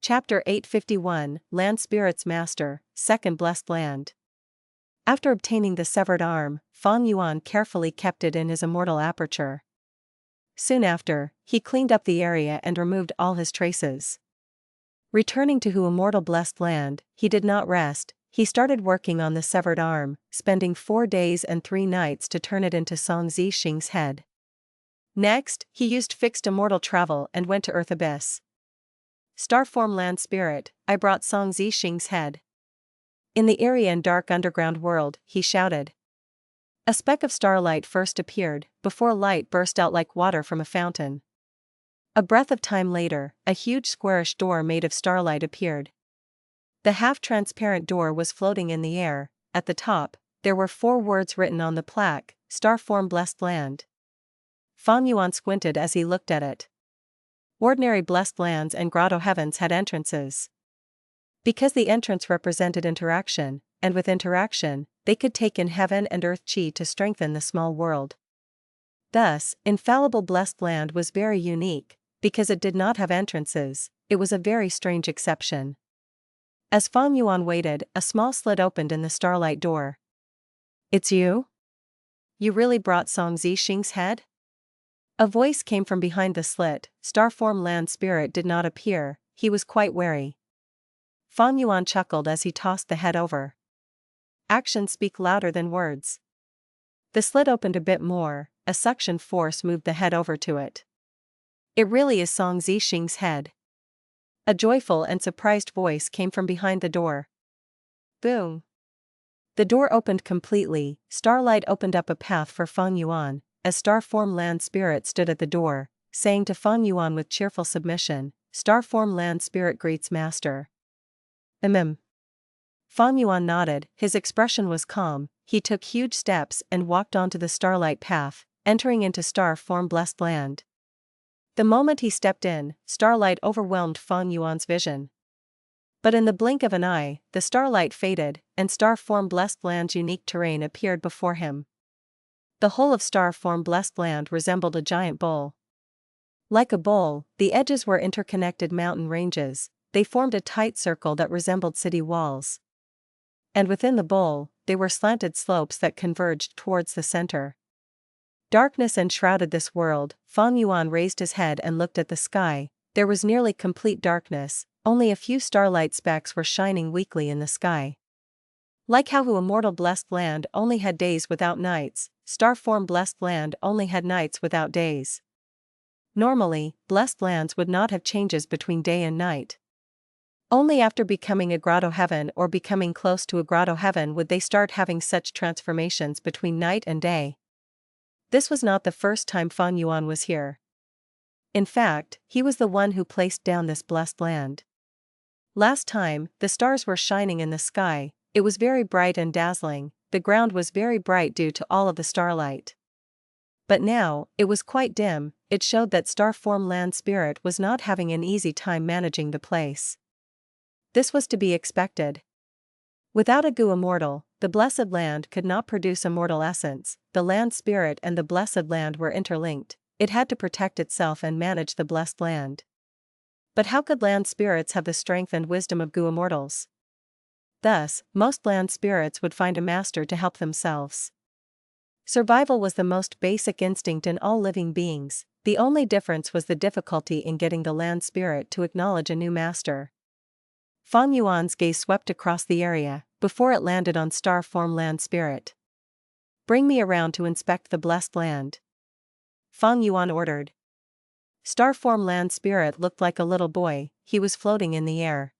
Chapter 851, Land Spirits Master, Second Blessed Land. After obtaining the severed arm, Feng carefully kept it in his immortal aperture. Soon after, he cleaned up the area and removed all his traces. Returning to Immortal Blessed Land, he did not rest. He started working on the severed arm, spending 4 days and 3 nights to turn it into Sheng's head. Next, he used fixed immortal travel and went to Earth Abyss. Starform Land Spirit, I brought Sheng's head. In the eerie and dark underground world, he shouted. A speck of starlight first appeared, before light burst out like water from a fountain. A breath of time later, a huge squarish door made of starlight appeared. The half-transparent door was floating in the air. At the top, there were 4 words written on the plaque, Starform Blessed Land. Feng squinted as he looked at it. Ordinary blessed lands and grotto heavens had entrances. Because the entrance represented interaction, and with interaction, they could take in heaven and earth chi to strengthen the small world. Thus, infallible blessed land was very unique. Because it did not have entrances, it was a very strange exception. As Feng waited, a small slit opened in the starlight door. It's you? You really brought Sheng's head? A voice came from behind the slit. Starform Land Spirit did not appear. He was quite wary. Feng chuckled as he tossed the head over. Actions speak louder than words. The slit opened a bit more. A suction force moved the head over to it. It really is Sheng's head. A joyful and surprised voice came from behind the door. Boom. The door opened completely. Starlight opened up a path for Feng as Starform Land Spirit stood at the door, saying to Feng with cheerful submission, Starform Land Spirit greets Master. Feng nodded. His expression was calm. He took huge steps and walked onto the starlight path, entering into Starform Blessed Land. The moment he stepped in, starlight overwhelmed Feng's vision. But in the blink of an eye, the starlight faded, and Starform Blessed Land's unique terrain appeared before him. The whole of Starform Blessed Land resembled a giant bowl. Like a bowl, the edges were interconnected mountain ranges. They formed a tight circle that resembled city walls. And within the bowl, they were slanted slopes that converged towards the center. Darkness enshrouded this world. Feng raised his head and looked at the sky. There was nearly complete darkness, only a few starlight specks were shining weakly in the sky. Like how Immortal Blessed Land only had days without nights, Starform Blessed Land only had nights without days. Normally, blessed lands would not have changes between day and night. Only after becoming a grotto heaven or becoming close to a grotto heaven would they start having such transformations between night and day. This was not the first time Feng was here. In fact, he was the one who placed down this blessed land. Last time, the stars were shining in the sky. It was very bright and dazzling. The ground was very bright due to all of the starlight. But now, it was quite dim. It showed that Starform Land Spirit was not having an easy time managing the place. This was to be expected. Without a immortal, the blessed land could not produce immortal essence. The land spirit and the blessed land were interlinked. It had to protect itself and manage the blessed land. But how could land spirits have the strength and wisdom of immortals? Thus, most land spirits would find a master to help themselves. Survival was the most basic instinct in all living beings. The only difference was the difficulty in getting the land spirit to acknowledge a new master. Feng's gaze swept across the area, before it landed on Starform Land Spirit. Bring me around to inspect the blessed land. Feng ordered. Starform Land Spirit looked like a little boy. He was floating in the air.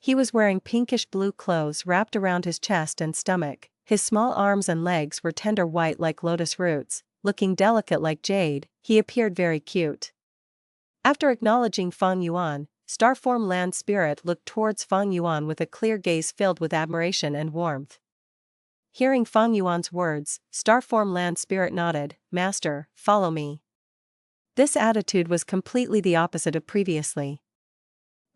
He was wearing pinkish blue clothes wrapped around his chest and stomach. His small arms and legs were tender white like lotus roots, looking delicate like jade. He appeared very cute. After acknowledging Feng Starform Land Spirit looked towards Feng with a clear gaze filled with admiration and warmth. Hearing Feng words, Starform Land Spirit nodded. Master, follow me. This attitude was completely the opposite of previously.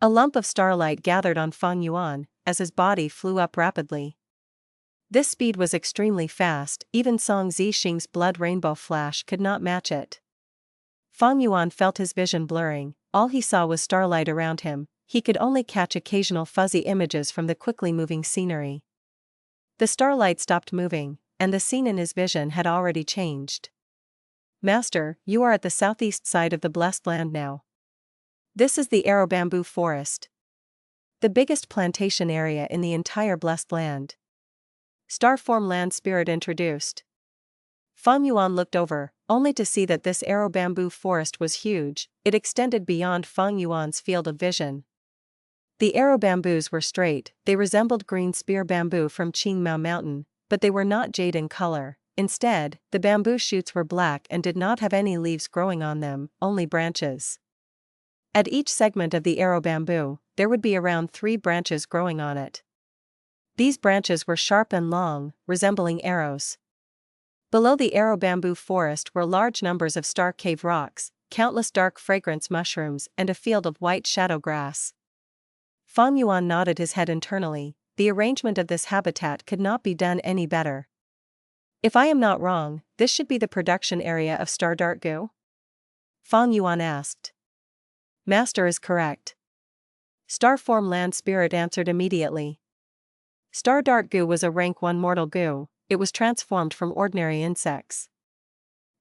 A lump of starlight gathered on Feng as his body flew up rapidly. This speed was extremely fast. Even Sheng's blood rainbow flash could not match it. Feng felt his vision blurring. All he saw was starlight around him. he could only catch occasional fuzzy images from the quickly moving scenery. The starlight stopped moving, and the scene in his vision had already changed. Master, you are at the southeast side of the Blessed Land now. This is the Arrow Bamboo Forest, the biggest plantation area in the entire Blessed Land. Starform Land Spirit introduced. Feng Yuan looked over, only to see that this arrow bamboo forest was huge. It extended beyond Feng Yuan's field of vision. The arrow bamboos were straight, they resembled green spear bamboo from Qingmao Mountain, but they were not jade in color. Instead, the bamboo shoots were black and did not have any leaves growing on them, only branches. At each segment of the arrow bamboo, there would be around 3 branches growing on it. These branches were sharp and long, resembling arrows. Below the arrow bamboo forest were large numbers of star cave rocks, countless dark fragrance mushrooms, and a field of white shadow grass. Feng Yuan nodded his head internally. The arrangement of this habitat could not be done any better. If I am not wrong, this should be the production area of star dart goo? Feng Yuan asked. Master is correct. Starform Land Spirit answered immediately. Star dart goo was a rank 1 mortal goo. It was transformed from ordinary insects.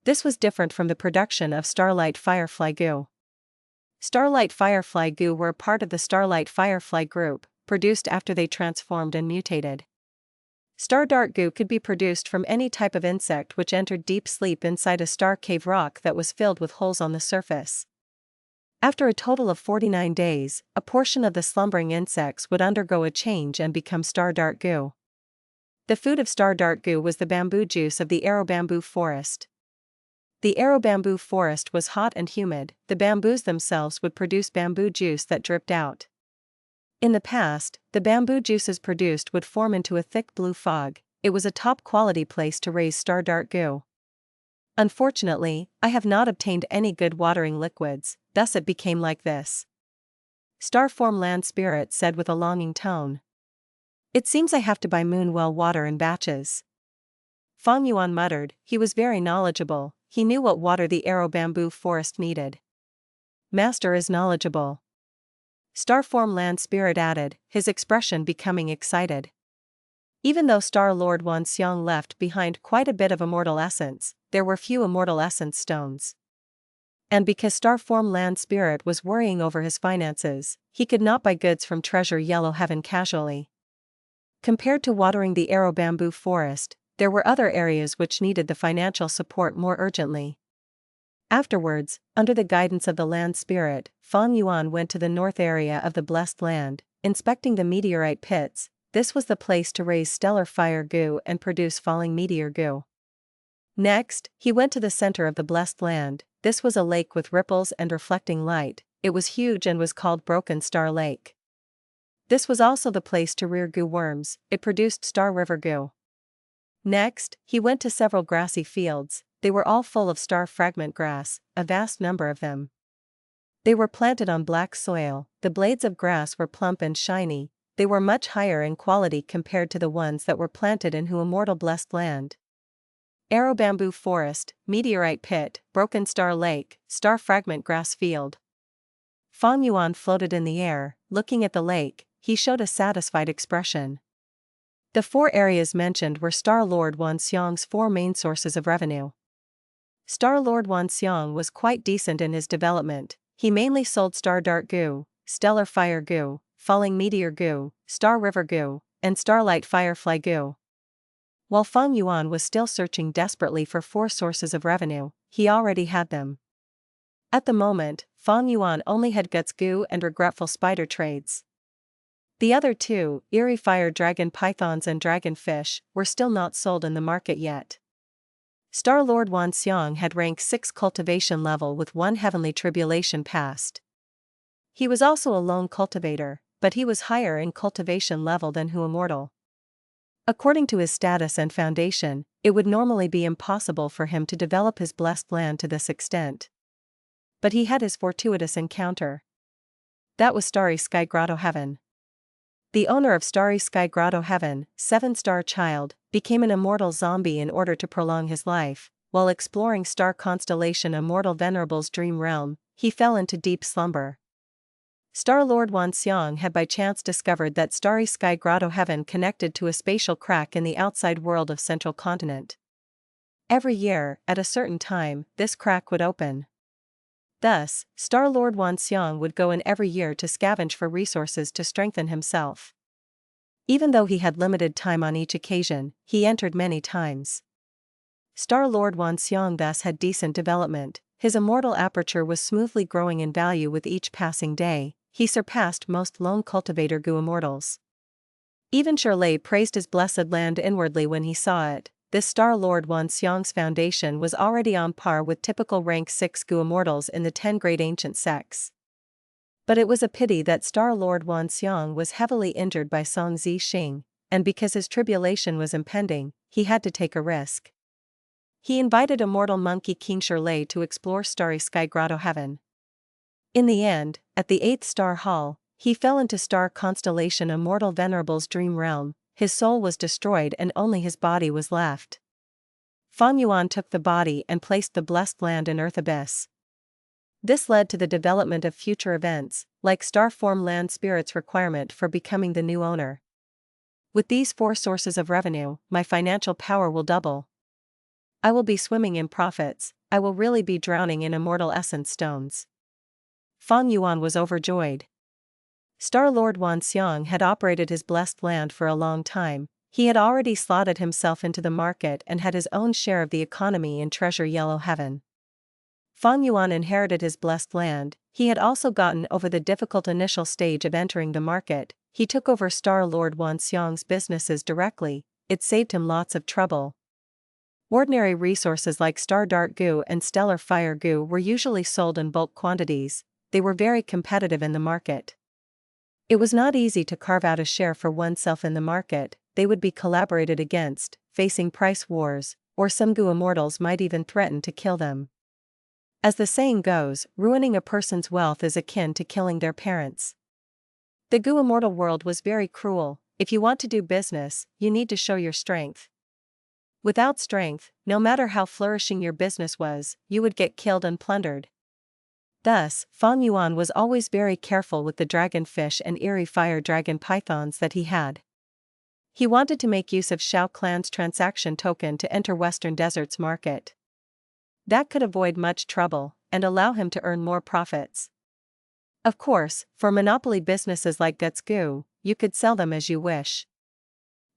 This was different from the production of starlight firefly goo. Starlight firefly goo were a part of the starlight firefly group, produced after they transformed and mutated. Star dart goo could be produced from any type of insect which entered deep sleep inside a star cave rock that was filled with holes on the surface. After a total of 49 days, a portion of the slumbering insects would undergo a change and become star dart goo. The food of star dart goo was the bamboo juice of the arrow bamboo forest. The arrow bamboo forest was hot and humid. The bamboos themselves would produce bamboo juice that dripped out. In the past, the bamboo juices produced would form into a thick blue fog. It was a top-quality place to raise star dart goo. Unfortunately, I have not obtained any good watering liquids, thus it became like this. Starform Land Spirit said with a longing tone. It seems I have to buy moonwell water in batches. Feng Yuan muttered. He was very knowledgeable. He knew what water the arrow bamboo forest needed. Master is knowledgeable. Starform Land Spirit added, his expression becoming excited. Even though Star Lord Wan Xiang left behind quite a bit of immortal essence, there were few immortal essence stones. And because Starform Land Spirit was worrying over his finances, he could not buy goods from Treasure Yellow Heaven casually. Compared to watering the arrow bamboo forest, there were other areas which needed the financial support more urgently. Afterwards, under the guidance of the Land Spirit, Feng Yuan went to the north area of the Blessed Land, inspecting the meteorite pits. This was the place to raise stellar fire goo and produce falling meteor goo. Next, he went to the center of the Blessed Land. This was a lake with ripples and reflecting light. It was huge and was called Broken Star Lake. This was also the place to rear goo worms. It produced Star River goo. Next, he went to several grassy fields. They were all full of star fragment grass, a vast number of them. They were planted on black soil. The blades of grass were plump and shiny. They were much higher in quality compared to the ones that were planted in Immortal Blessed Land. Arrow bamboo forest, meteorite pit, broken star lake, star fragment grass field. Feng Yuan floated in the air. Looking at the lake, he showed a satisfied expression. The 4 areas mentioned were Star Lord Wan Xiang's 4 main sources of revenue. Star Lord Wan Xiang was quite decent in his development. He mainly sold star dart goo, stellar fire goo, falling meteor goo, star river goo, and starlight firefly goo. While Feng Yuan was still searching desperately for 4 sources of revenue, he already had them. At the moment, Feng Yuan only had guts goo and regretful spider trades. The other 2, eerie fire dragon pythons and dragonfish, were still not sold in the market yet. Star Lord Wan Xiang had rank 6 cultivation level with 1 heavenly tribulation passed. He was also a lone cultivator, but he was higher in cultivation level than Immortal. According to his status and foundation, it would normally be impossible for him to develop his blessed land to this extent. But he had his fortuitous encounter. That was Starry Sky Grotto Heaven. The owner of Starry Sky Grotto Heaven, 7-star child, became an immortal zombie in order to prolong his life. While exploring star constellation Immortal Venerable's dream realm, he fell into deep slumber. Star-Lord Wan Xiang had by chance discovered that starry sky grotto heaven connected to a spatial crack in the outside world of Central Continent. Every year, at a certain time, this crack would open. Thus, Star-Lord Wan Xiang would go in every year to scavenge for resources to strengthen himself. Even though he had limited time on each occasion, he entered many times. Star-Lord Wan Xiang thus had decent development, his immortal aperture was smoothly growing in value with each passing day, he surpassed most lone cultivator Gu immortals. Even Shirley praised his blessed land inwardly when he saw it. This Star-Lord Wan Xiang's foundation was already on par with typical rank 6 Gu immortals in the 10 great ancient sects. But it was a pity that Star-Lord Wan Xiang was heavily injured by Songzi Sheng, and because his tribulation was impending, he had to take a risk. He invited immortal monkey King Shirley to explore starry sky grotto heaven. In the end, at the 8th star hall, he fell into star constellation Immortal Venerable's dream realm, his soul was destroyed and only his body was left. Feng Yuan took the body and placed the blessed land in Earth Abyss. This led to the development of future events, like star form land spirits' requirement for becoming the new owner. With these 4 sources of revenue, my financial power will double. I will be swimming in profits, I will really be drowning in immortal essence stones. Feng Yuan was overjoyed. Star-Lord Wan Xiang had operated his blessed land for a long time, he had already slotted himself into the market and had his own share of the economy in Treasure Yellow Heaven. Feng Yuan inherited his blessed land, he had also gotten over the difficult initial stage of entering the market, he took over Star-Lord Wan Xiang's businesses directly, it saved him lots of trouble. Ordinary resources like Star Dart Goo and Stellar Fire Goo were usually sold in bulk quantities, they were very competitive in the market. It was not easy to carve out a share for oneself in the market, they would be collaborated against, facing price wars, or some Gu immortals might even threaten to kill them. As the saying goes, ruining a person's wealth is akin to killing their parents. The Gu immortal world was very cruel, if you want to do business, you need to show your strength. Without strength, no matter how flourishing your business was, you would get killed and plundered. Thus, Feng Yuan was always very careful with the dragonfish and eerie fire dragon pythons that he had. He wanted to make use of Shao Clan's transaction token to enter Western Desert's market. That could avoid much trouble, and allow him to earn more profits. Of course, for monopoly businesses like Guts Goo, you could sell them as you wish.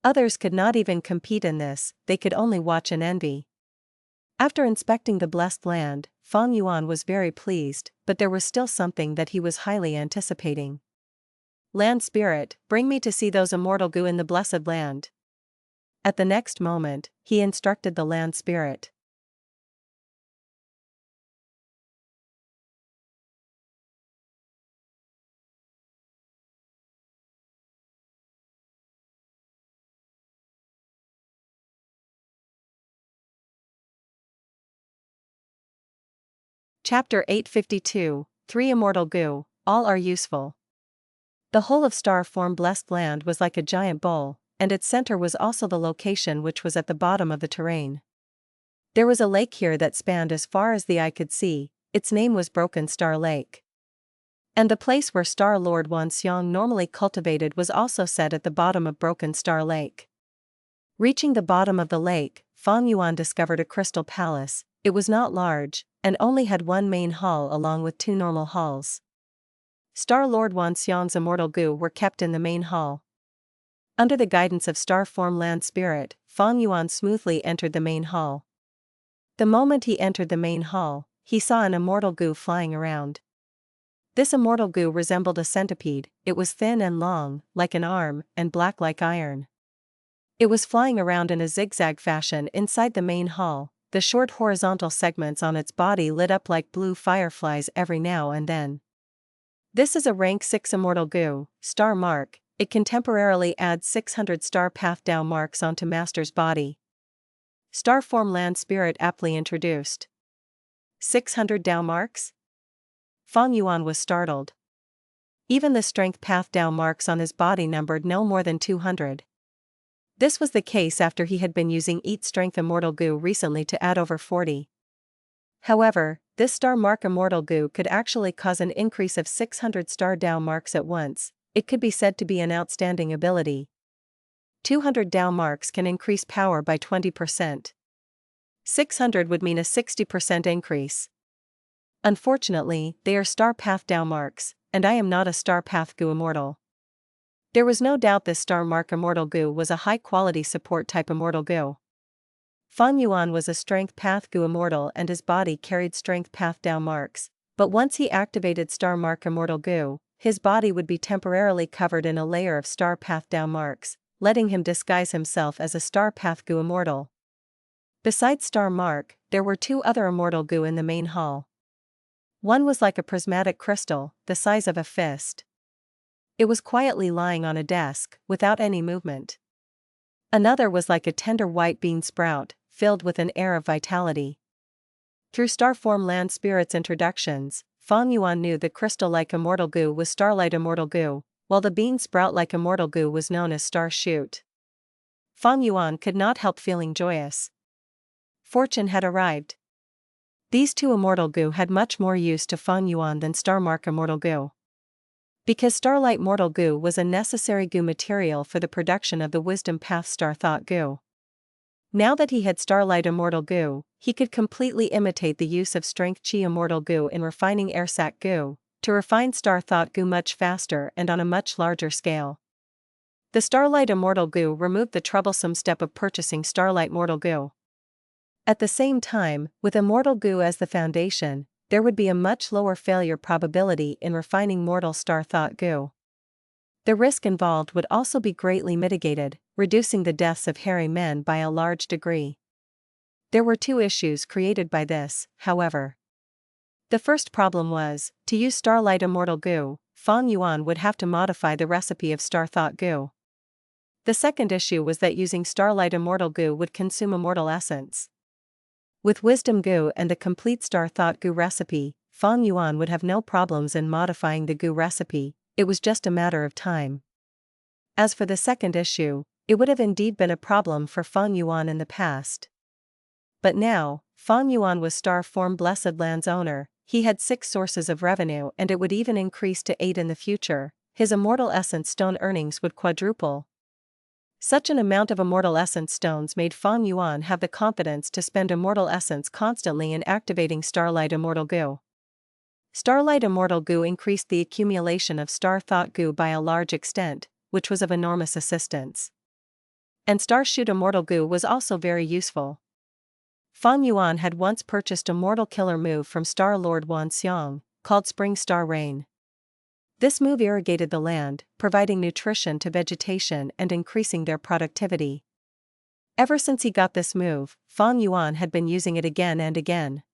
Others could not even compete in this, they could only watch and envy. After inspecting the blessed land, Feng Yuan was very pleased, but there was still something that he was highly anticipating. Land spirit, bring me to see those immortal Gu in the blessed land. At the next moment, he instructed the land spirit. Chapter 852, 3 Immortal Gu, all are useful. The whole of star-form blessed land was like a giant bowl, and its center was also the location which was at the bottom of the terrain. There was a lake here that spanned as far as the eye could see, its name was Broken Star Lake. And the place where Star-Lord Wan Xiang normally cultivated was also set at the bottom of Broken Star Lake. Reaching the bottom of the lake, Feng Yuan discovered a crystal palace. It was not large, and only had one main hall along with 2 normal halls. Star-Lord Wan Xiang's immortal Gu were kept in the main hall. Under the guidance of Star-form land spirit, Feng Yuan smoothly entered the main hall. The moment he entered the main hall, he saw an immortal Gu flying around. This immortal Gu resembled a centipede, it was thin and long, like an arm, and black like iron. It was flying around in a zigzag fashion inside the main hall, the short horizontal segments on its body lit up like blue fireflies every now and then. This is a rank 6 immortal Gu, star mark, it can temporarily add 600 star path Dao marks onto master's body. Star form land spirit aptly introduced. 600 Dao marks? Feng Yuan was startled. Even the strength path Dao marks on his body numbered no more than 200. This was the case after he had been using Eat Strength Immortal Gu recently to add over 40. However, this star mark immortal goo could actually cause an increase of 600 star Dao marks at once. It could be said to be an outstanding ability. 200 Dao marks can increase power by 20%. 600 would mean a 60% increase. Unfortunately, they are star path Dao marks, and I am not a star path goo immortal. There was no doubt this star mark immortal goo was a high-quality support type immortal goo. Feng Yuan was a strength path goo immortal and his body carried strength path Dao marks, but once he activated star mark immortal goo, his body would be temporarily covered in a layer of star path Dao marks, letting him disguise himself as a star path goo immortal. Besides star mark, there were two other immortal goo in the main hall. One was like a prismatic crystal, the size of a fist. It was quietly lying on a desk, without any movement. Another was like a tender white bean sprout, filled with an air of vitality. Through Starform Land Spirit's introductions, Feng Yuan knew the crystal-like immortal goo was Starlight immortal goo, while the bean sprout-like immortal goo was known as Star Shoot. Feng Yuan could not help feeling joyous. Fortune had arrived. These two immortal goo had much more use to Feng Yuan than Star Mark immortal goo. Because Starlight Mortal Goo was a necessary goo material for the production of the Wisdom Path Star Thought Goo. Now that he had Starlight Immortal Goo, he could completely imitate the use of Strength Chi Immortal Goo in refining Airsac Goo, to refine Star Thought Goo much faster and on a much larger scale. The Starlight Immortal Goo removed the troublesome step of purchasing Starlight Mortal Goo. At the same time, with Immortal Goo as the foundation, there would be a much lower failure probability in refining Mortal Star Thought Goo. The risk involved would also be greatly mitigated, reducing the deaths of hairy men by a large degree. There were two issues created by this, however. The first problem was, to use Starlight Immortal Goo, Feng Yuan would have to modify the recipe of Star Thought Goo. The second issue was that using Starlight Immortal Goo would consume Immortal Essence. With Wisdom Goo and a complete Star Thought Goo recipe, Feng Yuan would have no problems in modifying the Goo recipe, it was just a matter of time. As for the second issue, it would have indeed been a problem for Feng Yuan in the past. But now, Feng Yuan was Star Form Blessed Land's owner, he had 6 sources of revenue and it would even increase to 8 in the future, his Immortal Essence Stone earnings would quadruple. Such an amount of Immortal Essence Stones made Feng Yuan have the confidence to spend Immortal Essence constantly in activating Starlight Immortal Goo. Starlight Immortal Goo increased the accumulation of Star Thought Goo by a large extent, which was of enormous assistance. And Star Shoot Immortal Goo was also very useful. Feng Yuan had once purchased a mortal killer move from Star Lord Wan Xiang, called Spring Star Rain. This move irrigated the land, providing nutrition to vegetation and increasing their productivity. Ever since he got this move, Feng Yuan had been using it again and again.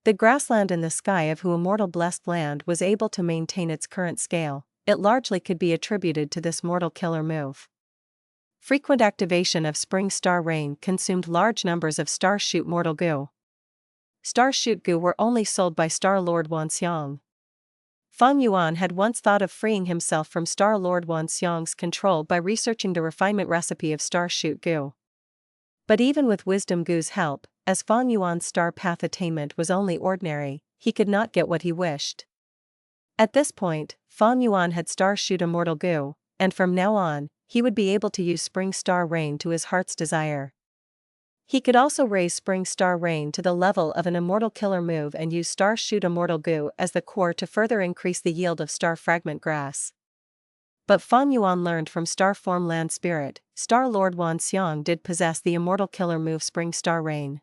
The grassland in the sky of Hu Immortal Blessed Land was able to maintain its current scale, it largely could be attributed to this mortal killer move. Frequent activation of Spring Star Rain consumed large numbers of Star Shoot Mortal Goo. Star Shoot Goo were only sold by Star Lord Wan Xiang. Feng Yuan had once thought of freeing himself from Star Lord Wan Xiang's control by researching the refinement recipe of Star Shoot Goo. But even with Wisdom Goo's help, as Feng Yuan's star path attainment was only ordinary, he could not get what he wished. At this point, Feng Yuan had Star Shoot Immortal Goo, and from now on, he would be able to use Spring Star Rain to his heart's desire. He could also raise Spring Star Rain to the level of an Immortal Killer move and use Star Shoot Immortal Goo as the core to further increase the yield of Star Fragment Grass. But Feng Yuan learned from Star Form Land Spirit, Star Lord Wan Xiang did possess the Immortal Killer move Spring Star Rain.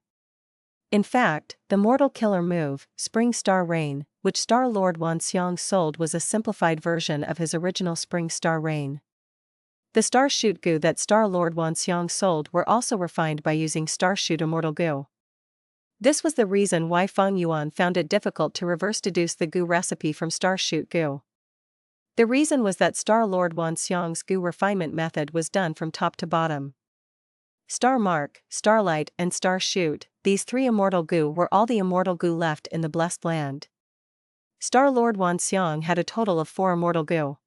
In fact, the Mortal Killer move, Spring Star Rain, which Star Lord Wan Xiang sold was a simplified version of his original Spring Star Rain. The Star Shoot Goo that Star Lord Wan Xiang sold were also refined by using Star Shoot Immortal Goo. This was the reason why Feng Yuan found it difficult to reverse deduce the Goo recipe from Star Shoot Goo. The reason was that Star Lord Wan Xiang's Goo refinement method was done from top to bottom. Star Mark, Starlight and Star Shoot, these 3 Immortal Goo were all the Immortal Goo left in the Blessed Land. Star Lord Wan Xiang had a total of 4 Immortal Goo.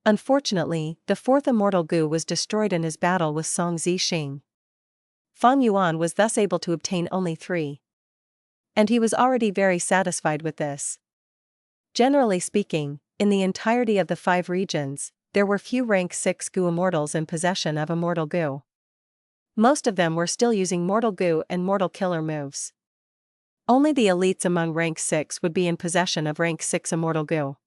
Unfortunately, the 4th Immortal Goo was destroyed in his battle with Song Zixing. Feng Yuan was thus able to obtain only 3. And he was already very satisfied with this. Generally speaking, in the entirety of the 5 regions, there were few rank 6 goo immortals in possession of immortal goo. Most of them were still using mortal goo and mortal killer moves. Only the elites among rank 6 would be in possession of rank 6 immortal goo.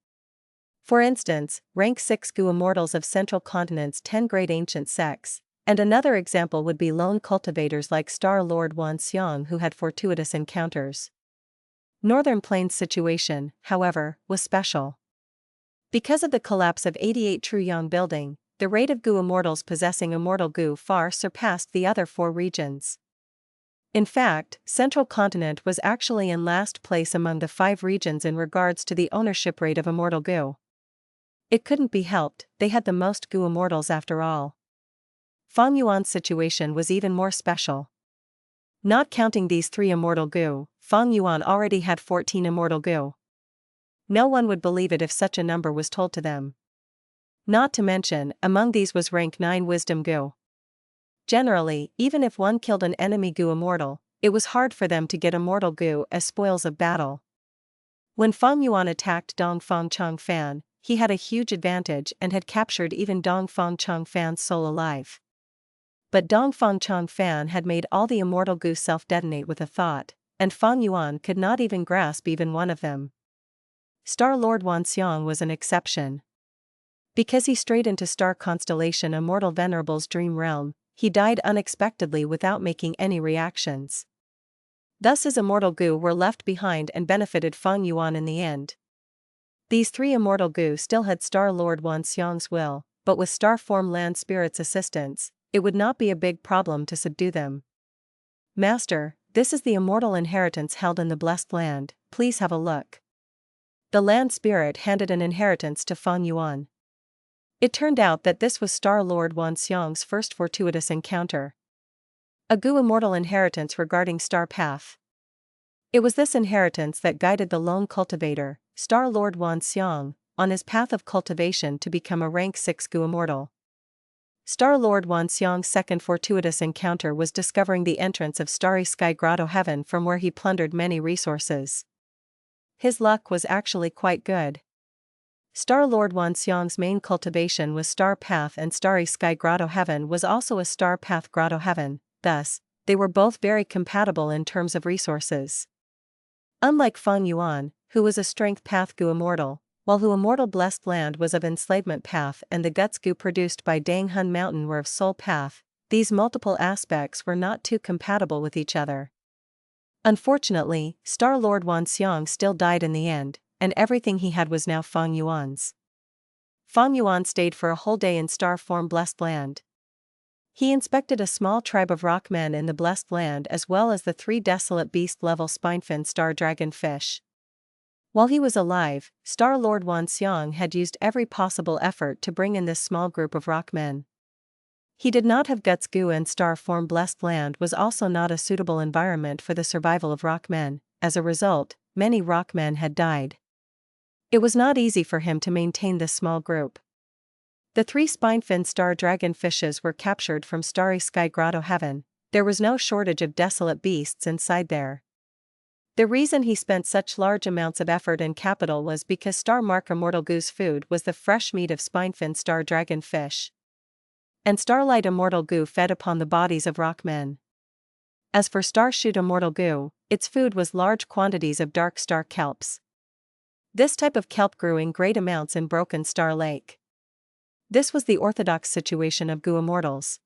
For instance, rank 6 goo immortals of Central Continent's 10 great ancient sects, and another example would be lone cultivators like Star Lord Wan Xiong who had fortuitous encounters. Northern Plains' situation, however, was special. Because of the collapse of 88 Truyang Building, the rate of goo immortals possessing immortal goo far surpassed the other 4 regions. In fact, Central Continent was actually in last place among the 5 regions in regards to the ownership rate of immortal goo. It couldn't be helped, they had the most goo immortals after all. Feng Yuan's situation was even more special. Not counting these 3 immortal goo, Feng Yuan already had 14 immortal goo. No one would believe it if such a number was told to them. Not to mention, among these was rank 9 wisdom goo. Generally, even if one killed an enemy goo immortal, it was hard for them to get immortal goo as spoils of battle. When Feng Yuan attacked Dongfang Changfan, he had a huge advantage and had captured even Dongfang Changfan's soul alive. But Dongfang Changfan had made all the immortal goo self-detonate with a thought, and Feng Yuan could not even grasp even one of them. Star Lord Wan Xiong was an exception. Because he strayed into star constellation Immortal Venerable's dream realm, he died unexpectedly without making any reactions. Thus his immortal goo were left behind and benefited Feng Yuan in the end. These 3 immortal goo still had Star Lord Wan Xiong's will, but with star form land spirits' assistance, it would not be a big problem to subdue them. Master, this is the immortal inheritance held in the blessed land, please have a look. The land spirit handed an inheritance to Feng Yuan. It turned out that this was Star Lord Wan Xiong's first fortuitous encounter. A goo immortal inheritance regarding star path. It was this inheritance that guided the lone cultivator, Star Lord Wan Xiong, on his path of cultivation to become a rank 6 goo immortal. Star Lord Wan Xiong's second fortuitous encounter was discovering the entrance of Starry Sky Grotto Heaven from where he plundered many resources. His luck was actually quite good. Star Lord Wan Xiong's main cultivation was Star Path and Starry Sky Grotto Heaven was also a Star Path Grotto Heaven, thus, they were both very compatible in terms of resources. Unlike Feng Yuan, who was a Strength Path goo immortal, while who immortal blessed land was of enslavement path and the guts goo produced by Dang Hun Mountain were of soul path, these multiple aspects were not too compatible with each other. Unfortunately, Star Lord Wan Xiong still died in the end, and everything he had was now Feng Yuan's. Feng Yuan stayed for a whole day in star form blessed land. He inspected a small tribe of rock men in the blessed land as well as the 3 desolate beast level spinefin star dragon fish. While he was alive, Star Lord Wan Xiong had used every possible effort to bring in this small group of rock men. He did not have guts goo and star form blessed land was also not a suitable environment for the survival of rock men. As a result, many rock men had died. It was not easy for him to maintain this small group. The 3 spinefin star dragon fishes were captured from Starry Sky Grotto Heaven. There was no shortage of desolate beasts inside there. The reason he spent such large amounts of effort and capital was because Star Mark Immortal Goo's food was the fresh meat of spinefin star dragon fish. And Starlight Immortal Goo fed upon the bodies of rock men. As for Starshoot Immortal Goo, its food was large quantities of dark star kelps. This type of kelp grew in great amounts in Broken Star Lake. This was the orthodox situation of goo immortals.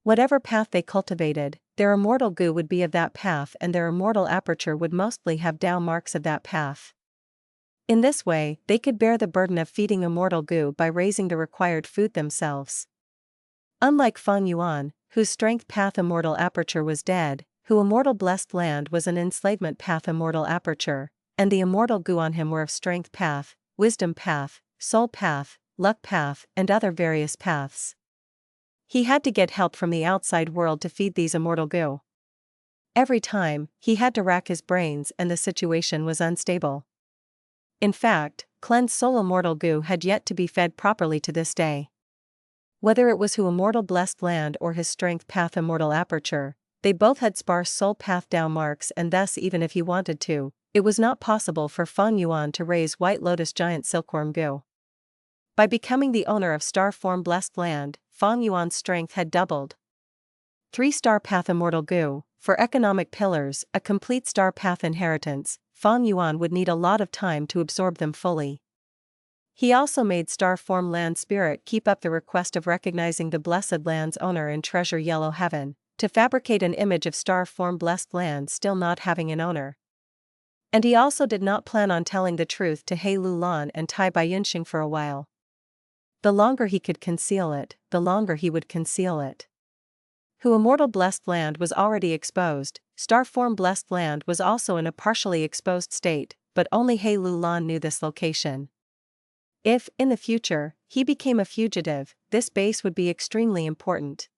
Whatever path they cultivated, their immortal goo would be of that path and their immortal aperture would mostly have Dao marks of that path. In this way, they could bear the burden of feeding immortal goo by raising the required food themselves. Unlike Feng Yuan, whose strength path immortal aperture was dead, who immortal blessed land was an enslavement path immortal aperture, and the immortal goo on him were of strength path, wisdom path, soul path, luck path, and other various paths. He had to get help from the outside world to feed these immortal goo. Every time, he had to rack his brains and the situation was unstable. In fact, cleansed soul immortal goo had yet to be fed properly to this day. Whether it was who immortal blessed land or his strength path immortal aperture, They both had sparse soul path down marks, and thus even if he wanted to, it was not possible for Feng Yuan to raise White Lotus giant silkworm goo. By becoming the owner of star form blessed land, Feng Yuan's strength had doubled. 3-star path immortal goo. For economic pillars, a complete star path inheritance, Feng Yuan would need a lot of time to absorb them fully. He also made star form land spirit keep up the request of recognizing the blessed land's owner in treasure yellow heaven, to fabricate an image of star form blessed land still not having an owner. And he also did not plan on telling the truth to He Lulan and Tai Baiyunxing for a while. The longer he could conceal it, the longer he would conceal it. Hu Immortal blessed land was already exposed, star form blessed land was also in a partially exposed state, but only He Lulan knew this location. If, in the future, he became a fugitive, this base would be extremely important.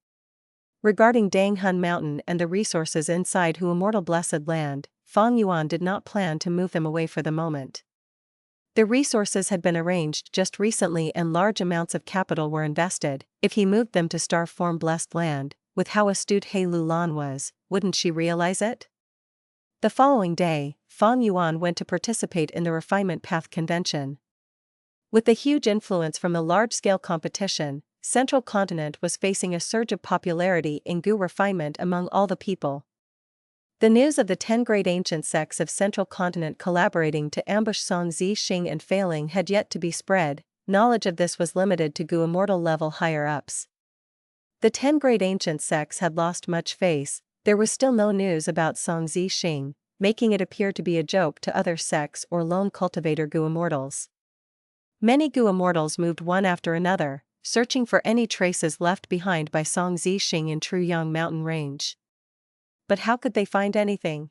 Regarding Danghun Mountain and the resources inside Hu Immortal blessed land, Feng Yuan did not plan to move them away for the moment. The resources had been arranged just recently and large amounts of capital were invested. If he moved them to star form blessed land, with how astute He Lulan was, wouldn't she realize it? The following day, Feng Yuan went to participate in the Refinement Path Convention. With the huge influence from the large-scale competition, Central Continent was facing a surge of popularity in Gu refinement among all the people. The news of the 10 great ancient sects of Central Continent collaborating to ambush Songzi, Sheng and Failing had yet to be spread. Knowledge of this was limited to Gu Immortal level higher-ups. The 10 great ancient sects had lost much face. There was still no news about Songzi Sheng, making it appear to be a joke to other sects or lone cultivator Gu Immortals. Many Gu Immortals moved one after another, searching for any traces left behind by Songzi Sheng in Truyang Mountain Range. But how could they find anything?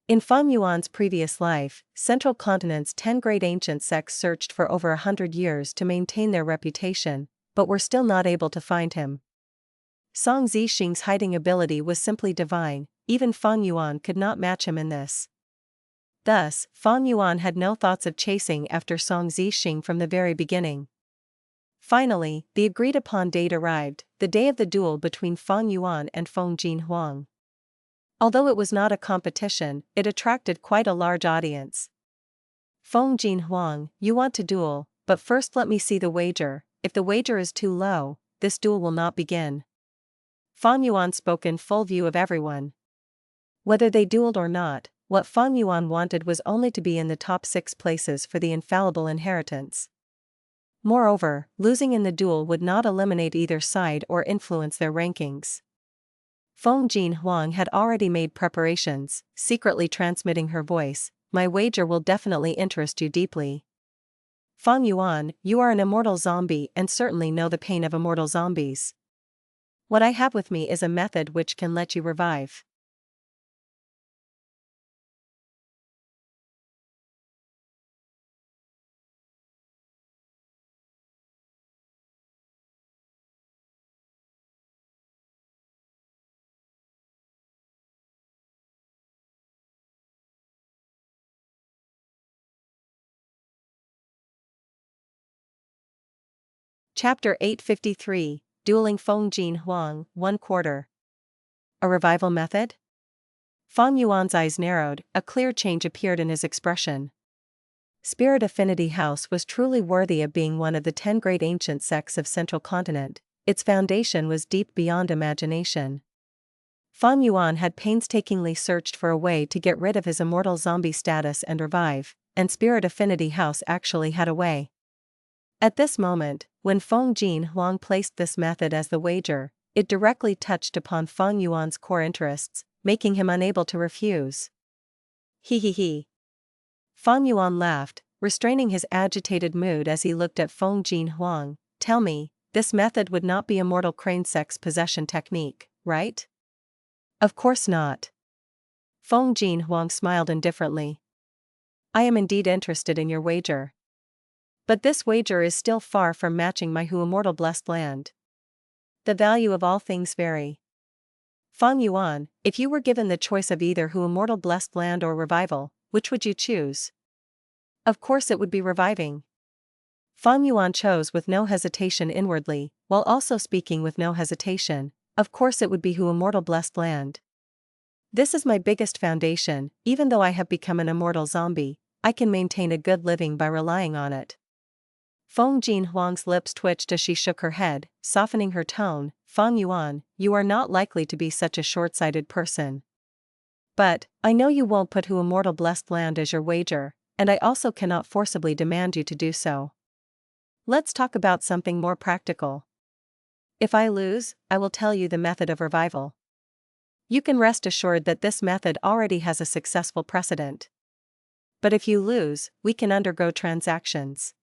In Feng Yuan's previous life, Central Continent's 10 great ancient sects searched for over 100 years to maintain their reputation, but were still not able to find him. Songzi Sheng's hiding ability was simply divine, even Feng Yuan could not match him in this. Thus, Feng Yuan had no thoughts of chasing after Songzi Sheng from the very beginning. Finally, the agreed-upon date arrived, the day of the duel between Feng Yuan and Feng Huang. Although it was not a competition, it attracted quite a large audience. Feng Huang, you want to duel, but first let me see the wager. If the wager is too low, this duel will not begin. Feng Yuan spoke in full view of everyone. Whether they dueled or not, what Feng Yuan wanted was only to be in the top 6 places for the infallible inheritance. Moreover, losing in the duel would not eliminate either side or influence their rankings. Feng Huang had already made preparations, secretly transmitting her voice. My wager will definitely interest you deeply. Feng Yuan, you are an immortal zombie and certainly know the pain of immortal zombies. What I have with me is a method which can let you revive. Chapter 853, Dueling Feng Huang, 1/4. A revival method? Feng Yuan's eyes narrowed, a clear change appeared in his expression. Spirit Affinity House was truly worthy of being one of the 10 great ancient sects of Central Continent. Its foundation was deep beyond imagination. Feng Yuan had painstakingly searched for a way to get rid of his immortal zombie status and revive, and Spirit Affinity House actually had a way. At this moment, when Feng Huang placed this method as the wager, it directly touched upon Feng Yuan's core interests, making him unable to refuse. He. Feng Yuan laughed, restraining his agitated mood as he looked at Feng Huang. Tell me, this method would not be Immortal Crane Sex possession technique, right? Of course not. Feng Huang smiled indifferently. I am indeed interested in your wager. But this wager is still far from matching my Hu Immortal blessed land. The value of all things vary. Feng Yuan, if you were given the choice of either Hu Immortal blessed land or revival, which would you choose? Of course it would be reviving. Feng Yuan chose with no hesitation inwardly, while also speaking with no hesitation. Of course it would be Hu Immortal Blessed Land. This is my biggest foundation. Even though I have become an immortal zombie, I can maintain a good living by relying on it. Feng Jin Huang's lips twitched as she shook her head, softening her tone. Fang Yuan, you are not likely to be such a short-sighted person. But, I know you won't put Hu Immortal Blessed Land as your wager, and I also cannot forcibly demand you to do so. Let's talk about something more practical. If I lose, I will tell you the method of revival. You can rest assured that this method already has a successful precedent. But if you lose, we can undergo transactions.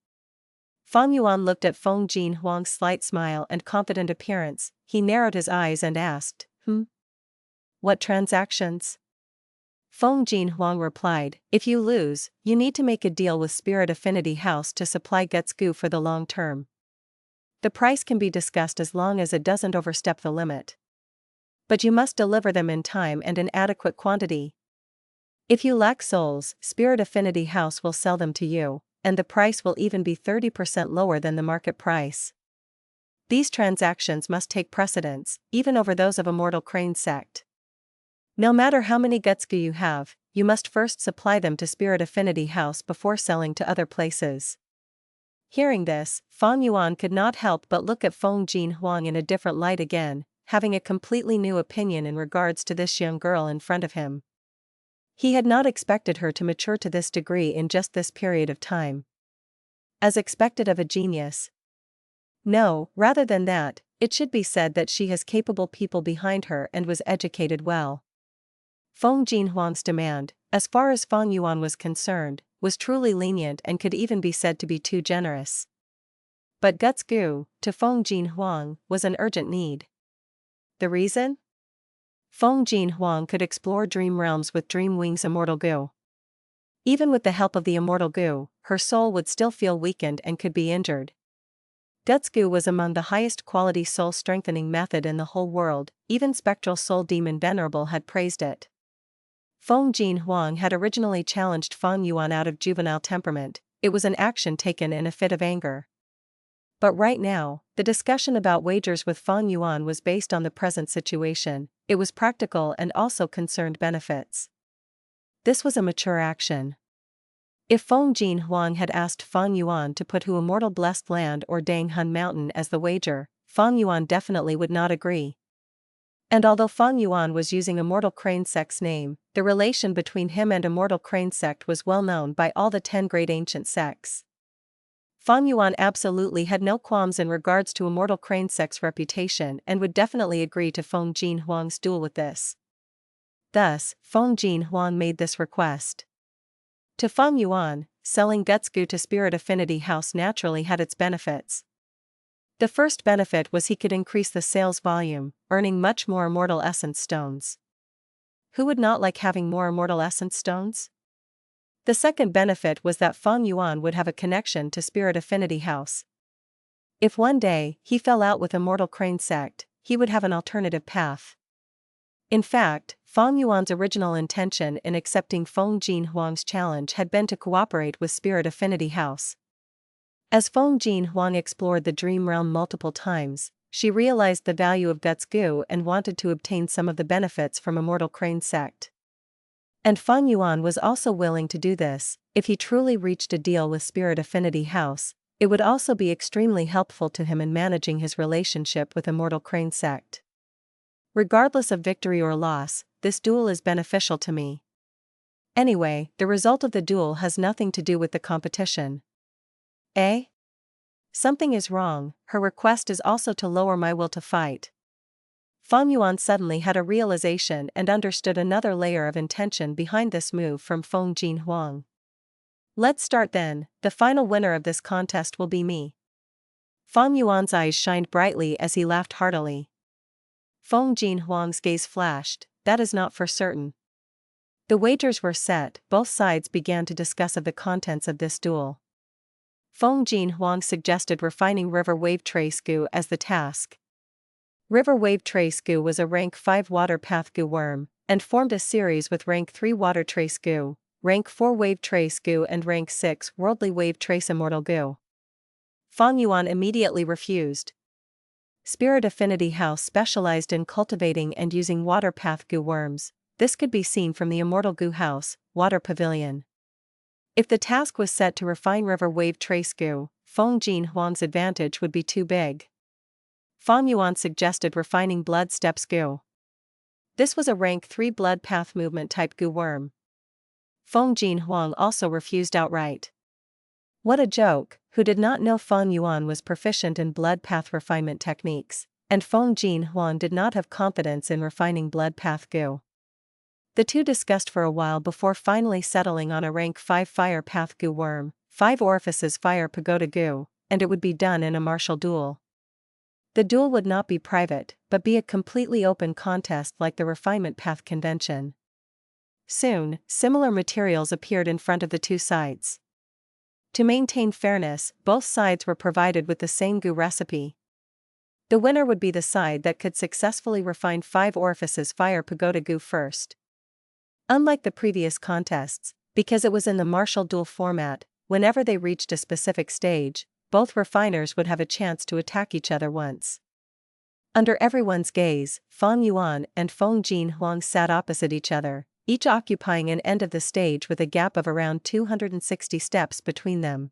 Fang Yuan looked at Feng Jin Huang's slight smile and confident appearance. He narrowed his eyes and asked, What transactions? Feng Jin Huang replied, if you lose, you need to make a deal with Spirit Affinity House to supply Guts Goo for the long term. The price can be discussed as long as it doesn't overstep the limit. But you must deliver them in time and in adequate quantity. If you lack souls, Spirit Affinity House will sell them to you, and the price will even be 30% lower than the market price. These transactions must take precedence, even over those of Immortal Crane Sect. No matter how many Guts Goo you have, you must first supply them to Spirit Affinity House before selling to other places. Hearing this, Fang Yuan could not help but look at Feng Jin Huang in a different light again, having a completely new opinion in regards to this young girl in front of him. He had not expected her to mature to this degree in just this period of time. As expected of a genius. No, rather than that, it should be said that she has capable people behind her and was educated well. Feng Jin Huang's demand, as far as Fang Yuan was concerned, was truly lenient and could even be said to be too generous. But Guts Goo, to Feng Jin Huang, was an urgent need. The reason? Feng Jin Huang could explore dream realms with Dream Wing's Immortal Goo. Even with the help of the Immortal Goo, her soul would still feel weakened and could be injured. Guts Goo was among the highest quality soul strengthening method in the whole world, even Spectral Soul Demon Venerable had praised it. Feng Jin Huang had originally challenged Fang Yuan out of juvenile temperament. It was an action taken in a fit of anger. But right now, the discussion about wagers with Fang Yuan was based on the present situation. It was practical and also concerned benefits. This was a mature action. If Feng Jin Huang had asked Fang Yuan to put Hu Immortal Blessed Land or Dang Hun Mountain as the wager, Fang Yuan definitely would not agree. And although Fang Yuan was using Immortal Crane Sect's name, the relation between him and Immortal Crane Sect was well known by all the 10 great ancient sects. Fang Yuan absolutely had no qualms in regards to Immortal Crane Sect's reputation and would definitely agree to Feng Jin Huang's duel with this. Thus, Feng Jin Huang made this request. To Fang Yuan, selling Guts Goo to Spirit Affinity House naturally had its benefits. The first benefit was he could increase the sales volume, earning much more Immortal Essence Stones. Who would not like having more Immortal Essence Stones? The second benefit was that Fang Yuan would have a connection to Spirit Affinity House. If one day he fell out with Immortal Crane Sect, he would have an alternative path. In fact, Fang Yuan's original intention in accepting Feng Jin Huang's challenge had been to cooperate with Spirit Affinity House. As Feng Jin Huang explored the dream realm multiple times, she realized the value of Guts Goo and wanted to obtain some of the benefits from Immortal Crane Sect. And Fang Yuan was also willing to do this. If he truly reached a deal with Spirit Affinity House, it would also be extremely helpful to him in managing his relationship with Immortal Crane Sect. Regardless of victory or loss, this duel is beneficial to me. Anyway, the result of the duel has nothing to do with the competition. Eh? Something is wrong. Her request is also to lower my will to fight. Fang Yuan suddenly had a realization and understood another layer of intention behind this move from Feng Jin Huang. Let's start then. The final winner of this contest will be me. Fang Yuan's eyes shined brightly as he laughed heartily. Feng Jin Huang's gaze flashed. That is not for certain. The wagers were set. Both sides began to discuss of the contents of this duel. Feng Jin Huang suggested refining River Wave Trace Goo as the task. River Wave Trace Goo was a rank 5 Water Path Goo worm, and formed a series with rank 3 Water Trace Goo, rank 4 Wave Trace Goo and rank 6 Worldly Wave Trace Immortal Goo. Fang Yuan immediately refused. Spirit Affinity House specialized in cultivating and using water path goo worms. This could be seen from the Immortal Goo House, Water Pavilion. If the task was set to refine river wave trace goo, Feng Huang's advantage would be too big. Fang Yuan suggested refining blood steps goo. This was a rank 3 blood path movement type goo worm. Feng Huang also refused outright. What a joke, who did not know Fang Yuan was proficient in blood path refinement techniques, and Feng Huang did not have confidence in refining blood path goo. The two discussed for a while before finally settling on a rank 5 fire path goo worm, 5 orifices fire pagoda goo, and it would be done in a martial duel. The duel would not be private, but be a completely open contest like the refinement path convention. Soon, similar materials appeared in front of the two sides. To maintain fairness, both sides were provided with the same goo recipe. The winner would be the side that could successfully refine 5 orifices fire pagoda goo first. Unlike the previous contests, because it was in the martial duel format, whenever they reached a specific stage, both refiners would have a chance to attack each other once. Under everyone's gaze, Fang Yuan and Feng Huang sat opposite each other, each occupying an end of the stage with a gap of around 260 steps between them.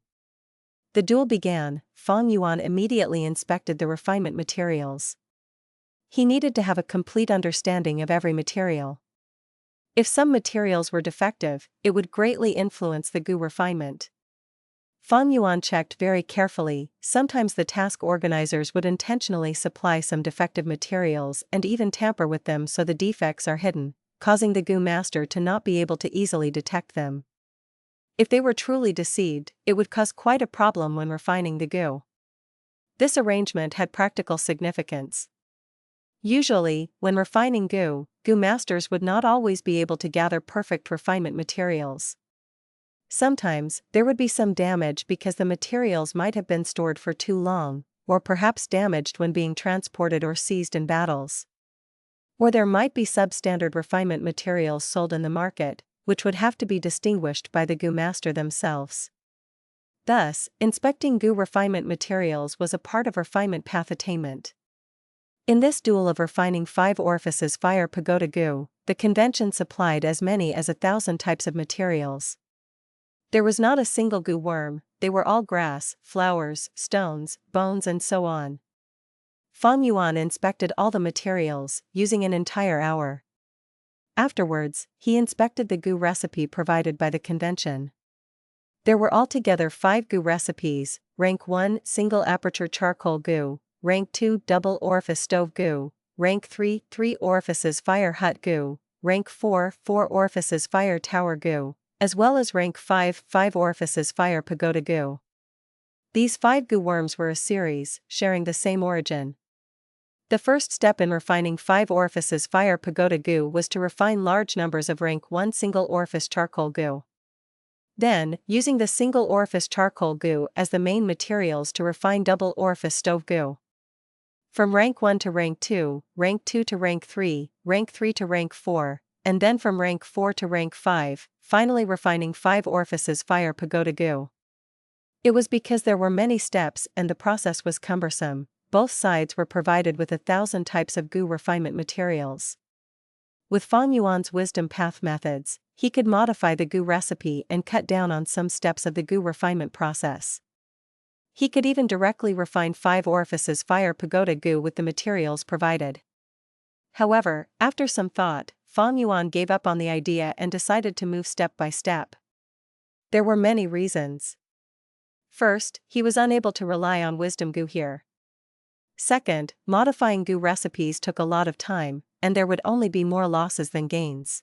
The duel began. Fang Yuan immediately inspected the refinement materials. He needed to have a complete understanding of every material. If some materials were defective, it would greatly influence the goo refinement. Fang Yuan checked very carefully. Sometimes the task organizers would intentionally supply some defective materials and even tamper with them so the defects are hidden, causing the goo master to not be able to easily detect them. If they were truly deceived, it would cause quite a problem when refining the goo. This arrangement had practical significance. Usually, when refining goo masters would not always be able to gather perfect refinement materials. Sometimes, there would be some damage because the materials might have been stored for too long, or perhaps damaged when being transported or seized in battles. Or there might be substandard refinement materials sold in the market, which would have to be distinguished by the goo master themselves. Thus, inspecting goo refinement materials was a part of refinement path attainment. In this duel of refining 5 orifices fire pagoda goo, the convention supplied as many as 1,000 types of materials. There was not a single goo worm, they were all grass, flowers, stones, bones and so on. Fang Yuan inspected all the materials, using an entire hour. Afterwards, he inspected the goo recipe provided by the convention. There were altogether 5 goo recipes: rank 1 single aperture charcoal goo, rank 2 double orifice stove goo, rank 3 3 orifices fire hut goo, rank 4 4 orifices fire tower goo, as well as rank 5 5 orifices fire pagoda goo. These 5 goo worms were a series, sharing the same origin. The first step in refining 5 orifices fire pagoda goo was to refine large numbers of rank 1 single orifice charcoal goo. Then, using the single orifice charcoal goo as the main materials to refine double orifice stove goo. From rank 1 to rank 2 to rank 3 to rank 4, and then from rank 4 to rank 5, finally refining 5 orifices fire pagoda goo. It was because there were many steps and the process was cumbersome. Both sides were provided with 1,000 types of goo refinement materials. With Fang Yuan's wisdom path methods, he could modify the goo recipe and cut down on some steps of the goo refinement process. He could even directly refine 5 orifices fire pagoda goo with the materials provided. However, after some thought, Fang Yuan gave up on the idea and decided to move step by step. There were many reasons. First, he was unable to rely on wisdom goo here. Second, modifying goo recipes took a lot of time, and there would only be more losses than gains.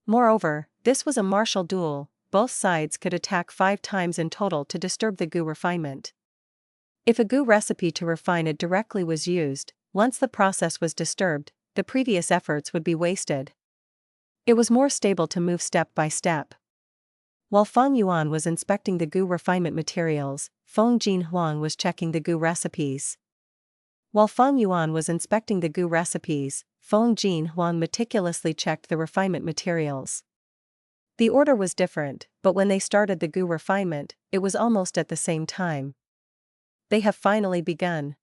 Moreover, this was a martial duel. Both sides could attack 5 times in total to disturb the goo refinement. If a goo recipe to refine it directly was used, once the process was disturbed, the previous efforts would be wasted. It was more stable to move step by step. While Fang Yuan was inspecting the goo refinement materials, Feng Huang was checking the goo recipes. While Fang Yuan was inspecting the goo recipes, Feng Huang meticulously checked the refinement materials. The order was different, but when they started the goo refinement, it was almost at the same time. They have finally begun.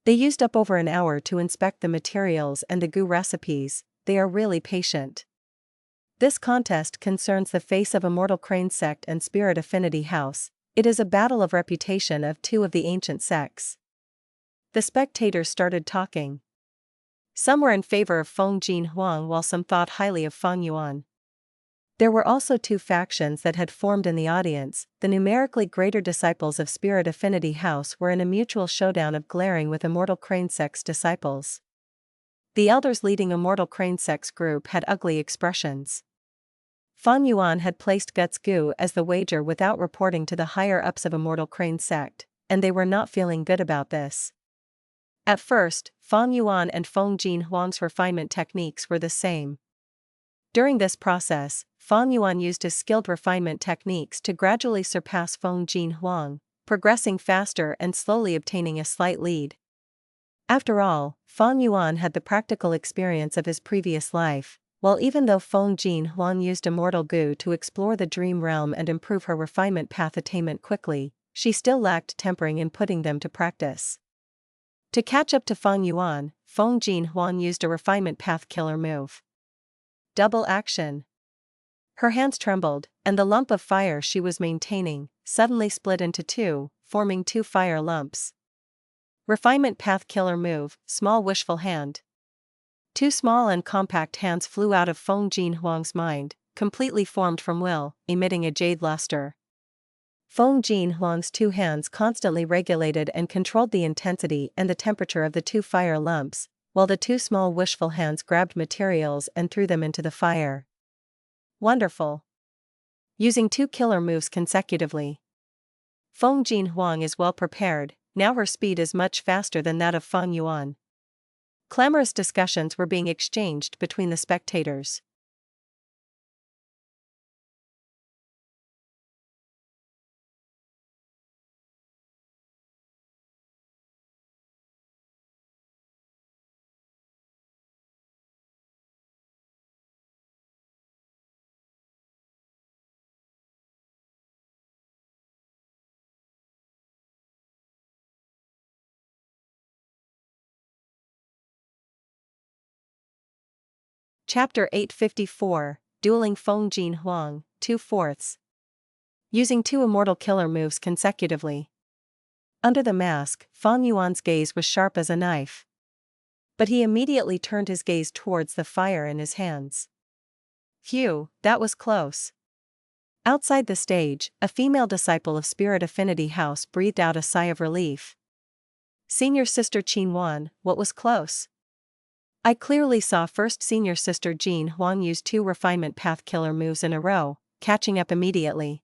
They used up over an hour to inspect the materials and the goo recipes. They are really patient. This contest concerns the face of Immortal Crane Sect and Spirit Affinity House. It is a battle of reputation of two of the ancient sects. The spectators started talking. Some were in favor of Feng Huang while some thought highly of Fang Yuan. There were also two factions that had formed in the audience. The numerically greater disciples of Spirit Affinity House were in a mutual showdown of glaring with Immortal Crane Sect's disciples. The elders leading Immortal Crane Sect's group had ugly expressions. Fang Yuan had placed Guts Gu as the wager without reporting to the higher-ups of Immortal Crane Sect, and they were not feeling good about this. At first, Fang Yuan and Feng Huang's refinement techniques were the same. During this process, Fang Yuan used his skilled refinement techniques to gradually surpass Feng Huang, progressing faster and slowly obtaining a slight lead. After all, Fang Yuan had the practical experience of his previous life, while even though Feng Huang used Immortal Gu to explore the dream realm and improve her refinement path attainment quickly, she still lacked tempering in putting them to practice. To catch up to Fang Yuan, Feng Huang used a refinement path killer move. Double action. Her hands trembled, and the lump of fire she was maintaining suddenly split into two, forming two fire lumps. Refinement path killer move, small wishful hand. Two small and compact hands flew out of Feng Huang's mind, completely formed from will, emitting a jade luster. Feng Huang's two hands constantly regulated and controlled the intensity and the temperature of the two fire lumps, while the two small wishful hands grabbed materials and threw them into the fire. Wonderful. Using two killer moves consecutively. Feng Huang is well prepared, now her speed is much faster than that of Fang Yuan. Clamorous discussions were being exchanged between the spectators. Chapter 854, Dueling Feng Huang, 2/4. Using two immortal killer moves consecutively. Under the mask, Fang Yuan's gaze was sharp as a knife. But he immediately turned his gaze towards the fire in his hands. Phew, that was close. Outside the stage, a female disciple of Spirit Affinity House breathed out a sigh of relief. Senior Sister Wan, what was close? I clearly saw first Senior Sister Huang use two refinement path killer moves in a row, catching up immediately.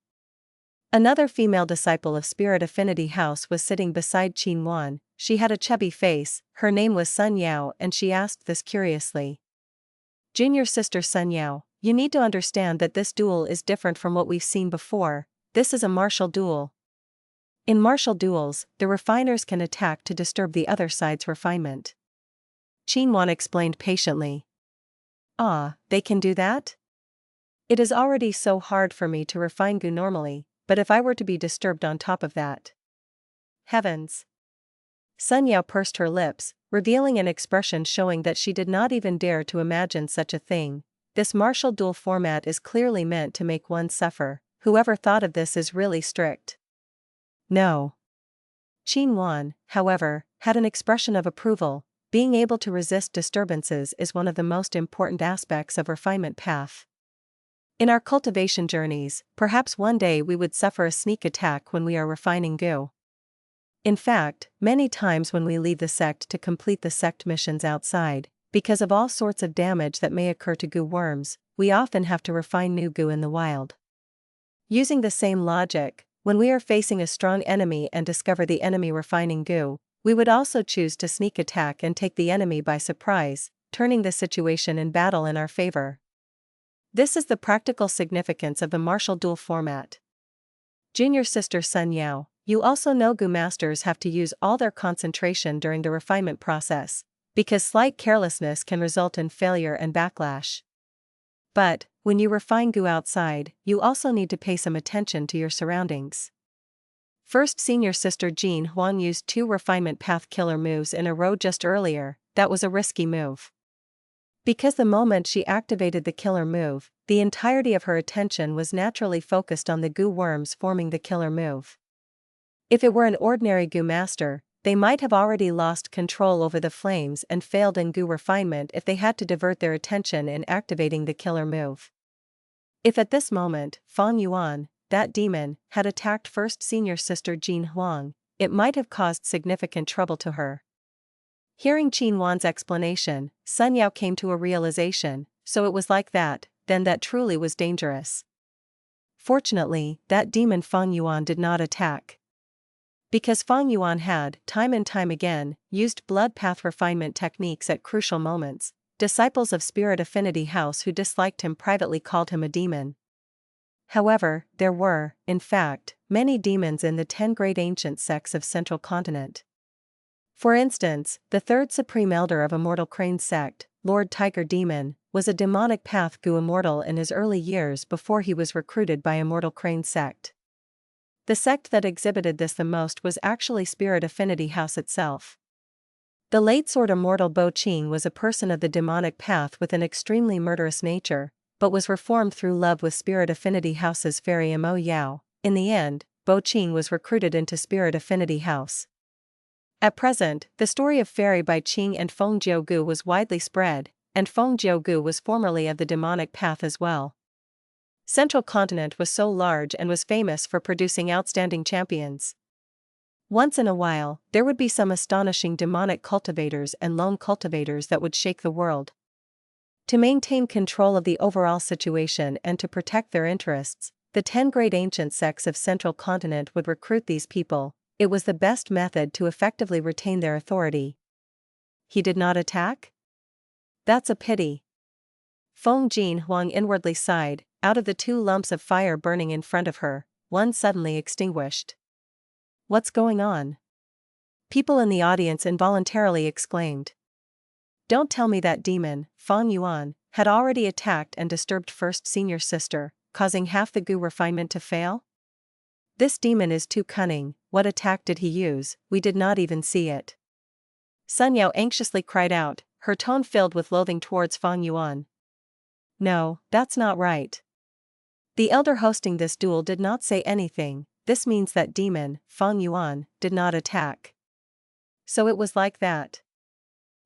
Another female disciple of Spirit Affinity House was sitting beside Wan. She had a chubby face, her name was Sun Yao, and she asked this curiously. Junior Sister Sun Yao, you need to understand that this duel is different from what we've seen before. This is a martial duel. In martial duels, the refiners can attack to disturb the other side's refinement. Wan explained patiently. Ah, they can do that? It is already so hard for me to refine Gu normally, but if I were to be disturbed on top of that. Heavens! Sun Yao pursed her lips, revealing an expression showing that she did not even dare to imagine such a thing. This martial duel format is clearly meant to make one suffer. Whoever thought of this is really strict. No. Wan, however, had an expression of approval. Being able to resist disturbances is one of the most important aspects of refinement path. In our cultivation journeys, perhaps one day we would suffer a sneak attack when we are refining Gu. In fact, many times when we leave the sect to complete the sect missions outside, because of all sorts of damage that may occur to Gu worms, we often have to refine new Gu in the wild. Using the same logic, when we are facing a strong enemy and discover the enemy refining Gu, we would also choose to sneak attack and take the enemy by surprise, turning the situation in battle in our favor. This is the practical significance of the martial duel format. Junior Sister Sun Yao, you also know Gu masters have to use all their concentration during the refinement process, because slight carelessness can result in failure and backlash. But, when you refine Gu outside, you also need to pay some attention to your surroundings. First Senior Sister Jean Huang used 2 Refinement Path killer moves in a row just earlier. That was a risky move. Because the moment she activated the killer move, the entirety of her attention was naturally focused on the goo worms forming the killer move. If it were an ordinary goo master, they might have already lost control over the flames and failed in goo refinement if they had to divert their attention in activating the killer move. If at this moment, Feng Yuan, that demon, had attacked First Senior Sister Jean Huang, it might have caused significant trouble to her. Hearing Qin Wan's explanation, Sun Yao came to a realization, so it was like that, then that truly was dangerous. Fortunately, that demon Feng Yuan did not attack. Because Feng Yuan had, time and time again, used blood path refinement techniques at crucial moments, disciples of Spirit Affinity House who disliked him privately called him a demon. However, there were, in fact, many demons in the 10 great ancient sects of Central Continent. For instance, the third supreme elder of Immortal Crane sect, Lord Tiger Demon, was a demonic path goo immortal in his early years before he was recruited by Immortal Crane sect. The sect that exhibited this the most was actually Spirit Affinity House itself. The late Sword Immortal Bo Qing was a person of the demonic path with an extremely murderous nature, but was reformed through love with Spirit Affinity House's fairy Mo Yao. In the end, Bo Qing was recruited into Spirit Affinity House. At present, the story of Fairy by Qing and Feng Jiugu was widely spread, and Feng Jiugu was formerly of the demonic path as well. Central Continent was so large and was famous for producing outstanding champions. Once in a while, there would be some astonishing demonic cultivators and lone cultivators that would shake the world. To maintain control of the overall situation and to protect their interests, the 10 great ancient sects of Central Continent would recruit these people. It was the best method to effectively retain their authority. He did not attack? That's a pity. Feng Jean Huang inwardly sighed. Out of the 2 lumps of fire burning in front of her, one suddenly extinguished. What's going on? People in the audience involuntarily exclaimed. Don't tell me that demon, Feng Yuan, had already attacked and disturbed First Senior Sister, causing half the goo refinement to fail? This demon is too cunning. What attack did he use? We did not even see it. Sun Yao anxiously cried out, her tone filled with loathing towards Feng Yuan. No, that's not right. The elder hosting this duel did not say anything. This means that demon, Feng Yuan, did not attack. So it was like that.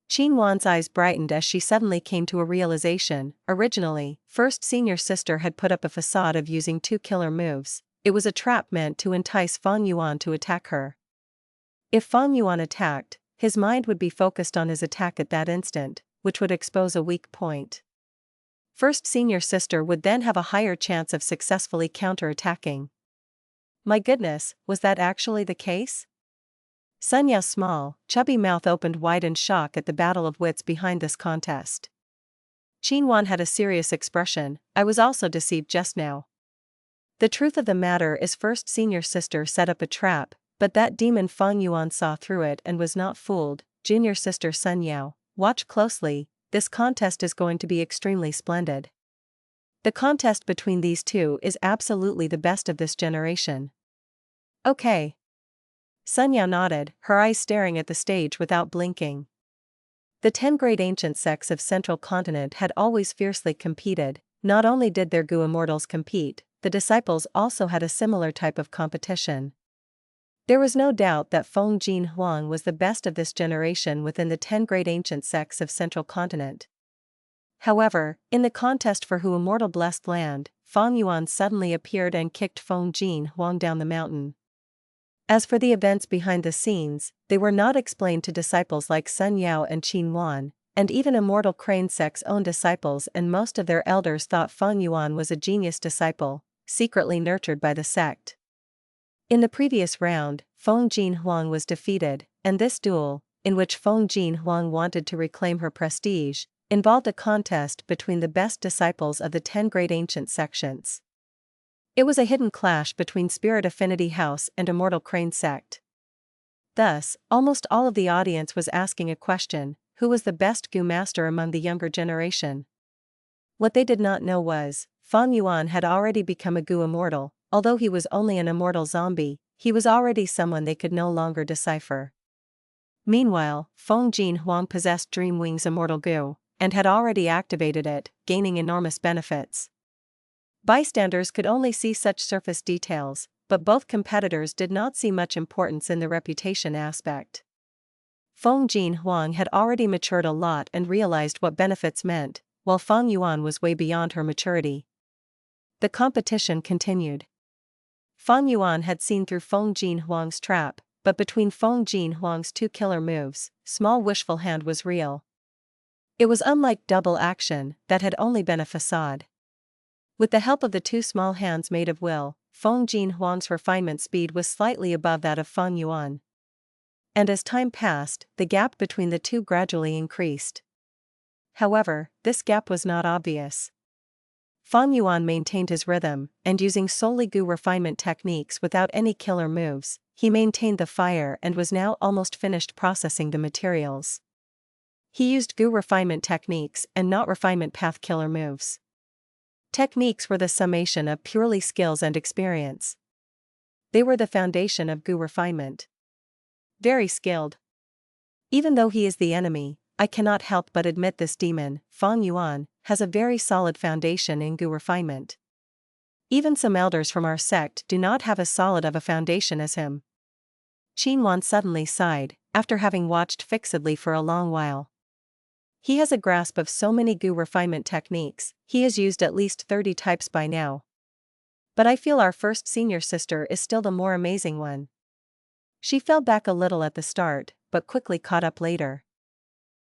Qin Wan's eyes brightened as she suddenly came to a realization. Originally, First Senior Sister had put up a facade of using 2 killer moves. It was a trap meant to entice Feng Yuan to attack her. If Feng Yuan attacked, his mind would be focused on his attack at that instant, which would expose a weak point. First Senior Sister would then have a higher chance of successfully counter-attacking. My goodness, was that actually the case? Sun Yao's small, chubby mouth opened wide in shock at the battle of wits behind this contest. Qin Wan had a serious expression. I was also deceived just now. The truth of the matter is First Senior Sister set up a trap, but that demon Feng Yuan saw through it and was not fooled. Junior Sister Sun Yao, watch closely, this contest is going to be extremely splendid. The contest between these 2 is absolutely the best of this generation. Okay. Sun Yao nodded, her eyes staring at the stage without blinking. The 10 great ancient sects of Central Continent had always fiercely competed. Not only did their goo immortals compete, the disciples also had a similar type of competition. There was no doubt that Feng Jean Huang was the best of this generation within the 10 great ancient sects of Central Continent. However, in the contest for who immortal blessed land, Feng Yuan suddenly appeared and kicked Feng Jean Huang down the mountain. As for the events behind the scenes, they were not explained to disciples like Sun Yao and Qin Wan, and even Immortal Crane sect's own disciples and most of their elders thought Feng Yuan was a genius disciple, secretly nurtured by the sect. In the previous round, Feng Jean Huang was defeated, and this duel, in which Feng Jean Huang wanted to reclaim her prestige, involved a contest between the best disciples of the 10 great ancient sections. It was a hidden clash between Spirit Affinity House and Immortal Crane sect. Thus, almost all of the audience was asking a question: who was the best goo master among the younger generation? What they did not know was, Feng Yuan had already become a goo immortal. Although he was only an immortal zombie, he was already someone they could no longer decipher. Meanwhile, Feng Huang possessed Dreamwing's immortal goo, and had already activated it, gaining enormous benefits. Bystanders could only see such surface details, but both competitors did not see much importance in the reputation aspect. Feng Huang had already matured a lot and realized what benefits meant, while Feng Yuan was way beyond her maturity. The competition continued. Feng Yuan had seen through Feng Huang's trap, but between Feng Huang's two killer moves, small wishful hand was real. It was unlike double action, that had only been a facade. With the help of the two small hands made of will, Feng Huang's refinement speed was slightly above that of Feng Yuan. And as time passed, the gap between the two gradually increased. However, this gap was not obvious. Feng Yuan maintained his rhythm, and using solely goo refinement techniques without any killer moves, he maintained the fire and was now almost finished processing the materials. He used goo refinement techniques and not refinement path killer moves. Techniques were the summation of purely skills and experience. They were the foundation of goo refinement. Very skilled. Even though he is the enemy, I cannot help but admit this demon, Feng Yuan, has a very solid foundation in goo refinement. Even some elders from our sect do not have as solid of a foundation as him. Yuan suddenly sighed, after having watched fixedly for a long while. He has a grasp of so many goo refinement techniques, he has used at least 30 types by now. But I feel our first senior sister is still the more amazing one. She fell back a little at the start, but quickly caught up later.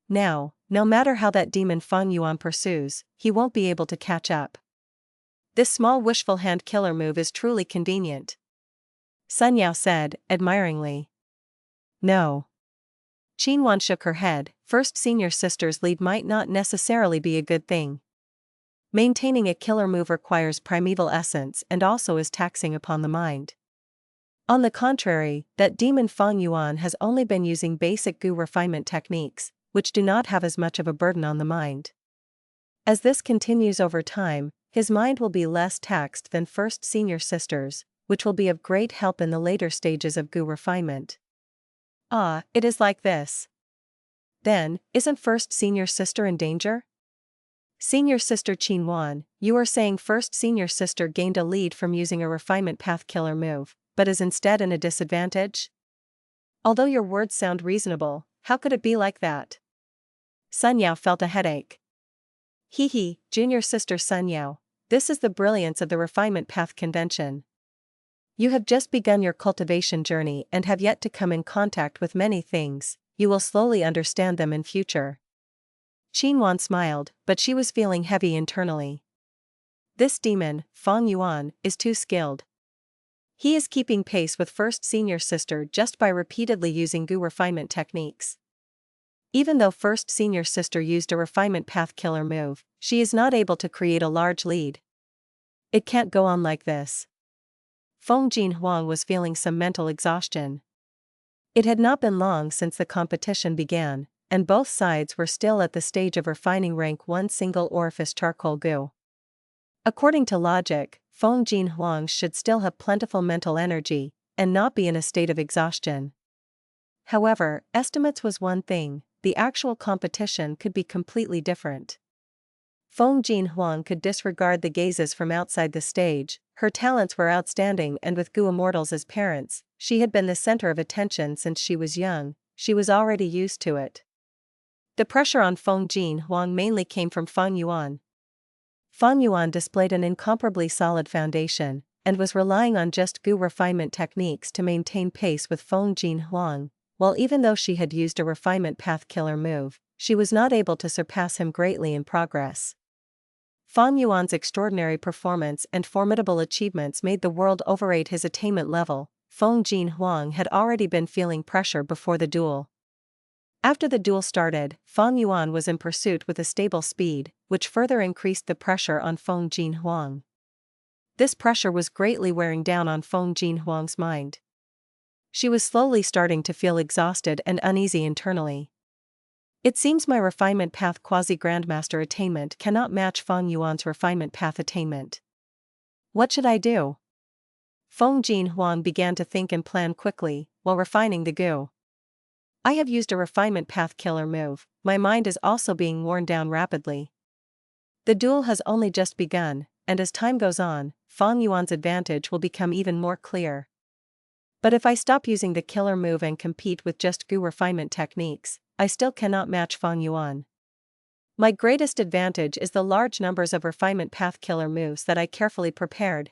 Now, no matter how that demon Feng Yuan pursues, he won't be able to catch up. This small wishful hand killer move is truly convenient. Sun Yao said, admiringly. No. Yuan shook her head. First senior sister's lead might not necessarily be a good thing. Maintaining a killer move requires primeval essence and also is taxing upon the mind. On the contrary, that demon Feng Yuan has only been using basic goo refinement techniques, which do not have as much of a burden on the mind. As this continues over time, his mind will be less taxed than first senior sister's, which will be of great help in the later stages of goo refinement. Ah, it is like this. Then, isn't first senior sister in danger? Senior sister Yuan, you are saying first senior sister gained a lead from using a refinement path killer move, but is instead in a disadvantage? Although your words sound reasonable, how could it be like that? Sun Yao felt a headache. Hee, junior sister Sun Yao, this is the brilliance of the refinement path convention. You have just begun your cultivation journey and have yet to come in contact with many things, you will slowly understand them in future. Yuan smiled, but she was feeling heavy internally. This demon, Feng Yuan, is too skilled. He is keeping pace with first senior sister just by repeatedly using goo refinement techniques. Even though first senior sister used a refinement path killer move, she is not able to create a large lead. It can't go on like this. Feng Huang was feeling some mental exhaustion. It had not been long since the competition began, and both sides were still at the stage of refining rank 1 single orifice charcoal goo. According to logic, Feng Huang should still have plentiful mental energy, and not be in a state of exhaustion. However, estimates was one thing, the actual competition could be completely different. Feng Huang could disregard the gazes from outside the stage, her talents were outstanding and with goo immortals as parents, she had been the center of attention since she was young, she was already used to it. The pressure on Feng Huang mainly came from Feng Yuan. Feng Yuan displayed an incomparably solid foundation, and was relying on just goo refinement techniques to maintain pace with Feng Huang, while even though she had used a refinement path killer move, she was not able to surpass him greatly in progress. Feng Yuan's extraordinary performance and formidable achievements made the world overrate his attainment level. Feng Huang had already been feeling pressure before the duel. After the duel started, Feng Yuan was in pursuit with a stable speed, which further increased the pressure on Feng Huang. This pressure was greatly wearing down on Feng Huang's mind. She was slowly starting to feel exhausted and uneasy internally. It seems my refinement path quasi-grandmaster attainment cannot match Feng Yuan's refinement path attainment. What should I do? Huang began to think and plan quickly, while refining the goo. I have used a refinement path killer move, my mind is also being worn down rapidly. The duel has only just begun, and as time goes on, Fang Yuan's advantage will become even more clear. But if I stop using the killer move and compete with just goo refinement techniques, I still cannot match Fang Yuan. My greatest advantage is the large numbers of refinement path killer moves that I carefully prepared.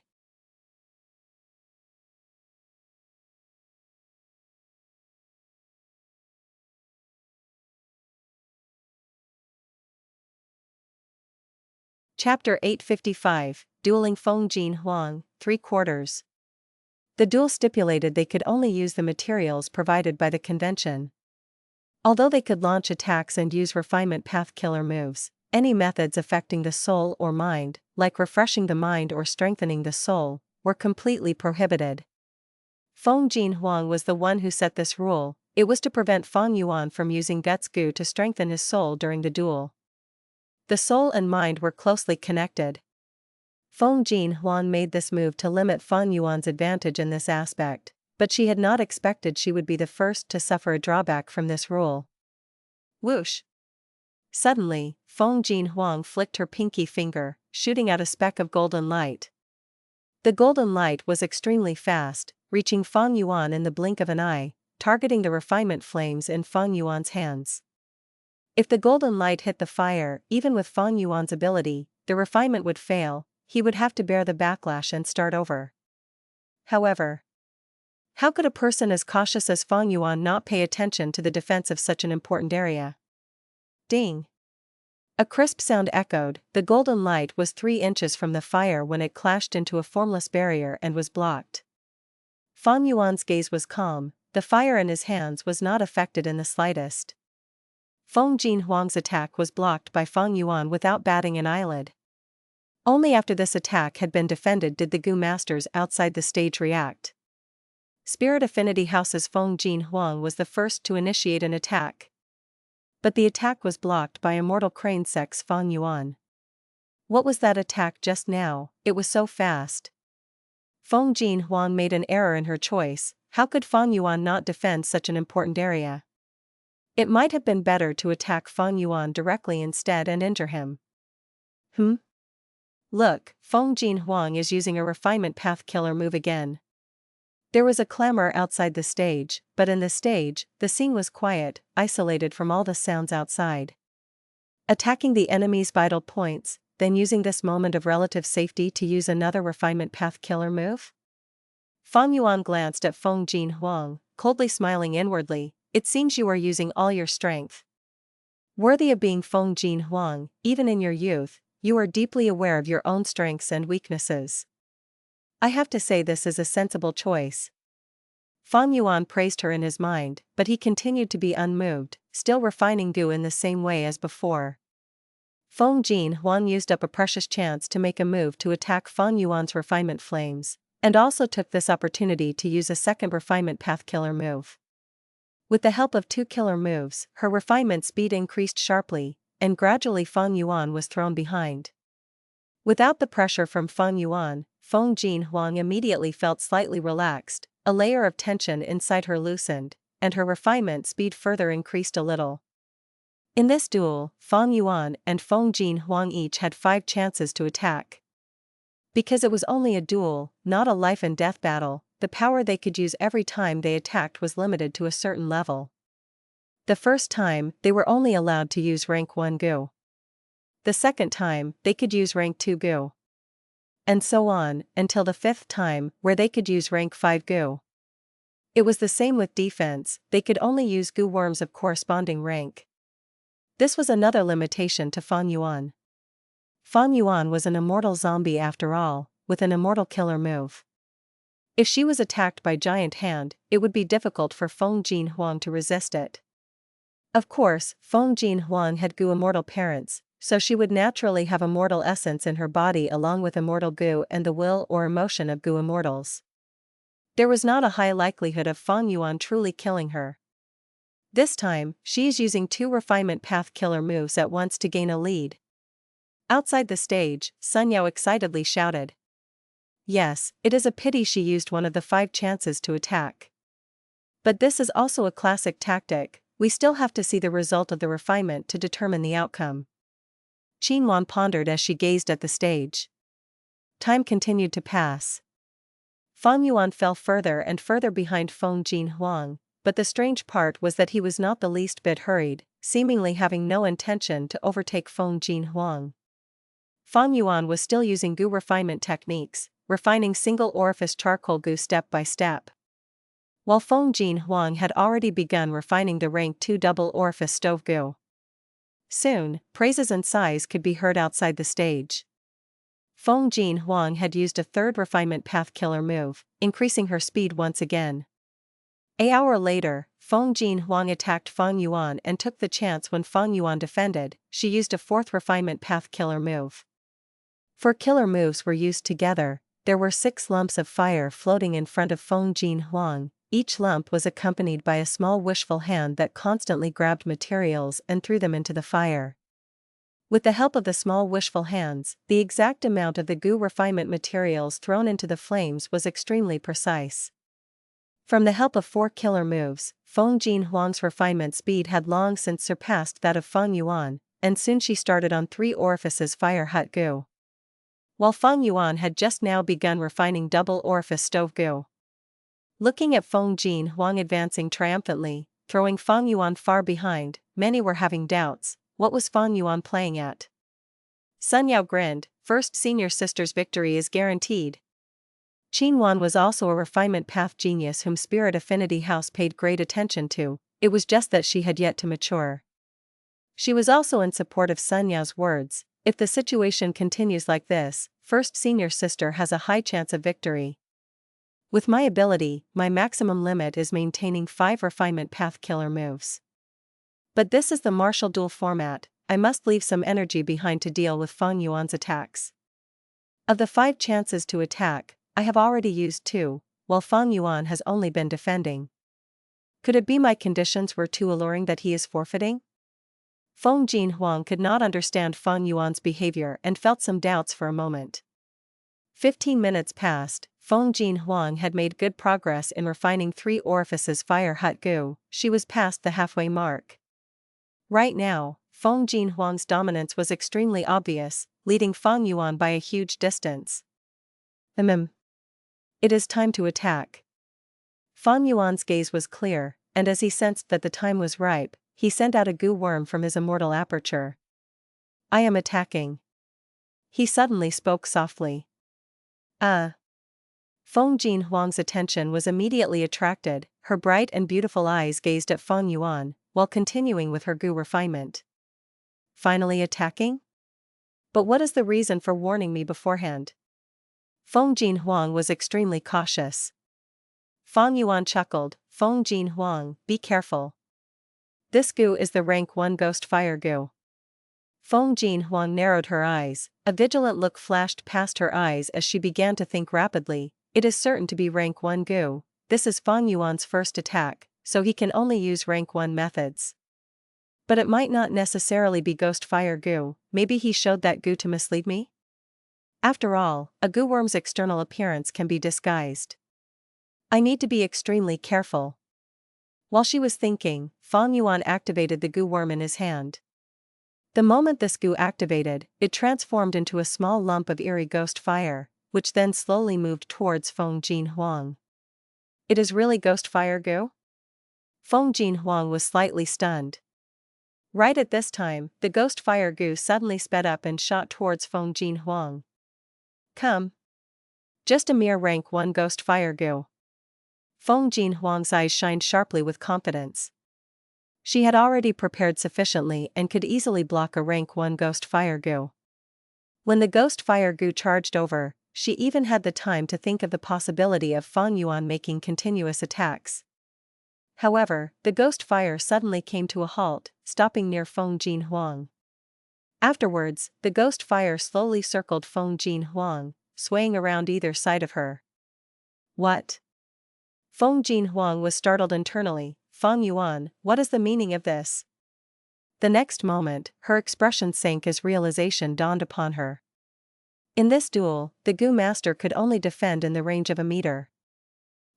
Chapter 855, Dueling Feng Huang, 3/4. The duel stipulated they could only use the materials provided by the convention. Although they could launch attacks and use refinement path killer moves, any methods affecting the soul or mind, like refreshing the mind or strengthening the soul, were completely prohibited. Feng Huang was the one who set this rule. It was to prevent Fang Yuan from using Guts Goo to strengthen his soul during the duel. The soul and mind were closely connected. Feng Huang made this move to limit Fang Yuan's advantage in this aspect, but she had not expected she would be the first to suffer a drawback from this rule. Whoosh! Suddenly, Feng Huang flicked her pinky finger, shooting out a speck of golden light. The golden light was extremely fast, reaching Fang Yuan in the blink of an eye, targeting the refinement flames in Fang Yuan's hands. If the golden light hit the fire, even with Fang Yuan's ability, the refinement would fail. He would have to bear the backlash and start over. However, how could a person as cautious as Fang Yuan not pay attention to the defense of such an important area? Ding! A crisp sound echoed. The golden light was 3 inches from the fire when it clashed into a formless barrier and was blocked. Fang Yuan's gaze was calm, the fire in his hands was not affected in the slightest. Feng Huang's attack was blocked by Fang Yuan without batting an eyelid. Only after this attack had been defended did the Goo Masters outside the stage react. Spirit Affinity House's Feng Huang was the first to initiate an attack. But the attack was blocked by Immortal Crane Sex Fang Yuan. What was that attack just now? It was so fast. Feng Huang made an error in her choice. How could Fang Yuan not defend such an important area? It might have been better to attack Fang Yuan directly instead and injure him. Look, Feng Huang is using a refinement path killer move again. There was a clamor outside the stage, but in the stage, the scene was quiet, isolated from all the sounds outside. Attacking the enemy's vital points, then using this moment of relative safety to use another refinement path killer move? Fang Yuan glanced at Feng Huang, coldly smiling inwardly. It seems you are using all your strength. Worthy of being Feng Huang, even in your youth, you are deeply aware of your own strengths and weaknesses. I have to say this is a sensible choice. Fang Yuan praised her in his mind, but he continued to be unmoved, still refining Goo in the same way as before. Feng Huang used up a precious chance to make a move to attack Fang Yuan's refinement flames, and also took this opportunity to use a second refinement path killer move. With the help of 2 killer moves, her refinement speed increased sharply, and gradually Fang Yuan was thrown behind. Without the pressure from Fang Yuan, Feng Huang immediately felt slightly relaxed, a layer of tension inside her loosened, and her refinement speed further increased a little. In this duel, Fang Yuan and Feng Huang each had 5 chances to attack. Because it was only a duel, not a life and death battle, the power they could use every time they attacked was limited to a certain level. The first time, they were only allowed to use rank 1 Goo. The second time, they could use rank 2 Goo. And so on, until the 5th time, where they could use rank 5 Goo. It was the same with defense, they could only use Goo worms of corresponding rank. This was another limitation to Fang Yuan. Fang Yuan was an immortal zombie after all, with an immortal killer move. If she was attacked by Giant Hand, it would be difficult for Feng Huang to resist it. Of course, Feng Huang had Goo immortal parents, so she would naturally have immortal essence in her body along with immortal Goo and the will or emotion of Goo immortals. There was not a high likelihood of Fang Yuan truly killing her. This time, she is using 2 refinement path killer moves at once to gain a lead. Outside the stage, Sun Yao excitedly shouted. Yes, it is a pity she used one of the 5 chances to attack. But this is also a classic tactic, we still have to see the result of the refinement to determine the outcome. Yuan pondered as she gazed at the stage. Time continued to pass. Feng Yuan fell further and further behind Huang, but the strange part was that he was not the least bit hurried, seemingly having no intention to overtake Huang. Feng Yuan was still using goo refinement techniques, refining single orifice charcoal goo step by step. While Huang had already begun refining the rank 2 double orifice stove goo. Soon, praises and sighs could be heard outside the stage. Huang had used a 3rd refinement path killer move, increasing her speed once again. An hour later, Huang attacked Feng Yuan and took the chance when Feng Yuan defended, she used a 4th refinement path killer move. 4 killer moves were used together, there were 6 lumps of fire floating in front of Huang. Each lump was accompanied by a small wishful hand that constantly grabbed materials and threw them into the fire. With the help of the small wishful hands, the exact amount of the goo refinement materials thrown into the flames was extremely precise. From the help of 4 killer moves, Huang's refinement speed had long since surpassed that of Feng Yuan, and soon she started on 3 orifices fire hut goo. While Feng Yuan had just now begun refining double orifice stove goo. Looking at Huang advancing triumphantly, throwing Feng Yuan far behind, many were having doubts, what was Feng Yuan playing at? Sun Yao grinned, first senior sister's victory is guaranteed. Yuan was also a refinement path genius whom Spirit Affinity House paid great attention to, it was just that she had yet to mature. She was also in support of Sun Yao's words, if the situation continues like this, first senior sister has a high chance of victory. With my ability, my maximum limit is maintaining 5 refinement path killer moves. But this is the martial duel format, I must leave some energy behind to deal with Feng Yuan's attacks. Of the 5 chances to attack, I have already used 2, while Feng Yuan has only been defending. Could it be my conditions were too alluring that he is forfeiting? Huang could not understand Feng Yuan's behavior and felt some doubts for a moment. 15 minutes passed, Huang had made good progress in refining 3 orifices fire hut goo, she was past the halfway mark. Right now, Huang's dominance was extremely obvious, leading Feng Yuan by a huge distance. It is time to attack. Feng Yuan's gaze was clear, and as he sensed that the time was ripe, he sent out a goo worm from his immortal aperture. I am attacking. He suddenly spoke softly. Huang's attention was immediately attracted, her bright and beautiful eyes gazed at Feng Yuan, while continuing with her goo refinement. Finally attacking? But what is the reason for warning me beforehand? Huang was extremely cautious. Feng Yuan chuckled, Huang, be careful. This goo is the rank 1 ghost fire goo. Huang narrowed her eyes, a vigilant look flashed past her eyes as she began to think rapidly, it is certain to be rank 1 goo, this is Feng Yuan's first attack, so he can only use rank 1 methods. But it might not necessarily be ghost fire goo, maybe he showed that goo to mislead me? After all, a goo worm's external appearance can be disguised. I need to be extremely careful. While she was thinking, Feng Yuan activated the goo worm in his hand. The moment this goo activated, it transformed into a small lump of eerie ghost fire, which then slowly moved towards Huang. It is really ghost fire goo? Huang was slightly stunned. Right at this time, the ghost fire goo suddenly sped up and shot towards Huang. Come. Just a mere rank 1 ghost fire goo. Huang's eyes shined sharply with confidence. She had already prepared sufficiently and could easily block a rank 1 ghost fire goo. When the ghost fire goo charged over, she even had the time to think of the possibility of Feng Yuan making continuous attacks. However, the ghost fire suddenly came to a halt, stopping near Huang. Afterwards, the ghost fire slowly circled Huang, swaying around either side of her. What? Huang was startled internally, Feng Yuan, what is the meaning of this? The next moment, her expression sank as realization dawned upon her. In this duel, the Gu Master could only defend in the range of a meter.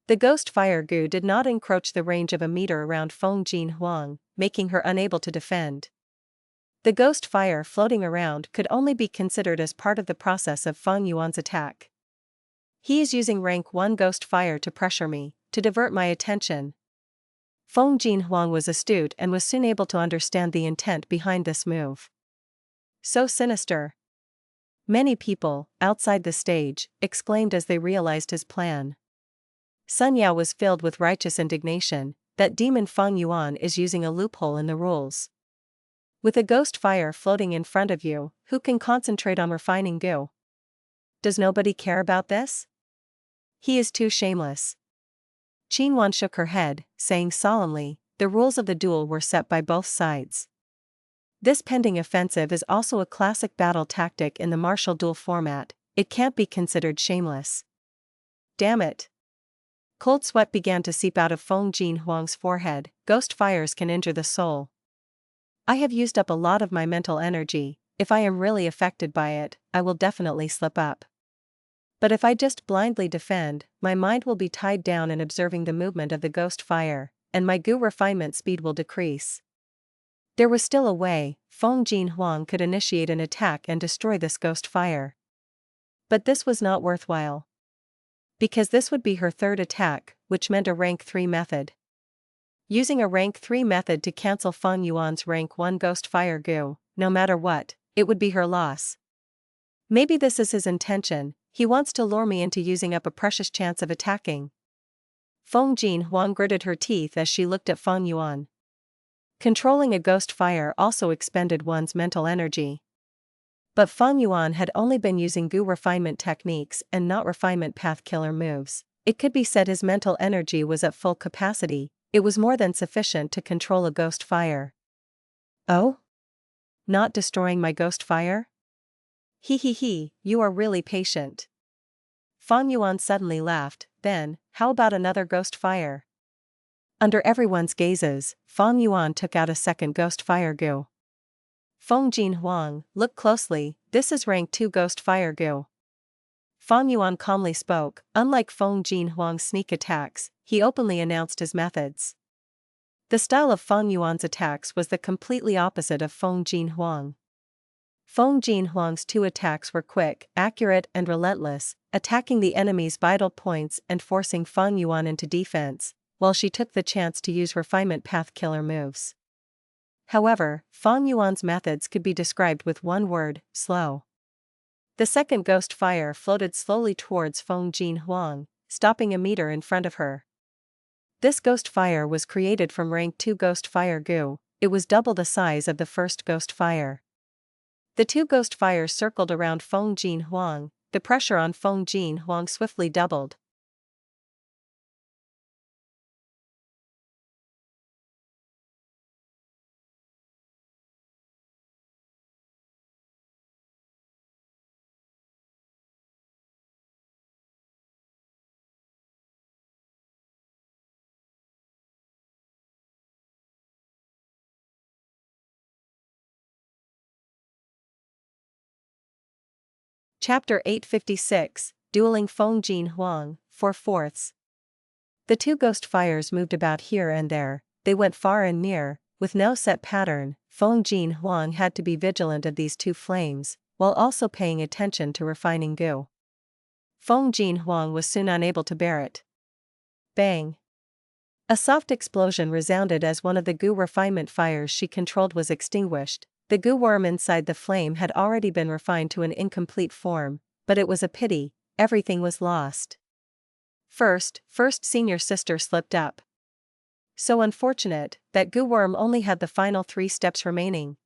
The Ghost Fire Gu did not encroach the range of a meter around Feng Huang, making her unable to defend. The Ghost Fire floating around could only be considered as part of the process of Feng Yuan's attack. He is using rank 1 Ghost Fire to pressure me, to divert my attention. Feng Huang was astute and was soon able to understand the intent behind this move. So sinister. Many people, outside the stage, exclaimed as they realized his plan. Sun Yao was filled with righteous indignation. That demon Feng Yuan is using a loophole in the rules. With a ghost fire floating in front of you, who can concentrate on refining Gu? Does nobody care about this? He is too shameless. Qinwan shook her head, saying solemnly, the rules of the duel were set by both sides. This pending offensive is also a classic battle tactic in the martial duel format, it can't be considered shameless. Damn it. Cold sweat began to seep out of Feng Huang's forehead. Ghost fires can injure the soul. I have used up a lot of my mental energy. If I am really affected by it, I will definitely slip up. But if I just blindly defend, my mind will be tied down in observing the movement of the ghost fire, and my Gu refinement speed will decrease. There was still a way. Feng Huang could initiate an attack and destroy this ghost fire. But this was not worthwhile. Because this would be her third attack, which meant a rank 3 method. Using a rank 3 method to cancel Feng Yuan's rank 1 ghost fire Gu, no matter what, it would be her loss. Maybe this is his intention, he wants to lure me into using up a precious chance of attacking. Feng Huang gritted her teeth as she looked at Feng Yuan. Controlling a ghost fire also expended one's mental energy. But Feng Yuan had only been using Gu refinement techniques and not refinement path killer moves. It could be said his mental energy was at full capacity, it was more than sufficient to control a ghost fire. Oh? Not destroying my ghost fire? He, you are really patient. Feng Yuan suddenly laughed, then, how about another ghost fire? Under everyone's gazes, Feng Yuan took out a second ghost fire Gu. Feng Huang, look closely, this is rank 2 ghost fire Gu. Feng Yuan calmly spoke. Unlike Feng Huang's sneak attacks, he openly announced his methods. The style of Feng Yuan's attacks was the completely opposite of Feng Huang. Feng Huang's 2 attacks were quick, accurate and relentless, attacking the enemy's vital points and forcing Feng Yuan into defense, while she took the chance to use refinement path killer moves. However, Feng Yuan's methods could be described with one word: slow. The second ghost fire floated slowly towards Feng Huang, stopping a meter in front of her. This ghost fire was created from rank 2 ghost fire Gu, it was double the size of the first ghost fire. The 2 ghost fires circled around Feng Huang, the pressure on Feng Huang swiftly doubled. Chapter 856, Dueling Feng Huang, 4/4. The 2 ghost fires moved about here and there, they went far and near, with no set pattern. Feng Huang had to be vigilant of these 2 flames, while also paying attention to refining Gu. Feng Huang was soon unable to bear it. Bang! A soft explosion resounded as one of the Gu refinement fires she controlled was extinguished. The Gu worm inside the flame had already been refined to an incomplete form, but it was a pity, everything was lost. First senior sister slipped up. So unfortunate, that Gu worm only had the final 3 steps remaining.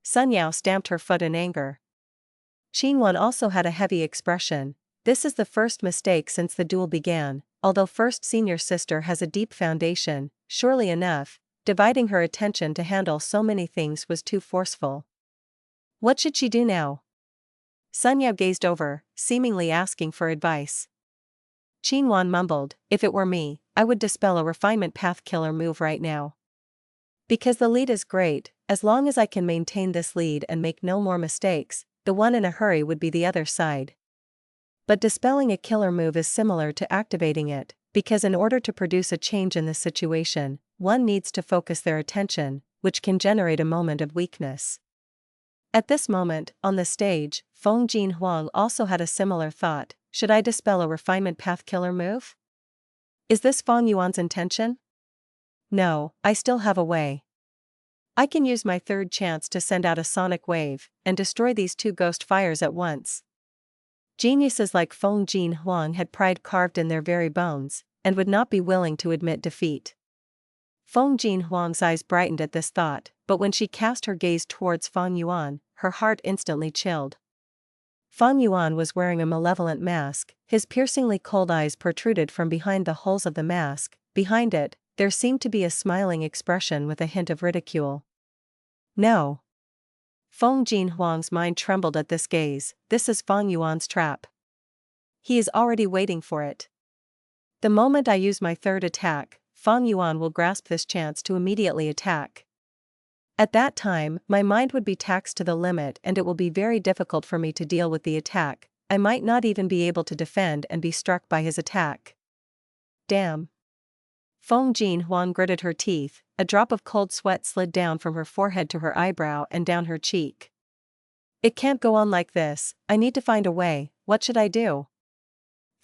Sun Yao stamped her foot in anger. Qinwan also had a heavy expression. This is the first mistake since the duel began, although first senior sister has a deep foundation, surely enough. Dividing her attention to handle so many things was too forceful. What should she do now? Sun Yao gazed over, seemingly asking for advice. Qinwan mumbled, if it were me, I would dispel a refinement path killer move right now. Because the lead is great, as long as I can maintain this lead and make no more mistakes, the one in a hurry would be the other side. But dispelling a killer move is similar to activating it, because in order to produce a change in the situation, one needs to focus their attention, which can generate a moment of weakness. At this moment, on the stage, Feng Huang also had a similar thought: should I dispel a refinement path killer move? Is this Fang Yuan's intention? No, I still have a way. I can use my third chance to send out a sonic wave and destroy these two ghost fires at once. Geniuses like Feng Huang had pride carved in their very bones, and would not be willing to admit defeat. Feng Huang's eyes brightened at this thought, but when she cast her gaze towards Fang Yuan, her heart instantly chilled. Fang Yuan was wearing a malevolent mask, his piercingly cold eyes protruded from behind the holes of the mask. Behind it, there seemed to be a smiling expression with a hint of ridicule. No. Feng Huang's mind trembled at this gaze. This is Fang Yuan's trap. He is already waiting for it. The moment I use my third attack, Fang Yuan will grasp this chance to immediately attack. At that time, my mind would be taxed to the limit and it will be very difficult for me to deal with the attack. I might not even be able to defend and be struck by his attack. Damn. Feng Huang gritted her teeth, a drop of cold sweat slid down from her forehead to her eyebrow and down her cheek. It can't go on like this, I need to find a way. What should I do?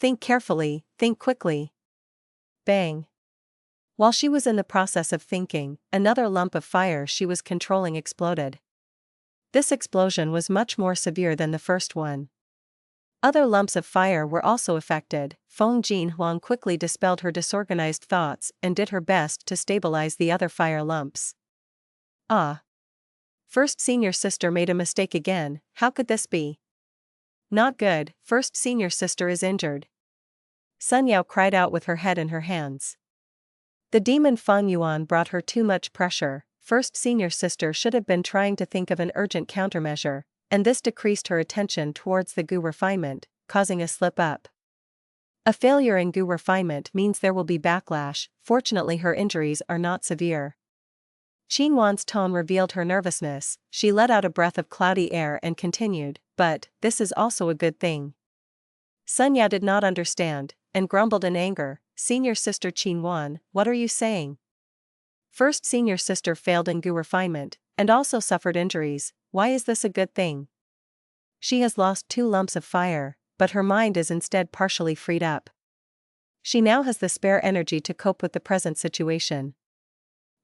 Think carefully, think quickly. Bang. While she was in the process of thinking, another lump of fire she was controlling exploded. This explosion was much more severe than the first one. Other lumps of fire were also affected. Feng Huang quickly dispelled her disorganized thoughts and did her best to stabilize the other fire lumps. Ah. First senior sister made a mistake again. How could this be? Not good, first senior sister is injured. Sun Yao cried out with her head in her hands. The demon Fang Yuan brought her too much pressure. First senior sister should have been trying to think of an urgent countermeasure, and this decreased her attention towards the Gu refinement, causing a slip-up. A failure in Gu refinement means there will be backlash. Fortunately her injuries are not severe. Qin Wan's tone revealed her nervousness. She let out a breath of cloudy air and continued, but this is also a good thing. Sun Yao did not understand, and grumbled in anger. Senior sister Qin Wan, what are you saying? First senior sister failed in Gu refinement, and also suffered injuries. Why is this a good thing? She has lost 2 lumps of fire, but her mind is instead partially freed up. She now has the spare energy to cope with the present situation.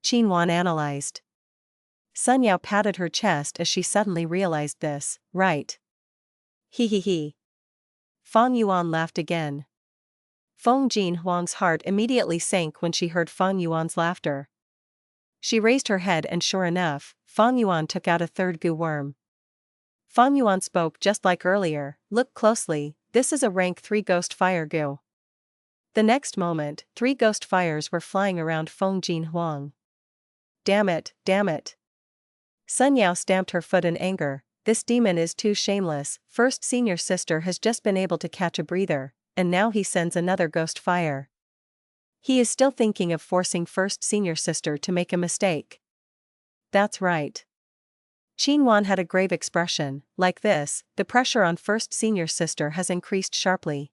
Qin Wan analyzed. Sun Yao patted her chest as she suddenly realized this. Right. He. Fang Yuan laughed again. Feng Huang's heart immediately sank when she heard Fang Yuan's laughter. She raised her head and sure enough, Fang Yuan took out a third Gu worm. Fang Yuan spoke just like earlier. Look closely, this is a rank 3 ghost fire Gu. The next moment, 3 ghost fires were flying around Feng Huang. Damn it. Sun Yao stamped her foot in anger. This demon is too shameless. First senior sister has just been able to catch a breather, and now he sends another ghost fire. He is still thinking of forcing first senior sister to make a mistake. That's right. Qin Wan had a grave expression. Like this, the pressure on first senior sister has increased sharply.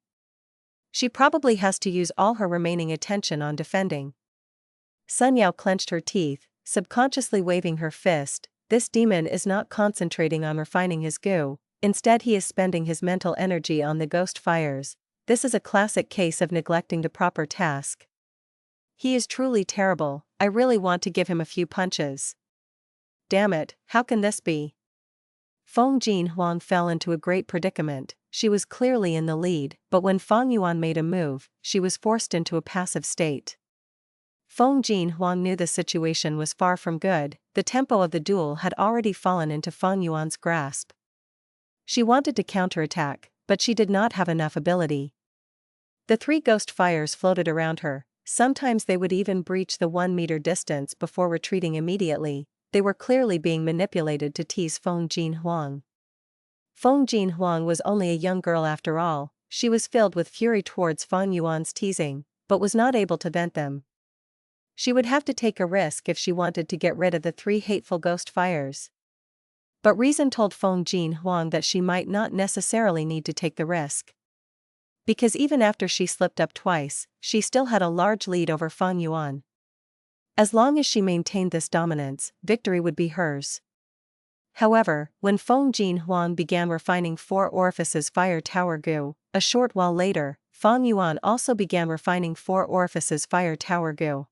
She probably has to use all her remaining attention on defending. Sun Yao clenched her teeth, subconsciously waving her fist. This demon is not concentrating on refining his Gu, instead he is spending his mental energy on the ghost fires. This is a classic case of neglecting the proper task. He is truly terrible. I really want to give him a few punches. Damn it, how can this be? Feng Huang fell into a great predicament. She was clearly in the lead, but when Fang Yuan made a move, she was forced into a passive state. Feng Huang knew the situation was far from good. The tempo of the duel had already fallen into Fang Yuan's grasp. She wanted to counterattack, but she did not have enough ability. The 3 ghost fires floated around her. Sometimes they would even breach the 1-meter distance before retreating immediately. They were clearly being manipulated to tease Feng Huang. Feng Huang was only a young girl after all. She was filled with fury towards Fang Yuan's teasing, but was not able to vent them. She would have to take a risk if she wanted to get rid of the 3 hateful ghost fires. But reason told Feng Huang that she might not necessarily need to take the risk. Because even after she slipped up twice, she still had a large lead over Feng Yuan. As long as she maintained this dominance, victory would be hers. However, when Feng Huang began refining 4 orifices fire tower goo, a short while later, Feng Yuan also began refining 4 orifices fire tower goo.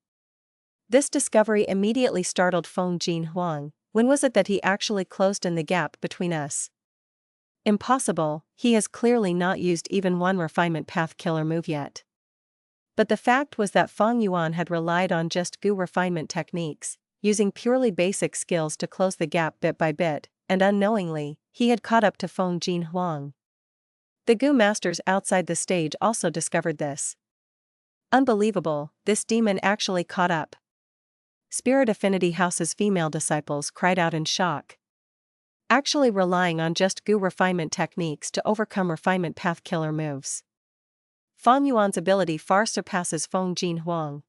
This discovery immediately startled Feng Huang. When was it that he actually closed in the gap between us? Impossible, he has clearly not used even one refinement path killer move yet. But the fact was that Feng Yuan had relied on just goo refinement techniques, using purely basic skills to close the gap bit by bit, and unknowingly, he had caught up to Feng Huang. The goo masters outside the stage also discovered this. Unbelievable, this demon actually caught up. Spirit Affinity House's female disciples cried out in shock. Actually relying on just goo refinement techniques to overcome refinement path killer moves. Feng Yuan's ability far surpasses Feng Huang.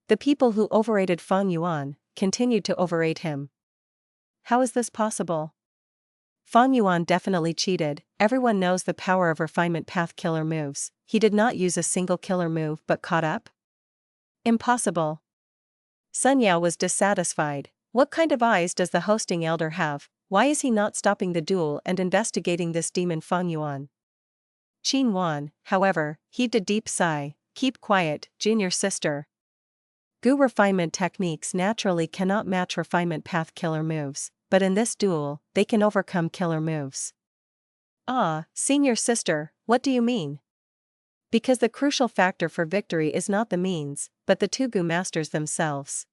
The people who overrated Feng Yuan continued to overrate him. How is this possible? Feng Yuan definitely cheated. Everyone knows the power of refinement path killer moves. He did not use a single killer move but caught up? Impossible. Sun Yao was dissatisfied. What kind of eyes does the hosting elder have? Why is he not stopping the duel and investigating this demon Feng Yuan? Qin Wan, however, heaved a deep sigh. Keep quiet, junior sister. Goo refinement techniques naturally cannot match refinement path killer moves, but in this duel, they can overcome killer moves. Ah, senior sister, what do you mean? Because the crucial factor for victory is not the means, but the 2 goo masters themselves.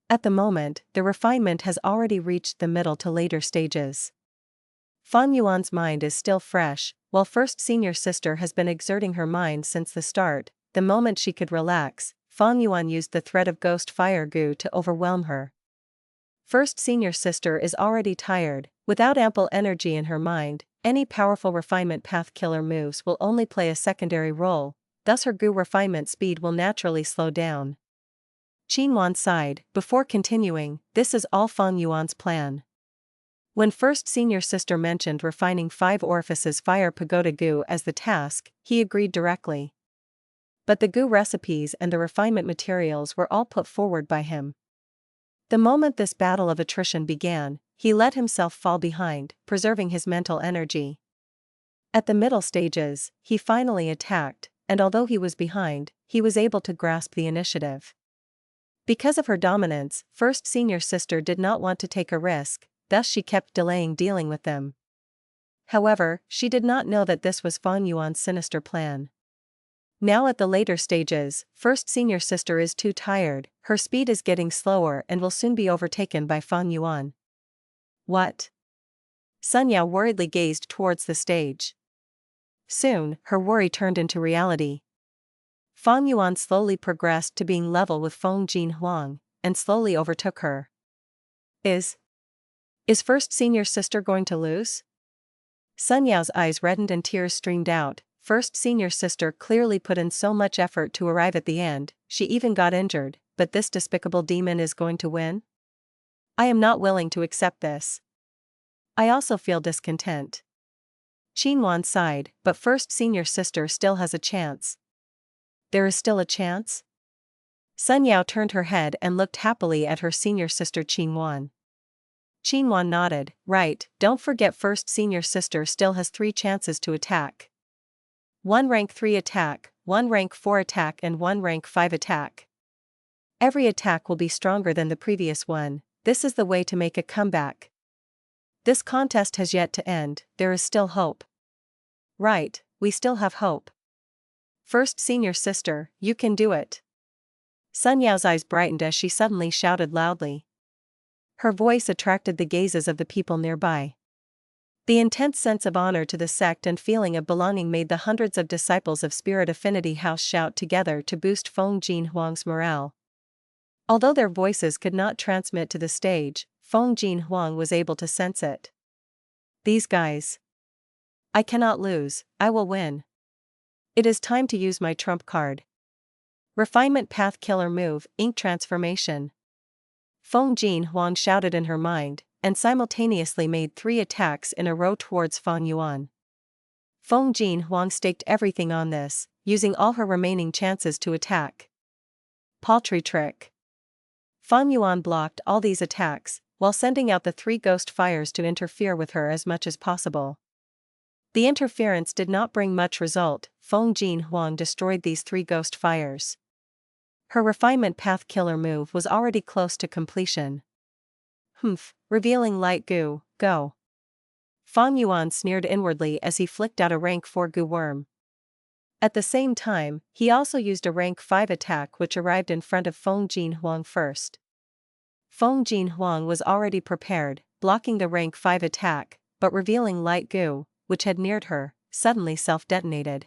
At the moment, the refinement has already reached the middle to later stages. Feng Yuan's mind is still fresh, while first senior sister has been exerting her mind since the start. The moment she could relax, Feng Yuan used the thread of ghost fire goo to overwhelm her. First senior sister is already tired. Without ample energy in her mind, any powerful refinement path killer moves will only play a secondary role, thus her goo refinement speed will naturally slow down. Qin Wan sighed. Before continuing, this is all Feng Yuan's plan. When first senior sister mentioned refining 5 orifices fire pagoda goo as the task, he agreed directly. But the goo recipes and the refinement materials were all put forward by him. The moment this battle of attrition began, he let himself fall behind, preserving his mental energy. At the middle stages, he finally attacked, and although he was behind, he was able to grasp the initiative. Because of her dominance, first senior sister did not want to take a risk, thus she kept delaying dealing with them. However, she did not know that this was Feng Yuan's sinister plan. Now at the later stages, first senior sister is too tired, her speed is getting slower and will soon be overtaken by Feng Yuan. What? Sun Yao worriedly gazed towards the stage. Soon, her worry turned into reality. Feng Yuan slowly progressed to being level with Feng Huang, and slowly overtook her. Is first senior sister going to lose? Sun Yao's eyes reddened and tears streamed out. First senior sister clearly put in so much effort to arrive at the end, she even got injured, but this despicable demon is going to win? I am not willing to accept this. I also feel discontent. Qin Wan sighed, but first senior sister still has a chance. There is still a chance? Sun Yao turned her head and looked happily at her senior sister Qin Wan. Qin Wan nodded. Right, don't forget first senior sister still has 3 chances to attack. 1 rank 3 attack, 1 rank 4 attack and 1 rank 5 attack. Every attack will be stronger than the previous one. This is the way to make a comeback. This contest has yet to end, there is still hope. Right, we still have hope. First senior sister, you can do it. Sun Yao's eyes brightened as she suddenly shouted loudly. Her voice attracted the gazes of the people nearby. The intense sense of honor to the sect and feeling of belonging made the hundreds of disciples of Spirit Affinity House shout together to boost Feng Huang's morale. Although their voices could not transmit to the stage, Feng Huang was able to sense it. These guys. I cannot lose, I will win. It is time to use my trump card. Refinement Path Killer Move, Ink Transformation. Feng Huang shouted in her mind, and simultaneously made 3 attacks in a row towards Feng Yuan. Feng Jin Huang staked everything on this, using all her remaining chances to attack. Paltry trick. Feng Yuan blocked all these attacks, while sending out the 3 ghost fires to interfere with her as much as possible. The interference did not bring much result. Feng Jin Huang destroyed these 3 ghost fires. Her refinement path killer move was already close to completion. Revealing light goo, go. Feng Yuan sneered inwardly as he flicked out a rank 4 goo worm. At the same time, he also used a rank 5 attack which arrived in front of Feng Jin Huang first. Feng Jin Huang was already prepared, blocking the rank 5 attack, but revealing light goo, which had neared her, suddenly self-detonated.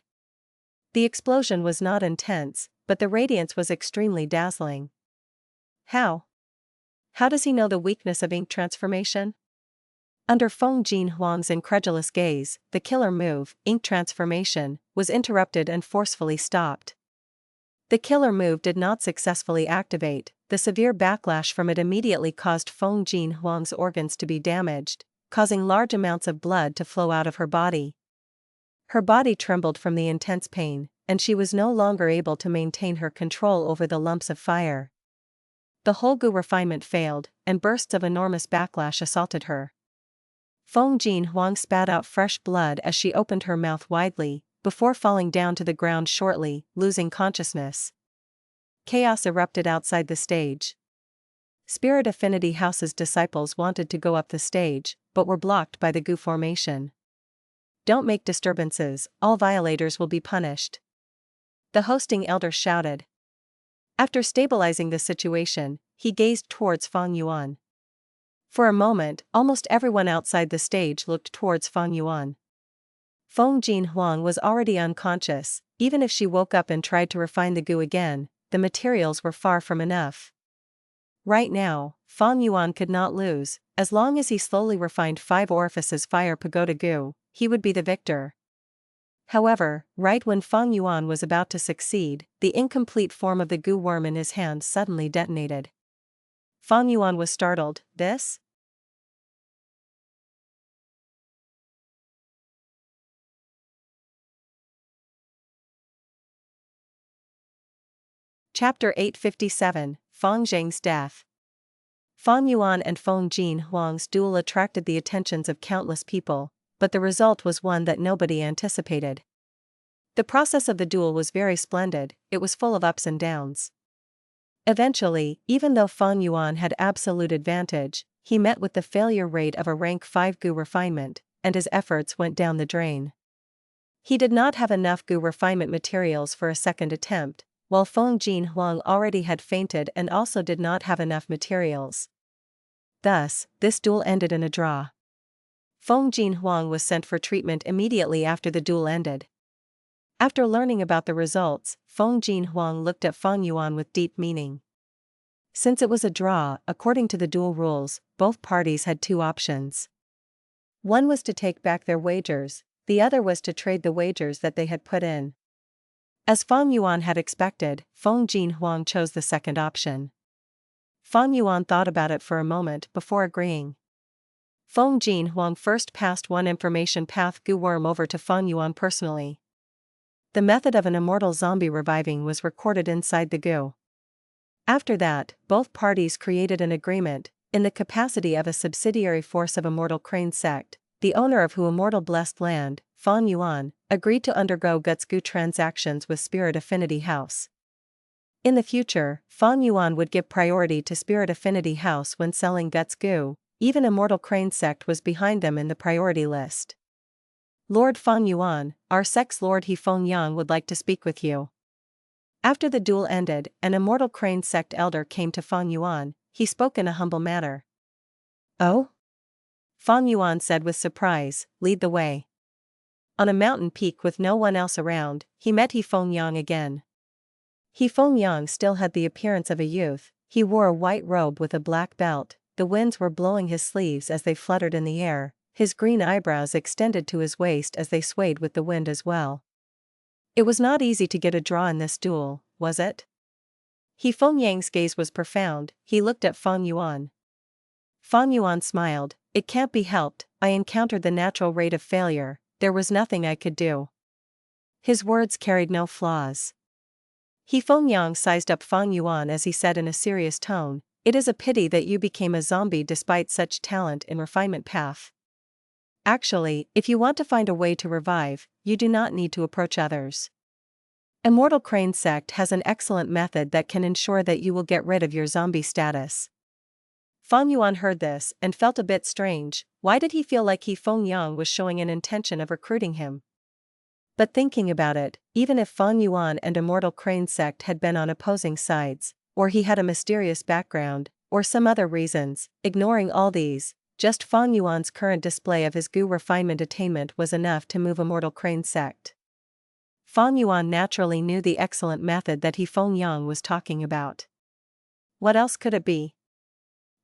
The explosion was not intense, but the radiance was extremely dazzling. How? How does he know the weakness of ink transformation? Under Feng Jin Huang's incredulous gaze, the killer move, ink transformation, was interrupted and forcefully stopped. The killer move did not successfully activate. The severe backlash from it immediately caused Feng Jin Huang's organs to be damaged, causing large amounts of blood to flow out of her body. Her body trembled from the intense pain, and she was no longer able to maintain her control over the lumps of fire. The whole goo refinement failed, and bursts of enormous backlash assaulted her. Feng Jin Huang spat out fresh blood as she opened her mouth widely, before falling down to the ground shortly, losing consciousness. Chaos erupted outside the stage. Spirit Affinity House's disciples wanted to go up the stage, but were blocked by the goo formation. Don't make disturbances, all violators will be punished. The hosting elder shouted. After stabilizing the situation, he gazed towards Feng Yuan. For a moment, almost everyone outside the stage looked towards Feng Yuan. Feng Jin Huang was already unconscious. Even if she woke up and tried to refine the goo again, the materials were far from enough. Right now, Feng Yuan could not lose. As long as he slowly refined 5 orifices fire pagoda goo, he would be the victor. However, right when Feng Yuan was about to succeed, the incomplete form of the goo worm in his hand suddenly detonated. Feng Yuan was startled. This? Chapter 857, Feng Zheng's Death. Feng Yuan and Feng Jin Huang's duel attracted the attentions of countless people, but the result was one that nobody anticipated. The process of the duel was very splendid. It was full of ups and downs. Eventually, even though Feng Yuan had absolute advantage, he met with the failure rate of a rank 5 goo refinement, and his efforts went down the drain. He did not have enough goo refinement materials for a second attempt, while Feng Jin Huang already had fainted and also did not have enough materials. Thus, this duel ended in a draw. Feng Jin Huang was sent for treatment immediately after the duel ended. After learning about the results, Feng Jin Huang looked at Feng Yuan with deep meaning. Since it was a draw, according to the duel rules, both parties had 2 options. One was to take back their wagers, the other was to trade the wagers that they had put in. As Feng Yuan had expected, Feng Jin Huang chose the second option. Feng Yuan thought about it for a moment before agreeing. Feng Jin Huang first passed 1 information path goo worm over to Feng Yuan personally. The method of an immortal zombie reviving was recorded inside the goo. After that, both parties created an agreement. In the capacity of a subsidiary force of Immortal Crane Sect, the owner of Who Immortal Blessed Land, Feng Yuan, agreed to undergo Guts Goo transactions with Spirit Affinity House. In the future, Feng Yuan would give priority to Spirit Affinity House when selling Guts Goo. Even Immortal Crane Sect was behind them in the priority list. Lord Feng Yuan, our sect's Lord He Feng Yang would like to speak with you. After the duel ended, an Immortal Crane Sect elder came to Feng Yuan. He spoke in a humble manner. Oh? Feng Yuan said with surprise, lead the way. On a mountain peak with no one else around, he met He Feng Yang again. He Feng Yang still had the appearance of a youth. He wore a white robe with a black belt. The winds were blowing his sleeves as they fluttered in the air. His green eyebrows extended to his waist as they swayed with the wind as well. It was not easy to get a draw in this duel, was it? He Feng Yang's gaze was profound. He looked at Feng Yuan. Fang Yuan smiled. It can't be helped, I encountered the natural rate of failure, there was nothing I could do. His words carried no flaws. Feng Yang sized up Fang Yuan as he said in a serious tone, it is a pity that you became a zombie despite such talent in refinement path. Actually, if you want to find a way to revive, you do not need to approach others. Immortal Crane Sect has an excellent method that can ensure that you will get rid of your zombie status. Fang Yuan heard this and felt a bit strange. Why did he feel like Feng Yang was showing an intention of recruiting him? But thinking about it, even if Fang Yuan and Immortal Crane Sect had been on opposing sides, or he had a mysterious background, or some other reasons, ignoring all these, just Fang Yuan's current display of his Gu refinement attainment was enough to move Immortal Crane Sect. Fang Yuan naturally knew the excellent method that Feng Yang was talking about. What else could it be?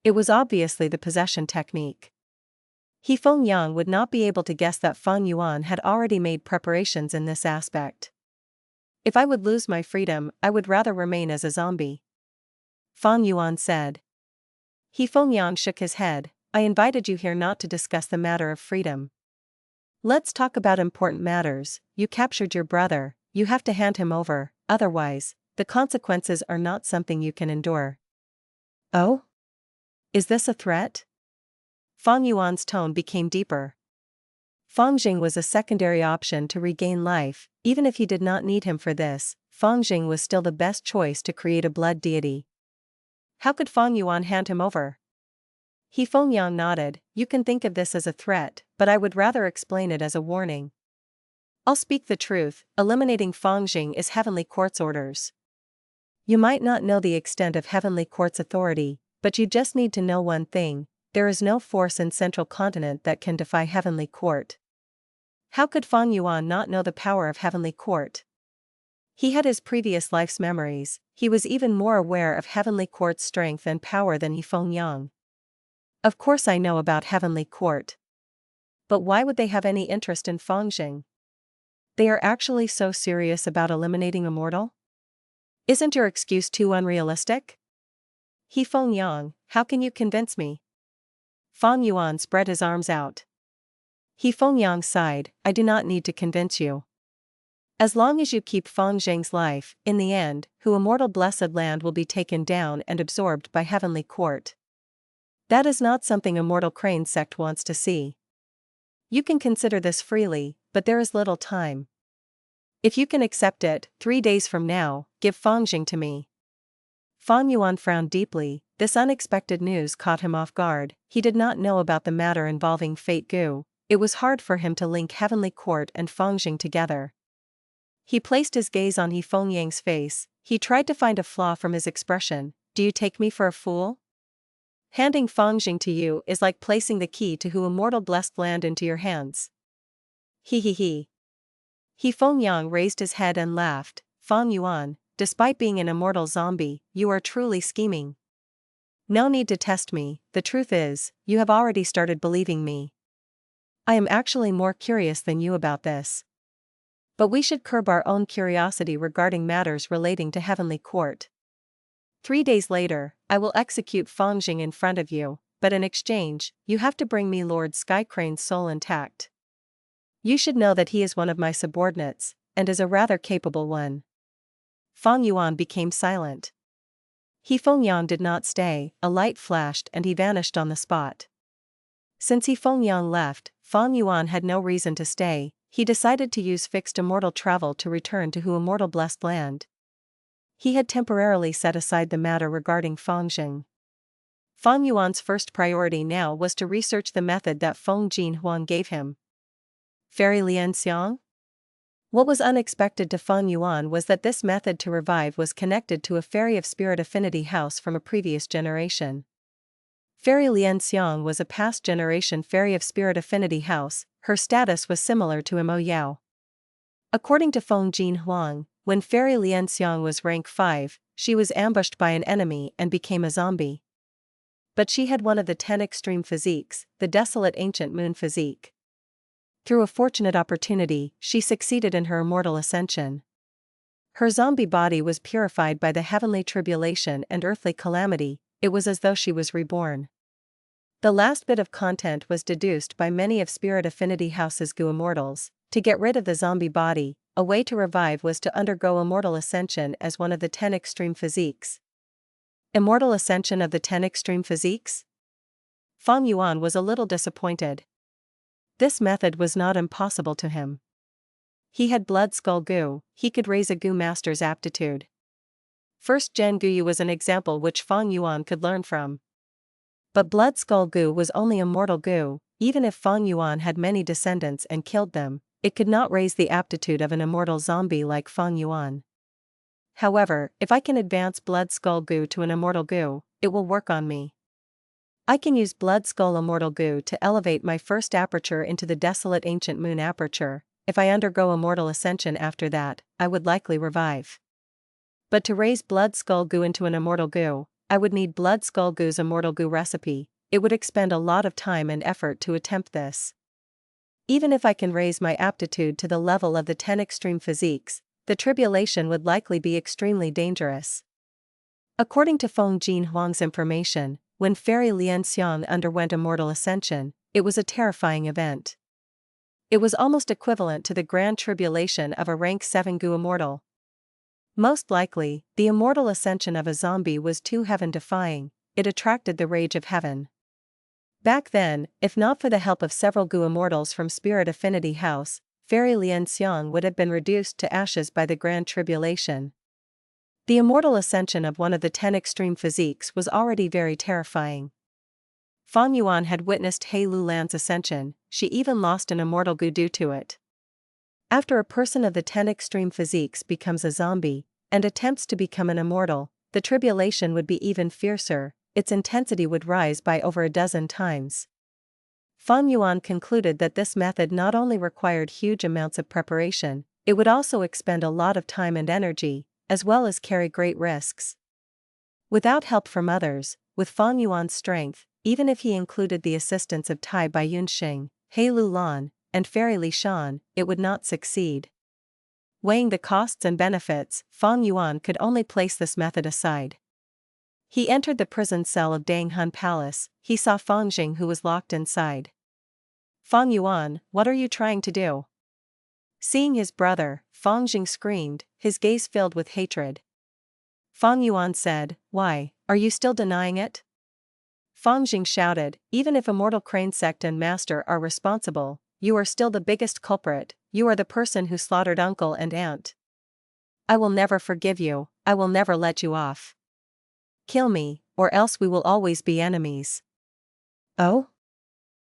It was obviously the possession technique. Feng Yang would not be able to guess that Fang Yuan had already made preparations in this aspect. If I would lose my freedom, I would rather remain as a zombie. Fang Yuan said. Feng Yang shook his head, I invited you here not to discuss the matter of freedom. Let's talk about important matters. You captured your brother, you have to hand him over, otherwise, the consequences are not something you can endure. Oh? Is this a threat? Fang Yuan's tone became deeper. Fang Zheng was a secondary option to regain life, even if he did not need him for this, Fang Zheng was still the best choice to create a blood deity. How could Fang Yuan hand him over? Feng Yang nodded, you can think of this as a threat, but I would rather explain it as a warning. I'll speak the truth, eliminating Fang Zheng is Heavenly Court's orders. You might not know the extent of Heavenly Court's authority, but you just need to know one thing, there is no force in Central Continent that can defy Heavenly Court. How could Fang Yuan not know the power of Heavenly Court? He had his previous life's memories, he was even more aware of Heavenly Court's strength and power than Feng Yang. Of course I know about Heavenly Court. But why would they have any interest in Fang Zheng? They are actually so serious about eliminating Immortal? Isn't your excuse too unrealistic? Feng Yang, how can you convince me? Fang Yuan spread his arms out. Feng Yang sighed, I do not need to convince you. As long as you keep Fang Zheng's life, in the end, who Immortal Blessed Land will be taken down and absorbed by Heavenly Court. That is not something Immortal Crane Sect wants to see. You can consider this freely, but there is little time. If you can accept it, 3 days from now, give Fang Zheng to me. Fang Yuan frowned deeply, this unexpected news caught him off guard, he did not know about the matter involving Fate Gu, it was hard for him to link Heavenly Court and Fang Zheng together. He placed his gaze on Feng Yang's face, he tried to find a flaw from his expression, do you take me for a fool? Handing Fang Zheng to you is like placing the key to who Immortal Blessed Land into your hands. Feng Yang raised his head and laughed, Fang Yuan, despite being an immortal zombie, you are truly scheming. No need to test me, the truth is, you have already started believing me. I am actually more curious than you about this. But we should curb our own curiosity regarding matters relating to Heavenly Court. 3 days later, I will execute Fang Zheng in front of you, but in exchange, you have to bring me Lord Skycrane's soul intact. You should know that he is one of my subordinates, and is a rather capable one. Fang Yuan became silent. Feng Yang did not stay, a light flashed and he vanished on the spot. Since Feng Yang left, Fang Yuan had no reason to stay, he decided to use fixed immortal travel to return to Hu Immortal Blessed Land. He had temporarily set aside the matter regarding Fang Zheng. Fang Yuan's first priority now was to research the method that Feng Jin Huang gave him. Fairy Lian Xiang? What was unexpected to Fang Yuan was that this method to revive was connected to a Fairy of Spirit Affinity house from a previous generation. Fairy Lian Xiang was a past generation Fairy of Spirit Affinity house, her status was similar to Mo Yao. According to Feng Jin Huang, when Fairy Lian Xiang was rank 5, she was ambushed by an enemy and became a zombie. But she had one of the 10 extreme physiques, the desolate ancient moon physique. Through a fortunate opportunity, she succeeded in her immortal ascension. Her zombie body was purified by the heavenly tribulation and earthly calamity, it was as though she was reborn. The last bit of content was deduced by many of Spirit Affinity House's Gu Immortals. To get rid of the zombie body, a way to revive was to undergo Immortal Ascension as one of the 10 extreme physiques. Immortal Ascension of the 10 extreme physiques? Feng Yuan was a little disappointed. This method was not impossible to him. He had Blood Skull Gu, he could raise a Gu master's aptitude. First Gen Guyu was an example which Feng Yuan could learn from. But Blood Skull Gu was only immortal Gu. Even if Feng Yuan had many descendants and killed them, it could not raise the aptitude of an immortal zombie like Feng Yuan. However, if I can advance Blood Skull Gu to an immortal Gu, it will work on me. I can use Blood Skull Immortal Gu to elevate my first aperture into the desolate ancient moon aperture. If I undergo Immortal Ascension after that, I would likely revive. But to raise Blood Skull Gu into an immortal Gu, I would need Blood Skull Gu's Immortal Gu recipe. It would expend a lot of time and effort to attempt this. Even if I can raise my aptitude to the level of the 10 extreme physiques, the tribulation would likely be extremely dangerous. According to Feng Jin Huang's information, when Fairy Lian Xiang underwent Immortal Ascension, it was a terrifying event. It was almost equivalent to the Grand Tribulation of a rank 7 Gu Immortal. Most likely, the Immortal Ascension of a zombie was too heaven-defying, it attracted the rage of heaven. Back then, if not for the help of several Gu Immortals from Spirit Affinity House, Fairy Lian Xiang would have been reduced to ashes by the Grand Tribulation. The Immortal Ascension of one of the 10 extreme physiques was already very terrifying. Feng Yuan had witnessed He Lulan's ascension, she even lost an immortal Gu due to it. After a person of the 10 extreme physiques becomes a zombie, and attempts to become an immortal, the tribulation would be even fiercer, its intensity would rise by over a dozen times. Feng Yuan concluded that this method not only required huge amounts of preparation, it would also expend a lot of time and energy, as well as carry great risks. Without help from others, with Feng Yuan's strength, even if he included the assistance of Tai Baiyun Sheng, He Lulan, and Fairy Li Shan, it would not succeed. Weighing the costs and benefits, Feng Yuan could only place this method aside. He entered the prison cell of Dang Han Palace. He saw Feng Jing who was locked inside. Feng Yuan, what are you trying to do? Seeing his brother, Feng Jing screamed, his gaze filled with hatred. Feng Yuan said, why, are you still denying it? Feng Jing shouted, even if Immortal Crane Sect and Master are responsible, you are still the biggest culprit, you are the person who slaughtered uncle and aunt. I will never forgive you, I will never let you off. Kill me, or else we will always be enemies. Oh?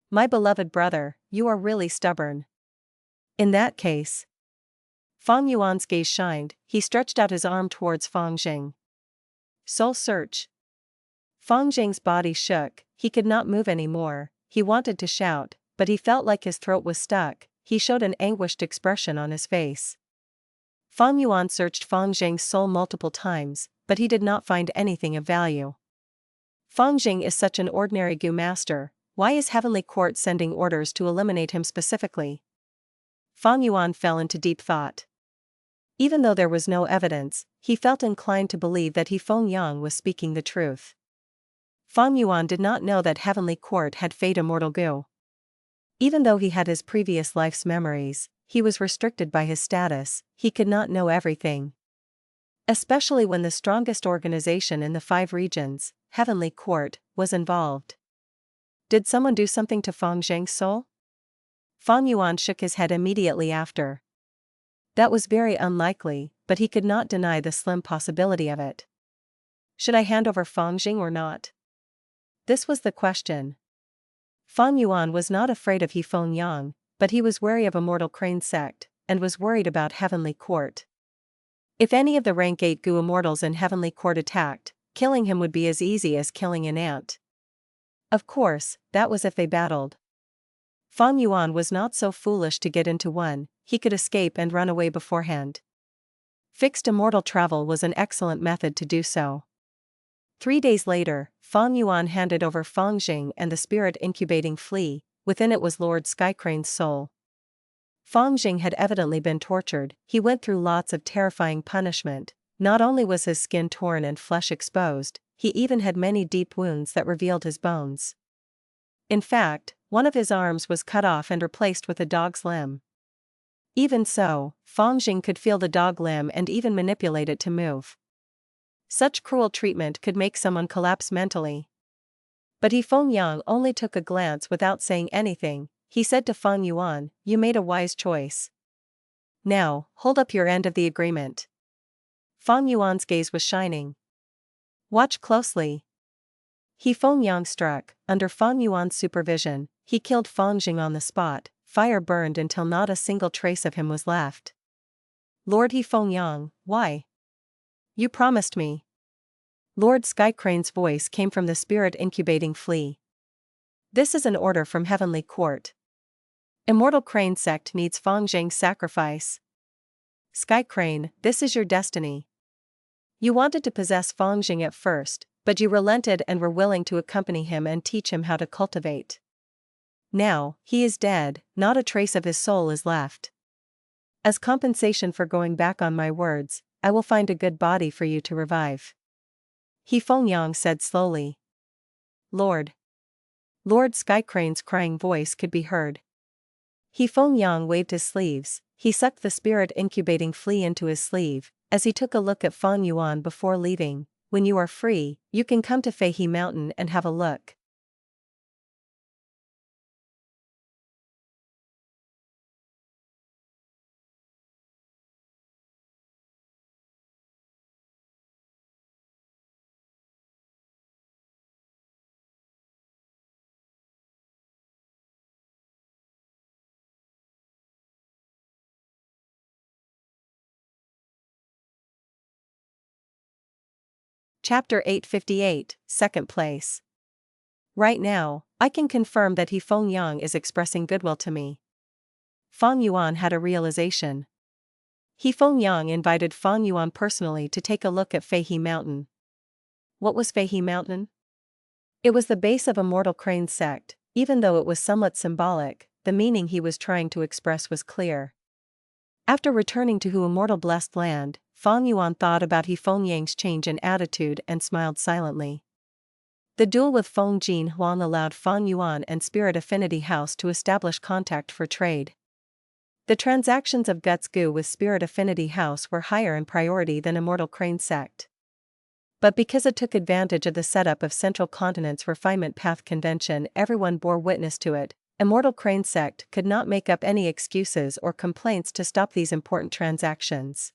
My beloved brother, you are really stubborn. In that case. Feng Yuan's gaze shined, he stretched out his arm towards Feng Jing. Soul search. Feng Jing's body shook, he could not move anymore, he wanted to shout, but he felt like his throat was stuck, he showed an anguished expression on his face. Feng Yuan searched Feng Jing's soul multiple times, but he did not find anything of value. Feng Jing is such an ordinary Gu master, why is Heavenly Court sending orders to eliminate him specifically? Feng Yuan fell into deep thought. Even though there was no evidence, he felt inclined to believe that Feng Yang was speaking the truth. Feng Yuan did not know that Heavenly Court had Fate Immortal Gu. Even though he had his previous life's memories, he was restricted by his status, he could not know everything. Especially when the strongest organization in the 5 regions, Heavenly Court, was involved. Did someone do something to Feng Zheng's soul? Feng Yuan shook his head immediately after. That was very unlikely, but he could not deny the slim possibility of it. Should I hand over Feng Jing or not? This was the question. Feng Yuan was not afraid of Feng Yang, but he was wary of Immortal Crane Sect, and was worried about Heavenly Court. If any of the rank 8 Gu Immortals in Heavenly Court attacked, killing him would be as easy as killing an ant. Of course, that was if they battled. Feng Yuan was not so foolish to get into one, he could escape and run away beforehand. Fixed immortal travel was an excellent method to do so. 3 days later, Feng Yuan handed over Feng Jing and the spirit incubating flea, within it was Lord Skycrane's soul. Feng Jing had evidently been tortured, he went through lots of terrifying punishment, not only was his skin torn and flesh exposed, he even had many deep wounds that revealed his bones. In fact, one of his arms was cut off and replaced with a dog's limb. Even so, Feng could feel the dog limb and even manipulate it to move. Such cruel treatment could make someone collapse mentally. But Feng only took a glance without saying anything. He said to Feng Yuan, "You made a wise choice. Now, hold up your end of the agreement." Feng Yuan's gaze was shining. "Watch closely." Feng struck. Under Feng Yuan's supervision, he killed Feng on the spot. Fire burned until not a single trace of him was left. "Lord Feng, why? You promised me." Lord Skycrane's voice came from the spirit incubating flea. "This is an order from Heavenly Court. Immortal Crane sect needs Feng Zheng's sacrifice. Skycrane, this is your destiny. You wanted to possess Feng at first, but you relented and were willing to accompany him and teach him how to cultivate. Now, he is dead, not a trace of his soul is left. As compensation for going back on my words, I will find a good body for you to revive." Feng said slowly. "Lord." Lord Skycrane's crying voice could be heard. Feng waved his sleeves. He sucked the spirit incubating flea into his sleeve, as he took a look at Feng Yuan before leaving. "When you are free, you can come to Feihe Mountain and have a look." Chapter 858, Second Place. Right now, I can confirm that Feng is expressing goodwill to me. Feng Yuan had a realization. Feng invited Feng Yuan personally to take a look at Feihe Mountain. What was Feihe Mountain? It was the base of Immortal Crane sect. Even though it was somewhat symbolic, the meaning he was trying to express was clear. After returning to Immortal Blessed Land, Feng Yuan thought about Feng's change in attitude and smiled silently. The duel with Feng Huang allowed Feng Yuan and Spirit Affinity House to establish contact for trade. The transactions of Guts Gu with Spirit Affinity House were higher in priority than Immortal Crane sect. But because it took advantage of the setup of Central Continent's Refinement Path Convention, everyone bore witness to it. Immortal Crane sect could not make up any excuses or complaints to stop these important transactions.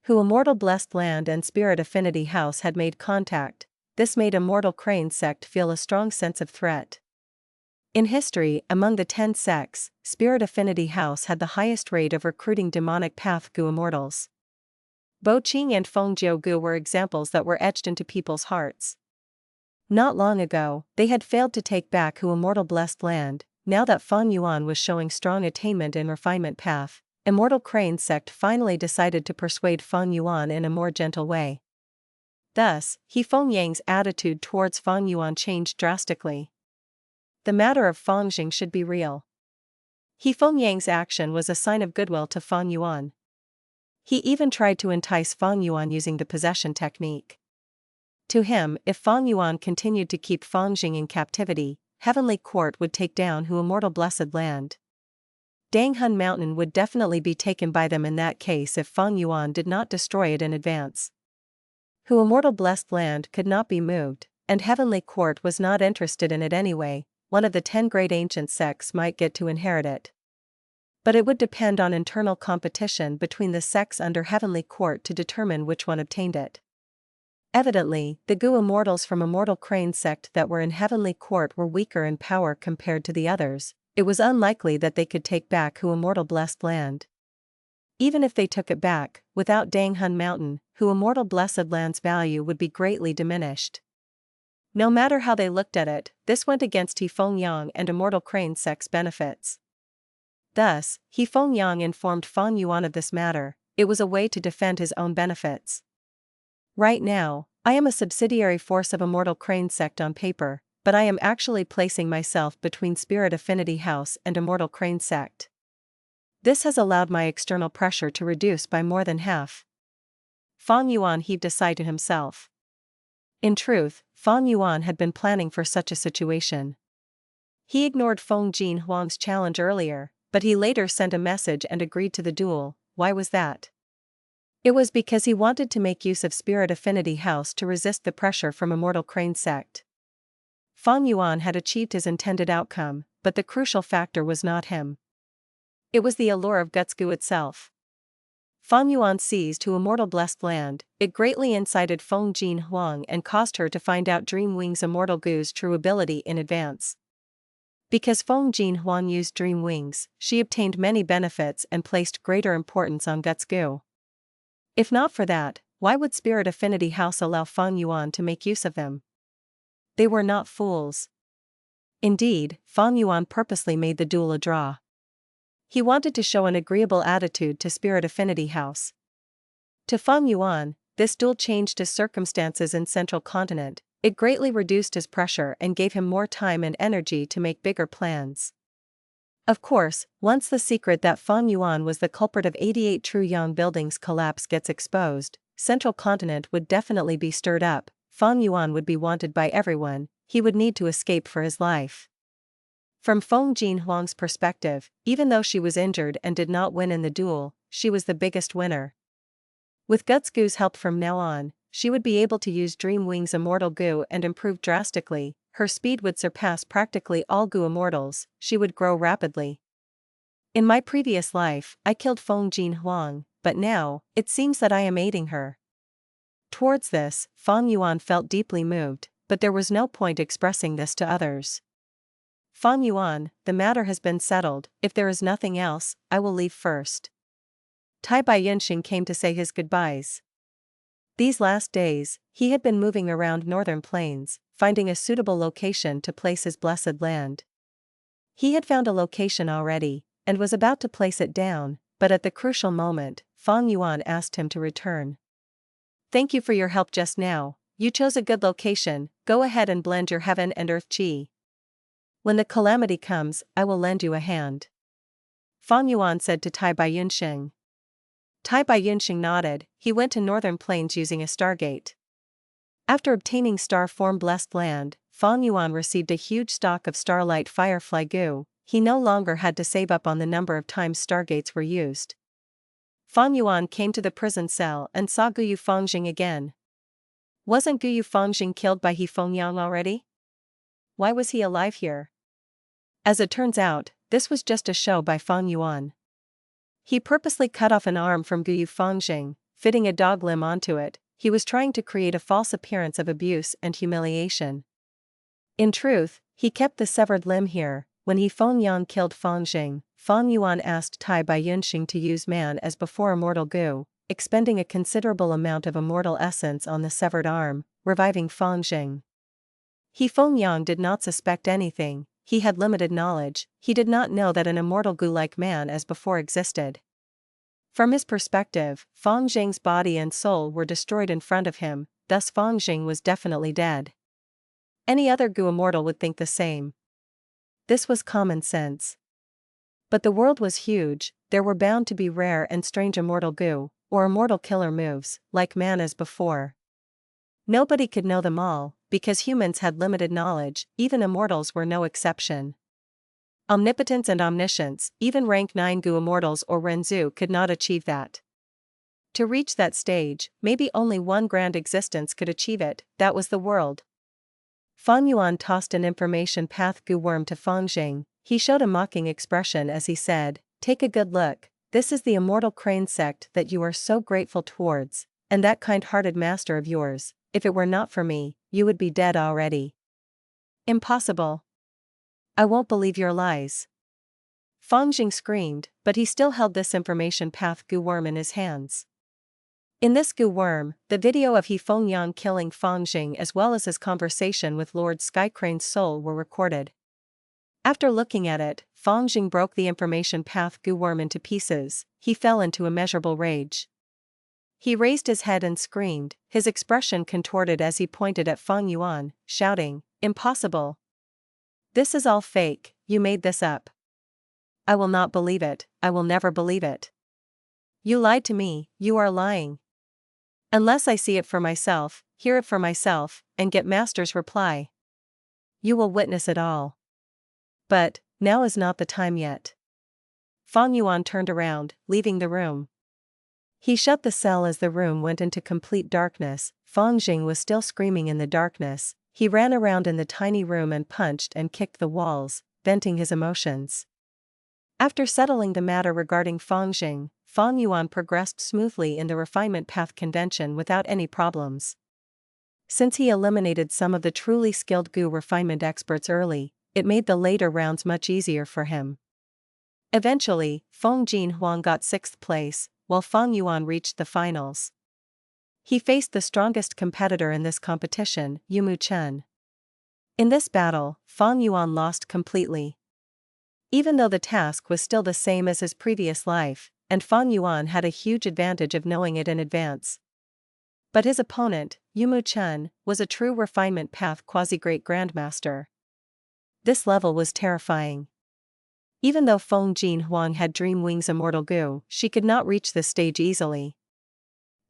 Immortal Blessed Land and Spirit Affinity House had made contact. This made Immortal Crane sect feel a strong sense of threat. In history, among the 10 sects, Spirit Affinity House had the highest rate of recruiting demonic path Gu immortals. Bo Qing and Feng Jiu Gu were examples that were etched into people's hearts. Not long ago, they had failed to take back Immortal Blessed Land. Now that Feng Yuan was showing strong attainment in Refinement Path, Immortal Crane sect finally decided to persuade Feng Yuan in a more gentle way. Thus, Feng's attitude towards Feng Yuan changed drastically. The matter of Feng should be real. Feng's action was a sign of goodwill to Feng Yuan. He even tried to entice Feng Yuan using the possession technique. To him, if Feng Yuan continued to keep Feng in captivity, Heavenly Court would take down Immortal Blessed Land. Danghun Mountain would definitely be taken by them in that case if Feng Yuan did not destroy it in advance. Immortal Blessed Land could not be moved, and Heavenly Court was not interested in it anyway. One of the 10 great ancient sects might get to inherit it. But it would depend on internal competition between the sects under Heavenly Court to determine which one obtained it. Evidently, the Gu immortals from Immortal Crane sect that were in Heavenly Court were weaker in power compared to the others. It was unlikely that they could take back Immortal Blessed Land. Even if they took it back, without Danghun Mountain, Immortal Blessed Land's value would be greatly diminished. No matter how they looked at it, this went against Feng and Immortal Crane sect's benefits. Thus, Feng informed Feng Yuan of this matter. It was a way to defend his own benefits. Right now, I am a subsidiary force of Immortal Crane sect on paper, but I am actually placing myself between Spirit Affinity House and Immortal Crane sect. This has allowed my external pressure to reduce by more than half. Feng Yuan heaved a sigh to himself. In truth, Feng Yuan had been planning for such a situation. He ignored Feng Huang's challenge earlier, but he later sent a message and agreed to the duel. Why was that? It was because he wanted to make use of Spirit Affinity House to resist the pressure from Immortal Crane sect. Fang Yuan had achieved his intended outcome, but the crucial factor was not him. It was the allure of Gutsgu itself. Fang Yuan seized to Immortal Blessed Land. It greatly incited Feng Huang and caused her to find out Dream Wing's Immortal Gu's true ability in advance. Because Feng Huang used Dream Wings, she obtained many benefits and placed greater importance on Gutsgu. If not for that, why would Spirit Affinity House allow Fang Yuan to make use of them? They were not fools. Indeed, Fang Yuan purposely made the duel a draw. He wanted to show an agreeable attitude to Spirit Affinity House. To Fang Yuan, this duel changed his circumstances in Central Continent. It greatly reduced his pressure and gave him more time and energy to make bigger plans. Of course, once the secret that Fang Yuan was the culprit of 88 Truyang buildings' collapse gets exposed, Central Continent would definitely be stirred up. Fang Yuan would be wanted by everyone. He would need to escape for his life. From Feng Huang's perspective, even though she was injured and did not win in the duel, she was the biggest winner. With Gutsgu's help from now on, she would be able to use Dream Wing's Immortal Gu and improve drastically. Her speed would surpass practically all Gu Immortals. She would grow rapidly. In my previous life, I killed Feng Huang, but now, it seems that I am aiding her. Towards this, Fang Yuan felt deeply moved, but there was no point expressing this to others. Fang Yuan, the matter has been settled. If there is nothing else, I will leave first. Tai Baiyunxing came to say his goodbyes. These last days, he had been moving around northern plains, finding a suitable location to place his blessed land. He had found a location already, and was about to place it down, but at the crucial moment, Fang Yuan asked him to return. Thank you for your help just now. You chose a good location. Go ahead and blend your heaven and earth chi. When the calamity comes, I will lend you a hand. Fang Yuan said to Tai Baiyunxing. Tai Baiyunxing nodded. He went to northern plains using a stargate. After obtaining star-form blessed land, Fang Yuan received a huge stock of starlight firefly goo. He no longer had to save up on the number of times stargates were used. Fang Yuan came to the prison cell and saw Guyu Fengjing again. Wasn't Guyu Fengjing killed by He Fengyang already? Why was he alive here? As it turns out, this was just a show by Fang Yuan. He purposely cut off an arm from Guyu Fengjing, fitting a dog limb onto it. He was trying to create a false appearance of abuse and humiliation. In truth, he kept the severed limb here. When He Fengyang killed Fengjing, Fang Yuan asked Tai Baiyunxing to use man as before Immortal Gu, expending a considerable amount of immortal essence on the severed arm, reviving Fengjing. He Fengyang did not suspect anything. He had limited knowledge. He did not know that an immortal Gu-like man as before existed. From his perspective, Fengjing's body and soul were destroyed in front of him, thus Fengjing was definitely dead. Any other Gu immortal would think the same. This was common sense. But the world was huge. There were bound to be rare and strange immortal Gu, or immortal killer moves, like man as before. Nobody could know them all, because humans had limited knowledge. Even immortals were no exception. Omnipotence and omniscience, even rank 9 Gu immortals or Renzu could not achieve that. To reach that stage, maybe only one grand existence could achieve it. That was the world. Fang Yuan tossed an information path Gu worm to Fengjing. He showed a mocking expression as he said, "Take a good look. This is the immortal crane sect that you are so grateful towards, and that kind-hearted master of yours. If it were not for me, you would be dead already." Impossible. I won't believe your lies. Fengjing screamed, but he still held this information path Gu worm in his hands. In this Gu worm, the video of He Fengyang killing Fengjing as well as his conversation with Lord Skycrane's soul were recorded. After looking at it, Fengjing broke the information path Gu worm into pieces. He fell into immeasurable rage. He raised his head and screamed, his expression contorted as he pointed at Fang Yuan, shouting, "Impossible! This is all fake, you made this up. I will not believe it, I will never believe it. You lied to me, you are lying. Unless I see it for myself, hear it for myself, and get Master's reply. You will witness it all." But, now is not the time yet. Fang Yuan turned around, leaving the room. He shut the cell as the room went into complete darkness. Zheng was still screaming in the darkness. He ran around in the tiny room and punched and kicked the walls, venting his emotions. After settling the matter regarding Zheng, Fang Yuan progressed smoothly in the refinement path convention without any problems. Since he eliminated some of the truly skilled Gu refinement experts early, it made the later rounds much easier for him. Eventually, Huang got 6th place, while Fang Yuan reached the finals. He faced the strongest competitor in this competition, Chen. In this battle, Fang Yuan lost completely. Even though the task was still the same as his previous life, and Fang Yuan had a huge advantage of knowing it in advance. But his opponent, Chen, was a true refinement path quasi-great grandmaster. This level was terrifying. Even though Huang had Dream Wings Immortal Gu, she could not reach this stage easily.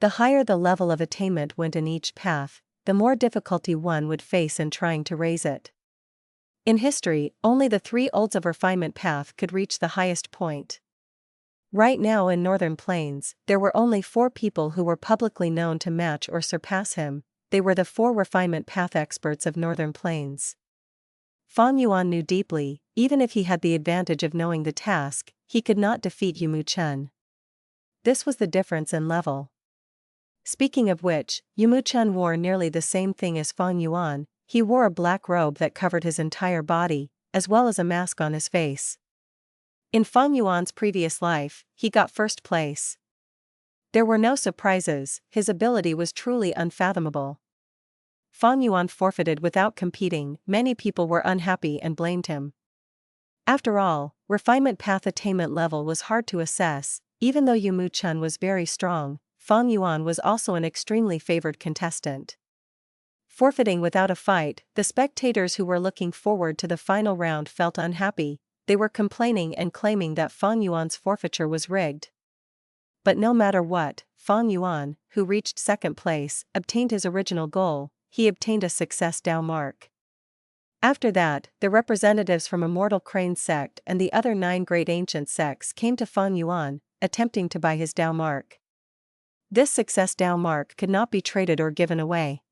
The higher the level of attainment went in each path, the more difficulty one would face in trying to raise it. In history, only the 3 olds of refinement path could reach the highest point. Right now in Northern Plains, there were only 4 people who were publicly known to match or surpass him. They were the 4 refinement path experts of Northern Plains. Fang Yuan knew deeply, even if he had the advantage of knowing the task, he could not defeat Chen. This was the difference in level. Speaking of which, Chen wore nearly the same thing as Fang Yuan. He wore a black robe that covered his entire body, as well as a mask on his face. In Fang Yuan's previous life, he got 1st place. There were no surprises, his ability was truly unfathomable. Fang Yuan forfeited without competing. Many people were unhappy and blamed him. After all, refinement path attainment level was hard to assess. Even though Chen was very strong, Fang Yuan was also an extremely favored contestant. Forfeiting without a fight, the spectators who were looking forward to the final round felt unhappy. They were complaining and claiming that Fang Yuan's forfeiture was rigged. But no matter what, Fang Yuan, who reached 2nd place, obtained his original goal. He obtained a success Dao mark. After that, the representatives from Immortal Crane sect and the other 9 great ancient sects came to Fang Yuan, attempting to buy his Dao mark. This success Dao mark could not be traded or given away.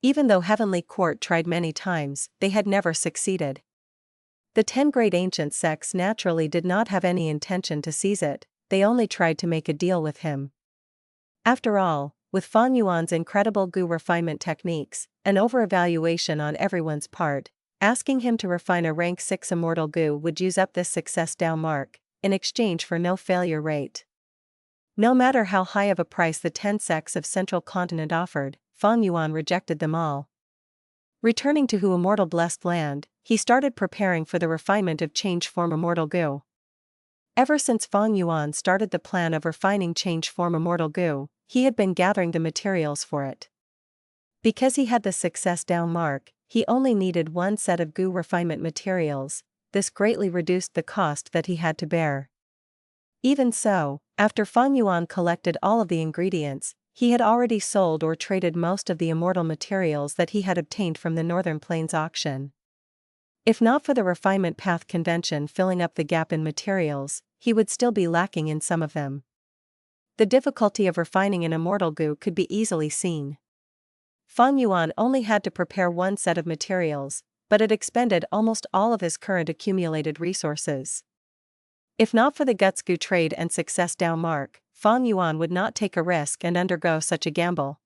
Even though Heavenly Court tried many times, they had never succeeded. The 10 great ancient sects naturally did not have any intention to seize it, they only tried to make a deal with him. After all, with Fang Yuan's incredible Gu refinement techniques, an over-evaluation on everyone's part, asking him to refine a rank 6 Immortal Gu would use up this success Dao mark, in exchange for no failure rate. No matter how high of a price the 10 sects of Central Continent offered, Fang Yuan rejected them all. Returning to Hu Immortal Blessed Land, he started preparing for the refinement of change form Immortal Gu. Ever since Fang Yuan started the plan of refining change form Immortal Gu, he had been gathering the materials for it. Because he had the success Dao mark, he only needed 1 set of Gu refinement materials. This greatly reduced the cost that he had to bear. Even so, after Fang Yuan collected all of the ingredients, he had already sold or traded most of the immortal materials that he had obtained from the Northern Plains auction. If not for the refinement path convention filling up the gap in materials, he would still be lacking in some of them. The difficulty of refining an Immortal Gu could be easily seen. Fang Yuan only had to prepare 1 set of materials, but it expended almost all of his current accumulated resources. If not for the Guts Gu trade and success Dao mark, Fang Yuan would not take a risk and undergo such a gamble.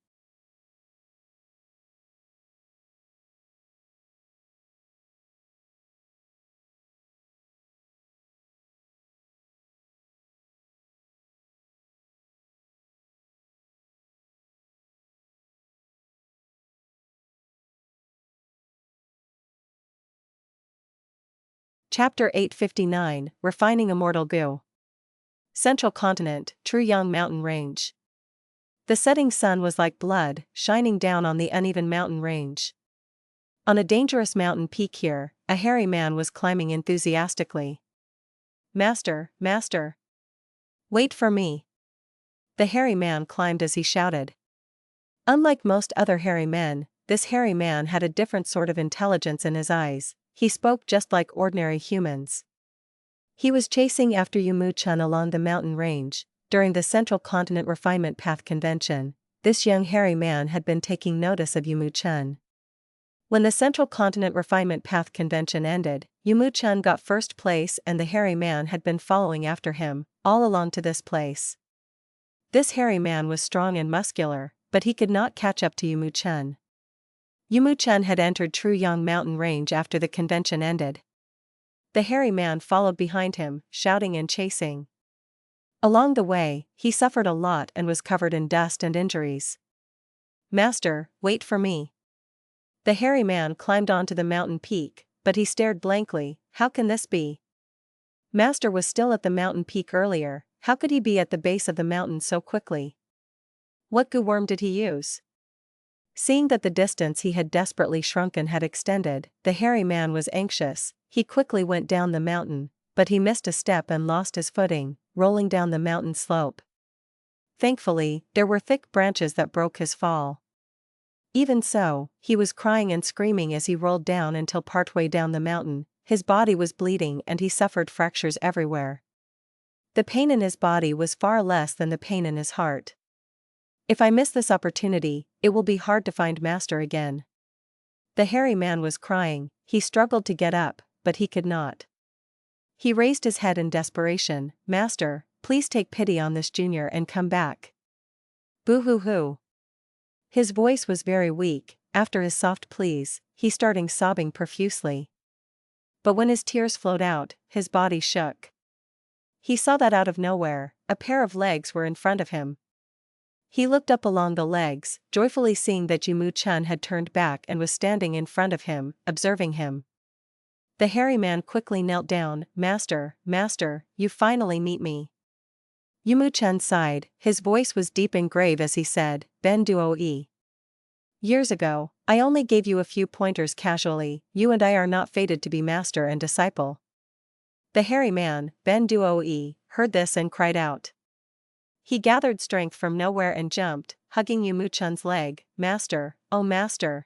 Chapter 859, Refining Immortal Gu. Central Continent, Truyang Mountain Range. The setting sun was like blood, shining down on the uneven mountain range. On a dangerous mountain peak here, a hairy man was climbing enthusiastically. "Master, master! Wait for me!" The hairy man climbed as he shouted. Unlike most other hairy men, this hairy man had a different sort of intelligence in his eyes. he spoke just like ordinary humans. He was chasing after Yumu-chun along the mountain range. During the Central Continent Refinement Path Convention, this young hairy man had been taking notice of Yumu-chun. When the Central Continent Refinement Path Convention ended, Yumu-chun got first place and the hairy man had been following after him, all along to this place. This hairy man was strong and muscular, but he could not catch up to Yumu-chun. Yumu-chun had entered Truyang Mountain Range after the convention ended. The hairy man followed behind him, shouting and chasing. Along the way, he suffered a lot and was covered in dust and injuries. "Master, wait for me." The hairy man climbed onto the mountain peak, but he stared blankly. How can this be? Master was still at the mountain peak earlier, how could he be at the base of the mountain so quickly? What goo worm did he use? Seeing that the distance he had desperately shrunken had extended, the hairy man was anxious. He quickly went down the mountain, but he missed a step and lost his footing, rolling down the mountain slope. Thankfully, there were thick branches that broke his fall. Even so, he was crying and screaming as he rolled down until partway down the mountain, his body was bleeding and he suffered fractures everywhere. The pain in his body was far less than the pain in his heart. If I miss this opportunity, it will be hard to find Master again. The hairy man was crying. He struggled to get up, but he could not. He raised his head in desperation. "Master, please take pity on this junior and come back." Boo-hoo-hoo. His voice was very weak. After his soft pleas, he started sobbing profusely. But when his tears flowed out, his body shook. He saw that out of nowhere, a pair of legs were in front of him. He looked up along the legs, joyfully seeing that Yumu-chun had turned back and was standing in front of him, observing him. The hairy man quickly knelt down. "Master, Master, you finally meet me." Yumu-chun sighed, his voice was deep and grave as he said, "Ben Duo-e. Years ago, I only gave you a few pointers casually, you and I are not fated to be master and disciple." The hairy man, Ben Duo-e, heard this and cried out. He gathered strength from nowhere and jumped, hugging Yumu-chun's leg. "Master, oh master.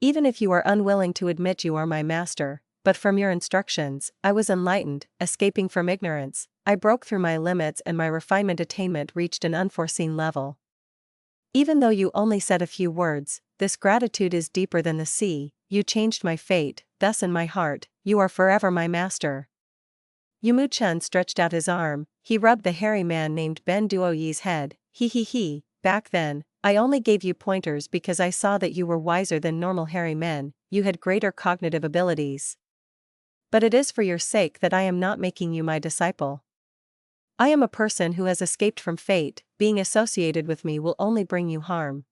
Even if you are unwilling to admit you are my master, but from your instructions, I was enlightened, escaping from ignorance, I broke through my limits and my refinement attainment reached an unforeseen level. Even though you only said a few words, this gratitude is deeper than the sea, you changed my fate, thus in my heart, you are forever my master." Yumu-chun stretched out his arm, he rubbed the hairy man named Ben Duo-ye's head. He, back then, I only gave you pointers because I saw that you were wiser than normal hairy men, you had greater cognitive abilities. But it is for your sake that I am not making you my disciple. I am a person who has escaped from fate, being associated with me will only bring you harm.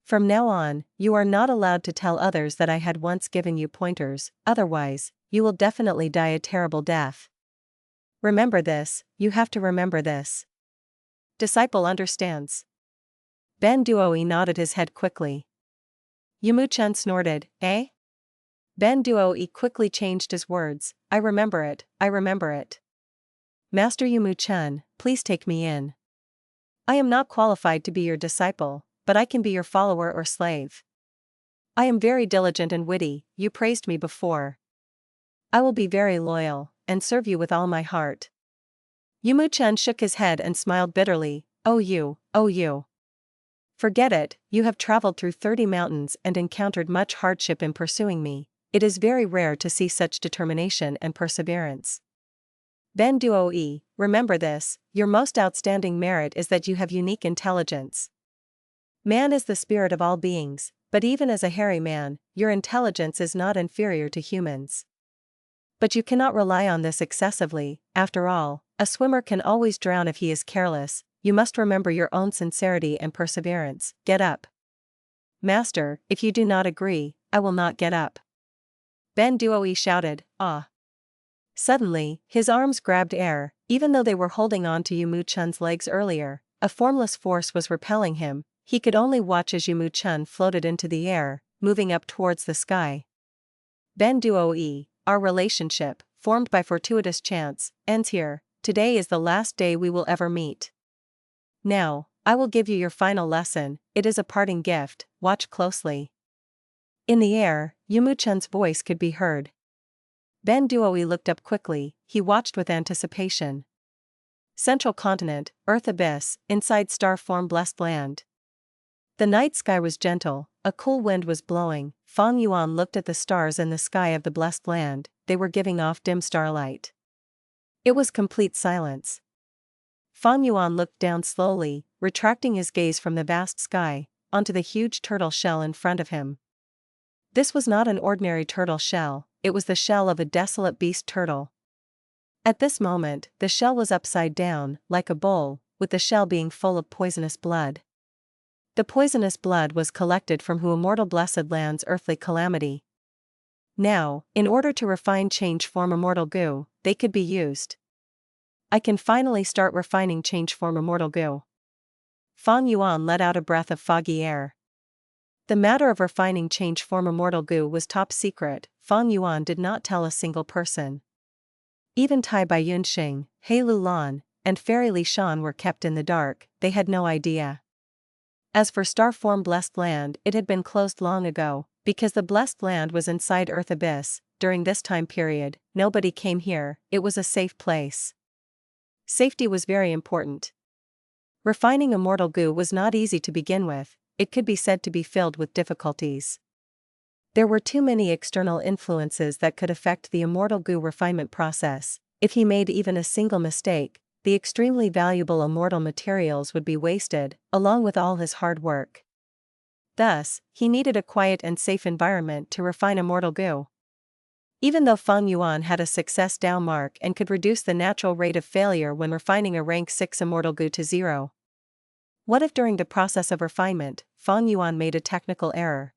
From now on, you are not allowed to tell others that I had once given you pointers, otherwise, you will definitely die a terrible death. Remember this, you have to remember this. Disciple understands. Ben Duo-e nodded his head quickly. Yumu-chun snorted, "Eh?" Ben Duo-e quickly changed his words, I remember it. "Master Yumu-chun, please take me in. I am not qualified to be your disciple, but I can be your follower or slave. I am very diligent and witty, you praised me before. I will be very loyal, and serve you with all my heart." Yumu-chun shook his head and smiled bitterly, Oh you. Forget it, you have traveled through 30 mountains and encountered much hardship in pursuing me, it is very rare to see such determination and perseverance. Ben Duo-e, remember this, your most outstanding merit is that you have unique intelligence. Man is the spirit of all beings, but even as a hairy man, your intelligence is not inferior to humans. But you cannot rely on this excessively, after all, a swimmer can always drown if he is careless, you must remember your own sincerity and perseverance, get up. Master, if you do not agree, I will not get up. Ben Duo-e shouted, Ah. Suddenly, his arms grabbed air, even though they were holding on to Yumu-chun's legs earlier, a formless force was repelling him, he could only watch as Yumu-chun floated into the air, moving up towards the sky. Ben Duo-e, our relationship, formed by fortuitous chance, ends here, today is the last day we will ever meet. Now, I will give you your final lesson, it is a parting gift, watch closely. In the air, Yumuchen's voice could be heard. Ben Duoi looked up quickly, he watched with anticipation. Central continent, Earth abyss, inside star form blessed land. The night sky was gentle, a cool wind was blowing. Fang Yuan looked at the stars in the sky of the blessed land, they were giving off dim starlight. It was complete silence. Fang Yuan looked down slowly, retracting his gaze from the vast sky, onto the huge turtle shell in front of him. This was not an ordinary turtle shell, it was the shell of a desolate beast turtle. At this moment, the shell was upside down, like a bowl, with the shell being full of poisonous blood. The poisonous blood was collected from who Immortal blessed land's earthly calamity. Now, in order to refine change form Immortal goo, they could be used. I can finally start refining change form Immortal goo. Fang Yuan let out a breath of foggy air. The matter of refining change form Immortal goo was top secret. Fang Yuan did not tell a single person. Even Tai Baiyun Sheng, He Lu Lan, and Fairy Li Shan were kept in the dark, they had no idea. As for star form blessed land, it had been closed long ago, because the blessed land was inside Earth abyss. During this time period, nobody came here, it was a safe place. Safety was very important. Refining Immortal goo was not easy to begin with, it could be said to be filled with difficulties. There were too many external influences that could affect the Immortal goo refinement process. If he made even a single mistake, the extremely valuable immortal materials would be wasted, along with all his hard work. Thus, he needed a quiet and safe environment to refine Immortal goo. Even though Fang Yuan had a success down mark and could reduce the natural rate of failure when refining a rank 6 Immortal goo to 0. What if during the process of refinement, Fang Yuan made a technical error?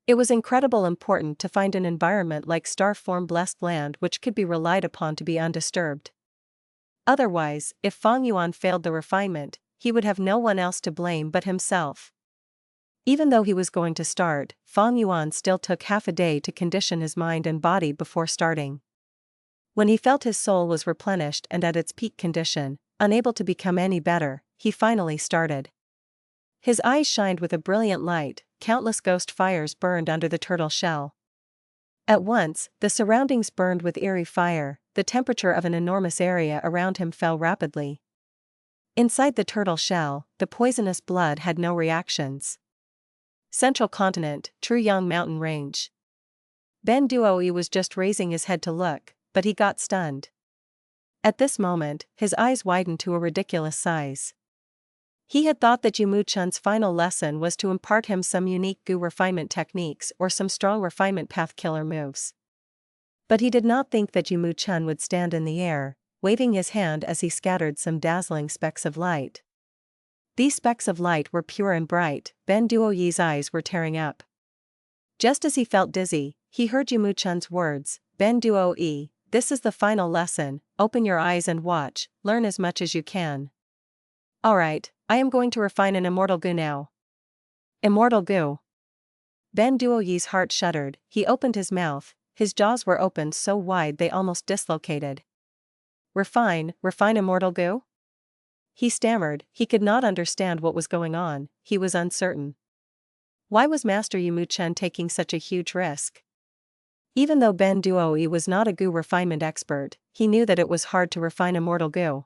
It was incredibly important to find an environment like star form blessed land which could be relied upon to be undisturbed. Otherwise, if Fang Yuan failed the refinement, he would have no one else to blame but himself. Even though he was going to start, Fang Yuan still took half a day to condition his mind and body before starting. When he felt his soul was replenished and at its peak condition, unable to become any better, he finally started. His eyes shined with a brilliant light, countless ghost fires burned under the turtle shell. At once, the surroundings burned with eerie fire, the temperature of an enormous area around him fell rapidly. Inside the turtle shell, the poisonous blood had no reactions. Central continent, Truyang mountain range. Ben Duoi was just raising his head to look, but he got stunned. At this moment, his eyes widened to a ridiculous size. He had thought that Yumuchen's final lesson was to impart him some unique goo refinement techniques or some strong refinement path killer moves. But he did not think that Yumuchen would stand in the air, waving his hand as he scattered some dazzling specks of light. These specks of light were pure and bright, Ben Duoyi's eyes were tearing up. Just as he felt dizzy, he heard Yumuchen's words, Ben Duoi, this is the final lesson, open your eyes and watch, learn as much as you can. Alright, I am going to refine an Immortal goo now. Immortal goo. Ben Duoyi's heart shuddered, he opened his mouth, his jaws were opened so wide they almost dislocated. Refine Immortal goo? He stammered, he could not understand what was going on, he was uncertain. Why was Master Yumuchen taking such a huge risk? Even though Ben Duoi was not a goo refinement expert, he knew that it was hard to refine Immortal goo.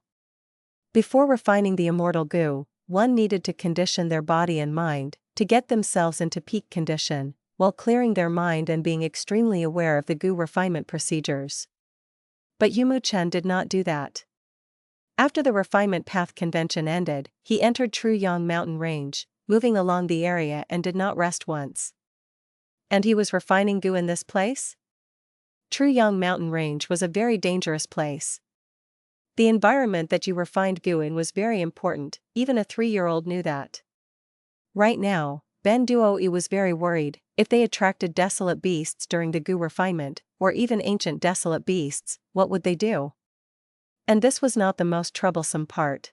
Before refining the Immortal goo, one needed to condition their body and mind, to get themselves into peak condition, while clearing their mind and being extremely aware of the goo refinement procedures. But Yumuchen did not do that. After the refinement path convention ended, he entered Truyang mountain range, moving along the area and did not rest once. And he was refining goo in this place? Truyang mountain range was a very dangerous place. The environment that you refined goo in was very important, even a 3-year-old knew that. Right now, Ben Duoi was very worried, if they attracted desolate beasts during the goo refinement, or even ancient desolate beasts, what would they do? And this was not the most troublesome part.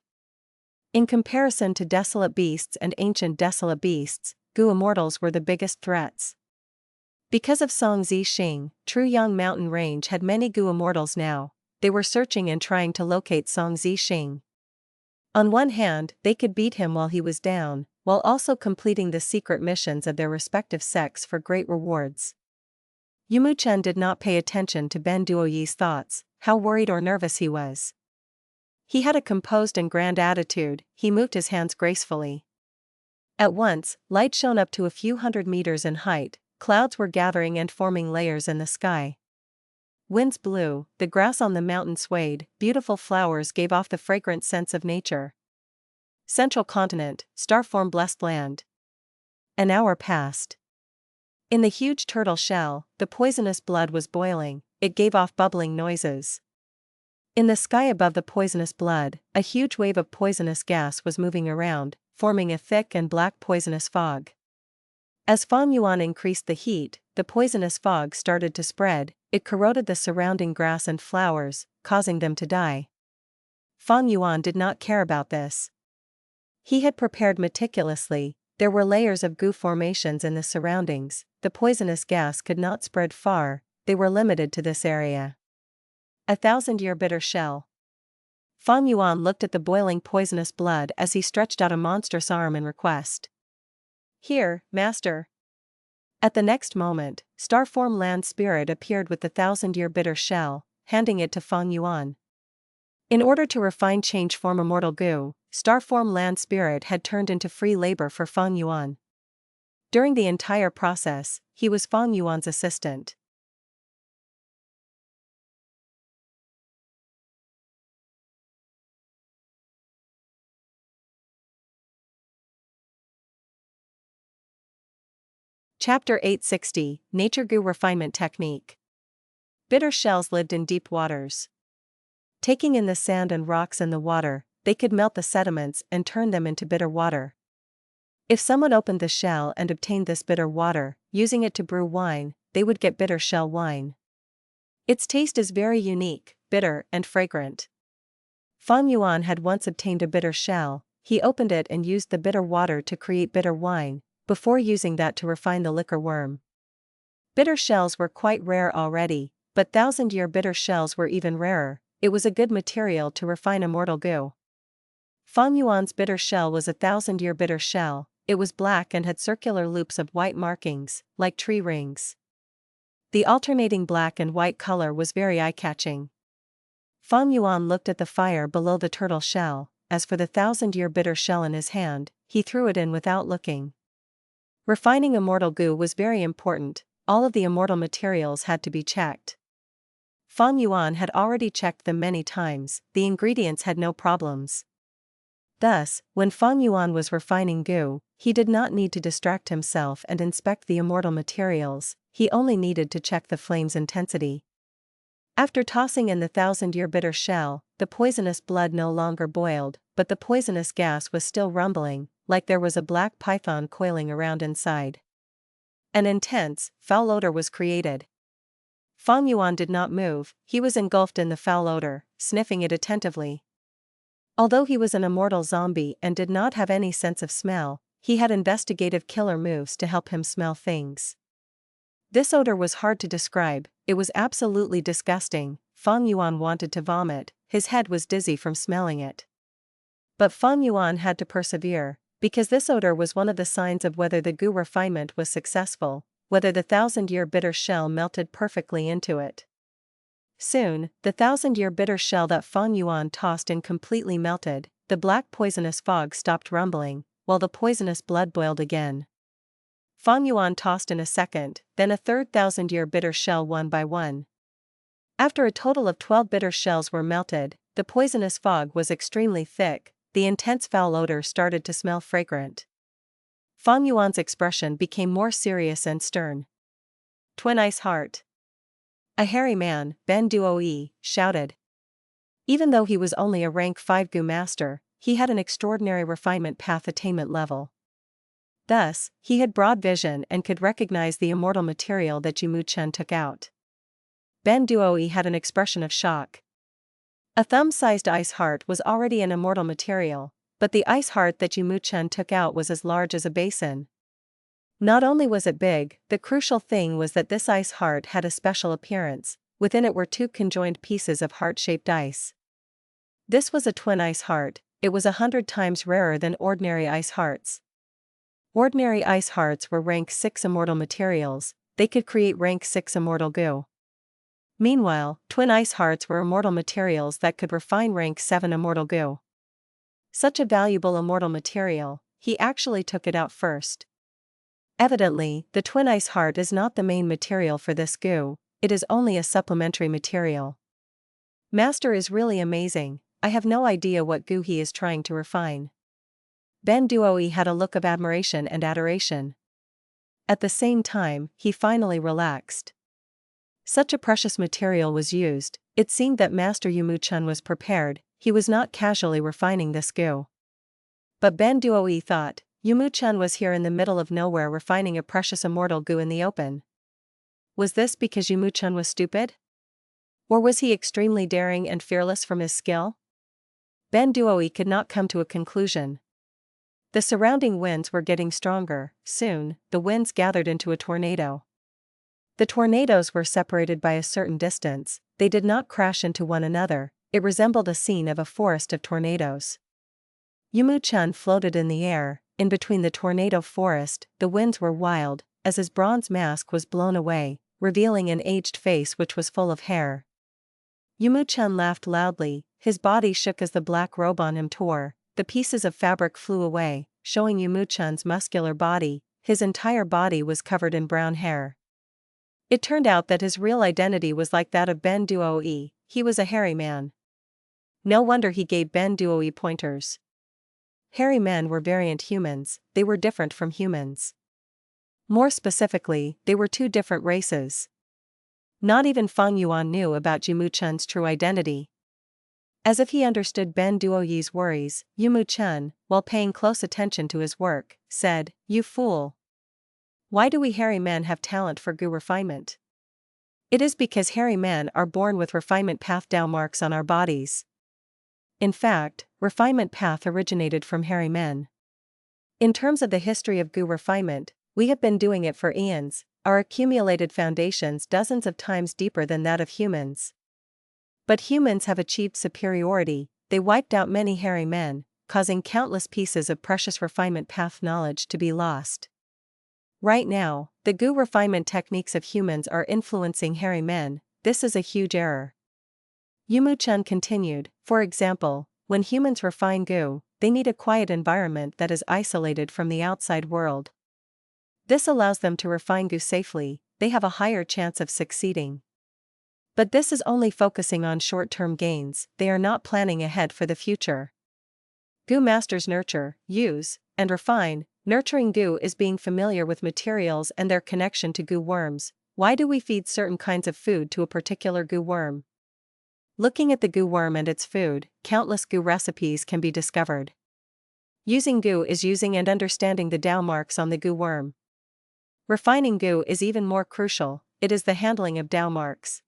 In comparison to desolate beasts and ancient desolate beasts, goo immortals were the biggest threats. Because of Song Zi Xing, Truyang mountain range had many goo immortals now, they were searching and trying to locate Song Zi Xing. On one hand, they could beat him while he was down, while also completing the secret missions of their respective sects for great rewards. Yumu Chen did not pay attention to Ben Duoyi's thoughts, how worried or nervous he was. He had a composed and grand attitude, he moved his hands gracefully. At once, light shone up to a few hundred meters in height, clouds were gathering and forming layers in the sky. Winds blew, the grass on the mountain swayed, beautiful flowers gave off the fragrant scents of nature. Central continent, star-formed blessed land. An hour passed. In the huge turtle shell, the poisonous blood was boiling, it gave off bubbling noises. In the sky above the poisonous blood, a huge wave of poisonous gas was moving around, forming a thick and black poisonous fog. As Feng Yuan increased the heat, the poisonous fog started to spread, it corroded the surrounding grass and flowers, causing them to die. Feng Yuan did not care about this. He had prepared meticulously, there were layers of goo formations in the surroundings, the poisonous gas could not spread far, they were limited to this area. 1,000-year bitter shell. Feng Yuan looked at the boiling poisonous blood as he stretched out a monstrous arm in request. Here, master. At the next moment, Starform Land Spirit appeared with the 1,000-year bitter shell, handing it to Feng Yuan. In order to refine change form immortal goo, Starform Land Spirit had turned into free labor for Feng Yuan. During the entire process, he was Feng Yuan's assistant. Chapter 860, Nature Goo Refinement Technique. Bitter shells lived in deep waters. Taking in the sand and rocks in the water, they could melt the sediments and turn them into bitter water. If someone opened the shell and obtained this bitter water, using it to brew wine, they would get bitter shell wine. Its taste is very unique, bitter and fragrant. Feng Yuan had once obtained a bitter shell, he opened it and used the bitter water to create bitter wine, before using that to refine the liquor worm. Bitter shells were quite rare already, but 1,000-year bitter shells were even rarer, it was a good material to refine immortal goo. Feng Yuan's bitter shell was a 1,000-year bitter shell, it was black and had circular loops of white markings, like tree rings. The alternating black and white color was very eye-catching. Feng Yuan looked at the fire below the turtle shell, as for the 1,000-year bitter shell in his hand, he threw it in without looking. Refining immortal goo was very important, all of the immortal materials had to be checked. Feng Yuan had already checked them many times, the ingredients had no problems. Thus, when Feng Yuan was refining goo, he did not need to distract himself and inspect the immortal materials, he only needed to check the flame's intensity. After tossing in the 1,000-year bitter shell, the poisonous blood no longer boiled, but the poisonous gas was still rumbling, like there was a black python coiling around inside. An intense, foul odor was created. Feng Yuan did not move, he was engulfed in the foul odor, sniffing it attentively. Although he was an immortal zombie and did not have any sense of smell, he had investigative killer moves to help him smell things. This odor was hard to describe, it was absolutely disgusting, Feng Yuan wanted to vomit, his head was dizzy from smelling it. But Feng Yuan had to persevere, because this odor was one of the signs of whether the goo refinement was successful, whether the 1,000-year bitter shell melted perfectly into it. Soon, the 1,000-year bitter shell that Feng Yuan tossed in completely melted, the black poisonous fog stopped rumbling, while the poisonous blood boiled again. Feng Yuan tossed in a second, then a third 1,000-year bitter shell one by one. After a total of 12 bitter shells were melted, the poisonous fog was extremely thick, the intense foul odor started to smell fragrant. Feng Yuan's expression became more serious and stern. Twin Ice Heart. A hairy man, Ben Duoyi, shouted. Even though he was only a rank 5 goo master, he had an extraordinary refinement path attainment level. Thus, he had broad vision and could recognize the immortal material that Yumu Chen took out. Ben Duoyi had an expression of shock. A thumb-sized ice heart was already an immortal material, but the ice heart that Yumu Chen took out was as large as a basin. Not only was it big, the crucial thing was that this ice heart had a special appearance, within it were 2 conjoined pieces of heart-shaped ice. This was a twin ice heart, it was 100 times rarer than ordinary ice hearts. Ordinary ice hearts were rank 6 immortal materials, they could create rank 6 immortal goo. Meanwhile, twin ice hearts were immortal materials that could refine rank 7 immortal goo. Such a valuable immortal material, he actually took it out first. Evidently, the twin ice heart is not the main material for this goo, it is only a supplementary material. Master is really amazing, I have no idea what goo he is trying to refine. Ben Duoi had a look of admiration and adoration. At the same time, he finally relaxed. Such a precious material was used, it seemed that Master Yumu-chun was prepared, he was not casually refining this goo. But Ben Duoi thought, Yumu-chun was here in the middle of nowhere refining a precious immortal goo in the open. Was this because Yumu-chun was stupid? Or was he extremely daring and fearless from his skill? Ben Duoi could not come to a conclusion. The surrounding winds were getting stronger, soon, the winds gathered into a tornado. The tornadoes were separated by a certain distance, they did not crash into one another, it resembled a scene of a forest of tornadoes. Yumu-chun floated in the air, in between the tornado forest, the winds were wild, as his bronze mask was blown away, revealing an aged face which was full of hair. Yumu-chun laughed loudly, his body shook as the black robe on him tore, the pieces of fabric flew away, showing Yumu-chun's muscular body, his entire body was covered in brown hair. It turned out that his real identity was like that of Ben Duoi, he was a hairy man. No wonder he gave Ben Duoi pointers. Hairy men were variant humans, they were different from humans. More specifically, they were two different races. Not even Feng Yuan knew about Yumu-chun's true identity. As if he understood Ben Duoyi's worries, Yumu-chun, while paying close attention to his work, said, "You fool. Why do we hairy men have talent for goo refinement? It is because hairy men are born with refinement path Dao marks on our bodies. In fact, refinement path originated from hairy men. In terms of the history of goo refinement, we have been doing it for eons, our accumulated foundations dozens of times deeper than that of humans. But humans have achieved superiority, they wiped out many hairy men, causing countless pieces of precious refinement path knowledge to be lost. Right now, the goo refinement techniques of humans are influencing hairy men, this is a huge error." Yumu-chun continued, for example, when humans refine goo, they need a quiet environment that is isolated from the outside world. This allows them to refine goo safely, they have a higher chance of succeeding. But this is only focusing on short-term gains, they are not planning ahead for the future. Goo masters nurture, use, and refine. Nurturing goo is being familiar with materials and their connection to goo worms. Why do we feed certain kinds of food to a particular goo worm? Looking at the goo worm and its food, countless goo recipes can be discovered. Using goo is using and understanding the Dao marks on the goo worm. Refining goo is even more crucial, it is the handling of Dao marks.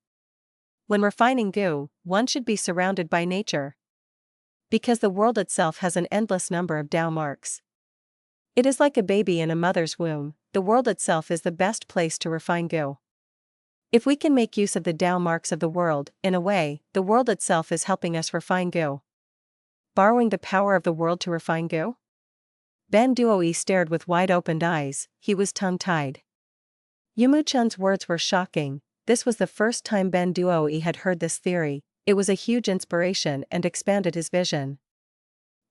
When refining goo, one should be surrounded by nature. Because the world itself has an endless number of Dao marks. It is like a baby in a mother's womb, the world itself is the best place to refine goo. If we can make use of the Dao marks of the world, in a way, the world itself is helping us refine goo. Borrowing the power of the world to refine goo? Ben Duoi stared with wide-opened eyes, he was tongue-tied. Yumu-chun's words were shocking, this was the first time Ben Duoi had heard this theory, it was a huge inspiration and expanded his vision.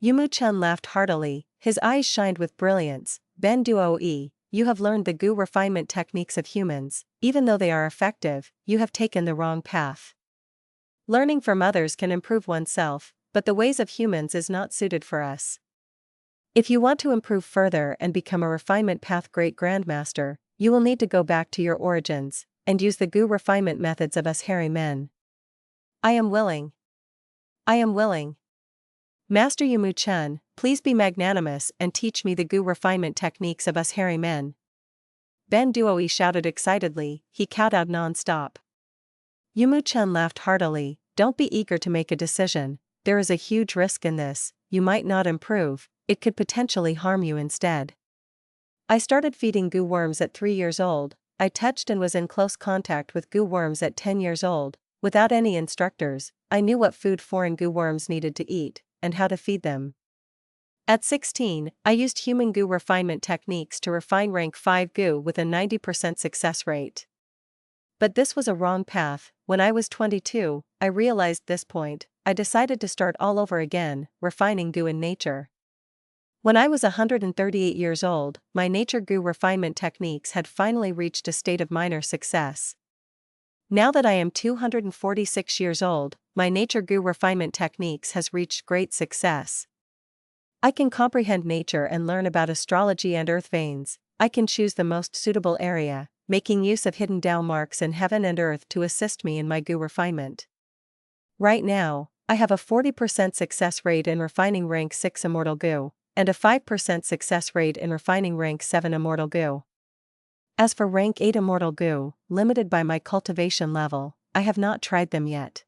Yumu-chun laughed heartily, his eyes shined with brilliance. Ben Duoi, you have learned the goo refinement techniques of humans, even though they are effective, you have taken the wrong path. Learning from others can improve oneself, but the ways of humans is not suited for us. If you want to improve further and become a refinement path great grandmaster, you will need to go back to your origins, and use the goo refinement methods of us hairy men. I am willing. I am willing. Master Yumu-chun, please be magnanimous and teach me the goo refinement techniques of us hairy men. Ben Duoi shouted excitedly, he kowtowed non-stop. Yumu-chun laughed heartily, don't be eager to make a decision, there is a huge risk in this, you might not improve, it could potentially harm you instead. I started feeding goo worms at 3 years old, I touched and was in close contact with goo worms at 10 years old, without any instructors, I knew what food foreign goo worms needed to eat, and how to feed them. At 16, I used human goo refinement techniques to refine rank 5 goo with a 90% success rate. But this was a wrong path. When I was 22, I realized this point. I decided to start all over again, refining goo in nature. When I was 138 years old, my nature goo refinement techniques had finally reached a state of minor success. Now that I am 246 years old, my nature goo refinement techniques has reached great success. I can comprehend nature and learn about astrology and earth veins. I can choose the most suitable area, making use of hidden Tao marks in heaven and earth to assist me in my goo refinement. Right now, I have a 40% success rate in refining rank 6 Immortal goo, and a 5% success rate in refining rank 7 Immortal goo. As for rank 8 Immortal goo, limited by my cultivation level, I have not tried them yet.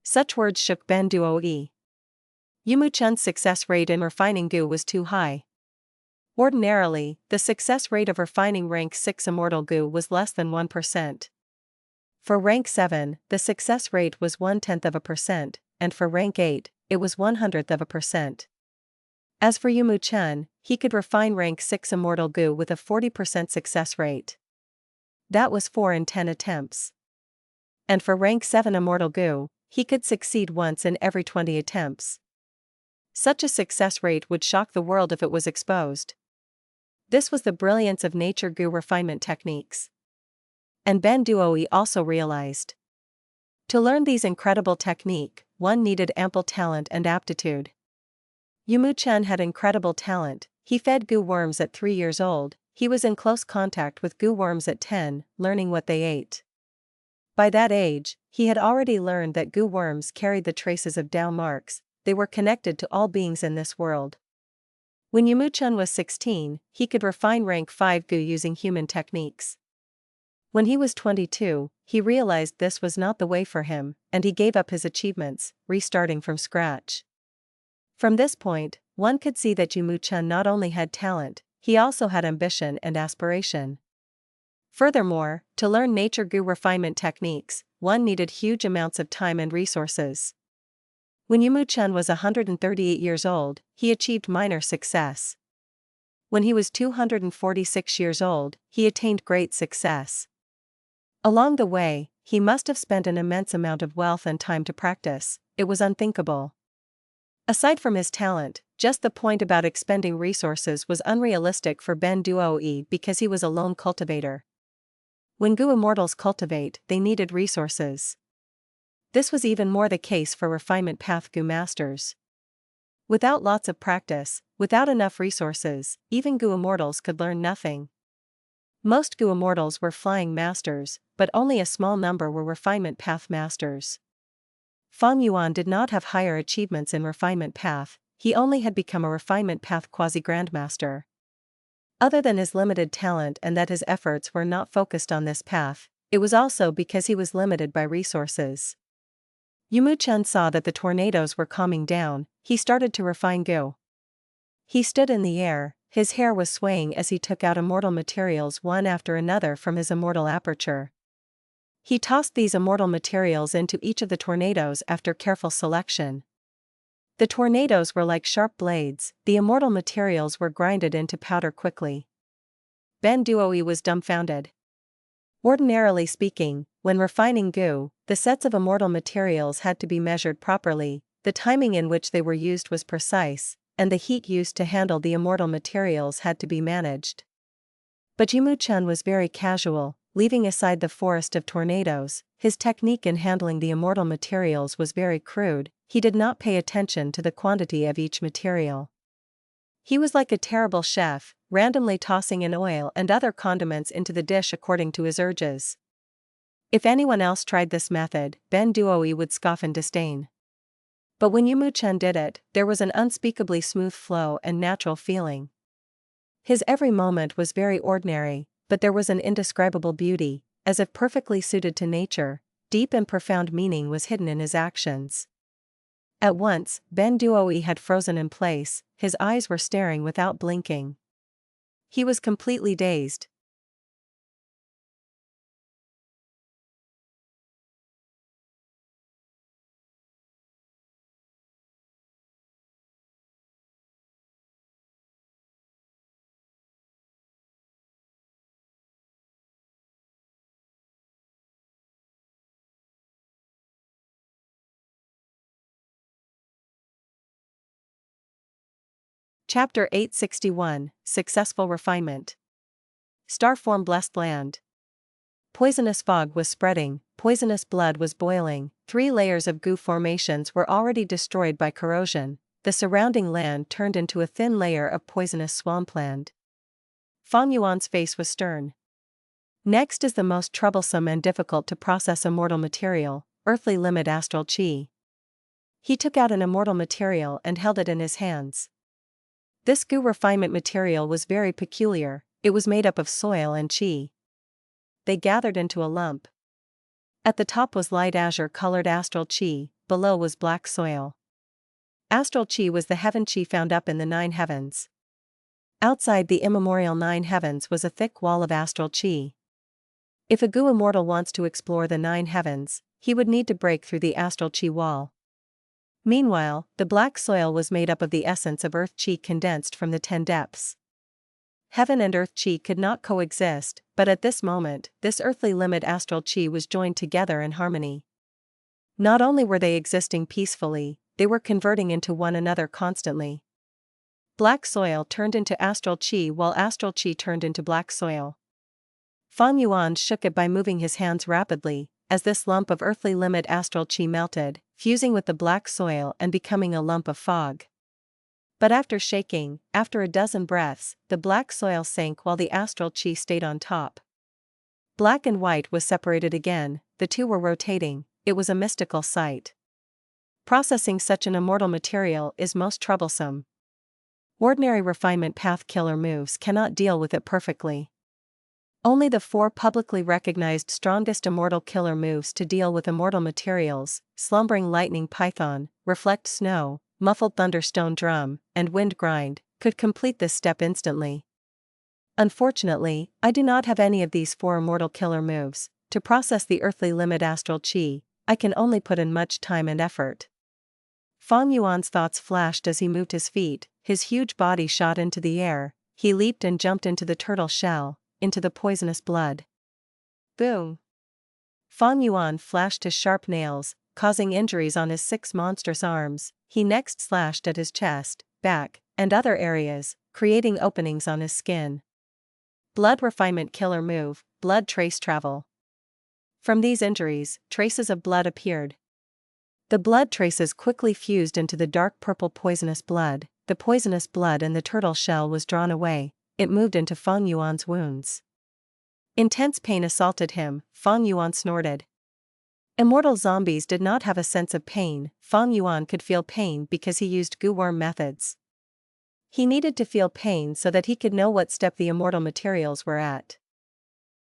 Such words shook Ben Duo. Yumu Chun's success rate in refining goo was too high. Ordinarily, the success rate of refining rank 6 Immortal goo was less than 1%. For rank 7, the success rate was 0.1%, and for rank 8, it was 0.01%. As for Yumu Chun, he could refine rank 6 Immortal goo with a 40% success rate. That was 4 in 10 attempts. And for rank 7 Immortal goo, he could succeed once in every 20 attempts. Such a success rate would shock the world if it was exposed. This was the brilliance of nature goo refinement techniques. And Ben Duo also realized. To learn these incredible technique, one needed ample talent and aptitude. Yumu Chun had incredible talent. He fed goo worms at 3 years old. He was in close contact with goo worms at 10, learning what they ate. By that age, he had already learned that goo worms carried the traces of Tao marks. They were connected to all beings in this world. When Yumu Chun was 16, he could refine rank 5 goo using human techniques. When he was 22, he realized this was not the way for him, and he gave up his achievements, restarting from scratch. From this point, one could see that Yumu Chun not only had talent, he also had ambition and aspiration. Furthermore, to learn nature goo refinement techniques, one needed huge amounts of time and resources. When Yumu Chun was 138 years old, he achieved minor success. When he was 246 years old, he attained great success. Along the way, he must have spent an immense amount of wealth and time to practice. It was unthinkable. Aside from his talent, just the point about expending resources was unrealistic for Ben Duo because he was a lone cultivator. When goo immortals cultivate, they needed resources. This was even more the case for refinement path goo masters. Without lots of practice, without enough resources, even goo immortals could learn nothing. Most goo immortals were flying masters, but only a small number were refinement path masters. Feng Yuan did not have higher achievements in refinement path, he only had become a refinement path quasi-grandmaster. Other than his limited talent and that his efforts were not focused on this path, it was also because he was limited by resources. Yumu Chun saw that the tornadoes were calming down. He started to refine goo. He stood in the air, his hair was swaying as he took out immortal materials one after another from his immortal aperture. He tossed these immortal materials into each of the tornadoes after careful selection. The tornadoes were like sharp blades, the immortal materials were grinded into powder quickly. Ben Duo was dumbfounded. Ordinarily speaking, when refining goo, the sets of immortal materials had to be measured properly, the timing in which they were used was precise, and the heat used to handle the immortal materials had to be managed. But Yumu Chun was very casual, leaving aside the forest of tornadoes. His technique in handling the immortal materials was very crude. He did not pay attention to the quantity of each material. He was like a terrible chef, randomly tossing in oil and other condiments into the dish according to his urges. If anyone else tried this method, Ben Duo would scoff in disdain. But when Yumu Chun did it, there was an unspeakably smooth flow and natural feeling. His every moment was very ordinary, but there was an indescribable beauty, as if perfectly suited to nature. Deep and profound meaning was hidden in his actions. At once, Ben Duo had frozen in place, his eyes were staring without blinking. He was completely dazed. Chapter 861, Successful Refinement. Starform Blessed Land. Poisonous fog was spreading, poisonous blood was boiling, 3 layers of goo formations were already destroyed by corrosion, the surrounding land turned into a thin layer of poisonous swampland. Feng Yuan's face was stern. Next is the most troublesome and difficult to process immortal material, earthly limit astral chi. He took out an immortal material and held it in his hands. This goo refinement material was very peculiar, it was made up of soil and chi. They gathered into a lump. At the top was light azure-colored astral chi, below was black soil. Astral chi was the heaven chi found up in the 9 heavens. Outside the immemorial 9 heavens was a thick wall of astral chi. If a goo immortal wants to explore the 9 heavens, he would need to break through the astral chi wall. Meanwhile, the black soil was made up of the essence of earth chi condensed from the 10 depths. Heaven and earth chi could not coexist, but at this moment, this earthly limit astral chi was joined together in harmony. Not only were they existing peacefully, they were converting into one another constantly. Black soil turned into astral chi while astral chi turned into black soil. Feng Yuan shook it by moving his hands rapidly, as this lump of earthly limit astral chi melted, fusing with the black soil and becoming a lump of fog. But after shaking, after a dozen breaths, the black soil sank while the astral chi stayed on top. Black and white was separated again, the two were rotating, it was a mystical sight. Processing such an immortal material is most troublesome. Ordinary refinement path killer moves cannot deal with it perfectly. Only the 4 publicly recognized strongest immortal killer moves to deal with immortal materials, Slumbering Lightning Python, Reflect Snow, Muffled Thunderstone Drum, and Wind Grind, could complete this step instantly. Unfortunately, I do not have any of these 4 immortal killer moves. To process the earthly limit astral chi, I can only put in much time and effort. Feng Yuan's thoughts flashed as he moved his feet, his huge body shot into the air, he leaped and jumped into the turtle shell, into the poisonous blood. Boom! Feng Yuan flashed his sharp nails, causing injuries on his 6 monstrous arms. He next slashed at his chest, back, and other areas, creating openings on his skin. Blood refinement killer move, blood trace travel. From these injuries, traces of blood appeared. The blood traces quickly fused into the dark purple poisonous blood, the poisonous blood and the turtle shell was drawn away. It moved into Feng Yuan's wounds. Intense pain assaulted him, Feng Yuan snorted. Immortal zombies did not have a sense of pain, Feng Yuan could feel pain because he used goo worm methods. He needed to feel pain so that he could know what step the immortal materials were at.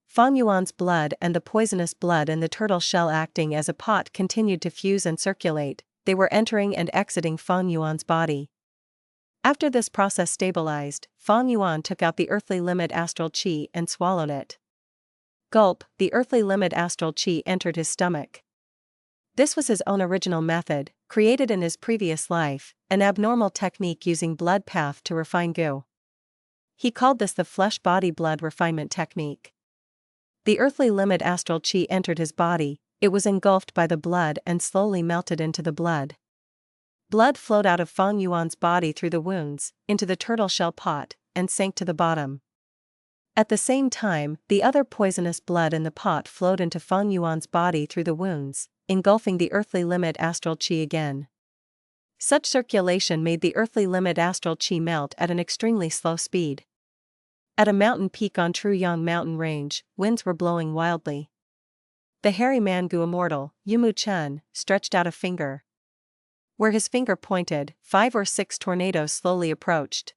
Feng Yuan's blood and the poisonous blood and the turtle shell acting as a pot continued to fuse and circulate, they were entering and exiting Feng Yuan's body. After this process stabilized, Feng Yuan took out the earthly limit astral chi and swallowed it. Gulp, the earthly limit astral chi entered his stomach. This was his own original method, created in his previous life, an abnormal technique using blood path to refine goo. He called this the flesh-body blood refinement technique. The earthly limit astral chi entered his body, it was engulfed by the blood and slowly melted into the blood. Blood flowed out of Feng Yuan's body through the wounds, into the turtle shell pot, and sank to the bottom. At the same time, the other poisonous blood in the pot flowed into Feng Yuan's body through the wounds, engulfing the earthly limit astral chi again. Such circulation made the earthly limit astral chi melt at an extremely slow speed. At a mountain peak on Truyang mountain range, winds were blowing wildly. The hairy man Gu Immortal, Yumu Chun, stretched out a finger. Where his finger pointed, 5 or 6 tornadoes slowly approached.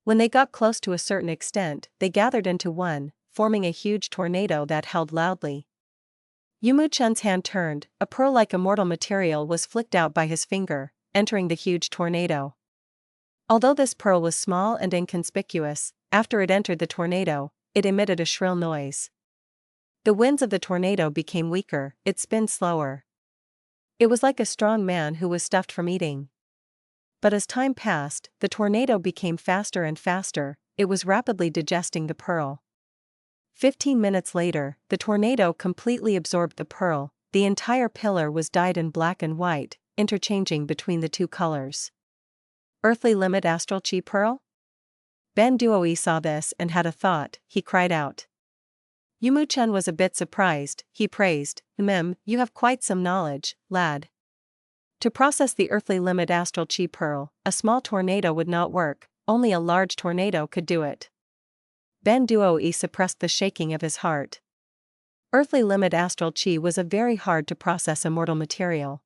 When they got close to a certain extent, they gathered into one, forming a huge tornado that howled loudly. Yumu Chun's hand turned, a pearl-like immortal material was flicked out by his finger, entering the huge tornado. Although this pearl was small and inconspicuous, after it entered the tornado, it emitted a shrill noise. The winds of the tornado became weaker, it spun slower. It was like a strong man who was stuffed from eating. But as time passed, the tornado became faster and faster, it was rapidly digesting the pearl. 15 minutes later, the tornado completely absorbed the pearl, the entire pillar was dyed in black and white, interchanging between the 2 colors. Earthly limit astral chi pearl? Ben Duoi saw this and had a thought. He cried out. Yumu-chan was a bit surprised. He praised, you have quite some knowledge, lad. To process the earthly limit astral chi pearl, a small tornado would not work, only a large tornado could do it. Ben Duoi suppressed the shaking of his heart. Earthly limit astral chi was a very hard to process immortal material.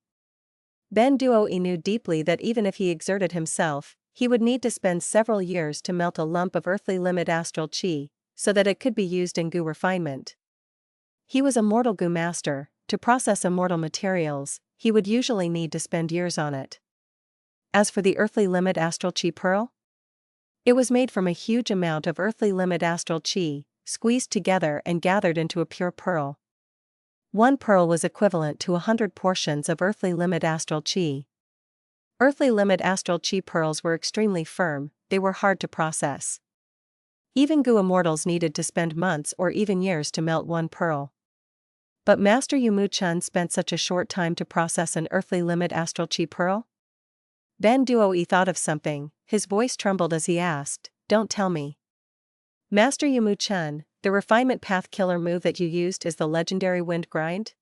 Ben Duoi knew deeply that even if he exerted himself, he would need to spend several years to melt a lump of earthly limit astral chi, so that it could be used in goo refinement. He was a mortal goo master. To process immortal materials, he would usually need to spend years on it. As for the earthly limit astral chi pearl, it was made from a huge amount of earthly limit astral chi, squeezed together and gathered into a pure pearl. One pearl was equivalent to 100 portions of earthly limit astral chi. Earthly limit astral chi pearls were extremely firm, they were hard to process. Even goo immortals needed to spend months or even years to melt one pearl. But Master Yumu-chan spent such a short time to process an earthly limit astral chi pearl? Ben Duoi thought of something, his voice trembled as he asked, "Don't tell me. Master Yumu-chan, the refinement path killer move that you used is the legendary wind grind?"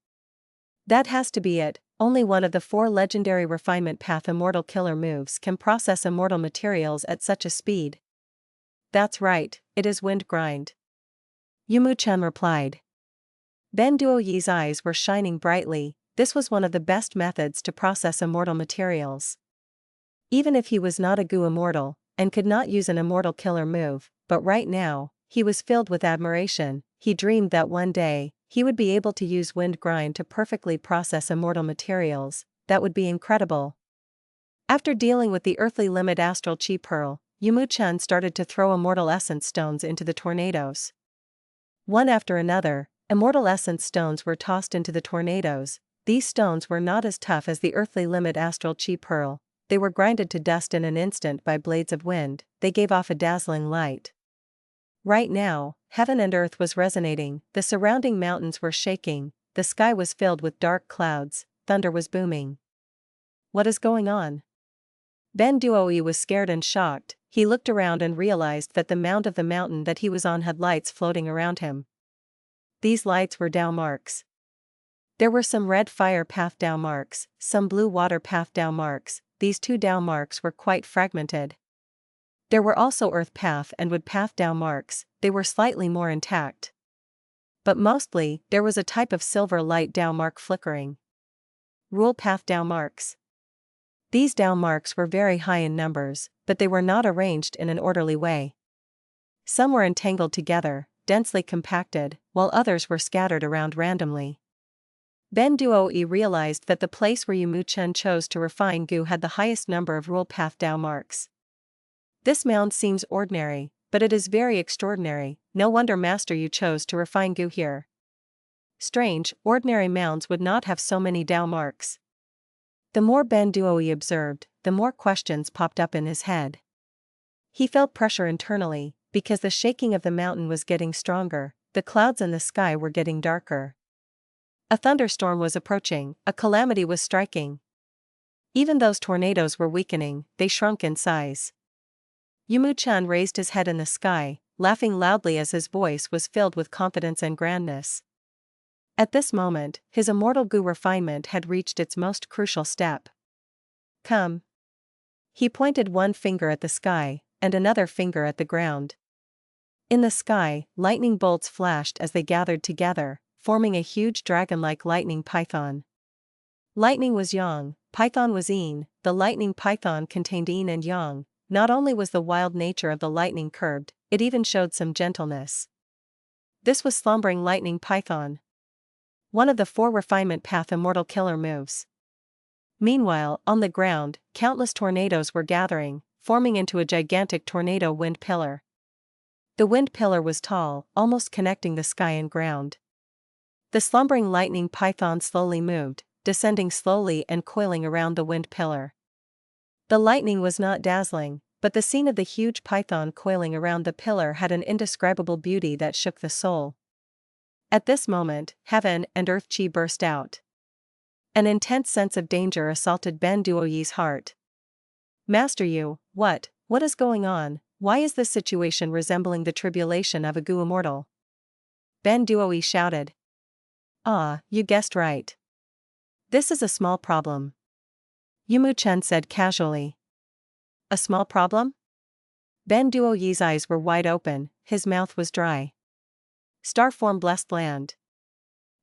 That has to be it. Only one of the 4 legendary refinement path immortal killer moves can process immortal materials at such a speed. That's right, it is wind grind. Yumu-chan replied. Ben Duoyi's eyes were shining brightly. This was one of the best methods to process immortal materials. Even if he was not a goo immortal, and could not use an immortal killer move, but right now, he was filled with admiration. He dreamed that one day, he would be able to use wind grind to perfectly process immortal materials. That would be incredible. After dealing with the earthly limit astral chi pearl, Yumu-chan started to throw immortal essence stones into the tornadoes. One after another, immortal essence stones were tossed into the tornadoes. These stones were not as tough as the earthly limit astral chi pearl. They were grinded to dust in an instant by blades of wind. They gave off a dazzling light. Right now, heaven and earth was resonating, the surrounding mountains were shaking, the sky was filled with dark clouds, thunder was booming. What is going on? Ben Duoi was scared and shocked. He looked around and realized that the mound of the mountain that he was on had lights floating around him. These lights were Dao marks. There were some red fire path Dao marks, some blue water path Dao marks. These 2 Dao marks were quite fragmented. There were also earth path and wood path Dao marks, they were slightly more intact. But mostly, there was a type of silver light Dao mark flickering. Rule path Dao marks. These Dao marks were very high in numbers, but they were not arranged in an orderly way. Some were entangled together, densely compacted, while others were scattered around randomly. Ben Duoi realized that the place where Yumu-chan chose to refine goo had the highest number of rule path Dao marks. This mound seems ordinary, but it is very extraordinary. No wonder Master Yu chose to refine goo here. Strange, ordinary mounds would not have so many Dao marks. The more Ben Duoi observed, the more questions popped up in his head. He felt pressure internally, because the shaking of the mountain was getting stronger, the clouds in the sky were getting darker. A thunderstorm was approaching, a calamity was striking. Even those tornadoes were weakening, they shrunk in size. Yumu-chan raised his head in the sky, laughing loudly as his voice was filled with confidence and grandness. At this moment, his immortal goo refinement had reached its most crucial step. Come. He pointed one finger at the sky, and another finger at the ground. In the sky, lightning bolts flashed as they gathered together, forming a huge dragon-like lightning python. Lightning was yang, python was yin. The lightning python contained yin and yang. Not only was the wild nature of the lightning curbed, it even showed some gentleness. This was slumbering lightning python, one of the 4 refinement path immortal killer moves. Meanwhile, on the ground, countless tornadoes were gathering, forming into a gigantic tornado wind pillar. The wind pillar was tall, almost connecting the sky and ground. The slumbering lightning python slowly moved, descending slowly and coiling around the wind pillar. The lightning was not dazzling, but the scene of the huge python coiling around the pillar had an indescribable beauty that shook the soul. At this moment, heaven and earth chi burst out. An intense sense of danger assaulted Ben Duoyi's heart. Master you, what is going on? Why is this situation resembling the tribulation of a Gu immortal? Ben Duoi shouted. Ah, you guessed right. This is a small problem. Yumu Chen said casually. A small problem? Ben Duoyi's eyes were wide open, his mouth was dry. Starform blessed land.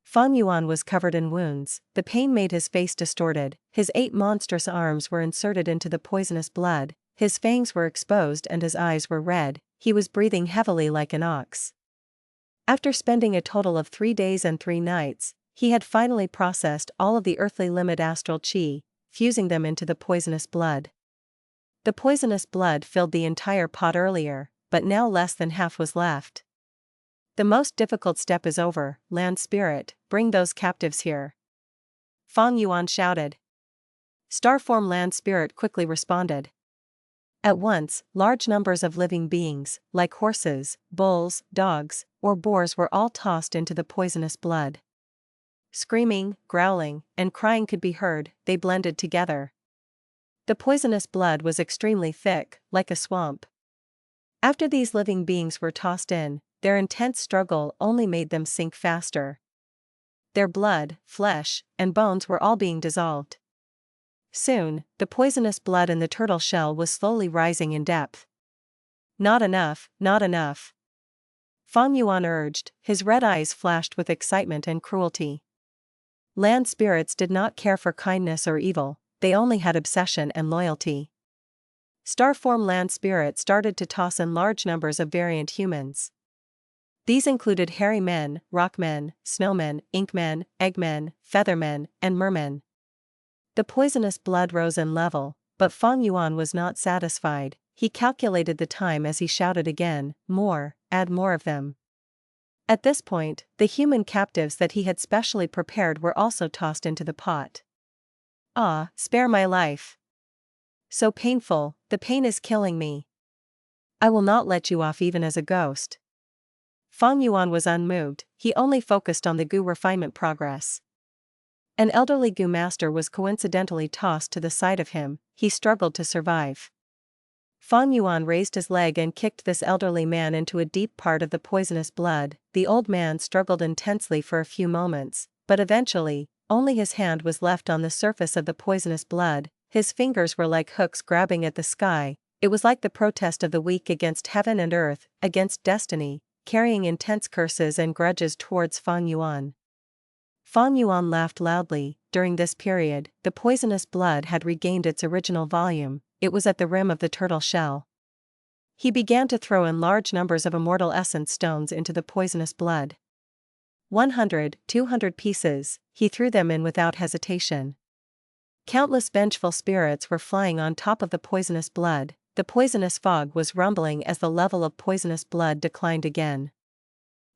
Fang Yuan was covered in wounds, the pain made his face distorted, his 8 monstrous arms were inserted into the poisonous blood, his fangs were exposed and his eyes were red, he was breathing heavily like an ox. After spending a total of 3 days and 3 nights, he had finally processed all of the earthly limit astral chi, fusing them into the poisonous blood. The poisonous blood filled the entire pot earlier, but now less than half was left. The most difficult step is over, land spirit, bring those captives here. Fang Yuan shouted. Starform land spirit quickly responded. At once, large numbers of living beings, like horses, bulls, dogs, or boars were all tossed into the poisonous blood. Screaming, growling, and crying could be heard, they blended together. The poisonous blood was extremely thick, like a swamp. After these living beings were tossed in, their intense struggle only made them sink faster. Their blood, flesh, and bones were all being dissolved. Soon, the poisonous blood in the turtle shell was slowly rising in depth. Not enough, not enough. Fang Yuan urged, his red eyes flashed with excitement and cruelty. Land spirits did not care for kindness or evil, they only had obsession and loyalty. Starform land spirits started to toss in large numbers of variant humans. These included hairy men, rockmen, snowmen, inkmen, eggmen, feathermen, and mermen. The poisonous blood rose in level, but Fang Yuan was not satisfied. He calculated the time as he shouted again, more, add more of them. At this point, the human captives that he had specially prepared were also tossed into the pot. Ah, spare my life. So painful, the pain is killing me. I will not let you off even as a ghost. Fang Yuan was unmoved, he only focused on the Gu refinement progress. An elderly Gu master was coincidentally tossed to the side of him, he struggled to survive. Fang Yuan raised his leg and kicked this elderly man into a deep part of the poisonous blood. The old man struggled intensely for a few moments, but eventually, only his hand was left on the surface of the poisonous blood, his fingers were like hooks grabbing at the sky. It was like the protest of the weak against heaven and earth, against destiny, carrying intense curses and grudges towards Fang Yuan. Fang Yuan laughed loudly. During this period, the poisonous blood had regained its original volume, it was at the rim of the turtle shell. He began to throw in large numbers of immortal essence stones into the poisonous blood. 100, 200 pieces, he threw them in without hesitation. Countless vengeful spirits were flying on top of the poisonous blood, the poisonous fog was rumbling as the level of poisonous blood declined again.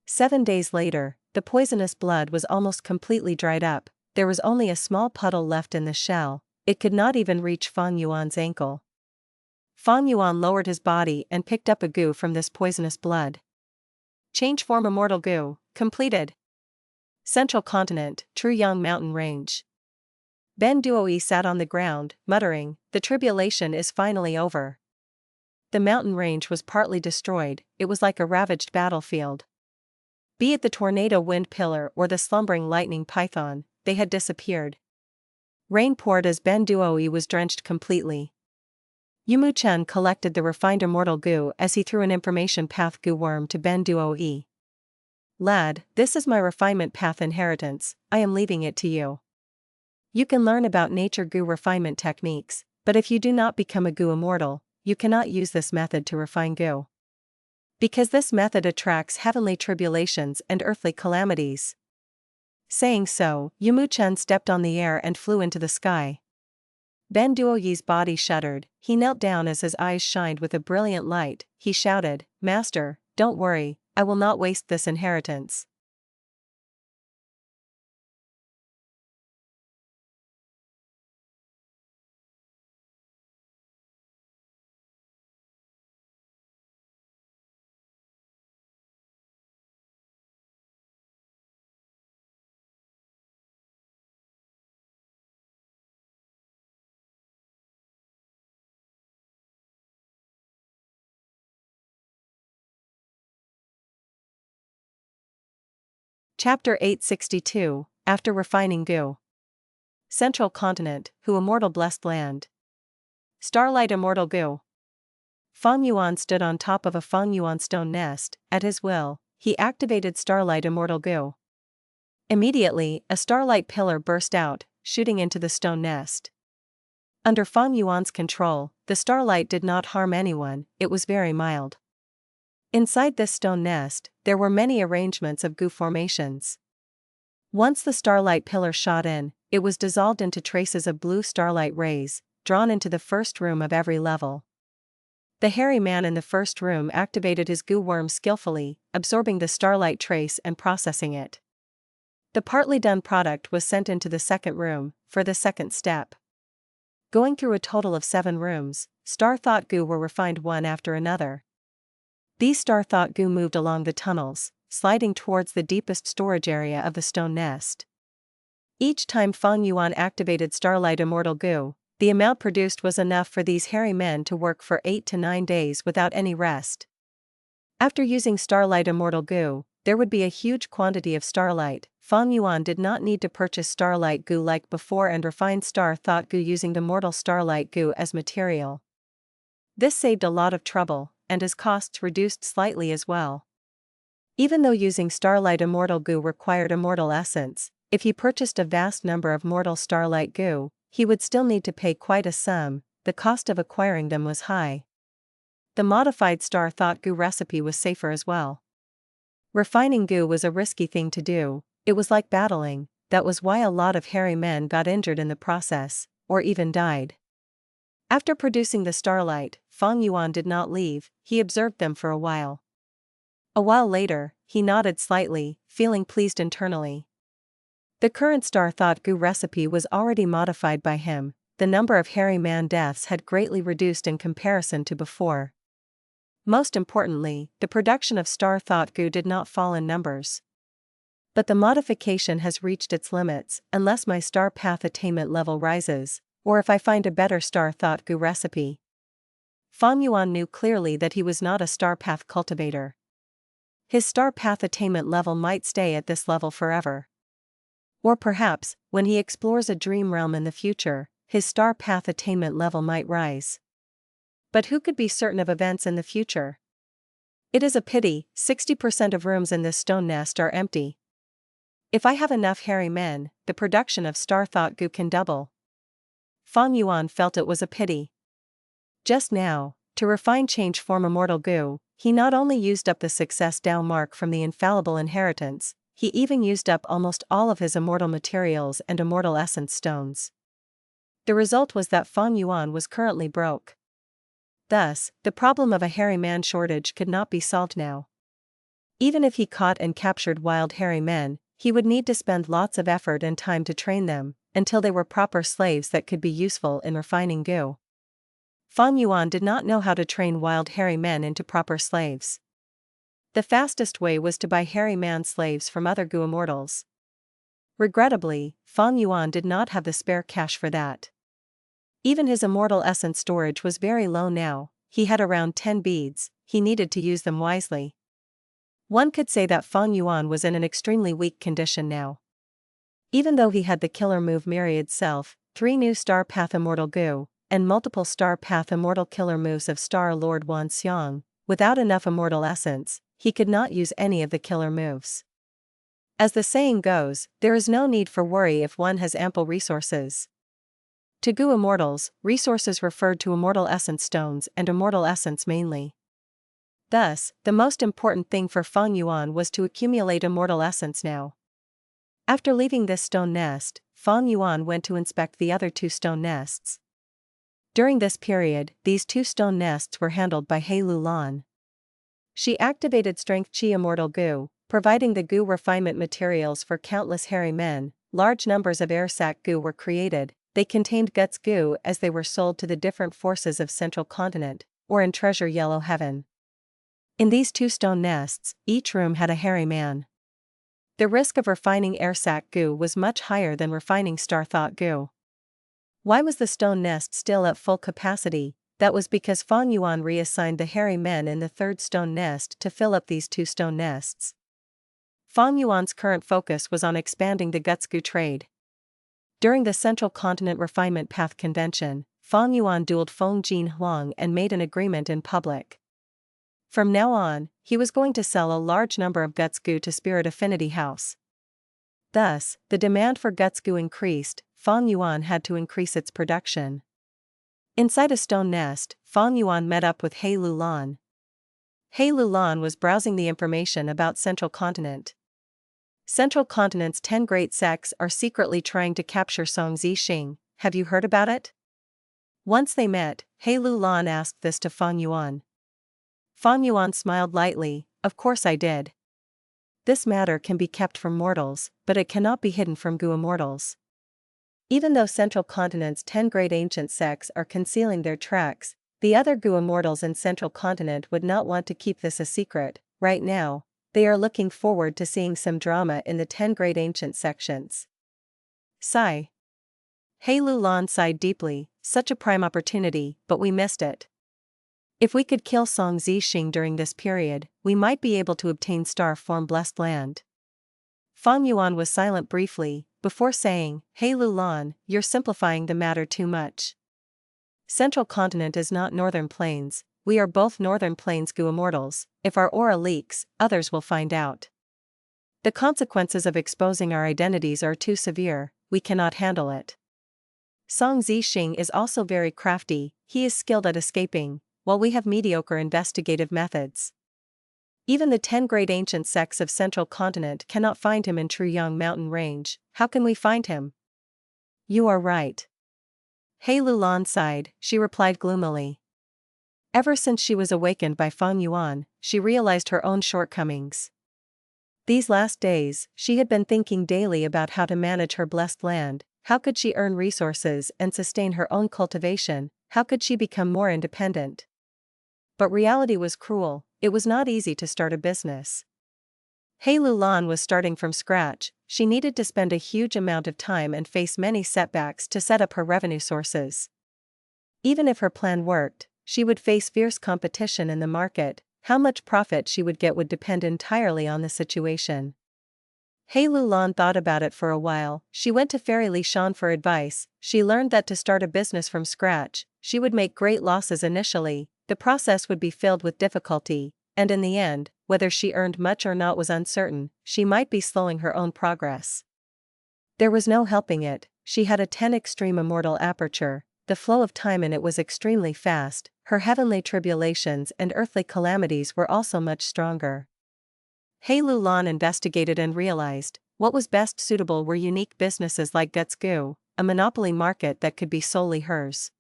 7 days later, the poisonous blood was almost completely dried up, there was only a small puddle left in the shell, it could not even reach Fang Yuan's ankle. Fang Yuan lowered his body and picked up a Gu from this poisonous blood. Change form immortal Gu, completed. Central Continent, Truyang Mountain Range. Ben Duoi sat on the ground, muttering, the tribulation is finally over. The mountain range was partly destroyed, it was like a ravaged battlefield. Be it the tornado wind pillar or the slumbering lightning python, they had disappeared. Rain poured as Ben Duoi was drenched completely. Yumu Chen collected the refined immortal Gu as he threw an information path Gu worm to Ben Duoi. Lad, this is my refinement path inheritance, I am leaving it to you. You can learn about nature Gu refinement techniques, but if you do not become a Gu immortal, you cannot use this method to refine Gu. Because this method attracts heavenly tribulations and earthly calamities. Saying so, Yumu Chen stepped on the air and flew into the sky. Ben Duoyi's body shuddered, he knelt down as his eyes shined with a brilliant light, he shouted, Master, don't worry, I will not waste this inheritance. Chapter 862, After Refining Goo. Central Continent, Hu Immortal Blessed Land. Starlight Immortal Goo. Feng Yuan stood on top of a Feng Yuan stone nest. At his will, he activated Starlight Immortal Goo. Immediately, a starlight pillar burst out, shooting into the stone nest. Under Feng Yuan's control, the starlight did not harm anyone, it was very mild. Inside this stone nest, there were many arrangements of goo formations. Once the starlight pillar shot in, it was dissolved into traces of blue starlight rays, drawn into the first room of every level. The hairy man in the first room activated his goo worm skillfully, absorbing the starlight trace and processing it. The partly done product was sent into the second room, for the second step. Going through a total of 7 rooms, star thought goo were refined one after another. These star thought goo moved along the tunnels, sliding towards the deepest storage area of the stone nest. Each time Feng Yuan activated Starlight Immortal Goo, the amount produced was enough for these hairy men to work for 8 to 9 days without any rest. After using Starlight Immortal Goo, there would be a huge quantity of starlight. Feng Yuan did not need to purchase starlight goo like before and refine star thought goo using the mortal starlight goo as material. This saved a lot of trouble, and his costs reduced slightly as well. Even though using Starlight Immortal Goo required immortal essence, if he purchased a vast number of mortal starlight goo, he would still need to pay quite a sum. The cost of acquiring them was high. The modified Star Thought Goo recipe was safer as well. Refining goo was a risky thing to do, it was like battling, that was why a lot of hairy men got injured in the process, or even died. After producing the starlight, Feng Yuan did not leave, he observed them for a while. A while later, he nodded slightly, feeling pleased internally. The current Star Thought Goo recipe was already modified by him, the number of hairy man deaths had greatly reduced in comparison to before. Most importantly, the production of Star Thought Goo did not fall in numbers. But the modification has reached its limits, unless my star path attainment level rises, or if I find a better Star Thought Goo recipe. Feng Yuan knew clearly that he was not a star path cultivator. His star path attainment level might stay at this level forever. Or perhaps, when he explores a dream realm in the future, his star path attainment level might rise. But who could be certain of events in the future? It is a pity, 60% of rooms in this stone nest are empty. If I have enough hairy men, the production of Star Thought Goo can double. Feng Yuan felt it was a pity. Just now, to refine change form Immortal Goo, he not only used up the success Dao mark from the infallible inheritance, he even used up almost all of his immortal materials and immortal essence stones. The result was that Feng Yuan was currently broke. Thus, the problem of a hairy man shortage could not be solved now. Even if he caught and captured wild hairy men, he would need to spend lots of effort and time to train them, until they were proper slaves that could be useful in refining goo. Feng Yuan did not know how to train wild hairy men into proper slaves. The fastest way was to buy hairy man slaves from other goo immortals. Regrettably, Feng Yuan did not have the spare cash for that. Even his immortal essence storage was very low now, he had around 10 beads, he needed to use them wisely. One could say that Feng Yuan was in an extremely weak condition now. Even though he had the killer move Myriad Self, 3 new Star Path Immortal Goo, and multiple Star Path Immortal killer moves of Star Lord Wan Xiang, without enough immortal essence, he could not use any of the killer moves. As the saying goes, there is no need for worry if one has ample resources. To goo immortals, resources referred to immortal essence stones and immortal essence mainly. Thus, the most important thing for Feng Yuan was to accumulate immortal essence now. After leaving this stone nest, Feng Yuan went to inspect the other 2 stone nests. During this period, these 2 stone nests were handled by He Lulan. She activated Strength Chi Immortal Goo, providing the goo refinement materials for countless hairy men. Large numbers of air sac goo were created, they contained guts goo as they were sold to the different forces of Central Continent, or in Treasure Yellow Heaven. In these 2 stone nests, each room had a hairy man. The risk of refining air sac goo was much higher than refining Star Thought Goo. Why was the stone nest still at full capacity? That was because Feng Yuan reassigned the hairy men in the 3rd stone nest to fill up these 2 stone nests. Fang Yuan's current focus was on expanding the Gutsgu trade. During the Central Continent Refinement Path Convention, Fang Yuan dueled Feng Huang and made an agreement in public. From now on, he was going to sell a large number of Gutsgu to Spirit Affinity House. Thus, the demand for Gutsgu increased. Fang Yuan had to increase its production. Inside a stone nest, Fang Yuan met up with He Lulan. He Lulan was browsing the information about Central Continent. Central Continent's 10 great sects are secretly trying to capture Songzi Xing. Have you heard about it? Once they met, He Lulan asked this to Fang Yuan. Fang Yuan smiled lightly. Of course I did. This matter can be kept from mortals, but it cannot be hidden from Gu immortals. Even though Central Continent's 10 great ancient sects are concealing their tracks, the other Gu immortals in Central Continent would not want to keep this a secret. Right now, they are looking forward to seeing some drama in the 10 great ancient sections. Sigh. He Lulan sighed deeply. Such a prime opportunity, but we missed it. If we could kill Songzi Xing during this period, we might be able to obtain star form blessed land. Fang Yuan was silent briefly, before saying, He Lulan, you're simplifying the matter too much. Central Continent is not Northern Plains, we are both Northern Plains Gu immortals. If our aura leaks, others will find out. The consequences of exposing our identities are too severe, we cannot handle it. Songzi Xing is also very crafty, he is skilled at escaping, while we have mediocre investigative methods. Even the 10 great ancient sects of Central Continent cannot find him in Truyang Mountain Range. How can we find him? You are right. He Lulan sighed, she replied gloomily. Ever since she was awakened by Fang Yuan, she realized her own shortcomings. These last days, she had been thinking daily about how to manage her blessed land. How could she earn resources and sustain her own cultivation? How could she become more independent? But reality was cruel, it was not easy to start a business. He Lulan was starting from scratch, she needed to spend a huge amount of time and face many setbacks to set up her revenue sources. Even if her plan worked, she would face fierce competition in the market. How much profit she would get would depend entirely on the situation. He Lulan thought about it for a while. She went to Fairy Li Shan for advice. She learned that to start a business from scratch, she would make great losses initially, the process would be filled with difficulty, and in the end, whether she earned much or not was uncertain, she might be slowing her own progress. There was no helping it, she had a 10 extreme immortal aperture, the flow of time in it was extremely fast, her heavenly tribulations and earthly calamities were also much stronger. He Lulan investigated and realized, what was best suitable were unique businesses like Gutsgu, a monopoly market that could be solely hers.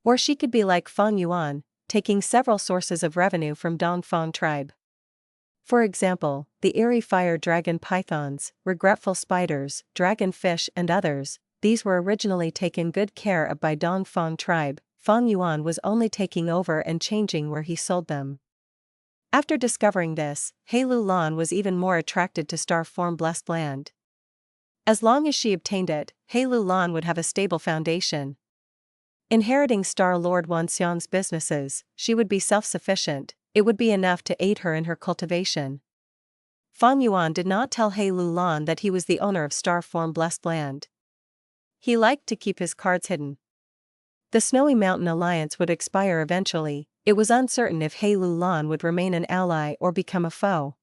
Or she could be like Fang Yuan, taking several sources of revenue from Dongfang tribe. For example, the eerie fire dragon pythons, regretful spiders, dragonfish and others, these were originally taken good care of by Dongfang tribe. Fang Yuan was only taking over and changing where he sold them. After discovering this, He Lulan was even more attracted to star form blessed land. As long as she obtained it, He Lulan would have a stable foundation. Inheriting Star Lord Wanxiang's businesses, she would be self-sufficient, it would be enough to aid her in her cultivation. Fang Yuan did not tell He Lulan that he was the owner of star form blessed land. He liked to keep his cards hidden. The Snowy Mountain Alliance would expire eventually, it was uncertain if He Lulan would remain an ally or become a foe.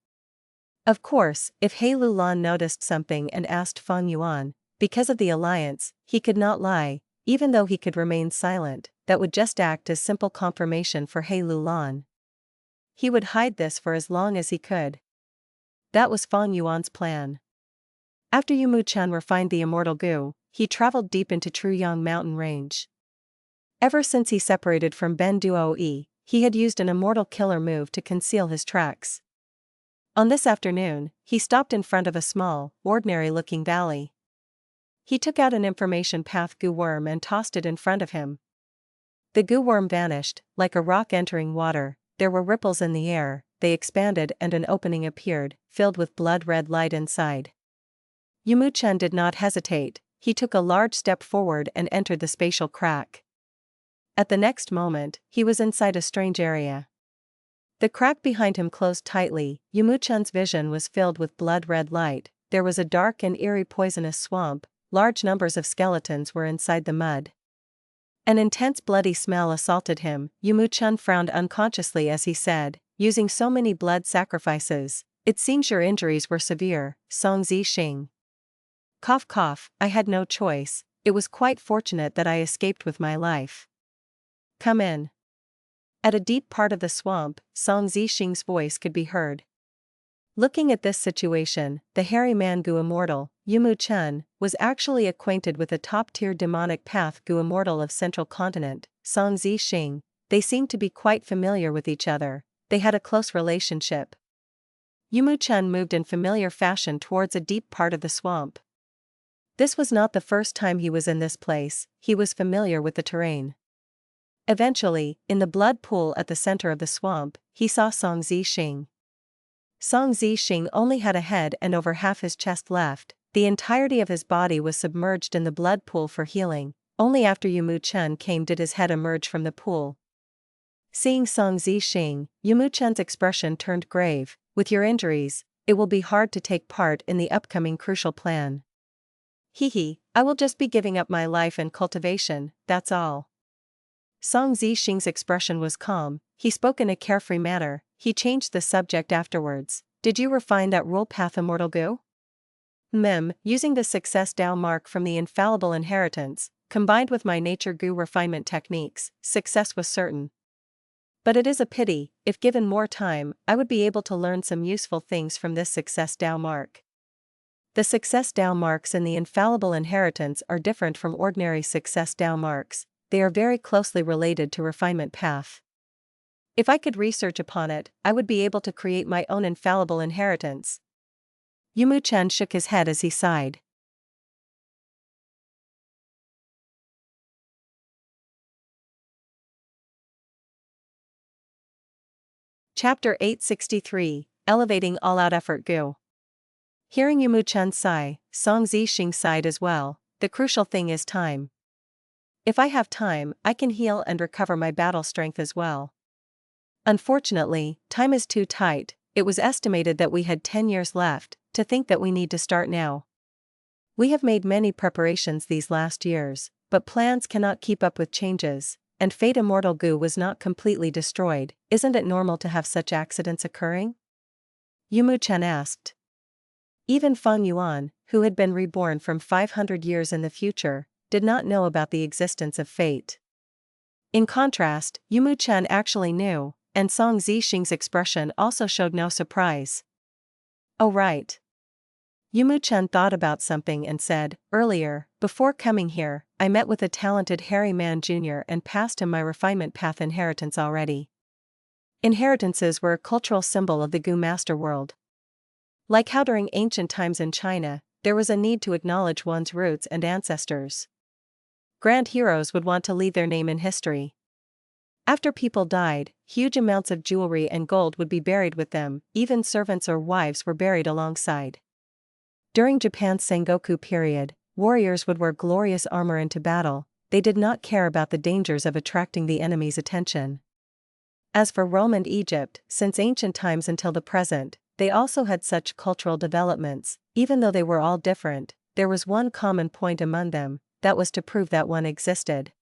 Of course, if He Lulan noticed something and asked Fang Yuan, because of the alliance, he could not lie, even though he could remain silent, that would just act as simple confirmation for He Lulan. He would hide this for as long as he could. That was Fang Yuan's plan. After Yumuchan refined the immortal Gu, he traveled deep into Truyang Mountain Range. Ever since he separated from Ben Duo-E, he had used an immortal killer move to conceal his tracks. On this afternoon, he stopped in front of a small, ordinary-looking valley. He took out an information path Gu worm and tossed it in front of him. The Gu worm vanished, like a rock entering water, there were ripples in the air, they expanded and an opening appeared, filled with blood-red light inside. Yumuchan did not hesitate, he took a large step forward and entered the spatial crack. At the next moment, he was inside a strange area. The crack behind him closed tightly. Yumuchan's vision was filled with blood-red light. There was a dark and eerie poisonous swamp. Large numbers of skeletons were inside the mud. An intense bloody smell assaulted him. Yumuchan frowned unconsciously as he said, "Using so many blood sacrifices, it seems your injuries were severe, Songzi Sheng." Cough cough, I had no choice. It was quite fortunate that I escaped with my life. Come in. At a deep part of the swamp, Song Zixing's voice could be heard. Looking at this situation, the hairy man Gu Immortal, Yumu Chen, was actually acquainted with a top-tier demonic path Gu Immortal of Central Continent, Song Zixing. They seemed to be quite familiar with each other. They had a close relationship. Yumu Chen moved in familiar fashion towards a deep part of the swamp. This was not the first time he was in this place. He was familiar with the terrain. Eventually, in the blood pool at the center of the swamp, he saw Song Zixing. Song Zixing only had a head and over half his chest left. The entirety of his body was submerged in the blood pool for healing. Only after Yumu Chen came did his head emerge from the pool. Seeing Song Zixing, Yumu Chen's expression turned grave. With your injuries, it will be hard to take part in the upcoming crucial plan. Hehe, I will just be giving up my life and cultivation, that's all. Song Zixing's expression was calm. He spoke in a carefree manner. He changed the subject afterwards. Did you refine that rule path Immortal Gu? Using the success Dao mark from the infallible inheritance, combined with my nature Gu refinement techniques, success was certain. But it is a pity, if given more time, I would be able to learn some useful things from this success Dao mark. The success Dao marks in the infallible inheritance are different from ordinary success Dao marks. They are very closely related to refinement path. If I could research upon it, I would be able to create my own infallible inheritance. Yumu Chen shook his head as he sighed. Chapter 863, Elevating All-Out Effort Gu. Hearing Yumu Chen sigh, Song Zixing sighed as well. The crucial thing is time. If I have time, I can heal and recover my battle strength as well. Unfortunately, time is too tight. It was estimated that we had 10 years left. To think that we need to start now. We have made many preparations these last years, but plans cannot keep up with changes, and Fate Immortal Gu was not completely destroyed. Isn't it normal to have such accidents occurring? Yumu Chen asked. Even Feng Yuan, who had been reborn from 500 years in the future, did not know about the existence of fate. In contrast, Yumu Chen actually knew, and Song Zixing's expression also showed no surprise. Oh right. Yumu Chen thought about something and said, earlier, before coming here, I met with a talented hairy man Jr. and passed him my refinement path inheritance already. Inheritances were a cultural symbol of the Gu master world. Like how during ancient times in China, there was a need to acknowledge one's roots and ancestors. Grand heroes would want to leave their name in history. After people died, huge amounts of jewelry and gold would be buried with them, even servants or wives were buried alongside. During Japan's Sengoku period, warriors would wear glorious armor into battle. They did not care about the dangers of attracting the enemy's attention. As for Rome and Egypt, since ancient times until the present, they also had such cultural developments. Even though they were all different, there was one common point among them, that was to prove that one existed.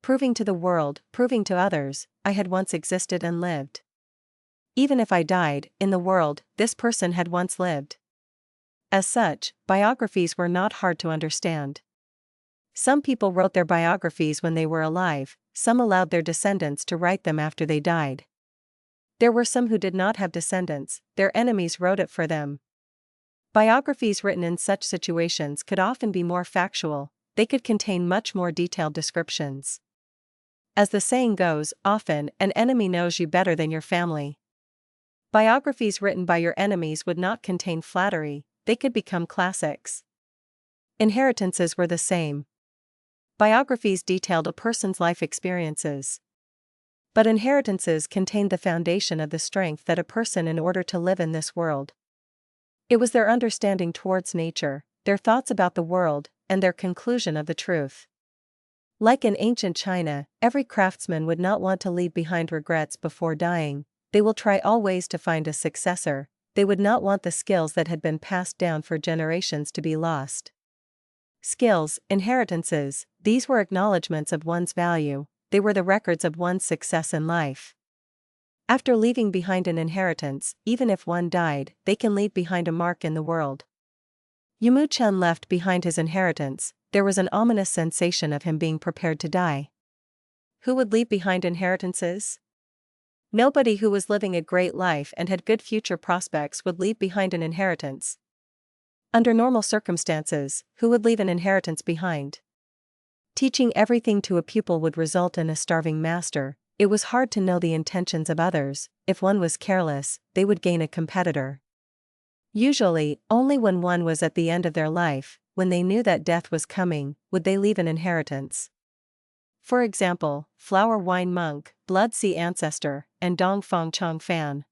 Proving to the world, proving to others, I had once existed and lived. Even if I died, in the world, this person had once lived. As such, biographies were not hard to understand. Some people wrote their biographies when they were alive, some allowed their descendants to write them after they died. There were some who did not have descendants, their enemies wrote it for them. Biographies written in such situations could often be more factual, they could contain much more detailed descriptions. As the saying goes, often, an enemy knows you better than your family. Biographies written by your enemies would not contain flattery, they could become classics. Inheritances were the same. Biographies detailed a person's life experiences. But inheritances contained the foundation of the strength that a person in order to live in this world. It was their understanding towards nature, their thoughts about the world, and their conclusion of the truth. Like in ancient China, every craftsman would not want to leave behind regrets before dying. they will try all ways to find a successor. They would not want the skills that had been passed down for generations to be lost. Skills, inheritances, these were acknowledgements of one's value, they were the records of one's success in life. After leaving behind an inheritance, even if one died, they can leave behind a mark in the world. Yumu Chen left behind his inheritance. There was an ominous sensation of him being prepared to die. Who would leave behind inheritances? Nobody who was living a great life and had good future prospects would leave behind an inheritance. Under normal circumstances, who would leave an inheritance behind? Teaching everything to a pupil would result in a starving master. It was hard to know the intentions of others. If one was careless, they would gain a competitor. Usually, only when one was at the end of their life, when they knew that death was coming, would they leave an inheritance. For example, Flower Wine Monk, Blood Sea Ancestor, and Dong Fong Chong Fan.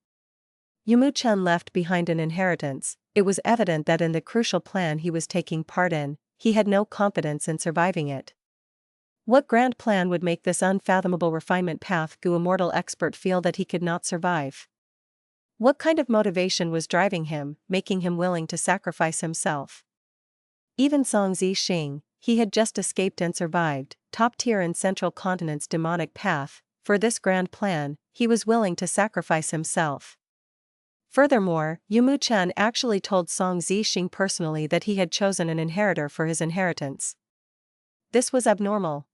Yumu Chen left behind an inheritance. It was evident that in the crucial plan he was taking part in, he had no confidence in surviving it. What grand plan would make this unfathomable refinement path Gu Immortal expert feel that he could not survive? What kind of motivation was driving him, making him willing to sacrifice himself? Even Songzi Sheng, he had just escaped and survived, top tier in Central Continent's demonic path. For this grand plan, he was willing to sacrifice himself. Furthermore, Yumu Chen actually told Songzi Sheng personally that he had chosen an inheritor for his inheritance. This was abnormal.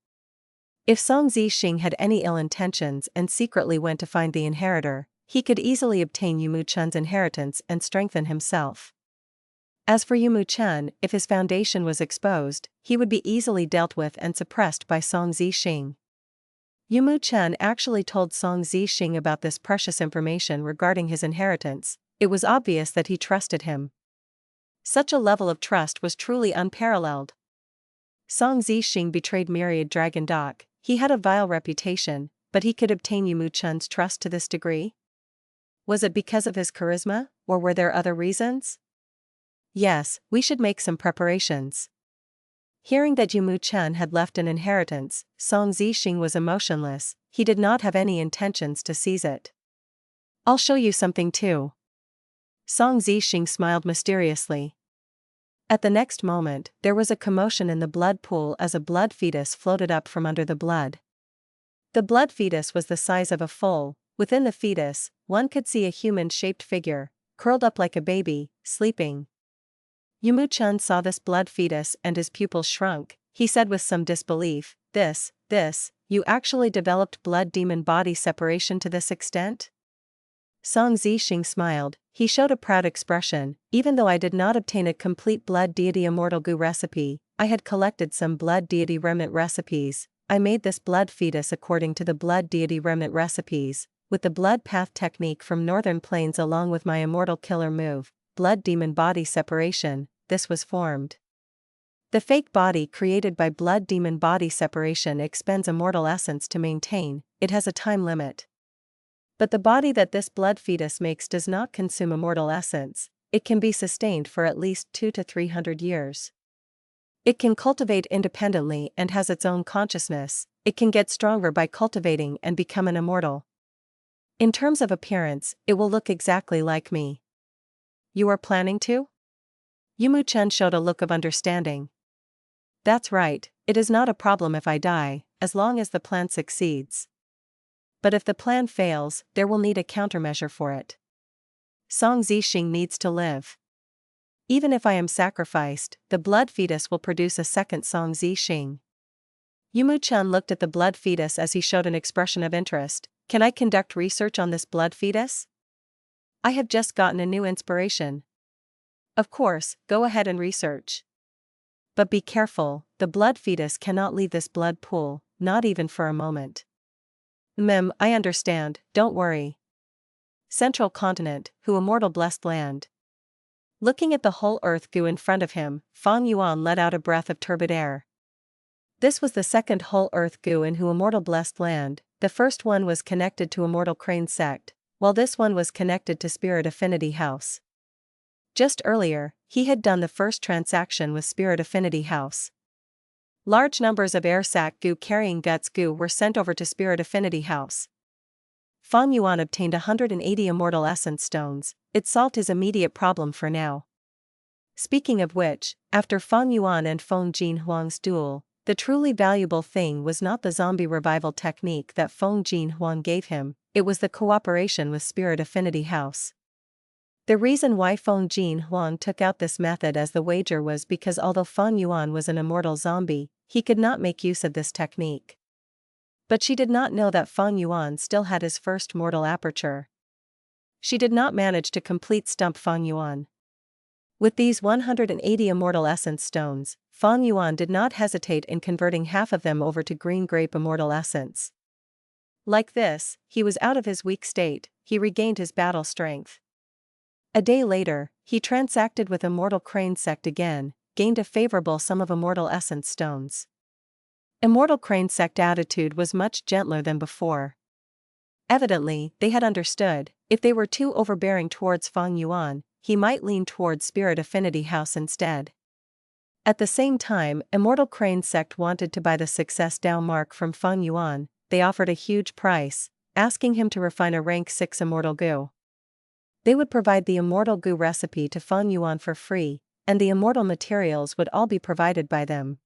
If Songzi Sheng had any ill intentions and secretly went to find the inheritor, he could easily obtain Yumu Chen's inheritance and strengthen himself. As for Yumu Chen, if his foundation was exposed, he would be easily dealt with and suppressed by Songzi Sheng. Yumu Chen actually told Songzi Sheng about this precious information regarding his inheritance. It was obvious that he trusted him. Such a level of trust was truly unparalleled. Songzi Sheng betrayed Myriad Dragon Dock. He had a vile reputation, but he could obtain Yumu Chen's trust to this degree? Was it because of his charisma, or were there other reasons? Yes, we should make some preparations. Hearing that Yumu Chen had left an inheritance, Songzi Sheng was emotionless. He did not have any intentions to seize it. I'll show you something too. Songzi Sheng smiled mysteriously. At the next moment, there was a commotion in the blood pool as a blood fetus floated up from under the blood. The blood fetus was the size of a foal. Within the fetus, one could see a human-shaped figure, curled up like a baby, sleeping. Yumu Chen saw this blood fetus and his pupils shrunk. He said with some disbelief, This, you actually developed blood demon body separation to this extent? Songzi Sheng smiled. He showed a proud expression. Even though I did not obtain a complete blood deity immortal goo recipe, I had collected some blood deity remnant recipes. I made this blood fetus according to the blood deity remnant recipes, with the blood path technique from Northern Plains along with my immortal killer move, blood demon body separation. This was formed. The fake body created by blood demon body separation expends immortal essence to maintain. It has a time limit. But the body that this blood fetus makes does not consume immortal essence. It can be sustained for at least 200 to 300 years. It can cultivate independently and has its own consciousness. It can get stronger by cultivating and become an immortal. In terms of appearance, it will look exactly like me. You are planning to? Yumu Chen showed a look of understanding. That's right, it is not a problem if I die, as long as the plan succeeds. But if the plan fails, there will need a countermeasure for it. Songzi Sheng needs to live. Even if I am sacrificed, the blood fetus will produce a second Songzi Sheng. Yumu Chen looked at the blood fetus as he showed an expression of interest. Can I conduct research on this blood fetus? I have just gotten a new inspiration. Of course, go ahead and research. But be careful, the blood fetus cannot leave this blood pool, not even for a moment. I understand, don't worry. Central Continent, who immortal blessed land. Looking at the whole earth goo in front of him, Fang Yuan let out a breath of turbid air. This was the second whole earth goo in who immortal blessed land. The first one was connected to Immortal Crane sect, while this one was connected to Spirit Affinity House. Just earlier, he had done the first transaction with Spirit Affinity House. Large numbers of air sac goo carrying guts goo were sent over to Spirit Affinity House. Fang Yuan obtained 180 Immortal Essence Stones. It solved his immediate problem for now. Speaking of which, after Fang Yuan and Feng Huang's duel, the truly valuable thing was not the zombie revival technique that Feng Huang gave him, it was the cooperation with Spirit Affinity House. The reason why Feng Huang took out this method as the wager was because although Fang Yuan was an immortal zombie, he could not make use of this technique. But she did not know that Fang Yuan still had his first mortal aperture. She did not manage to complete stump Fang Yuan. With these 180 Immortal Essence Stones, Fang Yuan did not hesitate in converting half of them over to Green Grape Immortal Essence. Like this, he was out of his weak state, he regained his battle strength. A day later, he transacted with Immortal Crane Sect again, gained a favorable sum of Immortal Essence Stones. Immortal Crane Sect attitude was much gentler than before. Evidently, they had understood, if they were too overbearing towards Fang Yuan, he might lean towards Spirit Affinity House instead. At the same time, Immortal Crane Sect wanted to buy the Success Dow mark from Fang Yuan. They offered a huge price, asking him to refine a rank 6 Immortal Goo. They would provide the Immortal Goo recipe to Fang Yuan for free, and the immortal materials would all be provided by them.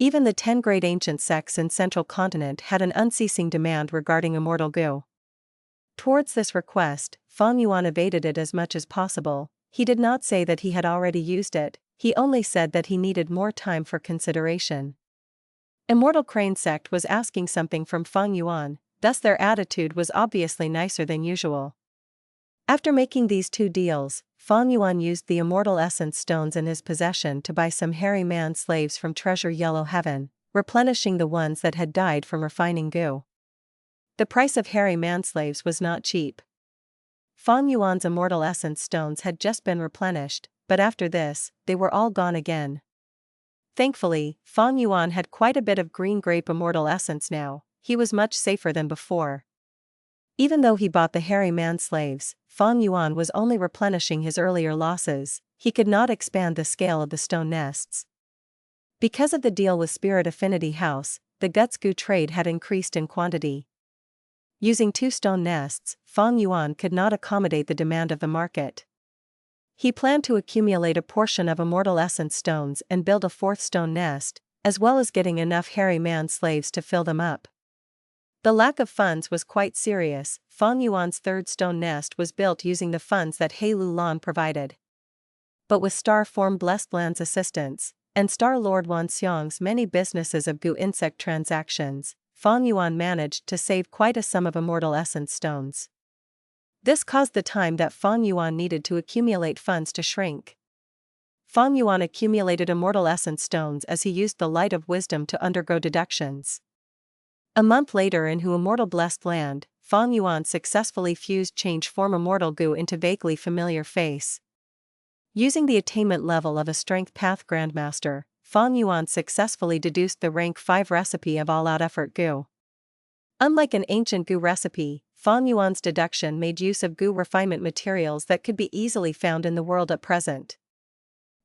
Even the 10 great ancient sects in Central Continent had an unceasing demand regarding Immortal Goo. Towards this request, Fang Yuan evaded it as much as possible. He did not say that he had already used it, he only said that he needed more time for consideration. Immortal Crane Sect was asking something from Fang Yuan, thus their attitude was obviously nicer than usual. After making these two deals, Fang Yuan used the Immortal Essence Stones in his possession to buy some hairy man slaves from Treasure Yellow Heaven, replenishing the ones that had died from refining goo. The price of hairy manslaves was not cheap. Fang Yuan's Immortal Essence Stones had just been replenished, but after this, they were all gone again. Thankfully, Fang Yuan had quite a bit of Green Grape Immortal Essence now, he was much safer than before. Even though he bought the hairy manslaves, Fang Yuan was only replenishing his earlier losses, he could not expand the scale of the stone nests. Because of the deal with Spirit Affinity House, the Guts Goo trade had increased in quantity. Using 2 stone nests, Fang Yuan could not accommodate the demand of the market. He planned to accumulate a portion of Immortal Essence Stones and build a 4th stone nest, as well as getting enough hairy man slaves to fill them up. The lack of funds was quite serious. Fang Yuan's 3rd stone nest was built using the funds that He Lu Lan provided. But with Star Form Blessed Land's assistance, and Star Lord Wan Xiong's many businesses of goo insect transactions, Fang Yuan managed to save quite a sum of Immortal Essence Stones. This caused the time that Fang Yuan needed to accumulate funds to shrink. Fang Yuan accumulated Immortal Essence Stones as he used the Light of Wisdom to undergo deductions. A month later in Hu Immortal Blessed Land, Fang Yuan successfully fused Change Form Immortal Goo into vaguely familiar face. Using the attainment level of a Strength Path Grandmaster, Fang Yuan successfully deduced the rank 5 recipe of All-Out Effort Goo. Unlike an ancient goo recipe, Fang Yuan's deduction made use of goo refinement materials that could be easily found in the world at present.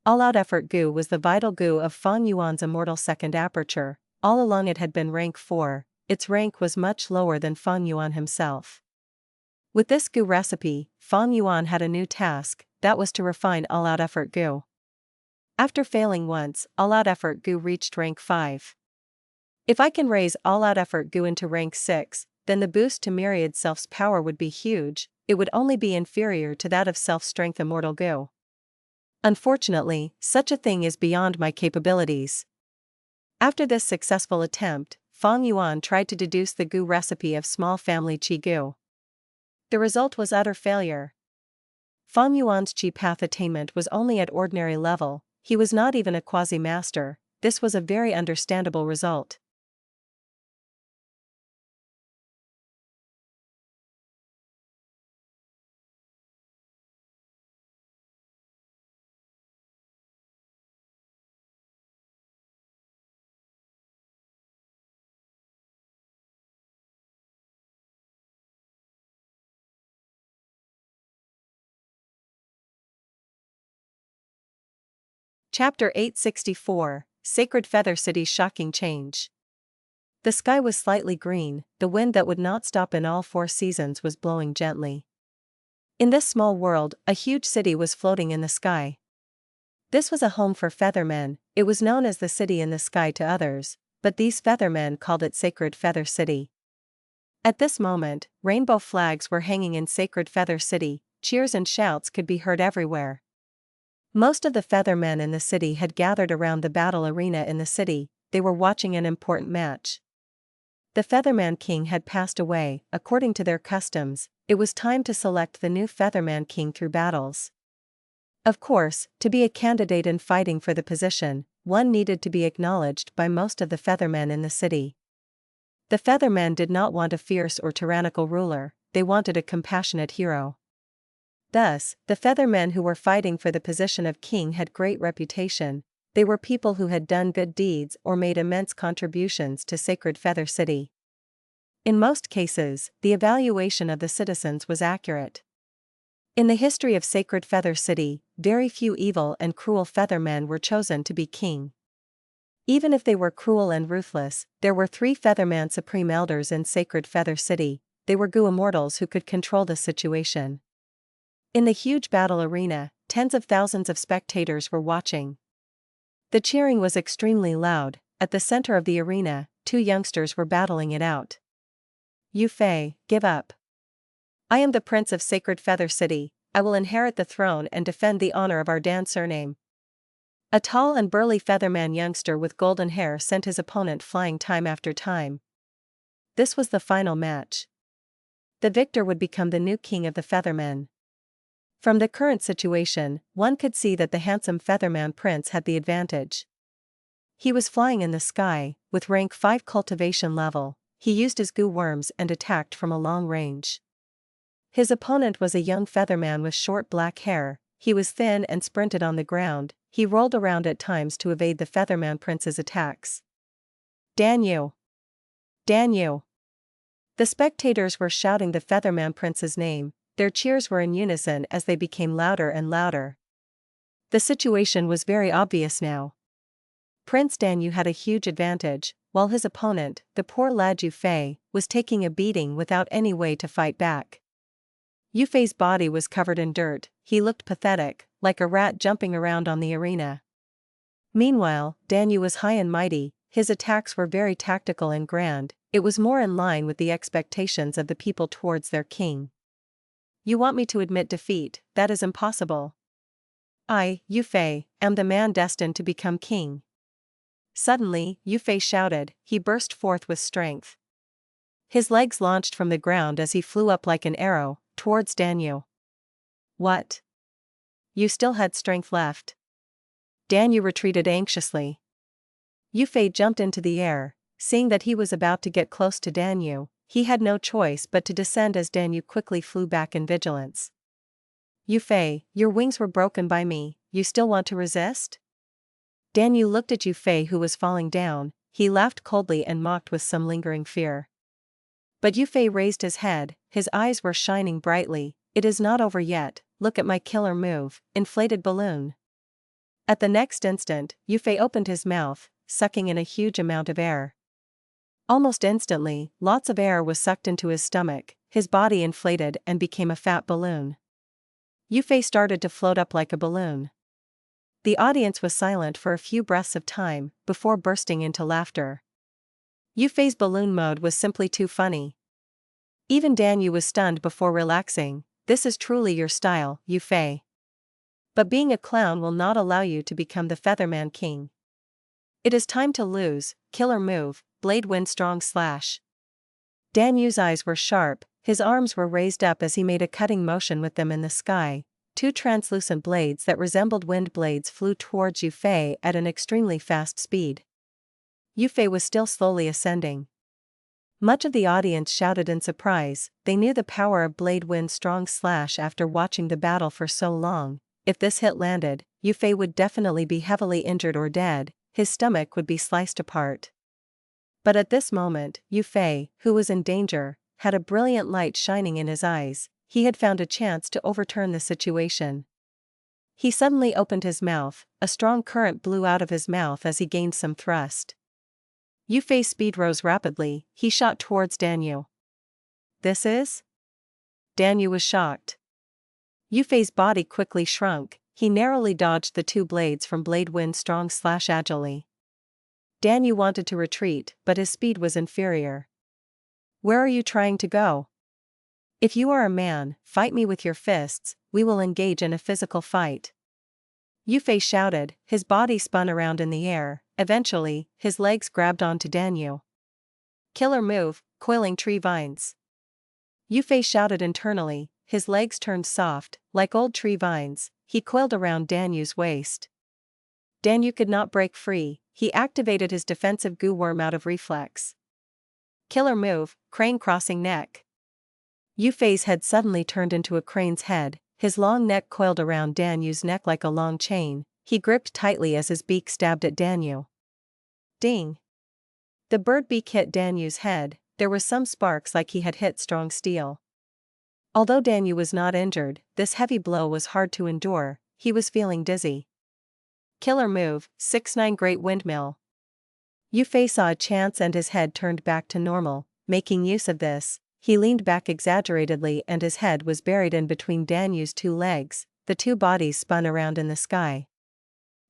All-Out Effort Goo was the vital goo of Fang Yuan's Immortal Second Aperture. All along it had been rank 4, its rank was much lower than Fang Yuan himself. With this goo recipe, Fang Yuan had a new task, that was to refine All-Out Effort Goo. After failing once, All-Out Effort Goo reached rank 5. If I can raise All-Out Effort Goo into rank 6, then the boost to Myriad Self's power would be huge, it would only be inferior to that of Self-Strength Immortal Goo. Unfortunately, such a thing is beyond my capabilities. After this successful attempt, Fang Yuan tried to deduce the goo recipe of Small Family Qi Goo. The result was utter failure. Fang Yuan's Qi path attainment was only at ordinary level, he was not even a quasi-master, this was a very understandable result. Chapter 864, Sacred Feather City's Shocking Change. The sky was slightly green, the wind that would not stop in all 4 seasons was blowing gently. In this small world, a huge city was floating in the sky. This was a home for Feathermen. It was known as the City in the Sky to others, but these Feathermen called it Sacred Feather City. At this moment, rainbow flags were hanging in Sacred Feather City, cheers and shouts could be heard everywhere. Most of the Feathermen in the city had gathered around the battle arena in the city. They were watching an important match. The Featherman King had passed away. According to their customs, it was time to select the new Featherman King through battles. Of course, to be a candidate in fighting for the position, one needed to be acknowledged by most of the Feathermen in the city. The Feathermen did not want a fierce or tyrannical ruler, they wanted a compassionate hero. Thus, the Feathermen who were fighting for the position of king had great reputation. They were people who had done good deeds or made immense contributions to Sacred Feather City. In most cases, the evaluation of the citizens was accurate. In the history of Sacred Feather City, very few evil and cruel Feathermen were chosen to be king. Even if they were cruel and ruthless, there were 3 Featherman Supreme Elders in Sacred Feather City. They were Immortals who could control the situation. In the huge battle arena, tens of thousands of spectators were watching. The cheering was extremely loud. At the center of the arena, 2 youngsters were battling it out. "You Fei, give up. I am the Prince of Sacred Feather City. I will inherit the throne and defend the honor of our Dan surname." A tall and burly Featherman youngster with golden hair sent his opponent flying time after time. This was the final match. The victor would become the new king of the Feathermen. From the current situation, one could see that the handsome Featherman prince had the advantage. He was flying in the sky, with rank 5 cultivation level. He used his goo worms and attacked from a long range. His opponent was a young Featherman with short black hair. He was thin and sprinted on the ground. He rolled around at times to evade the Featherman prince's attacks. "Dan you! Dan you!" The spectators were shouting the Featherman prince's name. Their cheers were in unison as they became louder and louder. The situation was very obvious now. Prince Danyu had a huge advantage, while his opponent, the poor lad Yu Fei, was taking a beating without any way to fight back. Yu Fei's body was covered in dirt. He looked pathetic, like a rat jumping around on the arena. Meanwhile, Danyu was high and mighty. His attacks were very tactical and grand. It was more in line with the expectations of the people towards their king. "You want me to admit defeat? That is impossible. I, Yu Fei, am the man destined to become king." Suddenly, Yu Fei shouted. He burst forth with strength. His legs launched from the ground as he flew up like an arrow, towards Danyu. "What? You still had strength left?" Danyu retreated anxiously. Yu Fei jumped into the air. Seeing that he was about to get close to Danyu, he had no choice but to descend as Danyu quickly flew back in vigilance. "Yu Fei, your wings were broken by me, you still want to resist?" Danyu looked at Yu Fei who was falling down. He laughed coldly and mocked with some lingering fear. But Yu Fei raised his head, his eyes were shining brightly. "It is not over yet, look at my killer move, inflated balloon." At the next instant, Yu Fei opened his mouth, sucking in a huge amount of air. Almost instantly, lots of air was sucked into his stomach, his body inflated and became a fat balloon. Yu Fei started to float up like a balloon. The audience was silent for a few breaths of time, before bursting into laughter. Yu Fei's balloon mode was simply too funny. Even Danyu was stunned before relaxing. "This is truly your style, Yu Fei. But being a clown will not allow you to become the Featherman King. It is time to lose." Killer move, Blade Wind Strong Slash. Danyu's eyes were sharp, his arms were raised up as he made a cutting motion with them in the sky. 2 translucent blades that resembled wind blades flew towards Yu Fei at an extremely fast speed. Yu Fei was still slowly ascending. Much of the audience shouted in surprise. They knew the power of Blade Wind Strong Slash after watching the battle for so long. If this hit landed, Yu Fei would definitely be heavily injured or dead. His stomach would be sliced apart. But at this moment, Yu Fei, who was in danger, had a brilliant light shining in his eyes. He had found a chance to overturn the situation. He suddenly opened his mouth. A strong current blew out of his mouth as he gained some thrust. Yufei's speed rose rapidly, he shot towards Danyu. This is? Danyu was shocked. Yufei's body quickly shrunk, he narrowly dodged the two blades from Blade Wind strong/agilely. Danyu wanted to retreat, but his speed was inferior. Where are you trying to go? If you are a man, fight me with your fists, we will engage in a physical fight. Yufei shouted, his body spun around in the air, eventually, his legs grabbed onto Danyu. Killer move, coiling tree vines. Yufei shouted internally, his legs turned soft, like old tree vines, he coiled around Danyu's waist. Danyu could not break free, he activated his defensive goo worm out of reflex. Killer move, crane crossing neck. Yufei's head suddenly turned into a crane's head, his long neck coiled around Danyu's neck like a long chain, he gripped tightly as his beak stabbed at Danyu. Ding! The bird beak hit Danyu's head, there were some sparks like he had hit strong steel. Although Danyu was not injured, this heavy blow was hard to endure, he was feeling dizzy. Killer move, 6-9 Great Windmill. Yufei saw a chance and his head turned back to normal, making use of this, he leaned back exaggeratedly and his head was buried in between Danyu's two legs, the two bodies spun around in the sky.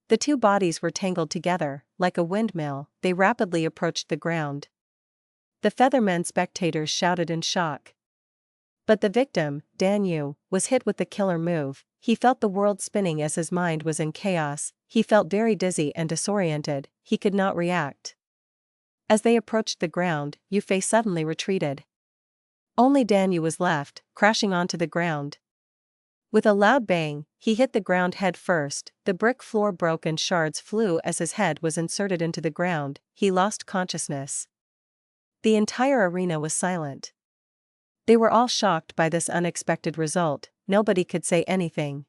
The two bodies were tangled together, like a windmill, they rapidly approached the ground. The Feathermen spectators shouted in shock. But the victim, Danyu, was hit with the killer move, he felt the world spinning as his mind was in chaos, he felt very dizzy and disoriented, he could not react. As they approached the ground, Yufei suddenly retreated. Only Danyu was left, crashing onto the ground. With a loud bang, he hit the ground head first, the brick floor broke and shards flew as his head was inserted into the ground, he lost consciousness. The entire arena was silent. They were all shocked by this unexpected result, nobody could say anything.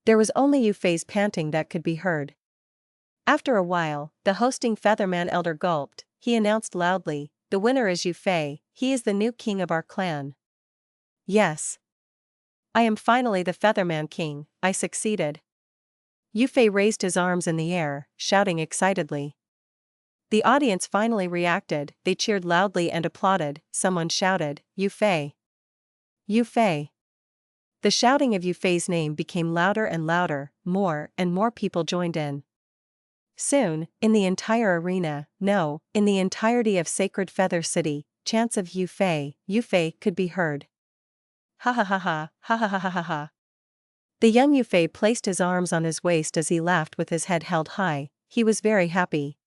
There was only Yufei's panting that could be heard. After a while, the hosting Featherman elder gulped, he announced loudly, the winner is Yufei, he is the new king of our clan. Yes. I am finally the Featherman king, I succeeded. Yufei raised his arms in the air, shouting excitedly. The audience finally reacted, they cheered loudly and applauded, someone shouted, Yufei! Yufei! The shouting of Yufei's name became louder and louder, more and more people joined in. Soon, in the entire arena, no, in the entirety of Sacred Feather City, chants of Yufei, Yufei could be heard. Ha ha ha ha, ha ha ha ha ha ha. The young Yufei placed his arms on his waist as he laughed with his head held high, he was very happy.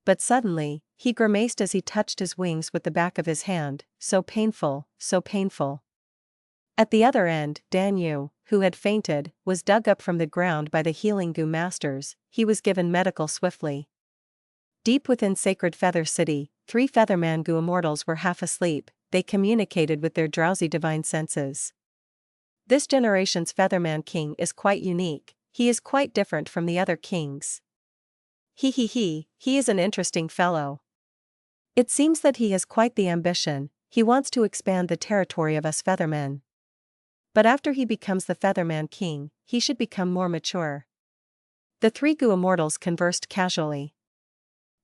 But suddenly, he grimaced as he touched his wings with the back of his hand, so painful, so painful. At the other end, Danyu, who had fainted, was dug up from the ground by the healing goo masters, he was given medical swiftly. Deep within Sacred Feather City, 3 Featherman goo immortals were half asleep, they communicated with their drowsy divine senses. This generation's Featherman king is quite unique, he is quite different from the other kings. He is an interesting fellow. It seems that he has quite the ambition, he wants to expand the territory of us Feathermen. But after he becomes the Featherman king, he should become more mature. The 3 goo immortals conversed casually.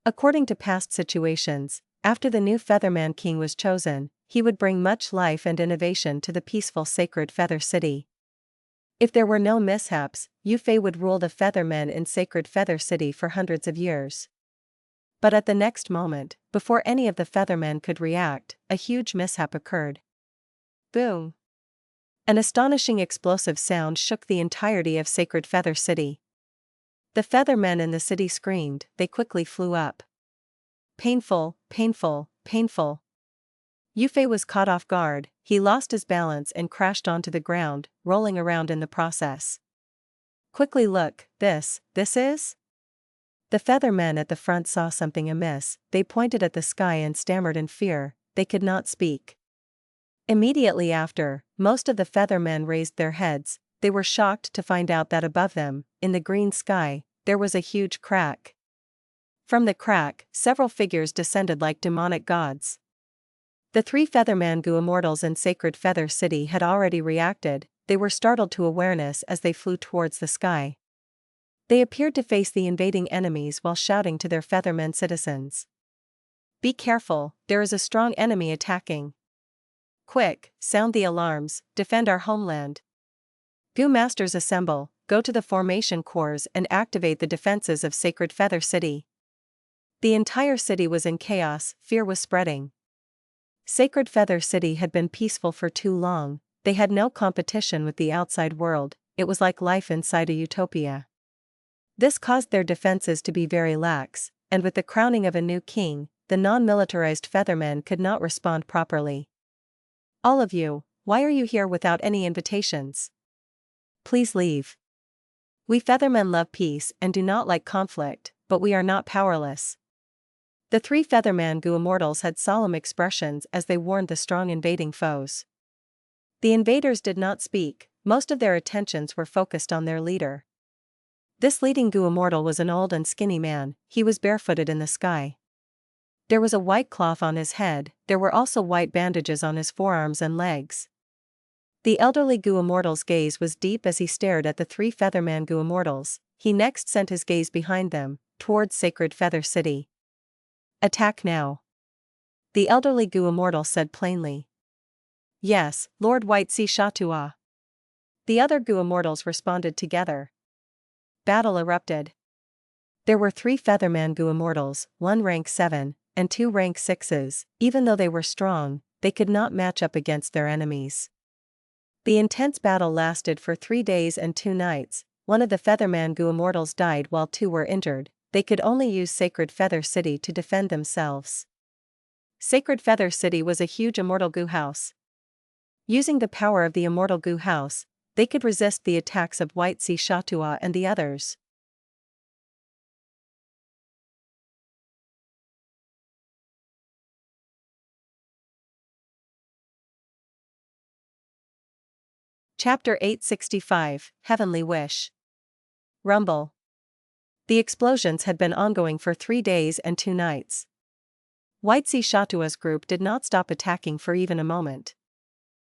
According to past situations, after the new Featherman king was chosen, he would bring much life and innovation to the peaceful Sacred Feather City. If there were no mishaps, Yufei would rule the Feathermen in Sacred Feather City for hundreds of years. But at the next moment, before any of the Feathermen could react, a huge mishap occurred. Boom! An astonishing explosive sound shook the entirety of Sacred Feather City. The Feathermen in the city screamed, they quickly flew up. Painful, painful, painful. Yufei was caught off guard, he lost his balance and crashed onto the ground, rolling around in the process. Quickly look, this is? The Feathermen at the front saw something amiss, they pointed at the sky and stammered in fear, they could not speak. Immediately after, most of the Feathermen raised their heads, they were shocked to find out that above them, in the green sky, there was a huge crack. From the crack, several figures descended like demonic gods. The 3 Featherman goo immortals in Sacred Feather City had already reacted, they were startled to awareness as they flew towards the sky. They appeared to face the invading enemies while shouting to their Feathermen citizens. Be careful, there is a strong enemy attacking. Quick, sound the alarms, defend our homeland. Gu Masters assemble, go to the formation cores and activate the defenses of Sacred Feather City. The entire city was in chaos, fear was spreading. Sacred Feather City had been peaceful for too long, they had no competition with the outside world, it was like life inside a utopia. This caused their defenses to be very lax, and with the crowning of a new king, the non-militarized Feathermen could not respond properly. All of you, why are you here without any invitations? Please leave. We Feathermen love peace and do not like conflict, but we are not powerless. The three Featherman Gu Immortals had solemn expressions as they warned the strong invading foes. The invaders did not speak, most of their attentions were focused on their leader. This leading Gu Immortal was an old and skinny man, he was barefooted in the sky. There was a white cloth on his head, there were also white bandages on his forearms and legs. The elderly Gu Immortal's gaze was deep as he stared at the three Featherman Gu Immortals, he next sent his gaze behind them, towards Sacred Feather City. Attack now. The elderly Gu Immortal said plainly. Yes, Lord White Si Shatua. The other Gu Immortals responded together. Battle erupted. There were 3 Featherman Gu Immortals, 1 rank 7, and 2 rank 6s, even though they were strong, they could not match up against their enemies. The intense battle lasted for 3 days and 2 nights, one of the Featherman Gu Immortals died while 2 were injured, they could only use Sacred Feather City to defend themselves. Sacred Feather City was a huge immortal Gu house. Using the power of the immortal Gu house, they could resist the attacks of White Si Shatua and the others. Chapter 865, Heavenly Wish. Rumble. The explosions had been ongoing for 3 days and 2 nights. White Si Shatua's group did not stop attacking for even a moment.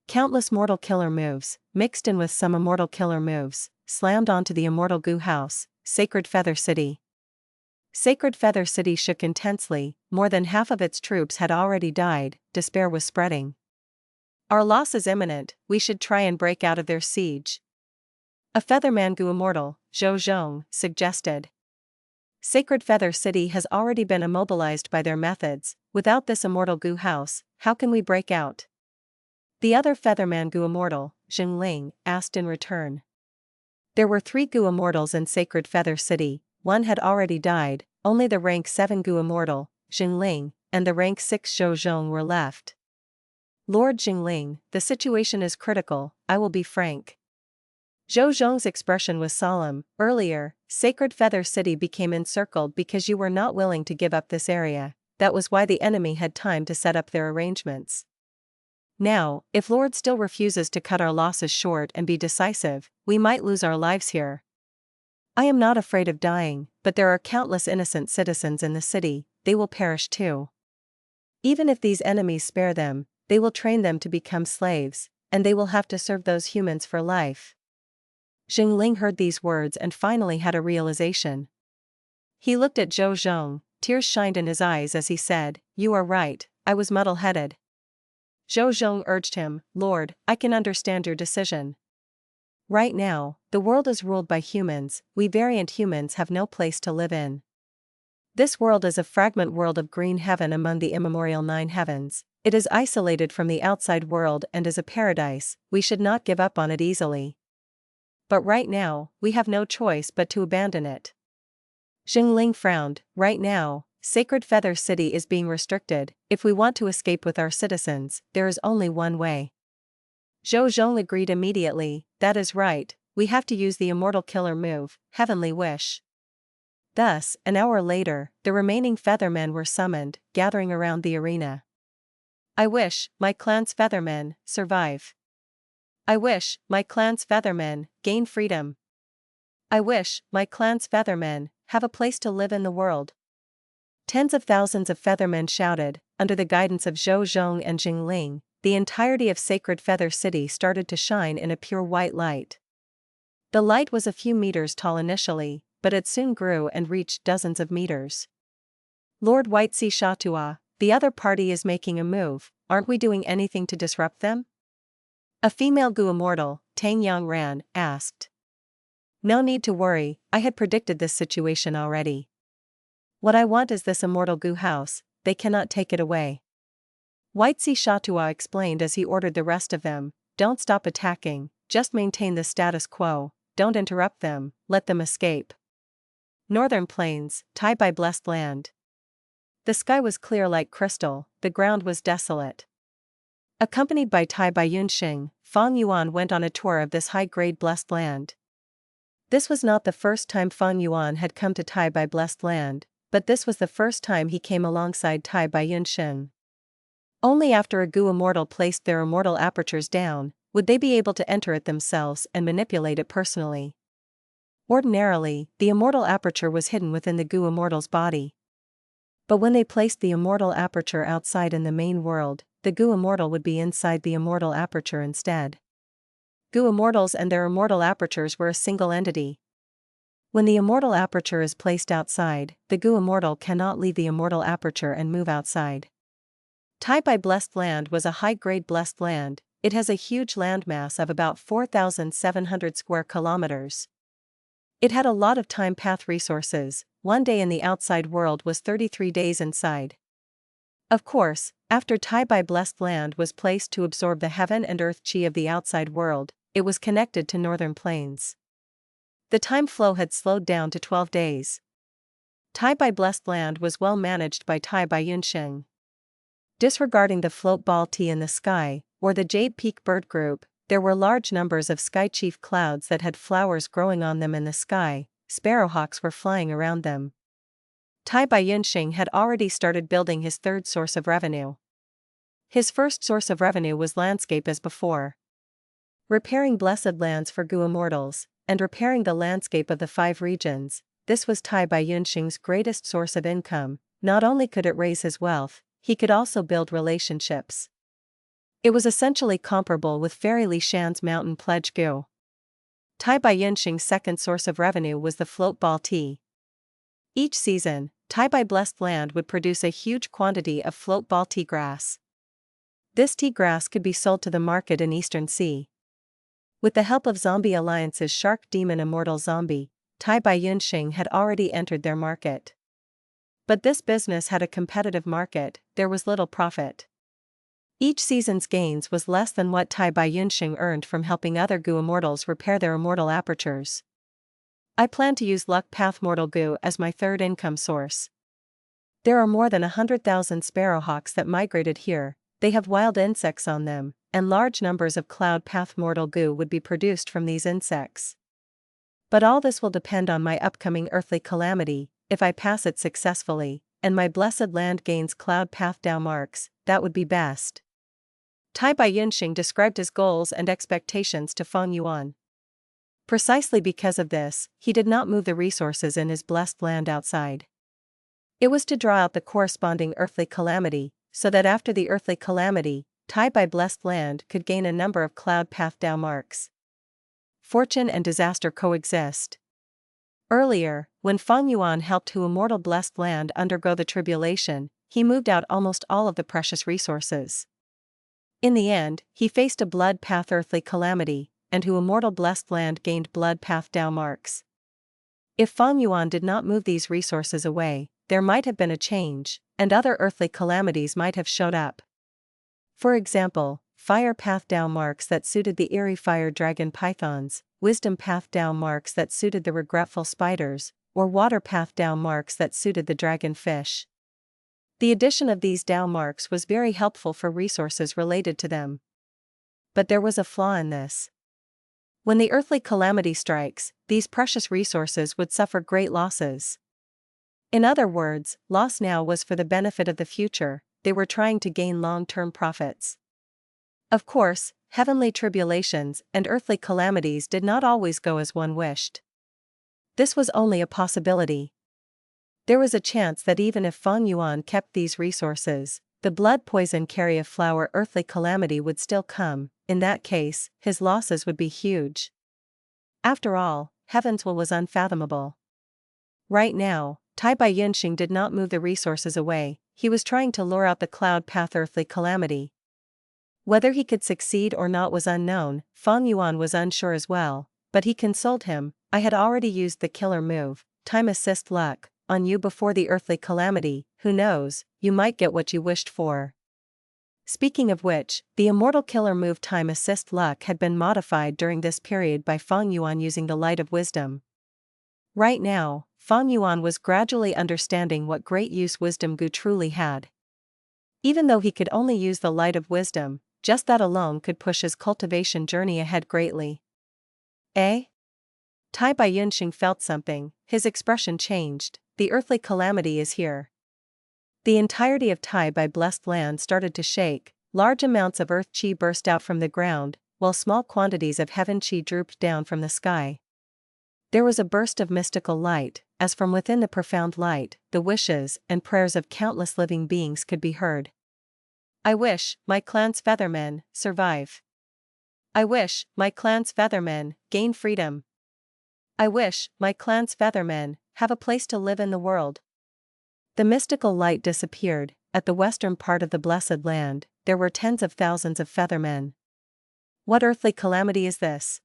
Countless mortal killer moves, mixed in with some immortal killer moves, slammed onto the immortal Gu house, Sacred Feather City. Sacred Feather City shook intensely, more than half of its troops had already died, despair was spreading. Our loss is imminent, we should try and break out of their siege. A Featherman Gu Immortal, Zheng, suggested. Sacred Feather City has already been immobilized by their methods, without this immortal Gu house, how can we break out? The other Featherman Gu Immortal, Zheng, asked in return. There were 3 Gu Immortals in Sacred Feather City, 1 had already died, only the rank 7 Gu Immortal, Zheng, and the rank 6 Zheng were left. Lord Zheng, the situation is critical, I will be frank. Zheng's expression was solemn. Earlier, Sacred Feather City became encircled because you were not willing to give up this area, that was why the enemy had time to set up their arrangements. Now, if Lord still refuses to cut our losses short and be decisive, we might lose our lives here. I am not afraid of dying, but there are countless innocent citizens in the city, they will perish too. Even if these enemies spare them, they will train them to become slaves, and they will have to serve those humans for life. Zheng heard these words and finally had a realization. He looked at Zheng, tears shined in his eyes as he said, "You are right, I was muddle-headed." Zheng urged him, "Lord, I can understand your decision. Right now, the world is ruled by humans, we variant humans have no place to live in. This world is a fragment world of green heaven among the immemorial 9 heavens, it is isolated from the outside world and is a paradise, we should not give up on it easily. But right now, we have no choice but to abandon it." Zheng frowned, right now, Sacred Feather City is being restricted, if we want to escape with our citizens, there is only one way. Zheng agreed immediately, that is right, we have to use the immortal killer move, Heavenly Wish. Thus, an hour later, the remaining Feathermen were summoned, gathering around the arena. I wish, my clan's Feathermen, survive. I wish, my clan's Feathermen, gain freedom. I wish, my clan's Feathermen, have a place to live in the world. Tens of thousands of Feathermen shouted, under the guidance of Zheng and Zheng, the entirety of Sacred Feather City started to shine in a pure white light. The light was a few meters tall initially, but it soon grew and reached dozens of meters. Lord White Si Shatua, the other party is making a move, aren't we doing anything to disrupt them? A female Gu Immortal, Tang Yang Ran, asked. No need to worry, I had predicted this situation already. What I want is this Immortal Gu house, they cannot take it away. White Sea Shatua explained as he ordered the rest of them, don't stop attacking, just maintain the status quo, don't interrupt them, let them escape. Northern Plains, Tai Bai Blessed Land. The sky was clear like crystal, the ground was desolate. Accompanied by Tai Bai Yunxing, Fang Yuan went on a tour of this high-grade blessed land. This was not the first time Fang Yuan had come to Tai Bai Blessed Land, but this was the first time he came alongside Tai Bai Yunxing. Only after a Gu Immortal placed their immortal apertures down, would they be able to enter it themselves and manipulate it personally. Ordinarily, the immortal aperture was hidden within the Gu Immortal's body. But when they placed the immortal aperture outside in the main world, the Gu Immortal would be inside the immortal aperture instead. Gu Immortals and their immortal apertures were a single entity. When the immortal aperture is placed outside, the Gu Immortal cannot leave the immortal aperture and move outside. Tai Bai Blessed Land was a high-grade blessed land. It has a huge landmass of about 4,700 square kilometers. It had a lot of time path resources. 1 day in the outside world was 33 days inside. Of course, after Tai Bai Blessed Land was placed to absorb the heaven and earth chi of the outside world, it was connected to Northern Plains. The time flow had slowed down to 12 days. Tai Bai Blessed Land was well managed by Tai Bai Yunxing. Disregarding the float ball tea in the sky, or the Jade Peak bird group, there were large numbers of sky chief clouds that had flowers growing on them in the sky. Sparrowhawks were flying around them. Tai Bai Yunxing had already started building his third source of revenue. His first source of revenue was landscape as before. Repairing blessed lands for Gu Immortals, and repairing the landscape of the 5 regions, this was Tai Bai Yunxing's greatest source of income. Not only could it raise his wealth, he could also build relationships. It was essentially comparable with Fairy Li Shan's Mountain Pledge Gu. Tai Bai Yunxing's second source of revenue was the float ball tea. Each season, Tai Bai Blessed Land would produce a huge quantity of float ball tea grass. This tea grass could be sold to the market in Eastern Sea. With the help of Zombie Alliance's Shark Demon Immortal Zombie, Tai Bai Yunxing had already entered their market. But this business had a competitive market, there was little profit. Each season's gains was less than what Tai Bai Yunxing earned from helping other Gu Immortals repair their immortal apertures. I plan to use Luck Path Mortal Gu as my third income source. There are more than 100,000 sparrowhawks that migrated here, they have wild insects on them, and large numbers of Cloud Path Mortal Gu would be produced from these insects. But all this will depend on my upcoming earthly calamity. If I pass it successfully, and my blessed land gains Cloud Path Dao marks, that would be best. Tai Bai Yunxing described his goals and expectations to Feng Yuan. Precisely because of this, he did not move the resources in his blessed land outside. It was to draw out the corresponding earthly calamity, so that after the earthly calamity, Tai Bai Blessed Land could gain a number of Cloud Path Dao marks. Fortune and disaster coexist. Earlier, when Feng Yuan helped Hu Immortal Blessed Land undergo the tribulation, he moved out almost all of the precious resources. In the end, he faced a blood path earthly calamity, and Hu Immortal Blessed Land gained blood path Dao marks. If Feng Yuan did not move these resources away, there might have been a change, and other earthly calamities might have showed up. For example, Fire Path Dao marks that suited the eerie fire dragon pythons, Wisdom Path Dao marks that suited the regretful spiders, or Water Path Dao marks that suited the dragon fish. The addition of these Dao marks was very helpful for resources related to them. But there was a flaw in this. When the earthly calamity strikes, these precious resources would suffer great losses. In other words, loss now was for the benefit of the future, they were trying to gain long-term profits. Of course, heavenly tribulations and earthly calamities did not always go as one wished. This was only a possibility. There was a chance that even if Feng Yuan kept these resources, the blood poison carry of flower earthly calamity would still come. In that case, his losses would be huge. After all, heaven's will was unfathomable. Right now, Tai Bai Yunxing did not move the resources away, he was trying to lure out the cloud path earthly calamity. Whether he could succeed or not was unknown. Feng Yuan was unsure as well, but he consoled him. I had already used the killer move, time assist luck, on you before the earthly calamity. Who knows, you might get what you wished for. Speaking of which, the immortal killer move time assist luck had been modified during this period by Feng Yuan using the light of wisdom. Right now, Feng Yuan was gradually understanding what great use wisdom Gu truly had. Even though he could only use the light of wisdom, just that alone could push his cultivation journey ahead greatly. Eh? Tai Baiyunxing felt something, his expression changed. The earthly calamity is here. The entirety of Tai Bai blessed land started to shake, large amounts of earth chi burst out from the ground, while small quantities of heaven chi drooped down from the sky. There was a burst of mystical light, as from within the profound light, the wishes and prayers of countless living beings could be heard. I wish my clan's Feathermen survive. I wish my clan's Feathermen gain freedom. I wish my clan's Feathermen have a place to live in the world. The mystical light disappeared. At the western part of the blessed land, there were tens of thousands of Feathermen. What earthly calamity is this?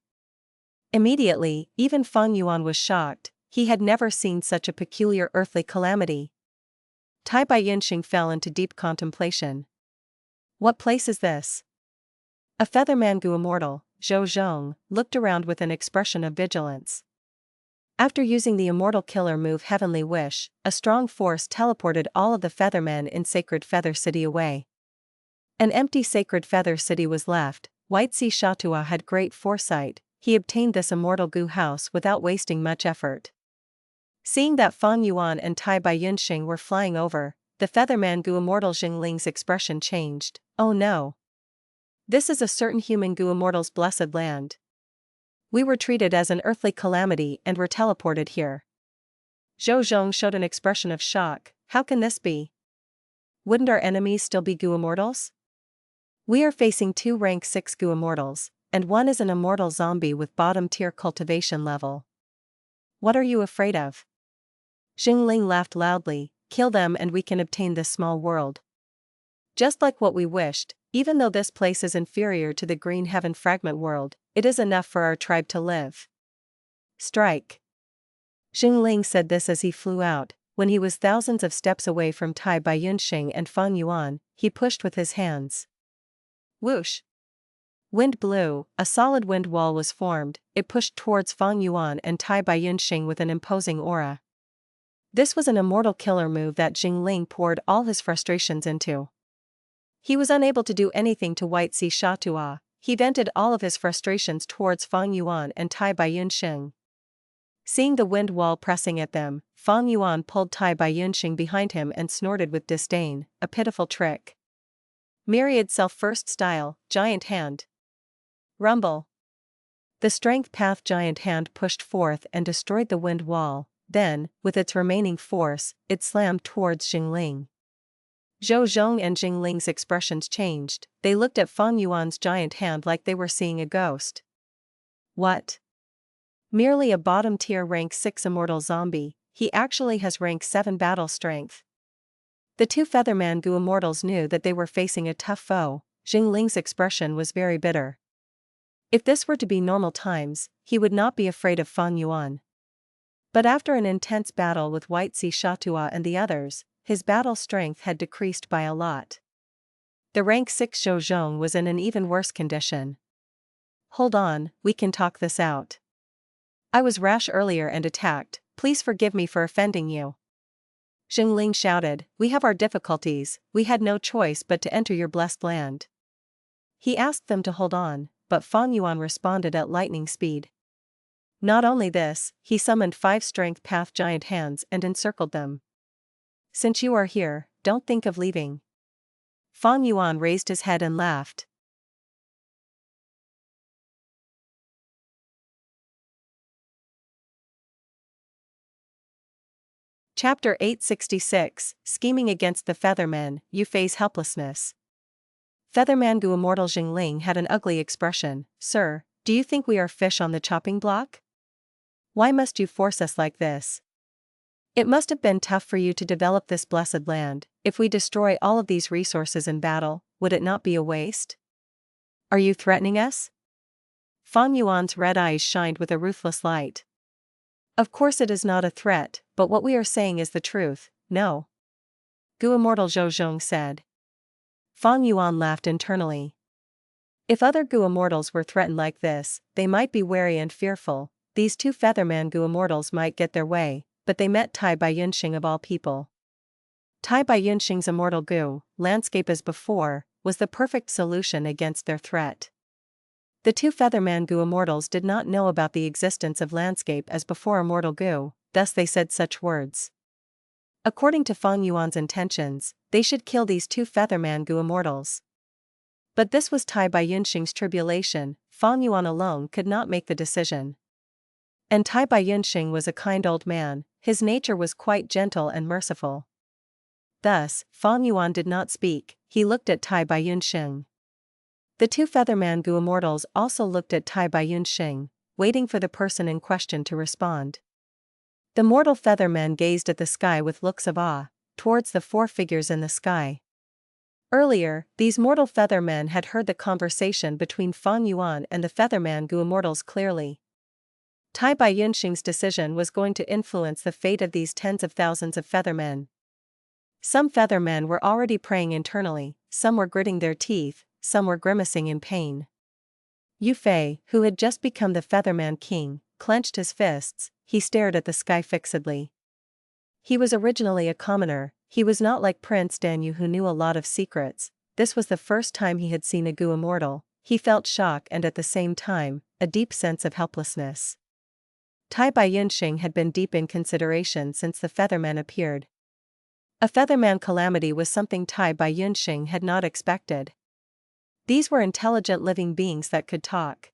Immediately, even Feng Yuan was shocked. He had never seen such a peculiar earthly calamity. Tai Baiyunxing fell into deep contemplation. What place is this? A Featherman Gu Immortal, Zheng, looked around with an expression of vigilance. After using the immortal killer move Heavenly Wish, a strong force teleported all of the Feathermen in Sacred Feather City away. An empty Sacred Feather City was left. White Sea Shatua had great foresight. He obtained this immortal Gu house without wasting much effort. Seeing that Feng Yuan and Tai Baiyunxing were flying over, the Featherman Gu Immortal Zheng Ling's expression changed. Oh no! This is a certain human Gu Immortal's blessed land. We were treated as an earthly calamity and were teleported here. Zheng showed an expression of shock. How can this be? Wouldn't our enemies still be Gu Immortals? We are facing 2 rank 6 Gu Immortals, and one is an immortal zombie with bottom-tier cultivation level. What are you afraid of? Zheng Ling laughed loudly. Kill them and we can obtain this small world. Just like what we wished, even though this place is inferior to the Green Heaven Fragment world, it is enough for our tribe to live. Strike. Zheng Ling said this as he flew out. When he was thousands of steps away from Tai Baiyunxing and Feng Yuan, he pushed with his hands. Whoosh! Wind blew, a solid wind wall was formed. It pushed towards Feng Yuan and Tai Baiyunxing with an imposing aura. This was an immortal killer move that Zheng Ling poured all his frustrations into. He was unable to do anything to White Sea Shatua. He vented all of his frustrations towards Feng Yuan and Tai Baiyunxing. Seeing the wind wall pressing at them, Feng Yuan pulled Tai Baiyunxing behind him and snorted with disdain. A pitiful trick. Myriad Self-First Style, Giant Hand. Rumble. The Strength Path Giant Hand pushed forth and destroyed the wind wall. Then, with its remaining force, it slammed towards Zheng Ling. Zheng and Zheng Ling's expressions changed. They looked at Feng Yuan's giant hand like they were seeing a ghost. What? Merely a bottom-tier rank 6 immortal zombie, he actually has rank 7 battle strength. The 2 Featherman Gu Immortals knew that they were facing a tough foe. Zheng Ling's expression was very bitter. If this were to be normal times, he would not be afraid of Feng Yuan. But after an intense battle with White Sea Shatua and the others, his battle strength had decreased by a lot. The rank 6 Zheng was in an even worse condition. Hold on, we can talk this out. I was rash earlier and attacked, please forgive me for offending you. Zheng Ling shouted, we have our difficulties, we had no choice but to enter your blessed land. He asked them to hold on, but Feng Yuan responded at lightning speed. Not only this, he summoned 5 Strength Path giant hands and encircled them. Since you are here, don't think of leaving. Feng Yuan raised his head and laughed. Chapter 866, Scheming Against the Feathermen, You Face Helplessness. Featherman Gu Immortal Zheng Ling had an ugly expression. Sir, do you think we are fish on the chopping block? Why must you force us like this? It must have been tough for you to develop this blessed land. If we destroy all of these resources in battle, would it not be a waste? Are you threatening us? Fang Yuan's red eyes shined with a ruthless light. Of course it is not a threat, but what we are saying is the truth, no. Gu Immortal Zheng said. Fang Yuan laughed internally. If other Gu Immortals were threatened like this, they might be wary and fearful. These two Featherman Gu Immortals might get their way, but they met Tai Baiyunxing of all people. Tai Baiyunxing's immortal Gu, landscape as before, was the perfect solution against their threat. The two Featherman Gu Immortals did not know about the existence of landscape as before immortal Gu, thus they said such words. According to Fang Yuan's intentions, they should kill these two Featherman Gu Immortals. But this was Tai Baiyunxing's tribulation, Fang Yuan alone could not make the decision. And Tai Baiyunxing was a kind old man, his nature was quite gentle and merciful. Thus, Fang Yuan did not speak, he looked at Tai Baiyunxing. The two Featherman Gu Immortals also looked at Tai Baiyunxing, waiting for the person in question to respond. The mortal Feathermen gazed at the sky with looks of awe, towards the four figures in the sky. Earlier, these mortal Feathermen had heard the conversation between Fang Yuan and the Featherman Gu Immortals clearly. Tai Baiyunxing's decision was going to influence the fate of these tens of thousands of Feathermen. Some Feathermen were already praying internally, some were gritting their teeth, some were grimacing in pain. Yu Fei, who had just become the Featherman king, clenched his fists, he stared at the sky fixedly. He was originally a commoner, he was not like Prince Danyu who knew a lot of secrets. This was the first time he had seen a Gu Immortal. He felt shock and at the same time, a deep sense of helplessness. Tai Baiyunxing had been deep in consideration since the Feathermen appeared. A Featherman calamity was something Tai Baiyunxing had not expected. These were intelligent living beings that could talk.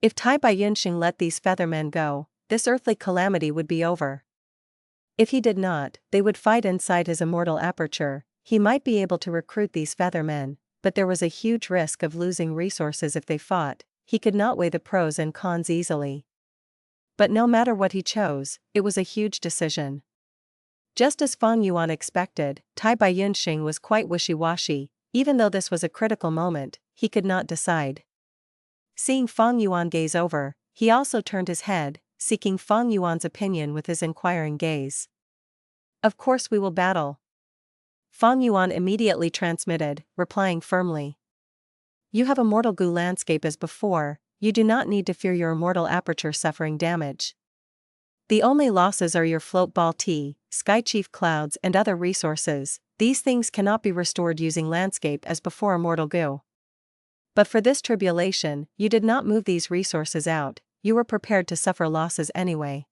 If Tai Baiyunxing let these Feathermen go, this earthly calamity would be over. If he did not, they would fight inside his immortal aperture. He might be able to recruit these Feathermen, but there was a huge risk of losing resources if they fought. He could not weigh the pros and cons easily. But no matter what he chose, it was a huge decision. Just as Fang Yuan expected, Tai Baiyunxing was quite wishy-washy. Even though this was a critical moment, he could not decide. Seeing Fang Yuan gaze over, he also turned his head, seeking Fang Yuan's opinion with his inquiring gaze. Of course we will battle. Fang Yuan immediately transmitted, replying firmly. You have immortal Gu landscape as before, you do not need to fear your immortal aperture suffering damage. The only losses are your float ball tea, sky chief clouds and other resources. These things cannot be restored using landscape as before immortal Gu. But for this tribulation, you did not move these resources out, you were prepared to suffer losses anyway.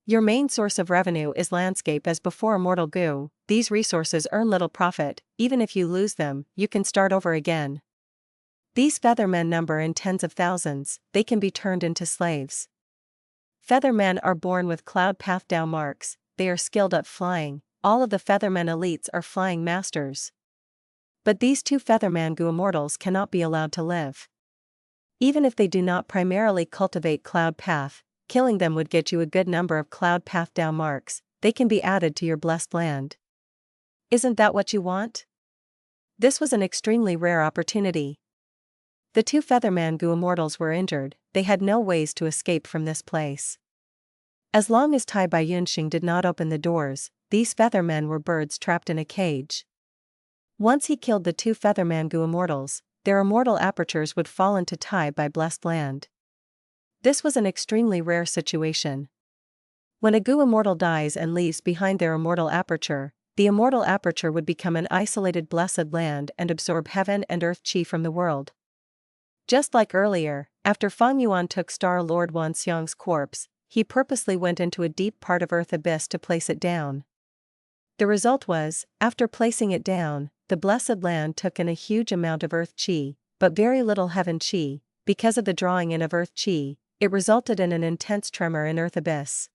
Your main source of revenue is landscape as before immortal Gu. These resources earn little profit, even if you lose them, you can start over again. These Feathermen number in tens of thousands, they can be turned into slaves. Feathermen are born with cloud path down marks, they are skilled at flying, all of the Feathermen elites are flying masters. But these two Featherman Gu Immortals cannot be allowed to live. Even if they do not primarily cultivate cloud path, killing them would get you a good number of cloud path down marks, they can be added to your blessed land. Isn't that what you want? This was an extremely rare opportunity. The two Featherman Gu Immortals were injured, they had no ways to escape from this place. As long as Tai Baiyunxing did not open the doors, these Feathermen were birds trapped in a cage. Once he killed the two Featherman Gu Immortals, their immortal apertures would fall into Tai by blessed land. This was an extremely rare situation. When a Gu Immortal dies and leaves behind their immortal aperture, the immortal aperture would become an isolated blessed land and absorb heaven and earth chi from the world. Just like earlier, after Fang Yuan took Star Lord Wan Xiang's corpse, he purposely went into a deep part of Earth Abyss to place it down. The result was, after placing it down, the blessed land took in a huge amount of Earth Chi, but very little Heaven Chi. Because of the drawing in of Earth Chi, it resulted in an intense tremor in Earth Abyss.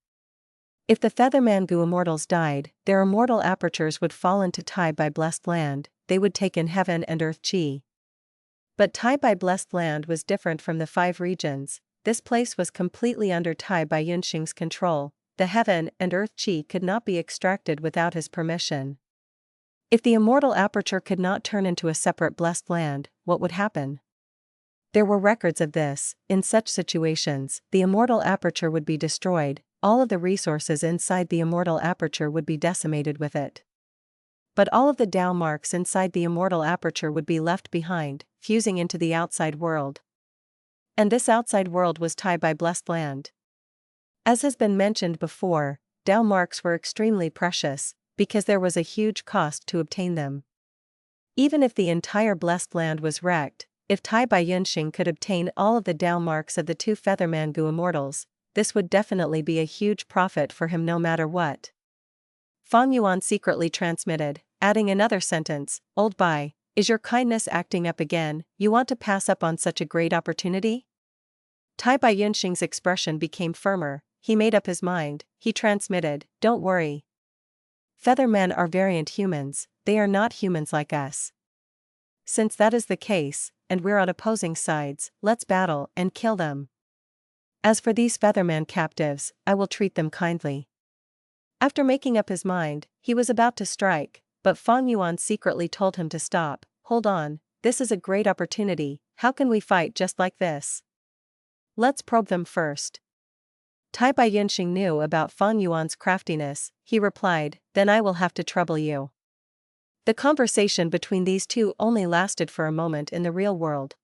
If the Featherman Gu Immortals died, their immortal apertures would fall into Tai by blessed land, they would take in Heaven and Earth Chi. But Tai by blessed land was different from the 5 regions, this place was completely under Tai Baiyunxing's control, the Heaven and Earth Chi could not be extracted without his permission. If the immortal aperture could not turn into a separate blessed land, what would happen? There were records of this. In such situations, the immortal aperture would be destroyed, all of the resources inside the immortal aperture would be decimated with it. But all of the Tao marks inside the immortal aperture would be left behind, fusing into the outside world. And this outside world was tied by blessed land. As has been mentioned before, Tao marks were extremely precious, because there was a huge cost to obtain them. Even if the entire blessed land was wrecked, if Tai Bai Yunxing could obtain all of the Tao marks of the two Featherman Gu immortals, this would definitely be a huge profit for him no matter what. Fang Yuan secretly transmitted, adding another sentence, "Old Bai, is your kindness acting up again? You want to pass up on such a great opportunity?" Tai Bai Yunxing's expression became firmer. He made up his mind. He transmitted, "Don't worry. Feathermen are variant humans, they are not humans like us. Since that is the case, and we're on opposing sides, let's battle and kill them. As for these Featherman captives, I will treat them kindly." After making up his mind, he was about to strike, but Fang Yuan secretly told him to stop. "Hold on, this is a great opportunity. How can we fight just like this? Let's probe them first." Tai Bai Yunxing knew about Fang Yuan's craftiness. He replied, "Then I will have to trouble you." The conversation between these two only lasted for a moment in the real world.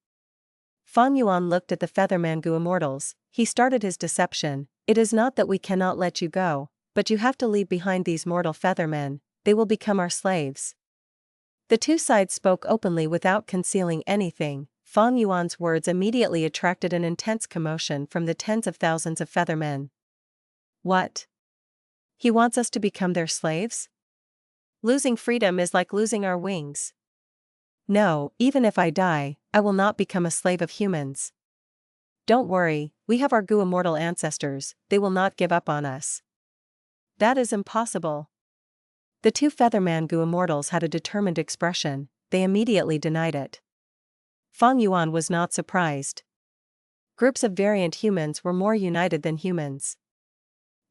Fang Yuan looked at the Featherman Gu immortals. He started his deception. "It is not that we cannot let you go, but you have to leave behind these mortal Feathermen, they will become our slaves." The two sides spoke openly without concealing anything. Fang Yuan's words immediately attracted an intense commotion from the tens of thousands of Feathermen. What? He wants us to become their slaves? Losing freedom is like losing our wings. No, even if I die, I will not become a slave of humans. Don't worry, we have our Gu immortal ancestors, they will not give up on us. That is impossible. The two Featherman Gu immortals had a determined expression. They immediately denied it. Fang Yuan was not surprised. Groups of variant humans were more united than humans.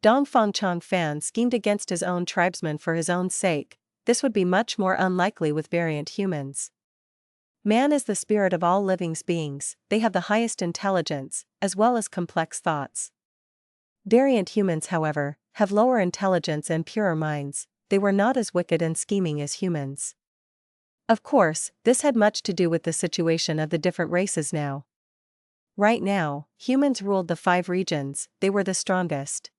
Dongfang Changfan schemed against his own tribesmen for his own sake. This would be much more unlikely with variant humans. Man is the spirit of all living beings, they have the highest intelligence, as well as complex thoughts. Variant humans, however, have lower intelligence and purer minds, they were not as wicked and scheming as humans. Of course, this had much to do with the situation of the different races now. Right now, humans ruled the 5 regions, they were the strongest.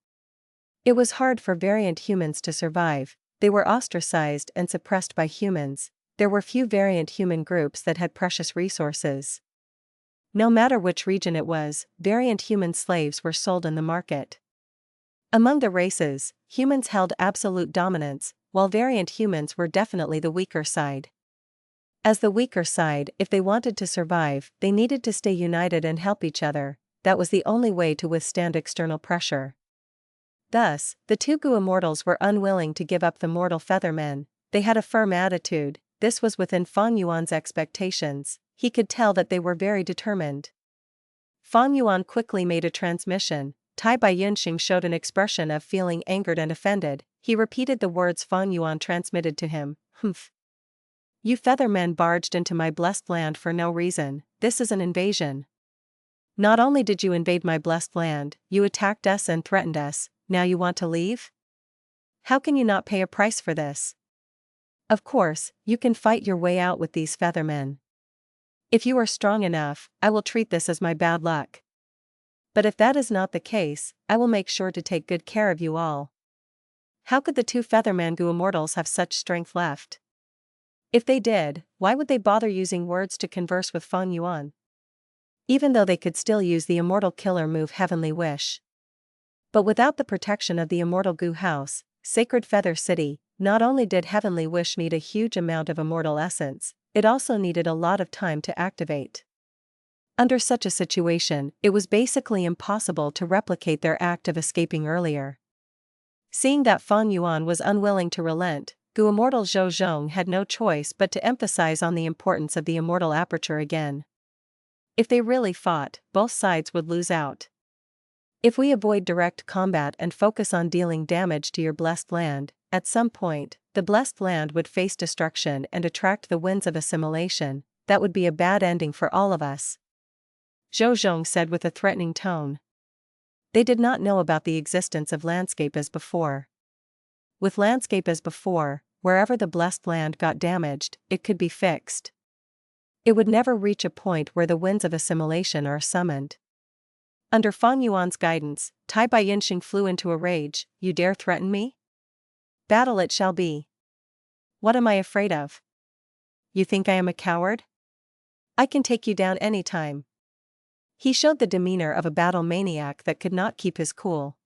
It was hard for variant humans to survive, they were ostracized and suppressed by humans. There were few variant human groups that had precious resources. No matter which region it was, variant human slaves were sold in the market. Among the races, humans held absolute dominance, while variant humans were definitely the weaker side. As the weaker side, if they wanted to survive, they needed to stay united and help each other. That was the only way to withstand external pressure. Thus, the two Gu immortals were unwilling to give up the mortal Feathermen. They had a firm attitude. This was within Fang Yuan's expectations. He could tell that they were very determined. Fang Yuan quickly made a transmission. Tai Bai Yunxing showed an expression of feeling angered and offended. He repeated the words Fang Yuan transmitted to him. "Humph. You Feathermen barged into my blessed land for no reason. This is an invasion. Not only did you invade my blessed land, you attacked us and threatened us. Now you want to leave? How can you not pay a price for this? Of course, you can fight your way out with these Feathermen. If you are strong enough, I will treat this as my bad luck. But if that is not the case, I will make sure to take good care of you all." How could the two Featherman Gu immortals have such strength left? If they did, why would they bother using words to converse with Fang Yuan? Even though they could still use the immortal killer move Heavenly Wish. But without the protection of the immortal Gu house, Sacred Feather City, not only did Heavenly Wish need a huge amount of immortal essence, it also needed a lot of time to activate. Under such a situation, it was basically impossible to replicate their act of escaping earlier. Seeing that Fang Yuan was unwilling to relent, Gu immortal Zhou Zheng had no choice but to emphasize on the importance of the immortal aperture again. If they really fought, both sides would lose out. If we avoid direct combat and focus on dealing damage to your blessed land, at some point, the blessed land would face destruction and attract the winds of assimilation. That would be a bad ending for all of us. Zheng said with a threatening tone. They did not know about the existence of landscape as before. With landscape as before, wherever the blessed land got damaged, it could be fixed. It would never reach a point where the winds of assimilation are summoned. Under Fang Yuan's guidance, Tai Baiyunxing flew into a rage. You dare threaten me? Battle it shall be. What am I afraid of? You think I am a coward? I can take you down any time. He showed the demeanor of a battle maniac that could not keep his cool.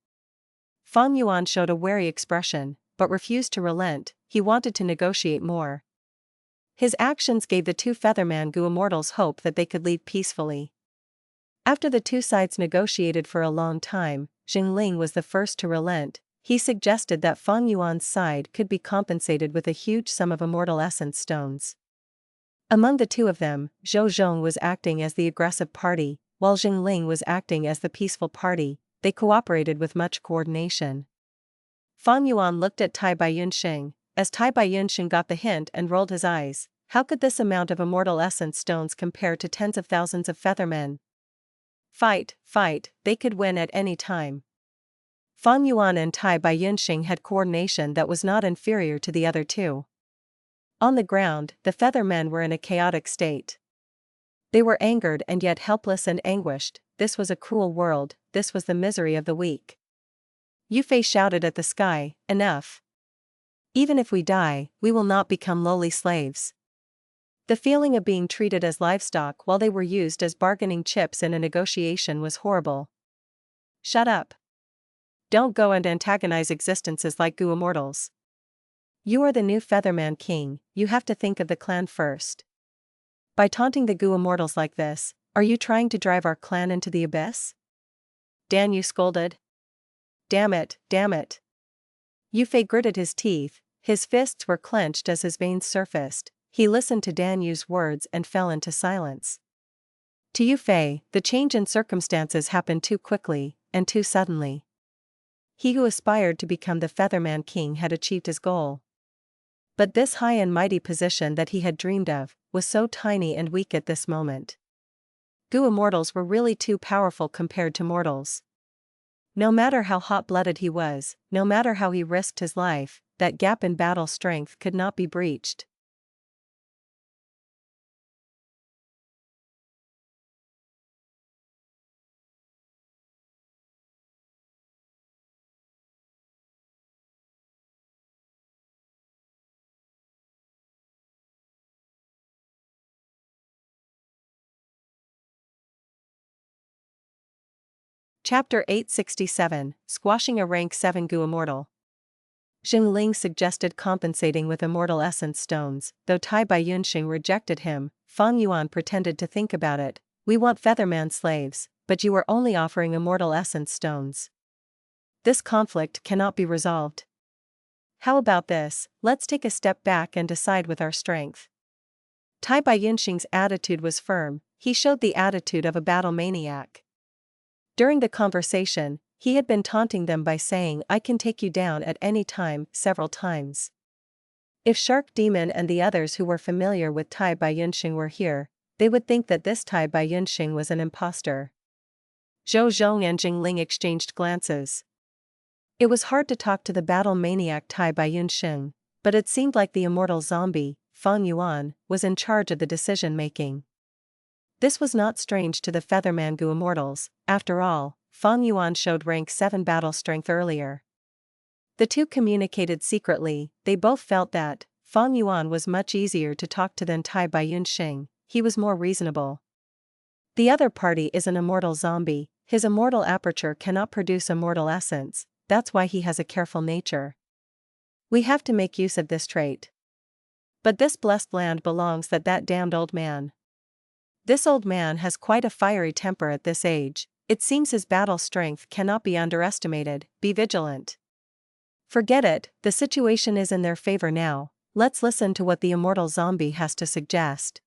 Fang Yuan showed a wary expression, but refused to relent. He wanted to negotiate more. His actions gave the two Featherman Immortals hope that they could leave peacefully. After the two sides negotiated for a long time, Zheng was the first to relent. He suggested that Fang Yuan's side could be compensated with a huge sum of immortal essence stones. Among the two of them, Zheng was acting as the aggressive party, while Zheng was acting as the peaceful party. They cooperated with much coordination. Fang Yuan looked at Tai Baiyunxing, as Tai Baiyunxing got the hint and rolled his eyes. How could this amount of immortal essence stones compare to tens of thousands of Feathermen? Fight, they could win at any time. Fang Yuan and Tai Baiyunxing had coordination that was not inferior to the other two. On the ground, the Feathermen were in a chaotic state. They were angered and yet helpless and anguished. This was a cruel world, this was the misery of the weak. Yufei shouted at the sky, enough. Even if we die, we will not become lowly slaves. The feeling of being treated as livestock while they were used as bargaining chips in a negotiation was horrible. Shut up. Don't go and antagonize existences like Immortals. You are the new Featherman king, you have to think of the clan first. By taunting the Immortals like this, are you trying to drive our clan into the abyss? Dan Yu scolded. Damn it. Yufei gritted his teeth, his fists were clenched as his veins surfaced. He listened to Dan Yu's words and fell into silence. To Yufei, the change in circumstances happened too quickly, and too suddenly. He who aspired to become the Featherman king had achieved his goal. But this high and mighty position that he had dreamed of, was so tiny and weak at this moment. Immortals were really too powerful compared to mortals. No matter how hot-blooded he was, no matter how he risked his life, that gap in battle strength could not be breached. Chapter 867, Squashing a Rank 7 Immortal. Zheng suggested compensating with immortal essence stones, though Tai Baiyunxing rejected him. Fang Yuan pretended to think about it. We want Featherman slaves, but you are only offering immortal essence stones. This conflict cannot be resolved. How about this, let's take a step back and decide with our strength. Tai Baiyunxing's attitude was firm, he showed the attitude of a battle maniac. During the conversation, he had been taunting them by saying I can take you down at any time, several times. If Shark Demon and the others who were familiar with Tai Baiyunxing were here, they would think that this Tai Baiyunxing was an imposter. Zheng and Zheng exchanged glances. It was hard to talk to the battle maniac Tai Baiyunxing, but it seemed like the immortal zombie, Fang Yuan, was in charge of the decision-making. This was not strange to the Featherman Immortals, after all, Fang Yuan showed rank 7 battle strength earlier. The two communicated secretly, they both felt that Fang Yuan was much easier to talk to than Tai Baiyunxing, he was more reasonable. The other party is an immortal zombie, his immortal aperture cannot produce immortal essence, that's why he has a careful nature. We have to make use of this trait. But this blessed land belongs to that damned old man. This old man has quite a fiery temper at this age, it seems his battle strength cannot be underestimated, be vigilant. Forget it, the situation is in their favor now, let's listen to what the immortal zombie has to suggest.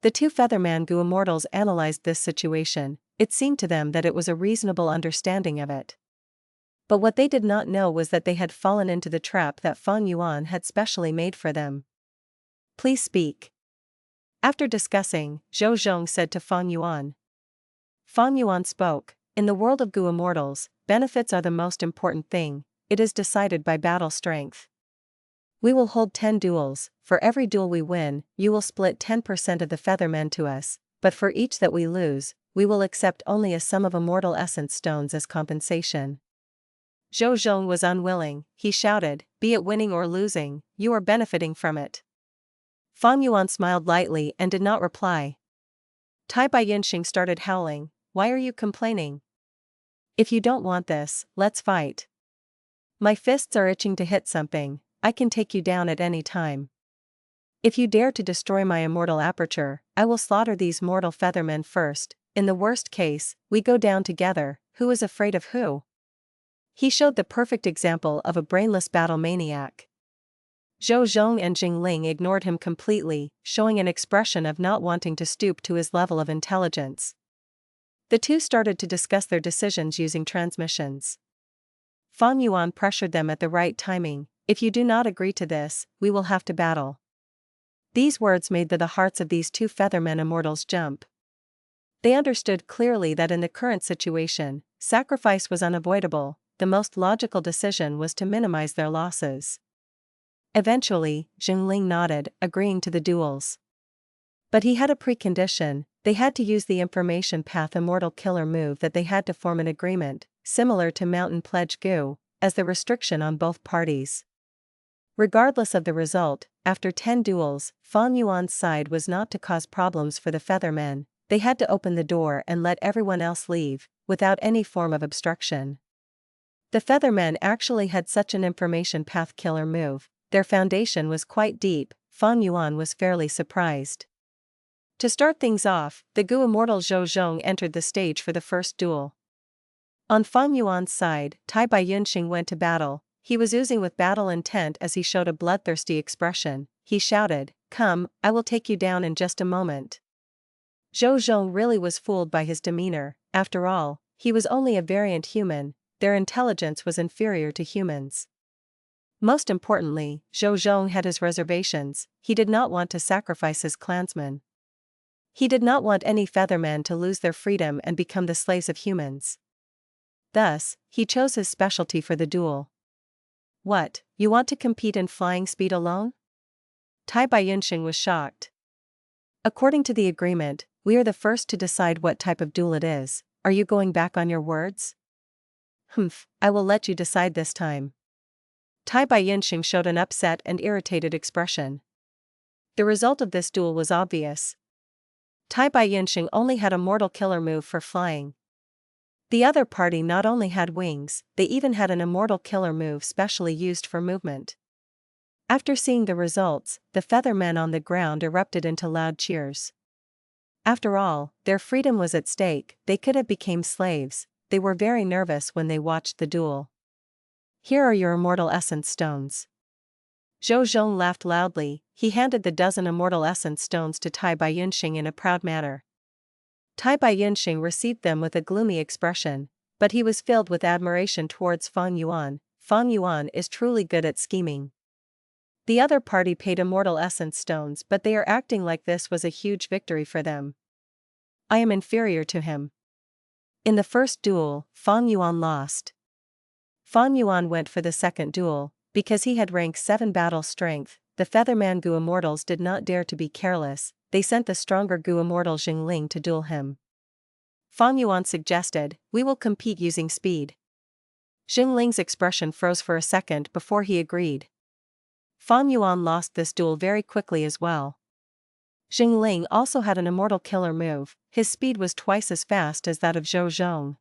The two Featherman Immortals analyzed this situation, it seemed to them that it was a reasonable understanding of it. But what they did not know was that they had fallen into the trap that Feng Yuan had specially made for them. Please speak. After discussing, Zheng said to Feng Yuan. Feng Yuan spoke, in the world of Gu Immortals, benefits are the most important thing, it is decided by battle strength. We will hold 10 duels, for every duel we win, you will split 10% of the Feathermen to us, but for each that we lose, we will accept only a sum of immortal essence stones as compensation. Zheng was unwilling, he shouted, be it winning or losing, you are benefiting from it. Feng Yuan smiled lightly and did not reply. Tai Bai Yinxing started howling, why are you complaining? If you don't want this, let's fight. My fists are itching to hit something, I can take you down at any time. If you dare to destroy my immortal aperture, I will slaughter these mortal Feathermen first, in the worst case, we go down together, who is afraid of who? He showed the perfect example of a brainless battle maniac. Zheng and Jingling ignored him completely, showing an expression of not wanting to stoop to his level of intelligence. The two started to discuss their decisions using transmissions. Feng Yuan pressured them at the right timing, if you do not agree to this, we will have to battle. These words made the hearts of these two Feathermen immortals jump. They understood clearly that in the current situation, sacrifice was unavoidable, the most logical decision was to minimize their losses. Eventually, Jingling nodded, agreeing to the duels. But he had a precondition, they had to use the information path immortal killer move that they had to form an agreement, similar to Mountain Pledge Gu, as the restriction on both parties. Regardless of the result, after 10 duels, Feng Yuan's side was not to cause problems for the Feathermen, they had to open the door and let everyone else leave, without any form of obstruction. The Feathermen actually had such an information path killer move, their foundation was quite deep, Feng Yuan was fairly surprised. To start things off, the Gu immortal Zheng entered the stage for the first duel. On Feng Yuan's side, Tai Bai Yunxing went to battle, he was oozing with battle intent as he showed a bloodthirsty expression, he shouted, come, I will take you down in just a moment. Zheng really was fooled by his demeanor, after all, he was only a variant human, their intelligence was inferior to humans. Most importantly, Zheng had his reservations, he did not want to sacrifice his clansmen. He did not want any Feathermen to lose their freedom and become the slaves of humans. Thus, he chose his specialty for the duel. What, you want to compete in flying speed alone? Tai Bai Yunxing was shocked. According to the agreement, we are the first to decide what type of duel it is, are you going back on your words? Humph, I will let you decide this time. Tai Bai Yunxing showed an upset and irritated expression. The result of this duel was obvious. Tai Bai Yunxing only had a mortal killer move for flying. The other party not only had wings, they even had an immortal killer move specially used for movement. After seeing the results, the Feathermen on the ground erupted into loud cheers. After all, their freedom was at stake, they could have become slaves, they were very nervous when they watched the duel. Here are your immortal essence stones. Zheng laughed loudly, he handed the dozen immortal essence stones to Tai Bai Yunxing in a proud manner. Tai Bai Yunxing received them with a gloomy expression, but he was filled with admiration towards Feng Yuan. Feng Yuan is truly good at scheming. The other party paid immortal essence stones, but they are acting like this was a huge victory for them. I am inferior to him. In the first duel, Feng Yuan lost. Feng Yuan went for the second duel, because he had rank 7 battle strength, the Featherman Gu Immortals did not dare to be careless, they sent the stronger Gu Immortal Jingling to duel him. Feng Yuan suggested, we will compete using speed. Jingling's expression froze for a second before he agreed. Feng Yuan lost this duel very quickly as well. Jingling also had an immortal killer move, his speed was twice as fast as that of Zheng.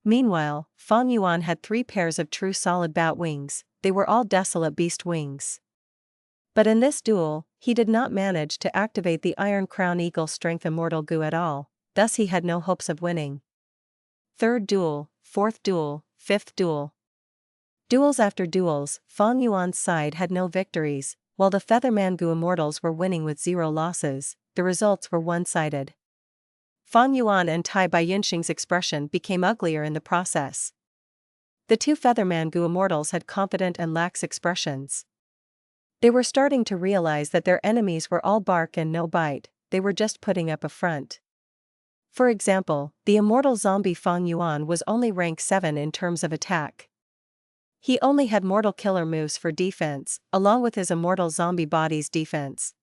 Meanwhile, Feng Yuan had 3 pairs of true solid bat wings, they were all desolate beast wings. But in this duel, he did not manage to activate the Iron Crown Eagle Strength Immortal Gu at all, thus he had no hopes of winning. Third duel, fourth duel, fifth duel. Duels after duels, Feng Yuan's side had no victories, while the Featherman Gu Immortals were winning with 0 losses, the results were one-sided. Feng Yuan and Tai Bai Yunxing's expression became uglier in the process. The two Featherman Gu Immortals had confident and lax expressions. They were starting to realize that their enemies were all bark and no bite, they were just putting up a front. For example, the immortal zombie Feng Yuan was only rank 7 in terms of attack. He only had mortal killer moves for defense, along with his immortal zombie body's defense.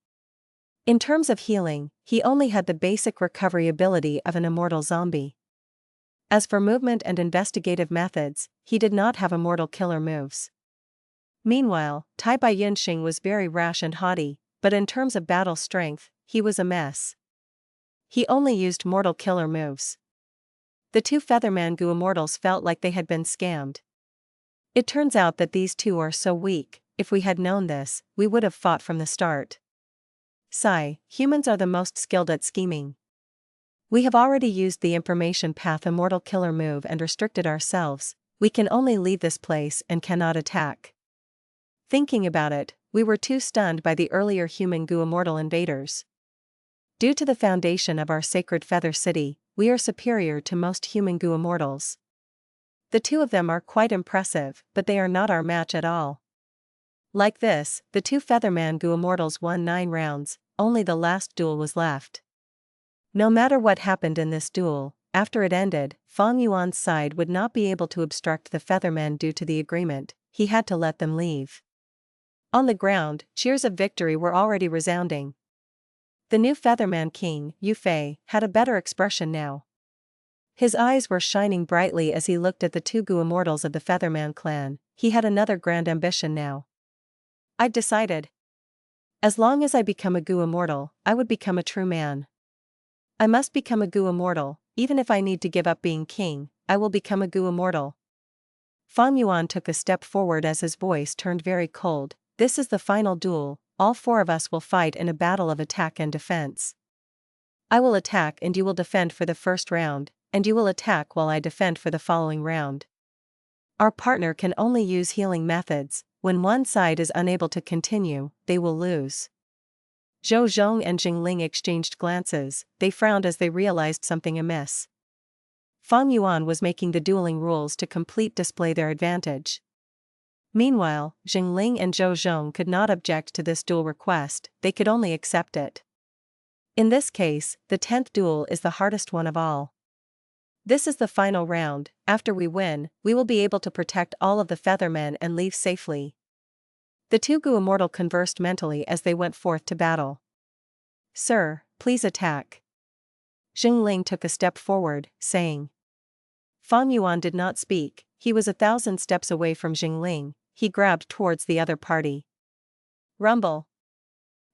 In terms of healing, he only had the basic recovery ability of an immortal zombie. As for movement and investigative methods, he did not have immortal killer moves. Meanwhile, Tai Bai Yunxing was very rash and haughty, but in terms of battle strength, he was a mess. He only used mortal killer moves. The two Featherman Gu Immortals felt like they had been scammed. It turns out that these two are so weak, if we had known this, we would have fought from the start. Sigh, humans are the most skilled at scheming. We have already used the information path immortal killer move and restricted ourselves, we can only leave this place and cannot attack. Thinking about it, we were too stunned by the earlier human Gu Immortal invaders. Due to the foundation of our sacred feather city, we are superior to most human Gu Immortals. The two of them are quite impressive, but they are not our match at all. Like this, the two Featherman Gu Immortals won 9 rounds, only the last duel was left. No matter what happened in this duel, after it ended, Feng Yuan's side would not be able to obstruct the Feathermen due to the agreement, he had to let them leave. On the ground, cheers of victory were already resounding. The new Featherman King, Yu Fei, had a better expression now. His eyes were shining brightly as he looked at the two Gu Immortals of the Featherman clan. He had another grand ambition now. I'd decided. As long as I become a Gu Immortal, I would become a true man. I must become a Gu Immortal, even if I need to give up being king, I will become a Gu Immortal. Feng Yuan took a step forward as his voice turned very cold. This is the final duel, all 4 of us will fight in a battle of attack and defense. I will attack and you will defend for the first round, and you will attack while I defend for the following round. Our partner can only use healing methods, when one side is unable to continue, they will lose. Zheng and Jingling exchanged glances, they frowned as they realized something amiss. Feng Yuan was making the dueling rules to complete display their advantage. Meanwhile, Jingling and Zheng could not object to this duel request, they could only accept it. In this case, the 10th duel is the hardest one of all. This is the final round, after we win, we will be able to protect all of the Feathermen and leave safely. The two Gu Immortal conversed mentally as they went forth to battle. Sir, please attack. Jingling took a step forward, saying. Feng Yuan did not speak, he was 1,000 steps away from Jingling, he grabbed towards the other party. Rumble.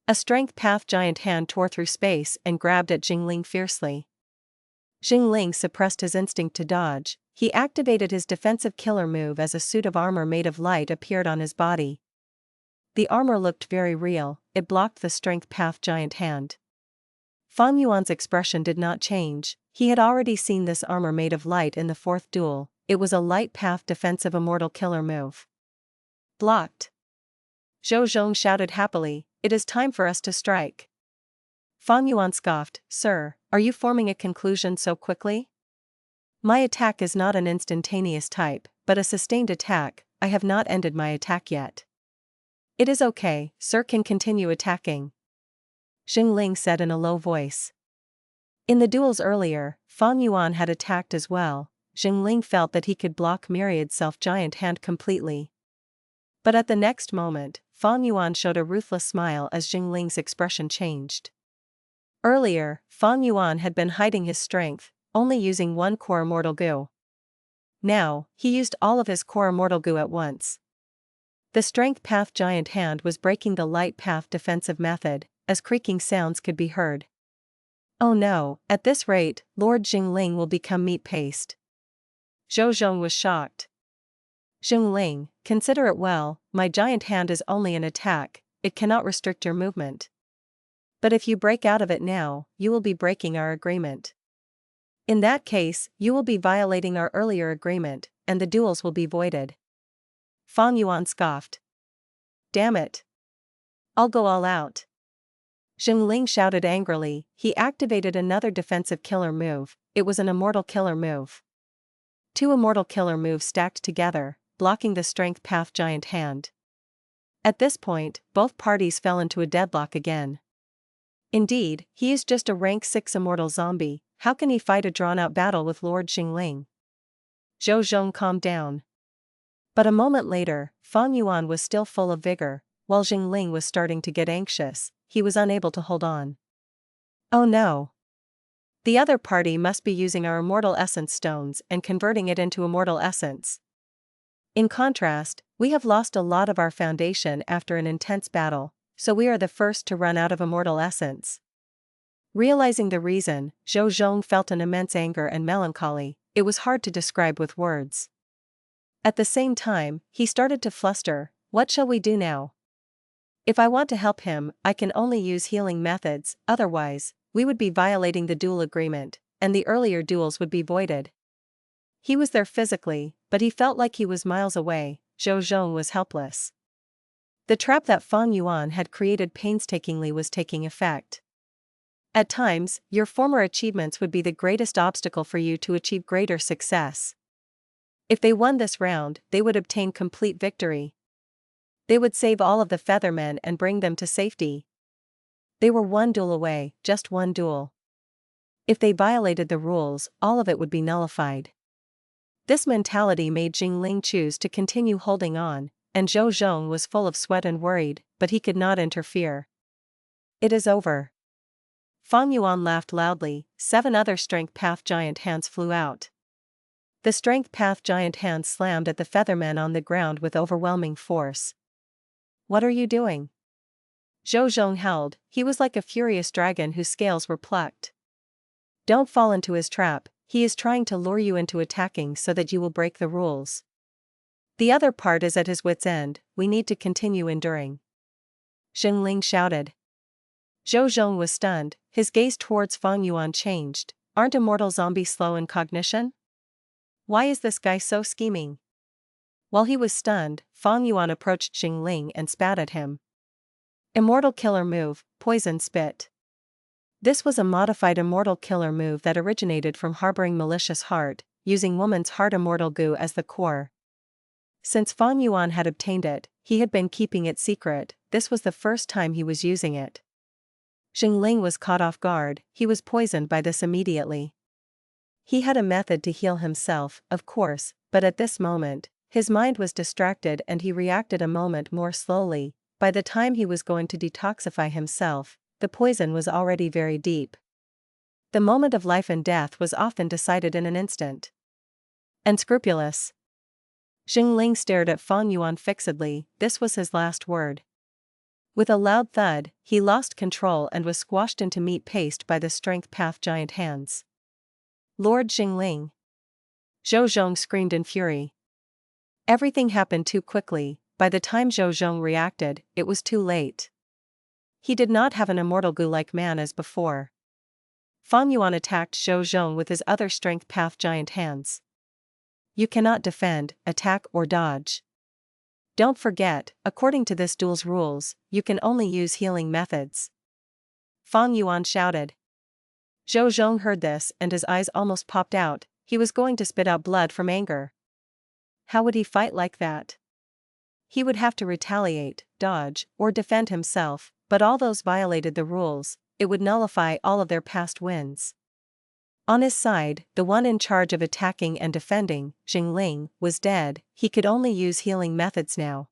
A strength path giant hand tore through space and grabbed at Jingling fiercely. Jingling suppressed his instinct to dodge, he activated his defensive killer move as a suit of armor made of light appeared on his body. The armor looked very real, it blocked the strength path giant hand. Feng Yuan's expression did not change, he had already seen this armor made of light in the 4th duel, it was a light path defensive immortal killer move. Blocked. Zheng shouted happily, it is time for us to strike. Feng Yuan scoffed, Sir, are you forming a conclusion so quickly? My attack is not an instantaneous type, but a sustained attack, I have not ended my attack yet. It is okay, Sir can continue attacking. Jingling said in a low voice. In the duels earlier, Feng Yuan had attacked as well, Jingling felt that he could block Myriad Self-Giant Hand completely. But at the next moment, Feng Yuan showed a ruthless smile as Jingling's expression changed. Earlier, Feng Yuan had been hiding his strength, only using one core immortal Gu. Now, he used all of his core immortal Gu at once. The strength path giant hand was breaking the light path defensive method, as creaking sounds could be heard. Oh no, at this rate, Lord Jingling will become meat paste. Zheng was shocked. Jingling, consider it well, my giant hand is only an attack, it cannot restrict your movement. But if you break out of it now, you will be breaking our agreement. In that case, you will be violating our earlier agreement, and the duels will be voided. Feng Yuan scoffed. Damn it. I'll go all out. Jingling shouted angrily, he activated another defensive killer move, it was an immortal killer move. Two immortal killer moves stacked together, blocking the strength path giant hand. At this point, both parties fell into a deadlock again. Indeed, he is just a rank 6 immortal zombie, how can he fight a drawn-out battle with Lord Xingling? Zheng calmed down. But a moment later, Fang Yuan was still full of vigor, while Xingling was starting to get anxious. He was unable to hold on. Oh no! The other party must be using our immortal essence stones and converting it into immortal essence. In contrast, we have lost a lot of our foundation after an intense battle, so we are the first to run out of immortal essence. Realizing the reason, Zheng felt an immense anger and melancholy. It was hard to describe with words. At the same time, he started to fluster. What shall we do now? If I want to help him, I can only use healing methods, otherwise, we would be violating the duel agreement, and the earlier duels would be voided. He was there physically, but he felt like he was miles away. Zheng was helpless. The trap that Fang Yuan had created painstakingly was taking effect. At times, your former achievements would be the greatest obstacle for you to achieve greater success. If they won this round, they would obtain complete victory. They would save all of the Feathermen and bring them to safety. They were one duel away, just one duel. If they violated the rules, all of it would be nullified. This mentality made Xingling choose to continue holding on, and Zheng was full of sweat and worried, but he could not interfere. It is over. Fang Yuan laughed loudly. 7 other strength path giant hands flew out. The strength path giant hands slammed at the Feathermen on the ground with overwhelming force. What are you doing? Zheng howled. He was like a furious dragon whose scales were plucked. Don't fall into his trap, he is trying to lure you into attacking so that you will break the rules. The other part is at his wit's end, we need to continue enduring. Xingling shouted. Zheng was stunned, his gaze towards Fang Yuan changed. Aren't immortal zombies slow in cognition? Why is this guy so scheming? While he was stunned, Fang Yuan approached Xingling and spat at him. Immortal killer move, poison spit. This was a modified immortal killer move that originated from harboring malicious heart, using woman's heart immortal goo as the core. Since Fang Yuan had obtained it, he had been keeping it secret. This was the first time he was using it. Xingling was caught off guard, he was poisoned by this immediately. He had a method to heal himself, of course, but at this moment, his mind was distracted and he reacted a moment more slowly. By the time he was going to detoxify himself, the poison was already very deep. The moment of life and death was often decided in an instant. Unscrupulous. Xingling stared at Fang Yuan fixedly. This was his last word. With a loud thud, he lost control and was squashed into meat paste by the strength path giant hands. Lord Xingling! Zheng screamed in fury. Everything happened too quickly. By the time Zheng reacted, it was too late. He did not have an immortal goo-like man as before. Fang Yuan attacked Zheng with his other strength path giant hands. You cannot defend, attack or dodge. Don't forget, according to this duel's rules, you can only use healing methods. Fang Yuan shouted. Zheng heard this and his eyes almost popped out, he was going to spit out blood from anger. How would he fight like that? He would have to retaliate, dodge, or defend himself, but all those violated the rules, it would nullify all of their past wins. On his side, the one in charge of attacking and defending, Xingling, was dead, he could only use healing methods now.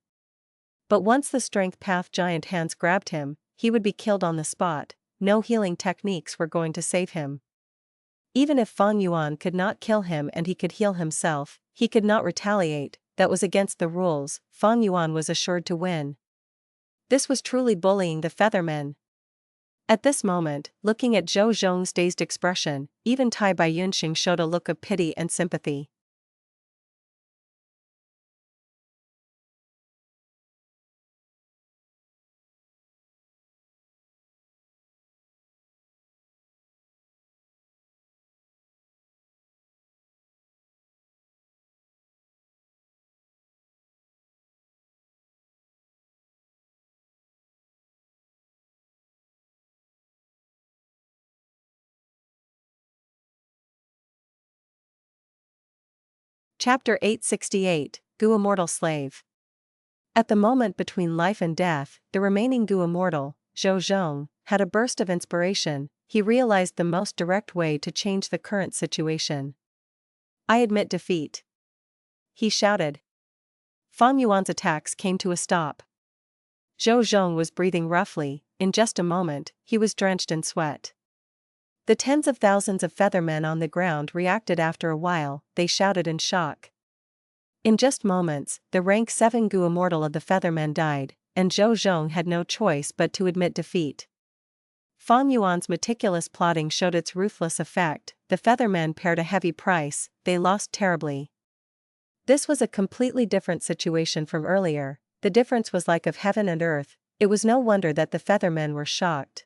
But once the strength path giant hands grabbed him, he would be killed on the spot, no healing techniques were going to save him. Even if Fang Yuan could not kill him and he could heal himself, he could not retaliate, that was against the rules. Fang Yuan was assured to win. This was truly bullying the Feathermen. At this moment, looking at Zheng's dazed expression, even Tai Baiyunxing showed a look of pity and sympathy. Chapter 868, Gu Immortal Slave. At the moment between life and death, the remaining Gu Immortal, Zheng, had a burst of inspiration. He realized the most direct way to change the current situation. "I admit defeat," he shouted. Fang Yuan's attacks came to a stop. Zheng was breathing roughly. In just a moment, he was drenched in sweat. The tens of thousands of Feathermen on the ground reacted. After a while, they shouted in shock. In just moments, the rank 7 Gu Immortal of the Feathermen died, and Zheng had no choice but to admit defeat. Fang Yuan's meticulous plotting showed its ruthless effect. The Feathermen paid a heavy price. They lost terribly. This was a completely different situation from earlier. The difference was like of heaven and earth. It was no wonder that the Feathermen were shocked.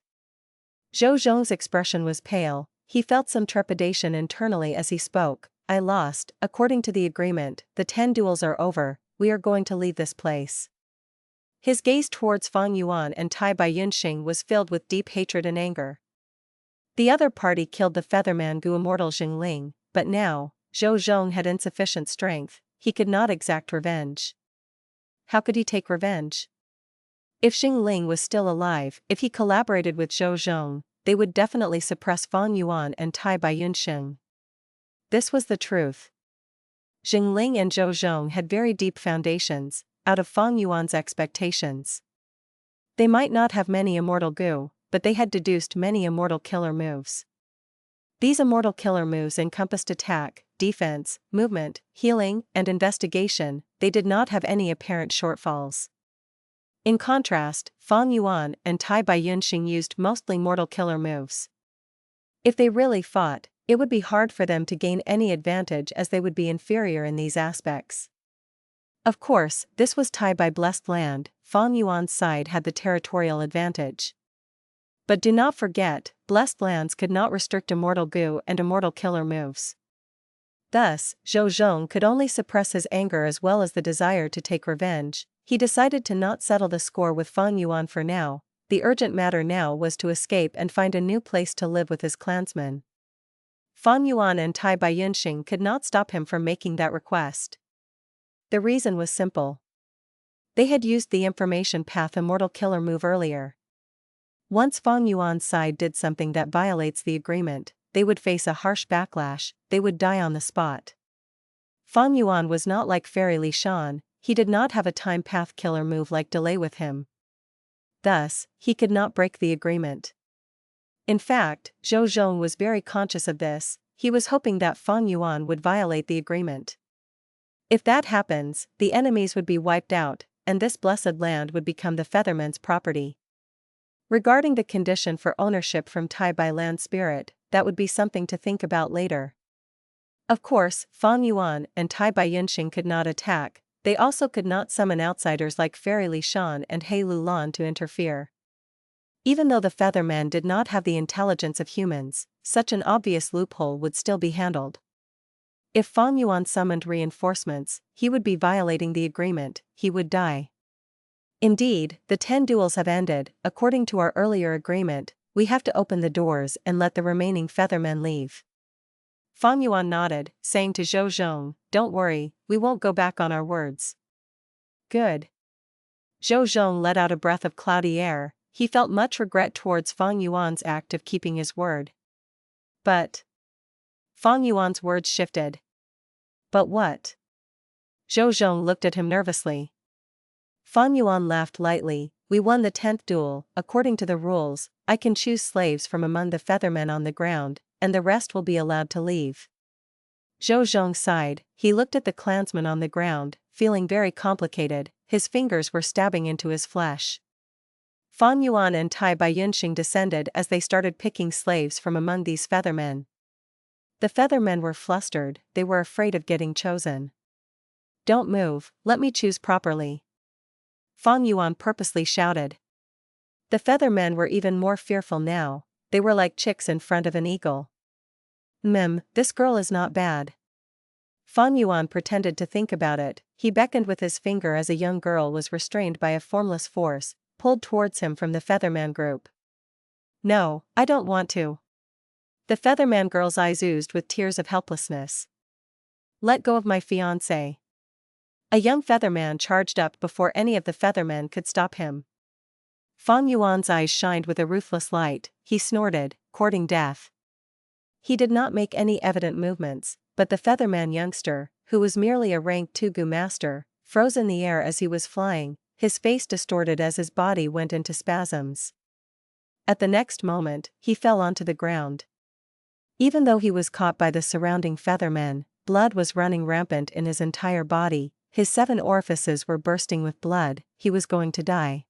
Zheng's expression was pale. He felt some trepidation internally as he spoke. "I lost. According to the agreement, the 10 duels are over. We are going to leave this place." His gaze towards Fang Yuan and Tai Baiyunxing was filled with deep hatred and anger. The other party killed the Featherman Gu Immortal Zheng, but now, Zheng had insufficient strength. He could not exact revenge. How could he take revenge? If Zheng was still alive, if he collaborated with Zheng, they would definitely suppress Fang Yuan and Tai Baiyunxing. This was the truth. Zheng and Zheng had very deep foundations, out of Fang Yuan's expectations. They might not have many immortal Gu, but they had deduced many immortal killer moves. These immortal killer moves encompassed attack, defense, movement, healing, and investigation. They did not have any apparent shortfalls. In contrast, Fang Yuan and Tai Baiyunxing used mostly mortal killer moves. If they really fought, it would be hard for them to gain any advantage as they would be inferior in these aspects. Of course, this was Tai by blessed land. Fang Yuan's side had the territorial advantage. But do not forget, blessed lands could not restrict immortal Gu and immortal killer moves. Thus, Zheng could only suppress his anger as well as the desire to take revenge. He decided to not settle the score with Fang Yuan for now. The urgent matter now was to escape and find a new place to live with his clansmen. Fang Yuan and Tai Baiyunxing could not stop him from making that request. The reason was simple. They had used the information path immortal killer move earlier. Once Fang Yuan's side did something that violates the agreement, they would face a harsh backlash. They would die on the spot. Fang Yuan was not like Fairy Li Shan. He did not have a time path killer move like Delay with him. Thus, he could not break the agreement. In fact, Zheng was very conscious of this. He was hoping that Fang Yuan would violate the agreement. If that happens, the enemies would be wiped out, and this blessed land would become the Feathermen's property. Regarding the condition for ownership from Tai by land spirit, that would be something to think about later. Of course, Fang Yuan and Tai Baiyunxing could not attack. They also could not summon outsiders like Fairy Li Shan and He Lulan to interfere. Even though the Feathermen did not have the intelligence of humans, such an obvious loophole would still be handled. If Fang Yuan summoned reinforcements, he would be violating the agreement. He would die. Indeed, the 10 duels have ended. According to our earlier agreement, we have to open the doors and let the remaining Feathermen leave. Fang Yuan nodded, saying to Zheng, "Don't worry, we won't go back on our words." Good. Zheng let out a breath of cloudy air. He felt much regret towards Fang Yuan's act of keeping his word. But Fang Yuan's words shifted. But what? Zheng looked at him nervously. Fang Yuan laughed lightly. "We won the 10th duel. According to the rules, I can choose slaves from among the Feathermen on the ground, and the rest will be allowed to leave." Zheng sighed. He looked at the clansmen on the ground, feeling very complicated. His fingers were stabbing into his flesh. Fang Yuan and Tai Baiyunxing descended as they started picking slaves from among these Feathermen. The Feathermen were flustered. They were afraid of getting chosen. "Don't move, let me choose properly," Fang Yuan purposely shouted. The Feathermen were even more fearful now. They were like chicks in front of an eagle. This girl is not bad." Fang Yuan pretended to think about it. He beckoned with his finger as a young girl was restrained by a formless force, pulled towards him from the Featherman group. "No, I don't want to." The Featherman girl's eyes oozed with tears of helplessness. Let go of my fiancé. A young Featherman charged up before any of the Feathermen could stop him. Feng Yuan's eyes shined with a ruthless light. He snorted, courting death. He did not make any evident movements, but the Featherman youngster, who was merely a rank 2 Gu master, froze in the air as he was flying, his face distorted as his body went into spasms. At the next moment, he fell onto the ground. Even though he was caught by the surrounding Feathermen, blood was running rampant in his entire body, his 7 orifices were bursting with blood, he was going to die.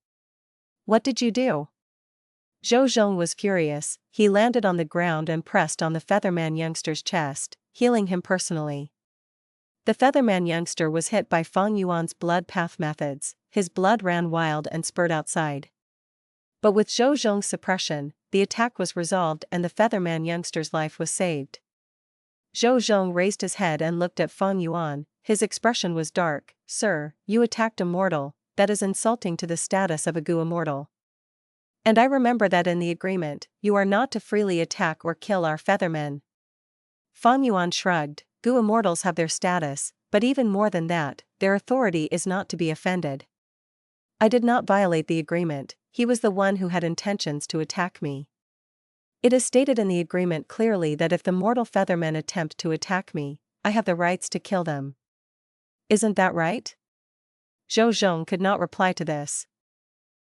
What did you do? Zheng was furious. He landed on the ground and pressed on the Featherman youngster's chest, healing him personally. The Featherman youngster was hit by Feng Yuan's blood path methods, his blood ran wild and spurted outside. But with Zheng's suppression, the attack was resolved and the Featherman youngster's life was saved. Zheng raised his head and looked at Feng Yuan, his expression was dark. Sir, you attacked Immortal, that is insulting to the status of a Gu Immortal. And I remember that in the agreement, you are not to freely attack or kill our Feathermen. Feng Yuan shrugged. Gu Immortals have their status, but even more than that, their authority is not to be offended. I did not violate the agreement, he was the one who had intentions to attack me. It is stated in the agreement clearly that if the mortal Feathermen attempt to attack me, I have the rights to kill them. Isn't that right? Zheng could not reply to this.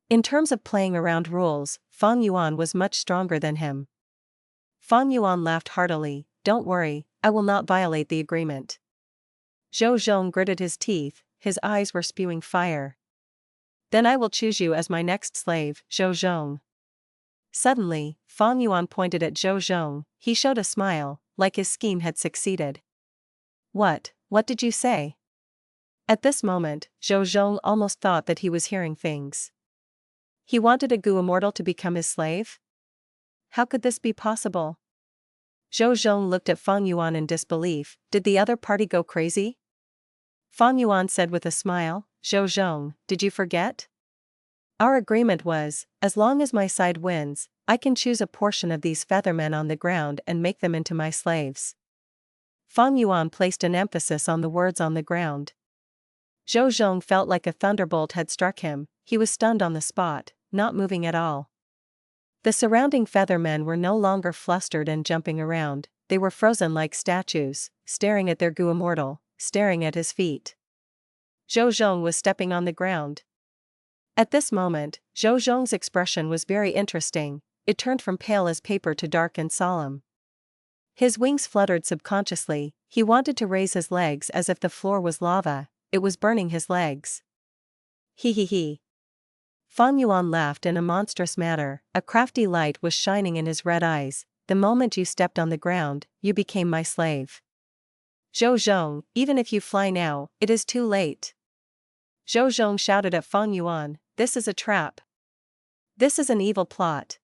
In terms of playing around rules, Feng Yuan was much stronger than him. Feng Yuan laughed heartily. Don't worry, I will not violate the agreement. Zheng gritted his teeth, his eyes were spewing fire. Then I will choose you as my next slave, Zheng. Suddenly, Feng Yuan pointed at Zheng, he showed a smile, like his scheme had succeeded. What did you say? At this moment, Zheng almost thought that he was hearing things. He wanted a Gu Immortal to become his slave? How could this be possible? Zheng looked at Feng Yuan in disbelief. Did the other party go crazy? Feng Yuan said with a smile, Zheng, did you forget? Our agreement was, as long as my side wins, I can choose a portion of these Feathermen on the ground and make them into my slaves. Feng Yuan placed an emphasis on the words on the ground. Zheng felt like a thunderbolt had struck him, he was stunned on the spot, not moving at all. The surrounding Feathermen were no longer flustered and jumping around, they were frozen like statues, staring at their Gu Immortal, staring at his feet. Zheng was stepping on the ground. At this moment, Zheng's expression was very interesting, it turned from pale as paper to dark and solemn. His wings fluttered subconsciously, he wanted to raise his legs as if the floor was lava, it was burning his legs. He. Feng Yuan laughed in a monstrous manner, a crafty light was shining in his red eyes. The moment you stepped on the ground, you became my slave. Zheng, even if you fly now, it is too late. Zheng shouted at Feng Yuan, this is a trap. This is an evil plot.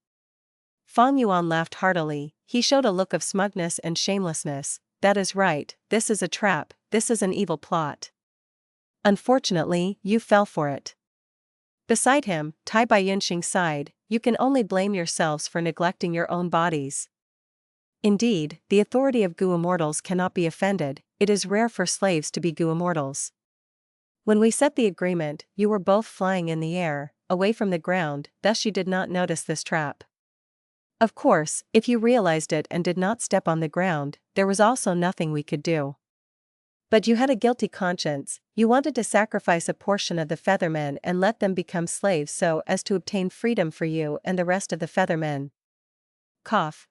Feng Yuan laughed heartily, he showed a look of smugness and shamelessness. That is right, this is a trap, this is an evil plot. Unfortunately, you fell for it. Beside him, Tai Baiyunxing sighed, you can only blame yourselves for neglecting your own bodies. Indeed, the authority of Gu Immortals cannot be offended, it is rare for slaves to be Gu Immortals. When we set the agreement, you were both flying in the air, away from the ground, thus you did not notice this trap. Of course, if you realized it and did not step on the ground, there was also nothing we could do. But you had a guilty conscience, you wanted to sacrifice a portion of the Feathermen and let them become slaves so as to obtain freedom for you and the rest of the Feathermen. Cough.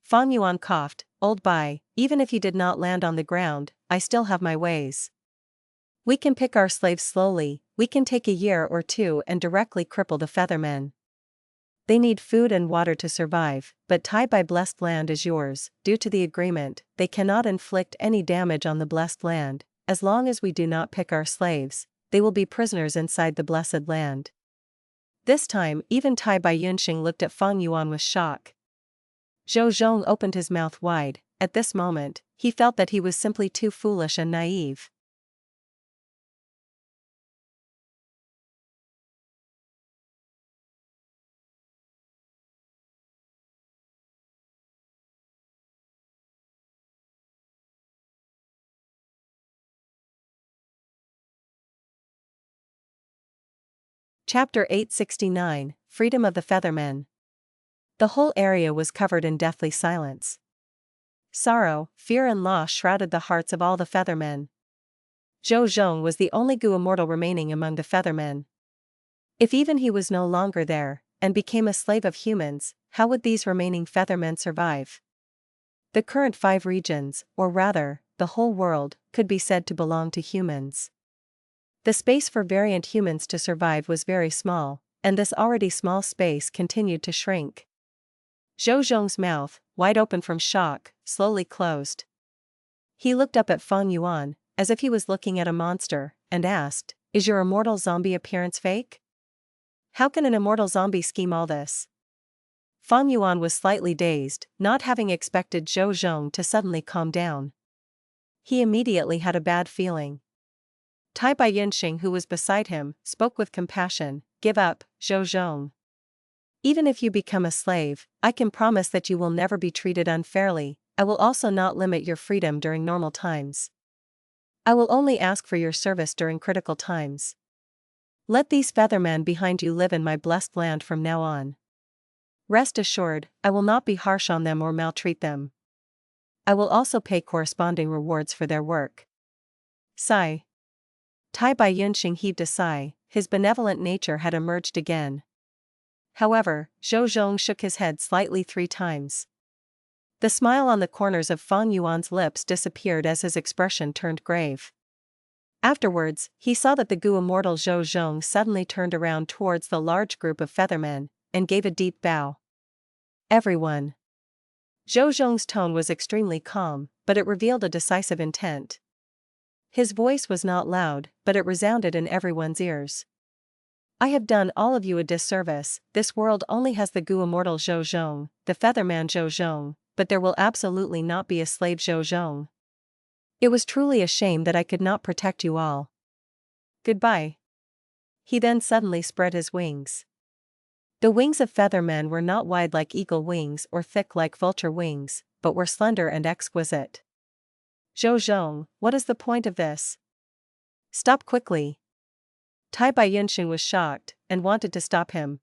Feng Yuan coughed, old Bai, even if you did not land on the ground, I still have my ways. We can pick our slaves slowly, we can take a year or two and directly cripple the Feathermen. They need food and water to survive, but Tai Bai blessed land is yours. Due to the agreement, they cannot inflict any damage on the blessed land. As long as we do not pick our slaves, they will be prisoners inside the blessed land. This time, even Tai Baiyunxing looked at Feng Yuan with shock. Zheng opened his mouth wide. At this moment, he felt that he was simply too foolish and naive. Chapter 869, Freedom of the Feathermen. The whole area was covered in deathly silence. Sorrow, fear and loss shrouded the hearts of all the Feathermen. Zheng was the only Immortal remaining among the Feathermen. If even he was no longer there, and became a slave of humans, how would these remaining Feathermen survive? The current 5 regions, or rather, the whole world, could be said to belong to humans. The space for variant humans to survive was very small, and this already small space continued to shrink. Zheng's mouth, wide open from shock, slowly closed. He looked up at Feng, as if he was looking at a monster, and asked, "Is your immortal zombie appearance fake? How can an immortal zombie scheme all this?" Feng was slightly dazed, not having expected Zheng to suddenly calm down. He immediately had a bad feeling. Sheng, who was beside him, spoke with compassion, "Give up, Zheng. Even if you become a slave, I can promise that you will never be treated unfairly. I will also not limit your freedom during normal times. I will only ask for your service during critical times. Let these Feathermen behind you live in my blessed land from now on. Rest assured, I will not be harsh on them or maltreat them. I will also pay corresponding rewards for their work." Sigh. Sheng heaved a sigh, his benevolent nature had emerged again. However, Zheng shook his head slightly 3 times. The smile on the corners of Feng's lips disappeared as his expression turned grave. Afterwards, he saw that the Immortal Zheng suddenly turned around towards the large group of Feathermen, and gave a deep bow. "Everyone." Zheng's tone was extremely calm, but it revealed a decisive intent. His voice was not loud, but it resounded in everyone's ears. "I have done all of you a disservice. This world only has the Immortal Zheng, the Featherman Zheng, but there will absolutely not be a slave Zheng. It was truly a shame that I could not protect you all. Goodbye." He then suddenly spread his wings. The wings of Feathermen were not wide like eagle wings or thick like vulture wings, but were slender and exquisite. "Zheng, what is the point of this? Stop quickly." Sheng was shocked, and wanted to stop him.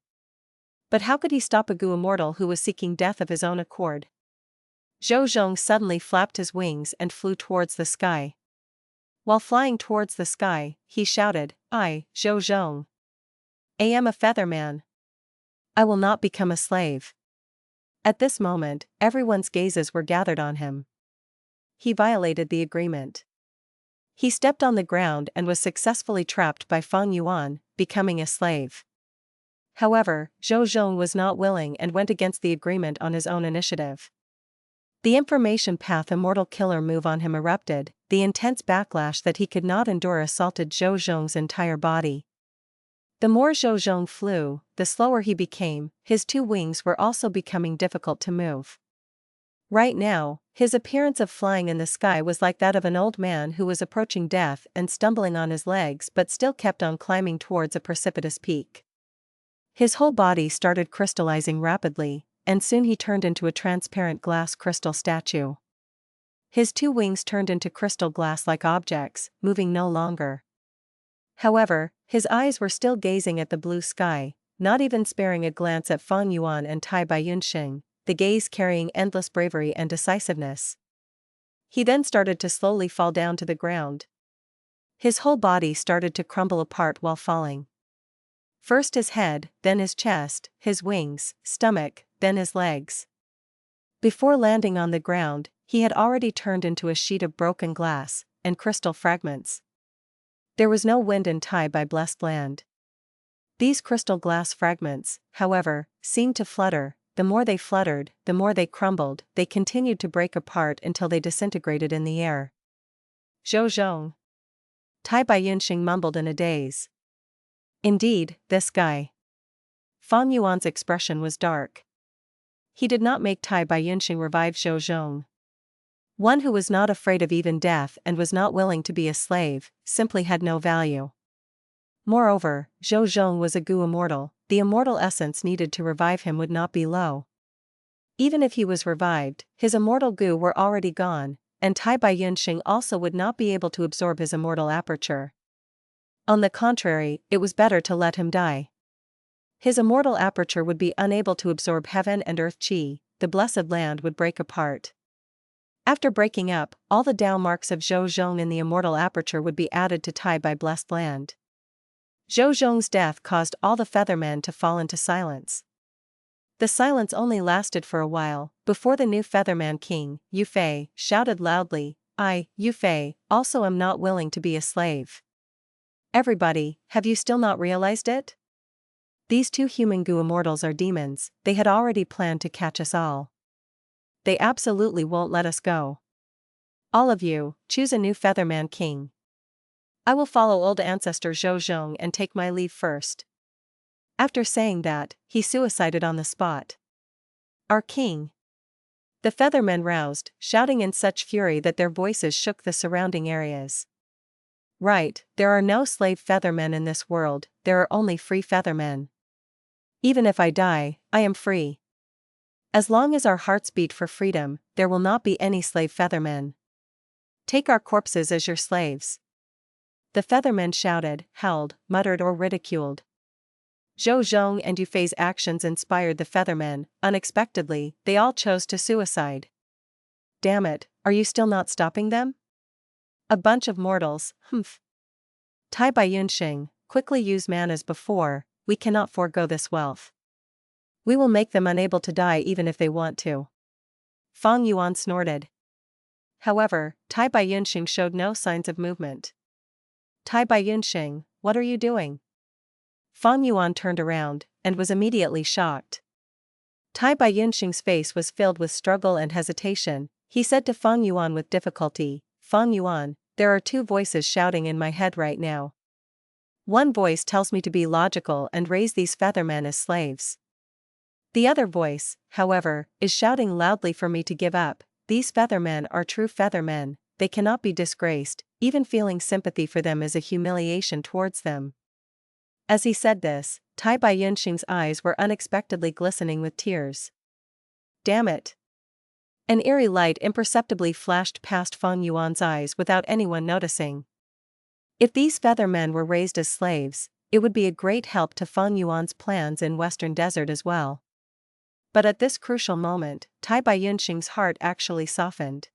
But how could he stop a Immortal who was seeking death of his own accord? Zheng suddenly flapped his wings and flew towards the sky. While flying towards the sky, he shouted, "I, Zheng, am a Featherman. I will not become a slave." At this moment, everyone's gazes were gathered on him. He violated the agreement. He stepped on the ground and was successfully trapped by Feng, becoming a slave. However, Zheng was not willing and went against the agreement on his own initiative. The information path immortal killer move on him erupted, the intense backlash that he could not endure assaulted Zheng's entire body. The more Zheng flew, the slower he became, his 2 wings were also becoming difficult to move. Right now, his appearance of flying in the sky was like that of an old man who was approaching death and stumbling on his legs but still kept on climbing towards a precipitous peak. His whole body started crystallizing rapidly, and soon he turned into a transparent glass crystal statue. His 2 wings turned into crystal glass-like objects, moving no longer. However, his eyes were still gazing at the blue sky, not even sparing a glance at Feng and Sheng, the gaze carrying endless bravery and decisiveness. He then started to slowly fall down to the ground. His whole body started to crumble apart while falling. First his head, then his chest, his wings, stomach, then his legs. Before landing on the ground, he had already turned into a sheet of broken glass and crystal fragments. There was no wind in Tai by blessed land. These crystal glass fragments, however, seemed to flutter. The more they fluttered, the more they crumbled. They continued to break apart until they disintegrated in the air. "Zheng." Sheng mumbled in a daze. Indeed, this guy. Feng expression was dark. He did not make Sheng revive Zheng. One who was not afraid of even death and was not willing to be a slave, simply had no value. Moreover, Zheng was a Immortal, the immortal essence needed to revive him would not be low. Even if he was revived, his immortal goo were already gone, and Sheng also would not be able to absorb his immortal aperture. On the contrary, it was better to let him die. His immortal aperture would be unable to absorb heaven and earth chi, the blessed land would break apart. After breaking up, all the Tao marks of Zheng in the immortal aperture would be added to Tai by blessed land. Zheng's death caused all the Feathermen to fall into silence. The silence only lasted for a while, before the new Featherman king, Yufei, shouted loudly, "I, Yufei, also am not willing to be a slave." Everybody, have you still not realized it? These two human goo immortals are demons, they had already planned to catch us all. They absolutely won't let us go. All of you, choose a new Featherman king. I will follow old Ancestor Zheng and take my leave first. After saying that, he suicided on the spot. Our king. The Feathermen roused, shouting in such fury that their voices shook the surrounding areas. Right, there are no slave Feathermen in this world, there are only free Feathermen. Even if I die, I am free. As long as our hearts beat for freedom, there will not be any slave Feathermen. Take our corpses as your slaves. The Feathermen shouted, howled, muttered or ridiculed. Zheng and Yufei's actions inspired the Feathermen. Unexpectedly, they all chose to suicide. Damn it, are you still not stopping them? A bunch of mortals, humph. Tai by Yunxing, quickly use man as before, we cannot forego this wealth. We will make them unable to die even if they want to. Fang Yuan snorted. However, Tai by Yunxing showed no signs of movement. Tai by Yunxing, what are you doing? Fang Yuan turned around, and was immediately shocked. Tai by Yunxing's face was filled with struggle and hesitation. He said to Fang Yuan with difficulty, Fang Yuan, there are two voices shouting in my head right now. One voice tells me to be logical and raise these Feathermen as slaves. The other voice, however, is shouting loudly for me to give up. These Feathermen are true Feathermen, they cannot be disgraced, even feeling sympathy for them is a humiliation towards them. As he said this, Tai by Yunxing's eyes were unexpectedly glistening with tears. Damn it! An eerie light imperceptibly flashed past Fang Yuan's eyes without anyone noticing. If these Feathermen were raised as slaves, it would be a great help to Fang Yuan's plans in Western Desert as well. But at this crucial moment, Tai by Yunxing's heart actually softened.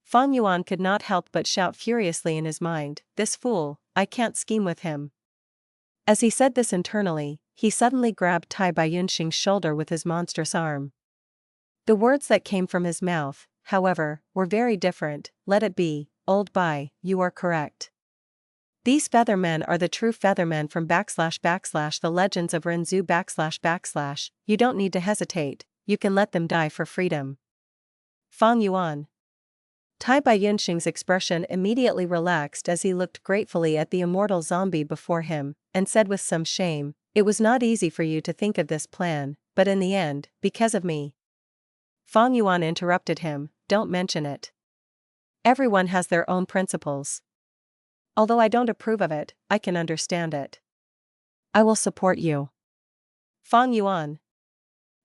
Fang Yuan could not help but shout furiously in his mind, this fool, I can't scheme with him. As he said this internally, he suddenly grabbed Tai by Yunxing's shoulder with his monstrous arm. The words that came from his mouth, however, were very different. Let it be, old Bai, you are correct. These Feathermen are the true Feathermen from / the legends of Renzu / you don't need to hesitate, you can let them die for freedom. Fang Yuan. Tai by Yunxing's expression immediately relaxed as he looked gratefully at the immortal zombie before him, and said with some shame, it was not easy for you to think of this plan, but in the end, because of me. Fang Yuan interrupted him, don't mention it. Everyone has their own principles. Although I don't approve of it, I can understand it. I will support you. Fang Yuan.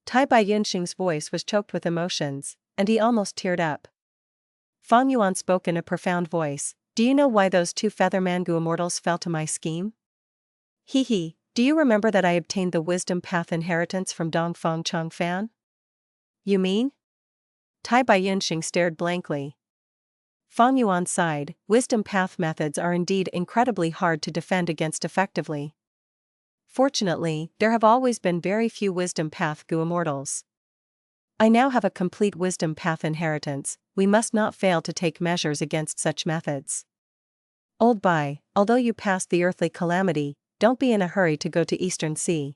Tai by Yunxing's voice was choked with emotions, and he almost teared up. Fang Yuan spoke in a profound voice, do you know why those two Featherman Gu immortals fell to my scheme? He, do you remember that I obtained the wisdom path inheritance from Dongfeng Changfan? You mean? Tai by Yunxing stared blankly. Fang Yuan sighed, wisdom path methods are indeed incredibly hard to defend against effectively. Fortunately, there have always been very few wisdom path Gu immortals. I now have a complete wisdom path inheritance, we must not fail to take measures against such methods. Old Bai, although you passed the earthly calamity, don't be in a hurry to go to Eastern Sea.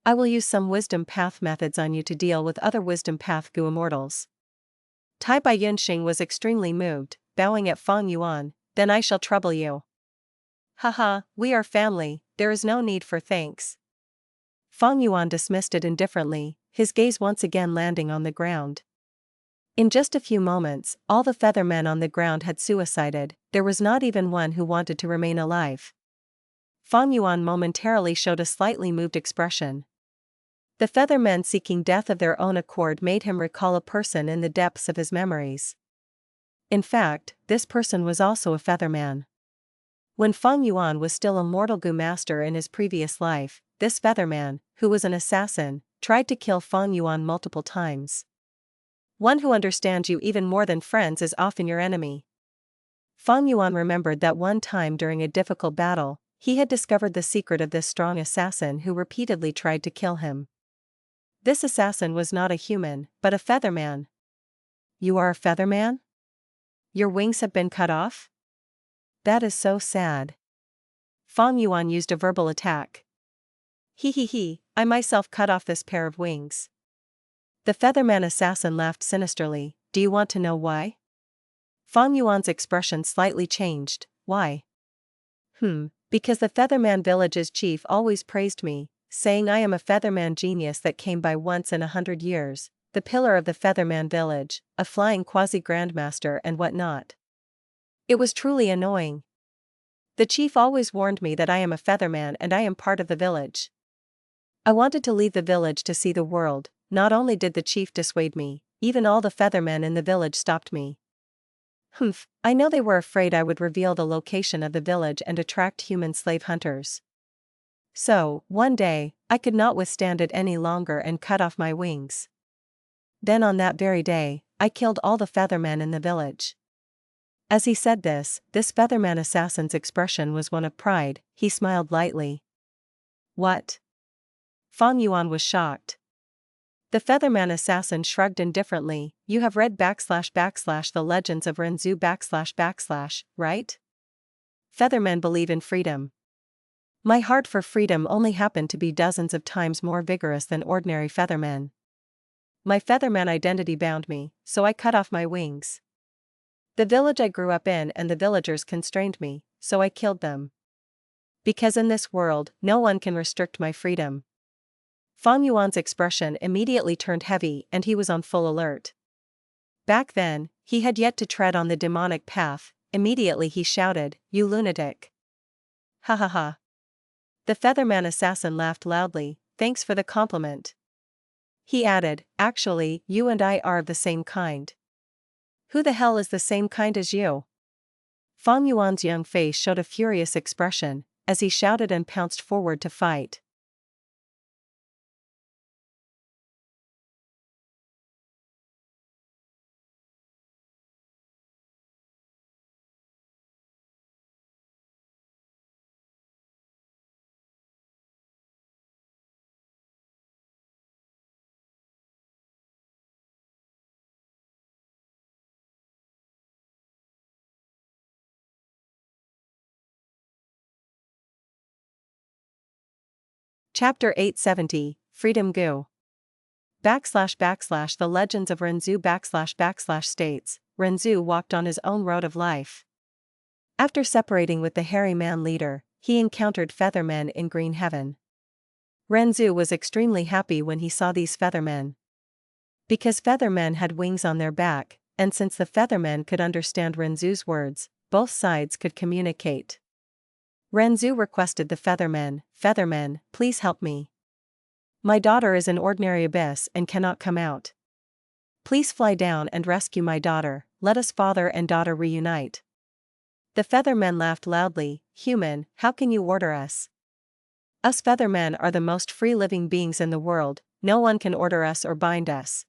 I will use some wisdom path methods on you to deal with other wisdom path Gu immortals. Tai by Yunxing was extremely moved, bowing at Fang Yuan, then I shall trouble you. Haha, we are family, there is no need for thanks. Fang Yuan dismissed it indifferently, his gaze once again landing on the ground. In just a few moments, all the Feathermen on the ground had suicided, there was not even one who wanted to remain alive. Fang Yuan momentarily showed a slightly moved expression. The Feathermen seeking death of their own accord made him recall a person in the depths of his memories. In fact, this person was also a Featherman. When Feng Yuan was still a mortal Gu master in his previous life, this Featherman, who was an assassin, tried to kill Feng Yuan multiple times. One who understands you even more than friends is often your enemy. Feng Yuan remembered that one time during a difficult battle, he had discovered the secret of this strong assassin who repeatedly tried to kill him. This assassin was not a human, but a Featherman. You are a Featherman? Your wings have been cut off? That is so sad. Feng Yuan used a verbal attack. He, I myself cut off this pair of wings. The Featherman assassin laughed sinisterly. Do you want to know why? Feng Yuan's expression slightly changed. Why? Because the Featherman village's chief always praised me, saying I am a Featherman genius that came by once in 100 years, the pillar of the Featherman village, a flying quasi-grandmaster and what not. It was truly annoying. The chief always warned me that I am a Featherman and I am part of the village. I wanted to leave the village to see the world. Not only did the chief dissuade me, even all the Feathermen in the village stopped me. I know they were afraid I would reveal the location of the village and attract human slave hunters. So, one day, I could not withstand it any longer and cut off my wings. Then on that very day, I killed all the Feathermen in the village. As he said this Featherman assassin's expression was one of pride. He smiled lightly. What? Feng Yuan was shocked. The Featherman assassin shrugged indifferently. You have read / The Legends of Renzu / right? Feathermen believe in freedom. My heart for freedom only happened to be dozens of times more vigorous than ordinary Feathermen. My Featherman identity bound me, so I cut off my wings. The village I grew up in and the villagers constrained me, so I killed them. Because in this world, no one can restrict my freedom. Feng Yuan's expression immediately turned heavy and he was on full alert. Back then, he had yet to tread on the demonic path. Immediately he shouted, You lunatic! Ha ha ha! The Featherman assassin laughed loudly. Thanks for the compliment. He added, Actually, you and I are of the same kind. Who the hell is the same kind as you? Feng Yuan's young face showed a furious expression, as he shouted and pounced forward to fight. Chapter 870, Freedom Gu. / The Legends of Renzu / states, Renzu walked on his own road of life. After separating with the hairy man leader, he encountered Feathermen in Green Heaven. Renzu was extremely happy when he saw these Feathermen. Because Feathermen had wings on their back, and since the Feathermen could understand Renzu's words, both sides could communicate. Renzu requested the Feathermen, please help me. My daughter is in ordinary abyss and cannot come out. Please fly down and rescue my daughter, let us father and daughter reunite. The Feathermen laughed loudly. Human, how can you order us? Us Feathermen are the most free living beings in the world, no one can order us or bind us.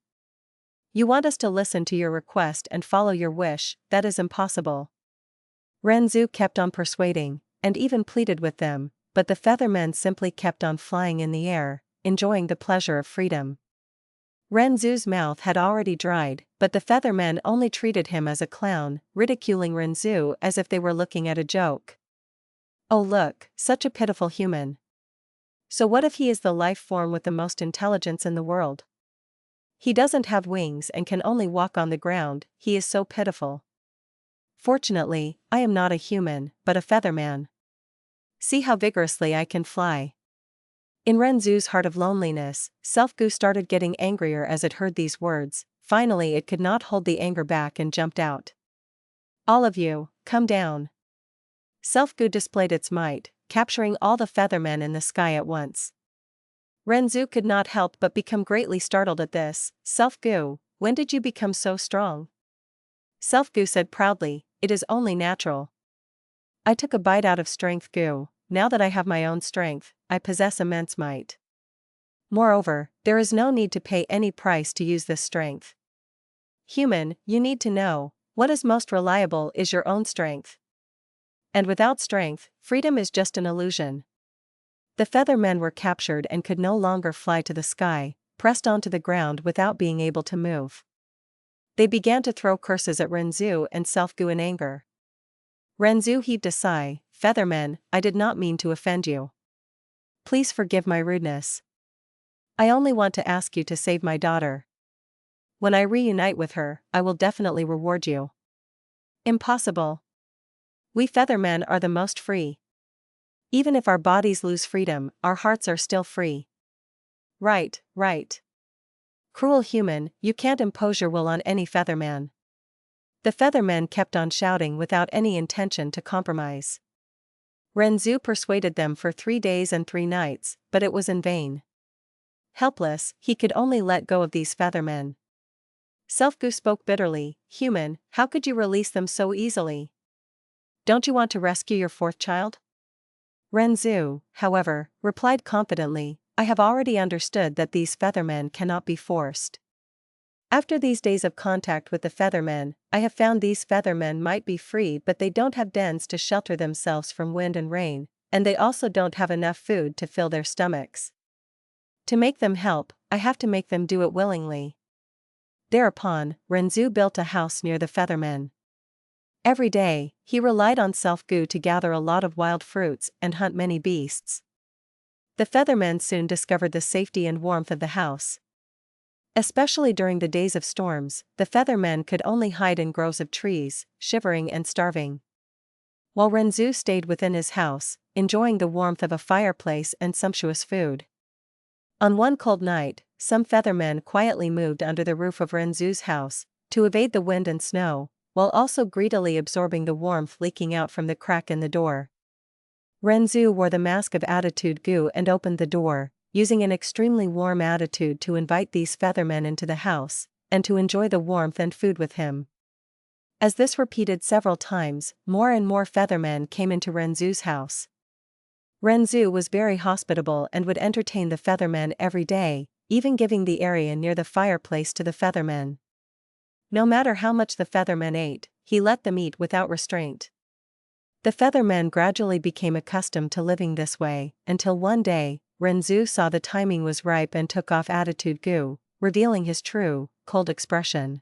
You want us to listen to your request and follow your wish, that is impossible. Renzu kept on persuading, and even pleaded with them, but the Feathermen simply kept on flying in the air, enjoying the pleasure of freedom. Renzu's mouth had already dried, but the Feathermen only treated him as a clown, ridiculing Renzu as if they were looking at a joke. Oh look, such a pitiful human. So what if he is the life form with the most intelligence in the world? He doesn't have wings and can only walk on the ground, he is so pitiful. Fortunately, I am not a human, but a Featherman. See how vigorously I can fly. In Renzu's heart of loneliness, Self-Gu started getting angrier as it heard these words. Finally it could not hold the anger back and jumped out. All of you, come down. Self-Gu displayed its might, capturing all the Feathermen in the sky at once. Renzu could not help but become greatly startled at this. Self-Gu, when did you become so strong? Self-Gu said proudly, it is only natural. I took a bite out of strength goo. Now that I have my own strength, I possess immense might. Moreover, there is no need to pay any price to use this strength. Human, you need to know, what is most reliable is your own strength. And without strength, freedom is just an illusion. The Feathermen were captured and could no longer fly to the sky, pressed onto the ground without being able to move. They began to throw curses at Renzu and Self-Gu in anger. Renzu heaved a sigh. Feathermen, I did not mean to offend you. Please forgive my rudeness. I only want to ask you to save my daughter. When I reunite with her, I will definitely reward you. Impossible. We Feathermen are the most free. Even if our bodies lose freedom, our hearts are still free. Right, right. Cruel human, you can't impose your will on any Featherman. The Feathermen kept on shouting without any intention to compromise. Renzu persuaded them for 3 days and 3 nights, but it was in vain. Helpless, he could only let go of these Feathermen. Self-Gu spoke bitterly, Human, how could you release them so easily? Don't you want to rescue your 4th child? Renzu, however, replied confidently, I have already understood that these Feathermen cannot be forced. After these days of contact with the Feathermen, I have found these Feathermen might be free, but they don't have dens to shelter themselves from wind and rain, and they also don't have enough food to fill their stomachs. To make them help, I have to make them do it willingly. Thereupon, Renzu built a house near the Feathermen. Every day, he relied on Self-Gu to gather a lot of wild fruits and hunt many beasts. The Feathermen soon discovered the safety and warmth of the house. Especially during the days of storms, the Feathermen could only hide in groves of trees, shivering and starving. While Renzu stayed within his house, enjoying the warmth of a fireplace and sumptuous food. On one cold night, some Feathermen quietly moved under the roof of Renzu's house, to evade the wind and snow, while also greedily absorbing the warmth leaking out from the crack in the door. Renzu wore the mask of Attitude Gu and opened the door, using an extremely warm attitude to invite these Feathermen into the house, and to enjoy the warmth and food with him. As this repeated several times, more and more Feathermen came into Renzu's house. Renzu was very hospitable and would entertain the Feathermen every day, even giving the area near the fireplace to the Feathermen. No matter how much the Feathermen ate, he let them eat without restraint. The Feathermen gradually became accustomed to living this way, until one day, Renzu saw the timing was ripe and took off Attitude Gu, revealing his true, cold expression.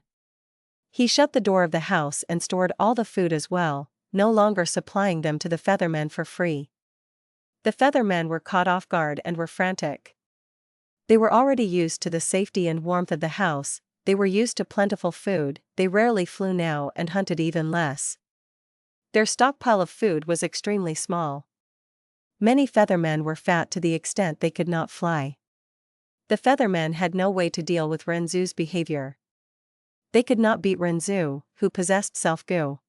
He shut the door of the house and stored all the food as well, no longer supplying them to the Feathermen for free. The Feathermen were caught off guard and were frantic. They were already used to the safety and warmth of the house, they were used to plentiful food, they rarely flew now and hunted even less. Their stockpile of food was extremely small. Many Feathermen were fat to the extent they could not fly. The Feathermen had no way to deal with Renzu's behavior. They could not beat Renzu, who possessed Self-Gu.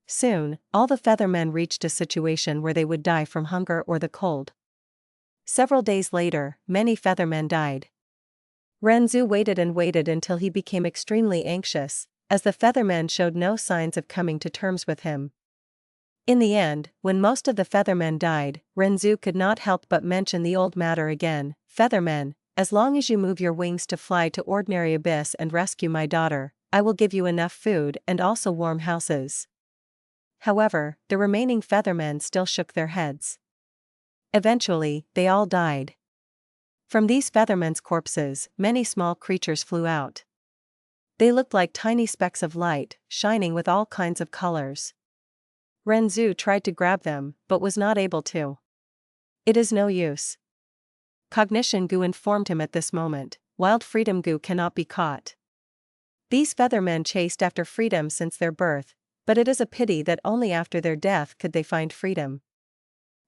Soon, all the Feathermen reached a situation where they would die from hunger or the cold. Several days later, many Feathermen died. Renzu waited and waited until he became extremely anxious, as the Feathermen showed no signs of coming to terms with him. In the end, when most of the Feathermen died, Renzu could not help but mention the old matter again. Feathermen, as long as you move your wings to fly to ordinary abyss and rescue my daughter, I will give you enough food and also warm houses. However, the remaining Feathermen still shook their heads. Eventually, they all died. From these Feathermen's corpses, many small creatures flew out. They looked like tiny specks of light, shining with all kinds of colors. Renzu tried to grab them, but was not able to. It is no use. Cognition Gu informed him at this moment, Wild Freedom Gu cannot be caught. These Feathermen chased after freedom since their birth, but it is a pity that only after their death could they find freedom.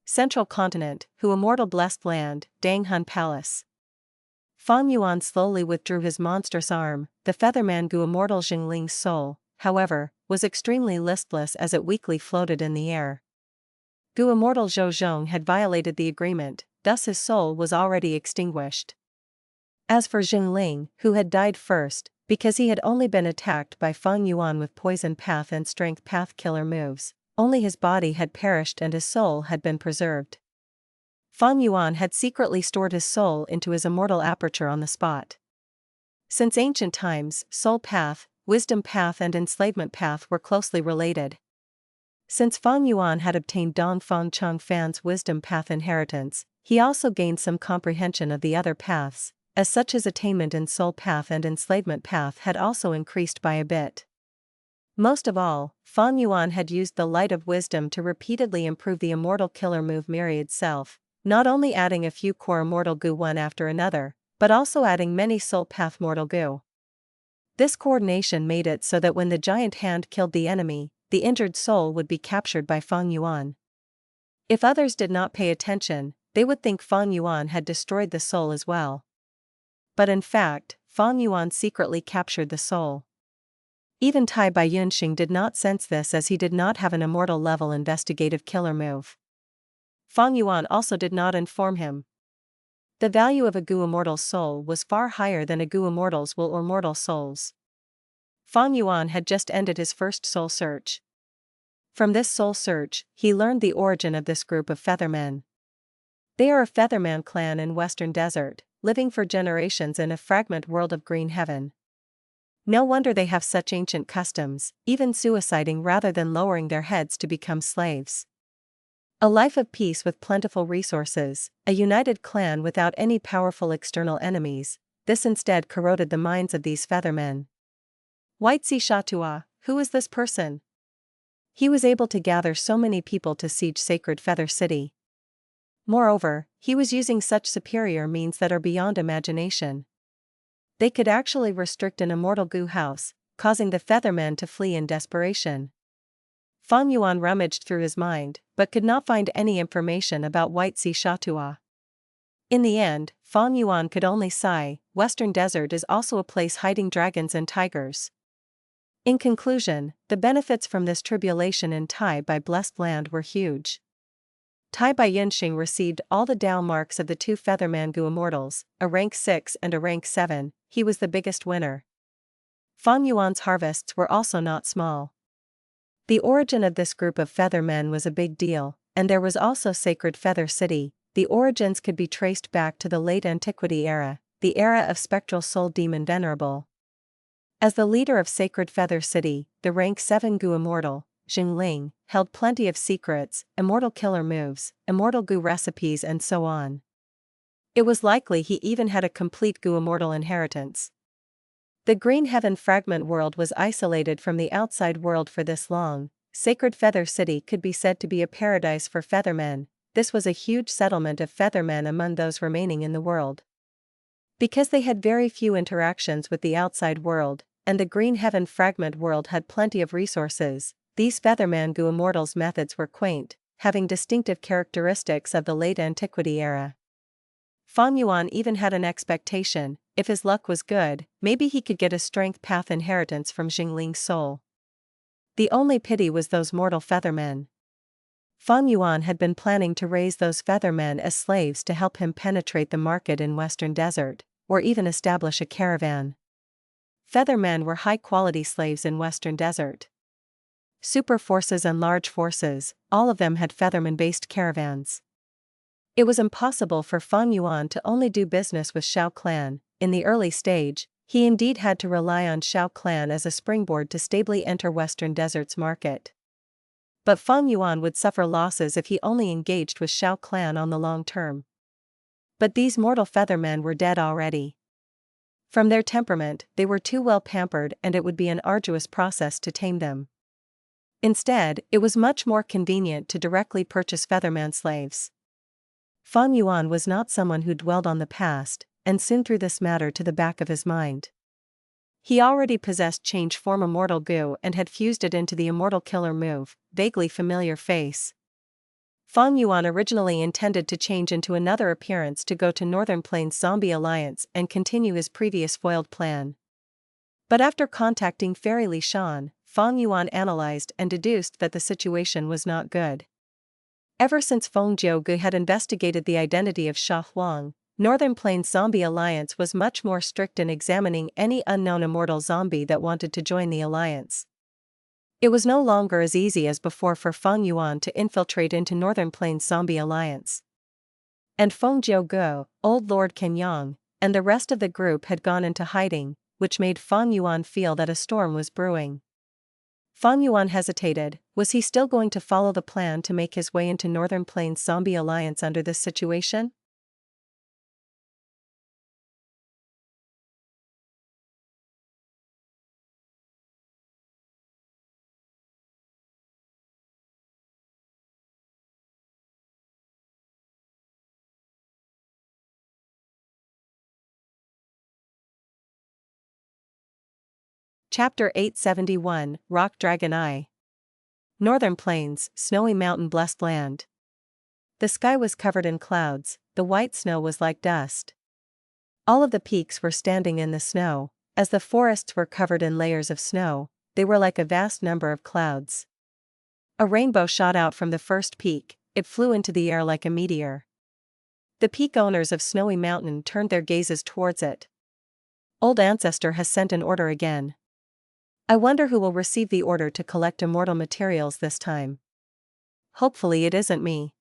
Central Continent, Hu Immortal Blessed Land, Dang Hun Palace. Fang Yuan slowly withdrew his monstrous arm. The Featherman Gu Immortal Zhengling's soul, however, was extremely listless as it weakly floated in the air. Gu Immortal Zheng had violated the agreement, thus his soul was already extinguished. As for Zhengling, who had died first, because he had only been attacked by Feng Yuan with Poison Path and Strength Path killer moves, only his body had perished and his soul had been preserved. Feng Yuan had secretly stored his soul into his immortal aperture on the spot. Since ancient times, soul path, wisdom path and enslavement path were closely related. Since Feng Yuan had obtained Dong Feng Chang Fan's wisdom path inheritance, he also gained some comprehension of the other paths, as such his attainment in soul path and enslavement path had also increased by a bit. Most of all, Feng Yuan had used the light of wisdom to repeatedly improve the immortal killer move Myriad Self, not only adding a few core immortal goo one after another, but also adding many soul path mortal goo. This coordination made it so that when the giant hand killed the enemy, the injured soul would be captured by Feng Yuan. If others did not pay attention, they would think Feng Yuan had destroyed the soul as well. But in fact, Feng Yuan secretly captured the soul. Even Tai Bai Yunxing did not sense this as he did not have an immortal level investigative killer move. Feng Yuan also did not inform him. The value of a Gu Immortal's soul was far higher than a Gu Immortal's will or mortal souls. Feng Yuan had just ended his first soul search. From this soul search, he learned the origin of this group of Feathermen. They are a Featherman clan in Western Desert, living for generations in a fragment world of green heaven. No wonder they have such ancient customs, even suiciding rather than lowering their heads to become slaves. A life of peace with plentiful resources, a united clan without any powerful external enemies, this instead corroded the minds of these Feathermen. White Sea Shatua, who is this person? He was able to gather so many people to siege sacred Feather City. Moreover, he was using such superior means that are beyond imagination. They could actually restrict an immortal goo house, causing the Feathermen to flee in desperation. Feng Yuan rummaged through his mind, but could not find any information about White Sea Shatua. In the end, Feng Yuan could only sigh. Western Desert is also a place hiding dragons and tigers. In conclusion, the benefits from this tribulation in Tai Bai blessed land were huge. Tai Bai Yunxing received all the Dao marks of the two Featherman Gu Immortals, a rank 6 and a rank 7, he was the biggest winner. Feng Yuan's harvests were also not small. The origin of this group of Feathermen was a big deal, and there was also Sacred Feather City. The origins could be traced back to the late Antiquity era, the era of spectral soul demon Venerable. As the leader of Sacred Feather City, the rank 7 Gu Immortal, Zheng held plenty of secrets, immortal killer moves, immortal Gu recipes and so on. It was likely he even had a complete Gu Immortal inheritance. The Green Heaven fragment world was isolated from the outside world for this long. Sacred Feather City could be said to be a paradise for Feathermen. This was a huge settlement of Feathermen among those remaining in the world. Because they had very few interactions with the outside world, and the Green Heaven fragment world had plenty of resources, these Featherman Gu Immortals' methods were quaint, having distinctive characteristics of the late Antiquity era. Feng Yuan even had an expectation, if his luck was good, maybe he could get a strength path inheritance from Xingling's soul. The only pity was those mortal Feathermen. Feng Yuan had been planning to raise those Feathermen as slaves to help him penetrate the market in Western Desert, or even establish a caravan. Feathermen were high-quality slaves in Western Desert. Super forces and large forces, all of them had Featherman-based caravans. It was impossible for Feng Yuan to only do business with Shao Clan. In the early stage, he indeed had to rely on Shao Clan as a springboard to stably enter Western Desert's market. But Feng Yuan would suffer losses if he only engaged with Shao Clan on the long term. But these mortal Feathermen were dead already. From their temperament, they were too well pampered and it would be an arduous process to tame them. Instead, it was much more convenient to directly purchase Featherman slaves. Feng Yuan was not someone who dwelled on the past, and soon threw this matter to the back of his mind. He already possessed change form Immortal Gu and had fused it into the Immortal Killer move, vaguely familiar face. Feng Yuan originally intended to change into another appearance to go to Northern Plains Zombie Alliance and continue his previous foiled plan. But after contacting Fairy Li Shan, Feng Yuan analyzed and deduced that the situation was not good. Ever since Feng Jiugu had investigated the identity of Huang, Northern Plains Zombie Alliance was much more strict in examining any unknown immortal zombie that wanted to join the alliance. It was no longer as easy as before for Feng Yuan to infiltrate into Northern Plains Zombie Alliance. And Feng Jiuguo, Old Lord Kenyang, and the rest of the group had gone into hiding, which made Feng Yuan feel that a storm was brewing. Feng Yuan hesitated. Was he still going to follow the plan to make his way into Northern Plains Zombie Alliance under this situation? Chapter 871, Rock Dragon Eye. Northern Plains, Snowy Mountain Blessed Land. The sky was covered in clouds, the white snow was like dust. All of the peaks were standing in the snow, as the forests were covered in layers of snow, they were like a vast number of clouds. A rainbow shot out from the first peak, it flew into the air like a meteor. The peak owners of Snowy Mountain turned their gazes towards it. Old Ancestor has sent an order again. I wonder who will receive the order to collect immortal materials this time. Hopefully it isn't me.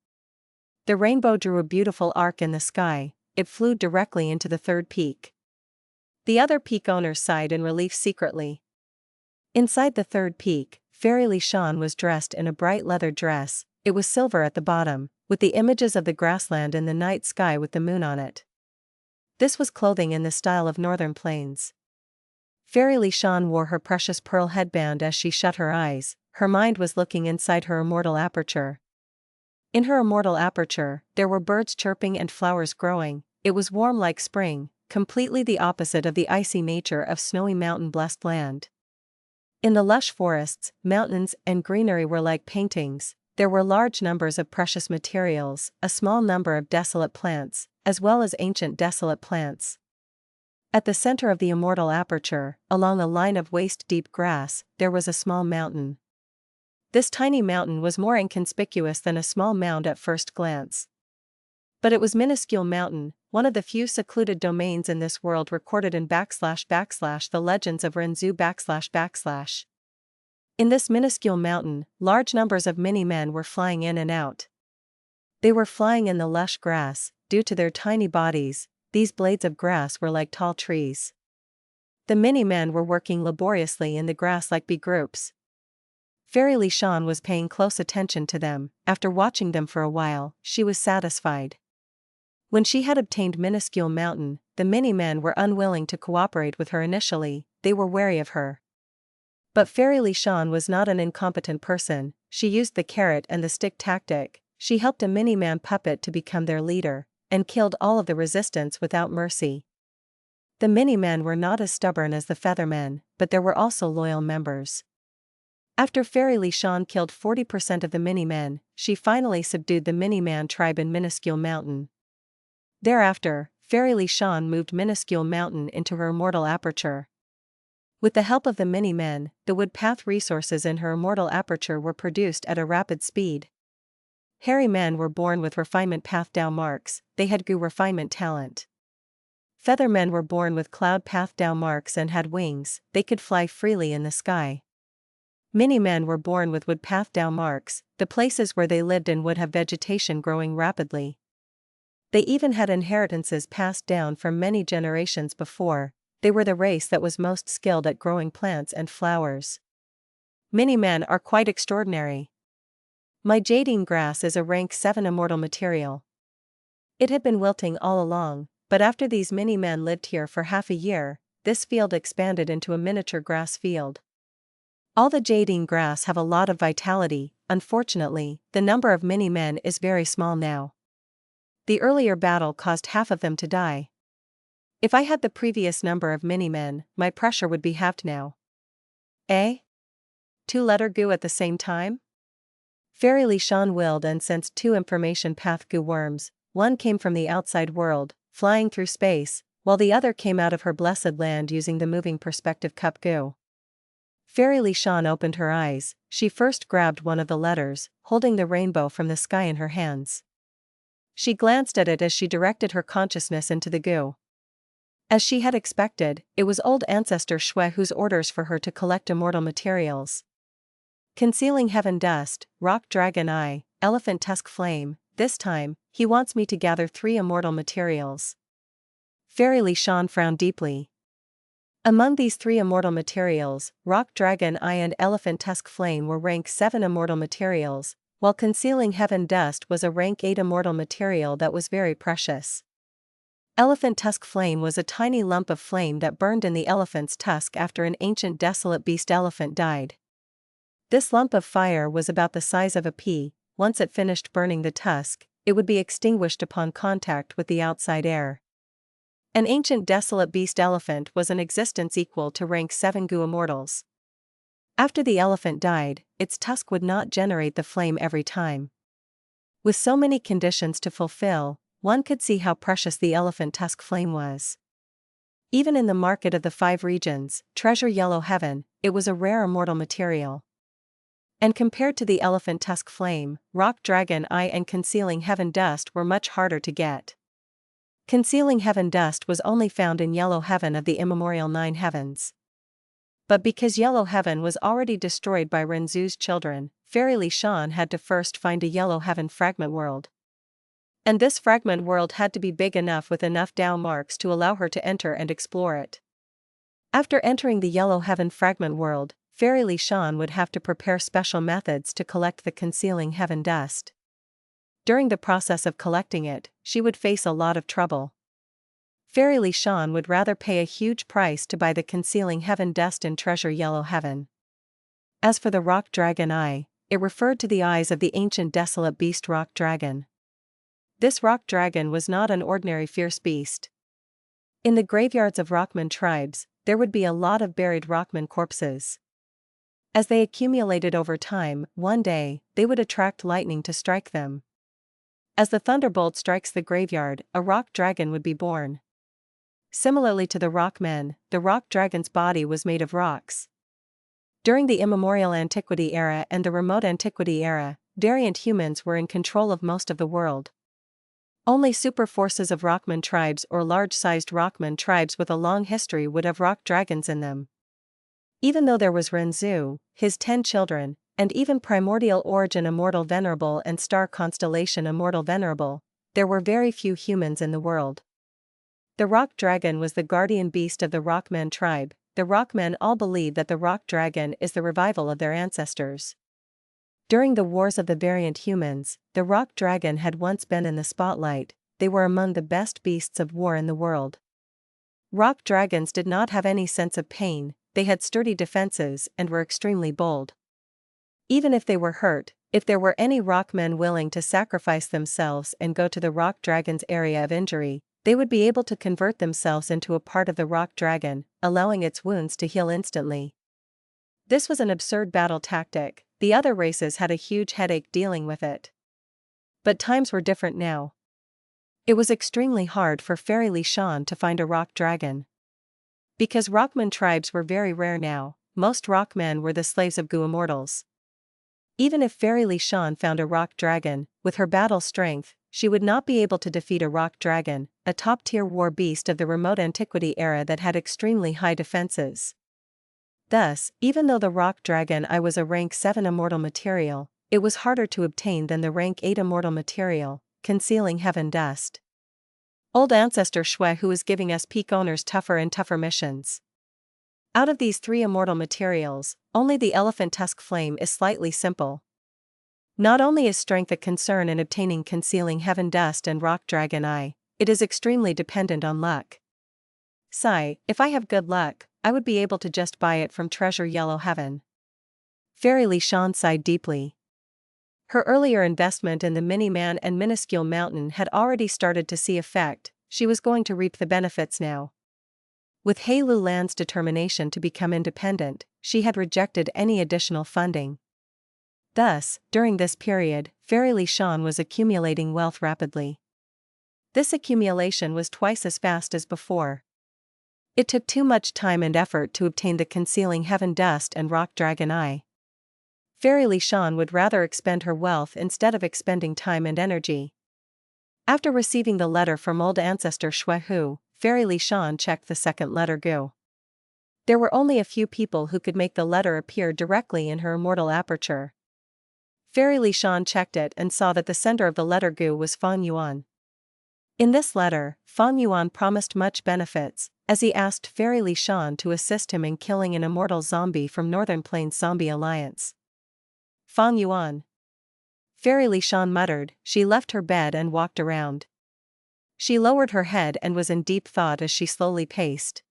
The rainbow drew a beautiful arc in the sky, it flew directly into the third peak. The other peak owners sighed in relief secretly. Inside the third peak, Fairy Li Shan was dressed in a bright leather dress, it was silver at the bottom, with the images of the grassland in the night sky with the moon on it. This was clothing in the style of Northern Plains. Fairy Li Shan wore her precious pearl headband as she shut her eyes, her mind was looking inside her immortal aperture. In her immortal aperture, there were birds chirping and flowers growing, it was warm like spring, completely the opposite of the icy nature of Snowy Mountain Blessed Land. In the lush forests, mountains and greenery were like paintings, there were large numbers of precious materials, a small number of desolate plants, as well as ancient desolate plants. At the center of the immortal aperture, along a line of waist-deep grass, there was a small mountain. This tiny mountain was more inconspicuous than a small mound at first glance. But it was minuscule mountain, one of the few secluded domains in this world recorded in / the legends of Renzu // In this minuscule mountain, large numbers of mini-men were flying in and out. They were flying in the lush grass, due to their tiny bodies, these blades of grass were like tall trees. The mini-men were working laboriously in the grass like bee groups. Fairy Li Shan was paying close attention to them, after watching them for a while, she was satisfied. When she had obtained minuscule mountain, the mini-men were unwilling to cooperate with her initially, they were wary of her. But Fairy Li Shan was not an incompetent person, she used the carrot and the stick tactic, she helped a mini-man puppet to become their leader, and killed all of the resistance without mercy. The mini-men were not as stubborn as the Feathermen, but there were also loyal members. After Fairy Li Shan killed 40% of the mini-men, she finally subdued the mini-man tribe in Minuscule Mountain. Thereafter, Fairy Li Shan moved Minuscule Mountain into her immortal aperture. With the help of the mini-men, the woodpath resources in her immortal aperture were produced at a rapid speed. Hairy men were born with refinement path Dao marks, they had Gu refinement talent. Feathermen were born with cloud path Dao marks and had wings, they could fly freely in the sky. Mini-men were born with wood path Dao marks, the places where they lived in would have vegetation growing rapidly. They even had inheritances passed down from many generations before, they were the race that was most skilled at growing plants and flowers. Mini-men are quite extraordinary. My jadine grass is a rank 7 immortal material. It had been wilting all along, but after these mini-men lived here for half a year, this field expanded into a miniature grass field. All the jadine grass have a lot of vitality, unfortunately, the number of mini-men is very small now. The earlier battle caused half of them to die. If I had the previous number of mini-men, my pressure would be halved now. Eh? 2-letter Gu at the same time? Fairy Li Shan willed and sensed 2 information path Gu worms, one came from the outside world, flying through space, while the other came out of her blessed land using the moving perspective cup Gu. Fairy Li Shan opened her eyes, she first grabbed one of the letters, holding the rainbow from the sky in her hands. She glanced at it as she directed her consciousness into the Gu. As she had expected, it was old Ancestor Shui whose orders for her to collect immortal materials. Concealing Heaven Dust, Rock Dragon Eye, Elephant Tusk Flame. This time, he wants me to gather 3 immortal materials. Fairy Shan frowned deeply. Among these 3 immortal materials, Rock Dragon Eye and Elephant Tusk Flame were rank 7 immortal materials, while Concealing Heaven Dust was a rank 8 immortal material that was very precious. Elephant Tusk Flame was a tiny lump of flame that burned in the elephant's tusk after an ancient desolate beast elephant died. This lump of fire was about the size of a pea. Once it finished burning the tusk, it would be extinguished upon contact with the outside air. An ancient desolate beast elephant was an existence equal to rank 7 Gu immortals. After the elephant died, its tusk would not generate the flame every time. With so many conditions to fulfill, one could see how precious the elephant tusk flame was. Even in the market of the 5 regions, Treasure Yellow Heaven, it was a rare immortal material. And compared to the elephant tusk flame, Rock Dragon Eye and Concealing Heaven Dust were much harder to get. Concealing Heaven Dust was only found in Yellow Heaven of the immemorial 9 heavens. But because Yellow Heaven was already destroyed by Renzu's children, Fairy Shan had to first find a Yellow Heaven fragment world. And this fragment world had to be big enough with enough Dao marks to allow her to enter and explore it. After entering the Yellow Heaven fragment world, Fairy Shan would have to prepare special methods to collect the Concealing Heaven Dust. During the process of collecting it, she would face a lot of trouble. Fairy Shan would rather pay a huge price to buy the Concealing Heaven Dust in Treasure Yellow Heaven. As for the Rock Dragon Eye, it referred to the eyes of the ancient desolate beast Rock Dragon. This rock dragon was not an ordinary fierce beast. In the graveyards of Rockman tribes, there would be a lot of buried Rockman corpses. As they accumulated over time, one day, they would attract lightning to strike them. As the thunderbolt strikes the graveyard, a rock dragon would be born. Similarly to the Rockmen, the rock dragon's body was made of rocks. During the immemorial Antiquity era and the remote Antiquity era, variant humans were in control of most of the world. Only super forces of Rockman tribes or large-sized Rockman tribes with a long history would have rock dragons in them. Even though there was Renzu, his 10 children, and even Primordial Origin Immortal Venerable and Star Constellation Immortal Venerable, there were very few humans in the world. The rock dragon was the guardian beast of the Rockman tribe. The Rockmen all believe that the rock dragon is the revival of their ancestors. During the wars of the variant humans, the rock dragon had once been in the spotlight. They were among the best beasts of war in the world. Rock dragons did not have any sense of pain, they had sturdy defenses and were extremely bold. Even if they were hurt, if there were any Rockmen willing to sacrifice themselves and go to the rock dragon's area of injury, they would be able to convert themselves into a part of the rock dragon, allowing its wounds to heal instantly. This was an absurd battle tactic. The other races had a huge headache dealing with it. But times were different now. It was extremely hard for Fairy Shan to find a rock dragon. Because Rockman tribes were very rare now, most Rockmen were the slaves of Gu immortals. Even if Fairy Shan found a rock dragon, with her battle strength, she would not be able to defeat a rock dragon, a top-tier war beast of the remote Antiquity era that had extremely high defenses. Thus, even though the rock dragon Eye was a rank 7 immortal material, it was harder to obtain than the rank 8 immortal material, Concealing Heaven Dust. Old Ancestor Shui who is giving us peak owners tougher and tougher missions. Out of these 3 immortal materials, only the Elephant Tusk Flame is slightly simple. Not only is strength a concern in obtaining Concealing Heaven Dust and Rock Dragon Eye, it is extremely dependent on luck. Sigh, if I have good luck, I would be able to just buy it from Treasure Yellow Heaven. Fairy Shan sighed deeply. Her earlier investment in the Miniman and Minuscule Mountain had already started to see effect. She was going to reap the benefits now. With Heilu Land's determination to become independent, she had rejected any additional funding. Thus, during this period, Fairy Shan was accumulating wealth rapidly. This accumulation was twice as fast as before. It took too much time and effort to obtain the Concealing Heaven Dust and Rock Dragon Eye. Fairy Shan would rather expend her wealth instead of expending time and energy. After receiving the letter from old Ancestor Shui Hu, Fairy Shan checked the second letter Gu. There were only a few people who could make the letter appear directly in her immortal aperture. Fairy Li Shan checked it and saw that the sender of the letter Gu was Fang Yuan. In this letter, Fang Yuan promised much benefits, as he asked Fairy Li Shan to assist him in killing an immortal zombie from Northern Plains Zombie Alliance. Fang Yuan. Fairy Li Shan muttered. She left her bed and walked around. She lowered her head and was in deep thought as she slowly paced.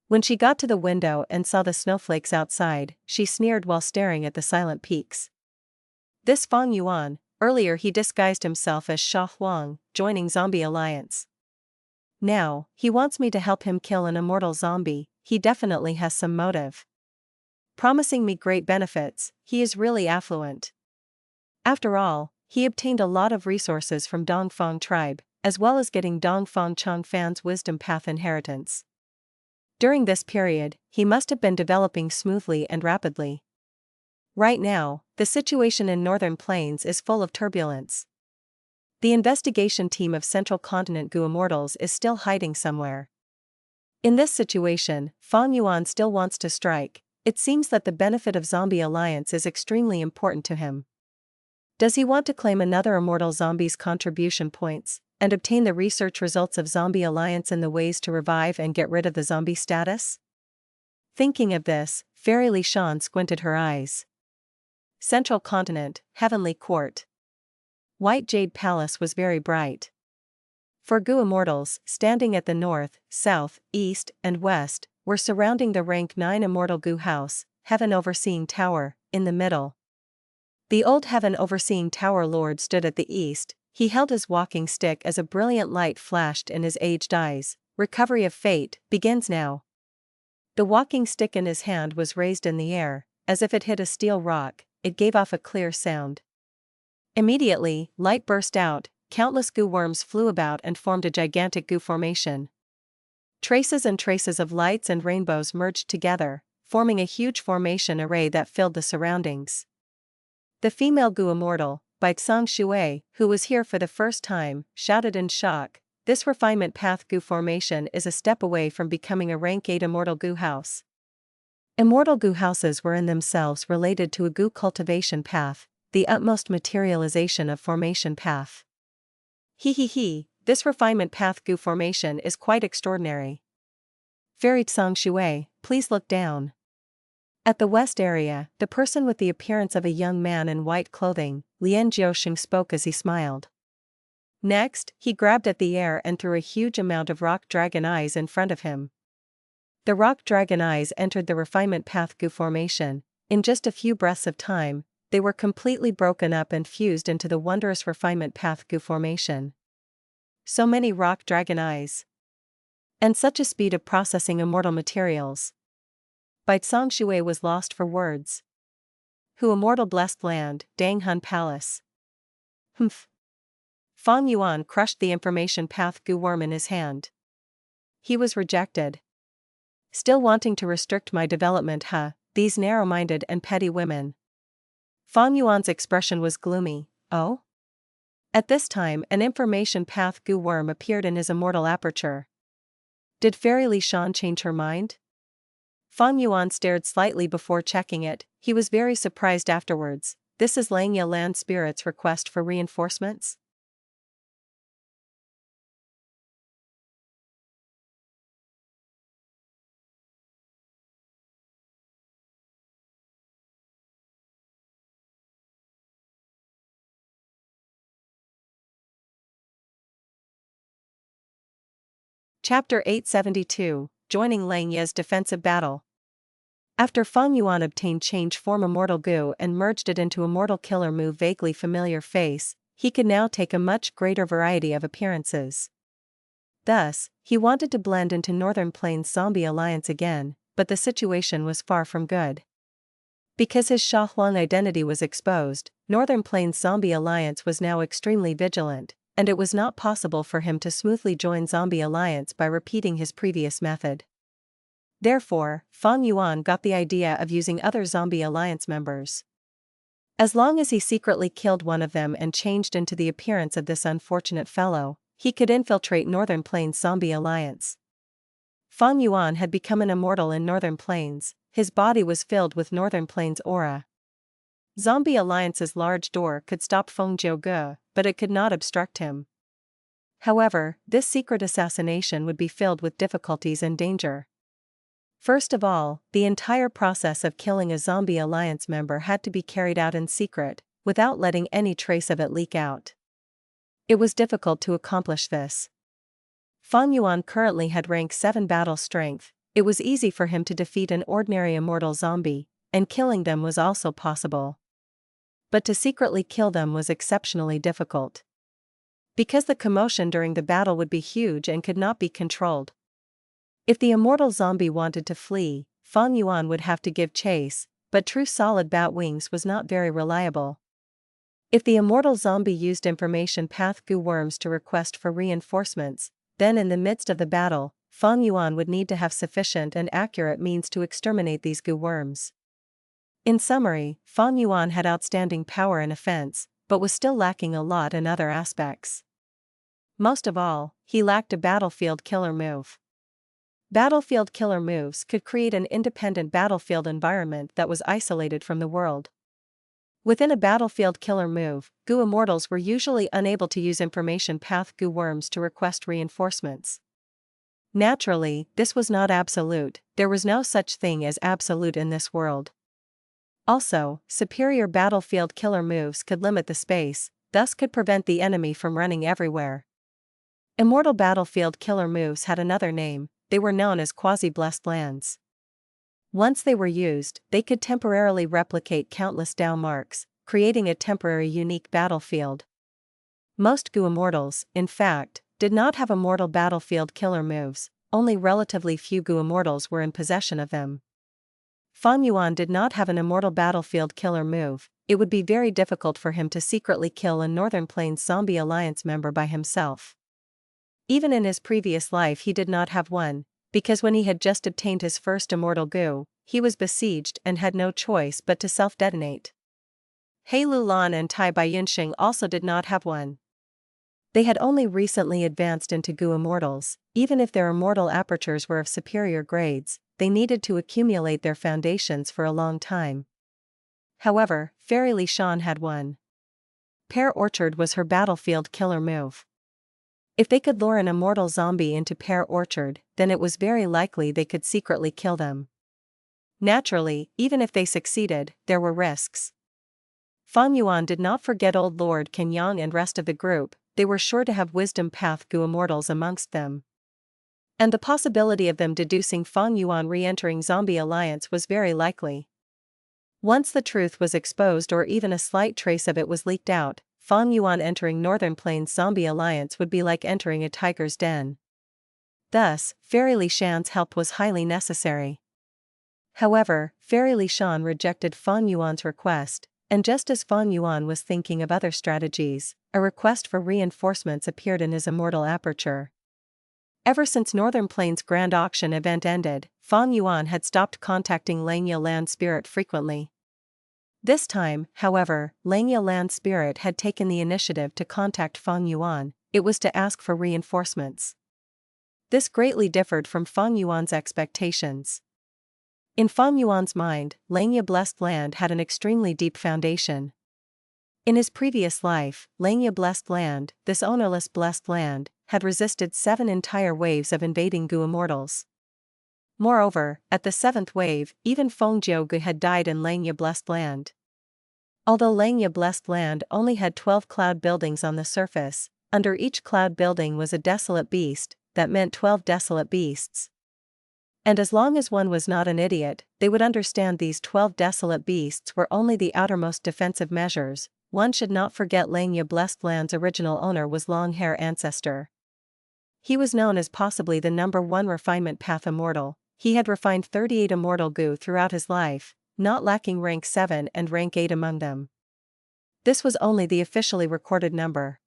When she got to the window and saw the snowflakes outside, she sneered while staring at the silent peaks. This Fang Yuan, earlier he disguised himself as Huang, joining Zombie Alliance. Now, he wants me to help him kill an immortal zombie. He definitely has some motive. Promising me great benefits, he is really affluent. After all, he obtained a lot of resources from Dongfang tribe, as well as getting Dongfang Changfan's wisdom path inheritance. During this period, he must have been developing smoothly and rapidly. Right now, the situation in Northern Plains is full of turbulence. The investigation team of Central Continent Gu Immortals is still hiding somewhere. In this situation, Fang Yuan still wants to strike. It seems that the benefit of Zombie Alliance is extremely important to him. Does he want to claim another immortal zombie's contribution points, and obtain the research results of Zombie Alliance in the ways to revive and get rid of the zombie status? Thinking of this, Fairy Li Shan squinted her eyes. Central Continent, Heavenly Court. White Jade Palace was very bright. For Gu Immortals, standing at the north, south, east, and west, were surrounding the rank 9 Immortal Gu House, Heaven Overseeing Tower, in the middle. The old Heaven Overseeing Tower Lord stood at the east. He held his walking stick as a brilliant light flashed in his aged eyes. Recovery of fate begins now. The walking stick in his hand was raised in the air, as if it hit a steel rock. It gave off a clear sound. Immediately, light burst out, countless goo worms flew about and formed a gigantic goo formation. Traces and traces of lights and rainbows merged together, forming a huge formation array that filled the surroundings. The female Gu Immortal, by Tsang Shui, who was here for the first time, shouted in shock, "This refinement path Gu formation is a step away from becoming a rank 8 Immortal Gu house." Immortal Gu houses were in themselves related to a Gu cultivation path, the utmost materialization of formation path. This refinement path Gu formation is quite extraordinary. Fairy Tsang Shui, please look down. At the west area, the person with the appearance of a young man in white clothing, Lian Jiusheng, spoke as he smiled. Next, he grabbed at the air and threw a huge amount of rock dragon eyes in front of him. The rock dragon eyes entered the refinement path Gu formation. In just a few breaths of time, they were completely broken up and fused into the wondrous refinement path Gu formation. So many rock dragon eyes. And such a speed of processing immortal materials. Bai Tsang Shui was lost for words. Hu Immortal Blessed Land, Danghun Palace. Humph. Fang Yuan crushed the information path Gu worm in his hand. He was rejected. Still wanting to restrict my development, these narrow-minded and petty women. Fang Yuan's expression was gloomy. Oh? At this time, an information path Gu worm appeared in his immortal aperture. Did Fairy Li Shan change her mind? Fang Yuan stared slightly before checking it. He was very surprised afterwards. This is Langya Land Spirit's request for reinforcements? Chapter 872, Joining Langya's Defensive Battle. After Fang Yuan obtained change form Immortal Gu and merged it into Immortal Killer Mu vaguely familiar face, he could now take a much greater variety of appearances. Thus, he wanted to blend into Northern Plains Zombie Alliance again, but the situation was far from good. Because his Huang identity was exposed, Northern Plains Zombie Alliance was now extremely vigilant, and it was not possible for him to smoothly join Zombie Alliance by repeating his previous method. Therefore, Fang Yuan got the idea of using other Zombie Alliance members. As long as he secretly killed one of them and changed into the appearance of this unfortunate fellow, he could infiltrate Northern Plains Zombie Alliance. Fang Yuan had become an immortal in Northern Plains, his body was filled with Northern Plains aura. Zombie Alliance's large door could stop Feng Jiuge, but it could not obstruct him. However, this secret assassination would be filled with difficulties and danger. First of all, the entire process of killing a Zombie Alliance member had to be carried out in secret, without letting any trace of it leak out. It was difficult to accomplish this. Fang Yuan currently had rank 7 battle strength, it was easy for him to defeat an ordinary immortal zombie, and killing them was also possible. But to secretly kill them was exceptionally difficult. Because the commotion during the battle would be huge and could not be controlled. If the immortal zombie wanted to flee, Fang Yuan would have to give chase, but true solid bat wings was not very reliable. If the immortal zombie used information path goo worms to request for reinforcements, then in the midst of the battle, Fang Yuan would need to have sufficient and accurate means to exterminate these goo worms. In summary, Fang Yuan had outstanding power and offense, but was still lacking a lot in other aspects. Most of all, he lacked a battlefield killer move. Battlefield killer moves could create an independent battlefield environment that was isolated from the world. Within a battlefield killer move, goo immortals were usually unable to use information path goo worms to request reinforcements. Naturally, this was not absolute, there was no such thing as absolute in this world. Also, superior battlefield killer moves could limit the space, thus could prevent the enemy from running everywhere. Immortal battlefield killer moves had another name, they were known as quasi-blessed lands. Once they were used, they could temporarily replicate countless Dao marks, creating a temporary unique battlefield. Most goo immortals, in fact, did not have immortal battlefield killer moves, only relatively few goo immortals were in possession of them. Fang Yuan did not have an immortal battlefield killer move, it would be very difficult for him to secretly kill a Northern Plains Zombie Alliance member by himself. Even in his previous life he did not have one, because when he had just obtained his first immortal goo, he was besieged and had no choice but to self-detonate. He Lulan and Tai Baiyunxing also did not have one. They had only recently advanced into goo immortals, even if their immortal apertures were of superior grades, they needed to accumulate their foundations for a long time. However, Fairy Li Shan had one. Pear Orchard was her battlefield killer move. If they could lure an immortal zombie into Pear Orchard, then it was very likely they could secretly kill them. Naturally, even if they succeeded, there were risks. Fang Yuan did not forget old Lord Kenyang and rest of the group, they were sure to have wisdom path goo immortals amongst them. And the possibility of them deducing Fang Yuan re-entering Zombie Alliance was very likely. Once the truth was exposed or even a slight trace of it was leaked out, Fang Yuan entering Northern Plains Zombie Alliance would be like entering a tiger's den. Thus, Fairy Li Shan's help was highly necessary. However, Fairy Li Shan rejected Fang Yuan's request, and just as Fang Yuan was thinking of other strategies, a request for reinforcements appeared in his immortal aperture. Ever since Northern Plains Grand Auction event ended, Fang Yuan had stopped contacting Langya Land Spirit frequently. This time, however, Langya Land Spirit had taken the initiative to contact Fang Yuan, it was to ask for reinforcements. This greatly differed from Fang Yuan's expectations. In Fang Yuan's mind, Langya Blessed Land had an extremely deep foundation. In his previous life, Langya Blessed Land, this ownerless Blessed Land, had resisted 7 entire waves of invading goo immortals. Moreover, at the 7th wave, even Feng Jiuge had died in Langya Blessed Land. Although Langya Blessed Land only had 12 cloud buildings on the surface, under each cloud building was a desolate beast, that meant 12 desolate beasts. And as long as one was not an idiot, they would understand these 12 desolate beasts were only the outermost defensive measures. One should not forget Langya Blessed Land's original owner was Long-Hair Ancestor. He was known as possibly the #1 refinement path immortal. He had refined 38 immortal goo throughout his life, not lacking rank 7 and rank 8 among them. This was only the officially recorded number.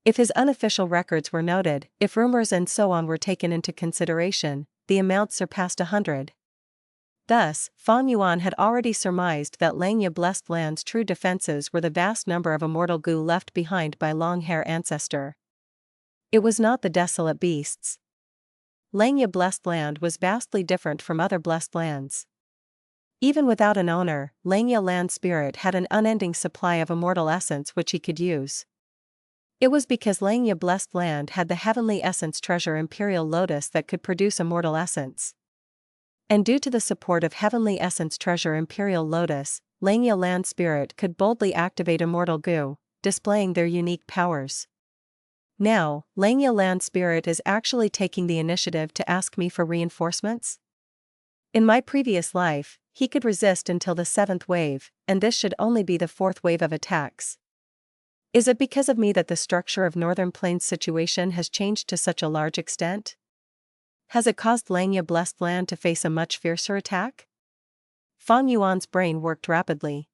If his unofficial records were noted, if rumors and so on were taken into consideration, the amount surpassed 100. Thus, Fang Yuan had already surmised that Langya Blessed Land's true defenses were the vast number of immortal goo left behind by Long-Hair Ancestor. It was not the desolate beasts. Langya Blessed Land was vastly different from other blessed lands. Even without an owner, Langya Land Spirit had an unending supply of immortal essence which he could use. It was because Langya Blessed Land had the heavenly essence treasure Imperial Lotus that could produce immortal essence. And due to the support of heavenly essence treasure Imperial Lotus, Langya Land Spirit could boldly activate immortal goo, displaying their unique powers. Now, Langya Land Spirit is actually taking the initiative to ask me for reinforcements? In my previous life, he could resist until the 7th wave, and this should only be the 4th wave of attacks. Is it because of me that the structure of Northern Plains situation has changed to such a large extent? Has it caused Langya Blessed Land to face a much fiercer attack? Fang Yuan's brain worked rapidly.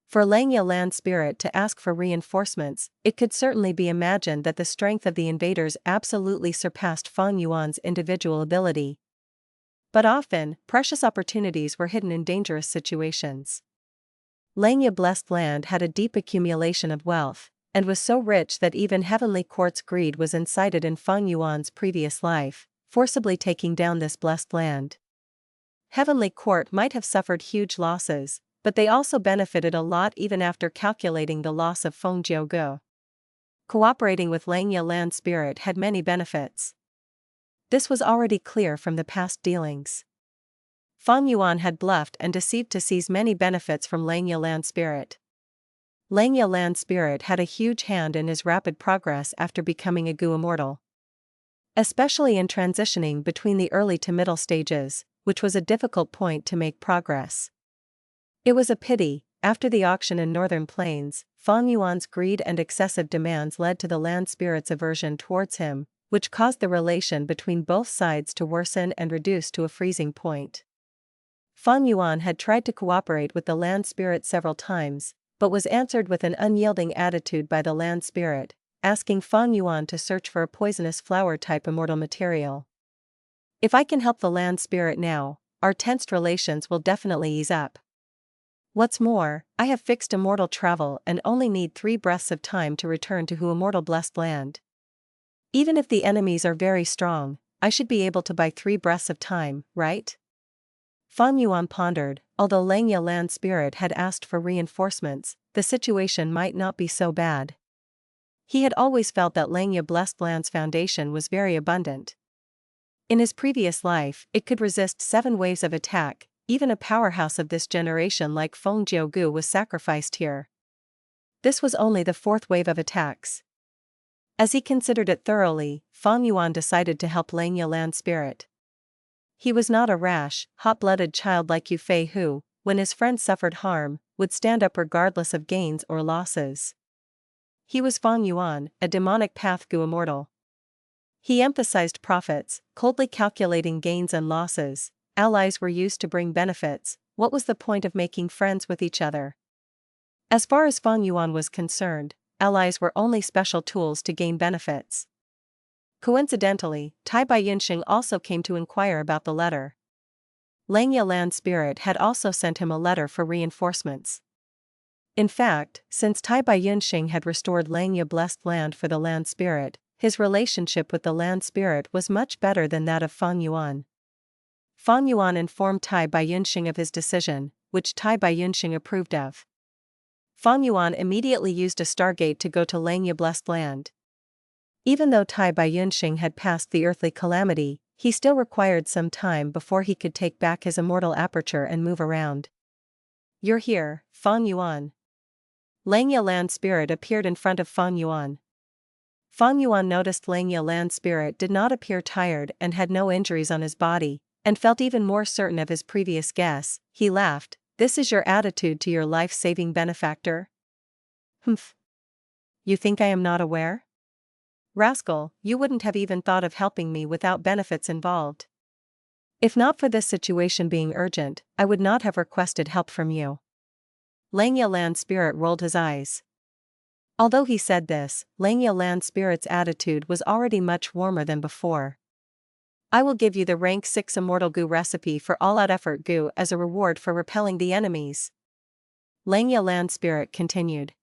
For Langya Land Spirit to ask for reinforcements, it could certainly be imagined that the strength of the invaders absolutely surpassed Fang Yuan's individual ability. But often, precious opportunities were hidden in dangerous situations. Langya Blessed Land had a deep accumulation of wealth, and was so rich that even Heavenly Court's greed was incited in Fang Yuan's previous life, forcibly taking down this blessed land. Heavenly Court might have suffered huge losses, but they also benefited a lot even after calculating the loss of Feng Jiugu. Cooperating with Langya Land Spirit had many benefits. This was already clear from the past dealings. Fang Yuan had bluffed and deceived to seize many benefits from Langya Land Spirit. Langya Land Spirit had a huge hand in his rapid progress after becoming a Gu Immortal. Especially in transitioning between the early to middle stages, which was a difficult point to make progress. It was a pity, after the auction in Northern Plains, Fang Yuan's greed and excessive demands led to the land spirit's aversion towards him, which caused the relation between both sides to worsen and reduce to a freezing point. Fang Yuan had tried to cooperate with the land spirit several times, but was answered with an unyielding attitude by the land spirit, asking Fang Yuan to search for a poisonous flower-type immortal material. If I can help the land spirit now, our tensed relations will definitely ease up. What's more, I have fixed immortal travel and only need 3 breaths of time to return to Hu Immortal Blessed Land. Even if the enemies are very strong, I should be able to buy 3 breaths of time, right? Fang Yuan pondered. Although Langya Land Spirit had asked for reinforcements, the situation might not be so bad. He had always felt that Langya Blessed Land's foundation was very abundant. In his previous life, it could resist 7 waves of attack. Even a powerhouse of this generation like Feng Jiugu was sacrificed here. This was only the 4th wave of attacks. As he considered it thoroughly, Fang Yuan decided to help Langya Land Spirit. He was not a rash, hot-blooded child like Yu Fei who, when his friend suffered harm, would stand up regardless of gains or losses. He was Fang Yuan, a demonic path Gu Immortal. He emphasized profits, coldly calculating gains and losses. Allies were used to bring benefits. What was the point of making friends with each other? As far as Fang Yuan was concerned, allies were only special tools to gain benefits. Coincidentally, Tai Baiyunsheng also came to inquire about the letter. Langya Land Spirit had also sent him a letter for reinforcements. In fact, since Tai Baiyunsheng had restored Langya Blessed Land for the Land Spirit, his relationship with the Land Spirit was much better than that of Fang Yuan. Fang Yuan informed Tai Baiyunsheng of his decision, which Tai Baiyunsheng approved of. Fang Yuan immediately used a stargate to go to Langya Blessed Land. Even though Tai Baiyunsheng had passed the earthly calamity, he still required some time before he could take back his immortal aperture and move around. You're here, Fang Yuan. Langya Land Spirit appeared in front of Fang Yuan. Fang Yuan noticed Langya Land Spirit did not appear tired and had no injuries on his body, and felt even more certain of his previous guess. He laughed. This is your attitude to your life-saving benefactor? Humph. You think I am not aware? Rascal, you wouldn't have even thought of helping me without benefits involved. If not for this situation being urgent, I would not have requested help from you. Langya Land Spirit rolled his eyes. Although he said this, Langya Land Spirit's attitude was already much warmer than before. I will give you the rank 6 Immortal Goo recipe for all-out effort Goo as a reward for repelling the enemies. Langya Land Spirit continued.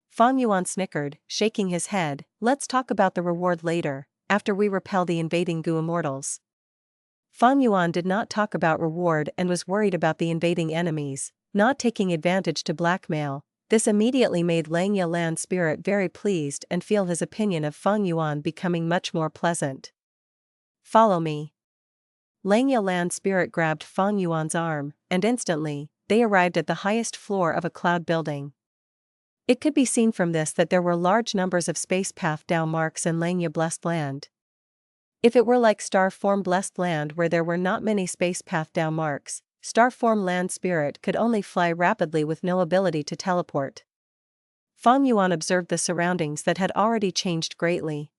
Fang Yuan snickered, shaking his head. Let's talk about the reward later. after we repel the invading Gu Immortals. Fang Yuan did not talk about reward and was worried about the invading enemies, not taking advantage to blackmail. This immediately made Langya Land Spirit very pleased and feel his opinion of Fang Yuan becoming much more pleasant. Follow me. Langya Land Spirit grabbed Fang Yuan's arm, and instantly, they arrived at the highest floor of a cloud building. It could be seen from this that there were large numbers of space path Dao marks in Langya Blessed Land. If it were like Star Form Blessed Land where there were not many space path Dao marks, Star Form Land Spirit could only fly rapidly with no ability to teleport. Fang Yuan observed the surroundings that had already changed greatly.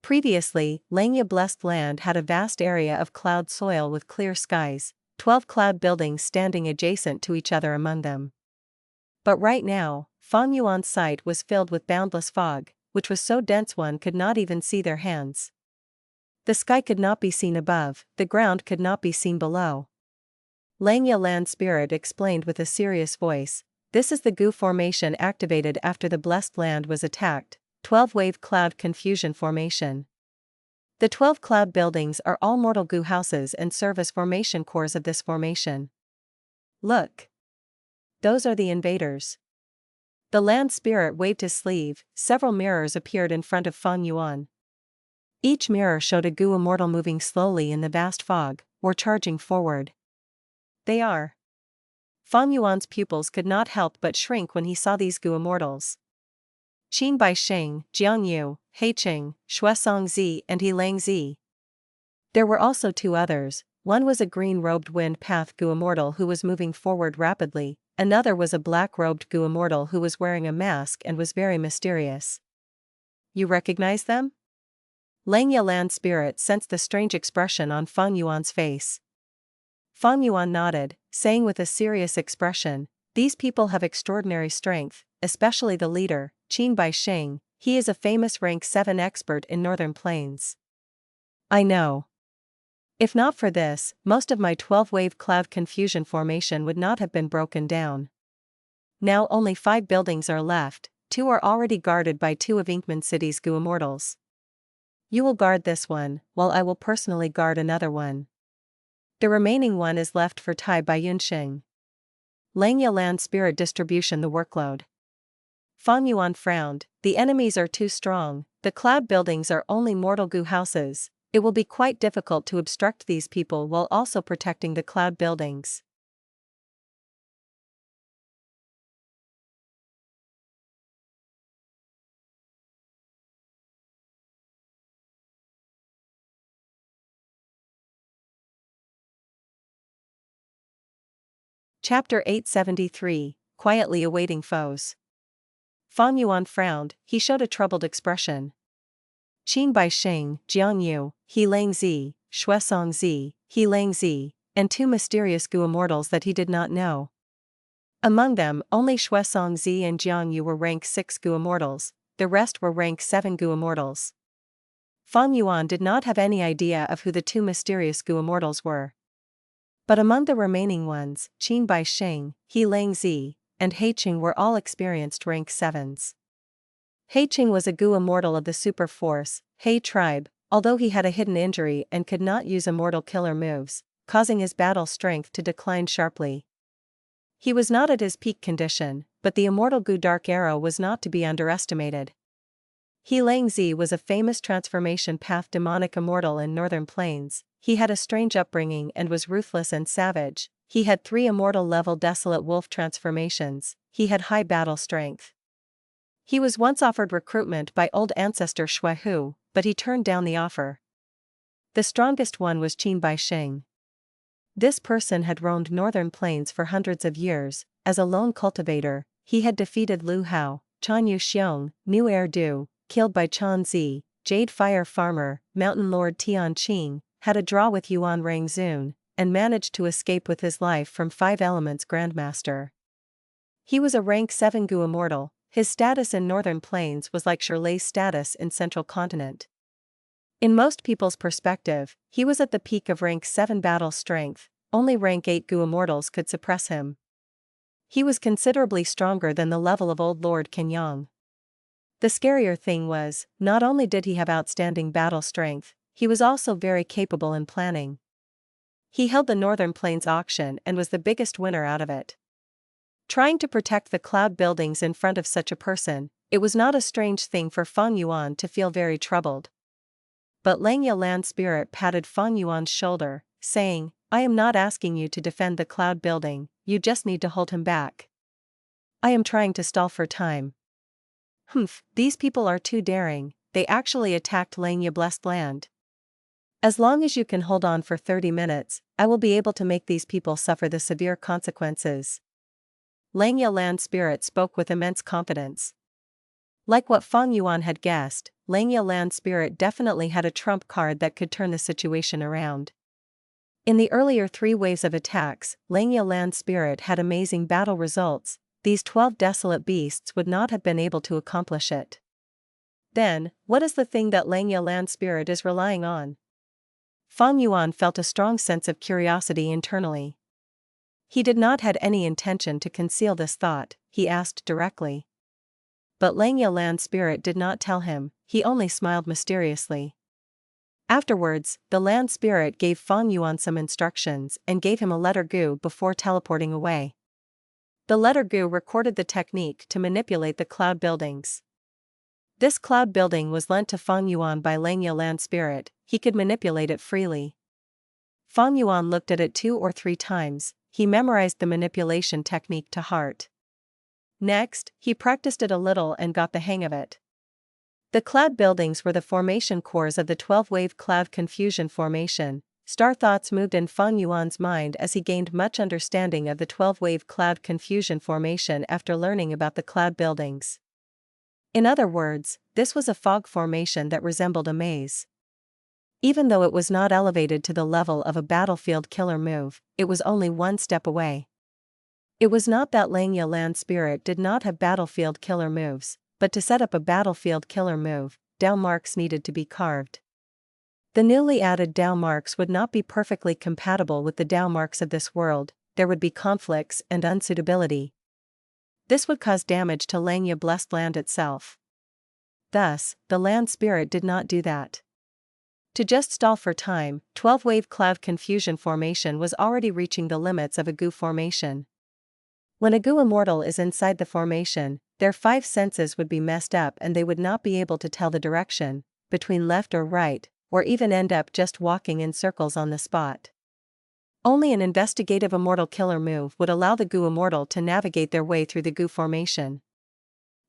Previously, Langya Blessed Land had a vast area of cloud soil with clear skies, 12 cloud buildings standing adjacent to each other among them. But right now, Fang Yuan's sight was filled with boundless fog, which was so dense one could not even see their hands. The sky could not be seen above, the ground could not be seen below. Langya Land Spirit explained with a serious voice, "This is the Gu formation activated after the Blessed Land was attacked, 12-wave cloud confusion formation. The 12 cloud buildings are all mortal Gu houses and serve as formation cores of this formation. Look. Those are the invaders." The Land Spirit waved his sleeve, several mirrors appeared in front of Fang Yuan. Each mirror showed a Gu Immortal moving slowly in the vast fog, or charging forward. They are. Fang Yuan's pupils could not help but shrink when he saw these Gu Immortals. Qin Bai Sheng, Jiang Yu, He Qing, Shuesong Zi and He Lang Zi. There were also 2 others, one was a green-robed wind path Gu Immortal who was moving forward rapidly, another was a black-robed Gu Immortal who was wearing a mask and was very mysterious. You recognize them? Langya Land Spirit sensed the strange expression on Fang Yuan's face. Fang Yuan nodded, saying with a serious expression, "These people have extraordinary strength, especially the leader, Qin Bai Sheng. He is a famous rank 7 expert in Northern Plains." I know. If not for this, most of my 12-wave cloud confusion formation would not have been broken down. Now only 5 buildings are left, 2 are already guarded by 2 of Inkman City's Gu Immortals. You will guard this one, while I will personally guard another one. The remaining one is left for Tai by Yunsheng. Langya Land Spirit distribution the workload. Fang Yuan frowned, "The enemies are too strong, the cloud buildings are only mortal Gu houses, it will be quite difficult to obstruct these people while also protecting the cloud buildings." Chapter 873, Quietly Awaiting Foes. Fang Yuan frowned, he showed a troubled expression. Qin Bai Sheng, Jiang Yu, He Lang Zi, Shuesong Zi, He Lang Zi, and 2 mysterious Gu Immortals that he did not know. Among them, only Shuesong Zi and Jiang Yu were rank 6 Gu Immortals, the rest were rank 7 Gu Immortals. Fang Yuan did not have any idea of who the 2 mysterious Gu Immortals were. But among the remaining ones, Qin Bai Sheng, He Lang Zi, and He Qing were all experienced rank 7s. He Qing was a Gu Immortal of the Super Force, He tribe, although he had a hidden injury and could not use immortal killer moves, causing his battle strength to decline sharply. He was not at his peak condition, but the immortal Gu Dark Arrow was not to be underestimated. He Lang Zi was a famous transformation path demonic immortal in Northern Plains. He had a strange upbringing and was ruthless and savage. He had 3 immortal level desolate wolf transformations. He had high battle strength. He was once offered recruitment by old ancestor Shui Hu, but he turned down the offer. The strongest one was Qin Bai Sheng. This person had roamed Northern Plains for hundreds of years. As a lone cultivator, he had defeated Lu Hao, Chan Yu Xiong, New Air Du, killed by Chan Zi, Jade Fire Farmer, Mountain Lord Tian Qing, had a draw with Yuan Rang Zun, and managed to escape with his life from 5 Elements Grandmaster. He was a rank 7 Gu Immortal. His status in Northern Plains was like Shirley's status in Central Continent. In most people's perspective, he was at the peak of rank 7 battle strength, only rank 8 Gu Immortals could suppress him. He was considerably stronger than the level of Old Lord Kenyang. The scarier thing was, not only did he have outstanding battle strength, he was also very capable in planning. He held the Northern Plains auction and was the biggest winner out of it. Trying to protect the cloud buildings in front of such a person, it was not a strange thing for Feng Yuan to feel very troubled. But Langya Land Spirit patted Feng Yuan's shoulder, saying, I am not asking you to defend the cloud building, you just need to hold him back. I am trying to stall for time. Humph, these people are too daring, they actually attacked Langya Blessed Land. As long as you can hold on for 30 minutes, I will be able to make these people suffer the severe consequences. Langya Land Spirit spoke with immense confidence. Like what Feng Yuan had guessed, Langya Land Spirit definitely had a trump card that could turn the situation around. In the earlier 3 waves of attacks, Langya Land Spirit had amazing battle results. These 12 desolate beasts would not have been able to accomplish it. Then, what is the thing that Langya Land Spirit is relying on? Feng Yuan felt a strong sense of curiosity internally. He did not have any intention to conceal this thought, he asked directly. But Langya Land Spirit did not tell him, he only smiled mysteriously. Afterwards, the Land Spirit gave Feng Yuan some instructions and gave him a letter Gu before teleporting away. The letter Gu recorded the technique to manipulate the cloud buildings. This cloud building was lent to Feng Yuan by Langya Land Spirit, he could manipulate it freely. Feng Yuan looked at it 2 or 3 times, he memorized the manipulation technique to heart. Next, he practiced it a little and got the hang of it. The cloud buildings were the formation cores of the 12-wave cloud confusion formation. Star thoughts moved in Feng Yuan's mind as he gained much understanding of the 12-wave cloud confusion formation after learning about the cloud buildings. In other words, this was a fog formation that resembled a maze. Even though it was not elevated to the level of a battlefield killer move, it was only 1 step away. It was not that Langya Land Spirit did not have battlefield killer moves, but to set up a battlefield killer move, Dao marks needed to be carved. The newly added Dao marks would not be perfectly compatible with the Dao marks of this world, there would be conflicts and unsuitability. This would cause damage to Langya Blessed Land itself. Thus, the Land Spirit did not do that. To just stall for time, 12-wave cloud confusion formation was already reaching the limits of a Gu formation. When a Gu Immortal is inside the formation, their 5 senses would be messed up and they would not be able to tell the direction, between left or right, or even end up just walking in circles on the spot. Only an investigative Immortal killer move would allow the Gu Immortal to navigate their way through the Gu formation.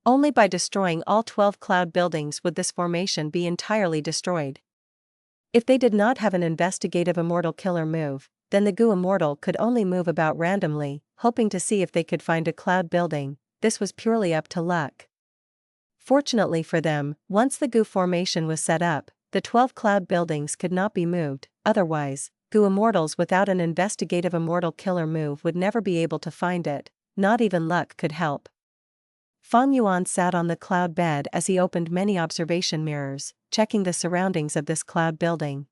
Only by destroying all 12 cloud buildings would this formation be entirely destroyed. If they did not have an investigative Immortal killer move, then the Gu Immortal could only move about randomly, hoping to see if they could find a cloud building. This was purely up to luck. Fortunately for them, once the Gu formation was set up, the 12 cloud buildings could not be moved, otherwise, Gu Immortals without an investigative Immortal killer move would never be able to find it, not even luck could help. Feng Yuan sat on the cloud bed as he opened many observation mirrors, checking the surroundings of this cloud building.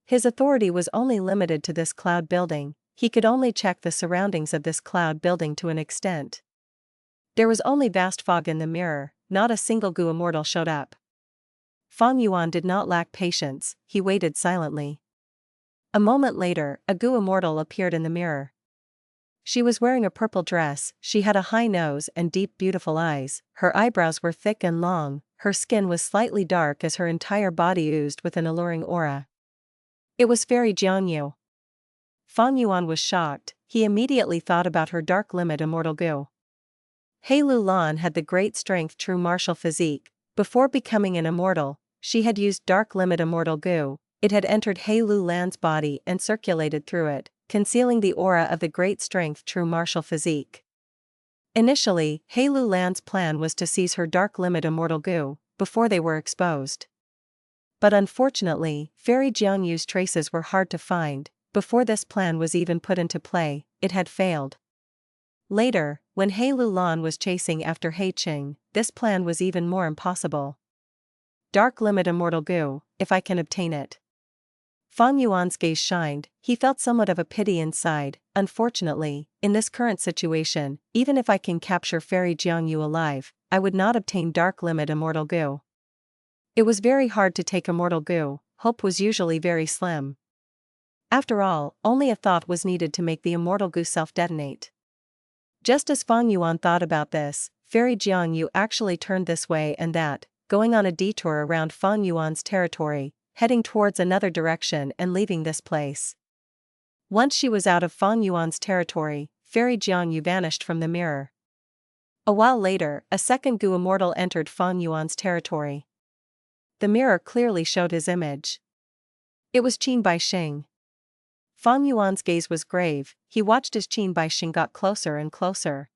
His authority was only limited to this cloud building, he could only check the surroundings of this cloud building to an extent. There was only vast fog in the mirror, not a single Gu Immortal showed up. Feng Yuan did not lack patience, he waited silently. A moment later, a Gu Immortal appeared in the mirror. She was wearing a purple dress, she had a high nose and deep beautiful eyes, her eyebrows were thick and long, her skin was slightly dark as her entire body oozed with an alluring aura. It was Fairy Jiangyu. Feng Yuan was shocked, he immediately thought about her dark limit Immortal Gu. He Lu Lan had the great strength true martial physique. Before becoming an immortal, she had used dark limit Immortal Gu. It had entered He Lu Lan's body and circulated through it, concealing the aura of the great strength true martial physique. Initially, He Lu Lan's plan was to seize her dark limit Immortal Gu, before they were exposed. But unfortunately, Fairy Jiangyu's traces were hard to find. Before this plan was even put into play, it had failed. Later, when He Lu Lan was chasing after He Qing, this plan was even more impossible. Dark limit Immortal Gu, if I can obtain it. Feng Yuan's gaze shined, he felt somewhat of a pity inside. Unfortunately, in this current situation, even if I can capture Fairy Jiangyu alive, I would not obtain Dark Limit Immortal Goo. It was very hard to take Immortal Goo, hope was usually very slim. After all, only a thought was needed to make the Immortal Goo self-detonate. Just as Fang Yuan thought about this, Fairy Jiangyu actually turned this way and that, going on a detour around Fang Yuan's territory, heading towards another direction and leaving this place. Once she was out of Fang Yuan's territory, Fairy Jiangyu vanished from the mirror. A while later, a second Gu Immortal entered Fang Yuan's territory. The mirror clearly showed his image. It was Qin Bai Sheng. Fang Yuan's gaze was grave, he watched as Qin Bai Sheng got closer and closer.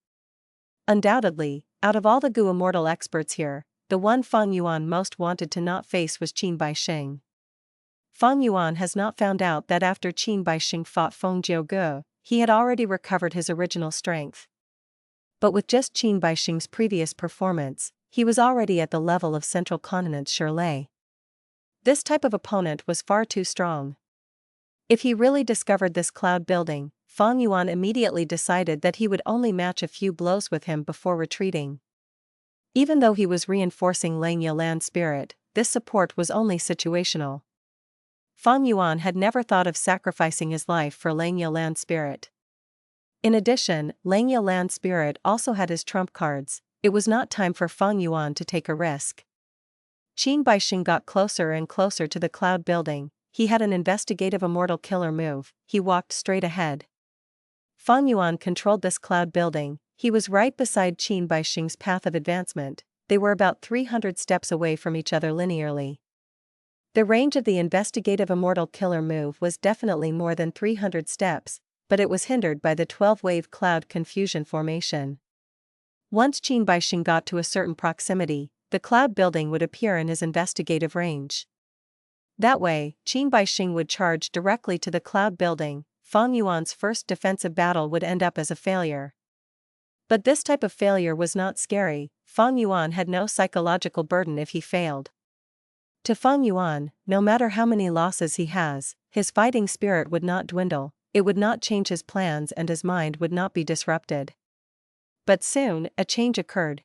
Undoubtedly, out of all the Gu Immortal experts here, the one Fang Yuan most wanted to not face was Qin Bai Sheng. Fang Yuan has not found out that after Qin Bai Sheng fought Feng Jiuge, he had already recovered his original strength. But with just Qin Bai Sheng's previous performance, he was already at the level of Central Continent's Shirley. This type of opponent was far too strong. If he really discovered this cloud building, Fang Yuan immediately decided that he would only match a few blows with him before retreating. Even though he was reinforcing Langya Land Spirit, this support was only situational. Fang Yuan had never thought of sacrificing his life for Langya Land Spirit. In addition, Langya Land Spirit also had his trump cards. It was not time for Fang Yuan to take a risk. Qin Bai Sheng got closer and closer to the cloud building. He had an investigative immortal killer move, he walked straight ahead. Fang Yuan controlled this cloud building, he was right beside Qin Bai Sheng's path of advancement, they were about 300 steps away from each other linearly. The range of the investigative immortal killer move was definitely more than 300 steps, but it was hindered by the 12-wave cloud confusion formation. Once Qin Bai Sheng got to a certain proximity, the cloud building would appear in his investigative range. That way, Qin Bai Sheng would charge directly to the cloud building. Fang Yuan's first defensive battle would end up as a failure. But this type of failure was not scary, Fang Yuan had no psychological burden if he failed. To Fang Yuan, no matter how many losses he has, his fighting spirit would not dwindle, it would not change his plans and his mind would not be disrupted. But soon, a change occurred.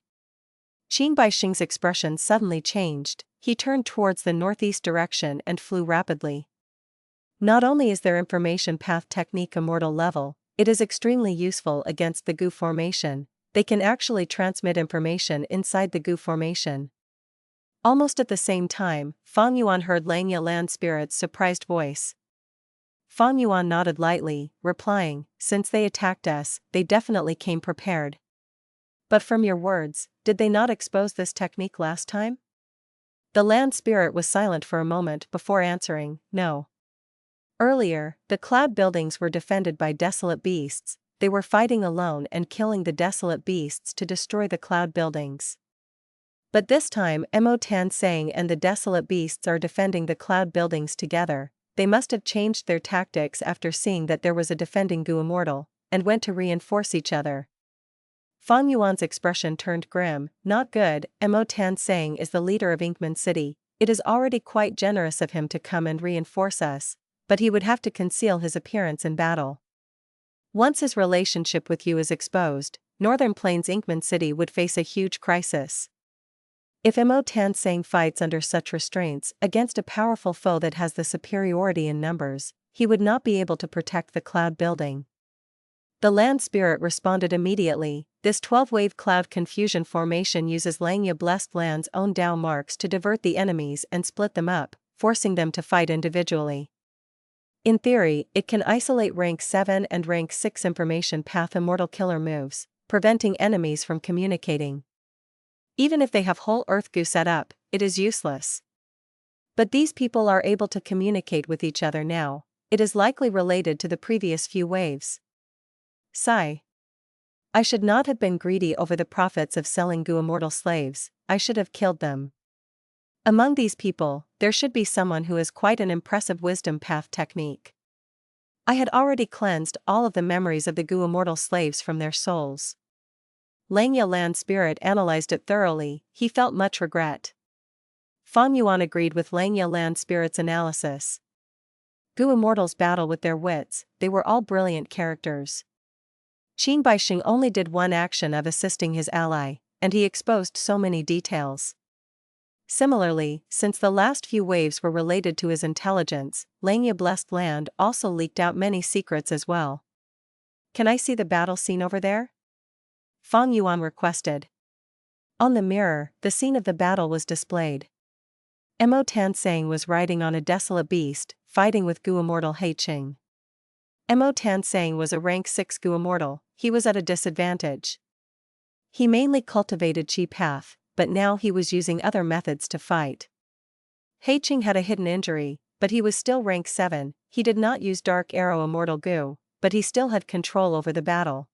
Qin Bai Sheng's expression suddenly changed, he turned towards the northeast direction and flew rapidly. Not only is their information path technique immortal level, it is extremely useful against the Gu formation, they can actually transmit information inside the Gu formation. Almost at the same time, Fang Yuan heard Langya Land Spirit's surprised voice. Fang Yuan nodded lightly, replying, "Since they attacked us, they definitely came prepared. But from your words, did they not expose this technique last time?" The land spirit was silent for a moment before answering, "No. Earlier, the cloud buildings were defended by desolate beasts, they were fighting alone and killing the desolate beasts to destroy the cloud buildings. But this time Mo Tan Sang and the desolate beasts are defending the cloud buildings together, they must have changed their tactics after seeing that there was a defending Gu Immortal, and went to reinforce each other." Fang Yuan's expression turned grim, "Not good, Mo Tan Sang is the leader of Inkman City, it is already quite generous of him to come and reinforce us, but he would have to conceal his appearance in battle. Once his relationship with you is exposed, Northern Plains Inkman City would face a huge crisis. If Mo Tan Sang fights under such restraints against a powerful foe that has the superiority in numbers, he would not be able to protect the cloud building." The land spirit responded immediately, "This 12-wave cloud confusion formation uses Langya Blessed Land's own Dao marks to divert the enemies and split them up, forcing them to fight individually. In theory, it can isolate rank 7 and rank 6 information path immortal killer moves, preventing enemies from communicating. Even if they have whole Earth Gu set up, it is useless. But these people are able to communicate with each other now, it is likely related to the previous few waves. Sigh. I should not have been greedy over the profits of selling Gu immortal slaves, I should have killed them. Among these people, there should be someone who has quite an impressive wisdom path technique. I had already cleansed all of the memories of the Gu immortal slaves from their souls." Langya Land Spirit analyzed it thoroughly, he felt much regret. Fang Yuan agreed with Langya Land Spirit's analysis. Gu immortals battle with their wits, they were all brilliant characters. Qin Bai Sheng only did one action of assisting his ally, and he exposed so many details. Similarly, since the last few waves were related to his intelligence, Langya Blessed Land also leaked out many secrets as well. "Can I see the battle scene over there?" Feng Yuan requested. On the mirror, the scene of the battle was displayed. Mo Tansang was riding on a desolate beast, fighting with Gu Immortal Heiqing. Mo Tansang was a rank 6 Gu Immortal. He was at a disadvantage. He mainly cultivated Qi Path, but now he was using other methods to fight. Heiqing had a hidden injury, but he was still rank 7, he did not use Dark Arrow Immortal Gu, but he still had control over the battle.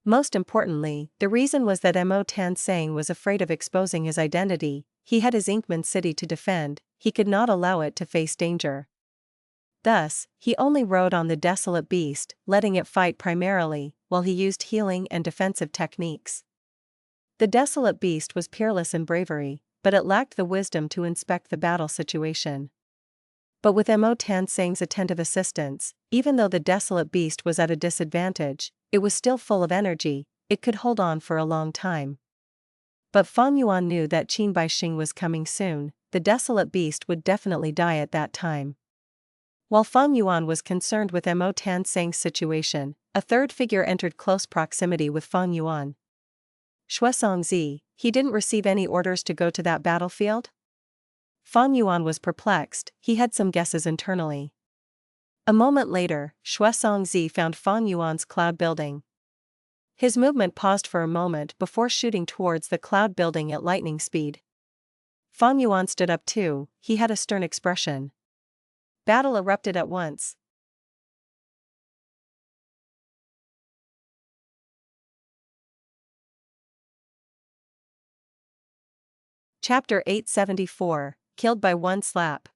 Most importantly, the reason was that Mo Tansang was afraid of exposing his identity. He had his Inkman city to defend, he could not allow it to face danger. Thus, he only rode on the desolate beast, letting it fight primarily, while he used healing and defensive techniques. The desolate beast was peerless in bravery, but it lacked the wisdom to inspect the battle situation. But with Mo Tansang's attentive assistance, even though the desolate beast was at a disadvantage, it was still full of energy, it could hold on for a long time. But Feng Yuan knew that Qin Baixing was coming soon, the desolate beast would definitely die at that time. While Feng Yuan was concerned with Mo Tansang's situation, a third figure entered close proximity with Feng Yuan. Shuesongzi, he didn't receive any orders to go to that battlefield? Feng Yuan was perplexed, he had some guesses internally. A moment later, Shuesongzi found Feng Yuan's cloud building. His movement paused for a moment before shooting towards the cloud building at lightning speed. Feng Yuan stood up too, he had a stern expression. Battle erupted at once. Chapter 874, Killed by One Slap.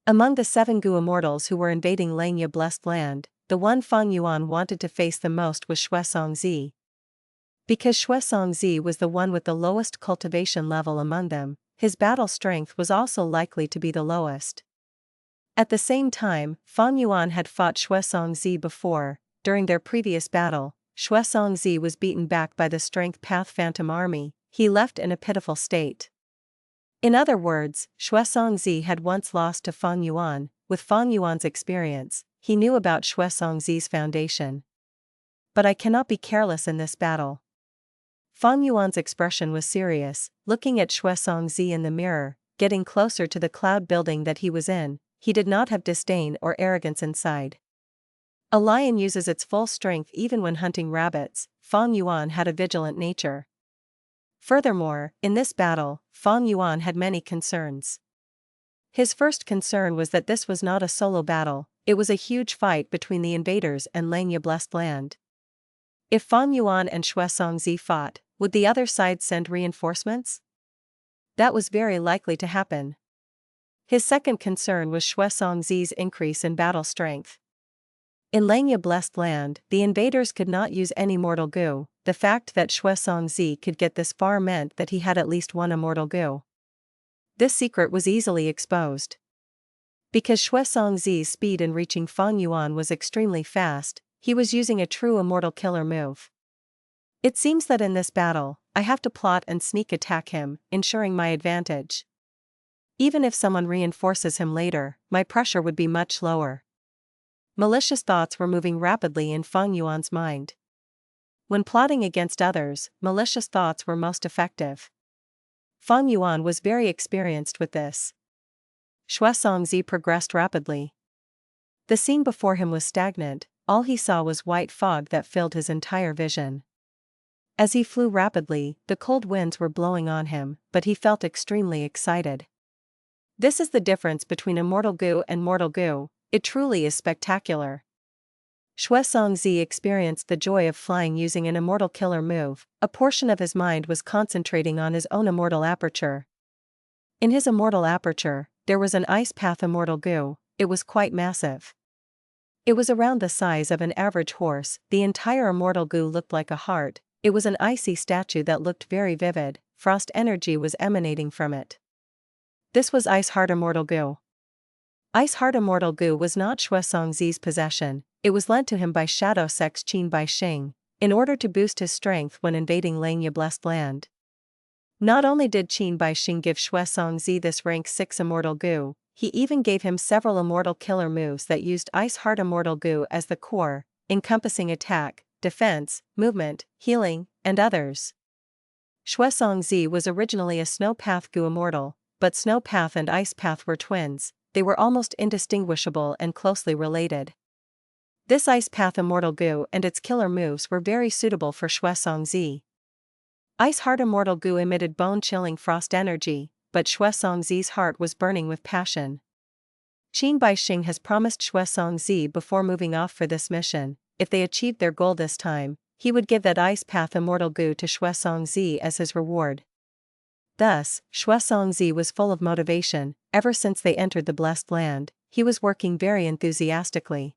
Among the 7 Gu Immortals who were invading Langya Blessed Land, the one Feng Yuan wanted to face the most was Shuesongzi. Because Shuesongzi was the one with the lowest cultivation level among them, his battle strength was also likely to be the lowest. At the same time, Feng Yuan had fought Shuesongzi before. During their previous battle, Shuesongzi was beaten back by the Strength Path Phantom Army, he left in a pitiful state. In other words, Shuesongzi had once lost to Feng Yuan. With Feng Yuan's experience, he knew about Shuesongzi's foundation. But I cannot be careless in this battle. Feng Yuan's expression was serious, looking at Shuesongzi in the mirror, getting closer to the cloud building that he was in, he did not have disdain or arrogance inside. A lion uses its full strength even when hunting rabbits, Feng Yuan had a vigilant nature. Furthermore, in this battle, Feng Yuan had many concerns. His first concern was that this was not a solo battle, it was a huge fight between the invaders and Langya Blessed Land. If Feng Yuan and Shuesongzi fought, would the other side send reinforcements? That was very likely to happen. His second concern was Shuesongzi's increase in battle strength. In Langya Blessed Land, the invaders could not use any mortal Gu. The fact that Shuesongzi could get this far meant that he had at least one immortal Gu. This secret was easily exposed. Because Shuesongzi's speed in reaching Feng Yuan was extremely fast, he was using a true immortal killer move. It seems that in this battle, I have to plot and sneak attack him, ensuring my advantage. Even if someone reinforces him later, my pressure would be much lower. Malicious thoughts were moving rapidly in Feng Yuan's mind. When plotting against others, malicious thoughts were most effective. Feng Yuan was very experienced with this. Shuesongzi progressed rapidly. The scene before him was stagnant, all he saw was white fog that filled his entire vision. As he flew rapidly, the cold winds were blowing on him, but he felt extremely excited. This is the difference between Immortal Gu and Mortal Gu, it truly is spectacular. Shuesongzi experienced the joy of flying using an immortal killer move, a portion of his mind was concentrating on his own immortal aperture. In his immortal aperture, there was an ice path immortal Gu, it was quite massive. It was around the size of an average horse, the entire immortal Gu looked like a heart, it was an icy statue that looked very vivid, frost energy was emanating from it. This was Ice Heart Immortal Gu. Ice Heart Immortal Gu was not Shuesongzi's possession, it was lent to him by Shadow Sect's Qin Baixing, in order to boost his strength when invading Langya Blessed Land. Not only did Qin Bai Sheng give Shuesongzi this rank 6 Immortal Goo, he even gave him several Immortal killer moves that used Ice Heart Immortal Goo as the core, encompassing attack, defense, movement, healing, and others. Shuesongzi was originally a Snow Path Goo Immortal, but Snow Path and Ice Path were twins. They were almost indistinguishable and closely related. This Ice Path Immortal Goo and its killer moves were very suitable for Shuesongzi. Ice Heart Immortal Goo emitted bone-chilling frost energy, but Shuesongzi's heart was burning with passion. Qin Bai Sheng has promised Shuesongzi before moving off for this mission, if they achieved their goal this time, he would give that Ice Path Immortal Goo to Shuesongzi as his reward. Thus, Shuesongzi was full of motivation. Ever since they entered the Blessed Land, he was working very enthusiastically.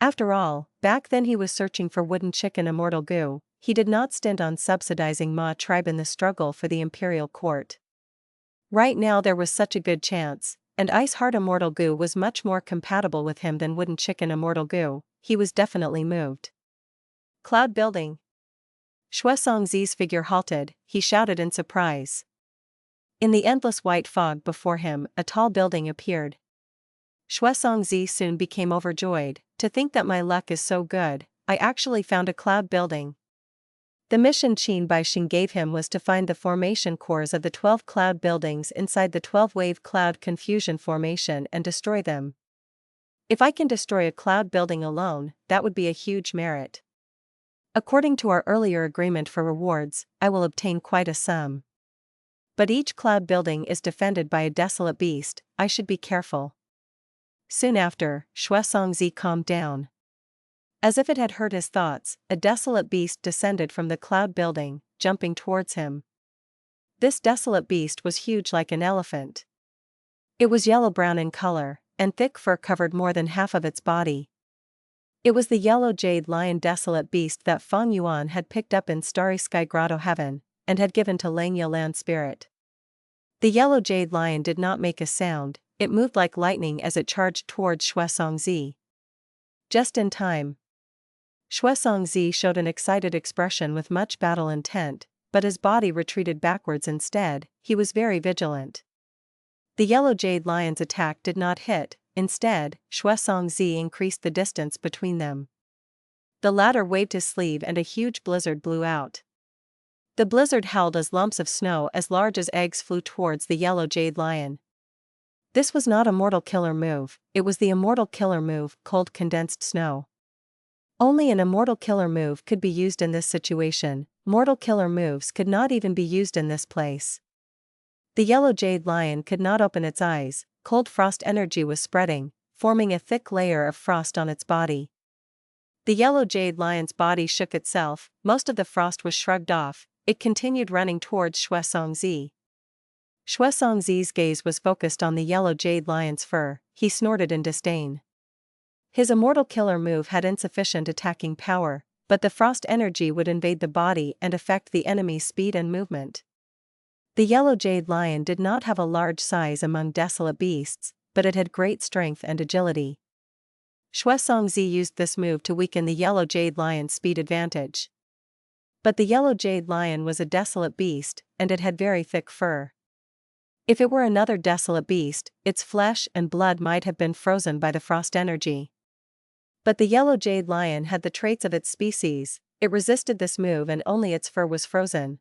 After all, back then he was searching for Wooden Chicken Immortal Goo. He did not stint on subsidizing Ma tribe in the struggle for the imperial court. Right now there was such a good chance, and Ice Heart Immortal Goo was much more compatible with him than Wooden Chicken Immortal Goo. He was definitely moved. Cloud building. Shuesongzi's figure halted. He shouted in surprise. In the endless white fog before him, a tall building appeared. Shuesongzi soon became overjoyed. To think that my luck is so good, I actually found a cloud building. The mission Qin Bai Sheng gave him was to find the formation cores of the 12 cloud buildings inside the 12-wave cloud confusion formation and destroy them. If I can destroy a cloud building alone, that would be a huge merit. According to our earlier agreement for rewards, I will obtain quite a sum. But each cloud building is defended by a desolate beast. I should be careful. Soon after, Shuesongzi calmed down. As if it had heard his thoughts, a desolate beast descended from the cloud building, jumping towards him. This desolate beast was huge like an elephant. It was yellow-brown in color, and thick fur covered more than half of its body. It was the yellow jade lion desolate beast that Feng Yuan had picked up in Starry Sky Grotto Heaven, and had given to Langya Land Spirit. The yellow jade lion did not make a sound. It moved like lightning as it charged towards Shuesongzi. Just in time. Shuesongzi showed an excited expression with much battle intent, but his body retreated backwards instead. He was very vigilant. The yellow jade lion's attack did not hit. Instead, Shuesongzi increased the distance between them. The latter waved his sleeve and a huge blizzard blew out. The blizzard howled as lumps of snow as large as eggs flew towards the yellow jade lion. This was not a mortal killer move, it was the immortal killer move, cold condensed snow. Only an immortal killer move could be used in this situation. Mortal killer moves could not even be used in this place. The yellow jade lion could not open its eyes. Cold frost energy was spreading, forming a thick layer of frost on its body. The yellow jade lion's body shook itself. Most of the frost was shrugged off. It continued running towards Shuesongzi. Shuesongzi's gaze was focused on the yellow jade lion's fur. He snorted in disdain. His immortal killer move had insufficient attacking power, but the frost energy would invade the body and affect the enemy's speed and movement. The yellow jade lion did not have a large size among desolate beasts, but it had great strength and agility. Shuesongzi used this move to weaken the yellow jade lion's speed advantage. But the yellow jade lion was a desolate beast, and it had very thick fur. If it were another desolate beast, its flesh and blood might have been frozen by the frost energy. But the yellow jade lion had the traits of its species. It resisted this move and only its fur was frozen.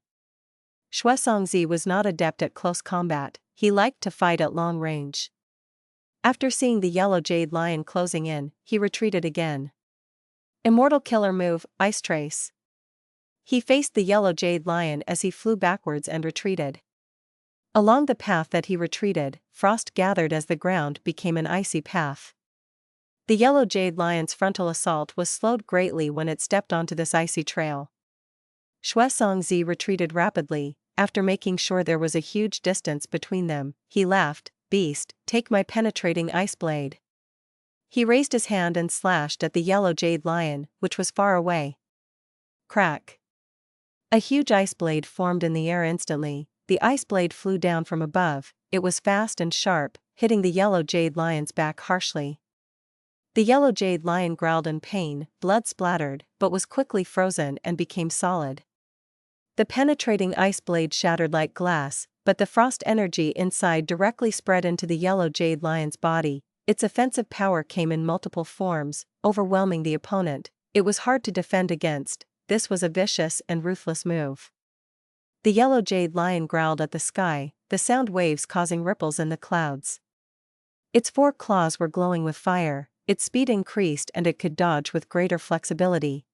Shuesongzi was not adept at close combat. He liked to fight at long range. After seeing the yellow jade lion closing in, he retreated again. Immortal killer move, Ice Trace. He faced the yellow jade lion as he flew backwards and retreated. Along the path that he retreated, frost gathered as the ground became an icy path. The yellow jade lion's frontal assault was slowed greatly when it stepped onto this icy trail. Shuesongzi retreated rapidly. After making sure there was a huge distance between them, he laughed. "Beast, take my penetrating ice blade." He raised his hand and slashed at the yellow jade lion, which was far away. Crack! A huge ice blade formed in the air instantly. The ice blade flew down from above. It was fast and sharp, hitting the yellow jade lion's back harshly. The yellow jade lion growled in pain, blood splattered, but was quickly frozen and became solid. The penetrating ice blade shattered like glass, but the frost energy inside directly spread into the yellow jade lion's body. Its offensive power came in multiple forms, overwhelming the opponent. It was hard to defend against. This was a vicious and ruthless move. The yellow jade lion growled at the sky, the sound waves causing ripples in the clouds. Its 4 claws were glowing with fire, its speed increased and it could dodge with greater flexibility.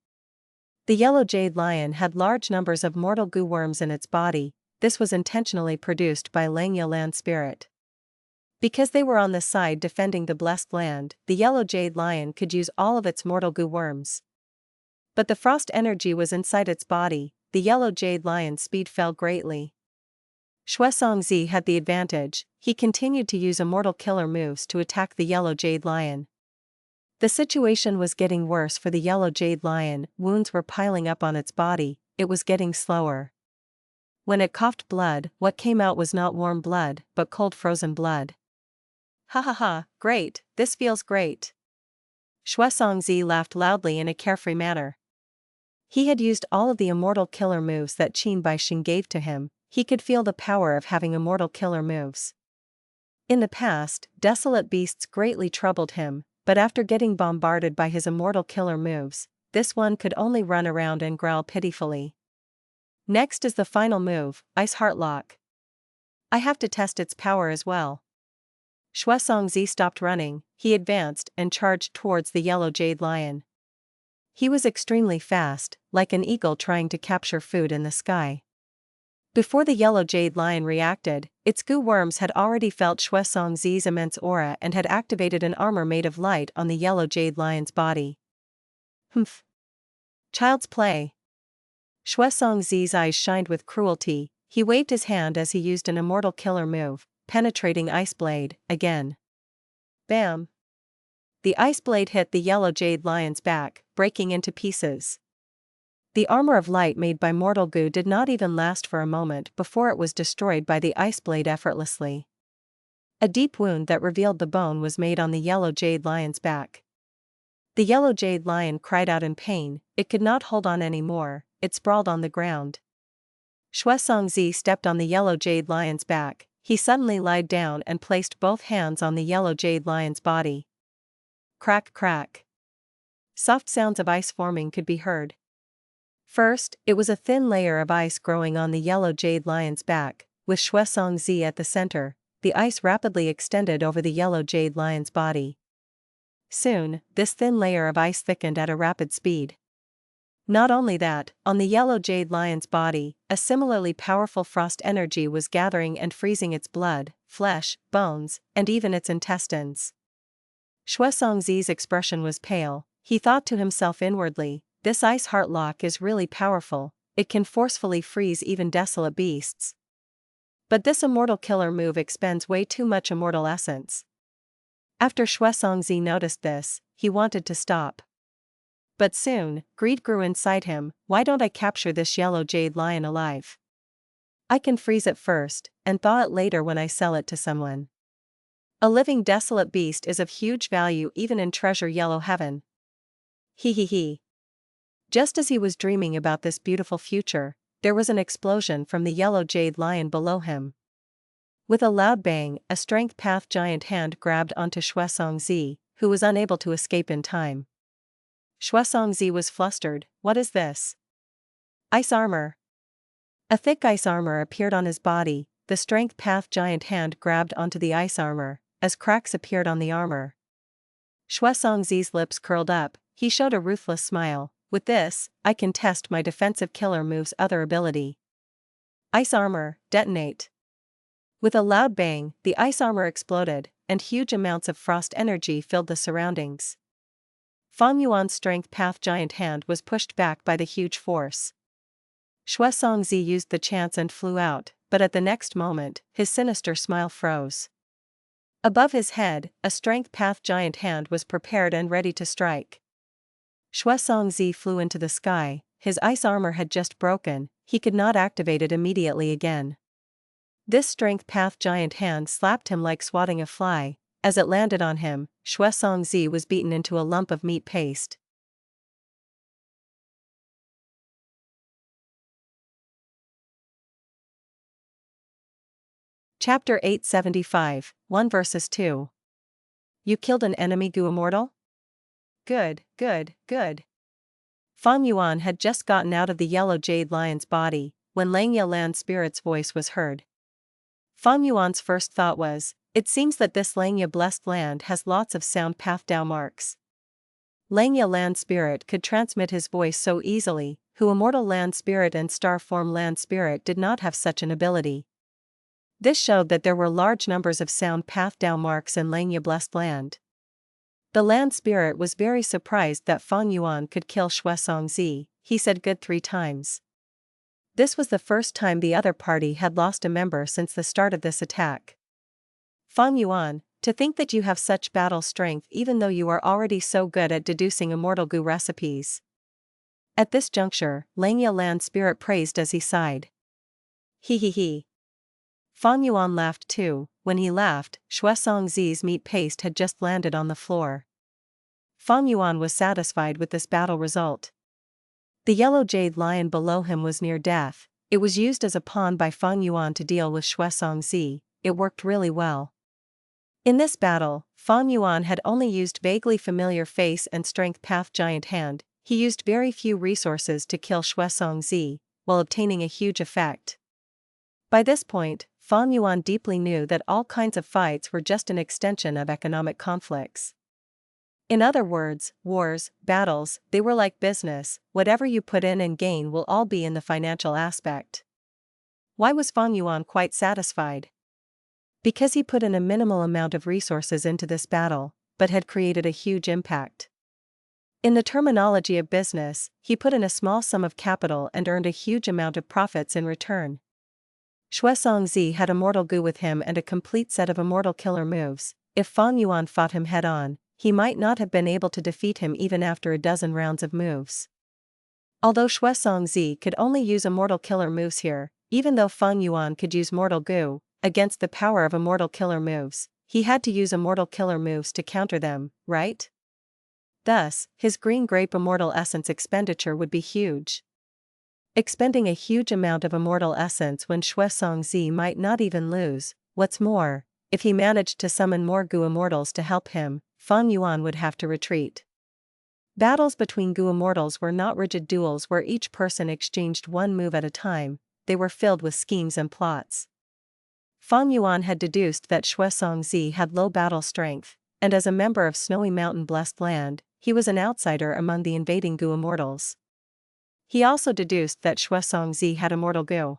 The yellow jade lion had large numbers of mortal goo worms in its body. This was intentionally produced by Langya land spirit. Because they were on the side defending the blessed land, the yellow jade lion could use all of its mortal goo worms. But the frost energy was inside its body. The yellow jade lion's speed fell greatly. Xuesongzi had the advantage. He continued to use immortal killer moves to attack the yellow jade lion. The situation was getting worse for the yellow jade lion. Wounds were piling up on its body. It was getting slower. When it coughed blood, what came out was not warm blood, but cold frozen blood. Ha ha ha, great, this feels great. Xuesongzi laughed loudly in a carefree manner. He had used all of the immortal killer moves that Qin Bai Sheng gave to him. He could feel the power of having immortal killer moves. In the past, desolate beasts greatly troubled him, but after getting bombarded by his immortal killer moves, this one could only run around and growl pitifully. Next is the final move, Ice Heart Lock. I have to test its power as well. Xuesongzi stopped running, he advanced and charged towards the yellow jade lion. He was extremely fast, like an eagle trying to capture food in the sky. Before the yellow jade lion reacted, its goo worms had already felt Xuesongzi's immense aura and had activated an armor made of light on the yellow jade lion's body. Humph. Child's play. Xuesongzi's eyes shined with cruelty. He waved his hand as he used an immortal killer move, penetrating ice blade, again. Bam! The ice blade hit the yellow jade lion's back, breaking into pieces. The armor of light made by mortal goo did not even last for a moment before it was destroyed by the ice blade effortlessly. A deep wound that revealed the bone was made on the yellow jade lion's back. The yellow jade lion cried out in pain. It could not hold on anymore. It sprawled on the ground. Xuesongzi stepped on the yellow jade lion's back. He suddenly lied down and placed both hands on the yellow jade lion's body. Crack crack. Soft sounds of ice forming could be heard. First, it was a thin layer of ice growing on the yellow jade lion's back, with Xuesongzi at the center. The ice rapidly extended over the yellow jade lion's body. Soon, this thin layer of ice thickened at a rapid speed. Not only that, on the yellow jade lion's body, a similarly powerful frost energy was gathering and freezing its blood, flesh, bones, and even its intestines. Xuesongzi's expression was pale. He thought to himself inwardly, this ice heart lock is really powerful, it can forcefully freeze even desolate beasts. But this immortal killer move expends way too much immortal essence. After Xuesongzi noticed this, he wanted to stop. But soon, greed grew inside him. Why don't I capture this yellow jade lion alive? I can freeze it first, and thaw it later when I sell it to someone. A living desolate beast is of huge value even in treasure yellow heaven. He he he. Just as he was dreaming about this beautiful future, there was an explosion from the yellow jade lion below him. With a loud bang, a strength path giant hand grabbed onto Xuesongzi, who was unable to escape in time. Xuesongzi was flustered. What is this? Ice armor. A thick ice armor appeared on his body. The strength path giant hand grabbed onto the ice armor, as cracks appeared on the armor. Xuesongzi's lips curled up. He showed a ruthless smile. With this, I can test my defensive killer move's other ability. Ice armor, detonate. With a loud bang, the ice armor exploded, and huge amounts of frost energy filled the surroundings. Feng Yuan's strength path giant hand was pushed back by the huge force. Xuesongzi used the chance and flew out, but at the next moment, his sinister smile froze. Above his head, a strength path giant hand was prepared and ready to strike. Xuesongzi flew into the sky. His ice armor had just broken, he could not activate it immediately again. This strength path giant hand slapped him like swatting a fly, As it landed on him, Shuesongzi was beaten into a lump of meat paste. Chapter 875, 1 vs 2. You killed an enemy Gu Immortal? Good, good, good. Feng Yuan had just gotten out of the yellow jade lion's body, when Langya Land Spirit's voice was heard. Feng Yuan's first thought was, it seems that this Langya blessed land has lots of sound path Dao marks. Langya Land Spirit could transmit his voice so easily, Hu Immortal Land Spirit and Star Form Land Spirit did not have such an ability. This showed that there were large numbers of sound path Dao marks in Langya blessed land. The land spirit was very surprised that Feng Yuan could kill Shuesongzi. He said good 3 times. This was the first time the other party had lost a member since the start of this attack. Feng Yuan, to think that you have such battle strength even though you are already so good at deducing immortal Gu recipes. At this juncture, Langya Land Spirit praised as he sighed. He he he. Feng Yuan laughed too. When he laughed, Shuesongzi's meat paste had just landed on the floor. Feng Yuan was satisfied with this battle result. The yellow jade lion below him was near death. It was used as a pawn by Feng Yuan to deal with Shuesongzi. It worked really well. In this battle, Feng Yuan had only used vaguely familiar face and strength path giant hand. He used very few resources to kill Shuesongzi, while obtaining a huge effect. By this point, Feng Yuan deeply knew that all kinds of fights were just an extension of economic conflicts. In other words, wars, battles, they were like business, whatever you put in and gain will all be in the financial aspect. Why was Feng Yuan quite satisfied? Because he put in a minimal amount of resources into this battle, but had created a huge impact. In the terminology of business, he put in a small sum of capital and earned a huge amount of profits in return. Shuesongzi had Immortal Gu with him and a complete set of Immortal Killer moves. If Feng Yuan fought him head-on, he might not have been able to defeat him even after a dozen rounds of moves. Although Shuesongzi could only use Immortal Killer moves here, even though Feng Yuan could use Mortal Gu, against the power of Immortal Killer moves, he had to use Immortal Killer moves to counter them, right? Thus, his green grape Immortal Essence expenditure would be huge. Expending a huge amount of Immortal Essence when Shuesongzi might not even lose. What's more, if he managed to summon more Gu Immortals to help him, Feng Yuan would have to retreat. Battles between Gu Immortals were not rigid duels where each person exchanged one move at a time, they were filled with schemes and plots. Feng Yuan had deduced that Shuesongzi had low battle strength, and as a member of Snowy Mountain Blessed Land, he was an outsider among the invading Gu Immortals. He also deduced that Shuesongzi had Immortal Gu.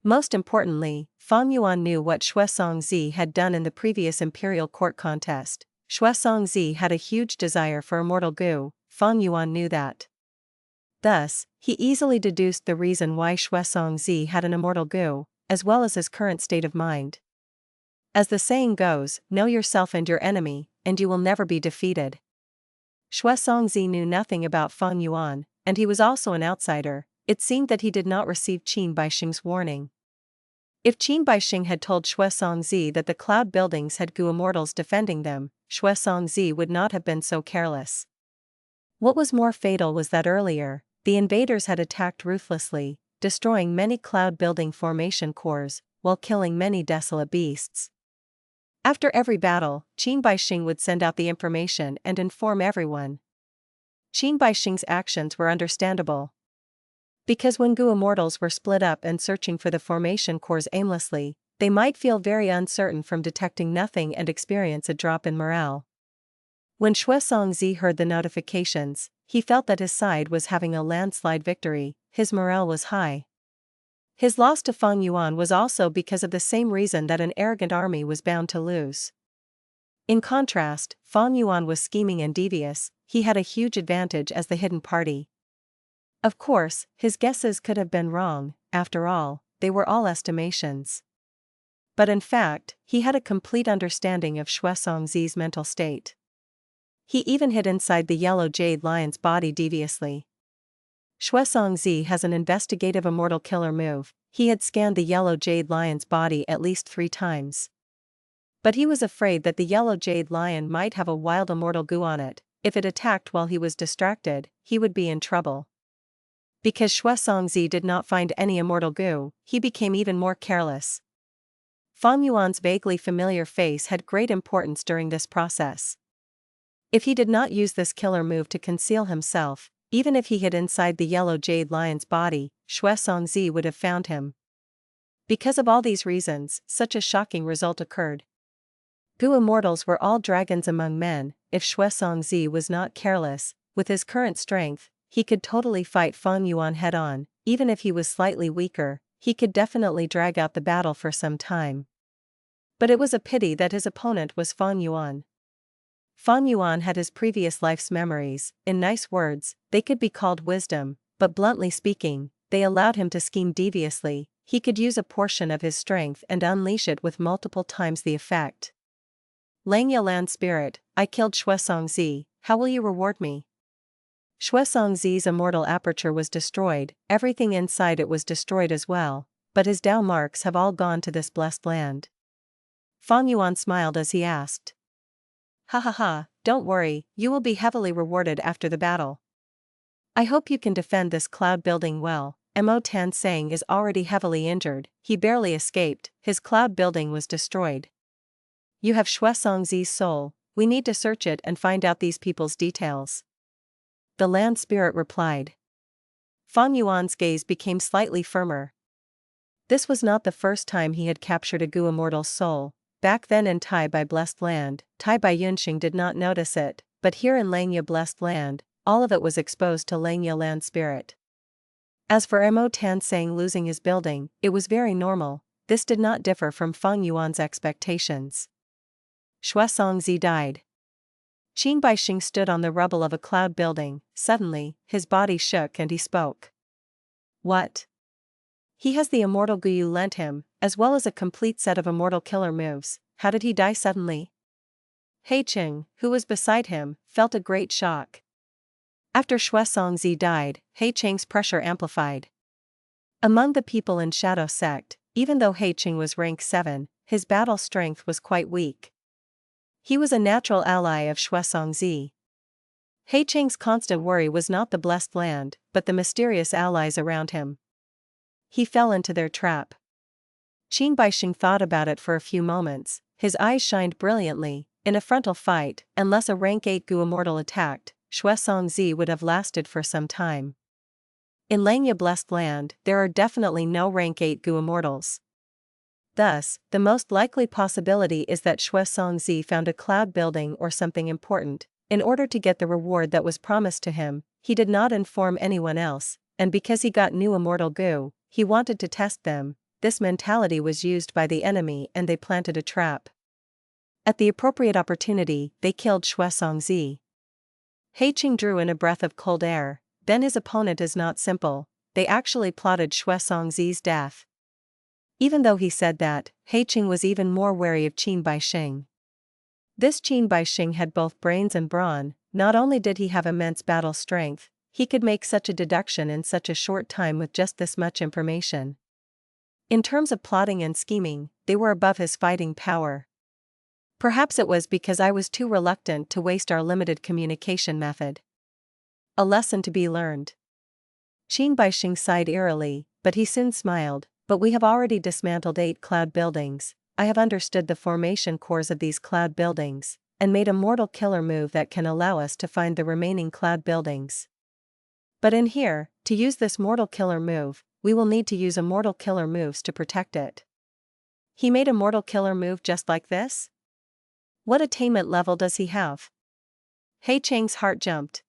Most importantly, Feng Yuan knew what Shuesongzi had done in the previous Imperial Court contest. Shuesongzi had a huge desire for Immortal Gu, Feng Yuan knew that. Thus, he easily deduced the reason why Shuesongzi had an Immortal Gu, as well as his current state of mind. As the saying goes, know yourself and your enemy, and you will never be defeated. Shuesongzi knew nothing about Feng Yuan, and he was also an outsider. It seemed that he did not receive Qin Baixing's warning. If Qin Baixing had told Shuesongzi that the cloud buildings had Gu Immortals defending them, Shuesongzi would not have been so careless. What was more fatal was that earlier, the invaders had attacked ruthlessly, destroying many cloud building formation cores, while killing many desolate beasts. After every battle, Qin Baixing would send out the information and inform everyone. Qin Baixing's actions were understandable. Because when Gu Immortals were split up and searching for the formation cores aimlessly, they might feel very uncertain from detecting nothing and experience a drop in morale. When Shuesongzi heard the notifications, he felt that his side was having a landslide victory. His morale was high. His loss to Feng Yuan was also because of the same reason that an arrogant army was bound to lose. In contrast, Feng Yuan was scheming and devious. He had a huge advantage as the hidden party. Of course, his guesses could have been wrong, after all, they were all estimations. But in fact, he had a complete understanding of Shuesongzi's mental state. He even hid inside the yellow jade lion's body deviously. Shuesongzi has an investigative Immortal Killer move. He had scanned the yellow jade lion's body at least 3 times. But he was afraid that the yellow jade lion might have a wild immortal goo on it. If it attacked while he was distracted, he would be in trouble. Because Shuezongzi did not find any immortal goo, he became even more careless. Fang Yuan's vaguely familiar face had great importance during this process. If he did not use this killer move to conceal himself, even if he hid inside the yellow jade lion's body, Shuezongzi would have found him. Because of all these reasons, such a shocking result occurred. Goo immortals were all dragons among men. If Shuezongzi was not careless, with his current strength, he could totally fight Fang Yuan head-on. Even if he was slightly weaker, he could definitely drag out the battle for some time. But it was a pity that his opponent was Fang Yuan. Fang Yuan had his previous life's memories. In nice words, they could be called wisdom, but bluntly speaking, they allowed him to scheme deviously. He could use a portion of his strength and unleash it with multiple times the effect. Langya Land Spirit, I killed Shuezongzi, how will you reward me? Shuezongzi's immortal aperture was destroyed, everything inside it was destroyed as well, but his Dao marks have all gone to this blessed land. Fang Yuan smiled as he asked. Ha ha ha, don't worry, you will be heavily rewarded after the battle. I hope you can defend this cloud building well. Mo Tansang is already heavily injured, he barely escaped, his cloud building was destroyed. You have Shuezongzi's soul, we need to search it and find out these people's details. The land spirit replied. Fang Yuan's gaze became slightly firmer. This was not the first time he had captured a goo immortal's soul. Back then in Tai Bai Blessed Land, Tai Bai Yunxing did not notice it, but here in Langya Blessed Land, all of it was exposed to Langya Land Spirit. As for Mo Tansang losing his building, it was very normal. This did not differ from Fang Yuan's expectations. Shuezongzi died. Qin Baixing stood on the rubble of a cloud building. Suddenly, his body shook and he spoke. What? He has the immortal goo you lent him, as well as a complete set of immortal killer moves. How did he die suddenly? Heiqing, who was beside him, felt a great shock. After Shuezongzi died, Heiqing's pressure amplified. Among the people in Shadow Sect, even though Heiqing was rank 7, his battle strength was quite weak. He was a natural ally of Shuezongzi. Heiqing's constant worry was not the blessed land, but the mysterious allies around him. He fell into their trap. Qin Baixing thought about it for a few moments, his eyes shined brilliantly. In a frontal fight, unless a rank 8 goo immortal attacked, Shuezongzi would have lasted for some time. In Langya Blessed Land, there are definitely no rank 8 goo immortals. Thus, the most likely possibility is that Shuezongzi found a cloud building or something important. In order to get the reward that was promised to him, he did not inform anyone else, and because he got new immortal goo, he wanted to test them. This mentality was used by the enemy and they planted a trap. At the appropriate opportunity, they killed Shuezongzi. Heiqing drew in a breath of cold air. Then his opponent is not simple, they actually plotted Shuezongzi's death. Even though he said that, Heiqing was even more wary of Qin Baixing. This Qin Baixing had both brains and brawn. Not only did he have immense battle strength, he could make such a deduction in such a short time with just this much information. In terms of plotting and scheming, they were above his fighting power. Perhaps it was because I was too reluctant to waste our limited communication method. A lesson to be learned. Qin Baixing sighed eerily, but he soon smiled. But we have already dismantled 8 cloud buildings. I have understood the formation cores of these cloud buildings, and made a mortal killer move that can allow us to find the remaining cloud buildings. But in here, to use this mortal killer move, we will need to use immortal killer moves to protect it. He made a mortal killer move just like this? What attainment level does he have? Heiqing's heart jumped.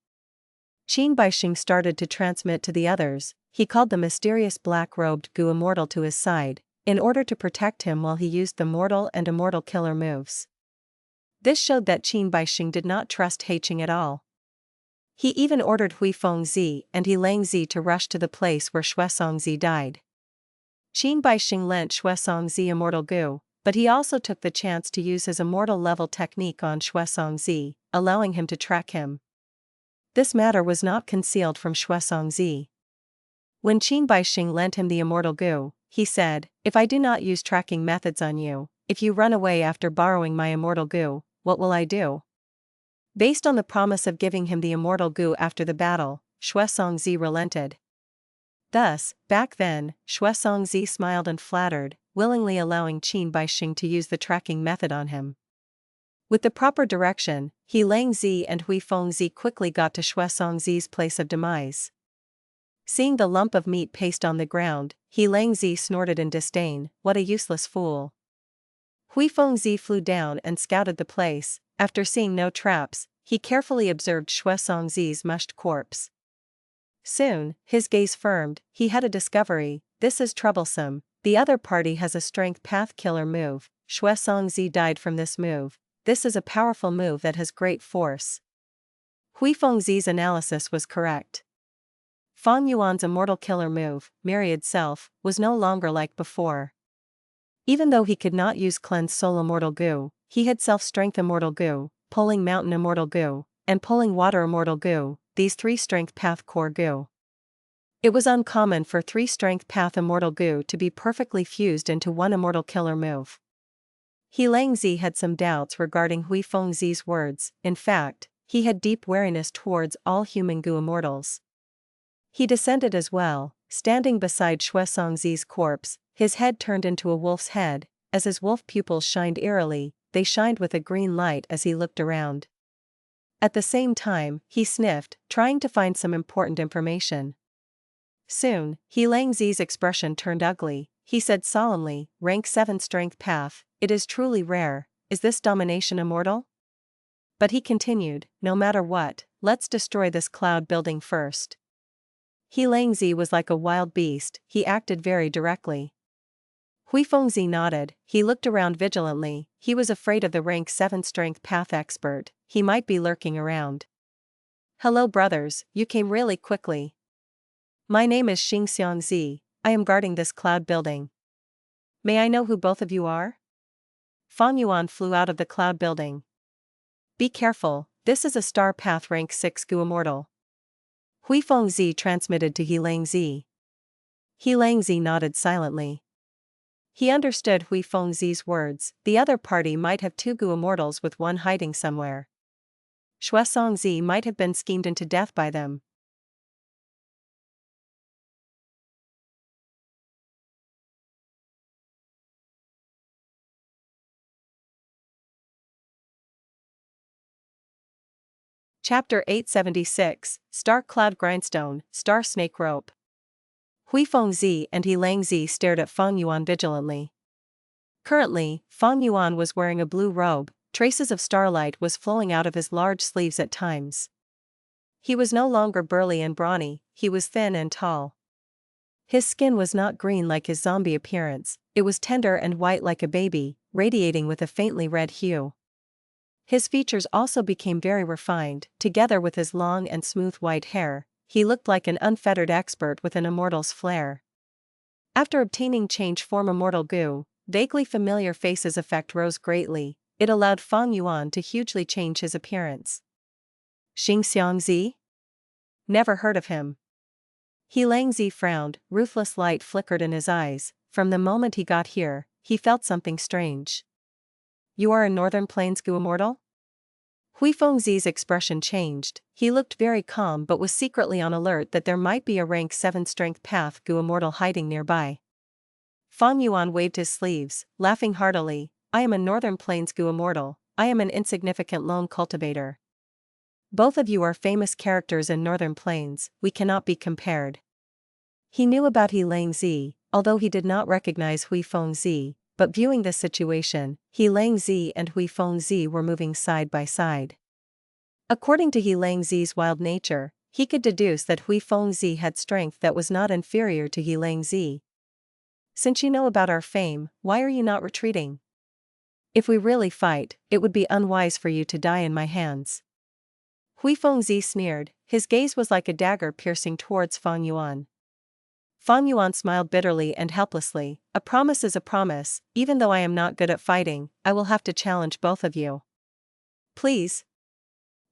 Qin Baixing started to transmit to the others. He called the mysterious black-robed goo immortal to his side, in order to protect him while he used the mortal and immortal killer moves. This showed that Qin Baixing did not trust Heiqing at all. He even ordered Hui Fengzi and He Langzi to rush to the place where Shuezongzi died. Qin Baixing lent Shuezongzi immortal goo, but he also took the chance to use his immortal level technique on Shuezongzi, allowing him to track him. This matter was not concealed from Shuezongzi. When Qin Baixing lent him the immortal goo, he said, "If I do not use tracking methods on you, if you run away after borrowing my immortal goo, what will I do? Based on the promise of giving him the immortal goo after the battle, Shuezongzi relented. Thus, back then, Shuezongzi smiled and flattered, willingly allowing Qin Bai Sheng to use the tracking method on him. With the proper direction, He Langzi and Hui Fengzi quickly got to Shuezongzi's place of demise. Seeing the lump of meat paste on the ground, He Langzi snorted in disdain, "What a useless fool." Hui Fengzi flew down and scouted the place. After seeing no traps, he carefully observed Shuezongzi's mushed corpse. Soon, his gaze firmed. He had a discovery: this is troublesome. The other party has a strength path killer move. Shuezongzi died from this move. This is a powerful move that has great force. Hui Fengzi's analysis was correct. Fang Yuan's immortal killer move, Myriad Self, was no longer like before. Even though he could not use Cleanse Soul Immortal Goo, he had Self-Strength Immortal Goo, Pulling Mountain Immortal Goo, and Pulling Water Immortal Goo, these 3 Strength Path Core Goo. It was uncommon for 3 Strength Path Immortal Goo to be perfectly fused into one Immortal Killer move. He Langzi had some doubts regarding Hui Fengzi's words. In fact, he had deep wariness towards all human Goo Immortals. He descended as well, standing beside Shuezongzi's corpse, his head turned into a wolf's head. As his wolf pupils shined eerily, they shined with a green light as he looked around. At the same time, he sniffed, trying to find some important information. Soon, He Langzi's expression turned ugly. He said solemnly, "Rank 7 Strength Path, it is truly rare. Is this domination immortal?" But he continued, "No matter what, let's destroy this cloud building first." He Langzi was like a wild beast. He acted very directly. Hui Fengzi nodded. He looked around vigilantly. He was afraid of the rank 7 Strength Path expert. He might be lurking around. "Hello brothers, you came really quickly. My name is Xing Xiangzi. I am guarding this cloud building. May I know who both of you are?" Fang Yuan flew out of the cloud building. "Be careful, this is a star path rank 6 Gu Immortal." Hui Fengzi transmitted to He Langzi. He Langzi nodded silently. He understood Hui Fengzi's words. The other party might have 2 Gu Immortals with one hiding somewhere. Shuezongzi might have been schemed into death by them. Chapter 876, Star Cloud Grindstone, Star Snake Rope. Hui Fengzi and He Langzi stared at Fang Yuan vigilantly. Currently, Fang Yuan was wearing a blue robe. Traces of starlight was flowing out of his large sleeves at times. He was no longer burly and brawny, he was thin and tall. His skin was not green like his zombie appearance, it was tender and white like a baby, radiating with a faintly red hue. His features also became very refined. Together with his long and smooth white hair, he looked like an unfettered expert with an immortal's flair. After obtaining change form Immortal Goo, vaguely familiar faces effect rose greatly. It allowed Fang Yuan to hugely change his appearance. Xing Xiangzi? Never heard of him. He Langzi frowned, ruthless light flickered in his eyes. From the moment he got here, he felt something strange. "You are a Northern Plains Gu Immortal?" Hui Fengzi's expression changed. He looked very calm but was secretly on alert that there might be a rank 7 Strength Path Gu Immortal hiding nearby. Fang Yuan waved his sleeves, laughing heartily. "I am a Northern Plains Gu Immortal. I am an insignificant lone cultivator. Both of you are famous characters in Northern Plains, we cannot be compared." He knew about He Langzi, although he did not recognize Hui Fengzi. But viewing this situation, He Langzi and Hui Fengzi were moving side by side. According to He Langzi's wild nature, he could deduce that Hui Fengzi had strength that was not inferior to He Langzi. "Since you know about our fame, why are you not retreating? If we really fight, it would be unwise for you to die in my hands." Hui Fengzi sneered, his gaze was like a dagger piercing towards Fang Yuan. Fang Yuan smiled bitterly and helplessly. "A promise is a promise, even though I am not good at fighting, I will have to challenge both of you. Please."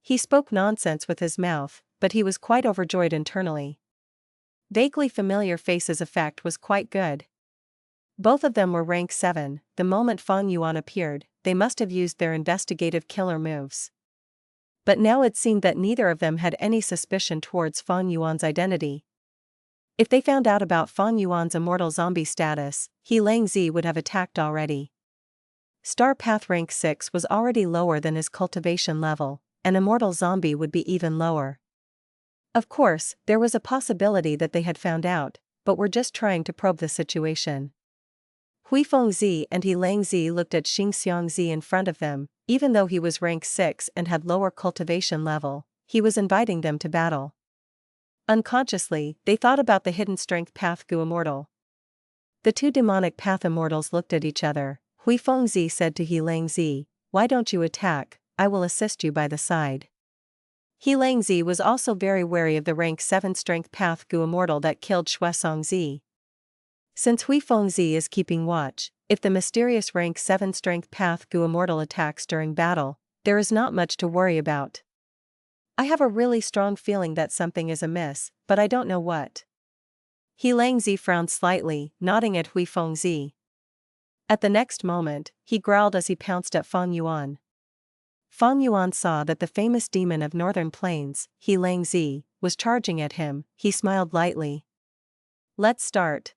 He spoke nonsense with his mouth, but he was quite overjoyed internally. Vaguely familiar faces effect was quite good. Both of them were rank 7, the moment Fang Yuan appeared, they must have used their investigative killer moves. But now it seemed that neither of them had any suspicion towards Fang Yuan's identity. If they found out about Fang Yuan's immortal zombie status, He Langzi would have attacked already. Star Path rank 6 was already lower than his cultivation level, and immortal zombie would be even lower. Of course, there was a possibility that they had found out, but were just trying to probe the situation. Hui Fengzi and He Langzi looked at Xing Xiangzi in front of them. Even though he was rank 6 and had lower cultivation level, he was inviting them to battle. Unconsciously, they thought about the hidden strength path Gu Immortal. The two demonic path immortals looked at each other. Hui Fengzi said to He Langzi, "Why don't you attack? I will assist you by the side." He Langzi was also very wary of the rank 7 strength path Gu Immortal that killed Shui Songzi. Since Hui Fengzi is keeping watch, if the mysterious rank 7 strength path Gu Immortal attacks during battle, there is not much to worry about. I have a really strong feeling that something is amiss, but I don't know what. He Langzi frowned slightly, nodding at Hui Fengzi. At the next moment, he growled as he pounced at Fang Yuan. Fang Yuan saw that the famous demon of northern plains, He Langzi, was charging at him. He smiled lightly. "Let's start."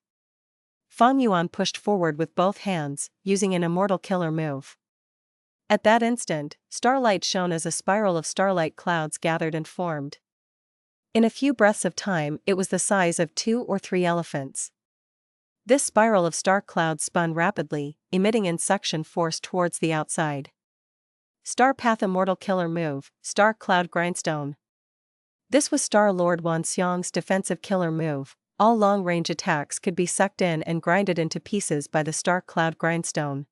Fang Yuan pushed forward with both hands, using an immortal killer move. At that instant, starlight shone as a spiral of starlight clouds gathered and formed. In a few breaths of time, it was the size of 2 or 3 elephants. This spiral of star clouds spun rapidly, emitting in suction force towards the outside. Star Path Immortal Killer Move, Star Cloud Grindstone. This was Star Lord Wan Xiang's defensive killer move. All long-range attacks could be sucked in and grinded into pieces by the Star Cloud Grindstone.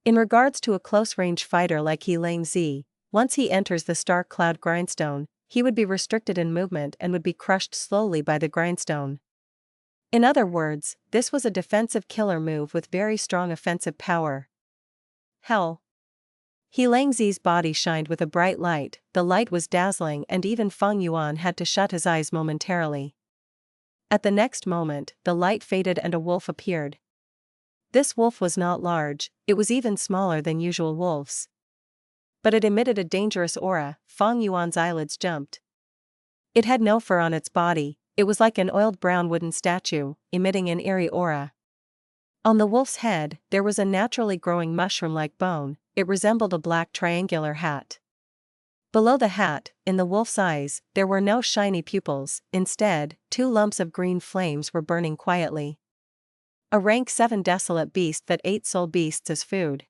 In regards to a close-range fighter like He Langzi, once he enters the Star Cloud Grindstone, he would be restricted in movement and would be crushed slowly by the grindstone. In other words, this was a defensive killer move with very strong offensive power. Hell! He Langzi's body shined with a bright light, the light was dazzling and even Fang Yuan had to shut his eyes momentarily. At the next moment, the light faded and a wolf appeared. This wolf was not large, it was even smaller than usual wolves. But it emitted a dangerous aura. Fang Yuan's eyelids jumped. It had no fur on its body, it was like an oiled brown wooden statue, emitting an eerie aura. On the wolf's head, there was a naturally growing mushroom-like bone, it resembled a black triangular hat. Below the hat, in the wolf's eyes, there were no shiny pupils, instead, 2 lumps of green flames were burning quietly. A rank 7 desolate beast that ate soul beasts as food.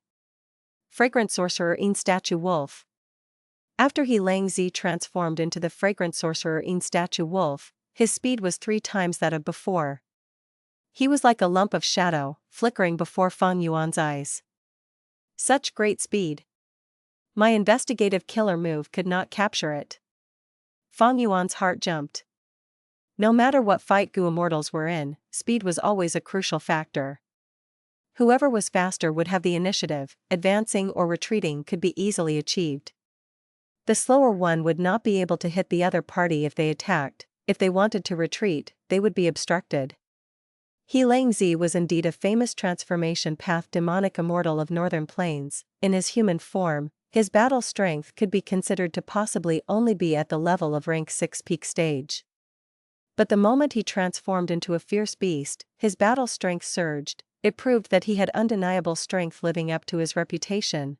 Fragrant Sorcerer in Statue Wolf. After He Langzi transformed into the Fragrant Sorcerer in Statue Wolf, his speed was 3 times that of before. He was like a lump of shadow, flickering before Fang Yuan's eyes. Such great speed! My investigative killer move could not capture it. Fang Yuan's heart jumped. No matter what fight Gu Immortals were in, speed was always a crucial factor. Whoever was faster would have the initiative, advancing or retreating could be easily achieved. The slower one would not be able to hit the other party if they attacked, if they wanted to retreat, they would be obstructed. He Langzi was indeed a famous transformation path demonic immortal of northern plains. In his human form, his battle strength could be considered to possibly only be at the level of rank 6 peak stage. But the moment he transformed into a fierce beast, his battle strength surged. It proved that he had undeniable strength living up to his reputation.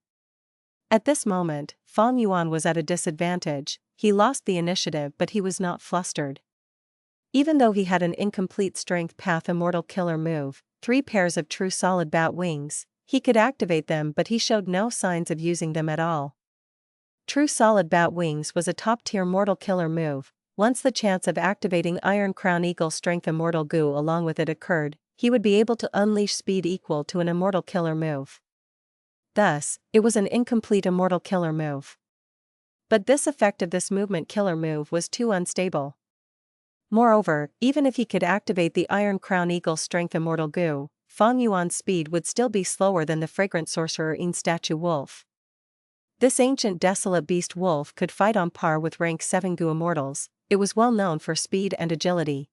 At this moment, Fang Yuan was at a disadvantage. He lost the initiative but he was not flustered. Even though he had an incomplete strength path immortal killer move, 3 pairs of true solid bat wings, he could activate them but he showed no signs of using them at all. True solid bat wings was a top-tier mortal killer move. Once the chance of activating Iron Crown Eagle strength immortal goo along with it occurred, he would be able to unleash speed equal to an immortal killer move. Thus, it was an incomplete immortal killer move. But this effect of this movement killer move was too unstable. Moreover, even if he could activate the Iron Crown Eagle strength immortal goo, Fang Yuan's speed would still be slower than the Fragrant Sorcerer in Statue Wolf. This ancient desolate beast wolf could fight on par with rank 7 goo immortals, it was well known for speed and agility.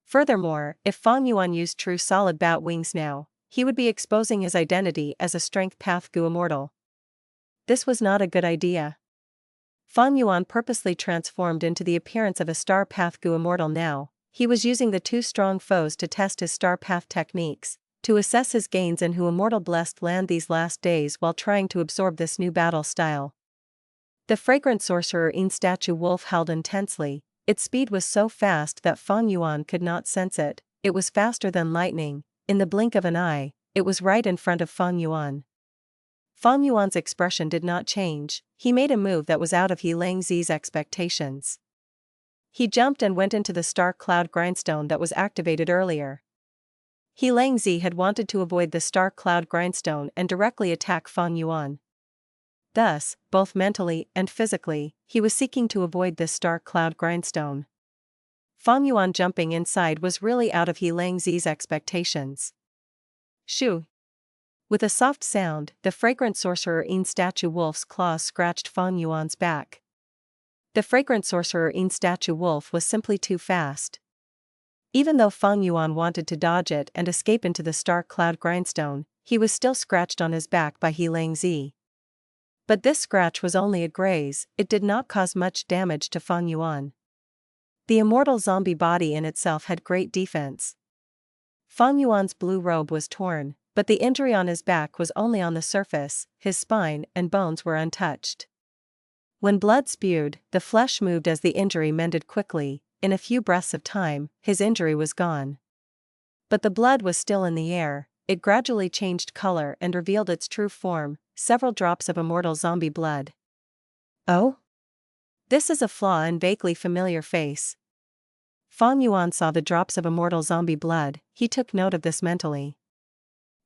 Furthermore, if Fang Yuan used true solid bat wings now, he would be exposing his identity as a strength path Gu Immortal. This was not a good idea. Fang Yuan purposely transformed into the appearance of a star path Gu Immortal now. He was using the two strong foes to test his star path techniques, to assess his gains and who Immortal blessed land these last days while trying to absorb this new battle style. The fragrant sorcerer in statue wolf howled intensely. Its speed was so fast that Fang Yuan could not sense it. It was faster than lightning. In the blink of an eye, it was right in front of Fang Yuan. Fang Yuan's expression did not change. He made a move that was out of He Langzi's expectations. He jumped and went into the star cloud grindstone that was activated earlier. He Langzi had wanted to avoid the star cloud grindstone and directly attack Fang Yuan. Thus, both mentally and physically, he was seeking to avoid this star cloud grindstone. Fang Yuan jumping inside was really out of He Langzi's expectations. Shoo! With a soft sound, the fragrant sorcerer in statue wolf's claws scratched Fang Yuan's back. The fragrant sorcerer in statue wolf was simply too fast. Even though Fang Yuan wanted to dodge it and escape into the star cloud grindstone, he was still scratched on his back by He Langzi. But this scratch was only a graze. It did not cause much damage to Fang Yuan. The immortal zombie body in itself had great defense. Fang Yuan's blue robe was torn, but the injury on his back was only on the surface. His spine and bones were untouched. When blood spewed, the flesh moved as the injury mended quickly. In a few breaths of time, his injury was gone. But the blood was still in the air. It gradually changed color and revealed its true form, several drops of immortal zombie blood. Oh? This is a flaw in vaguely familiar face. Fang Yuan saw the drops of immortal zombie blood. He took note of this mentally.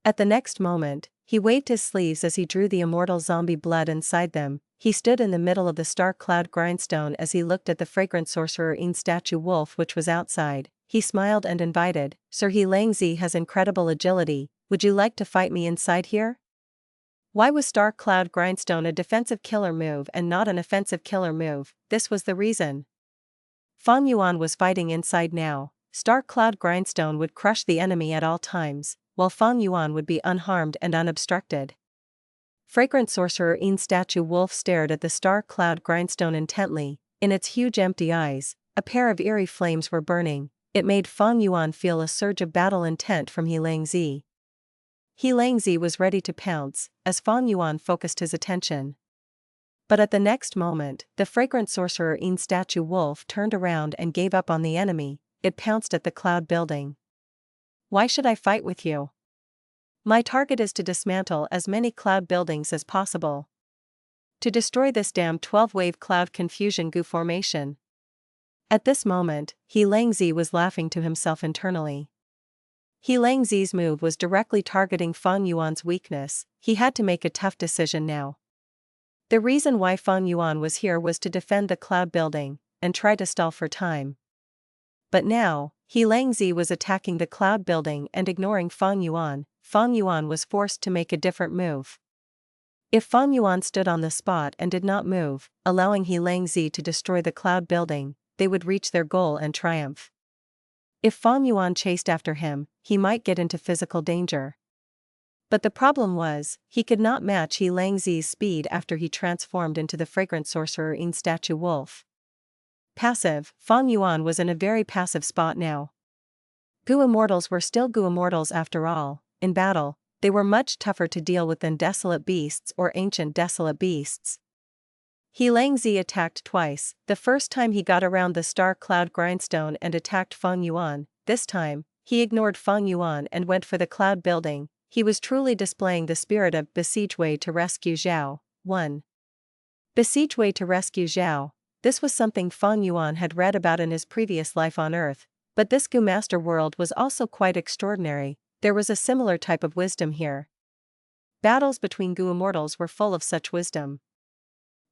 At the next moment, he waved his sleeves as he drew the immortal zombie blood inside them. He stood in the middle of the star cloud grindstone as he looked at the fragrant sorcerer in statue wolf which was outside. He smiled and invited, "Sir, He Langzi has incredible agility. Would you like to fight me inside here?" Why was star cloud grindstone a defensive killer move and not an offensive killer move? This was the reason. Fang Yuan was fighting inside now. Star cloud grindstone would crush the enemy at all times, while Fang Yuan would be unharmed and unobstructed. Fragrant sorcerer in statue wolf stared at the star cloud grindstone intently. In its huge empty eyes, a pair of eerie flames were burning. It made Fang Yuan feel a surge of battle intent from He Langzi. He Langzi was ready to pounce, as Fang Yuan focused his attention. But at the next moment, the fragrant sorcerer in statue wolf turned around and gave up on the enemy. It pounced at the cloud building. "Why should I fight with you? My target is to dismantle as many cloud buildings as possible. To destroy this damn 12-wave cloud confusion goo formation." At this moment, He Langzi was laughing to himself internally. He Langzi's move was directly targeting Fang Yuan's weakness. He had to make a tough decision now. The reason why Fang Yuan was here was to defend the cloud building and try to stall for time. But now, He Langzi was attacking the cloud building and ignoring Fang Yuan. Fang Yuan was forced to make a different move. If Fang Yuan stood on the spot and did not move, allowing He Langzi to destroy the cloud building, they would reach their goal and triumph. If Fang Yuan chased after him, he might get into physical danger. But the problem was, he could not match He Langzi's speed after he transformed into the fragrant sorcerer in statue wolf. Passive, Fang Yuan was in a very passive spot now. Gu Immortals were still Gu Immortals after all. In battle, they were much tougher to deal with than desolate beasts or ancient desolate beasts. He Langzi attacked twice. The first time he got around the star cloud grindstone and attacked Fang Yuan. This time, he ignored Fang Yuan and went for the cloud building. He was truly displaying the spirit of Besiege Way to rescue Zhao. 1. Besiege Way to rescue Zhao. This was something Fang Yuan had read about in his previous life on Earth, but this Gu Master world was also quite extraordinary. There was a similar type of wisdom here. Battles between Gu Immortals were full of such wisdom.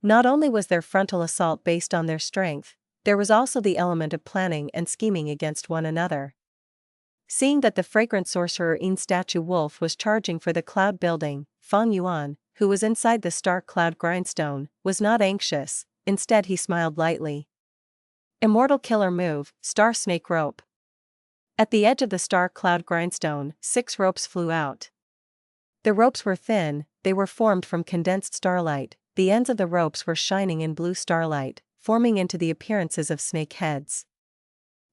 Not only was their frontal assault based on their strength, there was also the element of planning and scheming against one another. Seeing that the fragrant sorcerer in statue wolf was charging for the cloud building, Fang Yuan, who was inside the star cloud grindstone, was not anxious. Instead he smiled lightly. Immortal killer move, star snake rope. At the edge of the star cloud grindstone, 6 ropes flew out. The ropes were thin, they were formed from condensed starlight, the ends of the ropes were shining in blue starlight, forming into the appearances of snake heads.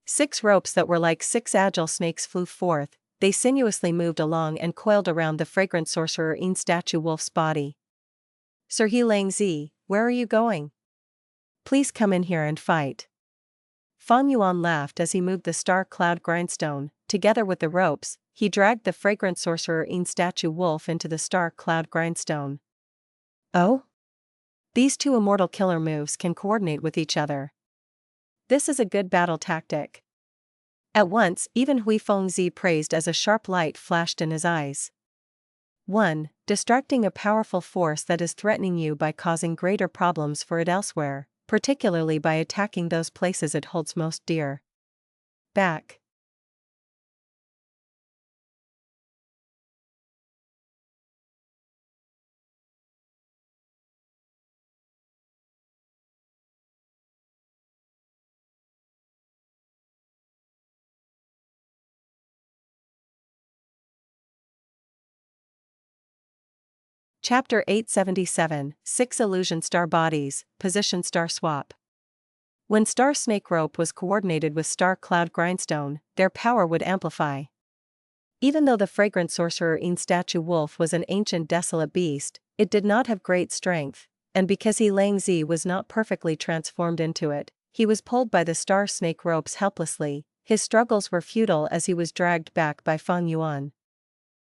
6 ropes that were like 6 agile snakes flew forth, they sinuously moved along and coiled around the fragrant sorcerer in statue wolf's body. Sir He Lang Zi, where are you going? Please come in here and fight. Fang Yuan laughed as he moved the star cloud grindstone. Together with the ropes, he dragged the fragrant sorcerer in statue wolf into the star cloud grindstone. Oh? These 2 immortal killer moves can coordinate with each other. This is a good battle tactic. At once, even Hui Fengzi praised as a sharp light flashed in his eyes. 1. Distracting a powerful force that is threatening you by causing greater problems for it elsewhere, particularly by attacking those places it holds most dear. Back. Chapter 877, 6 Illusion Star Bodies, Position Star Swap. When Star Snake Rope was coordinated with Star Cloud Grindstone, their power would amplify. Even though the fragrant sorcerer in statue wolf was an ancient desolate beast, it did not have great strength, and because He Lang Zi was not perfectly transformed into it, he was pulled by the Star Snake ropes helplessly. His struggles were futile as he was dragged back by Fang Yuan.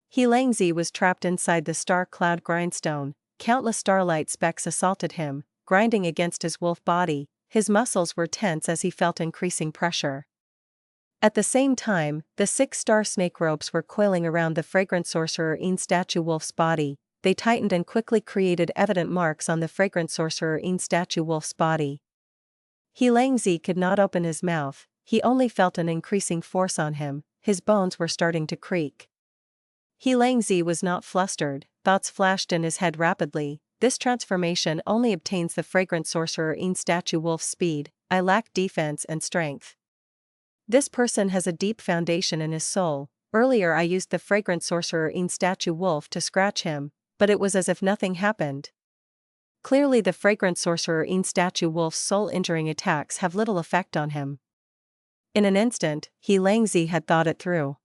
He Lang Zi was trapped inside the star cloud grindstone, countless starlight specks assaulted him, grinding against his wolf body, his muscles were tense as he felt increasing pressure. At the same time, the 6 star snake ropes were coiling around the fragrant sorcerer in statue wolf's body, they tightened and quickly created evident marks on the fragrant sorcerer in statue wolf's body. He Lang Zi could not open his mouth, he only felt an increasing force on him, his bones were starting to creak. He Lang Zi was not flustered, thoughts flashed in his head rapidly. This transformation only obtains the fragrant sorcerer in statue wolf's speed. I lack defense and strength. This person has a deep foundation in his soul. Earlier I used the fragrant sorcerer in statue wolf to scratch him, but it was as if nothing happened. Clearly the fragrant sorcerer in statue wolf's soul-injuring attacks have little effect on him. In an instant, He Lang Zi had thought it through.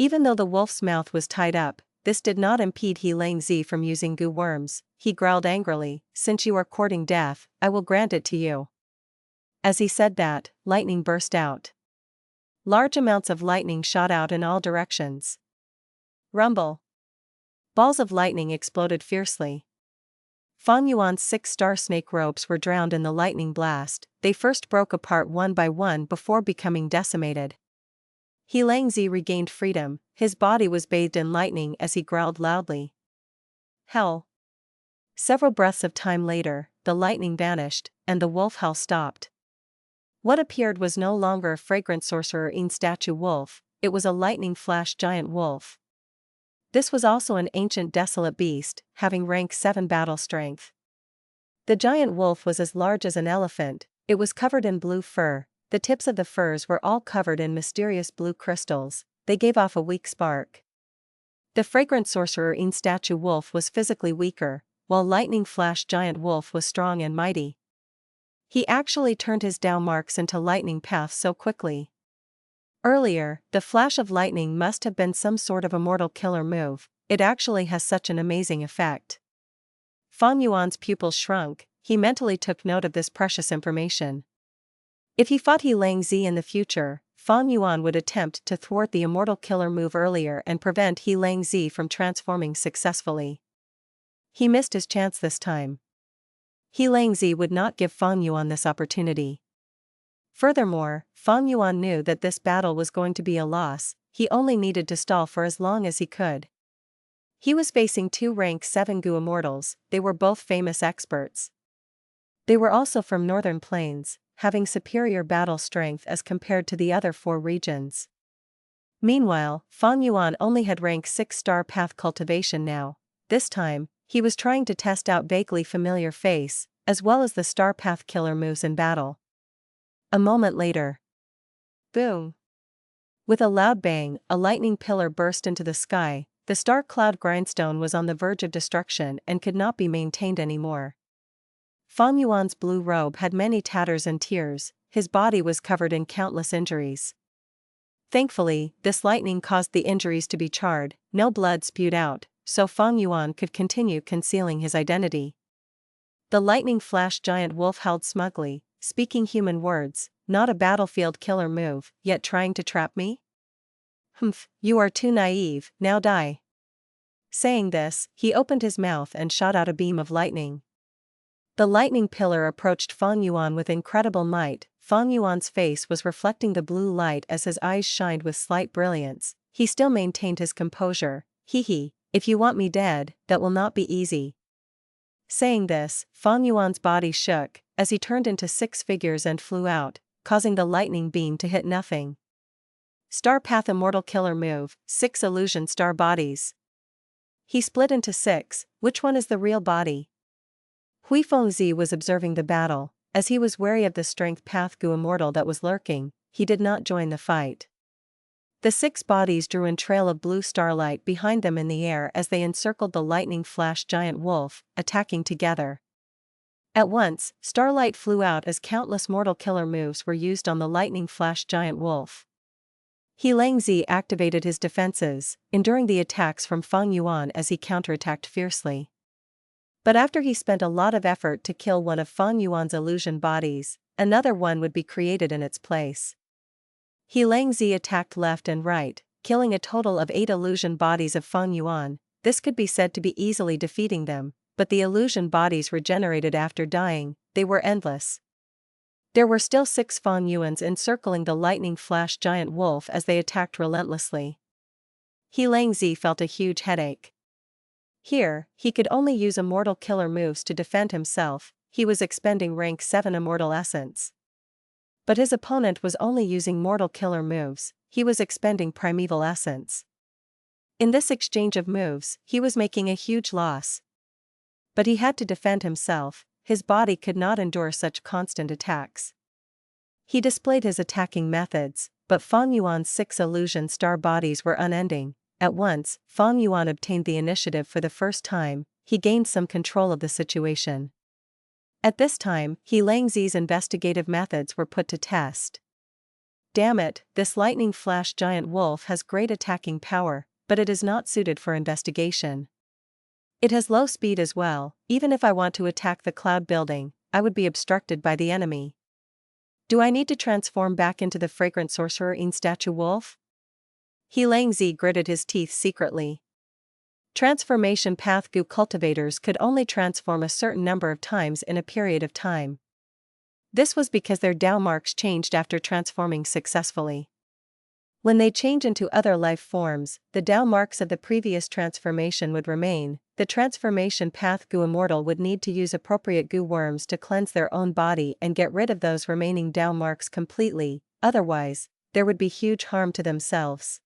Even though the wolf's mouth was tied up, this did not impede He Lang Zi from using goo worms. He growled angrily, "Since you are courting death, I will grant it to you." As he said that, lightning burst out. Large amounts of lightning shot out in all directions. Rumble. Balls of lightning exploded fiercely. Fang Yuan's 6 star snake ropes were drowned in the lightning blast. They first broke apart one by one before becoming decimated. He Lang Zi regained freedom, his body was bathed in lightning as he growled loudly. Hell. Several breaths of time later, the lightning vanished, and the wolf howl stopped. What appeared was no longer a fragrant sorcerer in statue wolf, it was a lightning flash giant wolf. This was also an ancient desolate beast, having rank 7 battle strength. The giant wolf was as large as an elephant, it was covered in blue fur. The tips of the furs were all covered in mysterious blue crystals, they gave off a weak spark. The fragrant sorcerer in statue wolf was physically weaker, while lightning flash giant wolf was strong and mighty. He actually turned his Dao marks into lightning paths so quickly. Earlier, the flash of lightning must have been some sort of immortal killer move, it actually has such an amazing effect. Fang Yuan's pupils shrunk, he mentally took note of this precious information. If he fought He Lang Zi in the future, Fang Yuan would attempt to thwart the immortal killer move earlier and prevent He Lang Zi from transforming successfully. He missed his chance this time. He Lang Zi would not give Fang Yuan this opportunity. Furthermore, Fang Yuan knew that this battle was going to be a loss, he only needed to stall for as long as he could. He was facing 2 rank 7 Gu immortals, they were both famous experts. They were also from northern plains, having superior battle strength as compared to the other 4 regions. Meanwhile, Fang Yuan only had rank 6 star path cultivation now. This time, he was trying to test out vaguely familiar face, as well as the star path killer moves in battle. A moment later. Boom! With a loud bang, a lightning pillar burst into the sky. The star cloud Grindstone was on the verge of destruction and could not be maintained anymore. Feng Yuan's blue robe had many tatters and tears, his body was covered in countless injuries. Thankfully, this lightning caused the injuries to be charred, no blood spewed out, so Feng Yuan could continue concealing his identity. The lightning-flashed giant wolf howled smugly, speaking human words, "Not a battlefield killer move, yet trying to trap me? Humph, you are too naive, now die." Saying this, he opened his mouth and shot out a beam of lightning. The lightning pillar approached Feng Yuan with incredible might. Feng Yuan's face was reflecting the blue light as his eyes shined with slight brilliance. He still maintained his composure. "Hee, if you want me dead, that will not be easy." Saying this, Feng Yuan's body shook, as he turned into 6 figures and flew out, causing the lightning beam to hit nothing. Star Path Immortal Killer Move, 6 Illusion Star Bodies. He split into 6, which one is the real body? Hui Fengzi was observing the battle. As he was wary of the strength path Gu Immortal that was lurking, he did not join the fight. The 6 bodies drew in trail of blue starlight behind them in the air as they encircled the lightning-flash giant wolf, attacking together. At once, starlight flew out as countless mortal killer moves were used on the lightning-flash giant wolf. He Langzi activated his defenses, enduring the attacks from Feng Yuan as he counterattacked fiercely. But after he spent a lot of effort to kill one of Feng Yuan's illusion bodies, another one would be created in its place. He Langzi attacked left and right, killing a total of 8 illusion bodies of Feng Yuan. This could be said to be easily defeating them, but the illusion bodies regenerated after dying, they were endless. There were still 6 Feng Yuans encircling the lightning-flash giant wolf as they attacked relentlessly. He Langzi felt a huge headache. Here, he could only use immortal killer moves to defend himself. He was expending rank 7 immortal essence. But his opponent was only using mortal killer moves, he was expending primeval essence. In this exchange of moves, he was making a huge loss. But he had to defend himself, his body could not endure such constant attacks. He displayed his attacking methods, but Feng Yuan's 6 illusion star bodies were unending. At once, Feng Yuan obtained the initiative for the first time. He gained some control of the situation. At this time, He Langzi's investigative methods were put to test. Damn it, this lightning-flash giant wolf has great attacking power, but it is not suited for investigation. It has low speed as well. Even if I want to attack the cloud building, I would be obstructed by the enemy. Do I need to transform back into the fragrant sorcerer in statue wolf? He Langzi gritted his teeth secretly. Transformation path Gu cultivators could only transform a certain number of times in a period of time. This was because their Dao marks changed after transforming successfully. When they change into other life forms, the Dao marks of the previous transformation would remain. The transformation path Gu Immortal would need to use appropriate Gu worms to cleanse their own body and get rid of those remaining Dao marks completely, otherwise, there would be huge harm to themselves.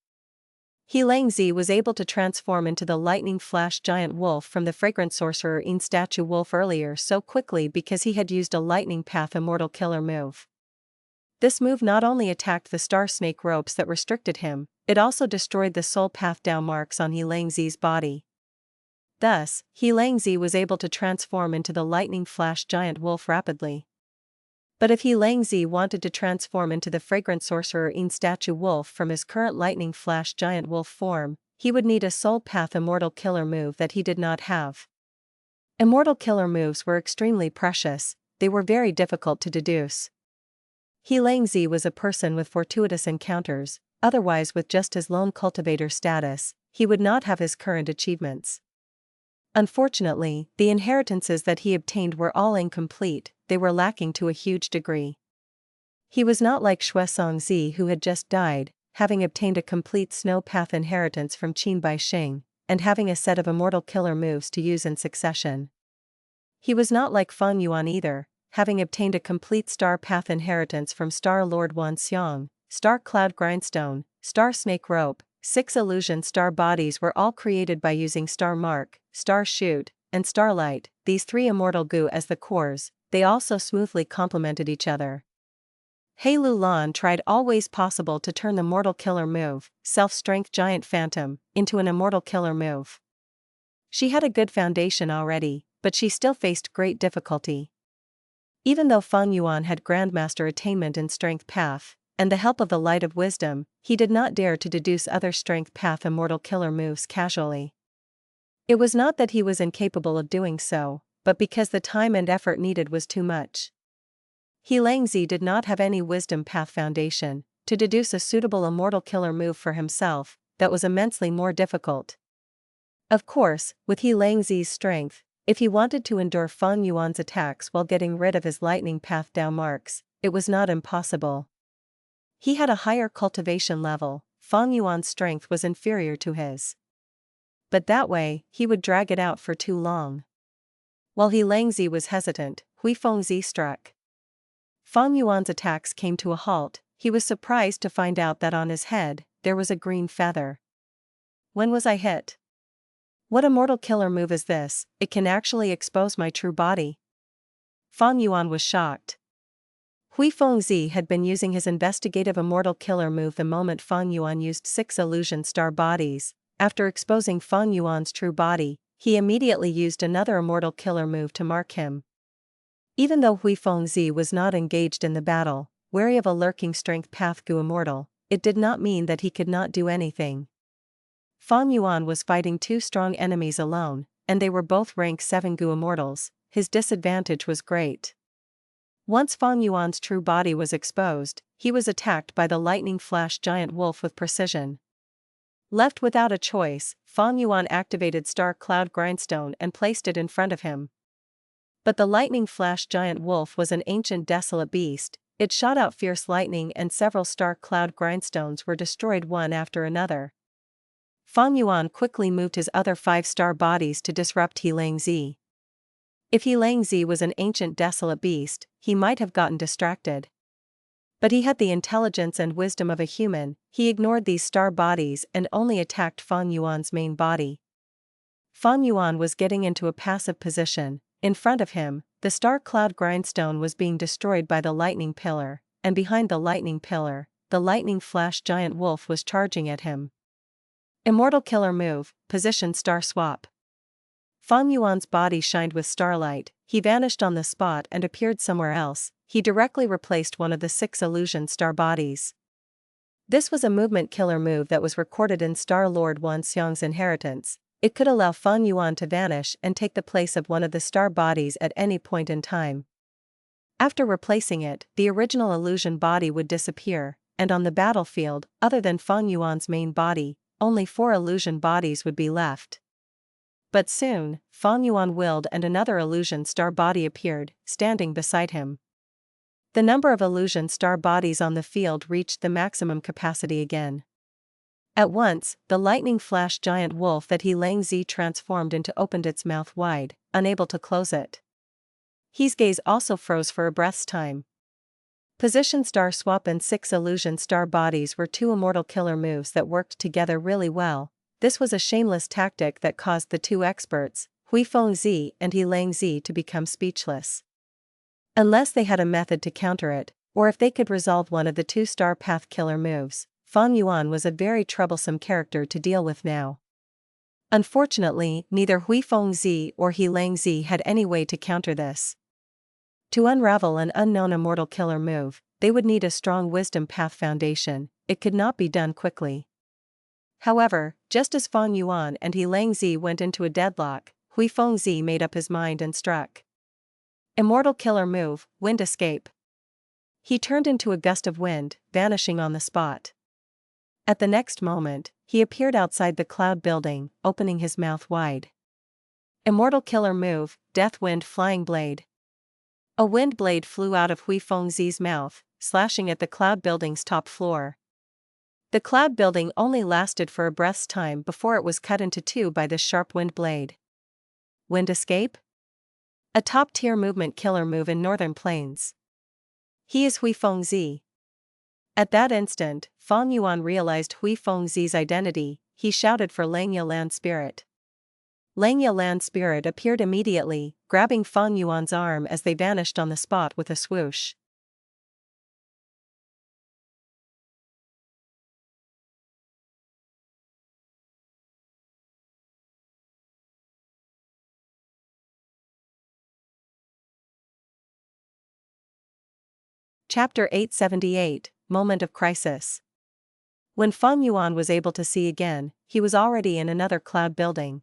He Langzi was able to transform into the lightning-flash giant wolf from the fragrant sorcerer in statue wolf earlier so quickly because he had used a lightning path immortal killer move. This move not only attacked the star snake ropes that restricted him, it also destroyed the soul path Dao marks on He Langzi's body. Thus, He Langzi was able to transform into the lightning-flash giant wolf rapidly. But if He Langzi wanted to transform into the fragrant sorcerer in statue wolf from his current lightning-flash giant wolf form, he would need a soul path immortal killer move that he did not have. Immortal killer moves were extremely precious, they were very difficult to deduce. He Langzi was a person with fortuitous encounters, otherwise with just his lone cultivator status, he would not have his current achievements. Unfortunately, the inheritances that he obtained were all incomplete, they were lacking to a huge degree. He was not like Shui Songzi who had just died, having obtained a complete snow path inheritance from Qin by Sheng, and having a set of immortal killer moves to use in succession. He was not like Feng Yuan either, having obtained a complete star path inheritance from Star Lord Wan Xiang, Star Cloud Grindstone, Star Snake Rope. 6 illusion star bodies were all created by using Star Mark, Star Shoot, and Starlight, these 3 immortal Gu as the cores. They also smoothly complemented each other. He Lulan tried all ways possible to turn the mortal killer move, Self-Strength Giant Phantom, into an immortal killer move. She had a good foundation already, but she still faced great difficulty. Even though Feng Yuan had Grandmaster attainment in Strength Path, and the help of the Light of Wisdom, he did not dare to deduce other Strength Path immortal killer moves casually. It was not that he was incapable of doing so, but because the time and effort needed was too much. He Langzi did not have any Wisdom Path foundation to deduce a suitable immortal killer move for himself. That was immensely more difficult. Of course, with He Langzi's strength, if he wanted to endure Feng Yuan's attacks while getting rid of his lightning path Dao marks, it was not impossible. He had a higher cultivation level. Feng Yuan's strength was inferior to his. But that way, he would drag it out for too long. While He Langzi was hesitant, Hui Fengzi struck. Feng Yuan's attacks came to a halt. He was surprised to find out that on his head, there was a green feather. When was I hit? What immortal killer move is this? It can actually expose my true body. Feng Yuan was shocked. Hui Fengzi had been using his investigative immortal killer move the moment Feng Yuan used 6 illusion star bodies. After exposing Feng Yuan's true body, he immediately used another immortal killer move to mark him. Even though Hui Fengzi was not engaged in the battle, wary of a lurking strength path Gu Immortal, it did not mean that he could not do anything. Feng Yuan was fighting 2 strong enemies alone, and they were both rank 7 Gu Immortals. His disadvantage was great. Once Feng Yuan's true body was exposed, he was attacked by the lightning flash giant wolf with precision. Left without a choice, Feng Yuan activated Star Cloud Grindstone and placed it in front of him. But the lightning flash giant wolf was an ancient desolate beast. It shot out fierce lightning and several Star Cloud Grindstones were destroyed one after another. Feng Yuan quickly moved his other 5 star bodies to disrupt He Langzi. If He Langzi was an ancient desolate beast, he might have gotten distracted. But he had the intelligence and wisdom of a human. He ignored these star bodies and only attacked Feng Yuan's main body. Feng Yuan was getting into a passive position. In front of him, the Star Cloud Grindstone was being destroyed by the lightning pillar, and behind the lightning pillar, the lightning flash giant wolf was charging at him. Immortal killer move, position star swap. Feng Yuan's body shined with starlight. He vanished on the spot and appeared somewhere else. He directly replaced one of the 6 illusion star bodies. This was a movement killer move that was recorded in Star Lord Wan Xiang's inheritance. It could allow Feng Yuan to vanish and take the place of one of the star bodies at any point in time. After replacing it, the original illusion body would disappear, and on the battlefield, other than Feng Yuan's main body, only 4 illusion bodies would be left. But soon, Feng Yuan willed and another illusion star body appeared, standing beside him. The number of illusion star bodies on the field reached the maximum capacity again. At once, the lightning flash giant wolf that He Langzi transformed into opened its mouth wide, unable to close it. His gaze also froze for a breath's time. Position star swap and 6 illusion star bodies were 2 immortal killer moves that worked together really well. This was a shameless tactic that caused the 2 experts, Hui Fengzi and He Langzi, to become speechless. Unless they had a method to counter it, or if they could resolve one of the 2 star path killer moves, Feng Yuan was a very troublesome character to deal with now. Unfortunately, neither Hui Fengzi or He Langzi had any way to counter this. To unravel an unknown immortal killer move, they would need a strong wisdom path foundation. It could not be done quickly. However, just as Feng Yuan and He Langzi went into a deadlock, Hui Fengzi made up his mind and struck. Immortal killer move, wind escape. He turned into a gust of wind, vanishing on the spot. At the next moment, he appeared outside the cloud building, opening his mouth wide. Immortal killer move, death wind flying blade. A wind blade flew out of Hui Fengzi's mouth, slashing at the cloud building's top floor. The cloud building only lasted for a breath's time before it was cut into 2 by this sharp wind blade. Wind escape? A top-tier movement killer move in Northern Plains. He is Hui Fengzi. At that instant, Feng Yuan realized Hui Fengzi's identity. He shouted for Langya Land Spirit. Langya Land Spirit appeared immediately, grabbing Feng Yuan's arm as they vanished on the spot with a swoosh. Chapter 878, Moment of Crisis. When Feng Yuan was able to see again, he was already in another cloud building.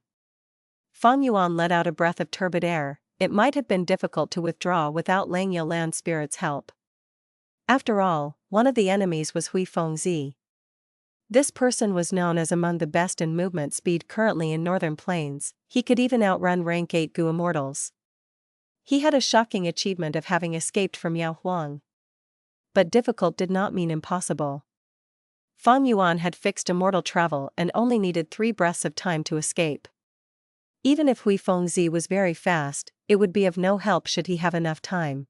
Feng Yuan let out a breath of turbid air. It might have been difficult to withdraw without Langya Land Spirit's help. After all, one of the enemies was Hui Fengzi. This person was known as among the best in movement speed currently in Northern Plains. He could even outrun rank 8 Gu Immortals. He had a shocking achievement of having escaped from Huang. But difficult did not mean impossible. Feng Yuan had fixed immortal travel and only needed 3 breaths of time to escape. Even if Hui Fengzi was very fast, it would be of no help should he have enough time.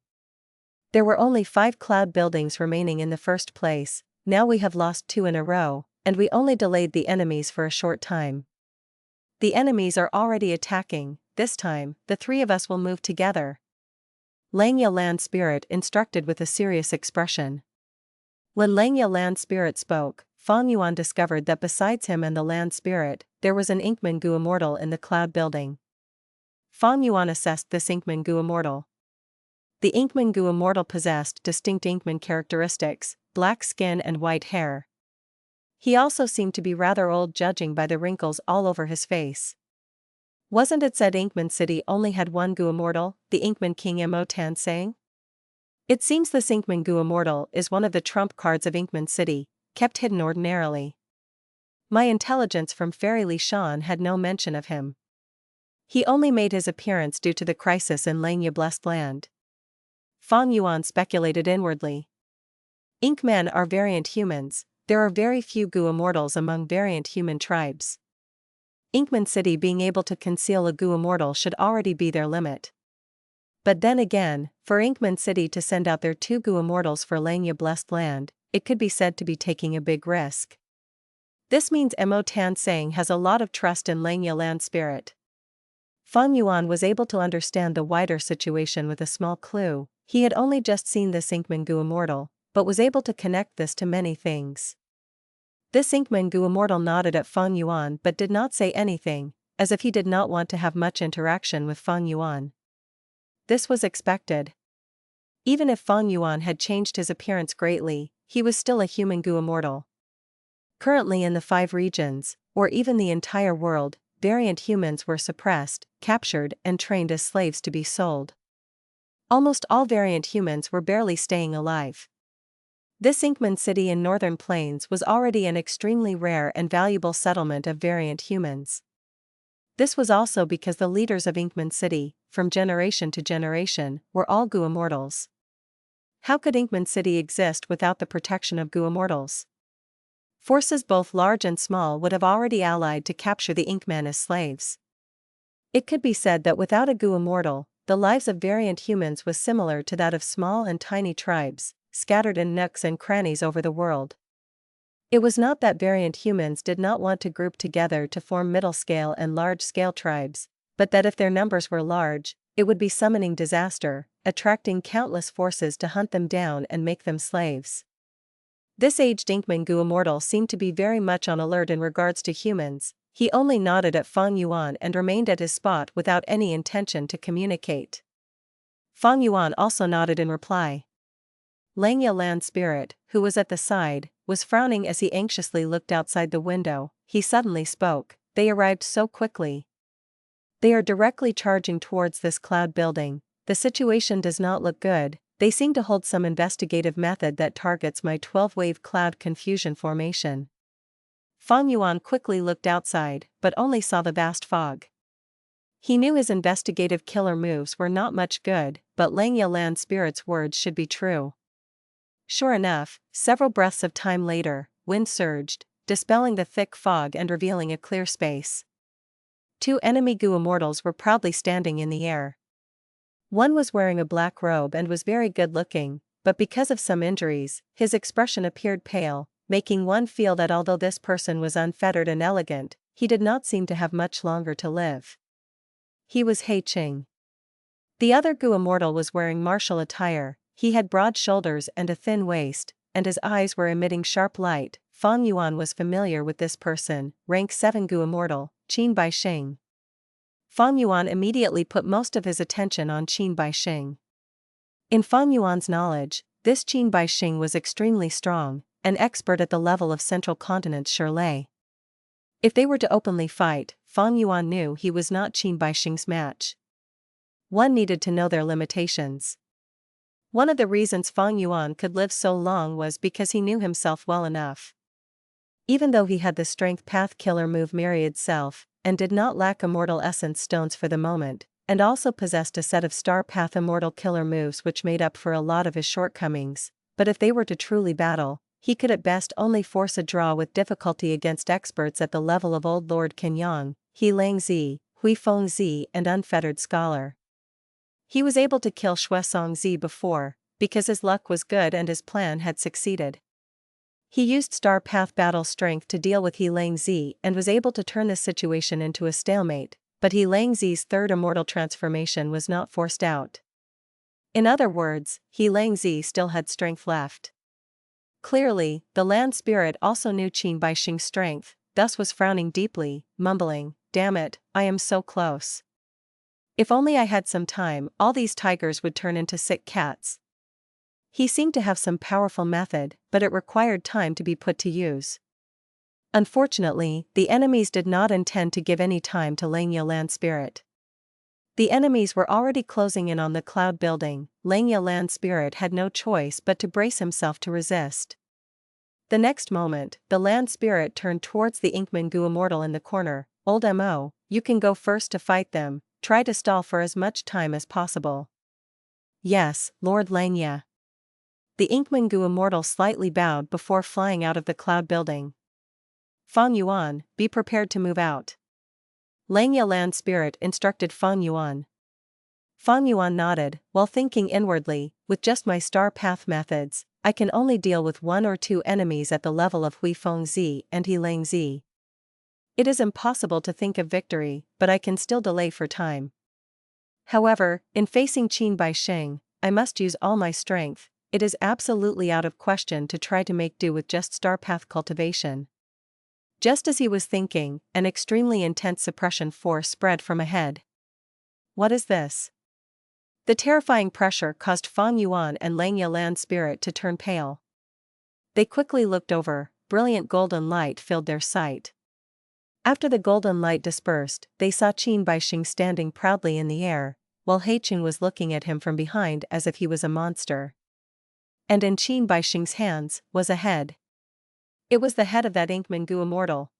There were only 5 cloud buildings remaining in the first place. Now we have lost 2 in a row, and we only delayed the enemies for a short time. The enemies are already attacking. This time, the 3 of us will move together. Langya Land Spirit instructed with a serious expression. When Langya Land Spirit spoke, Feng Yuan discovered that besides him and the Land Spirit, there was an Inkman Gu Immortal in the cloud building. Feng Yuan assessed this Inkman Gu Immortal. The Inkman Gu Immortal possessed distinct Inkman characteristics, black skin and white hair. He also seemed to be rather old judging by the wrinkles all over his face. Wasn't it said Inkman City only had 1 Gu Immortal, the Inkman King Imotan Sang? It seems this Inkman Gu Immortal is one of the trump cards of Inkman City, kept hidden ordinarily. My intelligence from Fairy Li Shan had no mention of him. He only made his appearance due to the crisis in Langya Blessed Land. Feng Yuan speculated inwardly. Inkmen are variant humans. There are very few Gu Immortals among variant human tribes. Inkman City being able to conceal a Gu Immortal should already be their limit. But then again, for Inkman City to send out their 2 Gu Immortals for Langya Blessed Land, it could be said to be taking a big risk. This means Imotan Sang has a lot of trust in Langya Land Spirit. Feng Yuan was able to understand the wider situation with a small clue. He had only just seen this Inkman Gu Immortal, but was able to connect this to many things. This Inkman Gu Immortal nodded at Feng Yuan but did not say anything, as if he did not want to have much interaction with Feng Yuan. This was expected. Even if Feng Yuan had changed his appearance greatly, he was still a human Gu Immortal. Currently in the 5 regions, or even the entire world, variant humans were suppressed, captured and trained as slaves to be sold. Almost all variant humans were barely staying alive. This Inkman City in Northern Plains was already an extremely rare and valuable settlement of variant humans. This was also because the leaders of Inkman City, from generation to generation, were all Gu Immortals. How could Inkman City exist without the protection of Gu Immortals? Forces both large and small would have already allied to capture the Inkman as slaves. It could be said that without a Gu Immortal, the lives of variant humans was similar to that of small and tiny tribes, scattered in nooks and crannies over the world. It was not that variant humans did not want to group together to form middle-scale and large-scale tribes, but that if their numbers were large, it would be summoning disaster, attracting countless forces to hunt them down and make them slaves. This aged Inkman Gu Immortal seemed to be very much on alert in regards to humans. He only nodded at Feng Yuan and remained at his spot without any intention to communicate. Feng Yuan also nodded in reply. Langya Land Spirit, who was at the side, was frowning as he anxiously looked outside the window. He suddenly spoke. They arrived so quickly. They are directly charging towards this cloud building. The situation does not look good. They seem to hold some investigative method that targets my 12-wave cloud confusion formation. Feng Yuan quickly looked outside, but only saw the vast fog. He knew his investigative killer moves were not much good, but Langya Land Spirit's words should be true. Sure enough, several breaths of time later, wind surged, dispelling the thick fog and revealing a clear space. 2 enemy Gu Immortals were proudly standing in the air. One was wearing a black robe and was very good-looking, but because of some injuries, his expression appeared pale, making one feel that although this person was unfettered and elegant, he did not seem to have much longer to live. He was Zheng. The other Gu Immortal was wearing martial attire. He had broad shoulders and a thin waist, and his eyes were emitting sharp light. Feng Yuan was familiar with this person, rank 7 Gu Immortal, Sheng. Feng Yuan immediately put most of his attention on Sheng. In Feng Yuan's knowledge, this Qin Bai Sheng was extremely strong, an expert at the level of Central Continent Shirley. If they were to openly fight, Fang Yuan knew he was not Qin Bai Sheng's match. One needed to know their limitations. One of the reasons Fang Yuan could live so long was because he knew himself well enough. Even though he had the Strength Path Killer move Myriad Self, and did not lack Immortal Essence Stones for the moment, and also possessed a set of Star Path Immortal Killer moves which made up for a lot of his shortcomings, but if they were to truly battle, he could at best only force a draw with difficulty against experts at the level of Old Lord Kenyang, He Lang Zi, Hui Feng Zi and Unfettered Scholar. He was able to kill Shuesong Zi before, because his luck was good and his plan had succeeded. He used Star Path Battle Strength to deal with He Lang Zi and was able to turn this situation into a stalemate, but He Lang Zi's third immortal transformation was not forced out. In other words, He Lang Zi still had strength left. Clearly, the land spirit also knew Qin Bai Sheng's strength, thus was frowning deeply, mumbling, "Damn it, I am so close. If only I had some time, all these tigers would turn into sick cats." He seemed to have some powerful method, but it required time to be put to use. Unfortunately, the enemies did not intend to give any time to Langya Land Spirit. The enemies were already closing in on the cloud building. Langya Land Spirit had no choice but to brace himself to resist. The next moment, the Land Spirit turned towards the Inkman Gu Immortal in the corner. "Old Mo, you can go first to fight them, try to stall for as much time as possible." "Yes, Lord Langya." The Inkman Gu Immortal slightly bowed before flying out of the cloud building. "Fang Yuan, be prepared to move out." Langya Land Spirit instructed Fang Yuan. Fang Yuan nodded, while thinking inwardly, "With just my Star Path methods, I can only deal with one or two enemies at the level of Hui Feng Zi and He Lang Zi. It is impossible to think of victory, but I can still delay for time. However, in facing Qin Bai Sheng, I must use all my strength. It is absolutely out of question to try to make do with just Star Path Cultivation." Just as he was thinking, an extremely intense suppression force spread from ahead. What is this? The terrifying pressure caused Fang Yuan and Langya Land Spirit to turn pale. They quickly looked over. Brilliant golden light filled their sight. After the golden light dispersed, they saw Qin Bai Sheng standing proudly in the air, while Heichun was looking at him from behind as if he was a monster. And in Qin Bai Sheng's hands was a head. It was the head of that Inkman Gu Immortal.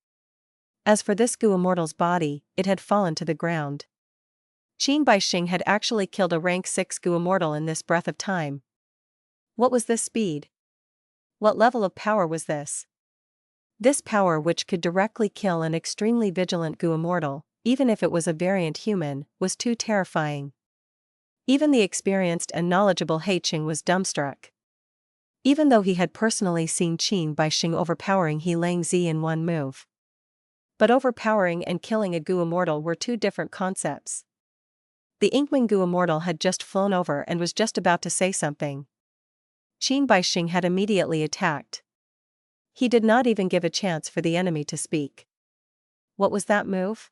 As for this Gu Immortal's body, it had fallen to the ground. Qin Bai Sheng had actually killed a rank 6 Gu Immortal in this breath of time. What was this speed? What level of power was this? This power, which could directly kill an extremely vigilant Gu Immortal, even if it was a variant human, was too terrifying. Even the experienced and knowledgeable Heichun was dumbstruck. Even though he had personally seen Qin Bai Sheng overpowering He Lang Zi in one move. But overpowering and killing a Gu Immortal were two different concepts. The Inkman Gu Immortal had just flown over and was just about to say something. Qin Bai Sheng had immediately attacked. He did not even give a chance for the enemy to speak. What was that move?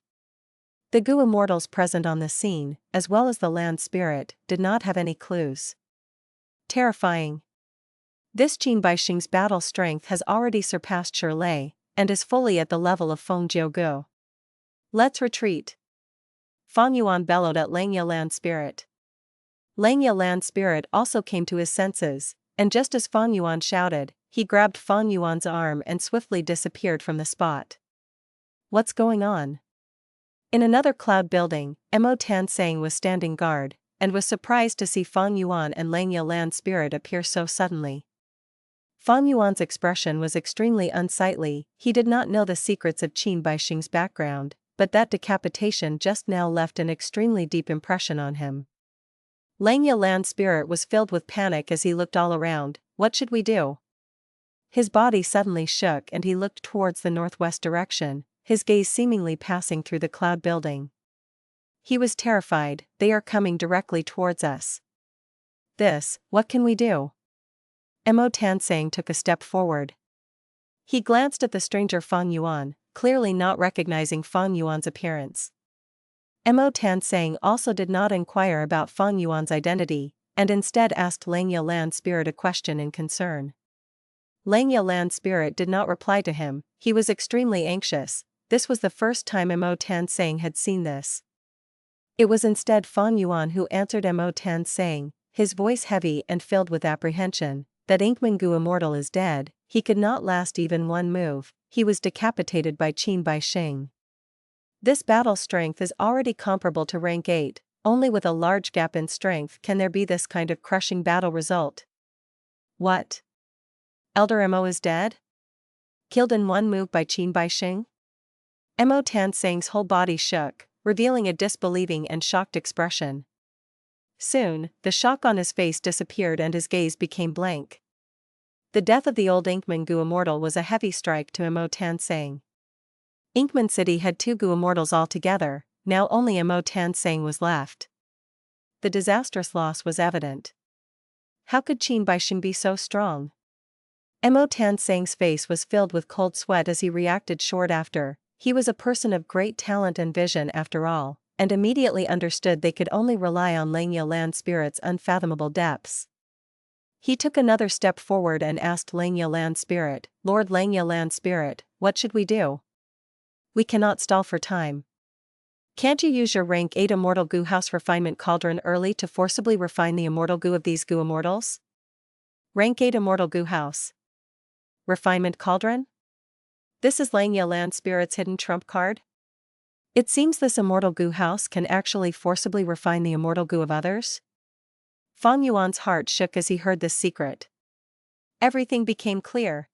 The Gu Immortals present on the scene, as well as the Land Spirit, did not have any clues. Terrifying. This Qin Bai Sheng's battle strength has already surpassed Shirley, and is fully at the level of Feng Jiugu. "Let's retreat." Fang Yuan bellowed at Langya Land Spirit. Langya Land Spirit also came to his senses, and just as Fang Yuan shouted, he grabbed Fang Yuan's arm and swiftly disappeared from the spot. What's going on? In another cloud building, Mo Tansang was standing guard, and was surprised to see Fang Yuan and Langya Land Spirit appear so suddenly. Fang Yuan's expression was extremely unsightly. He did not know the secrets of Qin Bai Sheng's background, but that decapitation just now left an extremely deep impression on him. Langya Land Spirit was filled with panic as he looked all around. What should we do? His body suddenly shook and he looked towards the northwest direction, his gaze seemingly passing through the cloud building. He was terrified. They are coming directly towards us. What can we do? Mo Tansang took a step forward. He glanced at the stranger Fang Yuan, clearly not recognizing Fang Yuan's appearance. Mo Tansang also did not inquire about Fang Yuan's identity, and instead asked Langya Land Spirit a question in concern. Langya Land Spirit did not reply to him. He was extremely anxious. This was the first time Mo Tan Sang had seen this. It was instead Feng Yuan who answered Mo Tan Sang, his voice heavy and filled with apprehension. That Inkman-gu Immortal is dead. He could not last even one move. He was decapitated by Qin Bai Sheng. This battle strength is already comparable to rank 8, only with a large gap in strength can there be this kind of crushing battle result. What? Elder Mo is dead? Killed in one move by Qin Bai Sheng? Mo Tan Sang's whole body shook, revealing a disbelieving and shocked expression. Soon, the shock on his face disappeared and his gaze became blank. The death of the old Inkman-gu Immortal was a heavy strike to Mo Tan Sang. Inkman City had 2 Gu Immortals altogether, now only Mo Tan Sang was left. The disastrous loss was evident. How could Qin Bai Sheng be so strong? Mo Tan Sang's face was filled with cold sweat as he reacted short after. He was a person of great talent and vision after all, and immediately understood they could only rely on Langya Land Spirit's unfathomable depths. He took another step forward and asked Langya Land Spirit, Lord Langya Land Spirit, what should we do? We cannot stall for time. Can't you use your rank 8 Immortal Gu House Refinement Cauldron early to forcibly refine the Immortal Gu of these Gu Immortals? Rank 8 Immortal Gu House Refinement Cauldron? This is Langya Land Spirit's hidden trump card? It seems this Immortal Gu House can actually forcibly refine the Immortal Gu of others? Feng Yuan's heart shook as he heard this secret. Everything became clear.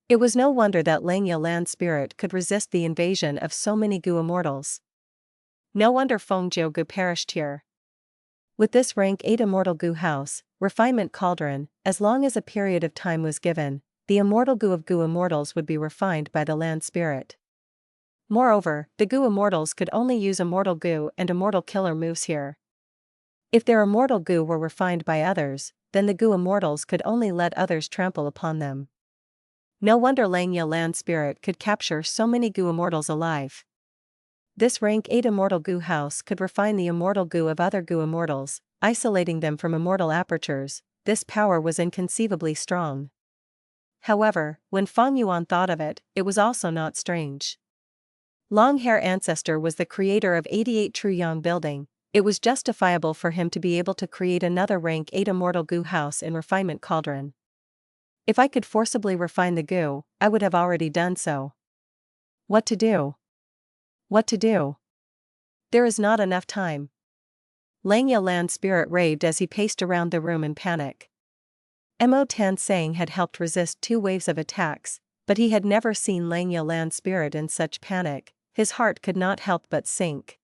It was no wonder that Langya Land Spirit could resist the invasion of so many Gu Immortals. No wonder Feng Jiu perished here. With this rank 8 Immortal Gu House Refinement Cauldron, as long as a period of time was given, the Immortal Gu of Gu Immortals would be refined by the Land Spirit. Moreover, the Gu Immortals could only use Immortal Gu and Immortal Killer moves here. If their Immortal Gu were refined by others, then the Gu Immortals could only let others trample upon them. No wonder Langya Land Spirit could capture so many Gu Immortals alive. This rank 8 Immortal Gu House could refine the Immortal Gu of other Gu Immortals, isolating them from immortal apertures. This power was inconceivably strong. However, when Feng Yuan thought of it, it was also not strange. Long Hair Ancestor was the creator of 88 True Yang Building. It was justifiable for him to be able to create another rank 8 Immortal Gu House in Refinement Cauldron. If I could forcibly refine the Gu, I would have already done so. What to do? What to do? There is not enough time. Langya Land Spirit raved as he paced around the room in panic. Mo Tan Sang had helped resist 2 waves of attacks, but he had never seen Langya Land Spirit in such panic. His heart could not help but sink.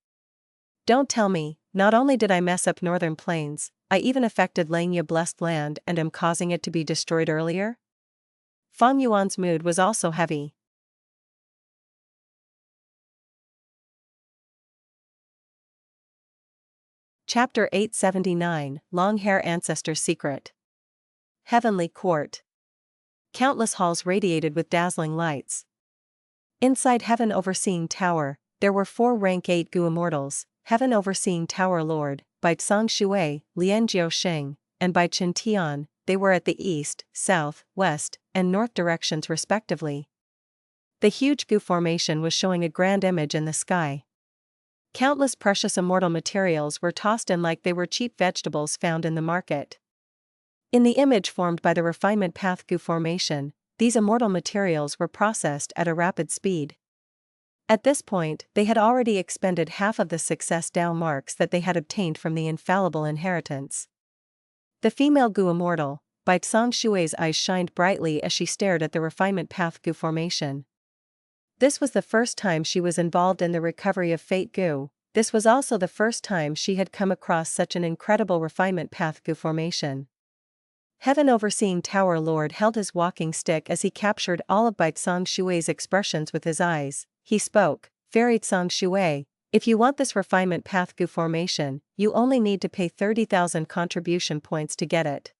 Don't tell me, not only did I mess up Northern Plains, I even affected Langya Blessed Land and am causing it to be destroyed earlier? Feng Yuan's mood was also heavy. Chapter 879, Long Hair Ancestor's Secret. Heavenly Court. Countless halls radiated with dazzling lights. Inside Heaven Overseeing Tower, there were 4 rank 8 Gu Immortals, Heaven Overseeing Tower Lord, by Tsang Shui, Lianjiao Sheng, and by Chen Tian. They were at the east, south, west, and north directions respectively. The huge Gu formation was showing a grand image in the sky. Countless precious immortal materials were tossed in like they were cheap vegetables found in the market. In the image formed by the Refinement Path Gu formation, these immortal materials were processed at a rapid speed. At this point, they had already expended half of the success Dao marks that they had obtained from the infallible inheritance. The female Gu Immortal, by Tsang Shui's eyes shined brightly as she stared at the Refinement Path Gu formation. This was the first time she was involved in the recovery of Fate Gu. This was also the first time she had come across such an incredible Refinement Path Gu formation. Heaven Overseeing Tower Lord held his walking stick as he captured all of Bai Tsang Shui's expressions with his eyes. He spoke, Fairy Tsang Shui, if you want this Refinement Path Gu formation, you only need to pay 30,000 contribution points to get it.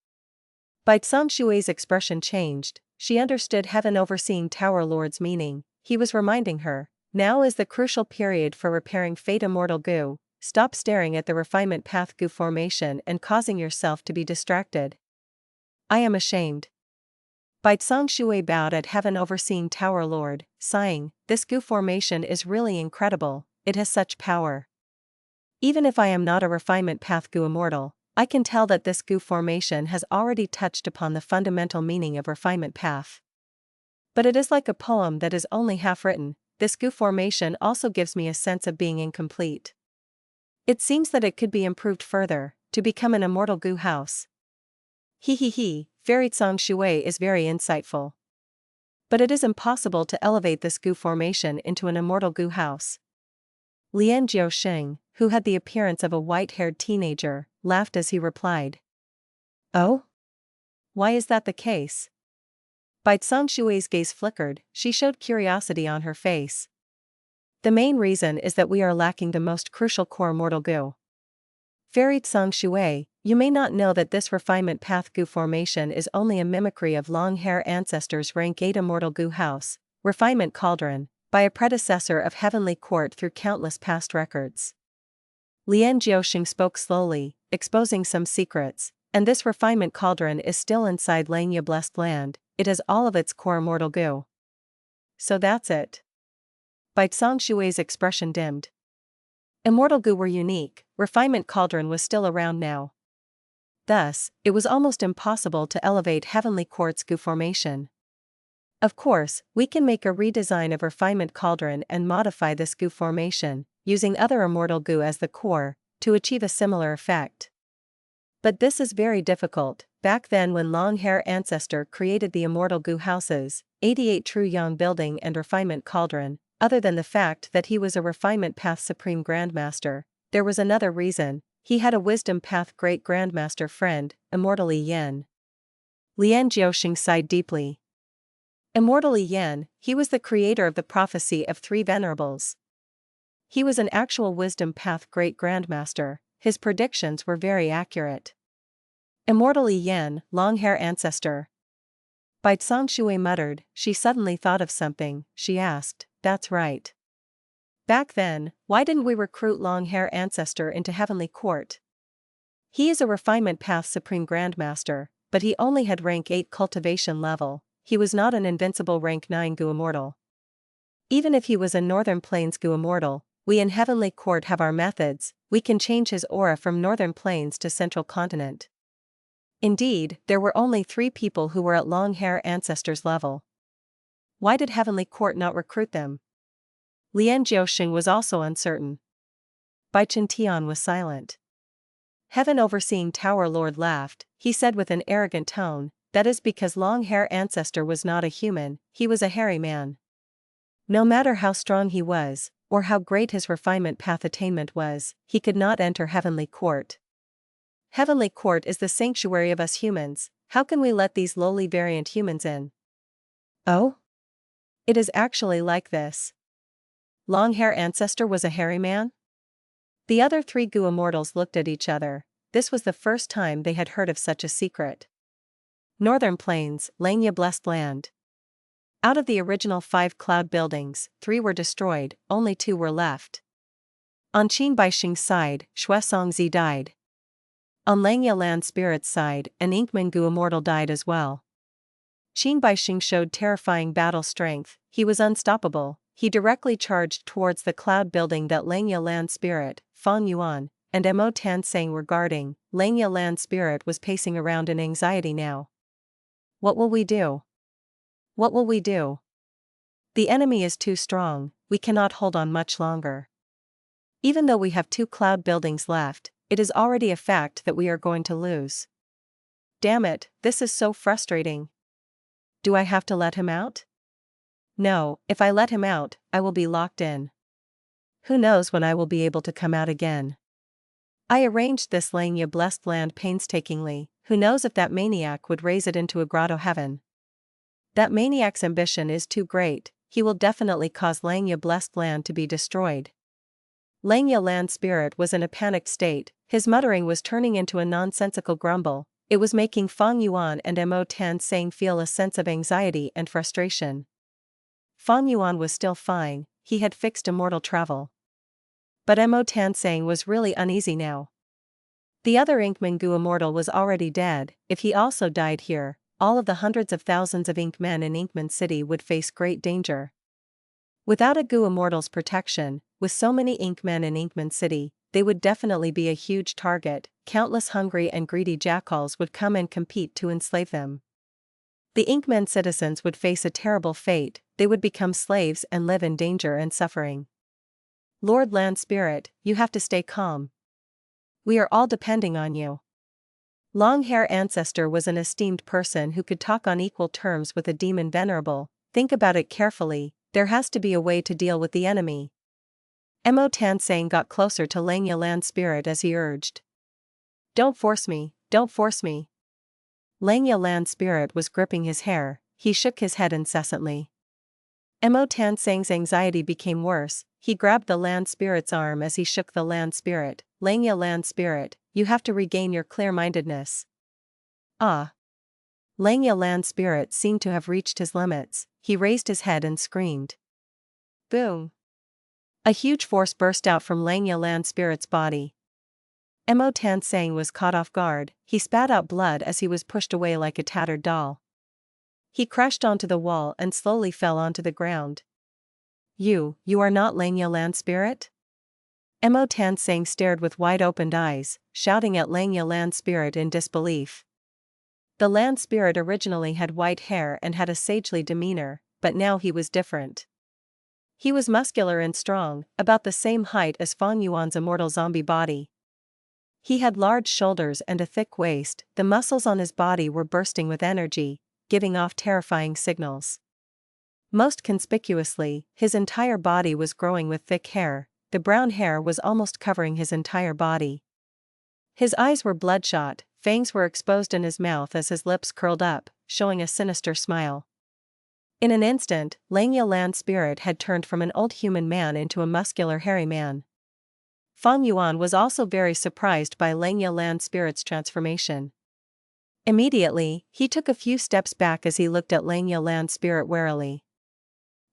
Bai Tsang Shui's expression changed. She understood Heaven Overseeing Tower Lord's meaning. He was reminding her, now is the crucial period for repairing Fate Immortal Gu. stop staring at the refinement path goo formation and causing yourself to be distracted. I am ashamed. Baizang Shui bowed at heaven overseeing Tower Lord, sighing, this goo formation is really incredible, it has such power. Even if I am not a refinement path goo immortal, I can tell that this goo formation has already touched upon the fundamental meaning of refinement path. But it is like a poem that is only half written, this goo formation also gives me a sense of being incomplete. It seems that it could be improved further, to become an immortal goo house. Fairy Tsang Shui is very insightful. But it is impossible to elevate this goo formation into an immortal goo house. Lian Jiao Sheng, who had the appearance of a white-haired teenager, laughed as he replied. Oh? Why is that the case? Baizang Shui's gaze flickered, she showed curiosity on her face. The main reason is that we are lacking the most crucial core mortal goo. Fairy Tsang Shui, you may not know that this refinement path goo formation is only a mimicry of long-hair ancestors' rank 8 immortal goo house, refinement cauldron, by a predecessor of heavenly court through countless past records. Lian Jiaoxing spoke slowly, exposing some secrets, and this refinement cauldron is still inside Langya Blessed Land, it has all of its core immortal goo. So that's it. Baizang Shui's expression dimmed. Immortal goo were unique, refinement cauldron was still around now. Thus, it was almost impossible to elevate heavenly court's goo formation. Of course, we can make a redesign of refinement cauldron and modify this goo formation, using other immortal goo as the core, to achieve a similar effect. But this is very difficult. Back then when long-hair ancestor created the immortal goo houses, 88 True Yang building and refinement cauldron, other than the fact that he was a refinement path supreme grandmaster, there was another reason, he had a wisdom path great grandmaster friend, Immortal Yen. Lian Jiaoxing sighed deeply. Immortal Yen, he was the creator of the prophecy of 3 venerables. He was an actual wisdom path great grandmaster, his predictions were very accurate. Immortal Yen, long-hair ancestor. Baizang Shui muttered, she suddenly thought of something, she asked, that's right. Back then, why didn't we recruit long-hair ancestor into heavenly court? He is a refinement path supreme grandmaster, but he only had rank 8 cultivation level, he was not an invincible rank 9 goo immortal. Even if he was a northern plains goo immortal, we in heavenly court have our methods, we can change his aura from northern plains to central continent. Indeed, there were only 3 people who were at long-hair ancestors level. Why did heavenly court not recruit them? Lian Jiaoxing was also uncertain. Bai Tian was silent. Heaven overseeing Tower Lord laughed, he said with an arrogant tone, that is because long-hair ancestor was not a human, he was a hairy man. No matter how strong he was, or how great his refinement path attainment was, he could not enter heavenly court. Heavenly court is the sanctuary of us humans, how can we let these lowly variant humans in? Oh? It is actually like this. Long-hair ancestor was a hairy man? The other 3 goo immortals looked at each other, this was the first time they had heard of such a secret. Northern Plains, Langya Blessed Land. Out of the original 5 cloud buildings, 3 were destroyed, only 2 were left. On Qin Baixing's side, Shuesongzi died. On Langya Land Spirit's side, an Inkman goo immortal died as well. Qin Baixing showed terrifying battle strength, he was unstoppable, he directly charged towards the cloud building that Langya Land Spirit, Feng Yuan, and Mo Tan Sang were guarding. Langya Land Spirit was pacing around in anxiety now. What will we do? What will we do? The enemy is too strong, we cannot hold on much longer. Even though we have 2 cloud buildings left, it is already a fact that we are going to lose. Damn it, this is so frustrating. Do I have to let him out? No, if I let him out, I will be locked in. Who knows when I will be able to come out again. I arranged this Langya Blessed Land painstakingly, who knows if that maniac would raise it into a grotto heaven. That maniac's ambition is too great, he will definitely cause Langya Blessed Land to be destroyed. Langya Land Spirit was in a panicked state, his muttering was turning into a nonsensical grumble, it was making Feng Yuan and Mo Tan Sang feel a sense of anxiety and frustration. Feng Yuan was still fine, he had fixed immortal travel. But Mo Tansang was really uneasy now. The other Inkman Gu Immortal was already dead. If he also died here, all of the hundreds of thousands of Inkmen in Inkman City would face great danger. Without a Gu Immortal's protection, with so many Inkmen in Inkman City, they would definitely be a huge target. Countless hungry and greedy jackals would come and compete to enslave them. The Inkmen citizens would face a terrible fate. They would become slaves and live in danger and suffering. Lord Land Spirit, you have to stay calm. We are all depending on you. Long-hair Ancestor was an esteemed person who could talk on equal terms with a demon venerable. Think about it carefully, there has to be a way to deal with the enemy. Mo Tansang got closer to Langya Land Spirit as he urged. Don't force me, don't force me. Langya Land Spirit was gripping his hair, he shook his head incessantly. Mo Tansang's anxiety became worse, he grabbed the Land Spirit's arm as he shook the Land Spirit. Langya Land Spirit, you have to regain your clear-mindedness. Ah. Langya Land Spirit seemed to have reached his limits, he raised his head and screamed. Boom. A huge force burst out from Langya Land Spirit's body. Mo Tansang was caught off guard, he spat out blood as he was pushed away like a tattered doll. He crashed onto the wall and slowly fell onto the ground. You are not Langya Land Spirit? Mo Tansang stared with wide-opened eyes, shouting at Langya Land Spirit in disbelief. The Land Spirit originally had white hair and had a sagely demeanor, but now he was different. He was muscular and strong, about the same height as Feng Yuan's immortal zombie body. He had large shoulders and a thick waist, the muscles on his body were bursting with energy, giving off terrifying signals. Most conspicuously, his entire body was growing with thick hair, the brown hair was almost covering his entire body. His eyes were bloodshot, fangs were exposed in his mouth as his lips curled up, showing a sinister smile. In an instant, Langya Land Spirit had turned from an old human man into a muscular hairy man. Feng Yuan was also very surprised by Langya Land Spirit's transformation. Immediately, he took a few steps back as he looked at Langya Land Spirit warily.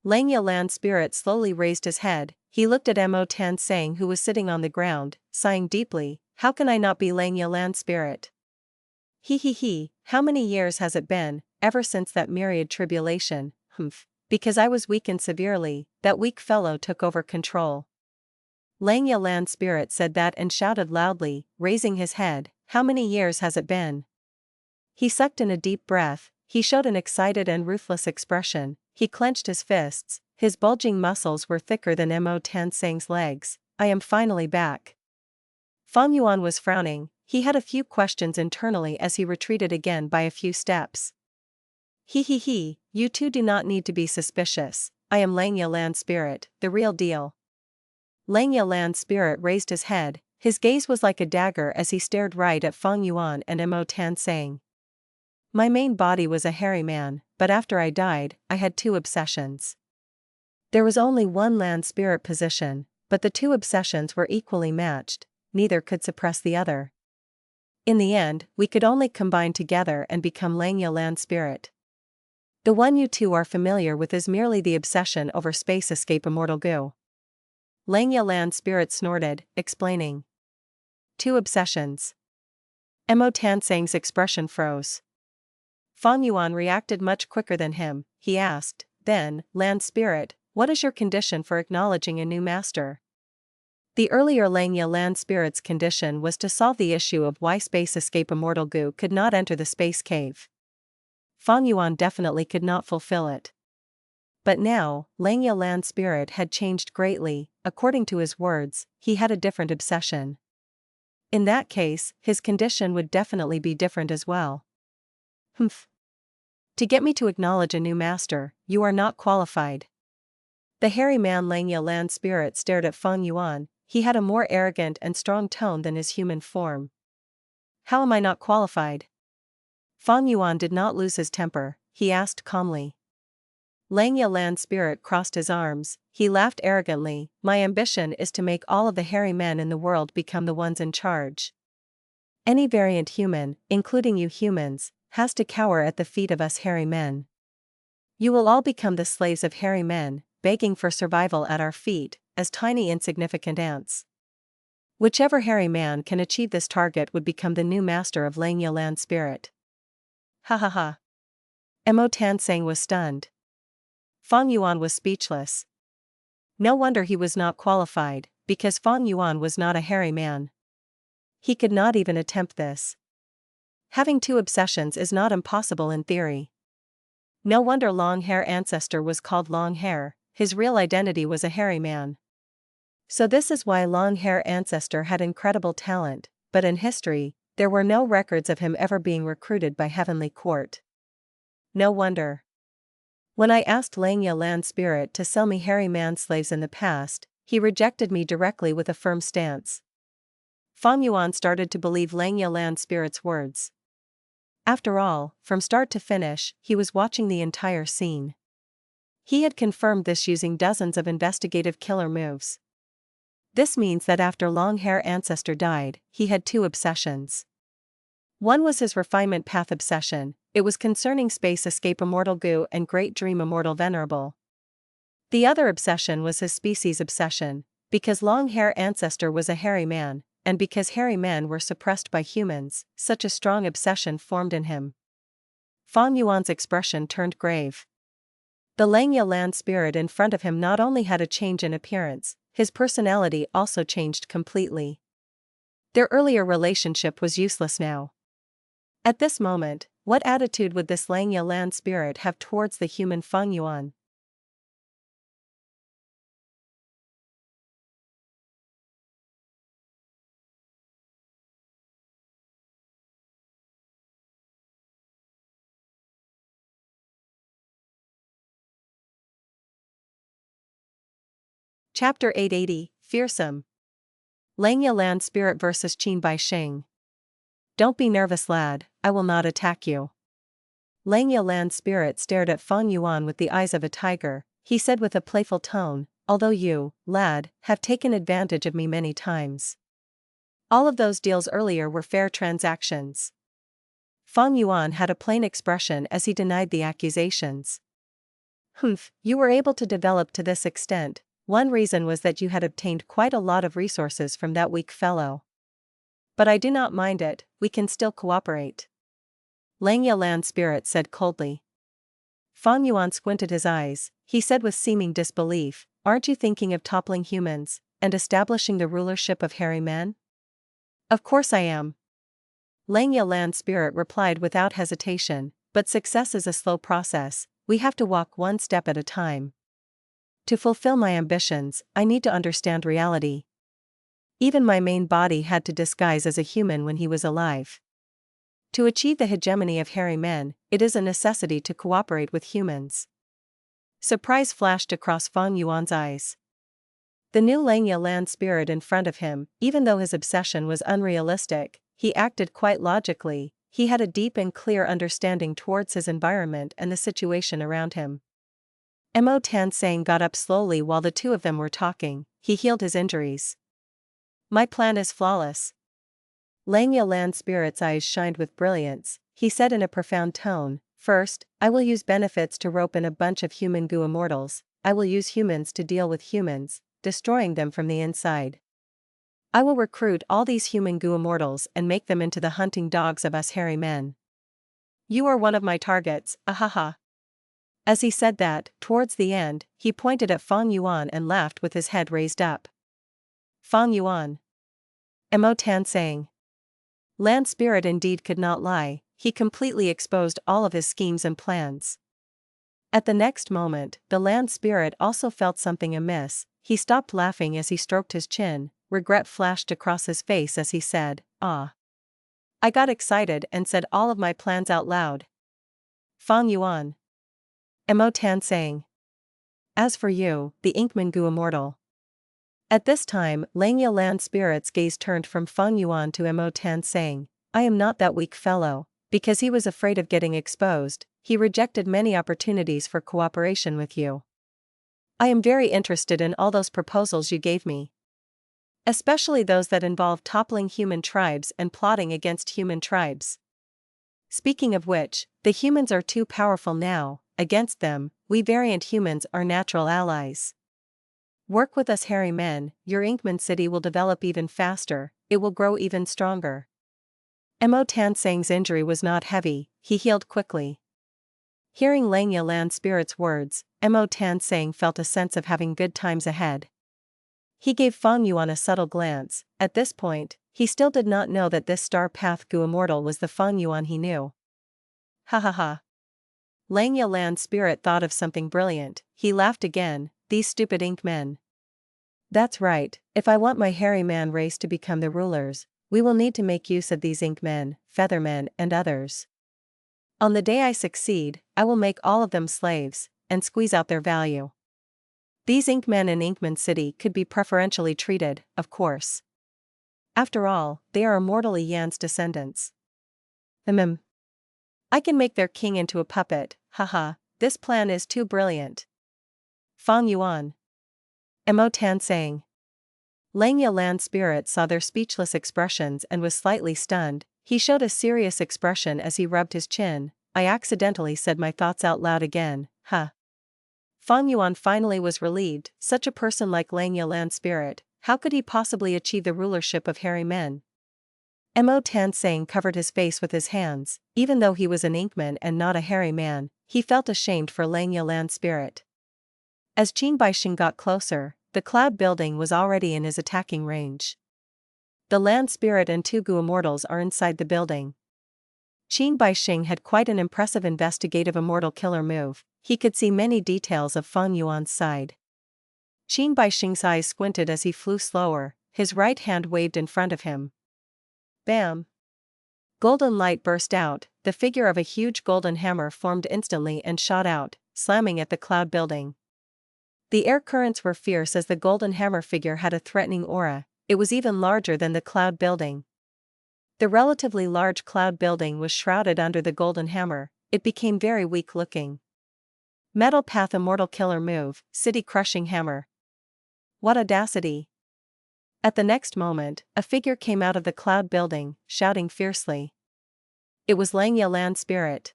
Langya Land Spirit slowly raised his head, he looked at Mo Tansang who was sitting on the ground, sighing deeply. How can I not be Langya Land Spirit? He, how many years has it been, ever since that myriad tribulation? Because I was weakened severely, that weak fellow took over control. Langya Land Spirit said that and shouted loudly, raising his head, how many years has it been? He sucked in a deep breath, he showed an excited and ruthless expression, he clenched his fists, his bulging muscles were thicker than Mo Tansang's legs. I am finally back. Feng Yuan was frowning, he had a few questions internally as he retreated again by a few steps. You two do not need to be suspicious, I am Langya Land Spirit, the real deal. Langya Land Spirit raised his head, his gaze was like a dagger as he stared right at Feng Yuan and Mo Tansang. My main body was a hairy man, but after I died, I had two obsessions. There was only one Land Spirit position, but the two obsessions were equally matched, neither could suppress the other. In the end, we could only combine together and become Langya Land Spirit. The one you two are familiar with is merely the obsession over space escape immortal goo. Langya Land Spirit snorted, explaining. Two obsessions. Mo Tansang's expression froze. Feng Yuan reacted much quicker than him, he asked, then, Land Spirit, what is your condition for acknowledging a new master? The earlier Langya Land Spirit's condition was to solve the issue of why space escape immortal goo could not enter the space cave. Feng Yuan definitely could not fulfill it. But now, Langya Land Spirit had changed greatly, according to his words, he had a different obsession. In that case, his condition would definitely be different as well. To get me to acknowledge a new master, you are not qualified. The hairy man Langya Land Spirit stared at Feng Yuan, he had a more arrogant and strong tone than his human form. How am I not qualified? Feng Yuan did not lose his temper, he asked calmly. Langya Land Spirit crossed his arms, he laughed arrogantly, my ambition is to make all of the hairy men in the world become the ones in charge. Any variant human, including you humans, has to cower at the feet of us hairy men. You will all become the slaves of hairy men, begging for survival at our feet, as tiny insignificant ants. Whichever hairy man can achieve this target would become the new master of Langya land spirit. Ha ha ha. Mo Tansang was stunned. Feng Yuan was speechless. No wonder he was not qualified, because Feng Yuan was not a hairy man. He could not even attempt this. Having two obsessions is not impossible in theory. No wonder long hair ancestor was called long hair, his real identity was a hairy man. So this is why long hair ancestor had incredible talent, but in history, there were no records of him ever being recruited by Heavenly Court. No wonder. When I asked Langya land spirit to sell me hairy man slaves in the past, he rejected me directly with a firm stance. Feng Yuan started to believe Langya land spirit's words. After all, from start to finish, he was watching the entire scene. He had confirmed this using dozens of investigative killer moves. This means that after long hair ancestor died, he had two obsessions. One was his refinement path obsession, it was concerning space escape immortal goo and great dream immortal venerable. The other obsession was his species obsession, because long hair ancestor was a hairy man, and because hairy men were suppressed by humans, such a strong obsession formed in him. Feng Yuan's expression turned grave. The Langya land spirit in front of him not only had a change in appearance, his personality also changed completely. Their earlier relationship was useless now. At this moment, what attitude would this Langya land spirit have towards the human Feng Yuan? Chapter 880, Fearsome. Langya land spirit vs. Qin by Sheng. Don't be nervous, lad, I will not attack you. Langya land spirit stared at Feng Yuan with the eyes of a tiger. He said with a playful tone, although you, lad, have taken advantage of me many times. All of those deals earlier were fair transactions. Feng Yuan had a plain expression as he denied the accusations. Humph, you were able to develop to this extent. One reason was that you had obtained quite a lot of resources from that weak fellow. But I do not mind it, we can still cooperate. Langya land spirit said coldly. Feng Yuan squinted his eyes, he said with seeming disbelief, aren't you thinking of toppling humans, and establishing the rulership of hairy men? Of course I am. Langya land spirit replied without hesitation, but success is a slow process, we have to walk one step at a time. To fulfill my ambitions, I need to understand reality. Even my main body had to disguise as a human when he was alive. To achieve the hegemony of hairy men, it is a necessity to cooperate with humans. Surprise flashed across Feng Yuan's eyes. The new Langya land spirit in front of him, even though his obsession was unrealistic, he acted quite logically, he had a deep and clear understanding towards his environment and the situation around him. Mo Tansang got up slowly while the two of them were talking, he healed his injuries. My plan is flawless. Langya land spirit's eyes shined with brilliance, he said in a profound tone, first, I will use benefits to rope in a bunch of human goo immortals, I will use humans to deal with humans, destroying them from the inside. I will recruit all these human goo immortals and make them into the hunting dogs of us hairy men. You are one of my targets, ahaha. As he said that, towards the end, he pointed at Feng Yuan and laughed with his head raised up. Feng Yuan. Mo Tansang. Land spirit indeed could not lie, he completely exposed all of his schemes and plans. At the next moment, the land spirit also felt something amiss, he stopped laughing as he stroked his chin, regret flashed across his face as he said, ah. I got excited and said all of my plans out loud. Feng Yuan. Mo Tansang. As for you, the Inkman Gu Immortal. At this time, Langya land spirit's gaze turned from Feng Yuan to Mo Tansang. I am not that weak fellow, because he was afraid of getting exposed, he rejected many opportunities for cooperation with you. I am very interested in all those proposals you gave me. Especially those that involve toppling human tribes and plotting against human tribes. Speaking of which, the humans are too powerful now, against them, we variant humans are natural allies. Work with us hairy men, your Inkman city will develop even faster, it will grow even stronger. Mo Tansang's injury was not heavy, he healed quickly. Hearing Langya Land Spirit's words, Mo Tansang felt a sense of having good times ahead. He gave Feng Yuan a subtle glance. At this point, he still did not know that this star path Gu Immortal was the Feng Yuan he knew. Ha ha ha. Langya Land Spirit thought of something brilliant, he laughed again, these stupid ink men. That's right, if I want my hairy man race to become the rulers, we will need to make use of these ink men, Feathermen and others. On the day I succeed, I will make all of them slaves, and squeeze out their value. These Inkmen in Inkman City could be preferentially treated, of course. After all, they are Immortal Yan's descendants. I can make their king into a puppet, haha, this plan is too brilliant. Feng Yuan. Mo Tansang. Langya Land Spirit saw their speechless expressions and was slightly stunned. He showed a serious expression as he rubbed his chin. I accidentally said my thoughts out loud again, huh. Feng Yuan finally was relieved. Such a person like Langya Land Spirit, how could he possibly achieve the rulership of hairy men? Mo Tansang covered his face with his hands. Even though he was an Inkman and not a hairy man, he felt ashamed for Langya Land Spirit. As Qin Baixing got closer, the cloud building was already in his attacking range. The Land Spirit and two Gu Immortals are inside the building. Qin Baixing had quite an impressive investigative immortal killer move. He could see many details of Feng Yuan's side. Qin Baixing's eyes squinted as he flew slower, his right hand waved in front of him. Bam! Golden light burst out, the figure of a huge golden hammer formed instantly and shot out, slamming at the cloud building. The air currents were fierce as the golden hammer figure had a threatening aura, it was even larger than the cloud building. The relatively large cloud building was shrouded under the golden hammer, it became very weak looking. Metal Path Immortal Killer Move, City Crushing Hammer. What audacity! At the next moment, a figure came out of the cloud building, shouting fiercely. It was Langya Land Spirit.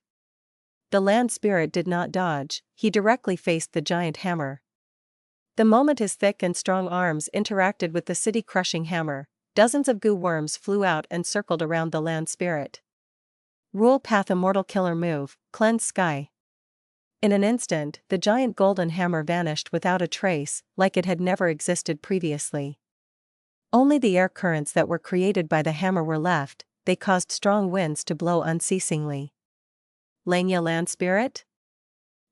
The Land Spirit did not dodge, he directly faced the giant hammer. The moment his thick and strong arms interacted with the city crushing hammer, dozens of goo worms flew out and circled around the Land Spirit. Rule Path Immortal Killer Move, Cleanse Sky. In an instant, the giant golden hammer vanished without a trace, like it had never existed previously. Only the air currents that were created by the hammer were left, they caused strong winds to blow unceasingly. Langya Land Spirit?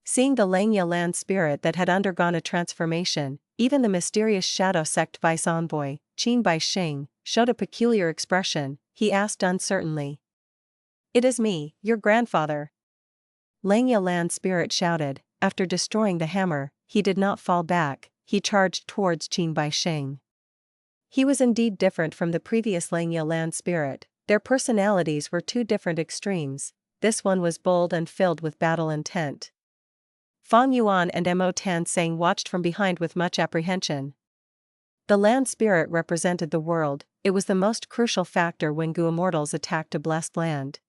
Seeing the Langya Land Spirit that had undergone a transformation, even the mysterious Shadow Sect Vice Envoy, Qin Baixing, showed a peculiar expression. He asked uncertainly. It is me, your grandfather. Langya Land Spirit shouted. After destroying the hammer, he did not fall back, he charged towards Qin Baixing. He was indeed different from the previous Langya Land Spirit, their personalities were two different extremes, this one was bold and filled with battle intent. Feng Yuan and Mo Tansang watched from behind with much apprehension. The Land Spirit represented the world, it was the most crucial factor when Gu Immortals attacked a blessed land.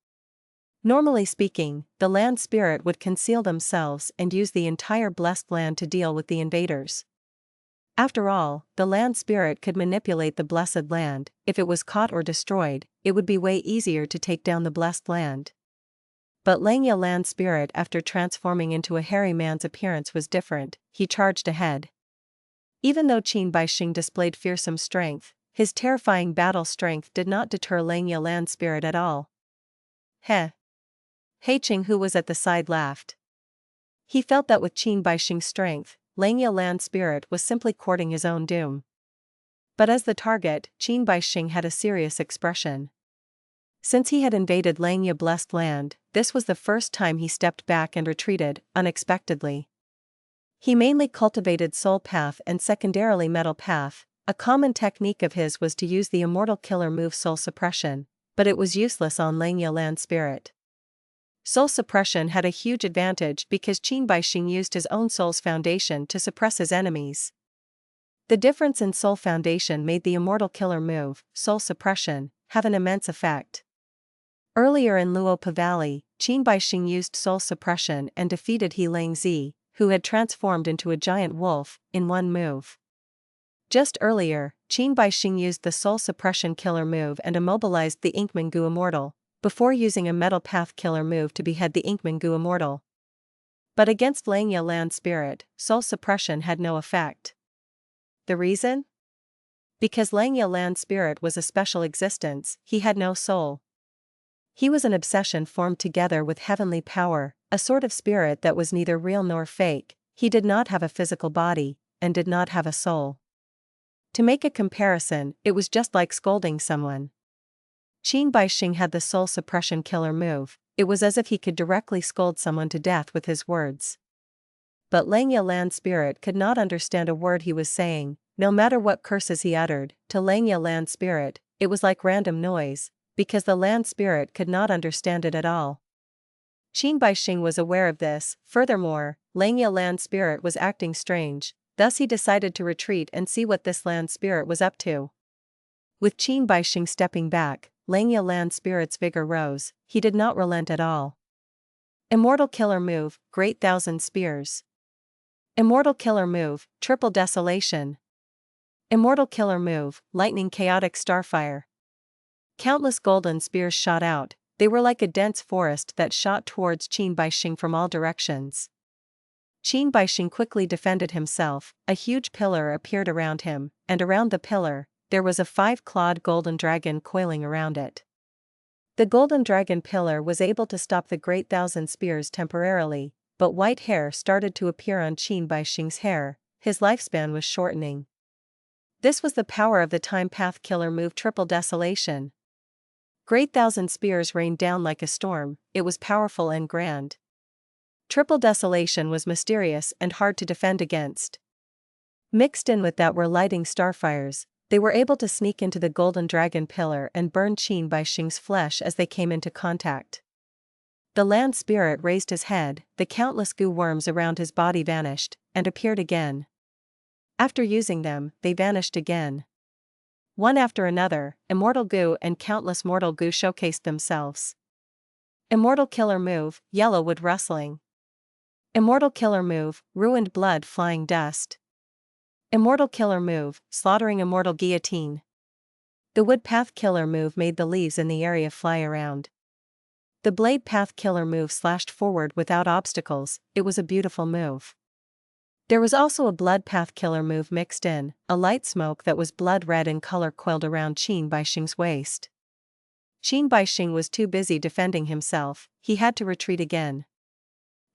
Normally speaking, the Land Spirit would conceal themselves and use the entire blessed land to deal with the invaders. After all, the Land Spirit could manipulate the blessed land. If it was caught or destroyed, it would be way easier to take down the blessed land. But Langya Land Spirit after transforming into a hairy man's appearance was different, he charged ahead. Even though Qin Baixing displayed fearsome strength, his terrifying battle strength did not deter Langya Land Spirit at all. Heh. Heiqing, who was at the side, laughed. He felt that with Qin Baixing's strength, Langya Land Spirit was simply courting his own doom. But as the target, Qin Baixing had a serious expression. Since he had invaded Langya Blessed Land, this was the first time he stepped back and retreated, unexpectedly. He mainly cultivated Soul Path and secondarily Metal Path. A common technique of his was to use the immortal killer move Soul Suppression, but it was useless on Langya Land Spirit. Soul Suppression had a huge advantage because Qin Baixing used his own Soul's Foundation to suppress his enemies. The difference in Soul Foundation made the immortal killer move, Soul Suppression, have an immense effect. Earlier in Luopa Valley, Qin Baixing used Soul Suppression and defeated He Langzi, who had transformed into a giant wolf, in one move. Just earlier, Qin Baixing used the Soul Suppression Killer move and immobilized the Inkman Gu Immortal, before using a Metal Path Killer move to behead the Inkman Gu Immortal. But against Langya Land Spirit, Soul Suppression had no effect. The reason? Because Langya Land Spirit was a special existence, he had no soul. He was an obsession formed together with heavenly power, a sort of spirit that was neither real nor fake. He did not have a physical body, and did not have a soul. To make a comparison, it was just like scolding someone. Qin Baixing had the Soul Suppression Killer move. It was as if he could directly scold someone to death with his words. But Langya Land Spirit could not understand a word he was saying, no matter what curses he uttered. To Langya Land Spirit, it was like random noise, because the Land Spirit could not understand it at all. Qin Baixing was aware of this. Furthermore, Langya Land Spirit was acting strange, thus he decided to retreat and see what this Land Spirit was up to. With Qin Baixing stepping back, Langya Land Spirit's vigor rose. He did not relent at all. Immortal Killer Move, Great Thousand Spears. Immortal Killer Move, Triple Desolation. Immortal Killer Move, Lightning Chaotic Starfire. Countless golden spears shot out. They were like a dense forest that shot towards Qin Baixing from all directions. Qin Baixing quickly defended himself. A huge pillar appeared around him, and around the pillar, there was a 5-clawed golden dragon coiling around it. The golden dragon pillar was able to stop the Great Thousand Spears temporarily, but white hair started to appear on Qin Baixing's hair. His lifespan was shortening. This was the power of the Time Path Killer move Triple Desolation. Great Thousand Spears rained down like a storm. It was powerful and grand. Triple Desolation was mysterious and hard to defend against. Mixed in with that were lighting starfires. They were able to sneak into the golden dragon pillar and burn Qin Baixing's flesh as they came into contact. The Land Spirit raised his head. The countless goo worms around his body vanished, and appeared again. After using them, they vanished again. One after another, Immortal Goo and countless Mortal Goo showcased themselves. Immortal Killer Move, Yellow Wood Rustling. Immortal Killer Move, Ruined Blood Flying Dust. Immortal Killer Move, Slaughtering Immortal Guillotine. The Wood Path Killer move made the leaves in the area fly around. The Blade Path Killer move slashed forward without obstacles. It was a beautiful move. There was also a Blood Path Killer move mixed in. A light smoke that was blood red in color coiled around Qin Baixing's waist. Qin Baixing was too busy defending himself. He had to retreat again.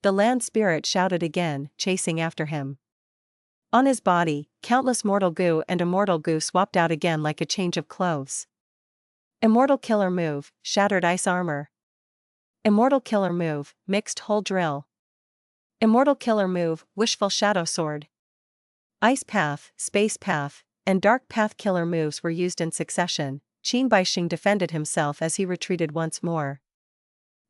The Land Spirit shouted again, chasing after him. On his body, countless Mortal Goo and Immortal Goo swapped out again like a change of clothes. Immortal Killer Move, Shattered Ice Armor. Immortal Killer Move, Mixed Hole Drill. Immortal Killer Move, Wishful Shadow Sword. Ice Path, Space Path, and Dark Path Killer moves were used in succession. Qin Baixing defended himself as he retreated once more.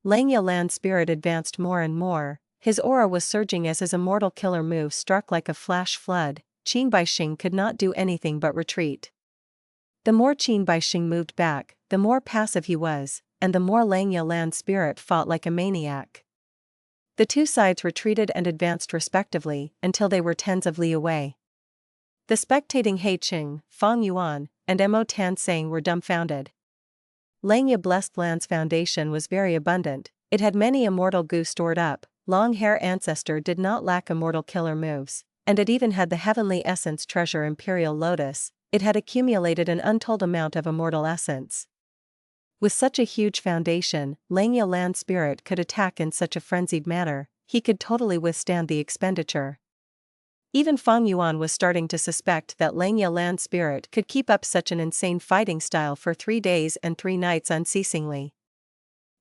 Langya Land Spirit advanced more and more. His aura was surging as his Immortal Killer move struck like a flash flood. Qin Baixing could not do anything but retreat. The more Qin Baixing moved back, the more passive he was, and the more Langya Land Spirit fought like a maniac. The two sides retreated and advanced respectively until they were tens of li away. The spectating Sheng, Feng Yuan, and Mo Tan Sang were dumbfounded. Langya Blessed Land's foundation was very abundant. It had many Immortal Goo stored up. Long Hair Ancestor did not lack Immortal Killer moves, and it even had the Heavenly Essence Treasure Imperial Lotus. It had accumulated an untold amount of Immortal Essence. With such a huge foundation, Langya Land Spirit could attack in such a frenzied manner. He could totally withstand the expenditure. Even Feng Yuan was starting to suspect that Langya Land Spirit could keep up such an insane fighting style for 3 days and 3 nights unceasingly.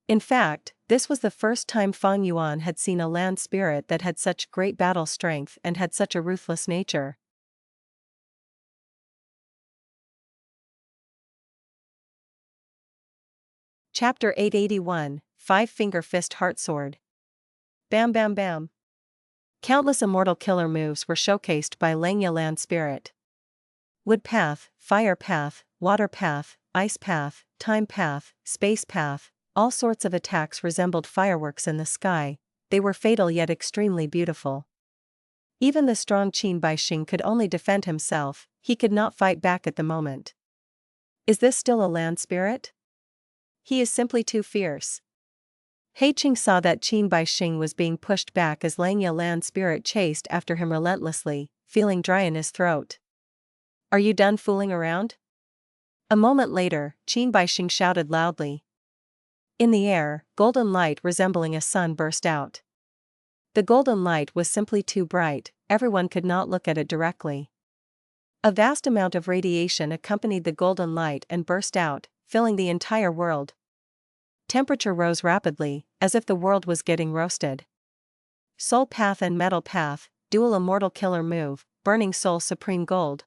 In fact, this was the first time Feng Yuan had seen a land spirit that had such great battle strength and had such a ruthless nature. Chapter 881, Five-Finger Fist Heartsword. Bam Bam Bam. Countless Immortal Killer moves were showcased by Langya Land Spirit. Wood Path, Fire Path, Water Path, Ice Path, Time Path, Space Path. All sorts of attacks resembled fireworks in the sky. They were fatal yet extremely beautiful. Even the strong Qin Baixing could only defend himself. he could not fight back at the moment. Is this still a land spirit? He is simply too fierce. Cheng saw that Qin Bai Sheng was being pushed back as Langya land spirit chased after him relentlessly, feeling dry in his throat. Are you done fooling around? A moment later, Qin Bai Sheng shouted loudly. In the air, golden light resembling a sun burst out. The golden light was simply too bright, everyone could not look at it directly. A vast amount of radiation accompanied the golden light and burst out, filling the entire world. Temperature rose rapidly, as if the world was getting roasted. Soul Path and Metal Path, dual immortal killer move, Burning Soul Supreme Gold.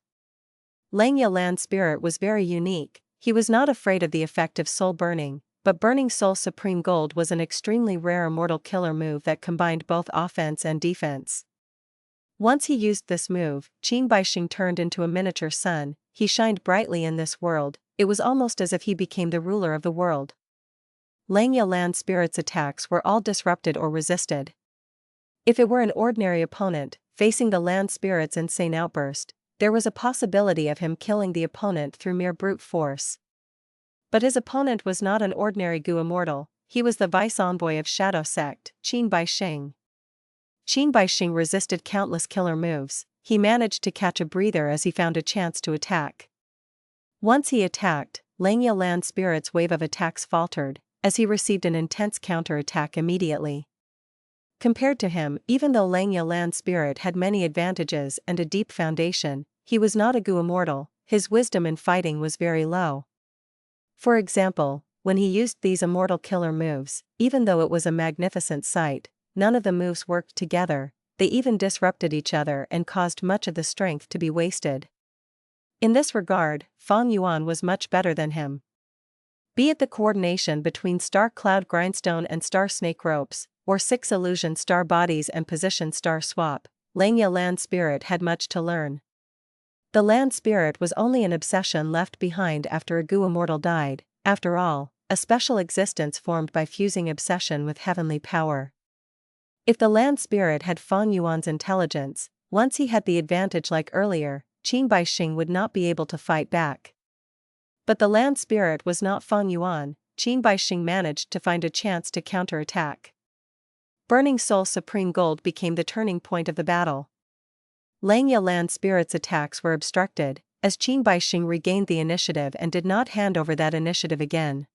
Langya land spirit was very unique, he was not afraid of the effect of soul burning, but Burning Soul Supreme Gold was an extremely rare immortal killer move that combined both offense and defense. Once he used this move, Qin Bai Sheng turned into a miniature sun, he shined brightly in this world, it was almost as if he became the ruler of the world. Langya land spirit's attacks were all disrupted or resisted. If it were an ordinary opponent, facing the land spirit's insane outburst, there was a possibility of him killing the opponent through mere brute force. But his opponent was not an ordinary Gu immortal, he was the vice-envoy of Shadow Sect, Qin Bai Sheng. Qin Bai Sheng resisted countless killer moves, he managed to catch a breather as he found a chance to attack. Once he attacked, Langya land spirit's wave of attacks faltered, as he received an intense counter-attack immediately. Compared to him, even though Langya land spirit had many advantages and a deep foundation, he was not a Gu immortal, his wisdom in fighting was very low. For example, when he used these immortal killer moves, even though it was a magnificent sight, none of the moves worked together, they even disrupted each other and caused much of the strength to be wasted. In this regard, Feng Yuan was much better than him. Be it the coordination between Star Cloud Grindstone and Star Snake Ropes, or 6 illusion star bodies and position star swap, Langya land spirit had much to learn. The land spirit was only an obsession left behind after a Gu immortal died, after all, a special existence formed by fusing obsession with heavenly power. If the land spirit had Feng Yuan's intelligence, once he had the advantage like earlier, Qin Bai Sheng would not be able to fight back. But the land spirit was not Feng Yuan, Qin Bai Sheng managed to find a chance to counterattack. Burning Soul Supreme Gold became the turning point of the battle. Langya land spirit's attacks were obstructed, as Qin Bai Sheng regained the initiative and did not hand over that initiative again.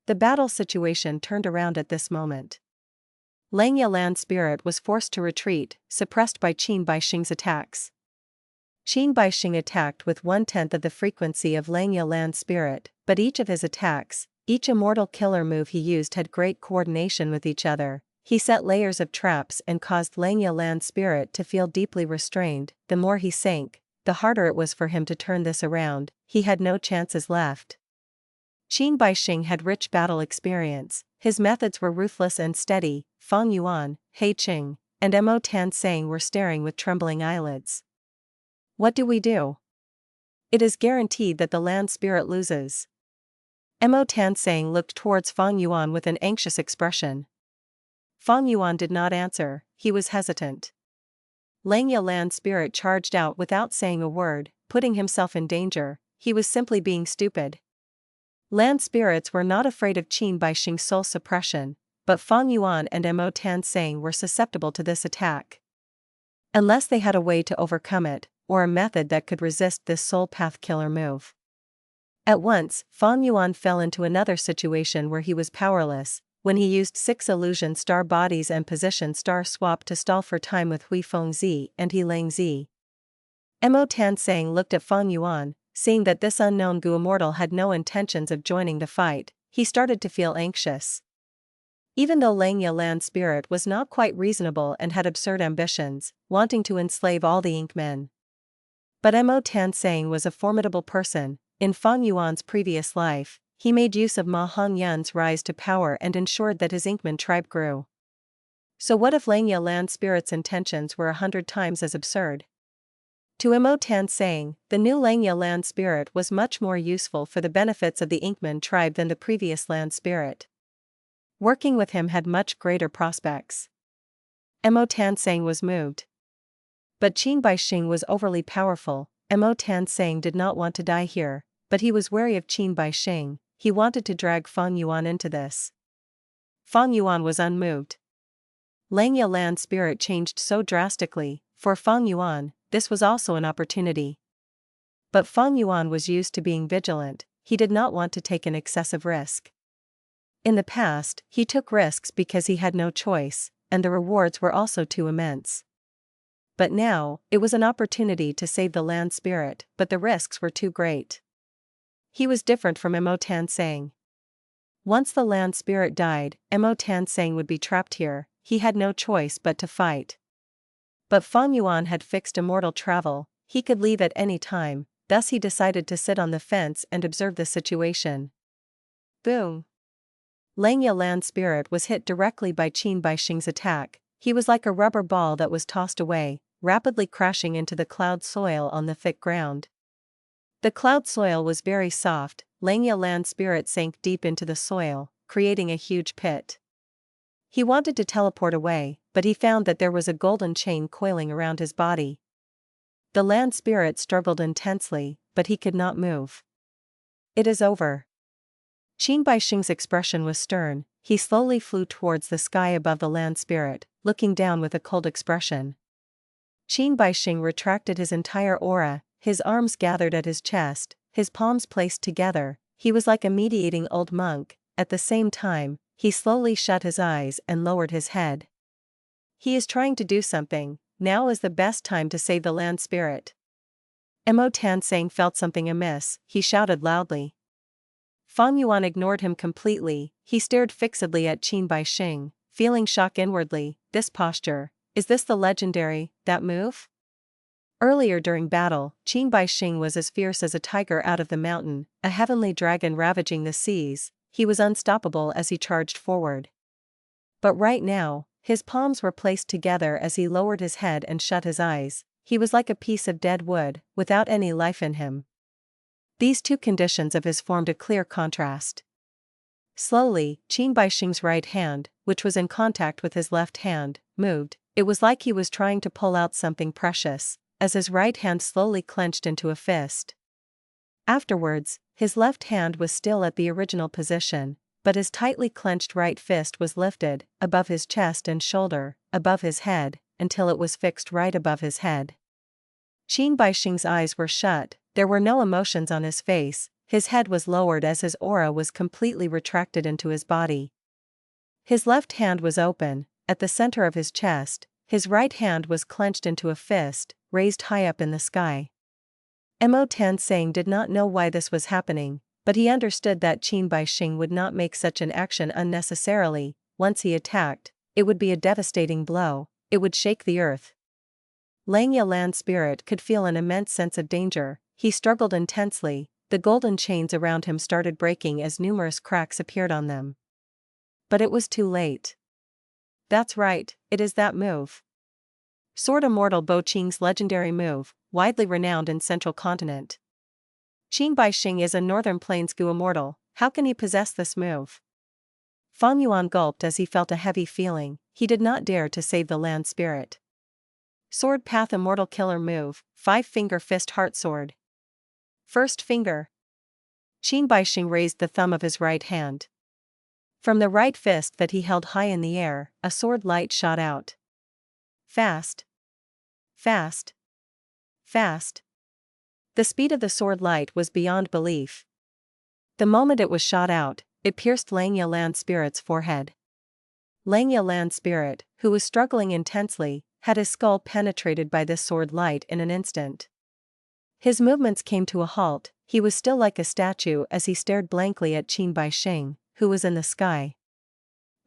The battle situation turned around at this moment. Langya land spirit was forced to retreat, suppressed by Qin Bai Sheng's attacks. Qin Bai Sheng attacked with 1/10 of the frequency of Langya land spirit, but each of his attacks, each immortal killer move he used had great coordination with each other. He set layers of traps and caused Langya land spirit to feel deeply restrained. The more he sank, the harder it was for him to turn this around, he had no chances left. Qin Bai Sheng had rich battle experience, his methods were ruthless and steady. Feng Yuan, Cheng, and Mo Tan Sang were staring with trembling eyelids. What do we do? It is guaranteed that the land spirit loses. Mo Tan Sang looked towards Feng Yuan with an anxious expression. Feng Yuan did not answer, he was hesitant. Langya land spirit charged out without saying a word, putting himself in danger, he was simply being stupid. Land spirits were not afraid of Qin Bai Sheng's soul suppression, but Feng Yuan and Mo Tan Sang were susceptible to this attack. Unless they had a way to overcome it, or a method that could resist this soul path killer move. At once, Feng Yuan fell into another situation where he was powerless, when he used 6 illusion star bodies and position star swap to stall for time with Hui Feng Zi and He Lang Zi. Mo Tan Sang looked at Feng Yuan, seeing that this unknown Gu immortal had no intentions of joining the fight, he started to feel anxious. Even though Langya land spirit was not quite reasonable and had absurd ambitions, wanting to enslave all the ink men. But Mo Tan Sang was a formidable person. In Feng Yuan's previous life, he made use of Ma Hongyun's rise to power and ensured that his Inkman tribe grew. So what if Langya land spirit's intentions were 100 times as absurd? To Mo Tan Sang, the new Langya land spirit was much more useful for the benefits of the Inkman tribe than the previous land spirit. Working with him had much greater prospects. Mo Tan Sang was moved. But Qin Bai Sheng was overly powerful, Mo Tansang did not want to die here, but he was wary of Qin Bai Sheng. He wanted to drag Feng Yuan into this. Feng Yuan was unmoved. Langya land spirit changed so drastically. For Feng Yuan, this was also an opportunity. But Feng Yuan was used to being vigilant. He did not want to take an excessive risk. In the past, he took risks because he had no choice, and the rewards were also too immense. But now, it was an opportunity to save the land spirit, but the risks were too great. He was different from Mo Tansang. Once the land spirit died, Mo Tansang would be trapped here. He had no choice but to fight. But Feng Yuan had fixed immortal travel. He could leave at any time, thus he decided to sit on the fence and observe the situation. Boom! Langya land spirit was hit directly by Qin Bai Sheng's attack. He was like a rubber ball that was tossed away, rapidly crashing into the cloud soil on the thick ground. The cloud soil was very soft. Langya land spirit sank deep into the soil, creating a huge pit. He wanted to teleport away, but he found that there was a golden chain coiling around his body. The land spirit struggled intensely, but he could not move. It is over. Qin Bai Sheng's expression was stern. He slowly flew towards the sky above the land spirit, looking down with a cold expression. Qin Bai Sheng retracted his entire aura, his arms gathered at his chest, his palms placed together. He was like a meditating old monk. At the same time, he slowly shut his eyes and lowered his head. He is trying to do something. Now is the best time to save the land spirit. Mo Tansang felt something amiss. He shouted loudly. Feng Yuan ignored him completely. He stared fixedly at Qin Bai Sheng, feeling shock inwardly. This posture, is this the legendary, that move? Earlier during battle, Qin Bai Sheng was as fierce as a tiger out of the mountain, a heavenly dragon ravaging the seas. He was unstoppable as he charged forward. But right now, his palms were placed together as he lowered his head and shut his eyes. He was like a piece of dead wood, without any life in him. These two conditions of his formed a clear contrast. Slowly, Qin Bai Sheng's right hand, which was in contact with his left hand, moved. It was like he was trying to pull out something precious, as his right hand slowly clenched into a fist. Afterwards, his left hand was still at the original position, but his tightly clenched right fist was lifted, above his chest and shoulder, above his head, until it was fixed right above his head. Qin Bai Sheng's eyes were shut, there were no emotions on his face, his head was lowered as his aura was completely retracted into his body. His left hand was open, at the center of his chest, his right hand was clenched into a fist, raised high up in the sky. Mo Tansang did not know why this was happening, but he understood that Qin Bai Sheng would not make such an action unnecessarily. Once he attacked, it would be a devastating blow, it would shake the earth. Langya land spirit could feel an immense sense of danger. He struggled intensely. The golden chains around him started breaking as numerous cracks appeared on them. But it was too late. That's right, it is that move. Sword Immortal Bo Qing's legendary move, widely renowned in Central Continent. Qin Bai Sheng is a Northern Plains Gu Immortal. How can he possess this move? Feng Yuan gulped as he felt a heavy feeling. He did not dare to save the land spirit. Sword Path Immortal Killer Move, 5-Finger Fist Heart Sword. First finger. Qin Bai Sheng raised the thumb of his right hand. From the right fist that he held high in the air, a sword light shot out. Fast. Fast. Fast. The speed of the sword light was beyond belief. The moment it was shot out, it pierced Langya land spirit's forehead. Langya land spirit, who was struggling intensely, had his skull penetrated by this sword light in an instant. His movements came to a halt. He was still like a statue as he stared blankly at Qin Bai Sheng, who was in the sky.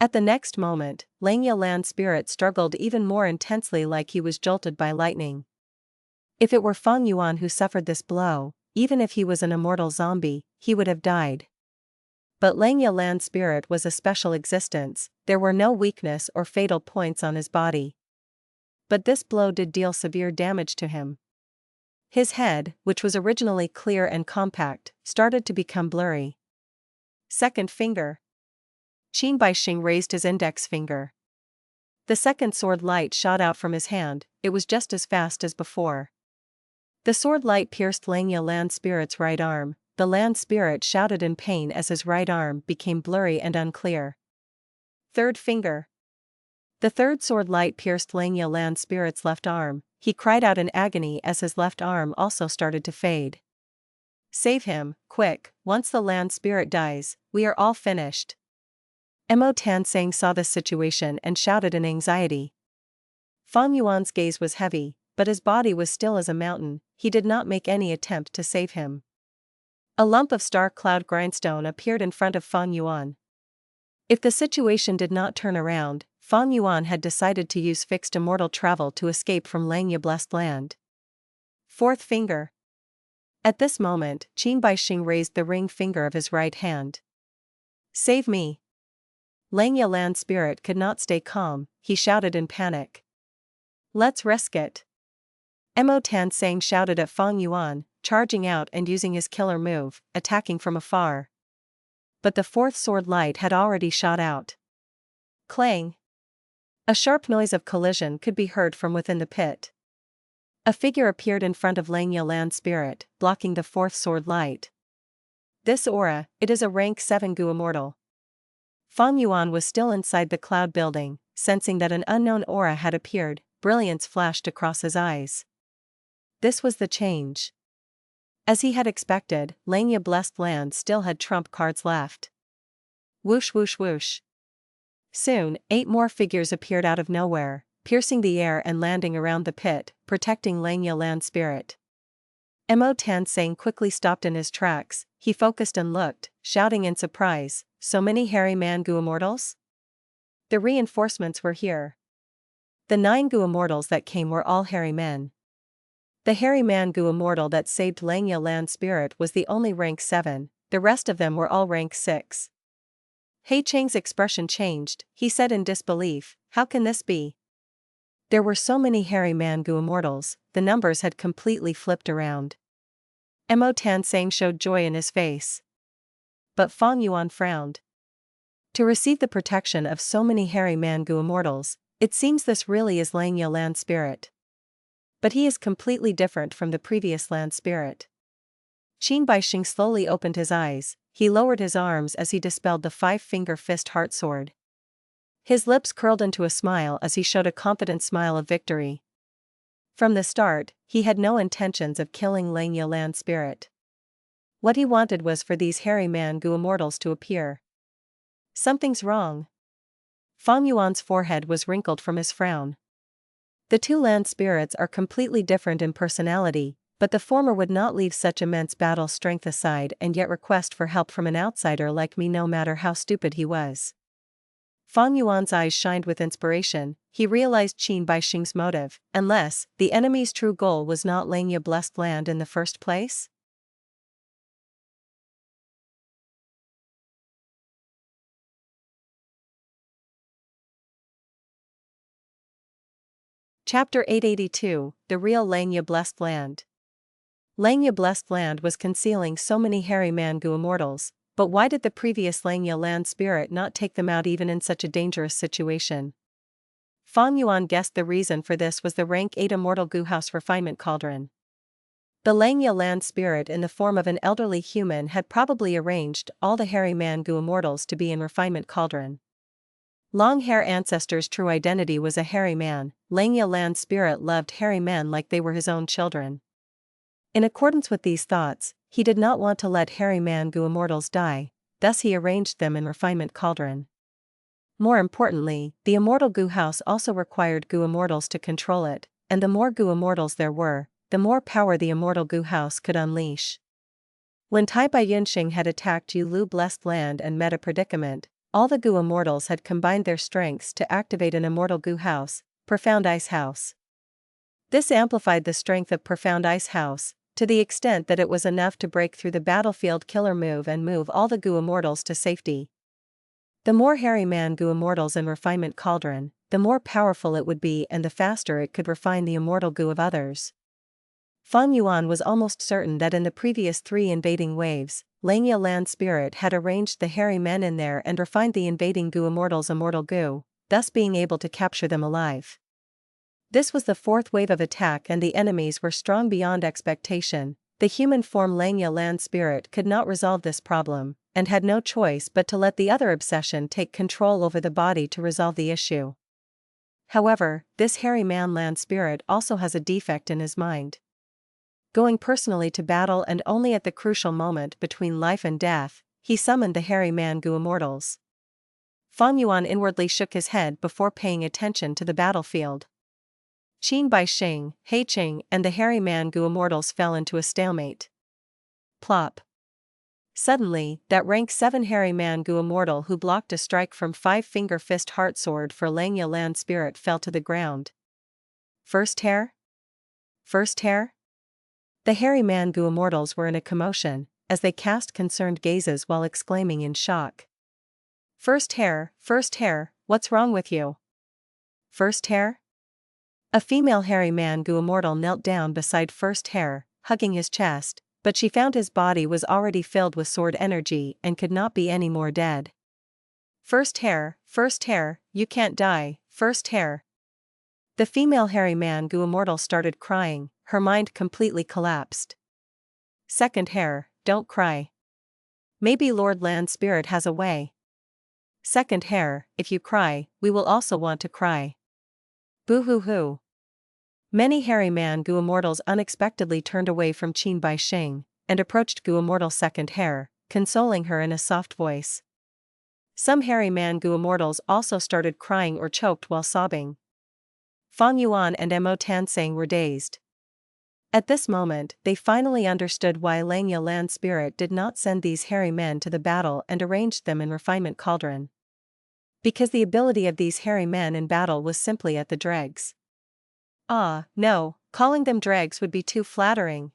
At the next moment, Langya land spirit struggled even more intensely, like he was jolted by lightning. If it were Feng Yuan who suffered this blow, even if he was an immortal zombie, he would have died. But Langya land spirit was a special existence. There were no weakness or fatal points on his body. But this blow did deal severe damage to him. His head, which was originally clear and compact, started to become blurry. Second finger. Qin Bai Sheng raised his index finger. The second sword light shot out from his hand. It was just as fast as before. The sword light pierced Langya land spirit's right arm. The land spirit shouted in pain as his right arm became blurry and unclear. Third finger. The third sword light pierced Langya land spirit's left arm. He cried out in agony as his left arm also started to fade. Save him, quick, once the land spirit dies, we are all finished. Mo Tansang saw this situation and shouted in anxiety. Fang Yuan's gaze was heavy, but his body was still as a mountain. He did not make any attempt to save him. A lump of star cloud grindstone appeared in front of Fang Yuan. If the situation did not turn around, Fang Yuan had decided to use fixed immortal travel to escape from Langya blessed land. Fourth finger. At this moment, Qin Baixing raised the ring finger of his right hand. Save me. Langya land spirit could not stay calm, he shouted in panic. Let's risk it. Mo Tansang shouted at Fang Yuan, charging out and using his killer move, attacking from afar. But the fourth sword light had already shot out. Clang. A sharp noise of collision could be heard from within the pit. A figure appeared in front of Langya land spirit, blocking the fourth sword light. This aura, it is a rank 7 Gu Immortal. Fang Yuan was still inside the cloud building, sensing that an unknown aura had appeared. Brilliance flashed across his eyes. This was the change. As he had expected, Langya blessed land still had trump cards left. Whoosh whoosh whoosh. Soon, 8 more figures appeared out of nowhere, piercing the air and landing around the pit, protecting Langya land spirit. Mo Tansang quickly stopped in his tracks. He focused and looked, shouting in surprise, so many hairy man Gu Immortals? The reinforcements were here. The 9 Gu Immortals that came were all hairy men. The hairy man Gu Immortal that saved Langya land spirit was the only rank 7, the rest of them were all rank 6. He Cheng's expression changed. He said in disbelief, how can this be? There were so many hairy man Gu Immortals, the numbers had completely flipped around. Mo Tansang showed joy in his face. But Fang Yuan frowned. To receive the protection of so many hairy man Gu Immortals, it seems this really is Langya land spirit. But he is completely different from the previous land spirit. Qin Baixing slowly opened his eyes. He lowered his arms as he dispelled the 5-finger fist heart sword. His lips curled into a smile as he showed a confident smile of victory. From the start, he had no intentions of killing Langya land spirit. What he wanted was for these hairy man Gu Immortals to appear. Something's wrong. Fang Yuan's forehead was wrinkled from his frown. The 2 land spirits are completely different in personality, but the former would not leave such immense battle strength aside and yet request for help from an outsider like me no matter how stupid he was. Fang Yuan's eyes shined with inspiration. He realized Qin Baixing's motive, unless the enemy's true goal was not Langya blessed land in the first place? Chapter 882, The Real Langya Blessed Land. Langya Blessed Land was concealing so many hairy man Gu Immortals, but why did the previous Langya land spirit not take them out even in such a dangerous situation? Fang Yuan guessed the reason for this was the rank 8 Immortal Gu House Refinement Cauldron. The Langya land spirit in the form of an elderly human had probably arranged all the hairy man Gu Immortals to be in Refinement Cauldron. Long hair ancestor's true identity was a hairy man. Langya land spirit loved hairy men like they were his own children. In accordance with these thoughts, he did not want to let hairy man Gu Immortals die, thus he arranged them in Refinement Cauldron. More importantly, the Immortal Gu House also required Gu Immortals to control it, and the more Gu Immortals there were, the more power the Immortal Gu House could unleash. When Tai Bai Yunxing had attacked Yu Lu Blessed Land and met a predicament, all the Gu Immortals had combined their strengths to activate an Immortal Gu House, Profound Ice House. This amplified the strength of Profound Ice House, to the extent that it was enough to break through the battlefield killer move and move all the Gu Immortals to safety. The more hairy man Gu Immortals in Refinement Cauldron, the more powerful it would be and the faster it could refine the immortal Gu of others. Fang Yuan was almost certain that in the previous 3 invading waves, Langya land spirit had arranged the hairy men in there and refined the invading Gu Immortals' immortal Gu, thus being able to capture them alive. This was the fourth wave of attack and the enemies were strong beyond expectation. The human form Langya land spirit could not resolve this problem, and had no choice but to let the other obsession take control over the body to resolve the issue. However, this hairy man land spirit also has a defect in his mind. Going personally to battle and only at the crucial moment between life and death, he summoned the hairy man Gu Immortals. Fang Yuan inwardly shook his head before paying attention to the battlefield. Qin Bai Sheng, Hei Qing and the hairy man Gu Immortals fell into a stalemate. Plop. Suddenly, that rank 7 hairy man Gu Immortal who blocked a strike from 5-finger fist heart sword for Langya land spirit fell to the ground. First hair? First hair? The hairy man Gu Immortals were in a commotion, as they cast concerned gazes while exclaiming in shock. First hair, what's wrong with you? First hair? A female hairy man Gu Immortal knelt down beside First hair, hugging his chest, but she found his body was already filled with sword energy and could not be any more dead. First hair, you can't die, First hair. The female hairy man Gu Immortal started crying, her mind completely collapsed. Second hair, don't cry. Maybe Lord Land Spirit has a way. Second hair, if you cry, we will also want to cry. Boo-hoo-hoo. Many hairy man Gu Immortals unexpectedly turned away from Qin Bai Sheng, and approached Gu Immortal second hair, consoling her in a soft voice. Some hairy man Gu Immortals also started crying or choked while sobbing. Fang Yuan and Mo Tansang were dazed. At this moment, they finally understood why Langya land spirit did not send these hairy men to the battle and arranged them in Refinement Cauldron. Because the ability of these hairy men in battle was simply at the dregs. Ah, no, calling them dregs would be too flattering.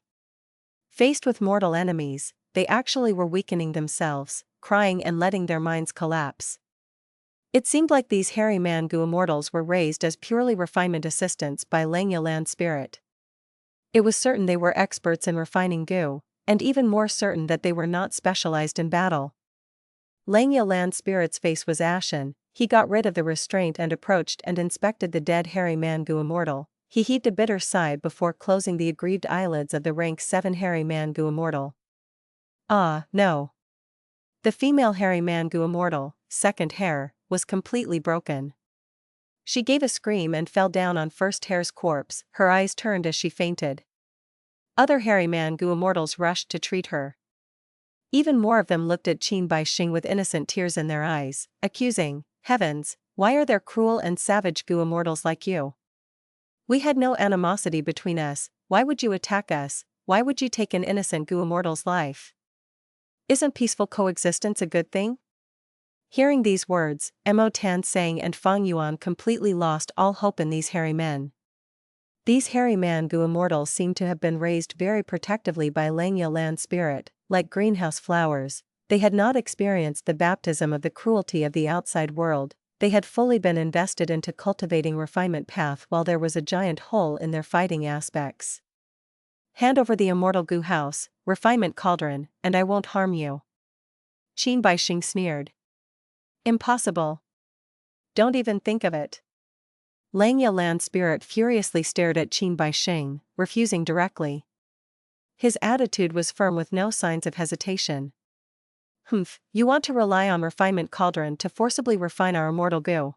Faced with mortal enemies, they actually were weakening themselves, crying and letting their minds collapse. It seemed like these hairy man Gu Immortals were raised as purely refinement assistants by Langya land spirit. It was certain they were experts in refining Gu, and even more certain that they were not specialized in battle. Langya land spirit's face was ashen. He got rid of the restraint and approached and inspected the dead hairy man Gu Immortal. He heaved a bitter sigh before closing the aggrieved eyelids of the rank 7 hairy man Gu Immortal. Ah, no. The female hairy man Gu Immortal, second hair, was completely broken. She gave a scream and fell down on First hair's corpse, her eyes turned as she fainted. Other hairy man Gu Immortals rushed to treat her. Even more of them looked at Qin Bai Sheng with innocent tears in their eyes, accusing, heavens, why are there cruel and savage Gu Immortals like you? We had no animosity between us, why would you attack us, why would you take an innocent Gu Immortal's life? Isn't peaceful coexistence a good thing? Hearing these words, Mo Tansang and Fang Yuan completely lost all hope in these hairy men. These hairy man Gu Immortals seemed to have been raised very protectively by Langya land spirit, like greenhouse flowers. They had not experienced the baptism of the cruelty of the outside world. They had fully been invested into cultivating refinement path while there was a giant hole in their fighting aspects. Hand over the immortal Gu house, Refinement Cauldron, and I won't harm you. Qin Bai Sheng sneered. Impossible. Don't even think of it. Langya land spirit furiously stared at Qin Bai Sheng, refusing directly. His attitude was firm with no signs of hesitation. Humph, you want to rely on Refinement Cauldron to forcibly refine our immortal Gu.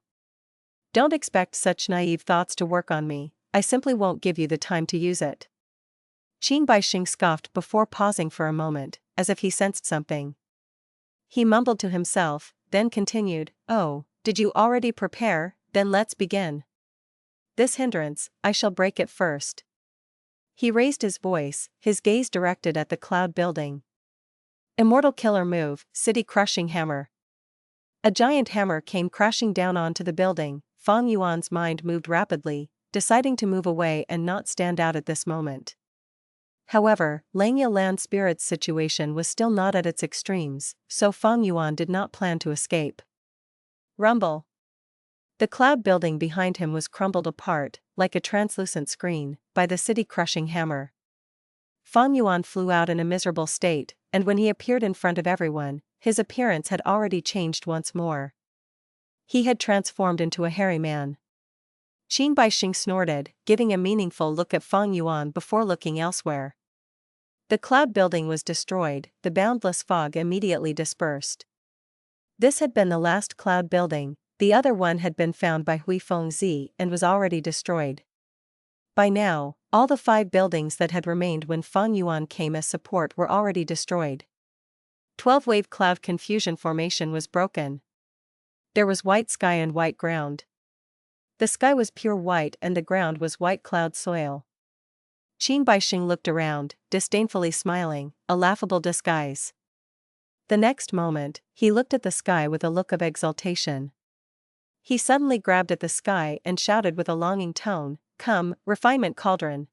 Don't expect such naive thoughts to work on me, I simply won't give you the time to use it. Qin Bai Sheng scoffed before pausing for a moment, as if he sensed something. He mumbled to himself, then continued, oh, did you already prepare? Then let's begin. This hindrance, I shall break it first. He raised his voice, his gaze directed at the cloud building. Immortal killer move, city crushing hammer. A giant hammer came crashing down onto the building. Fang Yuan's mind moved rapidly, deciding to move away and not stand out at this moment. However, Langya land spirit's situation was still not at its extremes, so Fang Yuan did not plan to escape. Rumble. The cloud building behind him was crumbled apart, like a translucent screen, by the city-crushing hammer. Fang Yuan flew out in a miserable state, and when he appeared in front of everyone, his appearance had already changed once more. He had transformed into a hairy man. Qin Baixing snorted, giving a meaningful look at Feng Yuan before looking elsewhere. The cloud building was destroyed, the boundless fog immediately dispersed. This had been the last cloud building, the other one had been found by Hui Fengzi and was already destroyed. By now, all the 5 buildings that had remained when Feng Yuan came as support were already destroyed. 12-wave cloud confusion formation was broken. There was white sky and white ground. The sky was pure white and the ground was white cloud soil. Qin Baixing looked around, disdainfully smiling, a laughable disguise. The next moment, he looked at the sky with a look of exultation. He suddenly grabbed at the sky and shouted with a longing tone, "Come, refinement cauldron."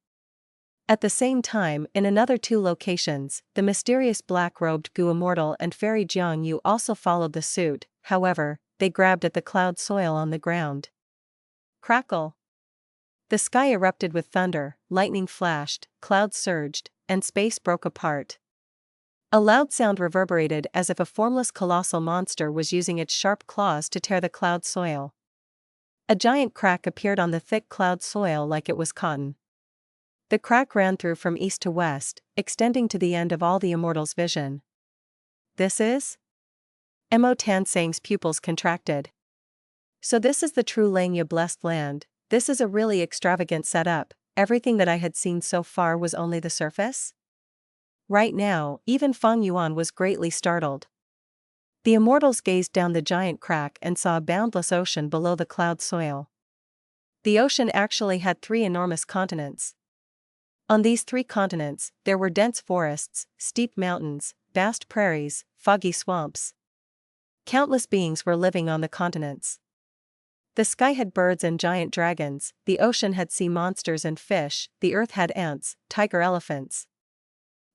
At the same time, in another 2 locations, the mysterious black-robed Gu Immortal and Fairy Jiang Yu also followed the suit. However, they grabbed at the cloud soil on the ground. Crackle! The sky erupted with thunder, lightning flashed, clouds surged, and space broke apart. A loud sound reverberated as if a formless colossal monster was using its sharp claws to tear the cloud soil. A giant crack appeared on the thick cloud soil like it was cotton. The crack ran through from east to west, extending to the end of all the Immortals' vision. This is? Mo Tansang's pupils contracted. So this is the true Langya blessed land. This is a really extravagant setup. Everything that I had seen so far was only the surface? Right now, even Feng Yuan was greatly startled. The Immortals gazed down the giant crack and saw a boundless ocean below the cloud soil. The ocean actually had 3 enormous continents. On these 3 continents, there were dense forests, steep mountains, vast prairies, foggy swamps. Countless beings were living on the continents. The sky had birds and giant dragons, the ocean had sea monsters and fish, the earth had ants, tiger elephants.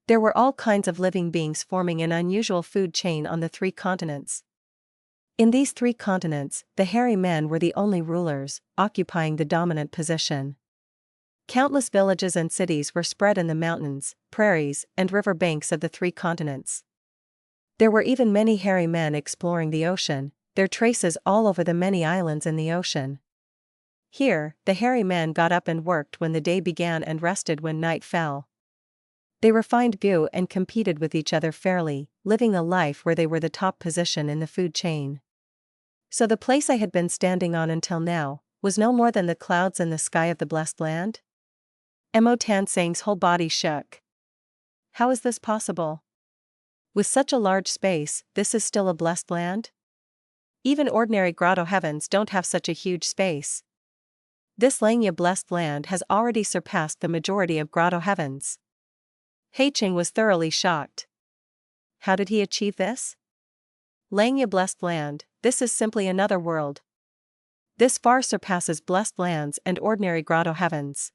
There were all kinds of living beings forming an unusual food chain on the 3 continents. In these 3 continents, the hairy men were the only rulers, occupying the dominant position. Countless villages and cities were spread in the mountains, prairies, and river banks of the 3 continents. There were even many hairy men exploring the ocean, their traces all over the many islands in the ocean. Here, the hairy men got up and worked when the day began and rested when night fell. They refined Gu and competed with each other fairly, living a life where they were the top position in the food chain. So the place I had been standing on until now was no more than the clouds in the sky of the blessed land? Mo Tansang's whole body shook. How is this possible? With such a large space, this is still a blessed land? Even ordinary grotto heavens don't have such a huge space. This Langya blessed land has already surpassed the majority of grotto heavens. Heicheng was thoroughly shocked. How did he achieve this? Langya blessed land, this is simply another world. This far surpasses blessed lands and ordinary grotto heavens.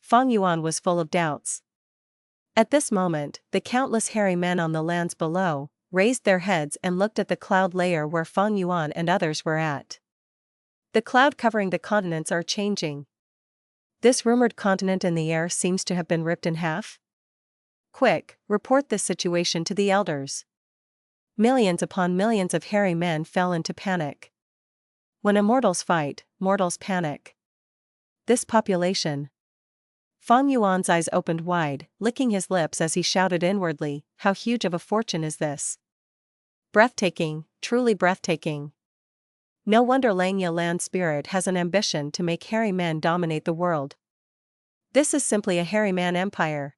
Feng Yuan was full of doubts. At this moment, the countless hairy men on the lands below raised their heads and looked at the cloud layer where Feng Yuan and others were at. The cloud covering the continents are changing. This rumored continent in the air seems to have been ripped in half. Quick, report this situation to the elders. Millions upon millions of hairy men fell into panic. When immortals fight, mortals panic. This population. Feng Yuan's eyes opened wide, licking his lips as he shouted inwardly, how huge of a fortune is this? Breathtaking, truly breathtaking. No wonder Langya land spirit has an ambition to make hairy men dominate the world. This is simply a hairy man empire.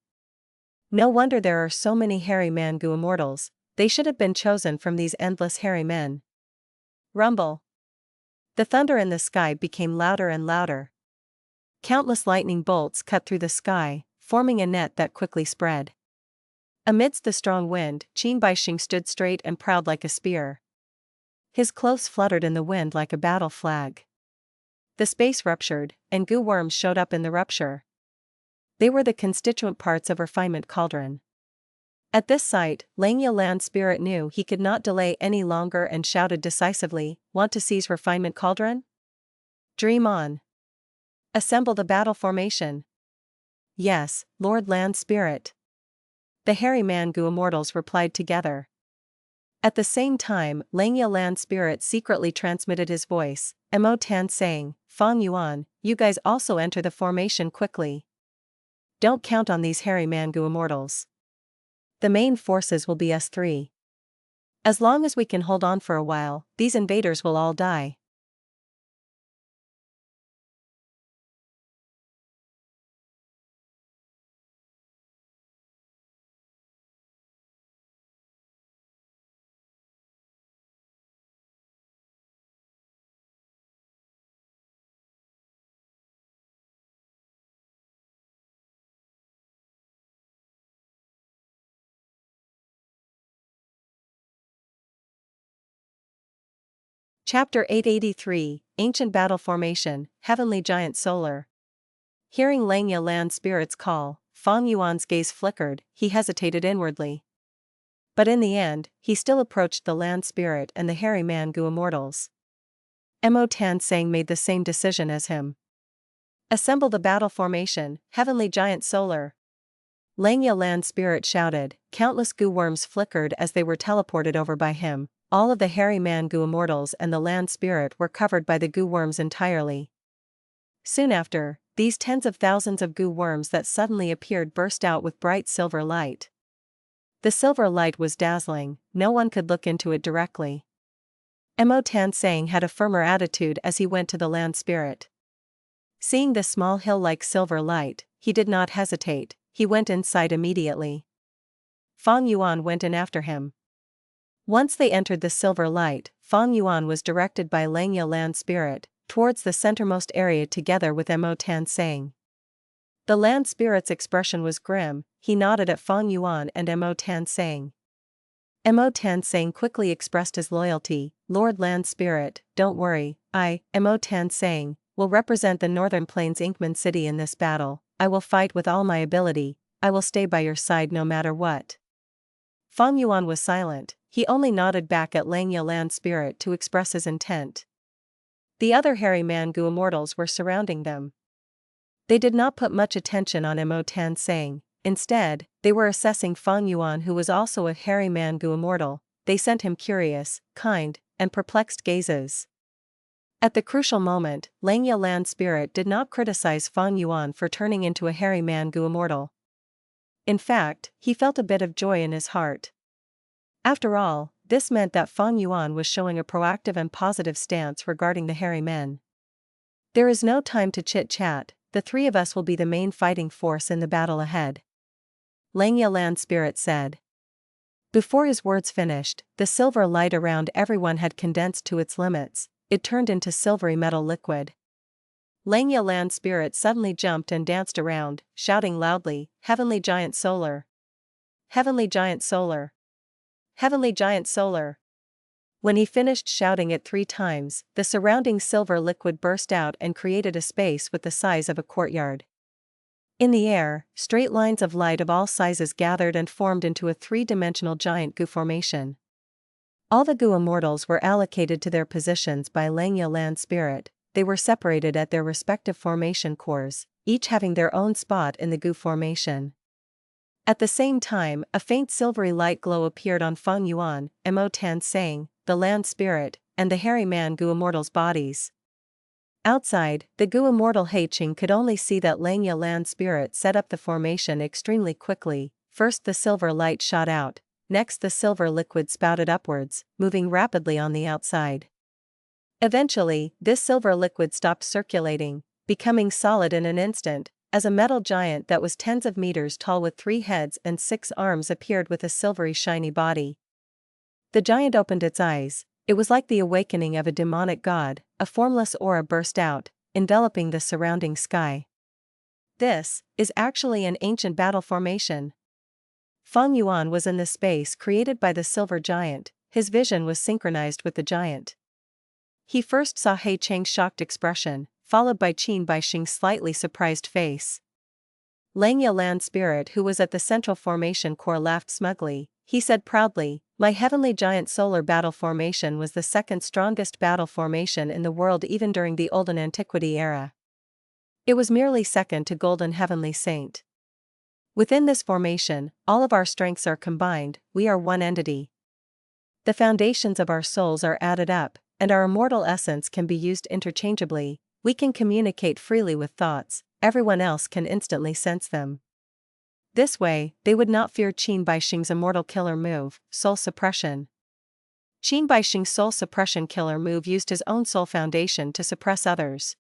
No wonder there are so many hairy man Gu immortals, they should have been chosen from these endless hairy men. Rumble. The thunder in the sky became louder and louder. Countless lightning bolts cut through the sky, forming a net that quickly spread. Amidst the strong wind, Qin Baixing stood straight and proud like a spear. His clothes fluttered in the wind like a battle flag. The space ruptured, and goo worms showed up in the rupture. They were the constituent parts of Refinement cauldron. At this sight, Langya land spirit knew he could not delay any longer and shouted decisively, "Want to seize Refinement cauldron? Dream on. Assemble the battle formation." "Yes, Lord Land Spirit." The hairy man Gu immortals replied together. At the same time, Langya land spirit secretly transmitted his voice, Mo Tansang, Fang Yuan, you guys also enter the formation quickly. Don't count on these hairy Mangu immortals. The main forces will be us three. As long as we can hold on for a while, these invaders will all die. Chapter 883, Ancient Battle Formation, Heavenly Giant Solor. Hearing Langya land spirit's call, Fang Yuan's gaze flickered, he hesitated inwardly. But in the end, he still approached the land spirit and the hairy Mangu immortals. Mo Tan Sang made the same decision as him. Assemble the battle formation, Heavenly Giant Solor. Langya land spirit shouted, countless goo worms flickered as they were teleported over by him. All of the hairy Mangu immortals and the land spirit were covered by the goo worms entirely. Soon after, these tens of thousands of goo worms that suddenly appeared burst out with bright silver light. The silver light was dazzling, no one could look into it directly. Mo Tan Sang had a firmer attitude as he went to the land spirit. Seeing the small hill-like silver light, he did not hesitate, he went inside immediately. Fang Yuan went in after him. Once they entered the silver light, Fang Yuan was directed by Langya land spirit towards the centermost area together with Mo Tan Sang. The land spirit's expression was grim, he nodded at Fang Yuan and Mo Tan Sang. Mo Tan Sang quickly expressed his loyalty, Lord Land Spirit, don't worry, I, Mo Tan Sang, will represent the Northern Plains Inkman City in this battle, I will fight with all my ability, I will stay by your side no matter what. Fang Yuan was silent, he only nodded back at Langya land spirit to express his intent. The other hairy Mangu immortals were surrounding them. They did not put much attention on Mo Tan Sang, instead, they were assessing Fang Yuan, who was also a hairy Mangu immortal. They sent him curious, kind, and perplexed gazes. At the crucial moment, Langya land spirit did not criticize Fang Yuan for turning into a hairy Mangu immortal. In fact, he felt a bit of joy in his heart. After all, this meant that Fang Yuan was showing a proactive and positive stance regarding the hairy men. There is no time to chit-chat, the three of us will be the main fighting force in the battle ahead. Langya land spirit said. Before his words finished, the silver light around everyone had condensed to its limits, it turned into silvery metal liquid. Langya land spirit suddenly jumped and danced around, shouting loudly, Heavenly Giant Solor! Heavenly Giant Solor! Heavenly Giant Solor! When he finished shouting it 3 times, the surrounding silver liquid burst out and created a space with the size of a courtyard. In the air, straight lines of light of all sizes gathered and formed into a 3-dimensional giant goo formation. All the goo immortals were allocated to their positions by Langya land spirit, they were separated at their respective formation cores, each having their own spot in the goo formation. At the same time, a faint silvery light glow appeared on Fang Yuan, Mo Tan Sang, the land spirit, and the hairy Mangu immortals' bodies. Outside, the goo immortal Cheng could only see that Langya land spirit set up the formation extremely quickly. First the silver light shot out, next the silver liquid spouted upwards, moving rapidly on the outside. Eventually, this silver liquid stopped circulating, becoming solid in an instant, as a metal giant that was tens of meters tall with 3 heads and 6 arms appeared with a silvery shiny body. The giant opened its eyes, it was like the awakening of a demonic god, a formless aura burst out, enveloping the surrounding sky. This is actually an ancient battle formation. Fang Yuan was in the space created by the silver giant, his vision was synchronized with the giant. He first saw Cheng's shocked expression, followed by Sheng's slightly surprised face. Langya land spirit, who was at the central formation core, laughed smugly. He said proudly, my heavenly giant Solor battle formation was the second strongest battle formation in the world even during the Olden Antiquity era. It was merely second to Golden Heavenly Saint. Within this formation, all of our strengths are combined, we are one entity. The foundations of our souls are added up, and our immortal essence can be used interchangeably. We can communicate freely with thoughts, everyone else can instantly sense them. This way, they would not fear Qin Baixing's immortal killer move, soul suppression. Qin Baixing's soul suppression killer move used his own soul foundation to suppress others.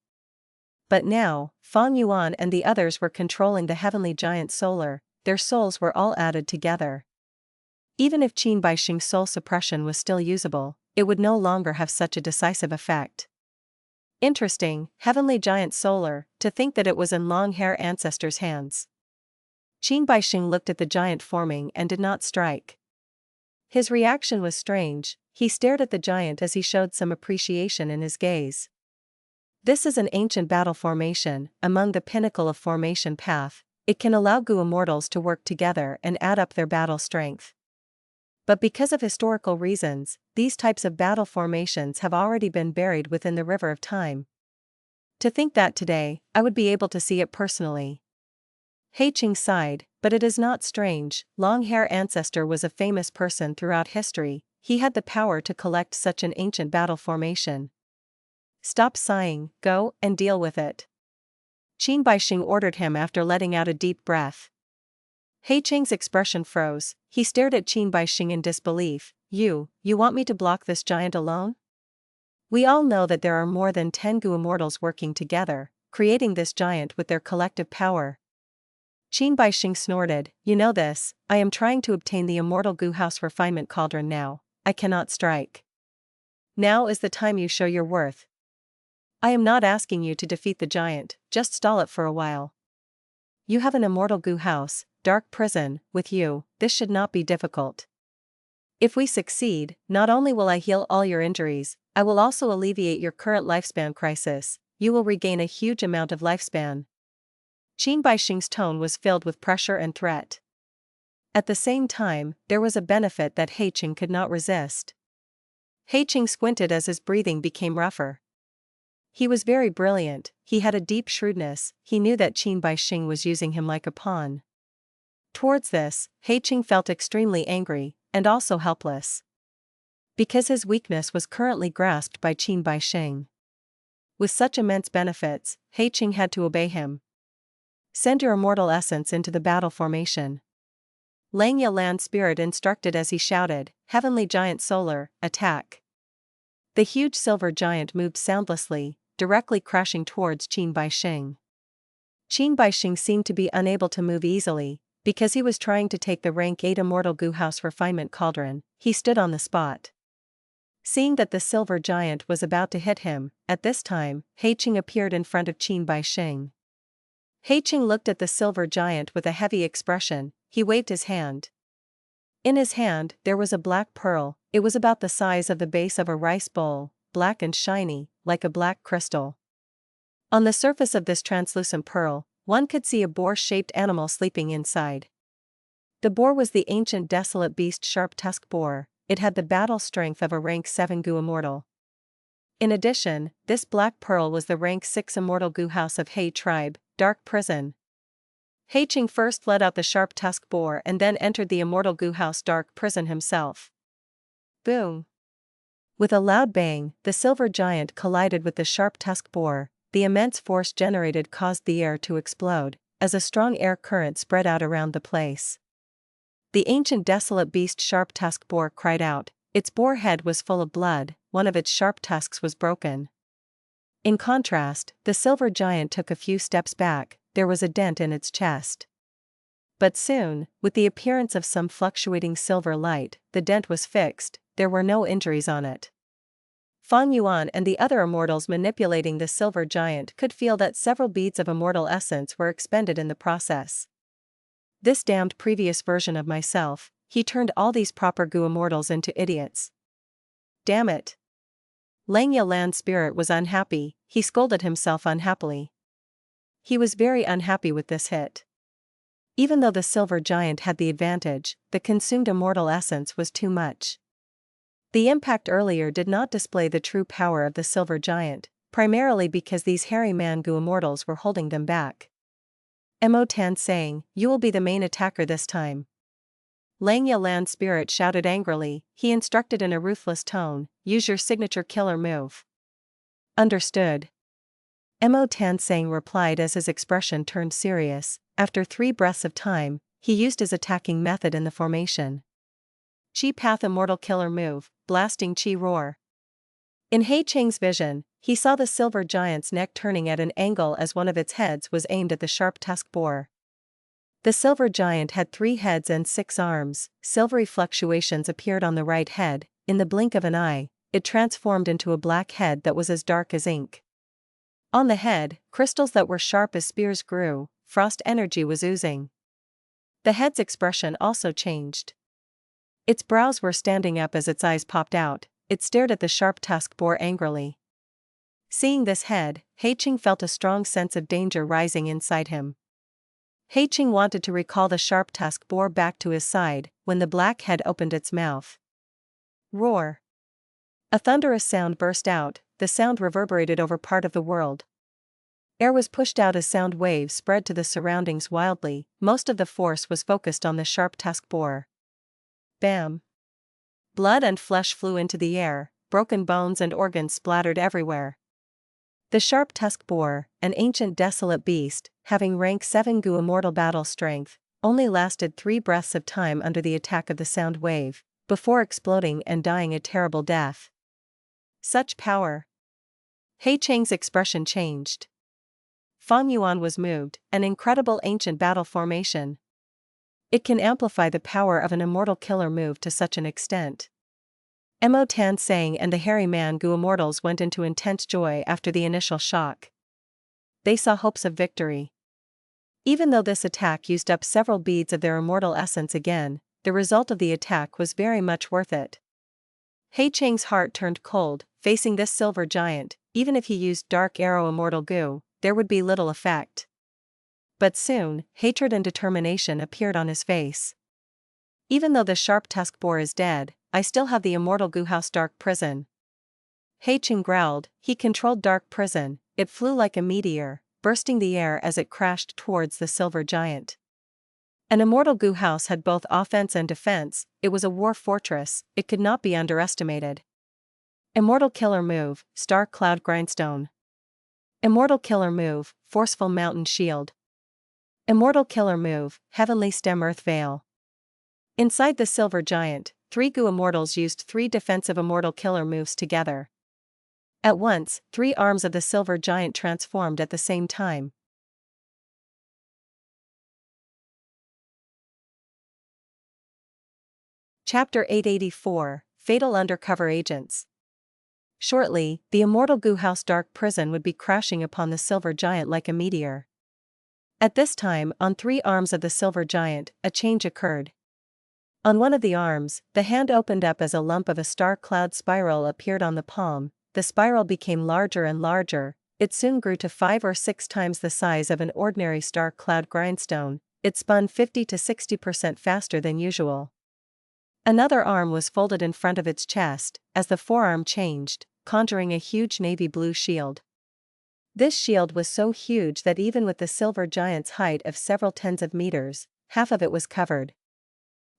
But now, Feng Yuan and the others were controlling the heavenly giant Solor, their souls were all added together. Even if Qin Baixing's soul suppression was still usable, it would no longer have such a decisive effect. Interesting, heavenly giant Solor, to think that it was in long-hair Ancestor's hands. Qin Baixing looked at the giant forming and did not strike. His reaction was strange, he stared at the giant as he showed some appreciation in his gaze. This is an ancient battle formation, among the pinnacle of formation path. It can allow Gu immortals to work together and add up their battle strength. But because of historical reasons, these types of battle formations have already been buried within the river of time. To think that today, I would be able to see it personally. He Qing sighed, but it is not strange, long-hair Ancestor was a famous person throughout history, he had the power to collect such an ancient battle formation. Stop sighing, go and deal with it. Qin Baixing ordered him after letting out a deep breath. He Qing's expression froze, he stared at Qin Baixing in disbelief. You want me to block this giant alone? We all know that there are more than 10 Gu immortals working together, creating this giant with their collective power. Qin Baixing snorted, you know this, I am trying to obtain the immortal Gu House Refinement Cauldron now, I cannot strike. Now is the time you show your worth. I am not asking you to defeat the giant, just stall it for a while. You have an immortal Gu House, dark prison, with you, this should not be difficult. If we succeed, not only will I heal all your injuries, I will also alleviate your current lifespan crisis, you will regain a huge amount of lifespan. Qin Baixing's tone was filled with pressure and threat. At the same time, there was a benefit that He Qing could not resist. He Qing squinted as his breathing became rougher. He was very brilliant, he had a deep shrewdness, he knew that Qin Baixing was using him like a pawn. Towards this, He Qing felt extremely angry, and also helpless. Because his weakness was currently grasped by Qin Baixing. With such immense benefits, He Qing had to obey him. Send your immortal essence into the battle formation. Langya Land Spirit instructed as he shouted, Heavenly Giant Solor, attack. The huge silver giant moved soundlessly, directly crashing towards Qin Baixing. Qin Baixing seemed to be unable to move easily, because he was trying to take the rank 8 immortal Gu House Refinement Cauldron, he stood on the spot. Seeing that the silver giant was about to hit him, at this time, He Qing appeared in front of Qin Baixing. He Qing looked at the silver giant with a heavy expression, he waved his hand. In his hand, there was a black pearl, it was about the size of the base of a rice bowl, black and shiny, like a black crystal. On the surface of this translucent pearl, one could see a boar-shaped animal sleeping inside. The boar was the ancient desolate beast sharp-tusked boar, it had the battle strength of a rank 7 Gu immortal. In addition, this black pearl was the rank 6 immortal Gu House of He tribe, dark prison. He Qing first fled out the sharp-tusked boar and then entered the immortal Gu House dark prison himself. Boom! With a loud bang, the silver giant collided with the sharp-tusked boar, the immense force generated caused the air to explode, as a strong air current spread out around the place. The ancient desolate beast sharp-tusked boar cried out, its boar head was full of blood, one of its sharp tusks was broken. In contrast, the silver giant took a few steps back, there was a dent in its chest. But soon, with the appearance of some fluctuating silver light, the dent was fixed, there were no injuries on it. Feng Yuan and the other immortals manipulating the silver giant could feel that several beads of immortal essence were expended in the process. This damned previous version of myself, he turned all these proper Gu immortals into idiots. Damn it! Langya Land Spirit was unhappy, he scolded himself unhappily. He was very unhappy with this hit. Even though the silver giant had the advantage, the consumed immortal essence was too much. The impact earlier did not display the true power of the silver giant, primarily because these hairy Mangu immortals were holding them back. Mo Tan saying, you will be the main attacker this time. Langya Land Spirit shouted angrily, he instructed in a ruthless tone, use your signature killer move. Understood. Mo Tansang replied as his expression turned serious. After 3 breaths of time, he used his attacking method in the formation. Chi Path Immortal Killer Move, Blasting Chi Roar. In He Cheng's vision, he saw the silver giant's neck turning at an angle as one of its heads was aimed at the sharp-tusked boar. The silver giant had 3 heads and 6 arms. Silvery fluctuations appeared on the right head. In the blink of an eye, it transformed into a black head that was as dark as ink. On the head, crystals that were sharp as spears grew. Frost energy was oozing. The head's expression also changed. Its brows were standing up as its eyes popped out. It stared at the sharp-tusked boar angrily. Seeing this head, He Cheng felt a strong sense of danger rising inside him. He Cheng wanted to recall the sharp-tusked boar back to his side when the black head opened its mouth. Roar! A thunderous sound burst out. The sound reverberated over part of the world. Air was pushed out as sound waves spread to the surroundings wildly. Most of the force was focused on the sharp-tusked boar. Bam! Blood and flesh flew into the air, broken bones and organs splattered everywhere. The sharp-tusked boar, an ancient desolate beast, having rank 7 Gu immortal battle strength, only lasted 3 breaths of time under the attack of the sound wave, before exploding and dying a terrible death. Such power! He Cheng's expression changed. Feng Yuan was moved, an incredible ancient battle formation. It can amplify the power of an immortal killer move to such an extent. Mo Tansang and the hairy man Gu immortals went into intense joy after the initial shock. They saw hopes of victory. Even though this attack used up several beads of their immortal essence again, the result of the attack was very much worth it. He Cheng's heart turned cold. Facing this silver giant, even if he used Dark Arrow Immortal Gu, there would be little effect. But soon, hatred and determination appeared on his face. Even though the sharp-tusked boar is dead, I still have the Immortal Gu House Dark Prison. He Cheng growled. He controlled Dark Prison. It flew like a meteor, bursting the air as it crashed towards the silver giant. An Immortal Gu House had both offense and defense. It was a war fortress. It could not be underestimated. Immortal Killer Move, Star Cloud Grindstone. Immortal Killer Move, Forceful Mountain Shield. Immortal Killer Move, Heavenly Stem Earth Veil. Inside the silver giant, 3 Gu immortals used 3 defensive immortal killer moves together. At once, 3 arms of the silver giant transformed at the same time. Chapter 884, Fatal Undercover Agents. Shortly, the Immortal Gu House Dark Prison would be crashing upon the silver giant like a meteor. At this time, on 3 arms of the silver giant, a change occurred. On one of the arms, the hand opened up as a lump of a star cloud spiral appeared on the palm. The spiral became larger and larger. It soon grew to 5 or 6 times the size of an ordinary star cloud grindstone. It spun 50 to 60% faster than usual. Another arm was folded in front of its chest, as the forearm changed, conjuring a huge navy blue shield. This shield was so huge that even with the silver giant's height of several tens of meters, half of it was covered.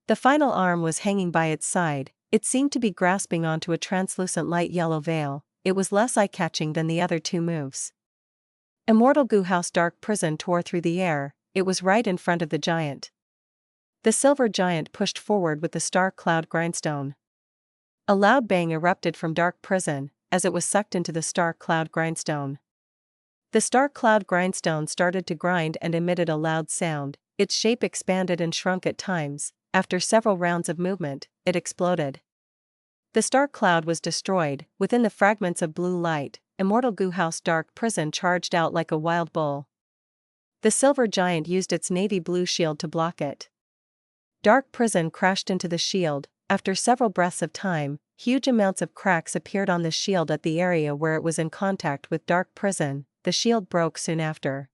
The final arm was hanging by its side. It seemed to be grasping onto a translucent light yellow veil. It was less eye-catching than the other 2 moves. Immortal Gu House Dark Prison tore through the air. It was right in front of the giant. The silver giant pushed forward with the star cloud grindstone. A loud bang erupted from Dark Prison, as it was sucked into the star cloud grindstone. The star cloud grindstone started to grind and emitted a loud sound. Its shape expanded and shrunk at times. After several rounds of movement, it exploded. The star cloud was destroyed. Within the fragments of blue light, Immortal Gu House Dark Prison charged out like a wild bull. The silver giant used its navy blue shield to block it. Dark Prison crashed into the shield. After several breaths of time, huge amounts of cracks appeared on the shield at the area where it was in contact with Dark Prison. The shield broke soon after.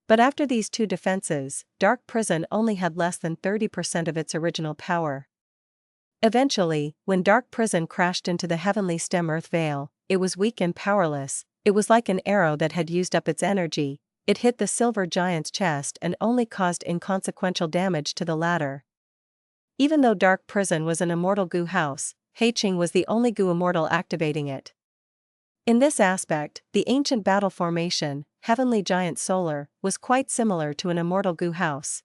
But after these 2 defenses, Dark Prison only had less than 30% of its original power. Eventually, when Dark Prison crashed into the Heavenly Stem Earth Veil, it was weak and powerless. It was like an arrow that had used up its energy. It hit the silver giant's chest and only caused inconsequential damage to the latter. Even though Dark Prison was an Immortal Gu House, He Cheng was the only Gu immortal activating it. In this aspect, the ancient battle formation, Heavenly Giant Solor, was quite similar to an immortal goo house.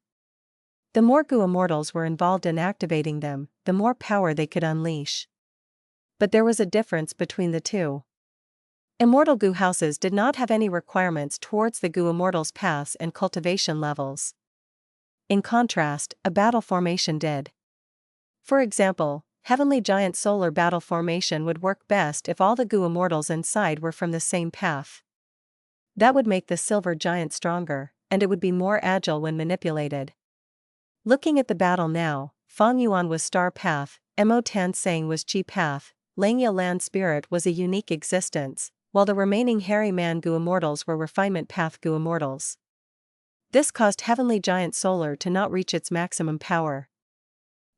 The more goo immortals were involved in activating them, the more power they could unleash. But there was a difference between the two. Immortal goo houses did not have any requirements towards the goo immortals' paths and cultivation levels. In contrast, a battle formation did. For example, Heavenly Giant Solor battle formation would work best if all the goo immortals inside were from the same path. That would make the silver giant stronger, and it would be more agile when manipulated. Looking at the battle now, Feng Yuan was star path, Mo Tan Sang was chi path, Langya Land Spirit was a unique existence, while the remaining hairy man goo immortals were refinement path goo immortals. This caused Heavenly Giant Solor to not reach its maximum power.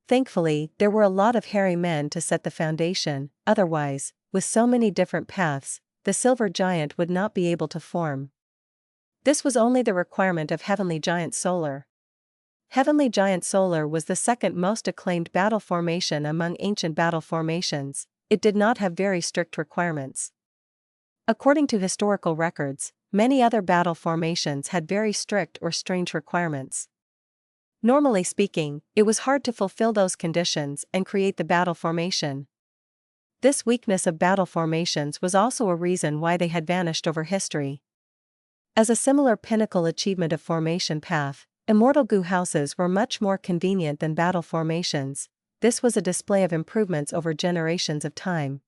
Thankfully, there were a lot of hairy men to set the foundation, otherwise, with so many different paths, the silver giant would not be able to form. This was only the requirement of Heavenly Giant Solor. Heavenly Giant Solor was the second most acclaimed battle formation among ancient battle formations. It did not have very strict requirements. According to historical records, many other battle formations had very strict or strange requirements. Normally speaking, it was hard to fulfill those conditions and create the battle formation. This weakness of battle formations was also a reason why they had vanished over history. As a similar pinnacle achievement of formation path, immortal goo houses were much more convenient than battle formations. This was a display of improvements over generations of time.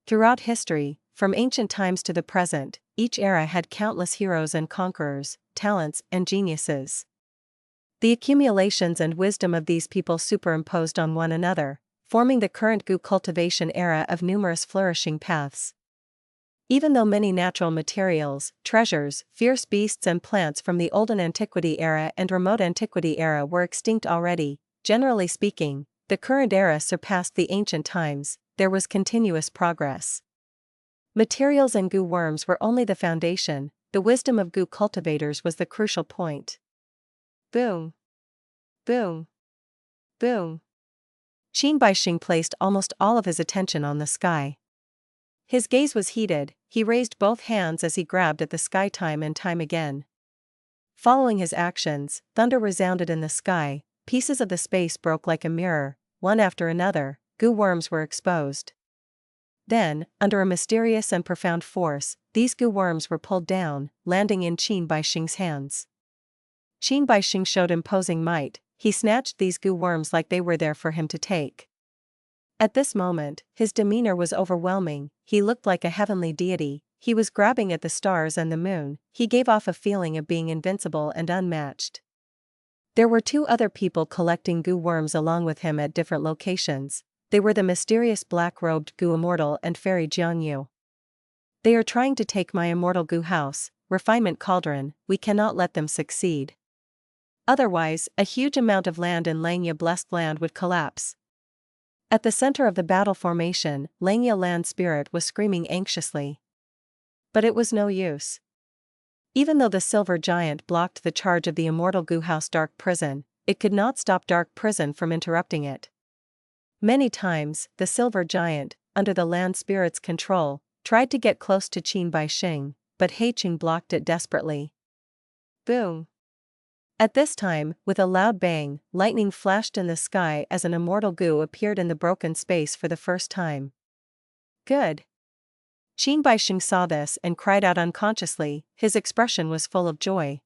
Throughout history, from ancient times to the present, each era had countless heroes and conquerors, talents and geniuses. The accumulations and wisdom of these people superimposed on one another, forming the current goo cultivation era of numerous flourishing paths. Even though many natural materials, treasures, fierce beasts and plants from the Olden Antiquity era and Remote Antiquity era were extinct already, generally speaking, the current era surpassed the ancient times. There was continuous progress. Materials and goo worms were only the foundation, the wisdom of goo cultivators was the crucial point. Boom. Boom. Boom. Sheng placed almost all of his attention on the sky. His gaze was heated, he raised both hands as he grabbed at the sky time and time again. Following his actions, thunder resounded in the sky, pieces of the space broke like a mirror, one after another, goo worms were exposed. Then, under a mysterious and profound force, these goo worms were pulled down, landing in Sheng's hands. Sheng showed imposing might, he snatched these goo worms like they were there for him to take. At this moment, his demeanor was overwhelming, he looked like a heavenly deity, he was grabbing at the stars and the moon, he gave off a feeling of being invincible and unmatched. There were two other people collecting goo worms along with him at different locations. They were the mysterious black-robed goo immortal and fairy Jiangyu. They are trying to take my immortal goo house, refinement cauldron, we cannot let them succeed. Otherwise, a huge amount of land in Langya Blessed Land would collapse. At the center of the battle formation, Langya Land Spirit was screaming anxiously. But it was no use. Even though the silver giant blocked the charge of the immortal goo house Dark Prison, it could not stop Dark Prison from interrupting it. Many times, the silver giant, under the land spirit's control, tried to get close to Sheng, but Cheng blocked it desperately. Boom! At this time, with a loud bang, lightning flashed in the sky as an immortal goo appeared in the broken space for the first time. Good! Sheng saw this and cried out unconsciously, his expression was full of joy.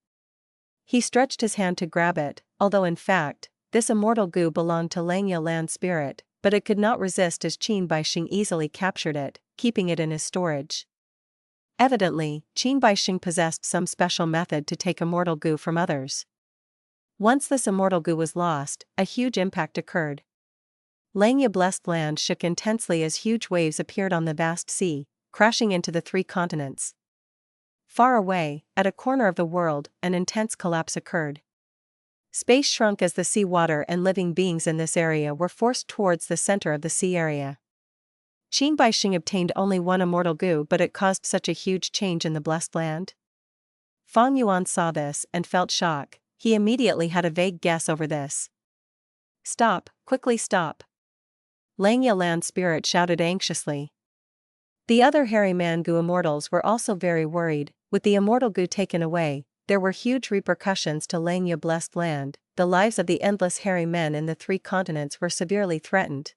He stretched his hand to grab it, although in fact, this immortal goo belonged to Langya Land Spirit, but it could not resist as Sheng easily captured it, keeping it in his storage. Evidently, Sheng possessed some special method to take immortal goo from others. Once this immortal goo was lost, a huge impact occurred. Langya Blessed Land shook intensely as huge waves appeared on the vast sea, crashing into the 3 continents. Far away, at a corner of the world, an intense collapse occurred. Space shrunk as the sea water and living beings in this area were forced towards the center of the sea area. Sheng obtained only one immortal goo, but it caused such a huge change in the Blessed Land. Feng Yuan saw this and felt shock, he immediately had a vague guess over this. Stop, quickly stop! Langya Land Spirit shouted anxiously. The other hairy man goo immortals were also very worried. With the immortal goo taken away, there were huge repercussions to Langya Blessed Land. The lives of the endless hairy men in the 3 continents were severely threatened.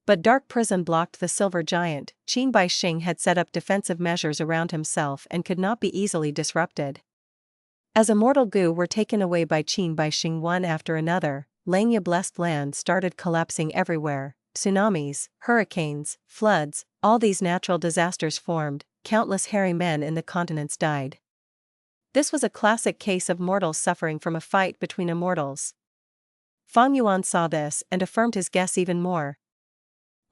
But Dark Prison blocked the silver giant. Qin Bai Sheng had set up defensive measures around himself and could not be easily disrupted. As immortal goo were taken away by Qin Bai Sheng one after another, Langya Blessed Land started collapsing everywhere. Tsunamis, hurricanes, floods, all these natural disasters formed. Countless hairy men in the continents died. This was a classic case of mortals suffering from a fight between immortals. Fang Yuan saw this and affirmed his guess even more.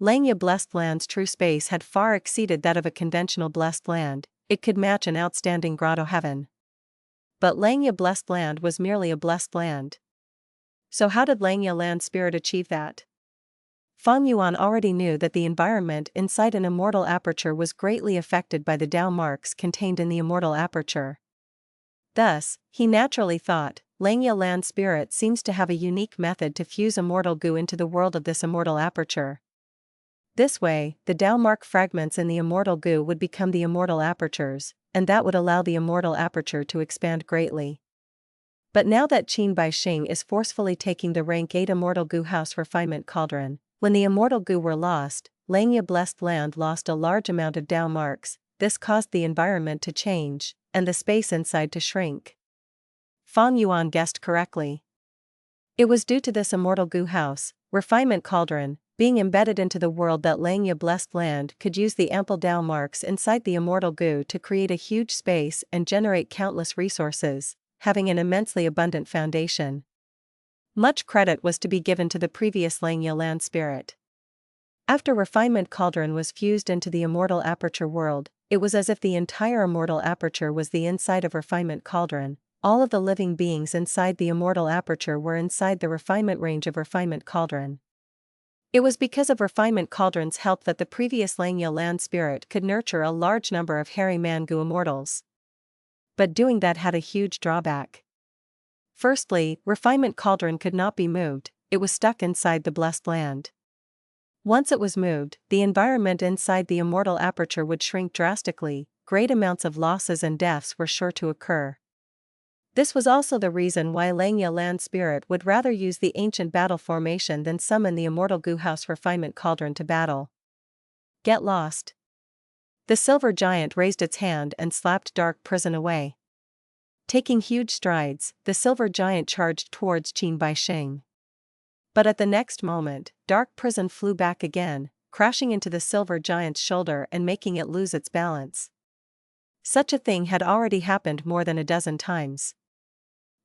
Langya Blessed Land's true space had far exceeded that of a conventional Blessed Land. It could match an outstanding grotto heaven. But Langya Blessed Land was merely a Blessed Land. So how did Langya Land Spirit achieve that? Fang Yuan already knew that the environment inside an immortal aperture was greatly affected by the Dao marks contained in the immortal aperture. Thus, he naturally thought, Langya Land Spirit seems to have a unique method to fuse immortal goo into the world of this immortal aperture. This way, the Dao mark fragments in the immortal goo would become the immortal apertures, and that would allow the immortal aperture to expand greatly. But now that Qin Bai Sheng is forcefully taking the rank 8 immortal goo house refinement cauldron, when the immortal goo were lost, Langya Blessed Land lost a large amount of Dao marks. This caused the environment to change, and the space inside to shrink. Fang Yuan guessed correctly. It was due to this immortal goo house, refinement cauldron, being embedded into the world that Langya Blessed Land could use the ample Dao marks inside the immortal goo to create a huge space and generate countless resources, having an immensely abundant foundation. Much credit was to be given to the previous Langya Land Spirit. After refinement cauldron was fused into the immortal aperture world, it was as if the entire immortal aperture was the inside of refinement cauldron. All of the living beings inside the immortal aperture were inside the refinement range of refinement cauldron. It was because of refinement cauldron's help that the previous Langya Land Spirit could nurture a large number of hairy man goo immortals. But doing that had a huge drawback. Firstly, refinement cauldron could not be moved, it was stuck inside the Blessed Land. Once it was moved, the environment inside the immortal aperture would shrink drastically. Great amounts of losses and deaths were sure to occur. This was also the reason why Langya Land Spirit would rather use the ancient battle formation than summon the immortal goo house refinement cauldron to battle. Get lost. The silver giant raised its hand and slapped Dark Prison away. Taking huge strides, the silver giant charged towards Qin Bai Sheng. But at the next moment, Dark Prison flew back again, crashing into the silver giant's shoulder and making it lose its balance. Such a thing had already happened more than a dozen times.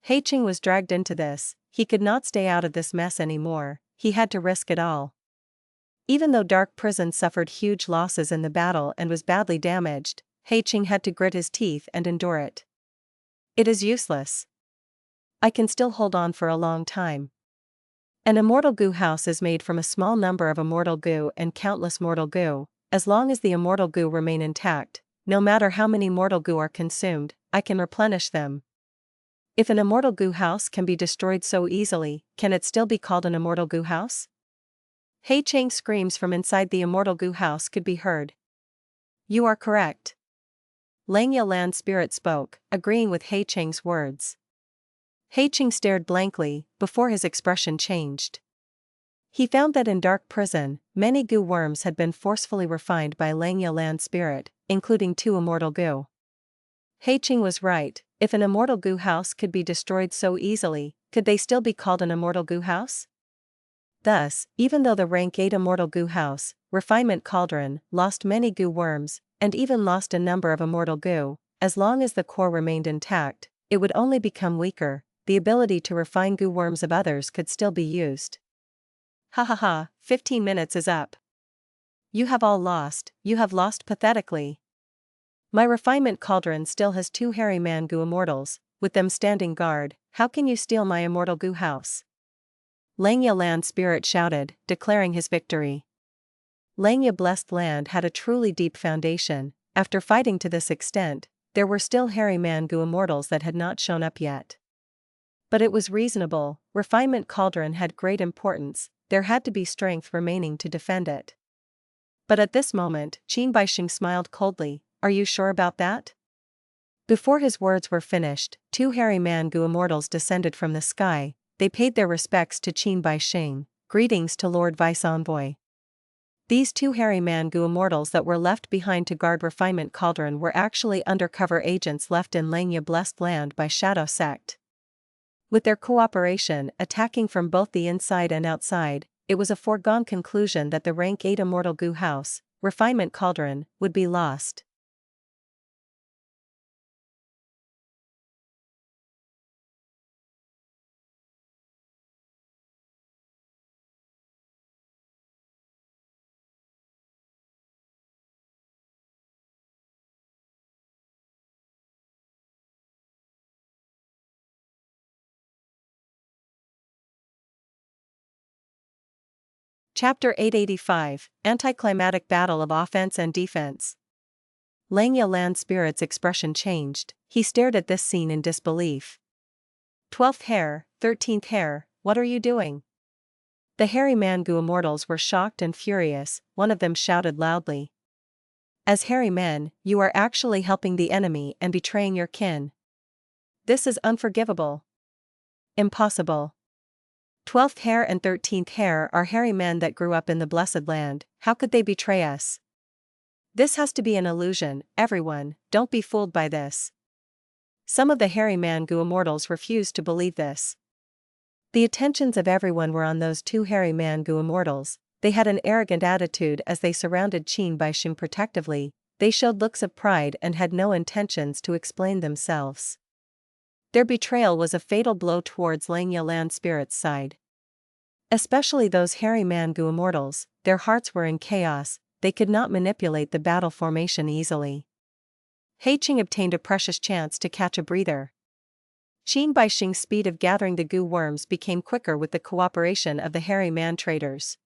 Cheng was dragged into this. He could not stay out of this mess anymore, he had to risk it all. Even though Dark Prison suffered huge losses in the battle and was badly damaged, Cheng had to grit his teeth and endure it. It is useless. I can still hold on for a long time. An immortal goo house is made from a small number of immortal goo and countless mortal goo. As long as the immortal goo remain intact, no matter how many mortal goo are consumed, I can replenish them. If an immortal goo house can be destroyed so easily, can it still be called an immortal goo house? Cheng's screams from inside the immortal goo house could be heard. You are correct. Langya Land Spirit spoke, agreeing with Cheng's words. Cheng stared blankly, before his expression changed. He found that in Dark Prison, many goo worms had been forcefully refined by Langya Land Spirit, including 2 immortal goo. Cheng was right. If an immortal goo house could be destroyed so easily, could they still be called an immortal goo house? Thus, even though the rank 8 immortal goo house, refinement cauldron, lost many goo worms, and even lost a number of immortal goo, as long as the core remained intact, it would only become weaker. The ability to refine goo worms of others could still be used. Ha ha ha, 15 minutes is up. You have all lost, you have lost pathetically. My refinement cauldron still has 2 hairy man goo immortals, with them standing guard. How can you steal my immortal goo house? Langya Land Spirit shouted, declaring his victory. Langya Blessed Land had a truly deep foundation. After fighting to this extent, there were still hairy man goo immortals that had not shown up yet. But it was reasonable. Refinement cauldron had great importance, there had to be strength remaining to defend it. But at this moment, Qin Baixing smiled coldly. Are you sure about that? Before his words were finished, two hairy man-gu immortals descended from the sky. They paid their respects to Qin Baixing. Greetings to Lord Vice Envoy. These two hairy man-gu immortals that were left behind to guard Refinement Cauldron were actually undercover agents left in Langya Blessed Land by Shadow Sect. With their cooperation, attacking from both the inside and outside, it was a foregone conclusion that the rank 8 Immortal Gu House, Refinement Cauldron, would be lost. Chapter 885, Anti-climatic Battle of Offense and Defense. Langya Land Spirit's expression changed. He stared at this scene in disbelief. 12th hair, 13th hair, what are you doing? The hairy man-gu immortals were shocked and furious. One of them shouted loudly. As hairy men, you are actually helping the enemy and betraying your kin. This is unforgivable. Impossible. 12th hair and 13th hair are hairy men that grew up in the Blessed Land. How could they betray us? This has to be an illusion. Everyone, don't be fooled by this. Some of the hairy man-gu immortals refused to believe this. The attentions of everyone were on those two hairy man-gu immortals. They had an arrogant attitude as they surrounded Qin Baixing protectively. They showed looks of pride and had no intentions to explain themselves. Their betrayal was a fatal blow towards Langya Land Spirit's side. Especially those hairy man-gu immortals, their hearts were in chaos. They could not manipulate the battle formation easily. Heiqing obtained a precious chance to catch a breather. Qin Baixing's speed of gathering the gu worms became quicker with the cooperation of the hairy man traders.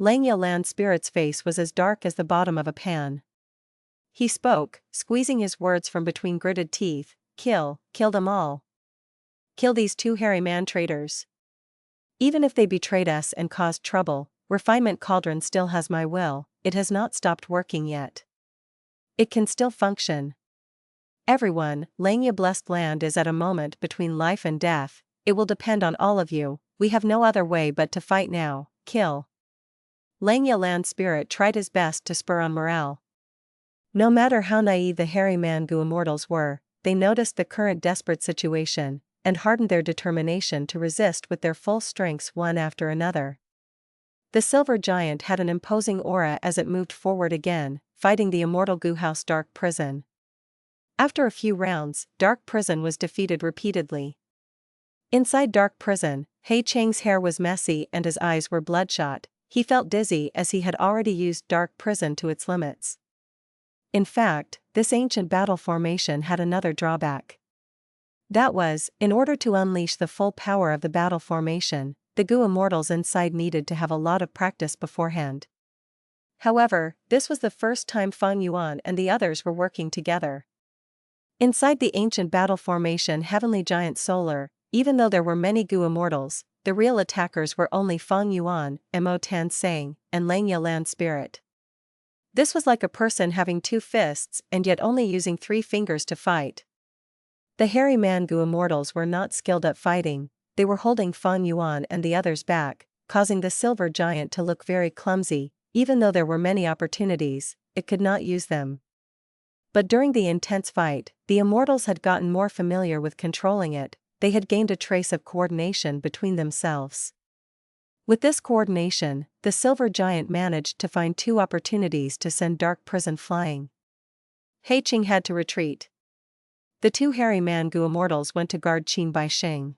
Langya Land Spirit's face was as dark as the bottom of a pan. He spoke, squeezing his words from between gritted teeth. Kill them all. Kill these two hairy man traders. Even if they betrayed us and caused trouble, Refinement Cauldron still has my will. It has not stopped working yet. It can still function. Everyone, Langya Blessed Land is at a moment between life and death. It will depend on all of you. We have no other way but to fight now. Kill. Langya Land Spirit tried his best to spur on morale. No matter how naive the hairy man-gu immortals were, they noticed the current desperate situation, and hardened their determination to resist with their full strengths one after another. The silver giant had an imposing aura as it moved forward again, fighting the Immortal Gu House Dark Prison. After a few rounds, Dark Prison was defeated repeatedly. Inside Dark Prison, Heiqing's hair was messy and his eyes were bloodshot. He felt dizzy as he had already used Dark Prison to its limits. In fact, this ancient battle formation had another drawback. That was, in order to unleash the full power of the battle formation, the gu immortals inside needed to have a lot of practice beforehand. However, this was the first time Feng Yuan and the others were working together. Inside the ancient battle formation Heavenly Giant Solor, even though there were many gu immortals, the real attackers were only Feng Yuan, Mo Tan Sang, and Langya Land Spirit. This was like a person having two fists and yet only using 3 fingers to fight. The hairy man-gu immortals were not skilled at fighting. They were holding Feng Yuan and the others back, causing the silver giant to look very clumsy. Even though there were many opportunities, it could not use them. But during the intense fight, the immortals had gotten more familiar with controlling it. They had gained a trace of coordination between themselves. With this coordination, the silver giant managed to find 2 opportunities to send Dark Prison flying. Heiqing had to retreat. The 2 hairy man-gu immortals went to guard Qin Baixing.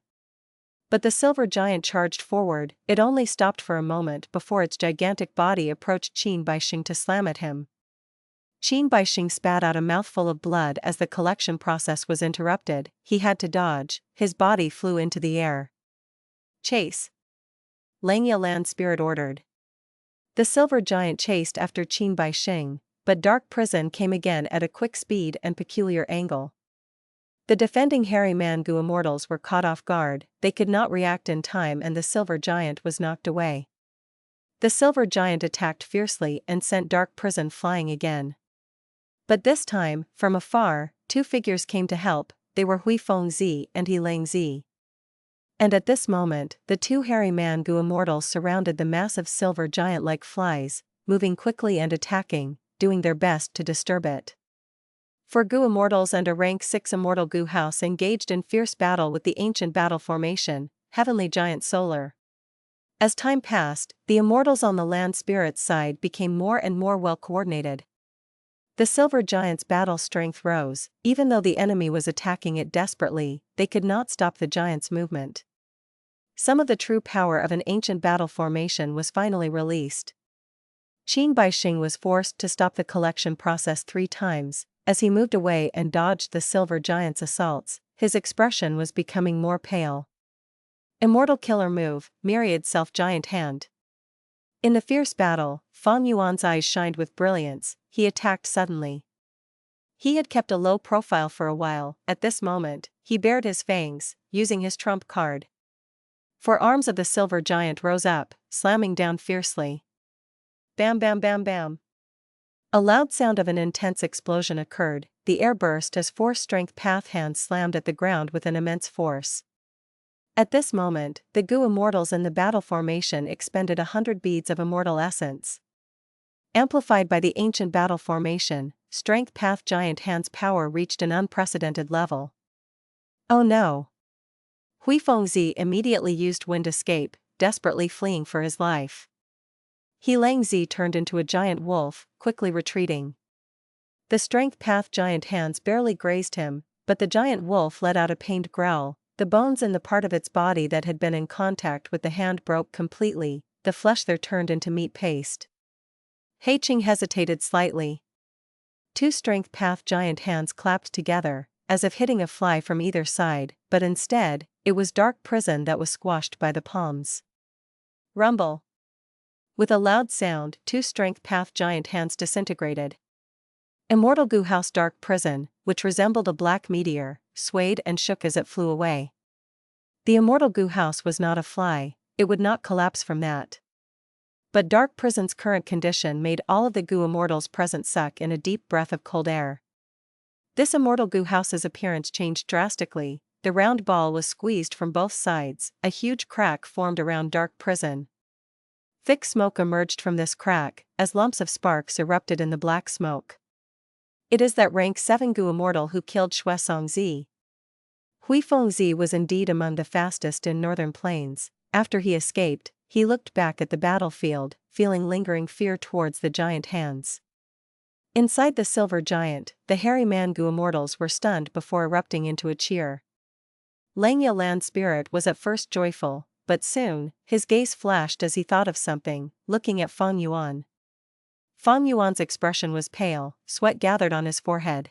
But the silver giant charged forward. It only stopped for a moment before its gigantic body approached Qin Baixing to slam at him. Qin Baixing spat out a mouthful of blood as the collection process was interrupted. He had to dodge. His body flew into the air. Chase! Langya Land Spirit ordered. The silver giant chased after Qin Baixing, but Dark Prison came again at a quick speed and peculiar angle. The defending hairy man-gu immortals were caught off guard. They could not react in time and the silver giant was knocked away. The silver giant attacked fiercely and sent Dark Prison flying again. But this time, from afar, two figures came to help. They were Feng and Lang Zi. And at this moment, the two hairy man-gu immortals surrounded the massive silver giant like flies, moving quickly and attacking, doing their best to disturb it. 4 gu immortals and a rank 6 immortal gu house engaged in fierce battle with the ancient battle formation, heavenly giant Solor. As time passed, the immortals on the land spirit's side became more and more well coordinated. The silver giant's battle strength rose. Even though the enemy was attacking it desperately, they could not stop the giant's movement. Some of the true power of an ancient battle formation was finally released. Sheng was forced to stop the collection process 3 times. As he moved away and dodged the silver giant's assaults, his expression was becoming more pale. Immortal killer move, myriad self-giant hand. In the fierce battle, Fang Yuan's eyes shined with brilliance. He attacked suddenly. He had kept a low profile for a while. At this moment, he bared his fangs, using his trump card. 4 arms of the silver giant rose up, slamming down fiercely. Bam bam bam bam. A loud sound of an intense explosion occurred. The air burst as 4 strength path hands slammed at the ground with an immense force. At this moment, the gu immortals in the battle formation expended 100 beads of immortal essence. Amplified by the ancient battle formation, strength path giant hands power reached an unprecedented level. Oh no! Feng immediately used wind escape, desperately fleeing for his life. Lang Zi turned into a giant wolf, quickly retreating. The strength path giant hands barely grazed him, but the giant wolf let out a pained growl. The bones in the part of its body that had been in contact with the hand broke completely. The flesh there turned into meat paste. Cheng hesitated slightly. 2 strength path giant hands clapped together, as if hitting a fly from either side, but instead, it was Dark Prison that was squashed by the palms. Rumble. With a loud sound, 2 strength path giant hands disintegrated. Immortal gu house Dark Prison, which resembled a black meteor, swayed and shook as it flew away. The immortal gu house was not a fly, it would not collapse from that. But Dark Prison's current condition made all of the gu immortals present suck in a deep breath of cold air. This immortal gu house's appearance changed drastically. The round ball was squeezed from both sides. A huge crack formed around Dark Prison. Thick smoke emerged from this crack, as lumps of sparks erupted in the black smoke. It is that rank 7 gu immortal who killed Shuesong Zi. Feng was indeed among the fastest in northern plains. After he escaped, he looked back at the battlefield, feeling lingering fear towards the giant hands. Inside the silver giant, the hairy man-gu immortals were stunned before erupting into a cheer. Langya land spirit was at first joyful, but soon, his gaze flashed as he thought of something, looking at Fang Yuan. Fang Yuan's expression was pale, sweat gathered on his forehead.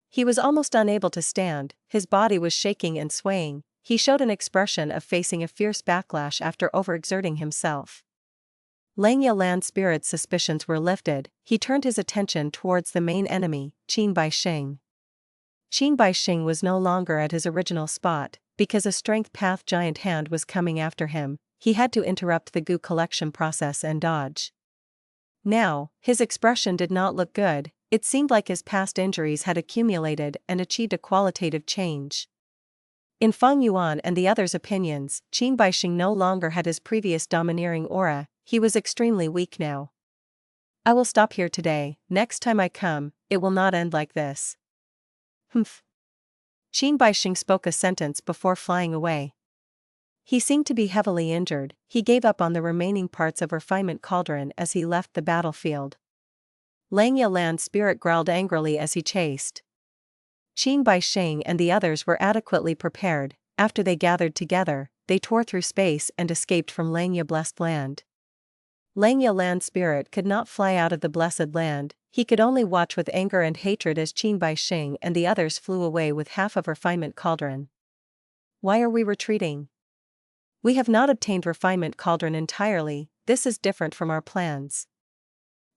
He was almost unable to stand, his body was shaking and swaying. He showed an expression of facing a fierce backlash after overexerting himself. Langya land spirit's suspicions were lifted. He turned his attention towards the main enemy, Sheng. Sheng was no longer at his original spot. Because a strength path giant hand was coming after him, he had to interrupt the gu collection process and dodge. Now, his expression did not look good. It seemed like his past injuries had accumulated and achieved a qualitative change. In Fang Yuan and the others' opinions, Sheng no longer had his previous domineering aura. He was extremely weak now. I will stop here today. Next time I come, it will not end like this. Humph. Sheng spoke a sentence before flying away. He seemed to be heavily injured. He gave up on the remaining parts of Refinement Cauldron as he left the battlefield. Langya land spirit growled angrily as he chased. Sheng and the others were adequately prepared. After they gathered together, they tore through space and escaped from Langya blessed land. Langya land spirit could not fly out of the blessed land. He could only watch with anger and hatred as Sheng and the others flew away with half of Refinement Cauldron. Why are we retreating? We have not obtained Refinement Cauldron entirely. This is different from our plans.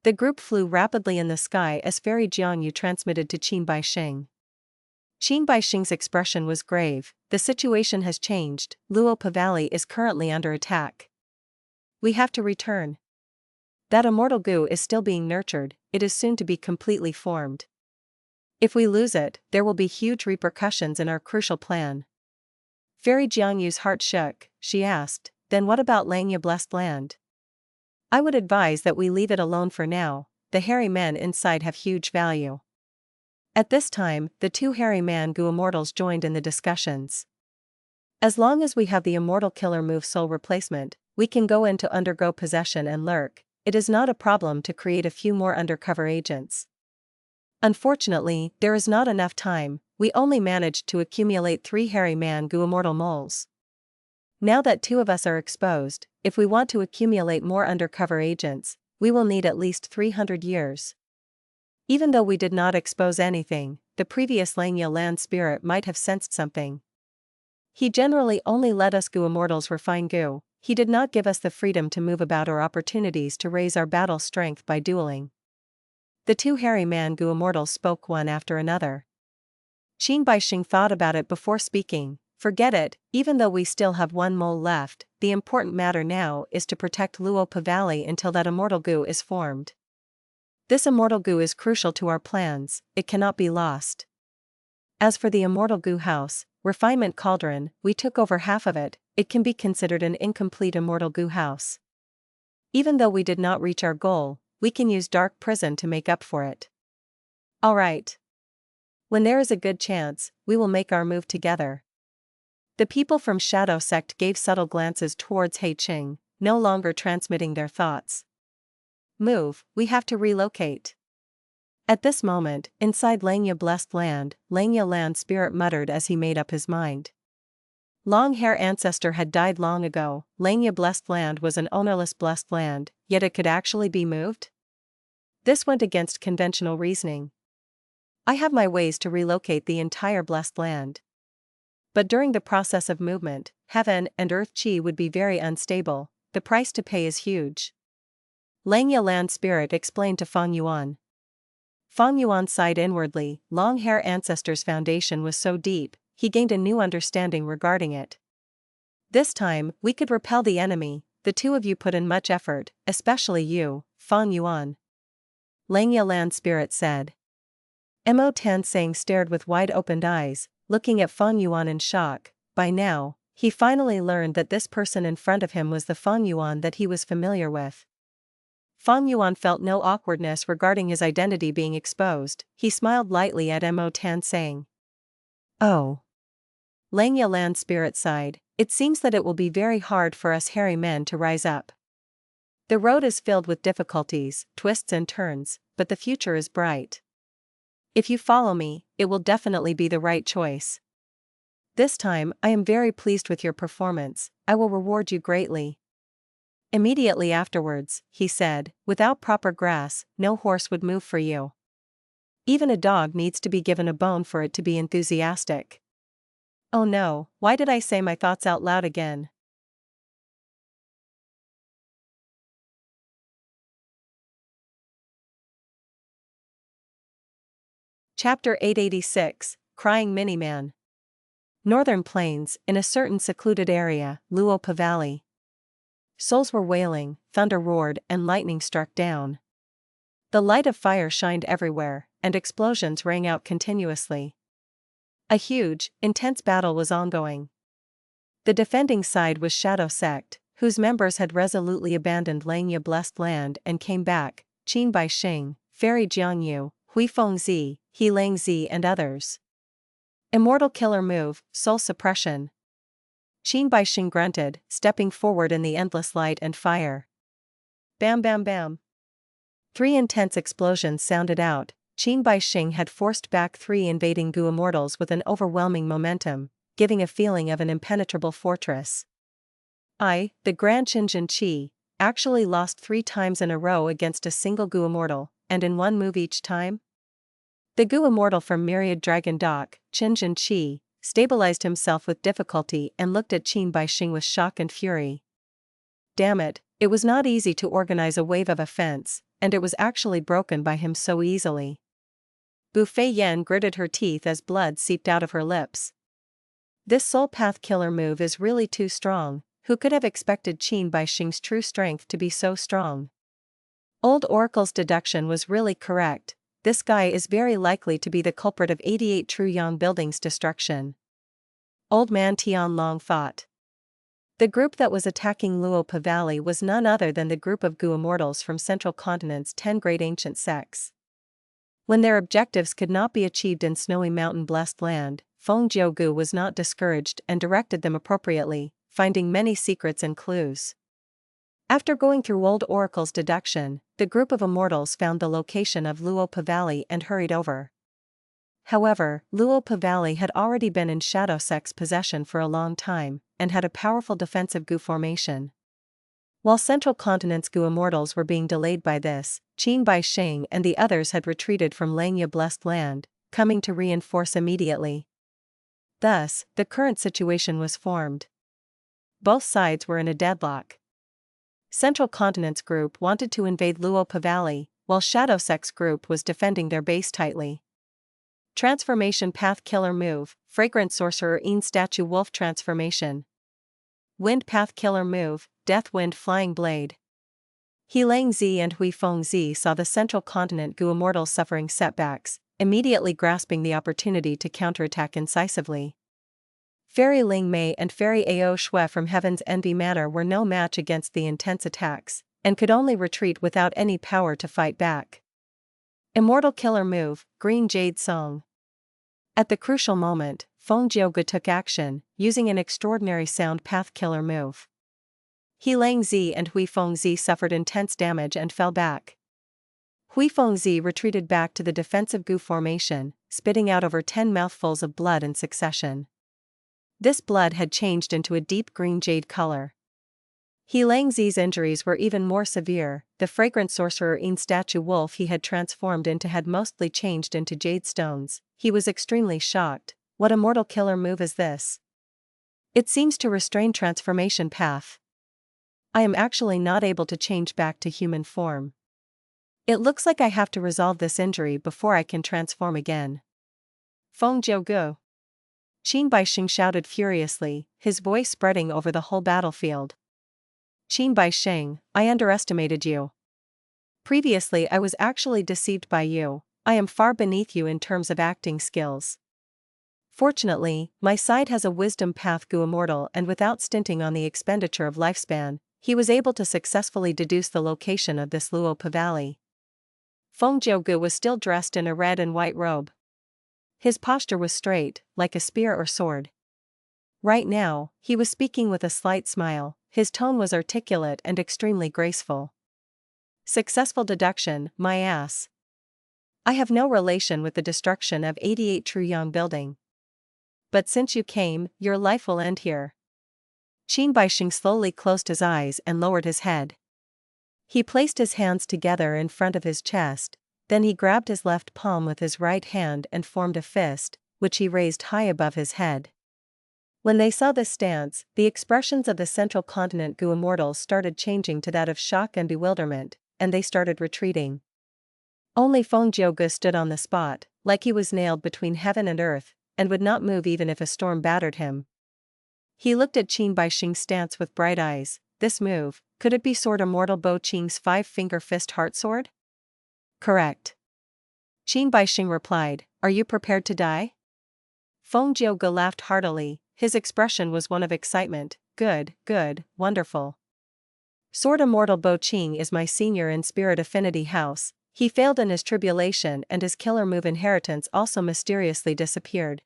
The group flew rapidly in the sky as Fairy Jiangyu transmitted to Sheng. Sheng's expression was grave. The situation has changed. Luopa Valley is currently under attack. We have to return. That immortal goo is still being nurtured, it is soon to be completely formed. If we lose it, there will be huge repercussions in our crucial plan. Fairy Jiangyu's heart shook. She asked, then what about Langya Blessed Land? I would advise that we leave it alone for now, the hairy men inside have huge value. At this time, the two hairy man goo immortals joined in the discussions. As long as we have the immortal killer move soul replacement, we can go into undergo possession and lurk. It is not a problem to create a few more undercover agents. Unfortunately, there is not enough time, we only managed to accumulate 3 hairy man goo immortal moles. Now that 2 of us are exposed, if we want to accumulate more undercover agents, we will need at least 300 years. Even though we did not expose anything, the previous Langya land spirit might have sensed something. He generally only let us goo immortals refine goo, he did not give us the freedom to move about or opportunities to raise our battle strength by dueling. The 2 hairy man goo immortals spoke one after another. Qin Baixing thought about it before speaking. Forget it, even though we still have 1 mole left, the important matter now is to protect Luopa Valley until that immortal goo is formed. This immortal goo is crucial to our plans, it cannot be lost. As for the immortal goo house, Refinement Cauldron, we took over half of it, it can be considered an incomplete immortal goo house. Even though we did not reach our goal, we can use Dark Prison to make up for it. Alright. When there is a good chance, we will make our move together. The people from Shadow Sect gave subtle glances towards He Qing, no longer transmitting their thoughts. Move, we have to relocate. At this moment, inside Langya Blessed Land, Langya Land Spirit muttered as he made up his mind. Long hair ancestor had died long ago, Langya Blessed Land was an ownerless blessed land, yet it could actually be moved? This went against conventional reasoning. I have my ways to relocate the entire blessed land. But during the process of movement, heaven and earth chi would be very unstable, the price to pay is huge. Langya Land Spirit explained to Feng Yuan. Feng Yuan sighed inwardly, long hair ancestor's foundation was so deep, he gained a new understanding regarding it. This time, we could repel the enemy, the 2 of you put in much effort, especially you, Feng Yuan. Langya Land Spirit said. Mo Tansang stared with wide-opened eyes, looking at Feng Yuan in shock. By now, he finally learned that this person in front of him was the Feng Yuan that he was familiar with. Feng Yuan felt no awkwardness regarding his identity being exposed, he smiled lightly at Mo Tansang. Oh. Langya Land Spirit sighed, it seems that it will be very hard for us hairy men to rise up. The road is filled with difficulties, twists and turns, but the future is bright. If you follow me, it will definitely be the right choice. This time, I am very pleased with your performance, I will reward you greatly. Immediately afterwards, he said, without proper grass, no horse would move for you. Even a dog needs to be given a bone for it to be enthusiastic. Oh no, why did I say my thoughts out loud again? Chapter 886, Crying Miniman. Northern Plains, in a certain secluded area, Luopa Valley. Souls were wailing, thunder roared, and lightning struck down. The light of fire shined everywhere, and explosions rang out continuously. A huge, intense battle was ongoing. The defending side was Shadow Sect, whose members had resolutely abandoned Langya Blessed Land and came back, Qin Baixing, Fairy Jiangyu, Huifeng Zi, Helang Zi and others. Immortal Killer Move, Soul Suppression. Qin Baixing grunted, stepping forward in the endless light and fire. Bam bam bam. 3 intense explosions sounded out. Qin Baixing had forced back 3 invading goo immortals with an overwhelming momentum, giving a feeling of an impenetrable fortress. The Grand Qinjin Qi, actually lost 3 times in a row against a single goo immortal, and in 1 move each time? The goo immortal from Myriad Dragon Dock, Qinjin Qi, stabilized himself with difficulty and looked at Qin Baixing with shock and fury. Damn it, it was not easy to organize a wave of offense, and it was actually broken by him so easily. Bu Fei Yan gritted her teeth as blood seeped out of her lips. This soul path killer move is really too strong, who could have expected Qin Baixing's true strength to be so strong? Old Oracle's deduction was really correct. This guy is very likely to be the culprit of 88 True Yang buildings' destruction. Old Man Tian Long thought. The group that was attacking Luopa Valley was none other than the group of Gu Immortals from Central Continent's 10 great ancient sects. When their objectives could not be achieved in snowy mountain-blessed land, Feng Jiugu was not discouraged and directed them appropriately, finding many secrets and clues. After going through Old Oracle's deduction, the group of immortals found the location of Luopa Valley and hurried over. However, Luopa Valley had already been in Shadow Sect's possession for a long time, and had a powerful defensive Gu formation. While Central Continent's Gu immortals were being delayed by this, Qin Bai Sheng and the others had retreated from Langya Blessed Land, coming to reinforce immediately. Thus, the current situation was formed. Both sides were in a deadlock. Central Continent's group wanted to invade Luopa Valley, while Shadow Sect's group was defending their base tightly. Transformation Path Killer Move, Fragrant Sorcerer Een Statue Wolf Transformation. Wind Path Killer Move, Death Wind Flying Blade. He Lang Zi and Hui Feng Zi saw the Central Continent Gu Immortals suffering setbacks, immediately grasping the opportunity to counterattack incisively. Fairy Ling Mei and Fairy Ao Shui from Heaven's Envy Manor were no match against the intense attacks, and could only retreat without any power to fight back. Immortal Killer Move, Green Jade Song. At the crucial moment, Feng Jiugu took action, using an extraordinary sound path killer move. He Lang Zi and Hui Feng Zi suffered intense damage and fell back. Hui Feng Zi retreated back to the defensive Gu formation, spitting out over 10 mouthfuls of blood in succession. This blood had changed into a deep green jade color. He Lang Zi's injuries were even more severe. The fragrant sorcerer Een Statue Wolf he had transformed into had mostly changed into jade stones. He was extremely shocked. What immortal killer move is this? It seems to restrain transformation path. I am actually not able to change back to human form. It looks like I have to resolve this injury before I can transform again. Feng Jiugu. Qin Bai Sheng shouted furiously, his voice spreading over the whole battlefield. Qin Bai Sheng, I underestimated you. Previously I was actually deceived by you. I am far beneath you in terms of acting skills. Fortunately, my side has a wisdom path Gu Immortal, and without stinting on the expenditure of lifespan, he was able to successfully deduce the location of this Luopa Valley. Feng Jiugu was still dressed in a red and white robe. His posture was straight, like a spear or sword. Right now, he was speaking with a slight smile. His tone was articulate and extremely graceful. Successful deduction, my ass. I have no relation with the destruction of 88 True Yang building. But since you came, your life will end here. Qin Bai Sheng slowly closed his eyes and lowered his head. He placed his hands together in front of his chest, then he grabbed his left palm with his right hand and formed a fist, which he raised high above his head. When they saw this stance, the expressions of the Central Continent Gu Immortals started changing to that of shock and bewilderment, and they started retreating. Only Feng Jiugu stood on the spot, like he was nailed between heaven and earth, and would not move even if a storm battered him. He looked at Qin Bai Sheng's stance with bright eyes. This move, could it be Sword Immortal Bo Qing's 5-finger fist heart sword? Correct. Qin Bai Sheng replied, are you prepared to die? Feng Jiugu laughed heartily, his expression was one of excitement. Good, good, wonderful. Sword Immortal Bo Qing is my senior in Spirit Affinity House. He failed in his tribulation and his killer move inheritance also mysteriously disappeared.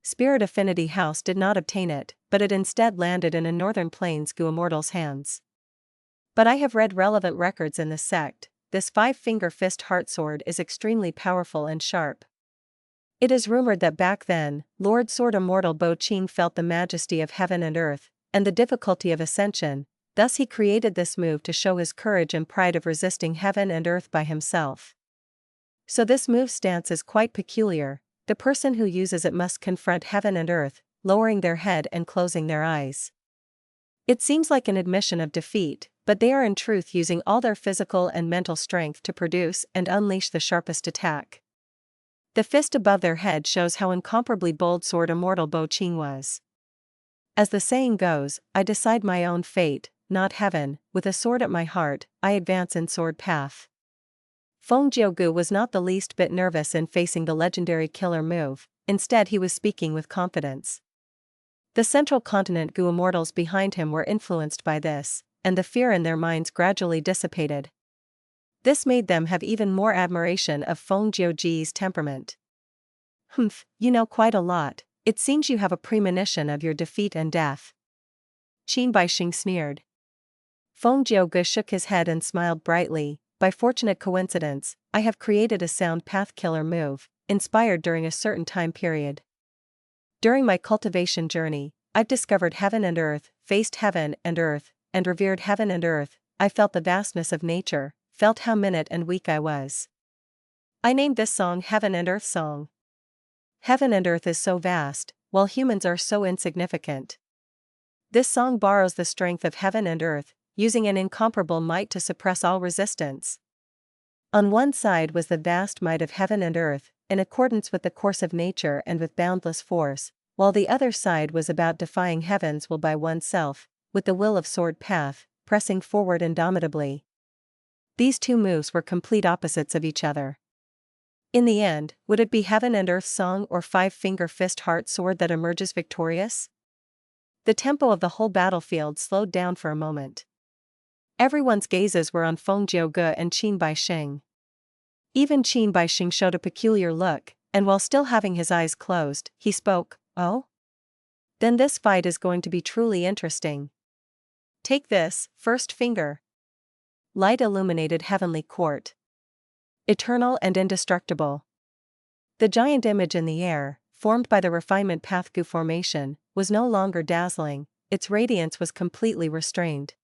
Spirit Affinity House did not obtain it, but it instead landed in a Northern Plains Gu Immortal's hands. But I have read relevant records in this sect. This 5-finger fist heart sword is extremely powerful and sharp. It is rumored that back then, Lord Sword Immortal Bo Qing felt the majesty of heaven and earth, and the difficulty of ascension. Thus he created this move to show his courage and pride of resisting heaven and earth by himself. So this move stance is quite peculiar. The person who uses it must confront heaven and earth, lowering their head and closing their eyes. It seems like an admission of defeat, but they are in truth using all their physical and mental strength to produce and unleash the sharpest attack. The fist above their head shows how incomparably bold Sword Immortal Bo Qing was. As the saying goes, I decide my own fate. not heaven, with a sword at my heart, I advance in sword path. Feng Jiugu was not the least bit nervous in facing the legendary killer move, instead he was speaking with confidence. The central continent Gu immortals behind him were influenced by this, and the fear in their minds gradually dissipated. This made them have even more admiration of Feng Jiuji's temperament. Humph, you know quite a lot, it seems you have a premonition of your defeat and death. Qin Baixing sneered. Feng Jiugu shook his head and smiled brightly. By fortunate coincidence, I have created a sound path killer move, inspired during a certain time period. During my cultivation journey, I've discovered heaven and earth, faced heaven and earth, and revered heaven and earth. I felt the vastness of nature, felt how minute and weak I was. I named this song Heaven and Earth Song. Heaven and earth is so vast, while humans are so insignificant. This song borrows the strength of heaven and earth, using an incomparable might to suppress all resistance. On one side was the vast might of heaven and earth, in accordance with the course of nature and with boundless force, while the other side was about defying heaven's will by oneself, with the will of sword path, pressing forward indomitably. These two moves were complete opposites of each other. In the end, would it be heaven and earth song or five-finger fist heart sword that emerges victorious? The tempo of the whole battlefield slowed down for a moment. Everyone's gazes were on Feng Jiugu and Qin Baixing. Even Qin Baixing showed a peculiar look, and while still having his eyes closed, he spoke, "Oh? Then this fight is going to be truly interesting. Take this, first finger." Light illuminated heavenly court. Eternal and indestructible. The giant image in the air, formed by the refinement path Gu formation, was no longer dazzling, its radiance was completely restrained.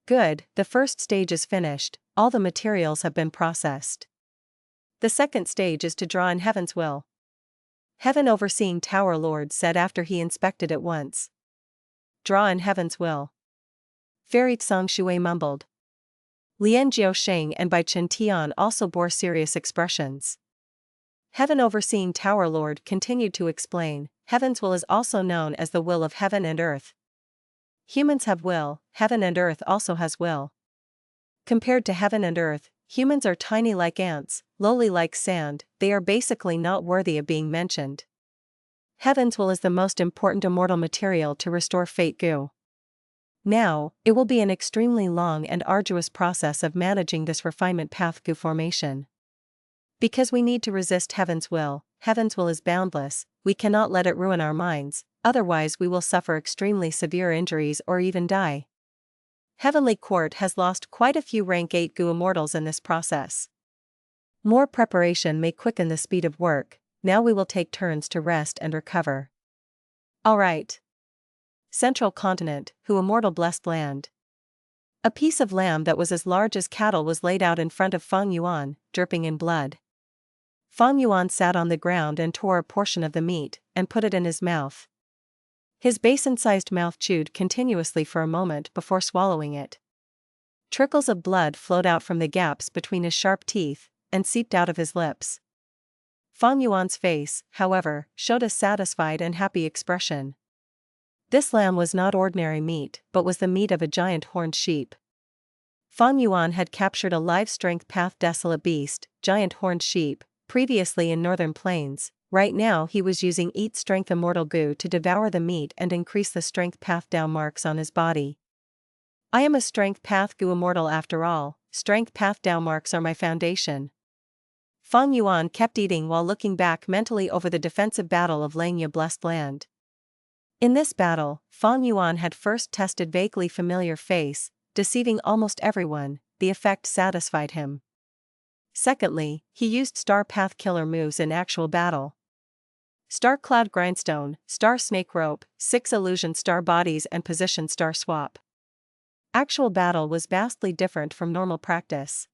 Good, the first stage is finished, all the materials have been processed. The second stage is to draw in heaven's will. Heaven overseeing Tower Lord said after he inspected it once. Draw in heaven's will. Fairy Tsang Shui mumbled. Lian Jiao Sheng and Bai Chen Tian also bore serious expressions. Heaven overseeing Tower Lord continued to explain, heaven's will is also known as the will of heaven and earth. Humans have will, heaven and earth also has will. Compared to heaven and earth, humans are tiny like ants, lowly like sand, they are basically not worthy of being mentioned. Heaven's will is the most important immortal material to restore Fate Gu. Now, it will be an extremely long and arduous process of managing this refinement path Gu formation. Because we need to resist heaven's will is boundless, we cannot let it ruin our minds, otherwise we will suffer extremely severe injuries or even die. Heavenly Court has lost quite a few rank 8 Gu immortals in this process. More preparation may quicken the speed of work, now we will take turns to rest and recover. Alright. Central Continent, Hu immortal blessed land. A piece of lamb that was as large as cattle was laid out in front of Feng Yuan, dripping in blood. Feng Yuan sat on the ground and tore a portion of the meat, and put it in his mouth. His basin-sized mouth chewed continuously for a moment before swallowing it. Trickles of blood flowed out from the gaps between his sharp teeth, and seeped out of his lips. Feng Yuan's face, however, showed a satisfied and happy expression. This lamb was not ordinary meat, but was the meat of a giant horned sheep. Feng Yuan had captured a live strength path desolate beast, giant horned sheep, previously in northern plains. Right now he was using Eat Strength Immortal Gu to devour the meat and increase the strength path Dao marks on his body. I am a strength path Gu immortal after all, strength path Dao marks are my foundation. Feng Yuan kept eating while looking back mentally over the defensive battle of Langya Blessed Land. In this battle, Feng Yuan had first tested vaguely familiar face, deceiving almost everyone, the effect satisfied him. Secondly, he used Star Path killer moves in actual battle. Star Cloud Grindstone, Star Snake Rope, 6 Illusion Star Bodies and Position Star Swap. Actual battle was vastly different from normal practice.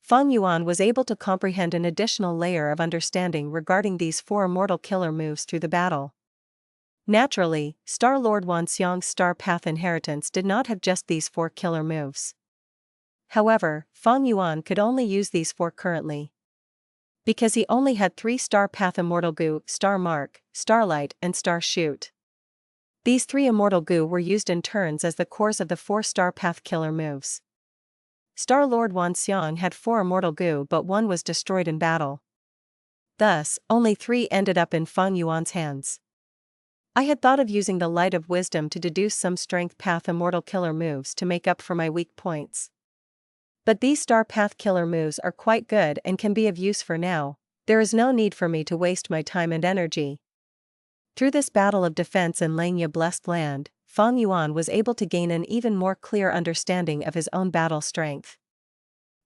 Feng Yuan was able to comprehend an additional layer of understanding regarding these 4 immortal killer moves through the battle. Naturally, Star Lord Wan Xiang's Star Path inheritance did not have just these 4 killer moves. However, Feng Yuan could only use these 4 currently. Because he only had 3 Star Path Immortal Gu, Star Mark, Starlight and Star Shoot. These 3 Immortal Goo were used in turns as the cores of the 4-star Path Killer moves. Star Lord Wan Xiang had 4 Immortal Goo, but 1 was destroyed in battle. Thus, only 3 ended up in Feng Yuan's hands. I had thought of using the Light of Wisdom to deduce some Strength Path Immortal Killer moves to make up for my weak points. But these Star Path Killer moves are quite good and can be of use for now. There is no need for me to waste my time and energy. Through this battle of defense in Langya Blessed Land, Feng Yuan was able to gain an even more clear understanding of his own battle strength.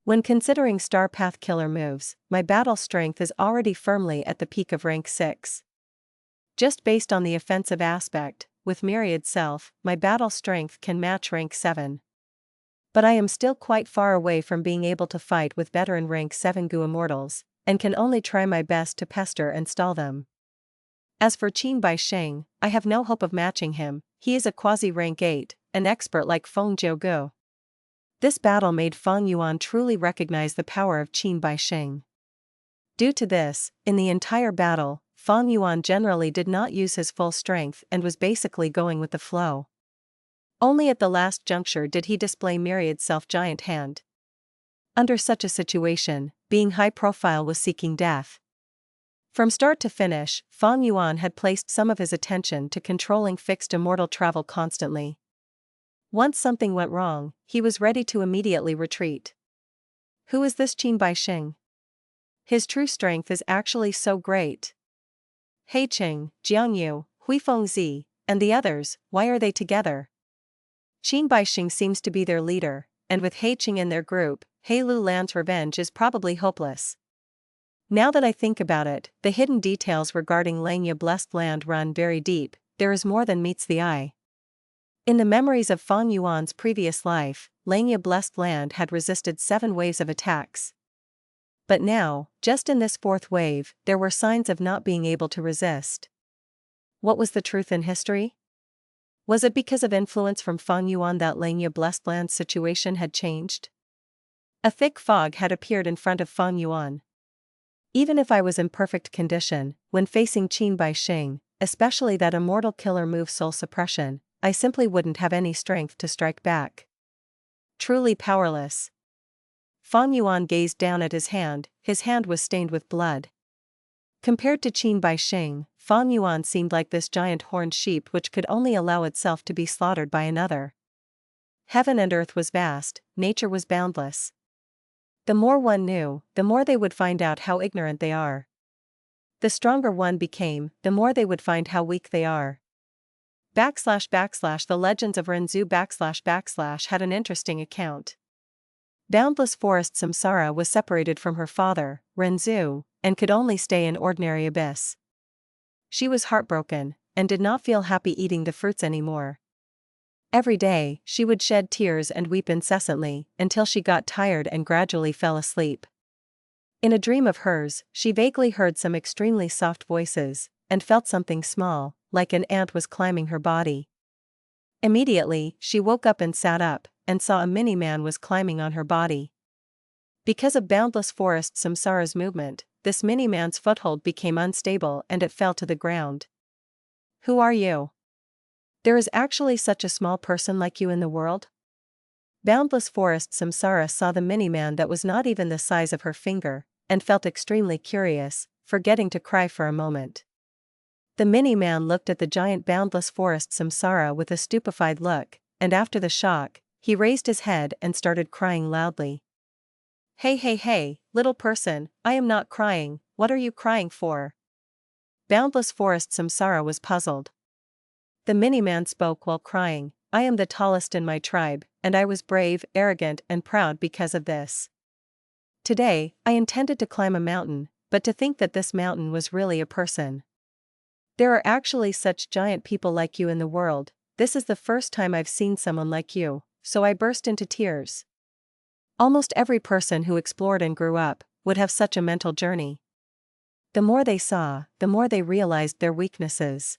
When considering Star Path Killer moves, my battle strength is already firmly at the peak of rank 6. Just based on the offensive aspect, with Myriad Self, my battle strength can match rank 7. But I am still quite far away from being able to fight with veteran rank 7 Gu Immortals, and can only try my best to pester and stall them. As for Qin Bai Sheng, I have no hope of matching him. He is a quasi-rank 8, an expert like Feng Jiugu. This battle made Feng Yuan truly recognize the power of Qin Bai Sheng. Due to this, in the entire battle, Feng Yuan generally did not use his full strength and was basically going with the flow. Only at the last juncture did he display Myriad Self Giant Hand. Under such a situation, being high profile was seeking death. From start to finish, Feng Yuan had placed some of his attention to controlling fixed immortal travel constantly. Once something went wrong, he was ready to immediately retreat. Who is this Qin Bai Sheng? His true strength is actually so great. He Qing, Jiangyu, Huifeng Zi, and the others, why are they together? Qin Bai Sheng seems to be their leader, and with He Qing in their group, He Lu Lan's revenge is probably hopeless. Now that I think about it, the hidden details regarding Langya Blessed Land run very deep. There is more than meets the eye. In the memories of Feng Yuan's previous life, Langya Blessed Land had resisted 7 waves of attacks. But now, just in this 4th wave, there were signs of not being able to resist. What was the truth in history? Was it because of influence from Feng Yuan that Langya Blessed Land's situation had changed? A thick fog had appeared in front of Feng Yuan. Even if I was in perfect condition, when facing Qin Bai Sheng, especially that immortal killer move Soul Suppression, I simply wouldn't have any strength to strike back. Truly powerless. Feng Yuan gazed down at his hand was stained with blood. Compared to Qin Bai Sheng, Feng Yuan seemed like this giant horned sheep which could only allow itself to be slaughtered by another. Heaven and earth was vast, nature was boundless. The more one knew, the more they would find out how ignorant they are. The stronger one became, the more they would find how weak they are. / The Legends of Renzu / had an interesting account. Boundless Forest Samsara was separated from her father, Renzu, and could only stay in ordinary abyss. She was heartbroken, and did not feel happy eating the fruits anymore. Every day, she would shed tears and weep incessantly, until she got tired and gradually fell asleep. In a dream of hers, she vaguely heard some extremely soft voices, and felt something small, like an ant was climbing her body. Immediately, she woke up and sat up, and saw a Miniman was climbing on her body. Because of Boundless Forest Samsara's movement, this Miniman's foothold became unstable and it fell to the ground. Who are you? There is actually such a small person like you in the world? Boundless Forest Samsara saw the Miniman that was not even the size of her finger, and felt extremely curious, forgetting to cry for a moment. The Miniman looked at the giant Boundless Forest Samsara with a stupefied look, and after the shock, he raised his head and started crying loudly. Hey, little person, I am not crying, what are you crying for? Boundless Forest Samsara was puzzled. The Miniman spoke while crying, I am the tallest in my tribe, and I was brave, arrogant and proud because of this. Today, I intended to climb a mountain, but to think that this mountain was really a person. There are actually such giant people like you in the world, this is the first time I've seen someone like you, so I burst into tears. Almost every person who explored and grew up would have such a mental journey. The more they saw, the more they realized their weaknesses.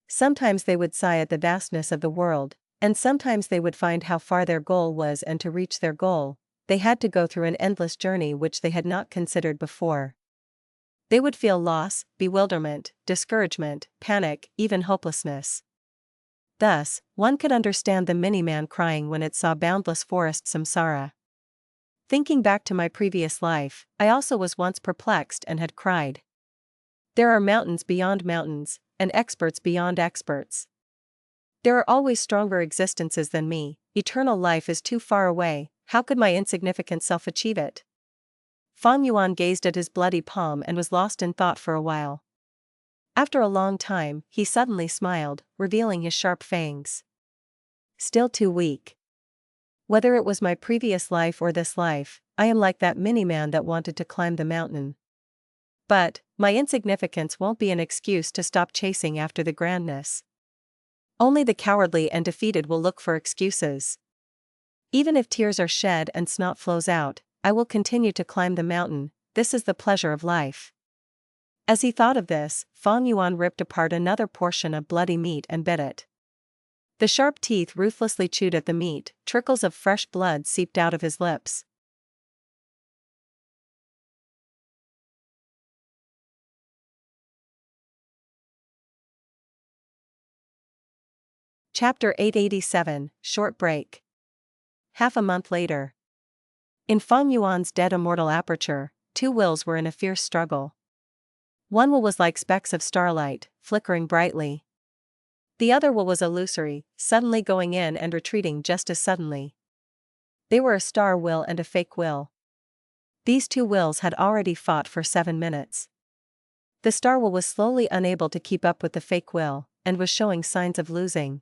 Sometimes they would sigh at the vastness of the world, and sometimes they would find how far their goal was, and to reach their goal, they had to go through an endless journey which they had not considered before. They would feel loss, bewilderment, discouragement, panic, even hopelessness. Thus, one could understand the Miniman crying when it saw boundless forest samsara. Thinking back to my previous life, I also was once perplexed and had cried. There are mountains beyond mountains, and experts beyond experts. There are always stronger existences than me. Eternal life is too far away. How could my insignificant self achieve it? Feng Yuan gazed at his bloody palm and was lost in thought for a while. After a long time, he suddenly smiled, revealing his sharp fangs. Still too weak. Whether it was my previous life or this life, I am like that Miniman that wanted to climb the mountain. But, my insignificance won't be an excuse to stop chasing after the grandness. Only the cowardly and defeated will look for excuses. Even if tears are shed and snot flows out, I will continue to climb the mountain. This is the pleasure of life. As he thought of this, Feng Yuan ripped apart another portion of bloody meat and bit it. The sharp teeth ruthlessly chewed at the meat, trickles of fresh blood seeped out of his lips. Chapter 887, Short Break. Half a month later. In Feng Yuan's dead immortal aperture, two wills were in a fierce struggle. One will was like specks of starlight, flickering brightly. The other will was illusory, suddenly going in and retreating just as suddenly. They were a star will and a fake will. These two wills had already fought for 7 minutes. The star will was slowly unable to keep up with the fake will, and was showing signs of losing.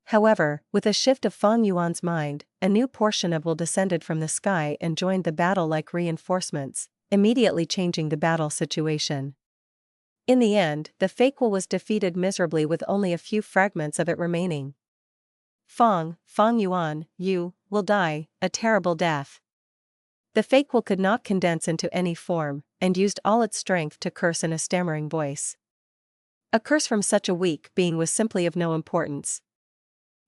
However, with a shift of Feng Yuan's mind, a new portion of will descended from the sky and joined the battle like reinforcements, immediately changing the battle situation. In the end, the fake will was defeated miserably with only a few fragments of it remaining. Feng Yuan, you will die a terrible death. The fake will could not condense into any form, and used all its strength to curse in a stammering voice. A curse from such a weak being was simply of no importance.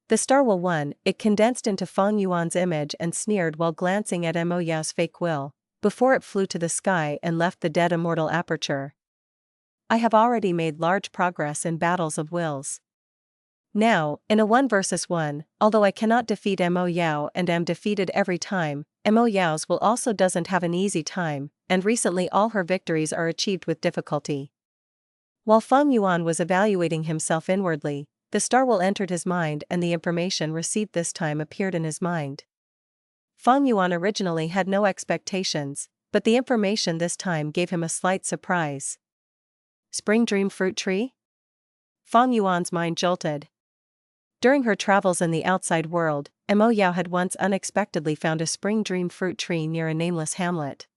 The star will won, it condensed into Feng Yuan's image and sneered while glancing at Mo Yao's fake will, before it flew to the sky and left the dead immortal aperture. I have already made large progress in battles of wills. Now, in a 1 versus 1, although I cannot defeat Mo Yao and am defeated every time, Mo Yao's will also doesn't have an easy time, and recently all her victories are achieved with difficulty. While Feng Yuan was evaluating himself inwardly, the star will entered his mind and the information received this time appeared in his mind. Feng Yuan originally had no expectations, but the information this time gave him a slight surprise. Spring Dream Fruit Tree? Feng Yuan's mind jolted. During her travels in the outside world, Mo Yao had once unexpectedly found a spring dream fruit tree near a nameless hamlet.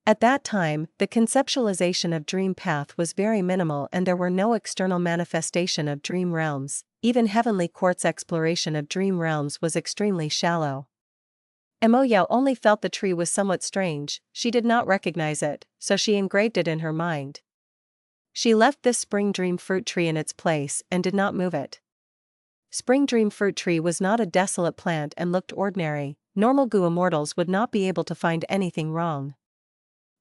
At that time, the conceptualization of dream path was very minimal and there were no external manifestation of dream realms, even heavenly court's exploration of dream realms was extremely shallow. Mo Yao only felt the tree was somewhat strange, she did not recognize it, so she engraved it in her mind. She left this spring dream fruit tree in its place and did not move it. Spring dream fruit tree was not a desolate plant and looked ordinary, normal Gu immortals would not be able to find anything wrong.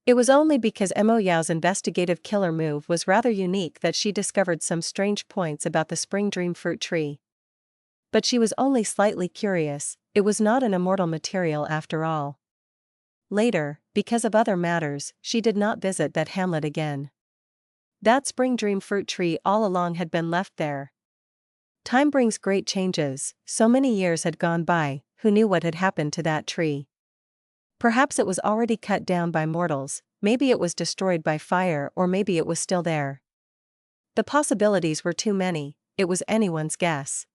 It was only because Mo Yao's investigative killer move was rather unique that she discovered some strange points about the spring dream fruit tree. But she was only slightly curious, it was not an immortal material after all. Later, because of other matters, she did not visit that hamlet again. That spring dream fruit tree all along had been left there. Time brings great changes, so many years had gone by, who knew what had happened to that tree? Perhaps it was already cut down by mortals, maybe it was destroyed by fire or maybe it was still there. The possibilities were too many, it was anyone's guess.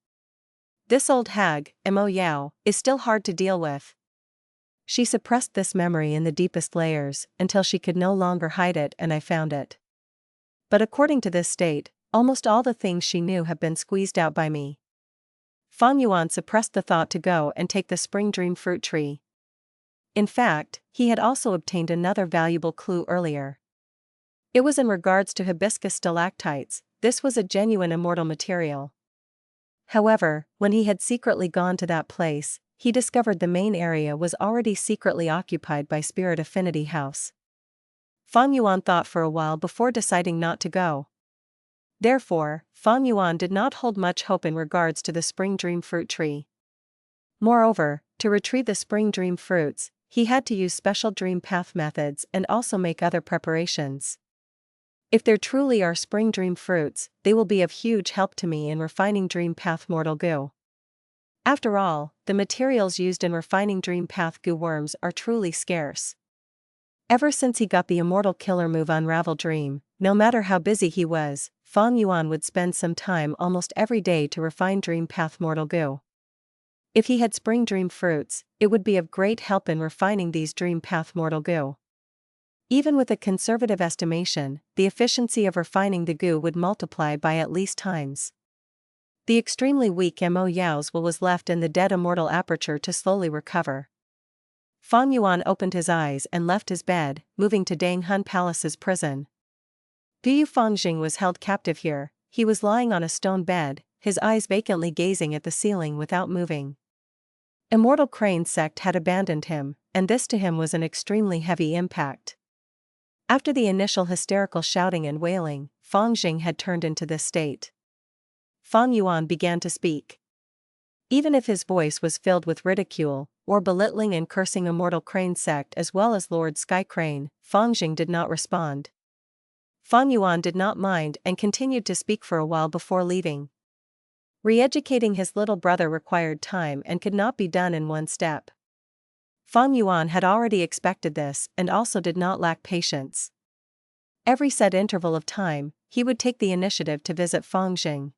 This old hag, Mo Yao, is still hard to deal with. She suppressed this memory in the deepest layers, until she could no longer hide it and I found it. But according to this state, almost all the things she knew have been squeezed out by me. Feng Yuan suppressed the thought to go and take the spring dream fruit tree. In fact, he had also obtained another valuable clue earlier. It was in regards to hibiscus stalactites, this was a genuine immortal material. However, when he had secretly gone to that place, he discovered the main area was already secretly occupied by Spirit Affinity House. Feng Yuan thought for a while before deciding not to go. Therefore, Fang Yuan did not hold much hope in regards to the spring dream fruit tree. Moreover, to retrieve the spring dream fruits, he had to use special dream path methods and also make other preparations. If there truly are spring dream fruits, they will be of huge help to me in refining dream path mortal goo. After all, the materials used in refining dream path goo worms are truly scarce. Ever since he got the immortal killer move Unravel Dream, no matter how busy he was, Fang Yuan would spend some time almost every day to refine dream path mortal goo. If he had spring dream fruits, it would be of great help in refining these dream path mortal goo. Even with a conservative estimation, the efficiency of refining the goo would multiply by at least times. The extremely weak Mo Yao's will was left in the dead immortal aperture to slowly recover. Fang Yuan opened his eyes and left his bed, moving to Dang Hun Palace's prison. Guyu Fangjing was held captive here. He was lying on a stone bed, his eyes vacantly gazing at the ceiling without moving. Immortal Crane sect had abandoned him, and this to him was an extremely heavy impact. After the initial hysterical shouting and wailing, Fangjing had turned into this state. Fang Yuan began to speak. Even if his voice was filled with ridicule, or belittling and cursing Immortal Crane sect as well as Lord Sky Crane, Fangjing did not respond. Fang Yuan did not mind and continued to speak for a while before leaving. Re-educating his little brother required time and could not be done in one step. Fang Yuan had already expected this and also did not lack patience. Every set interval of time, he would take the initiative to visit Fangjing.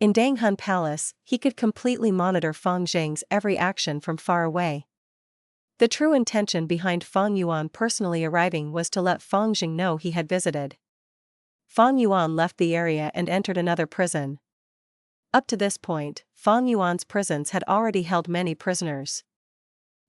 In Dang Hun Palace, he could completely monitor Fangjing's every action from far away. The true intention behind Fang Yuan personally arriving was to let Fangjing know he had visited. Fang Yuan left the area and entered another prison. Up to this point, Fang Yuan's prisons had already held many prisoners.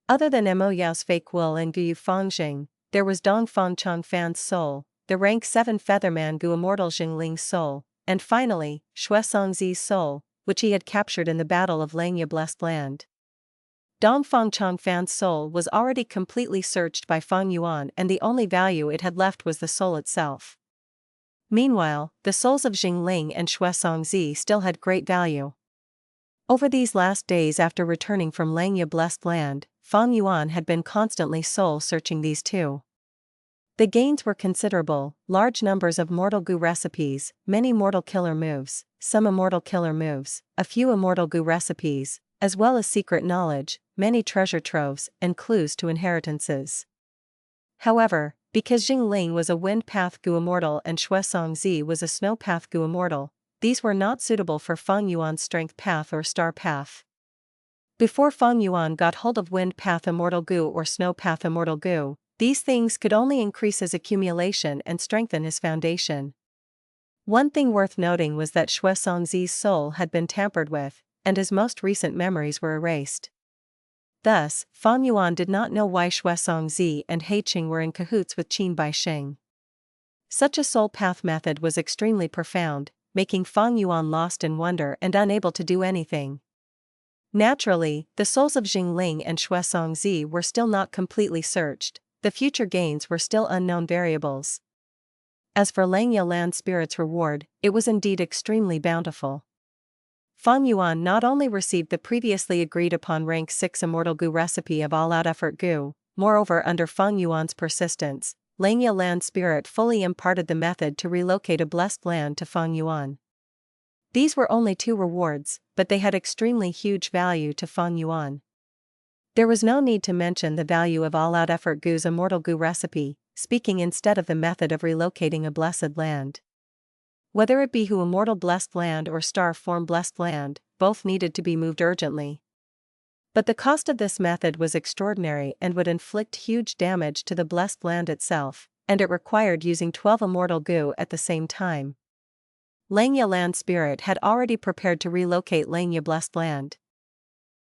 Other than Mo Yao's fake will and Guyu Fangjing, there was Dong Fang Chang Fan's soul, the rank 7 Featherman Gu Immortal Jing Ling's soul, and finally, Shui Songzi's soul, which he had captured in the Battle of Langya Blessed Land. Dong Fang Chang Fan's soul was already completely searched by Fang Yuan and the only value it had left was the soul itself. Meanwhile, the souls of Jingling and Shui Songzi still had great value. Over these last days after returning from Langya Blessed Land, Fang Yuan had been constantly soul-searching these two. The gains were considerable: large numbers of mortal goo recipes, many mortal killer moves, some immortal killer moves, a few immortal goo recipes, as well as secret knowledge, many treasure troves, and clues to inheritances. However, because Jingling was a wind path Gu Immortal and Shui Songzi was a snow path Gu Immortal, these were not suitable for Fang Yuan's strength path or star path. Before Fang Yuan got hold of wind path Immortal Gu or snow path Immortal Gu, these things could only increase his accumulation and strengthen his foundation. One thing worth noting was that Shui Songzi's soul had been tampered with, and his most recent memories were erased. Thus, Fang Yuan did not know why Shui Songzi and He Qing were in cahoots with Qin Bai Sheng. Such a soul path method was extremely profound, making Fang Yuan lost in wonder and unable to do anything. Naturally, the souls of Jingling and Shui Songzi were still not completely searched, the future gains were still unknown variables. As for Langya Land Spirit's reward, it was indeed extremely bountiful. Fang Yuan not only received the previously agreed upon rank 6 Immortal Gu recipe of all-out effort Gu, moreover under Fang Yuan's persistence, Langya Land Spirit fully imparted the method to relocate a blessed land to Fang Yuan. These were only 2 rewards, but they had extremely huge value to Fang Yuan. There was no need to mention the value of all-out effort Gu's Immortal Gu recipe, speaking instead of the method of relocating a blessed land. Whether it be Hu Immortal Blessed Land or Star Form Blessed Land, both needed to be moved urgently. But the cost of this method was extraordinary and would inflict huge damage to the Blessed Land itself, and it required using 12 Immortal Gu at the same time. Langya Land Spirit had already prepared to relocate Langya Blessed Land.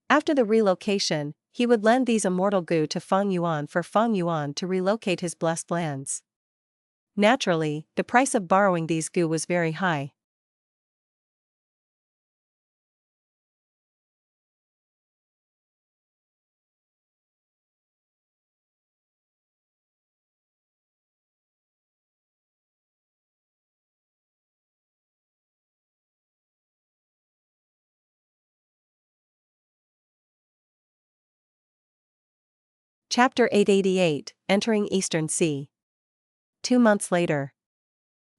After the relocation, he would lend these Immortal Gu to Fang Yuan for Fang Yuan to relocate his Blessed Lands. Naturally, the price of borrowing these Gu was very high. Chapter 888, Entering Eastern Sea. 2 months later.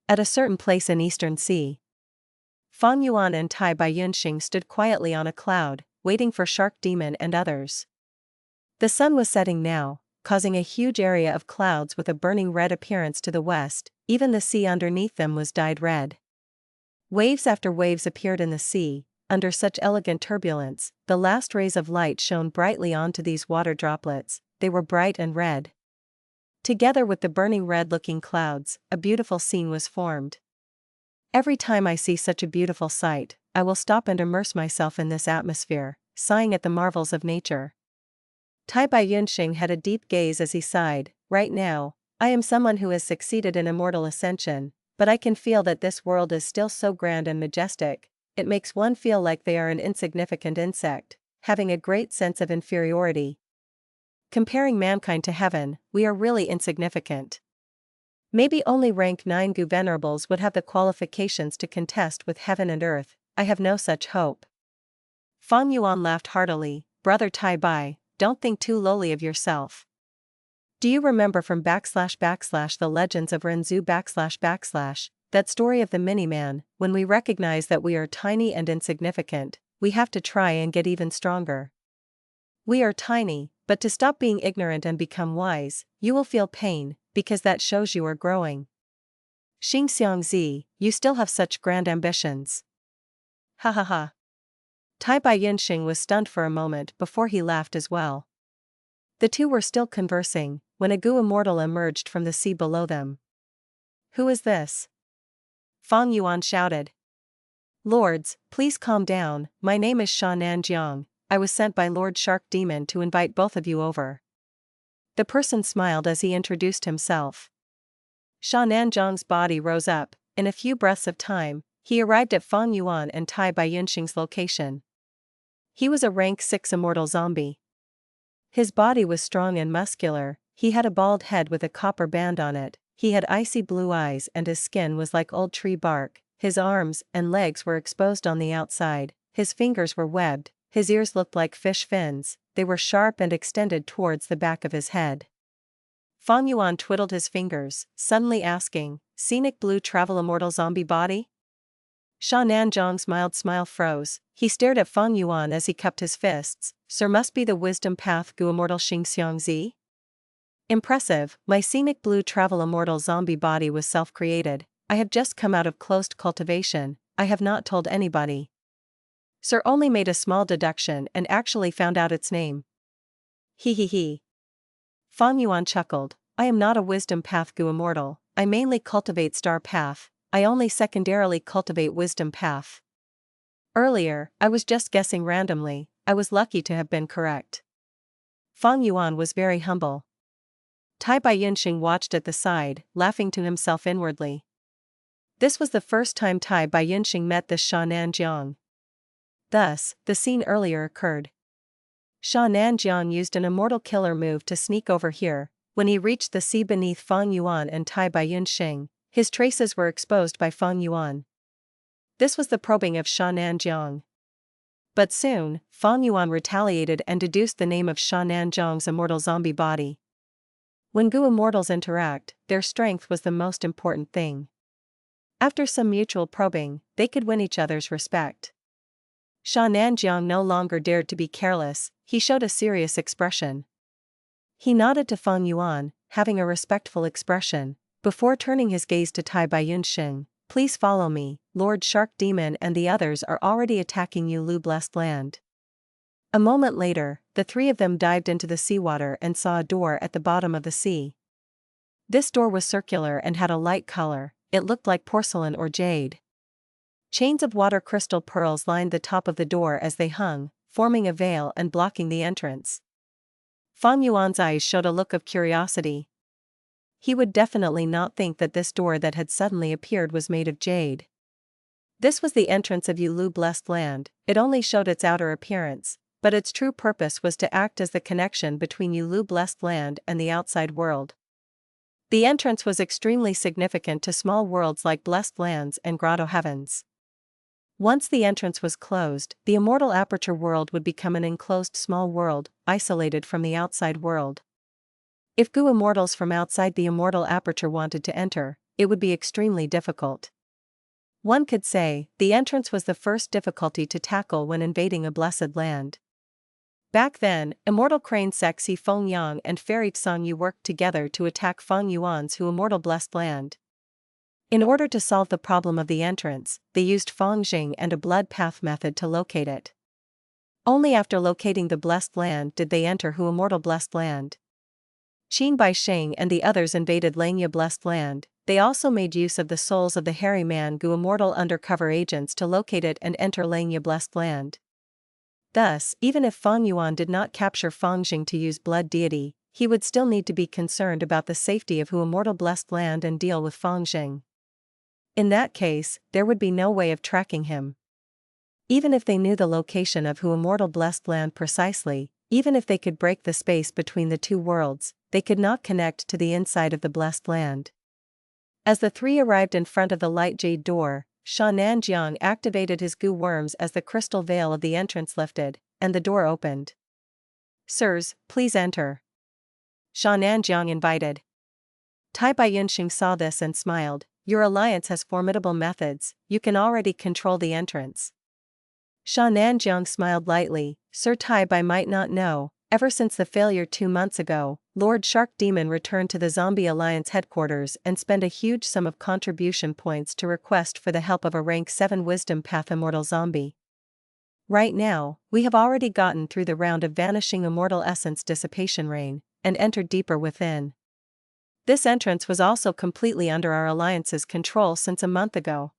At a certain place in Eastern Sea, Fang Yuan and Tai Baiyunxing stood quietly on a cloud, waiting for Shark Demon and others. The sun was setting now, causing a huge area of clouds with a burning red appearance to the west. Even the sea underneath them was dyed red. Waves after waves appeared in the sea. Under such elegant turbulence, the last rays of light shone brightly onto these water droplets. They were bright and red. Together with the burning red-looking clouds, a beautiful scene was formed. Every time I see such a beautiful sight, I will stop and immerse myself in this atmosphere, sighing at the marvels of nature. Tai Baiyunxing had a deep gaze as he sighed. Right now, I am someone who has succeeded in immortal ascension, but I can feel that this world is still so grand and majestic. It makes one feel like they are an insignificant insect, having a great sense of inferiority. Comparing mankind to heaven, we are really insignificant. Maybe only rank 9 Gu Venerables would have the qualifications to contest with heaven and earth. I have no such hope. Fang Yuan laughed heartily. Brother Tai Bai, don't think too lowly of yourself. Do you remember from / the legends of Renzu / that story of the Miniman? When we recognize that we are tiny and insignificant, we have to try and get even stronger. We are tiny, but to stop being ignorant and become wise, you will feel pain, because that shows you are growing. Xing Xiangzi, you still have such grand ambitions. Ha ha ha. Tai Baiyunxing was stunned for a moment before he laughed as well. The two were still conversing, when a Gu Immortal emerged from the sea below them. Who is this? Fang Yuan shouted. Lords, please calm down. My name is Sha Nanjiang. I was sent by Lord Shark Demon to invite both of you over. The person smiled as he introduced himself. Sha Nanjiang's body rose up. In a few breaths of time, he arrived at Fang Yuan and Tai Baiyunxing's location. He was a rank 6 immortal zombie. His body was strong and muscular. He had a bald head with a copper band on it. He had icy blue eyes and his skin was like old tree bark. His arms and legs were exposed on the outside. His fingers were webbed. His ears looked like fish fins. They were sharp and extended towards the back of his head. Fang Yuan twiddled his fingers, suddenly asking, Scenic blue travel immortal zombie body? Sha Nanjiang's mild smile froze. He stared at Fang Yuan as he cupped his fists. Sir, must be the wisdom path Gu Immortal Xing Xiangzi? Impressive. My scenic blue travel immortal zombie body was self-created. I have just come out of closed cultivation. I have not told anybody. Sir only made a small deduction and actually found out its name. He. Fang Yuan chuckled. I am not a wisdom path Gu Immortal. I mainly cultivate star path. I only secondarily cultivate wisdom path. Earlier, I was just guessing randomly. I was lucky to have been correct. Fang Yuan was very humble. Tai Baiyunxing watched at the side, laughing to himself inwardly. This was the first time Tai Baiyunxing met this Sha Nanjiang. Thus, the scene earlier occurred. Sha Nanjiang used an immortal killer move to sneak over here. When he reached the sea beneath Fang Yuan and Tai Baiyunxing, his traces were exposed by Fang Yuan. This was the probing of Sha Nanjiang. But soon, Fang Yuan retaliated and deduced the name of Sha Nanjiang's immortal zombie body. When Gu Immortals interact, their strength was the most important thing. After some mutual probing, they could win each other's respect. Sha Nanjiang no longer dared to be careless. He showed a serious expression. He nodded to Fang Yuan, having a respectful expression, before turning his gaze to Tai Baiyunxing. Please follow me. Lord Shark Demon and the others are already attacking Yulu Blessed Land. A moment later, the three of them dived into the seawater and saw a door at the bottom of the sea. This door was circular and had a light color. It looked like porcelain or jade. Chains of water crystal pearls lined the top of the door as they hung, forming a veil and blocking the entrance. Fang Yuan's eyes showed a look of curiosity. He would definitely not think that this door that had suddenly appeared was made of jade. This was the entrance of Yulu Blessed Land. It only showed its outer appearance, but its true purpose was to act as the connection between Yulu Blessed Land and the outside world. The entrance was extremely significant to small worlds like Blessed Lands and Grotto Heavens. Once the entrance was closed, the immortal aperture world would become an enclosed small world, isolated from the outside world. If Gu immortals from outside the immortal aperture wanted to enter, it would be extremely difficult. One could say, the entrance was the first difficulty to tackle when invading a blessed land. Back then, immortal crane sexy Feng Yang and fairy Song Yu worked together to attack Feng Yuan's Hu immortal blessed land. In order to solve the problem of the entrance, they used Feng Zheng and a blood path method to locate it. Only after locating the blessed land did they enter Hu immortal blessed land. Qin by Sheng and the others invaded Langya blessed land. They also made use of the souls of the hairy man Gu immortal undercover agents to locate it and enter Langya blessed land. Thus, even if Feng Yuan did not capture Feng Jing to use blood deity, he would still need to be concerned about the safety of Hu immortal blessed land and deal with Feng Jing. In that case, there would be no way of tracking him. Even if they knew the location of Hu immortal blessed land precisely, even if they could break the space between the two worlds, they could not connect to the inside of the blessed land. As the three arrived in front of the light jade door, Sha Nanjiang activated his Gu worms as the crystal veil of the entrance lifted, and the door opened. "Sirs, please enter," Sha Nanjiang invited. Tai Bai Yunxing saw this and smiled. "Your alliance has formidable methods, you can already control the entrance." Sha Nanjiang smiled lightly. Sir Tai Bai might not know, ever since the failure 2 months ago, Lord Shark Demon returned to the Zombie Alliance headquarters and spent a huge sum of contribution points to request for the help of a rank 7 Wisdom Path Immortal Zombie. Right now, we have already gotten through the round of Vanishing Immortal Essence Dissipation Rain, and entered deeper within. This entrance was also completely under our alliance's control since a month ago.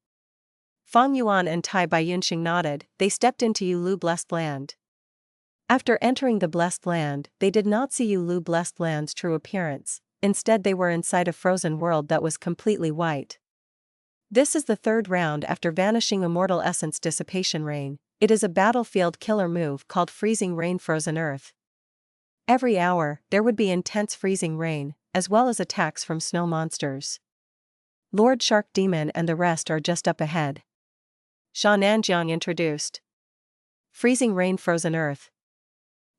Feng Yuan and Tai Bai Yunxing nodded. They stepped into Yulu Blessed Land. After entering the Blessed Land, they did not see Yulu Blessed Land's true appearance. Instead, they were inside a frozen world that was completely white. This is the third round after Vanishing Immortal Essence Dissipation Rain. It is a battlefield killer move called Freezing Rain Frozen Earth. Every hour, there would be intense freezing rain, as well as attacks from snow monsters. Lord Shark Demon and the rest are just up ahead. Sha Nanjiang introduced. Freezing Rain Frozen Earth.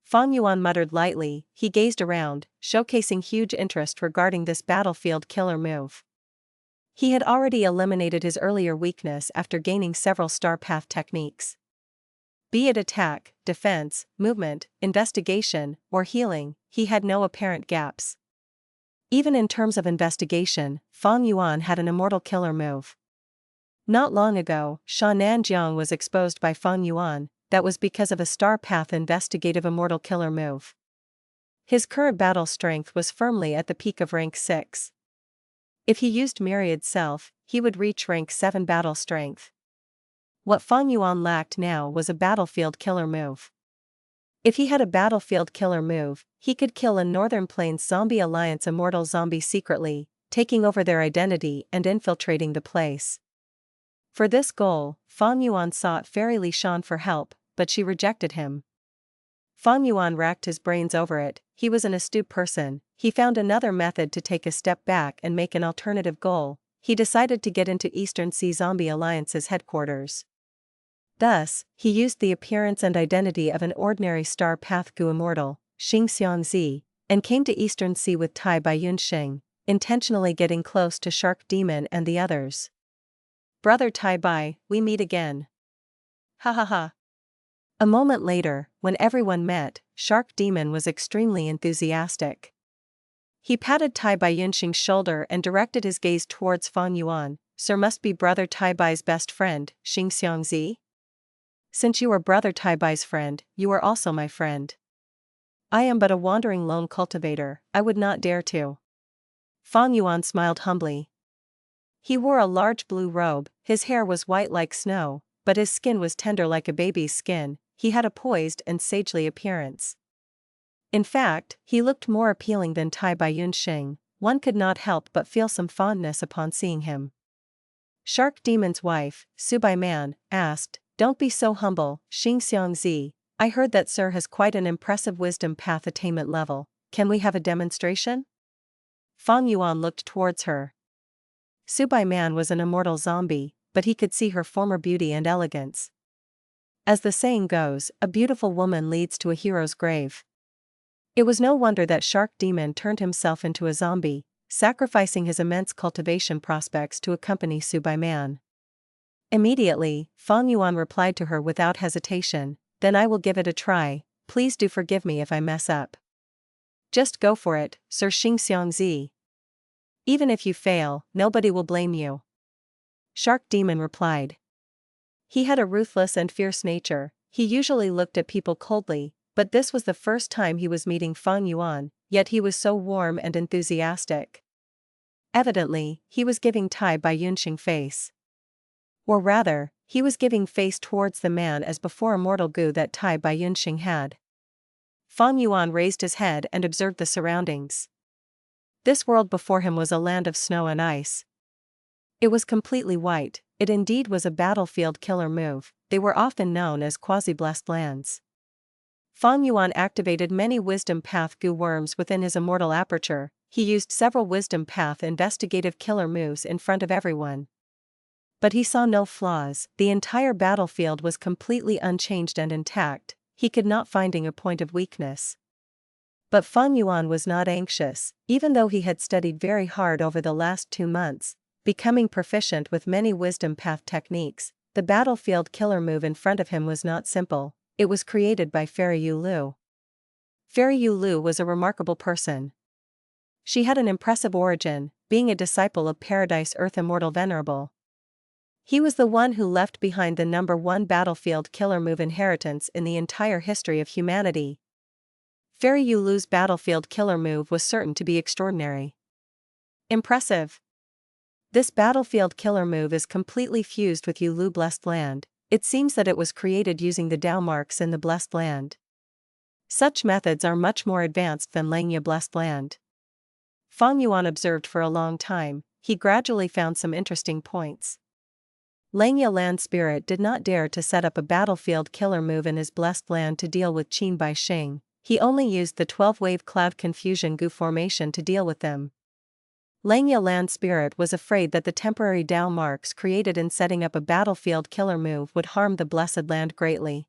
Feng Yuan muttered lightly. He gazed around, showcasing huge interest regarding this battlefield killer move. He had already eliminated his earlier weakness after gaining several star path techniques. Be it attack, defense, movement, investigation, or healing, he had no apparent gaps. Even in terms of investigation, Feng Yuan had an immortal killer move. Not long ago, Sha Nanjiang was exposed by Feng Yuan. That was because of a star path investigative immortal killer move. His current battle strength was firmly at the peak of rank 6. If he used Myriad Self, he would reach rank 7 battle strength. What Feng Yuan lacked now was a battlefield killer move. If he had a battlefield killer move, he could kill a Northern Plains Zombie Alliance immortal zombie secretly, taking over their identity and infiltrating the place. For this goal, Feng Yuan sought Fairy Li Shan for help, but she rejected him. Feng Yuan racked his brains over it. He was an astute person. He found another method to take a step back and make an alternative goal. He decided to get into Eastern Sea Zombie Alliance's headquarters. Thus, he used the appearance and identity of an ordinary star path Gu immortal, Xingxiangzi, and came to Eastern Sea with Tai Bai Yunxing, intentionally getting close to Shark Demon and the others. "Brother Tai Bai, we meet again." Ha ha ha. A moment later, when everyone met, Shark Demon was extremely enthusiastic. He patted Tai Bai Yunxing's shoulder and directed his gaze towards Feng Yuan. "Sir must be Brother Tai Bai's best friend, Xingxiangzi? Since you are Brother Tai Bai's friend, you are also my friend." "I am but a wandering lone cultivator, I would not dare to." Feng Yuan smiled humbly. He wore a large blue robe, his hair was white like snow, but his skin was tender like a baby's skin. He had a poised and sagely appearance. In fact, he looked more appealing than Tai Bai Yunxing. One could not help but feel some fondness upon seeing him. Shark Demon's wife, Subai Man, asked, "Don't be so humble, Xingxiangzi. I heard that Sir has quite an impressive wisdom path attainment level. Can we have a demonstration?" Feng Yuan looked towards her. Subai Man was an immortal zombie, but he could see her former beauty and elegance. As the saying goes, a beautiful woman leads to a hero's grave. It was no wonder that Shark Demon turned himself into a zombie, sacrificing his immense cultivation prospects to accompany Subai Man. Immediately, Feng Yuan replied to her without hesitation, "Then I will give it a try, please do forgive me if I mess up." "Just go for it, Sir Xingxiangzi. Even if you fail, nobody will blame you," Shark Demon replied. He had a ruthless and fierce nature. He usually looked at people coldly, but this was the first time he was meeting Feng Yuan, yet he was so warm and enthusiastic. Evidently, he was giving Tai Bai Yunxing face. Or rather, he was giving face towards the man as before immortal goo that Tai Bai Yunxing had. Feng Yuan raised his head and observed the surroundings. This world before him was a land of snow and ice. It was completely white. It indeed was a battlefield killer move. They were often known as quasi-blessed lands. Feng Yuan activated many Wisdom Path goo worms within his immortal aperture. He used several Wisdom Path investigative killer moves in front of everyone. But he saw no flaws. The entire battlefield was completely unchanged and intact. He could not find a point of weakness. But Feng Yuan was not anxious, even though he had studied very hard over the last 2 months, becoming proficient with many Wisdom Path techniques. The battlefield killer move in front of him was not simple. It was created by Fairy Yu Lu. Fairy Yu Lu was a remarkable person. She had an impressive origin, being a disciple of Paradise Earth Immortal Venerable. He was the one who left behind the #1 battlefield killer move inheritance in the entire history of humanity. Fairy Yu Lu's battlefield killer move was certain to be extraordinary. Impressive. This battlefield killer move is completely fused with Yu Lu Blessed Land. It seems that it was created using the Dao marks in the Blessed Land. Such methods are much more advanced than Langya Blessed Land. Feng Yuan observed for a long time. He gradually found some interesting points. Langya Land Spirit did not dare to set up a battlefield killer move in his Blessed Land to deal with Qin Bai Sheng. He only used the 12-wave cloud confusion goo formation to deal with them. Langya Land Spirit was afraid that the temporary Dao marks created in setting up a battlefield killer move would harm the Blessed Land greatly.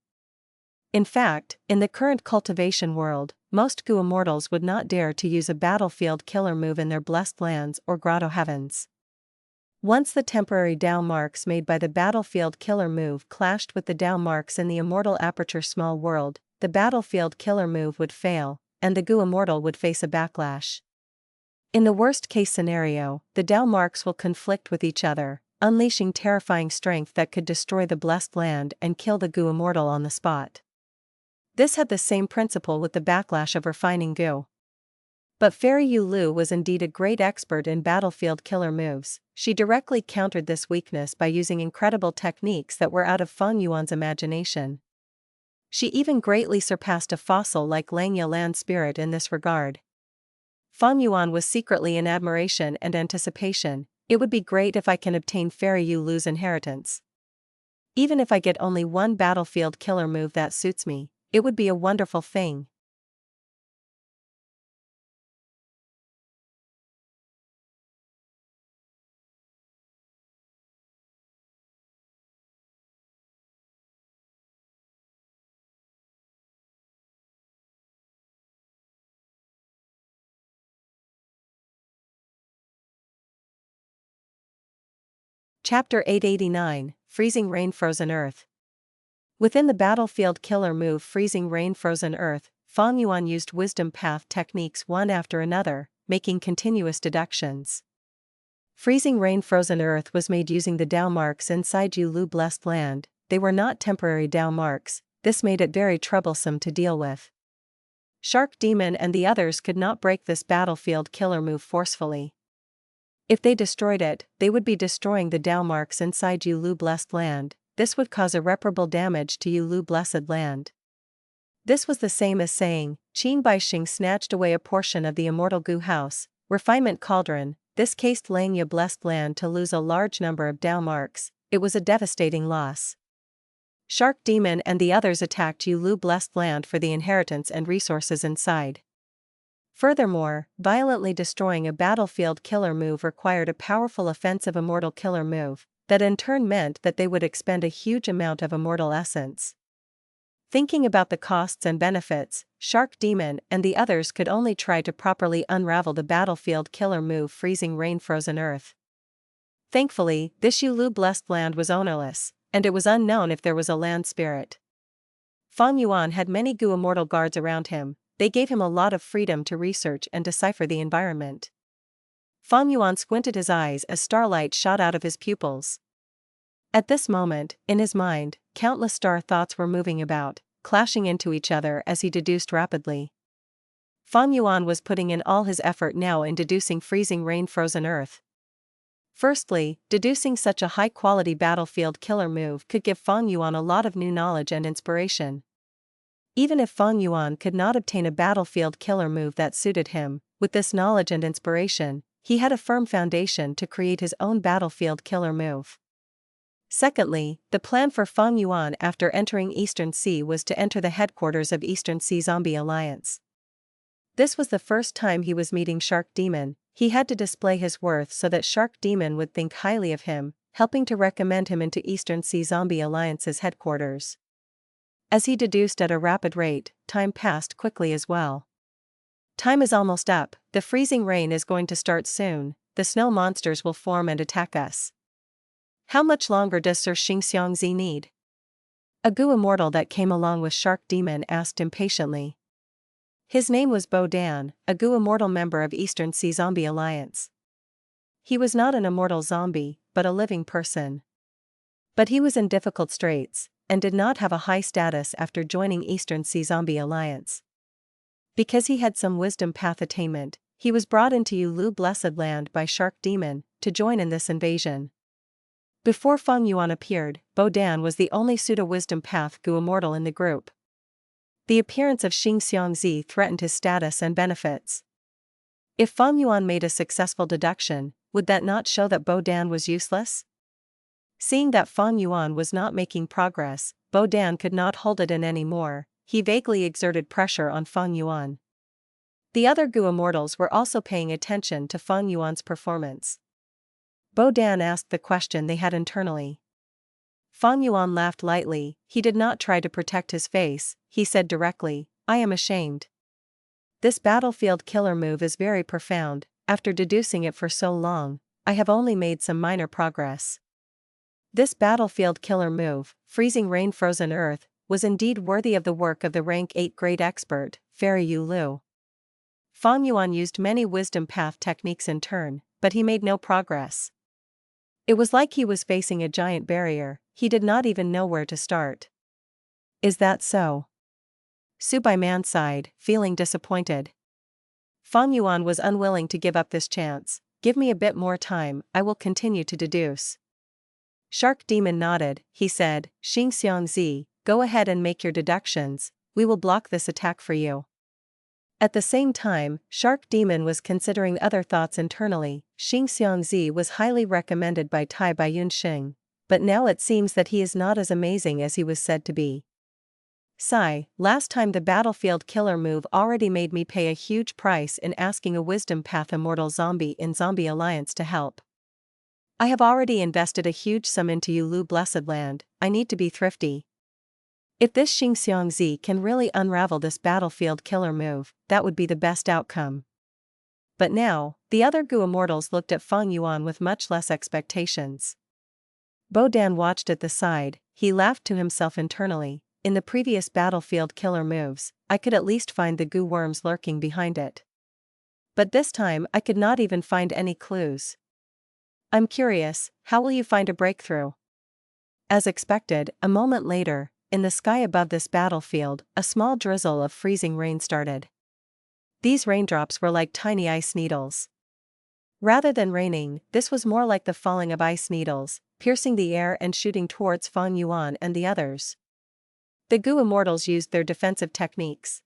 In fact, in the current cultivation world, most goo immortals would not dare to use a battlefield killer move in their Blessed Lands or Grotto Heavens. Once the temporary Dao marks made by the battlefield killer move clashed with the Dao marks in the immortal aperture small world, the battlefield killer move would fail, and the goo immortal would face a backlash. In the worst-case scenario, the Dao marks will conflict with each other, unleashing terrifying strength that could destroy the Blessed Land and kill the goo immortal on the spot. This had the same principle with the backlash of refining goo. But Fairy Yu Lu was indeed a great expert in battlefield killer moves. She directly countered this weakness by using incredible techniques that were out of Feng Yuan's imagination. She even greatly surpassed a fossil like Langya Land Spirit in this regard. Feng Yuan was secretly in admiration and anticipation. It would be great if I can obtain Fairy Yu Lu's inheritance. Even if I get only one battlefield killer move that suits me, it would be a wonderful thing. Chapter 889, Freezing Rain Frozen Earth. Within the battlefield killer move Freezing Rain Frozen Earth, Feng Yuan used Wisdom Path techniques one after another, making continuous deductions. Freezing Rain Frozen Earth was made using the Dao marks inside Yu Lu Blessed Land. They were not temporary Dao marks. This made it very troublesome to deal with. Shark Demon and the others could not break this battlefield killer move forcefully. If they destroyed it, they would be destroying the Dao marks inside Yu Lu Blessed Land. This would cause irreparable damage to Yu Lu Blessed Land. This was the same as saying, Qin Bai Sheng snatched away a portion of the immortal goo house, Refinement Cauldron. This cased Langya Blessed Land to lose a large number of Dao marks. It was a devastating loss. Shark Demon and the others attacked Yu Lu Blessed Land for the inheritance and resources inside. Furthermore, violently destroying a battlefield killer move required a powerful offensive immortal killer move, that in turn meant that they would expend a huge amount of immortal essence. Thinking about the costs and benefits, Shark Demon and the others could only try to properly unravel the battlefield killer move Freezing Rain Frozen Earth. Thankfully, this Yulu blessed land was ownerless, and it was unknown if there was a land spirit. Feng Yuan had many Gu Immortal guards around him. They gave him a lot of freedom to research and decipher the environment. Feng Yuan squinted his eyes as starlight shot out of his pupils. At this moment, in his mind, countless star thoughts were moving about, clashing into each other as he deduced rapidly. Feng Yuan was putting in all his effort now in deducing Freezing Rain Frozen Earth. Firstly, deducing such a high-quality battlefield killer move could give Feng Yuan a lot of new knowledge and inspiration. Even if Feng Yuan could not obtain a battlefield killer move that suited him, with this knowledge and inspiration, he had a firm foundation to create his own battlefield killer move. Secondly, the plan for Feng Yuan after entering Eastern Sea was to enter the headquarters of Eastern Sea Zombie Alliance. This was the first time he was meeting Shark Demon. He had to display his worth so that Shark Demon would think highly of him, helping to recommend him into Eastern Sea Zombie Alliance's headquarters. As he deduced at a rapid rate, time passed quickly as well. Time is almost up, the freezing rain is going to start soon, the snow monsters will form and attack us. How much longer does Sir Xingxiangzi need? A Gu Immortal that came along with Shark Demon asked impatiently. His name was Bo Dan, a Gu Immortal member of Eastern Sea Zombie Alliance. He was not an immortal zombie, but a living person. But he was in difficult straits, and did not have a high status after joining Eastern Sea Zombie Alliance. Because he had some wisdom path attainment, he was brought into Yulu Blessed Land by Shark Demon, to join in this invasion. Before Feng Yuan appeared, Bo Dan was the only pseudo-wisdom path Gu Immortal in the group. The appearance of Xingxiangzi threatened his status and benefits. If Feng Yuan made a successful deduction, would that not show that Bo Dan was useless? Seeing that Feng Yuan was not making progress, Bo Dan could not hold it in anymore. He vaguely exerted pressure on Feng Yuan. The other Gu Immortals were also paying attention to Feng Yuan's performance. Bo Dan asked the question they had internally. Feng Yuan laughed lightly. He did not try to protect his face. He said directly, "I am ashamed. This battlefield killer move is very profound. After deducing it for so long, I have only made some minor progress. This battlefield killer move, Freezing Rain Frozen Earth, was indeed worthy of the work of the rank 8 grade expert, Fairy Yu Lu." Feng Yuan used many wisdom path techniques in turn, but he made no progress. It was like he was facing a giant barrier. He did not even know where to start. Is that so? Su Baiman sighed, feeling disappointed. Feng Yuan was unwilling to give up this chance. Give me a bit more time, I will continue to deduce. Shark Demon nodded. He said, Xingxiangzi, go ahead and make your deductions, we will block this attack for you. At the same time, Shark Demon was considering other thoughts internally. Xingxiangzi was highly recommended by Tai Baiyun Sheng, but now it seems that he is not as amazing as he was said to be. Sigh, last time the battlefield killer move already made me pay a huge price in asking a wisdom path immortal zombie in Zombie Alliance to help. I have already invested a huge sum into Yulu Blessed Land. I need to be thrifty. If this Xingxiangzi can really unravel this battlefield killer move, that would be the best outcome. But now, the other Gu Immortals looked at Feng Yuan with much less expectations. Bo Dan watched at the side. He laughed to himself internally. In the previous battlefield killer moves, I could at least find the Gu worms lurking behind it. But this time I could not even find any clues. I'm curious, how will you find a breakthrough? As expected, a moment later, in the sky above this battlefield, a small drizzle of freezing rain started. These raindrops were like tiny ice needles. Rather than raining, this was more like the falling of ice needles, piercing the air and shooting towards Feng Yuan and the others. The Gu Immortals used their defensive techniques.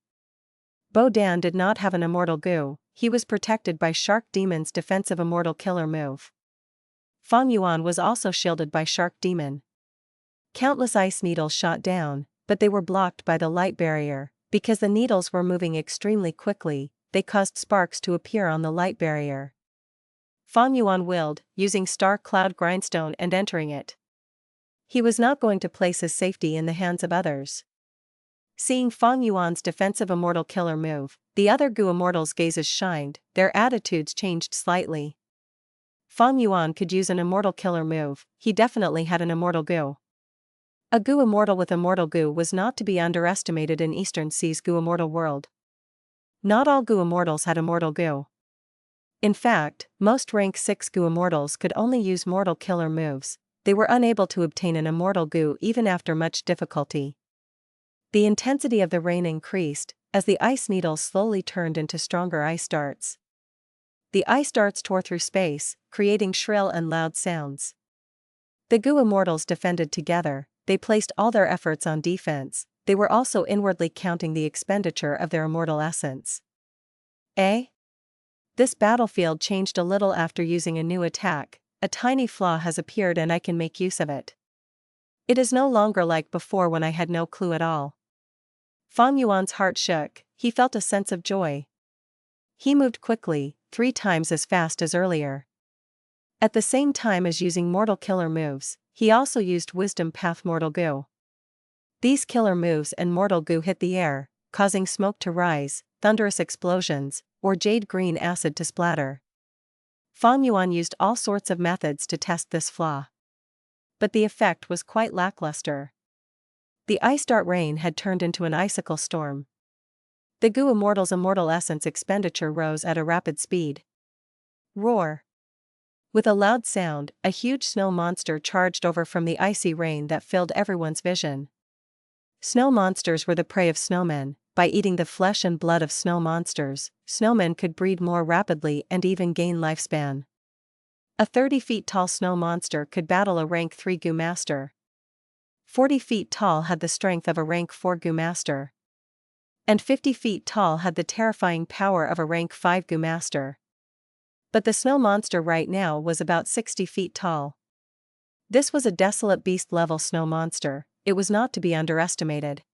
Bo Dan did not have an immortal Gu, he was protected by Shark Demon's defensive immortal killer move. Feng Yuan was also shielded by Shark Demon. Countless ice needles shot down, but they were blocked by the light barrier. Because the needles were moving extremely quickly, they caused sparks to appear on the light barrier. Feng Yuan willed, using Star Cloud Grindstone and entering it. He was not going to place his safety in the hands of others. Seeing Feng Yuan's defensive immortal killer move, the other Gu immortals' gazes shined, their attitudes changed slightly. Feng Yuan could use an immortal killer move, he definitely had an immortal Gu. A Gu immortal with immortal Gu was not to be underestimated in Eastern Sea's Gu immortal world. Not all Gu immortals had immortal Gu. In fact, most rank 6 Gu immortals could only use mortal killer moves, they were unable to obtain an immortal Gu even after much difficulty. The intensity of the rain increased, as the ice needles slowly turned into stronger ice darts. The ice darts tore through space, creating shrill and loud sounds. The Gu immortals defended together, they placed all their efforts on defense, they were also inwardly counting the expenditure of their immortal essence. This battlefield changed a little after using a new attack, a tiny flaw has appeared and I can make use of it. It is no longer like before when I had no clue at all. Feng Yuan's heart shook, he felt a sense of joy. He moved quickly, 3 times as fast as earlier. At the same time as using mortal killer moves, he also used Wisdom Path Mortal Gu. These killer moves and mortal Gu hit the air, causing smoke to rise, thunderous explosions, or jade green acid to splatter. Feng Yuan used all sorts of methods to test this flaw. But the effect was quite lackluster. The ice dart rain had turned into an icicle storm. The Gu immortal's immortal essence expenditure rose at a rapid speed. Roar! With a loud sound, a huge snow monster charged over from the icy rain that filled everyone's vision. Snow monsters were the prey of snowmen. By eating the flesh and blood of snow monsters, snowmen could breed more rapidly and even gain lifespan. A 30 feet tall snow monster could battle a rank 3 Gu master. 40 feet tall had the strength of a rank 4 Gu master. And 50 feet tall had the terrifying power of a rank 5 Gu master. But the snow monster right now was about 60 feet tall. This was a desolate beast-level snow monster, it was not to be underestimated.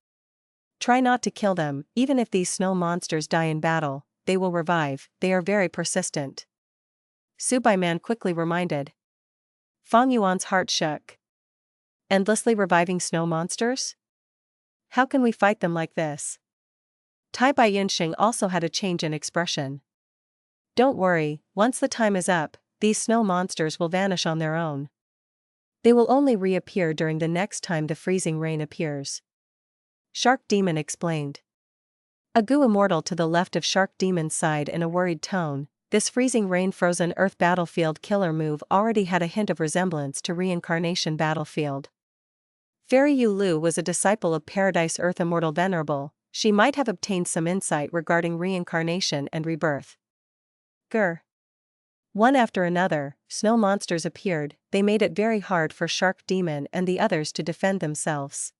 Try not to kill them, even if these snow monsters die in battle, they will revive, they are very persistent. Subaiman quickly reminded. Feng Yuan's heart shook. Endlessly reviving snow monsters? How can we fight them like this? Tai Bai Yunxing also had a change in expression. Don't worry, once the time is up, these snow monsters will vanish on their own. They will only reappear during the next time the freezing rain appears. Shark Demon explained. A Gu immortal to the left of Shark Demon's side in a worried tone, this freezing rain frozen earth battlefield killer move already had a hint of resemblance to reincarnation battlefield. Fairy Yu Lu was a disciple of Paradise Earth Immortal Venerable, she might have obtained some insight regarding reincarnation and rebirth. Grr. One after another, snow monsters appeared, they made it very hard for Shark Demon and the others to defend themselves.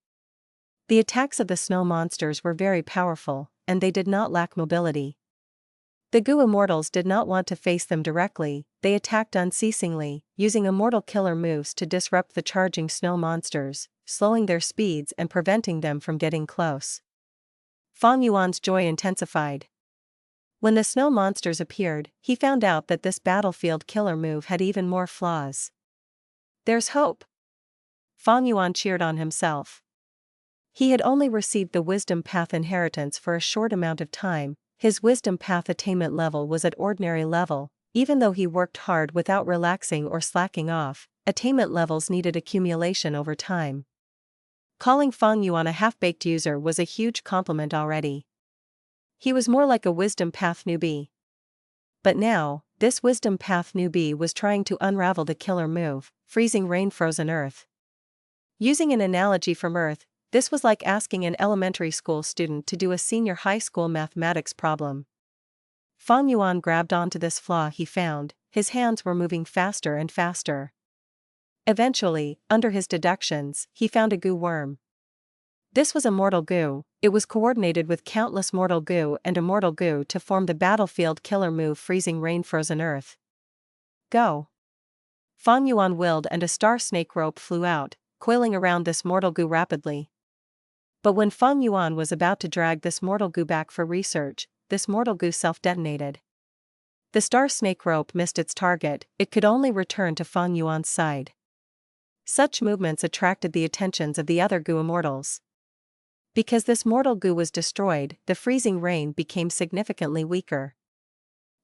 The attacks of the snow monsters were very powerful, and they did not lack mobility. The Gu immortals did not want to face them directly, they attacked unceasingly, using immortal killer moves to disrupt the charging snow monsters, slowing their speeds and preventing them from getting close. Feng Yuan's joy intensified. When the snow monsters appeared, he found out that this battlefield killer move had even more flaws. There's hope! Feng Yuan cheered on himself. He had only received the Wisdom Path inheritance for a short amount of time, his Wisdom Path attainment level was at ordinary level, even though he worked hard without relaxing or slacking off, attainment levels needed accumulation over time. Calling Feng Yuan a half-baked user was a huge compliment already. He was more like a Wisdom Path newbie. But now, this Wisdom Path newbie was trying to unravel the killer move, freezing rain frozen earth. Using an analogy from Earth, this was like asking an elementary school student to do a senior high school mathematics problem. Feng Yuan grabbed onto this flaw he found, his hands were moving faster and faster. Eventually, under his deductions, he found a Gu worm. This was a mortal Gu, it was coordinated with countless mortal Gu and immortal Gu to form the battlefield killer move freezing rain frozen earth. Go! Feng Yuan willed and a star snake rope flew out, coiling around this mortal Gu rapidly. But when Feng Yuan was about to drag this mortal Gu back for research, this mortal Gu self-detonated. The star snake rope missed its target, it could only return to Feng Yuan's side. Such movements attracted the attentions of the other Gu immortals. Because this mortal goo was destroyed, the freezing rain became significantly weaker.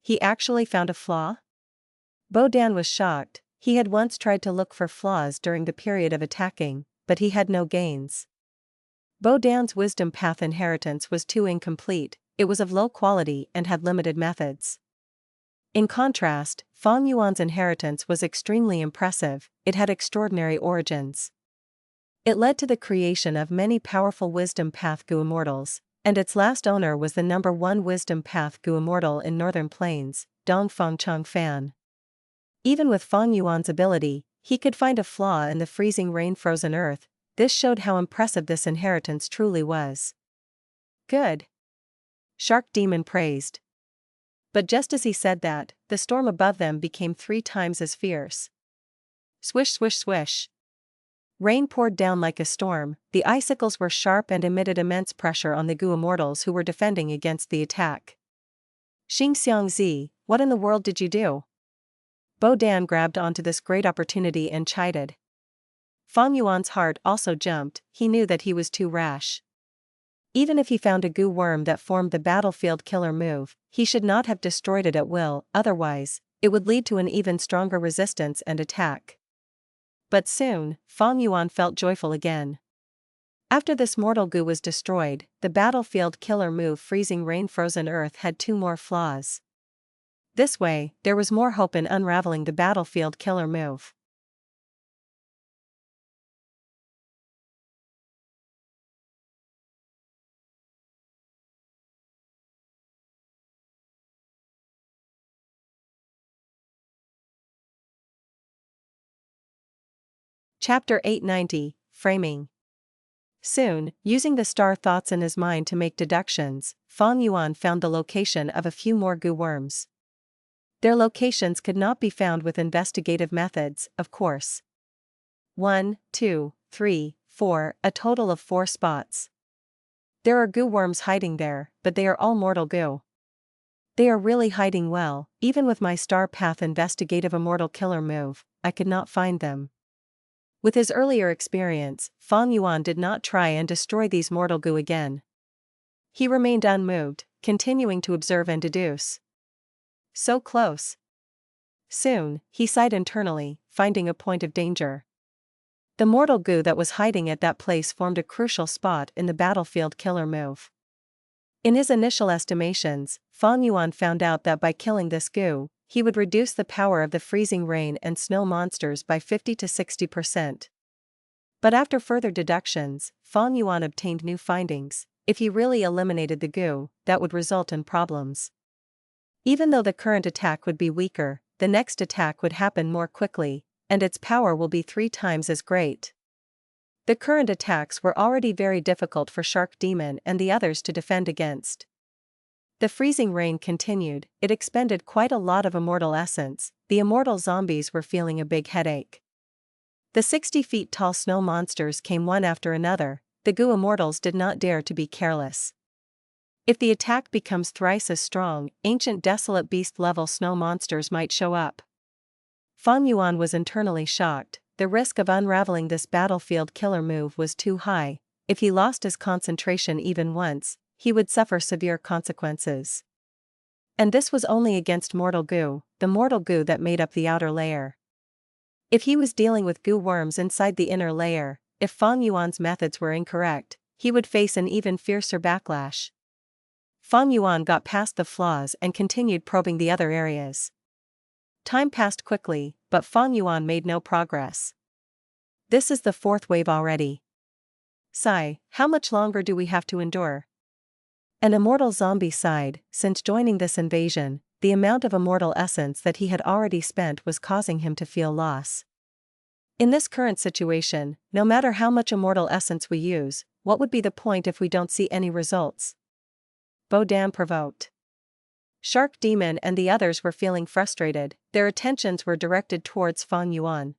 He actually found a flaw? Bo Dan was shocked. He had once tried to look for flaws during the period of attacking, but he had no gains. Bo Dan's wisdom path inheritance was too incomplete, it was of low quality and had limited methods. In contrast, Feng Yuan's inheritance was extremely impressive, it had extraordinary origins. It led to the creation of many powerful wisdom path Gu Immortals, and its last owner was the number 1 wisdom path Gu Immortal in Northern Plains, Dongfeng Chang Fan. Even with Feng Yuan's ability, he could find a flaw in the freezing rain-frozen earth. This showed how impressive this inheritance truly was. Good. Shark Demon praised. But just as he said that, the storm above them became 3 times as fierce. Swish swish swish. Rain poured down like a storm, the icicles were sharp and emitted immense pressure on the Gu Immortals who were defending against the attack. Xing Xiangzi, what in the world did you do? Bo Dan grabbed onto this great opportunity and chided. Feng Yuan's heart also jumped, he knew that he was too rash. Even if he found a Gu worm that formed the battlefield killer move, he should not have destroyed it at will, otherwise, it would lead to an even stronger resistance and attack. But soon, Feng Yuan felt joyful again. After this mortal Gu was destroyed, the battlefield killer move freezing rain-frozen earth had 2 more flaws. This way, there was more hope in unraveling the battlefield killer move. Chapter 890, Framing. Soon, using the star thoughts in his mind to make deductions, Feng Yuan found the location of a few more Gu worms. Their locations could not be found with investigative methods, of course. 1, 2, 3, 4, a total of 4 spots. There are Gu worms hiding there, but they are all mortal Gu. They are really hiding well, even with my star path investigative immortal killer move, I could not find them. With his earlier experience, Feng Yuan did not try and destroy these mortal Gu again. He remained unmoved, continuing to observe and deduce. So close. Soon, he sighed internally, finding a point of danger. The mortal Gu that was hiding at that place formed a crucial spot in the battlefield killer move. In his initial estimations, Feng Yuan found out that by killing this Gu, he would reduce the power of the freezing rain and snow monsters by 50 to 60%. But after further deductions, Feng Yuan obtained new findings. If he really eliminated the Gu, that would result in problems. Even though the current attack would be weaker, the next attack would happen more quickly, and its power will be 3 times as great. The current attacks were already very difficult for Shark Demon and the others to defend against. The freezing rain continued, it expended quite a lot of immortal essence, the immortal zombies were feeling a big headache. The 60 feet tall snow monsters came one after another, the Gu immortals did not dare to be careless. If the attack becomes thrice as strong, ancient desolate beast level snow monsters might show up. Feng Yuan was internally shocked, the risk of unraveling this battlefield killer move was too high. If he lost his concentration even once, he would suffer severe consequences. And this was only against mortal Gu, the mortal Gu that made up the outer layer. If he was dealing with Gu worms inside the inner layer, if Feng Yuan's methods were incorrect, he would face an even fiercer backlash. Feng Yuan got past the flaws and continued probing the other areas. Time passed quickly, but Feng Yuan made no progress. This is the 4th wave already. Sigh, how much longer do we have to endure? An immortal zombie sighed, since joining this invasion, the amount of immortal essence that he had already spent was causing him to feel loss. In this current situation, no matter how much immortal essence we use, what would be the point if we don't see any results? Bo Dan provoked. Shark Demon and the others were feeling frustrated, their attentions were directed towards Feng Yuan.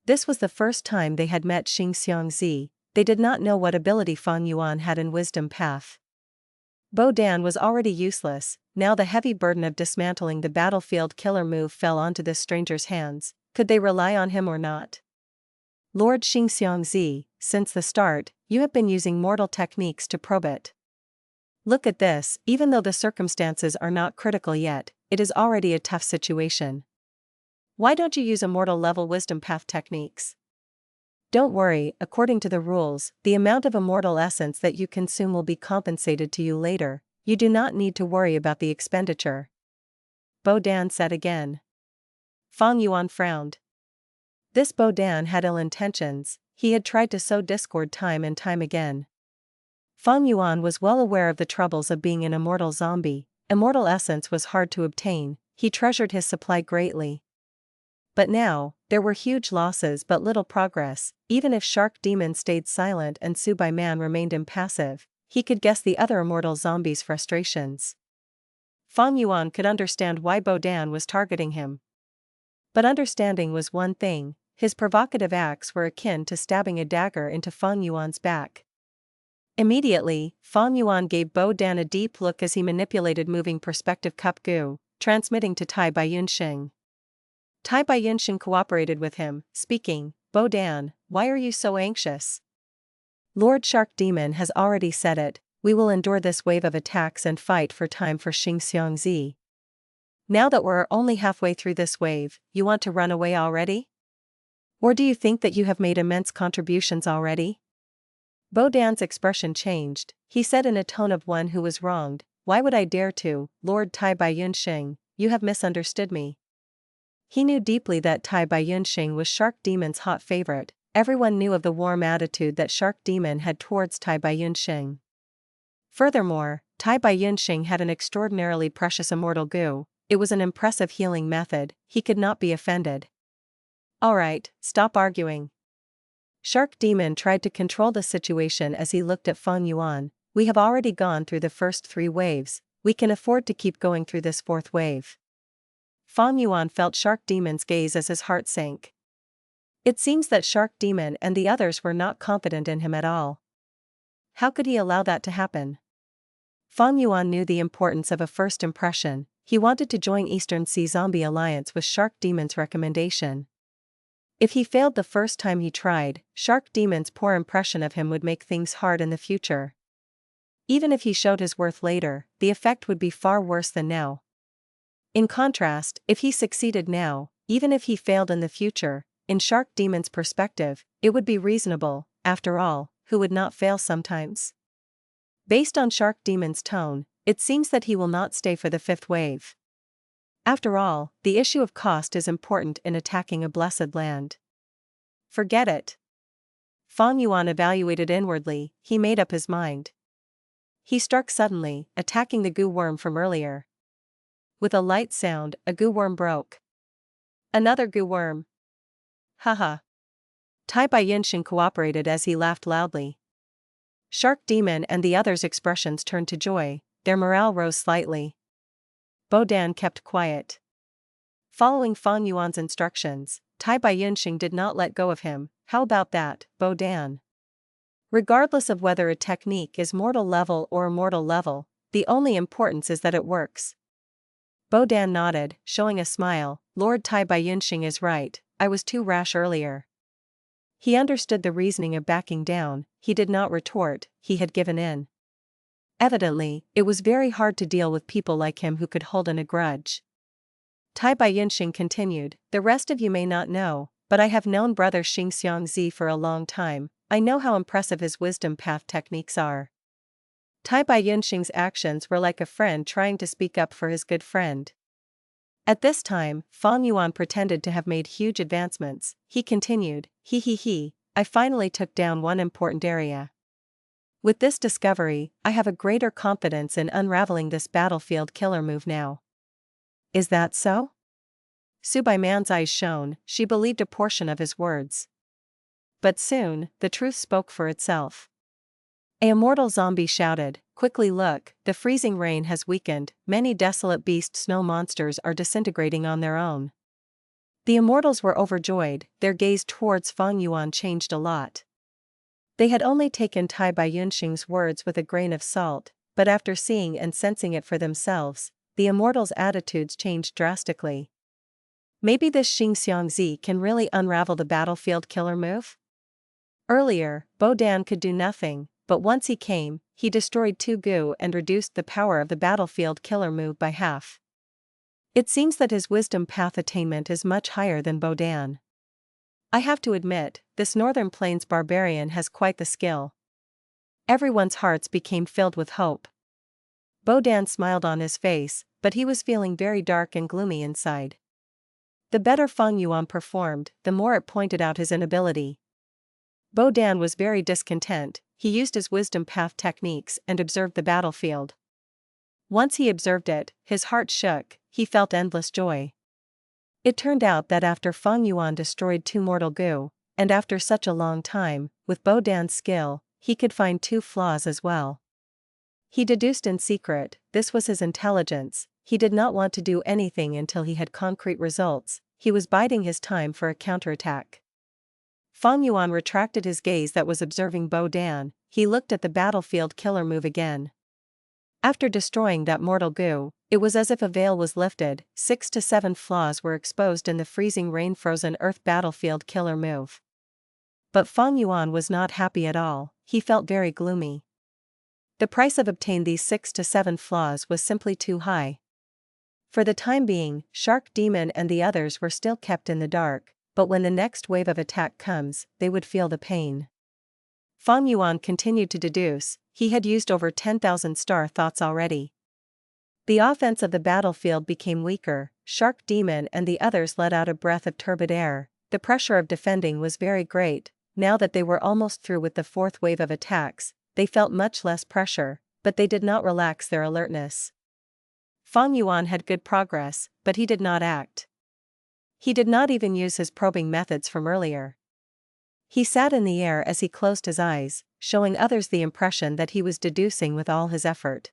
This was the first time they had met Xing Xiangzi, they did not know what ability Feng Yuan had in Wisdom Path. Bo Dan was already useless, now the heavy burden of dismantling the battlefield killer move fell onto this stranger's hands. Could they rely on him or not? Lord Xing Xiangzi, since the start, you have been using mortal techniques to probe it. Look at this, even though the circumstances are not critical yet, it is already a tough situation. Why don't you use immortal level wisdom path techniques? Don't worry, according to the rules, the amount of immortal essence that you consume will be compensated to you later, you do not need to worry about the expenditure. Bo Dan said again. Fang Yuan frowned. This Bo Dan had ill intentions, he had tried to sow discord time and time again. Fang Yuan was well aware of the troubles of being an immortal zombie. Immortal essence was hard to obtain, he treasured his supply greatly. But now, there were huge losses but little progress. Even if Shark Demon stayed silent and Subai Man remained impassive, he could guess the other immortal zombies' frustrations. Fang Yuan could understand why Bo Dan was targeting him. But understanding was one thing, his provocative acts were akin to stabbing a dagger into Fang Yuan's back. Immediately, Fang Yuan gave Bo Dan a deep look as he manipulated moving perspective cup goo, transmitting to Tai Baiyun Sheng. Tai Baiyun Sheng cooperated with him, speaking, Bo Dan, why are you so anxious? Lord Shark Demon has already said it, we will endure this wave of attacks and fight for time for Xing Xiangzi. Now that we're only halfway through this wave, you want to run away already? Or do you think that you have made immense contributions already? Bo Dan's expression changed, he said in a tone of one who was wronged, why would I dare to, Lord Tai Baiyun Sheng, you have misunderstood me. He knew deeply that Tai Baiyun Sheng was Shark Demon's hot favorite, everyone knew of the warm attitude that Shark Demon had towards Tai Baiyun Sheng. Furthermore, Tai Baiyun Sheng had an extraordinarily precious immortal goo, it was an impressive healing method, he could not be offended. Alright, stop arguing. Shark Demon tried to control the situation as he looked at Fang Yuan, we have already gone through the first 3 waves, we can afford to keep going through this 4th wave. Fang Yuan felt Shark Demon's gaze as his heart sank. It seems that Shark Demon and the others were not confident in him at all. How could he allow that to happen? Fang Yuan knew the importance of a first impression, he wanted to join Eastern Sea Zombie Alliance with Shark Demon's recommendation. If he failed the first time he tried, Shark Demon's poor impression of him would make things hard in the future. Even if he showed his worth later, the effect would be far worse than now. In contrast, if he succeeded now, even if he failed in the future, in Shark Demon's perspective, it would be reasonable, after all, who would not fail sometimes? Based on Shark Demon's tone, it seems that he will not stay for the 5th wave. After all, the issue of cost is important in attacking a blessed land. Forget it. Fang Yuan evaluated inwardly, he made up his mind. He struck suddenly, attacking the goo worm from earlier. With a light sound, a goo worm broke. Another goo worm. Haha. Tai Baiyun Sheng cooperated as he laughed loudly. Shark Demon and the others' expressions turned to joy, their morale rose slightly. Bo Dan kept quiet. Following Fang Yuan's instructions, Tai Baiyun Sheng did not let go of him. How about that, Bo Dan? Regardless of whether a technique is mortal level or immortal level, the only importance is that it works. Bo Dan nodded, showing a smile, Lord Tai Baiyun Sheng is right, I was too rash earlier. He understood the reasoning of backing down, he did not retort, he had given in. Evidently, it was very hard to deal with people like him who could hold in a grudge. Tai Baiyun Sheng continued, the rest of you may not know, but I have known brother Xing Xiangzi for a long time, I know how impressive his wisdom path techniques are. Tai Baiyun Sheng's actions were like a friend trying to speak up for his good friend. At this time, Fang Yuan pretended to have made huge advancements, he continued, I finally took down one important area. With this discovery, I have a greater confidence in unraveling this battlefield killer move now. Is that so? Subai Man's eyes shone, she believed a portion of his words. But soon, the truth spoke for itself. A immortal zombie shouted, quickly look, the freezing rain has weakened, many desolate beast snow monsters are disintegrating on their own. The immortals were overjoyed, their gaze towards Fang Yuan changed a lot. They had only taken Tai Baiyun Sheng's words with a grain of salt, but after seeing and sensing it for themselves, the immortals' attitudes changed drastically. Maybe this Xing Xiangzi can really unravel the battlefield killer move? Earlier, Bodan could do nothing, but once he came, he destroyed 2 goo and reduced the power of the battlefield killer move by half. It seems that his wisdom path attainment is much higher than Bodan. I have to admit, this Northern Plains barbarian has quite the skill. Everyone's hearts became filled with hope. Bodan smiled on his face, but he was feeling very dark and gloomy inside. The better Feng Yuan performed, the more it pointed out his inability. Bodan was very discontent. He used his wisdom path techniques and observed the battlefield. Once he observed it, his heart shook, he felt endless joy. It turned out that after Feng Yuan destroyed 2 mortal goo, and after such a long time, with Bodan's skill, he could find 2 flaws as well. He deduced in secret, this was his intelligence. He did not want to do anything until he had concrete results. He was biding his time for a counterattack. Feng Yuan retracted his gaze that was observing Bodan. He looked at the battlefield killer move again. After destroying that mortal goo, it was as if a veil was lifted. 6 to 7 flaws were exposed in the freezing rain frozen earth battlefield killer move. But Feng Yuan was not happy at all. He felt very gloomy. The price of obtaining these 6 to 7 flaws was simply too high. For the time being, Shark Demon and the others were still kept in the dark, but when the next wave of attack comes, they would feel the pain. Feng Yuan continued to deduce. He had used over 10,000 star thoughts already. The offense of the battlefield became weaker. Shark Demon and the others let out a breath of turbid air. The pressure of defending was very great. Now that they were almost through with the 4th wave of attacks, they felt much less pressure, but they did not relax their alertness. Feng Yuan had good progress, but he did not act. He did not even use his probing methods from earlier. He sat in the air as he closed his eyes, showing others the impression that he was deducing with all his effort.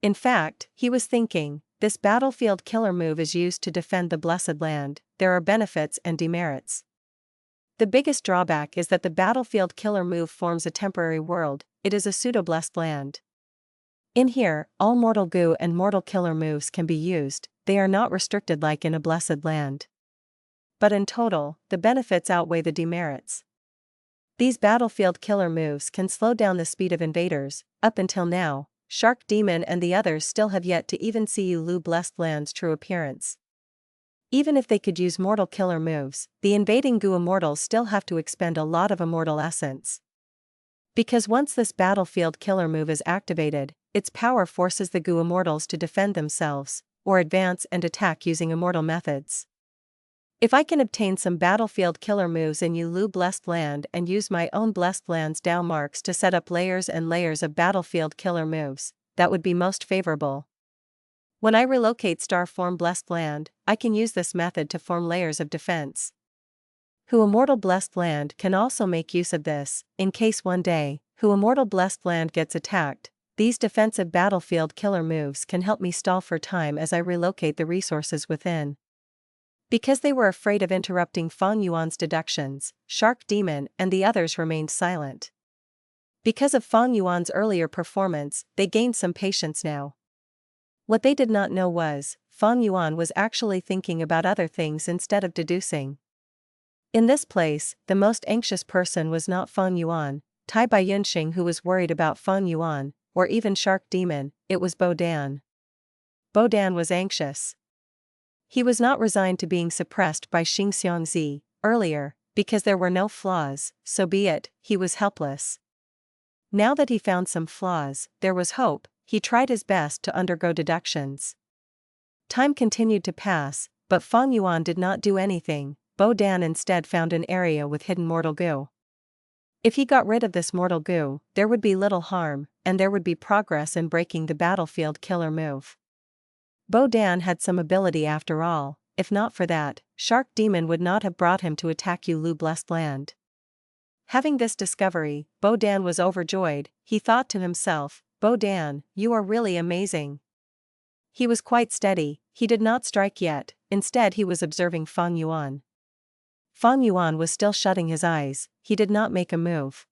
In fact, he was thinking, this battlefield killer move is used to defend the blessed land. There are benefits and demerits. The biggest drawback is that the battlefield killer move forms a temporary world. It is a pseudo-blessed land. In here, all mortal goo and mortal killer moves can be used. They are not restricted like in a blessed land. But in total, the benefits outweigh the demerits. These battlefield killer moves can slow down the speed of invaders. Up until now, Shark Demon and the others still have yet to even see Lu Blessed Land's true appearance. Even if they could use mortal killer moves, the invading goo immortals still have to expend a lot of immortal essence. Because once this battlefield killer move is activated, its power forces the goo immortals to defend themselves, or advance and attack using immortal methods. If I can obtain some battlefield killer moves in Lu Blessed Land and use my own Blessed Land's Dao marks to set up layers and layers of battlefield killer moves, that would be most favorable. When I relocate Star Form Blessed Land, I can use this method to form layers of defense. Who Immortal Blessed Land can also make use of this, in case one day, Who Immortal Blessed Land gets attacked. These defensive battlefield killer moves can help me stall for time as I relocate the resources within. Because they were afraid of interrupting Feng Yuan's deductions, Shark Demon and the others remained silent. Because of Feng Yuan's earlier performance, they gained some patience now. What they did not know was, Feng Yuan was actually thinking about other things instead of deducing. In this place, the most anxious person was not Feng Yuan, Tai Bai Yunxing, who was worried about Feng Yuan, or even Shark Demon. It was Bodan. Bodan was anxious. He was not resigned to being suppressed by Xing Xiangzi earlier, because there were no flaws. So be it, he was helpless. Now that he found some flaws, there was hope. He tried his best to undergo deductions. Time continued to pass, but Feng Yuan did not do anything. Bodan instead found an area with hidden mortal goo. If he got rid of this mortal goo, there would be little harm, and there would be progress in breaking the battlefield killer move. Bodan had some ability after all. If not for that, Shark Demon would not have brought him to attack Lu Blessed Land. Having this discovery, Bodan was overjoyed. He thought to himself, Bodan, you are really amazing. He was quite steady. He did not strike yet. Instead he was observing Feng Yuan. Feng Yuan was still shutting his eyes. He did not make a move.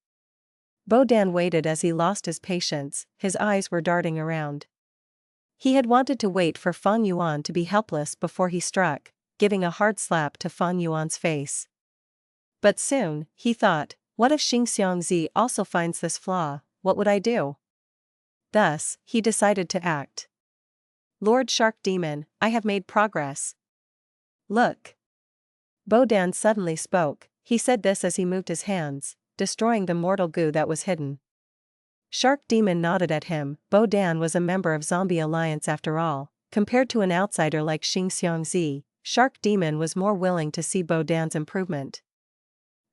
Bodan waited as he lost his patience. His eyes were darting around. He had wanted to wait for Feng Yuan to be helpless before he struck, giving a hard slap to Feng Yuan's face. But soon, he thought, What if Xingxiangzi also finds this flaw? What would I do? Thus, he decided to act. Lord Shark Demon, I have made progress. Look. Bodan suddenly spoke. He said this as he moved his hands, destroying the mortal goo that was hidden. Shark Demon nodded at him. Bodan was a member of Zombie Alliance after all. Compared to an outsider like Xingxiangzi, Shark Demon was more willing to see Bodan's improvement.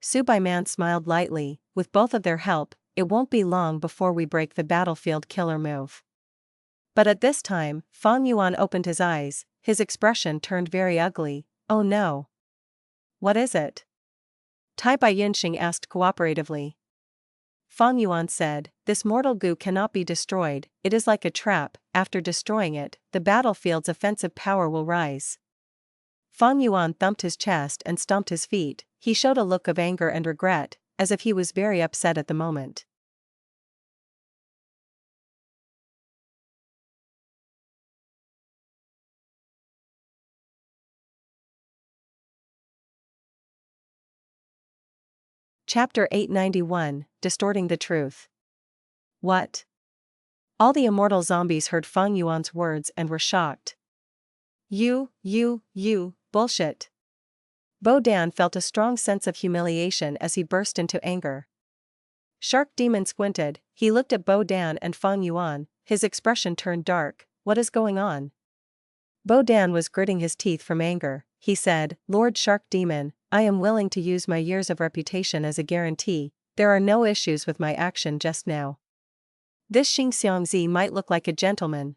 Subaiman smiled lightly. With both of their help, it won't be long before we break the battlefield killer move. But at this time, Fang Yuan opened his eyes. His expression turned very ugly. Oh no. What is it? Tai Bai Yinxing asked cooperatively. Fang Yuan said, this mortal goo cannot be destroyed, it is like a trap. After destroying it, the battlefield's offensive power will rise. Fang Yuan thumped his chest and stomped his feet. He showed a look of anger and regret, as if he was very upset at the moment. Chapter 891, Distorting the Truth. What? All the immortal zombies heard Fang Yuan's words and were shocked. You, bullshit. Bodan felt a strong sense of humiliation as he burst into anger. Shark Demon squinted. He looked at Bodan and Fang Yuan. His expression turned dark. What is going on? Bodan was gritting his teeth from anger. He said, Lord Shark Demon, I am willing to use my years of reputation as a guarantee. There are no issues with my action just now. This Xingxiangzi might look like a gentleman.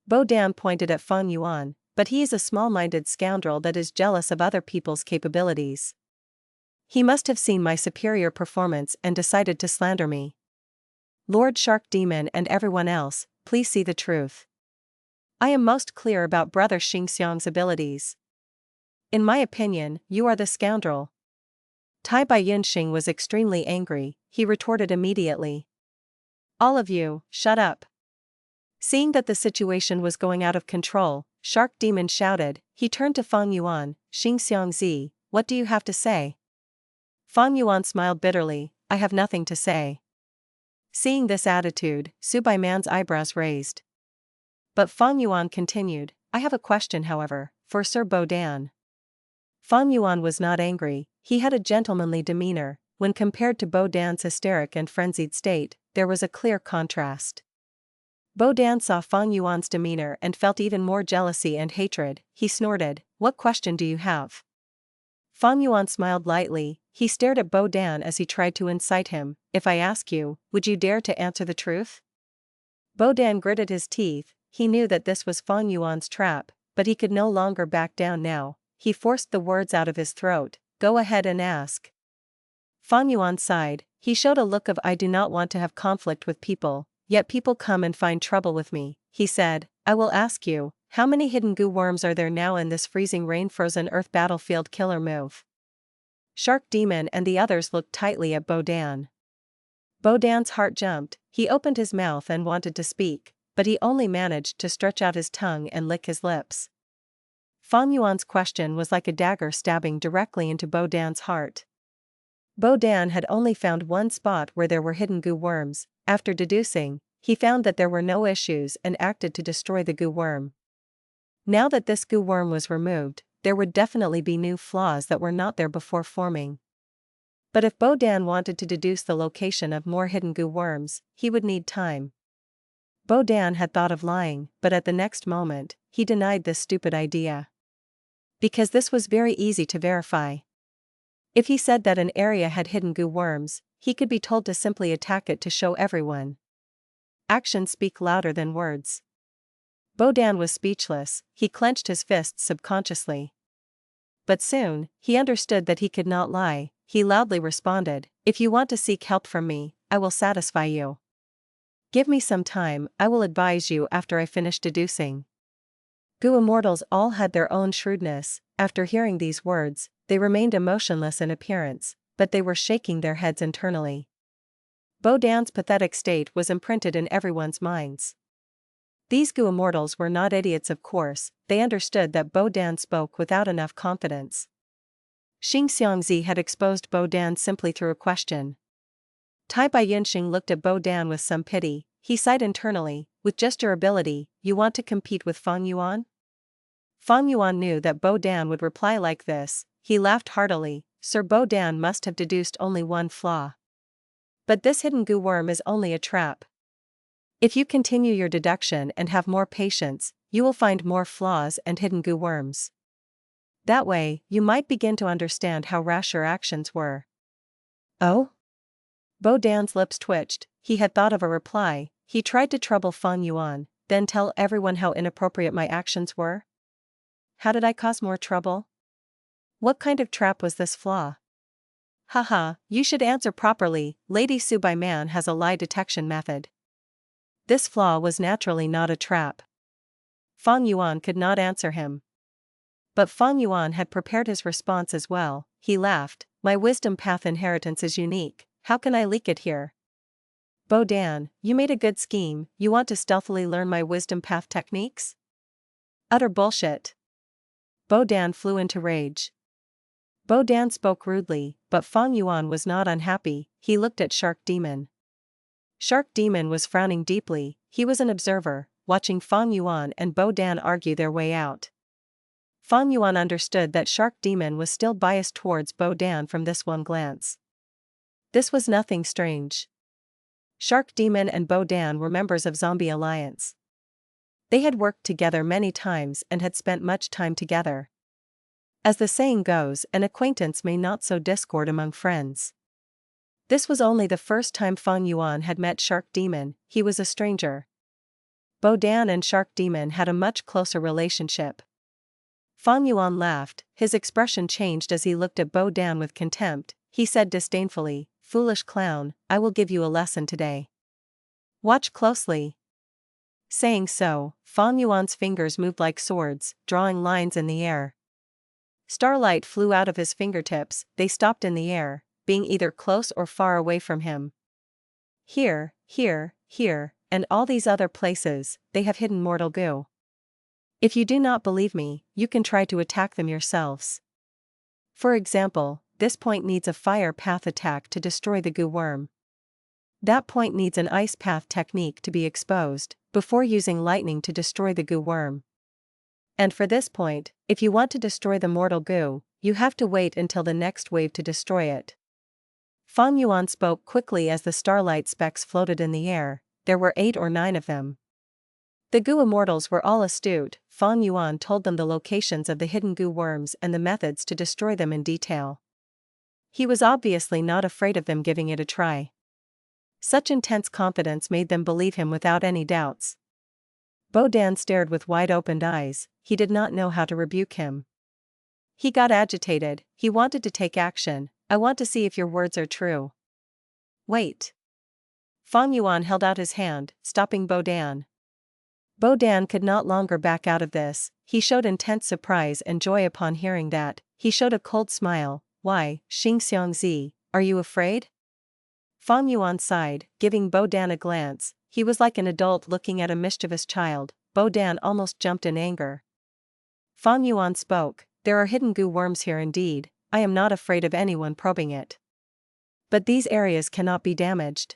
Bodan pointed at Fang Yuan, but he is a small-minded scoundrel that is jealous of other people's capabilities. He must have seen my superior performance and decided to slander me. Lord Shark Demon and everyone else, please see the truth. I am most clear about Brother Xingxiang's abilities. In my opinion, you are the scoundrel. Tai Bai Yinxing was extremely angry. He retorted immediately. All of you, shut up. Seeing that the situation was going out of control, Shark Demon shouted. He turned to Fang Yuan. Xingxiangzi, what do you have to say? Fang Yuan smiled bitterly. I have nothing to say. Seeing this attitude, Subaiman's eyebrows raised. But Fang Yuan continued, I have a question however, for Sir Bodan. Fang Yuan was not angry. He had a gentlemanly demeanor. When compared to Bodan's hysteric and frenzied state, there was a clear contrast. Bodan saw Fang Yuan's demeanor and felt even more jealousy and hatred. He snorted, what question do you have? Fang Yuan smiled lightly. He stared at Bodan as he tried to incite him. If I ask you, would you dare to answer the truth? Bodan gritted his teeth. He knew that this was Fang Yuan's trap, but he could no longer back down now. He forced the words out of his throat. Go ahead and ask. Fang Yuan sighed. He showed a look of I do not want to have conflict with people, yet people come and find trouble with me. He said, I will ask you, how many hidden goo worms are there now in this freezing rain-frozen earth battlefield killer move? Shark Demon and the others looked tightly at Bodan. Bodan's heart jumped. He opened his mouth and wanted to speak, but he only managed to stretch out his tongue and lick his lips. Fang Yuan's question was like a dagger stabbing directly into Bodan's heart. Bodan had only found one spot where there were hidden goo worms. After deducing, he found that there were no issues and acted to destroy the goo worm. Now that this goo worm was removed, there would definitely be new flaws that were not there before forming. But if Bodan wanted to deduce the location of more hidden goo worms, he would need time. Bodan had thought of lying, but at the next moment, he denied this stupid idea. Because this was very easy to verify. If he said that an area had hidden goo worms, he could be told to simply attack it to show everyone. Actions speak louder than words. Bodan was speechless. He clenched his fists subconsciously. But soon, he understood that he could not lie. He loudly responded, if you want to seek help from me, I will satisfy you. Give me some time, I will advise you after I finish deducing. Goo immortals all had their own shrewdness. After hearing these words, they remained emotionless in appearance, but they were shaking their heads internally. Bodan's pathetic state was imprinted in everyone's minds. These goo immortals were not idiots, of course. They understood that Bodan spoke without enough confidence. Xing Xiangzi had exposed Bo Dan simply through a question. Tai Bai Yunxing looked at Bo Dan with some pity. He sighed internally, with just your ability, you want to compete with Feng Yuan? Feng Yuan knew that Bo Dan would reply like this. He laughed heartily. Sir Bo Dan must have deduced only one flaw. But this hidden goo worm is only a trap. If you continue your deduction and have more patience, you will find more flaws and hidden goo worms. That way, you might begin to understand how rash your actions were. Oh? Bo Dan's lips twitched. He had thought of a reply. He tried to trouble Feng Yuan, then tell everyone how inappropriate my actions were? How did I cause more trouble? What kind of trap was this flaw? Haha, you should answer properly. Lady Subai Man has a lie detection method. This flaw was naturally not a trap. Feng Yuan could not answer him. But Feng Yuan had prepared his response as well. He laughed. My wisdom path inheritance is unique. How can I leak it here? Bo Dan, you made a good scheme. You want to stealthily learn my wisdom path techniques? Utter bullshit. Bo Dan flew into rage. Bo Dan spoke rudely, but Feng Yuan was not unhappy. He looked at Shark Demon. Shark Demon was frowning deeply. He was an observer, watching Feng Yuan and Bo Dan argue their way out. Feng Yuan understood that Shark Demon was still biased towards Bo Dan from this one glance. This was nothing strange. Shark Demon and Bo Dan were members of Zombie Alliance. They had worked together many times and had spent much time together. As the saying goes, an acquaintance may not sow discord among friends. This was only the first time Feng Yuan had met Shark Demon. He was a stranger. Bo Dan and Shark Demon had a much closer relationship. Feng Yuan laughed. His expression changed as he looked at Bo Dan with contempt. He said disdainfully, "Foolish clown, I will give you a lesson today. Watch closely." Saying so, Feng Yuan's fingers moved like swords, drawing lines in the air. Starlight flew out of his fingertips. They stopped in the air, being either close or far away from him. Here, here, here, and all these other places, they have hidden mortal goo. If you do not believe me, you can try to attack them yourselves. For example, this point needs a fire path attack to destroy the goo worm. That point needs an ice path technique to be exposed, before using lightning to destroy the goo worm. And for this point, if you want to destroy the mortal goo, you have to wait until the next wave to destroy it. Feng Yuan spoke quickly as the starlight specks floated in the air. There were 8 or 9 of them. The goo immortals were all astute. Feng Yuan told them the locations of the hidden goo worms and the methods to destroy them in detail. He was obviously not afraid of them giving it a try. Such intense confidence made them believe him without any doubts. Bo Dan stared with wide-opened eyes. He did not know how to rebuke him. He got agitated. He wanted to take action. I want to see if your words are true. Wait. Feng Yuan held out his hand, stopping Bo Dan. Bo Dan could not longer back out of this. He showed intense surprise and joy upon hearing that. He showed a cold smile. Why, Xing Xiangzi, are you afraid? Feng Yuan sighed, giving Bo Dan a glance. He was like an adult looking at a mischievous child. Bo Dan almost jumped in anger. Feng Yuan spoke. There are hidden goo worms here indeed. I am not afraid of anyone probing it. But these areas cannot be damaged.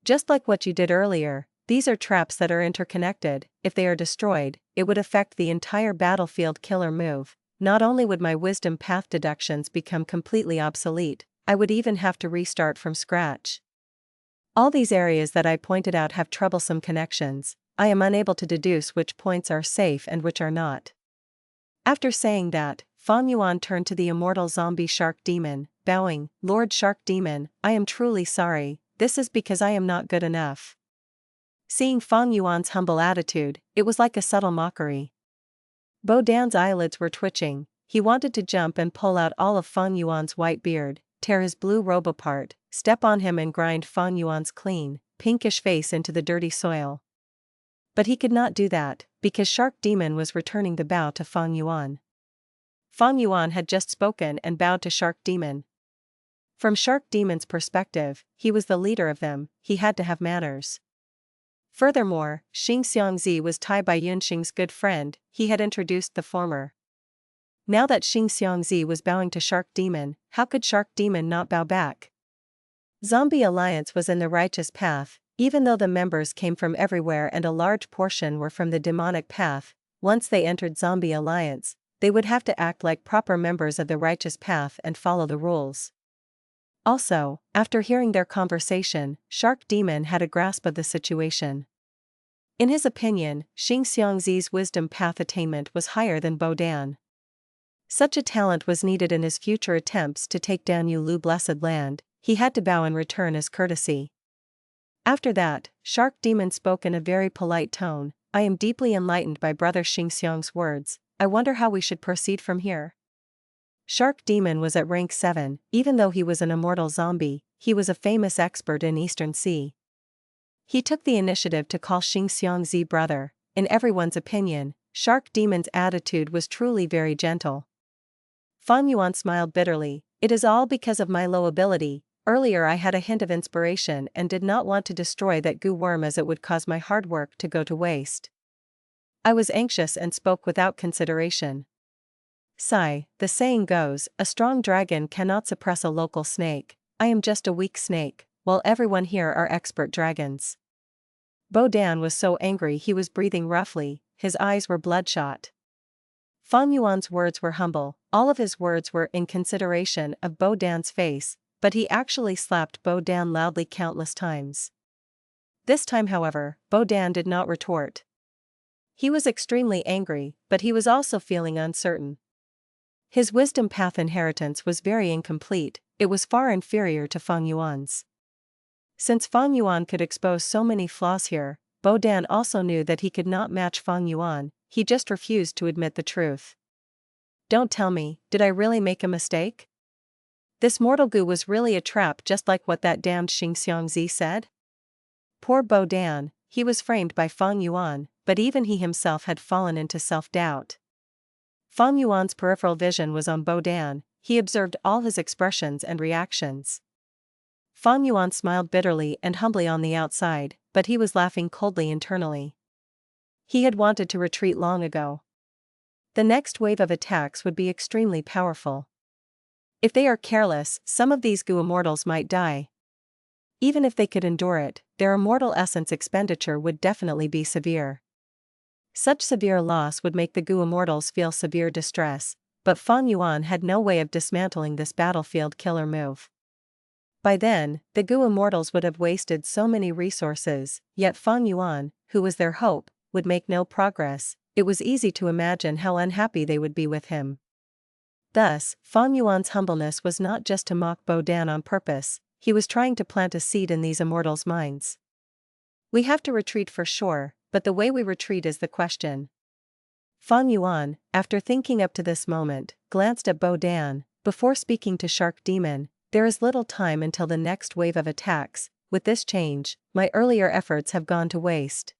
Just like what you did earlier, these are traps that are interconnected. If they are destroyed, it would affect the entire battlefield killer move. Not only would my wisdom path deductions become completely obsolete, I would even have to restart from scratch. All these areas that I pointed out have troublesome connections. I am unable to deduce which points are safe and which are not. After saying that, Feng Yuan turned to the immortal zombie Shark Demon, bowing, Lord Shark Demon, I am truly sorry, this is because I am not good enough. Seeing Feng Yuan's humble attitude, it was like a subtle mockery. Bo Dan's eyelids were twitching. He wanted to jump and pull out all of Feng Yuan's white beard, tear his blue robe apart, step on him and grind Feng Yuan's clean, pinkish face into the dirty soil. But he could not do that, because Shark Demon was returning the bow to Feng Yuan. Feng Yuan had just spoken and bowed to Shark Demon. From Shark Demon's perspective, he was the leader of them. He had to have manners. Furthermore, Xing Xiangzi was Tai Bai Yunxing's good friend. He had introduced the former. Now that Xing Xiangzi was bowing to Shark Demon, how could Shark Demon not bow back? Zombie Alliance was in the righteous path, even though the members came from everywhere and a large portion were from the demonic path. Once they entered Zombie Alliance, they would have to act like proper members of the righteous path and follow the rules. Also, after hearing their conversation, Shark Demon had a grasp of the situation. In his opinion, Xing Xiangzi's wisdom path attainment was higher than Bo Dan. Such a talent was needed in his future attempts to take down Yulu Blessed Land. He had to bow in return as courtesy. After that, Shark Demon spoke in a very polite tone. I am deeply enlightened by Brother Xing Xiang's words. I wonder how we should proceed from here. Shark Demon was at rank 7, even though he was an immortal zombie, he was a famous expert in Eastern Sea. He took the initiative to call Xing Xiangzi brother. In everyone's opinion, Shark Demon's attitude was truly very gentle. Fang Yuan smiled bitterly. It is all because of my low ability. Earlier I had a hint of inspiration and did not want to destroy that goo worm as it would cause my hard work to go to waste. I was anxious and spoke without consideration. Sigh, the saying goes, a strong dragon cannot suppress a local snake. I am just a weak snake, while everyone here are expert dragons. Bo Dan was so angry he was breathing roughly, his eyes were bloodshot. Fang Yuan's words were humble, all of his words were in consideration of Bo Dan's face, but he actually slapped Bo Dan loudly countless times. This time however, Bo Dan did not retort. He was extremely angry, but he was also feeling uncertain. His wisdom path inheritance was very incomplete, it was far inferior to Fang Yuan's. Since Fang Yuan could expose so many flaws here, Bo Dan also knew that he could not match Fang Yuan, he just refused to admit the truth. Don't tell me, did I really make a mistake? This mortal goo was really a trap just like what that damned Xing Xiangzi said? Poor Bo Dan, he was framed by Fang Yuan, but even he himself had fallen into self-doubt. Fang Yuan's peripheral vision was on Bo Dan, he observed all his expressions and reactions. Fang Yuan smiled bitterly and humbly on the outside, but he was laughing coldly internally. He had wanted to retreat long ago. The next wave of attacks would be extremely powerful. If they are careless, some of these goo immortals might die. Even if they could endure it, their immortal essence expenditure would definitely be severe. Such severe loss would make the goo immortals feel severe distress, but Fang Yuan had no way of dismantling this battlefield killer move. By then, the goo immortals would have wasted so many resources, yet Fang Yuan, who was their hope, would make no progress. It was easy to imagine how unhappy they would be with him. Thus, Fang Yuan's humbleness was not just to mock Bo Dan on purpose, he was trying to plant a seed in these immortals' minds. We have to retreat for sure, but the way we retreat is the question. Fang Yuan, after thinking up to this moment, glanced at Bo Dan, before speaking to Shark Demon. There is little time until the next wave of attacks. With this change, my earlier efforts have gone to waste.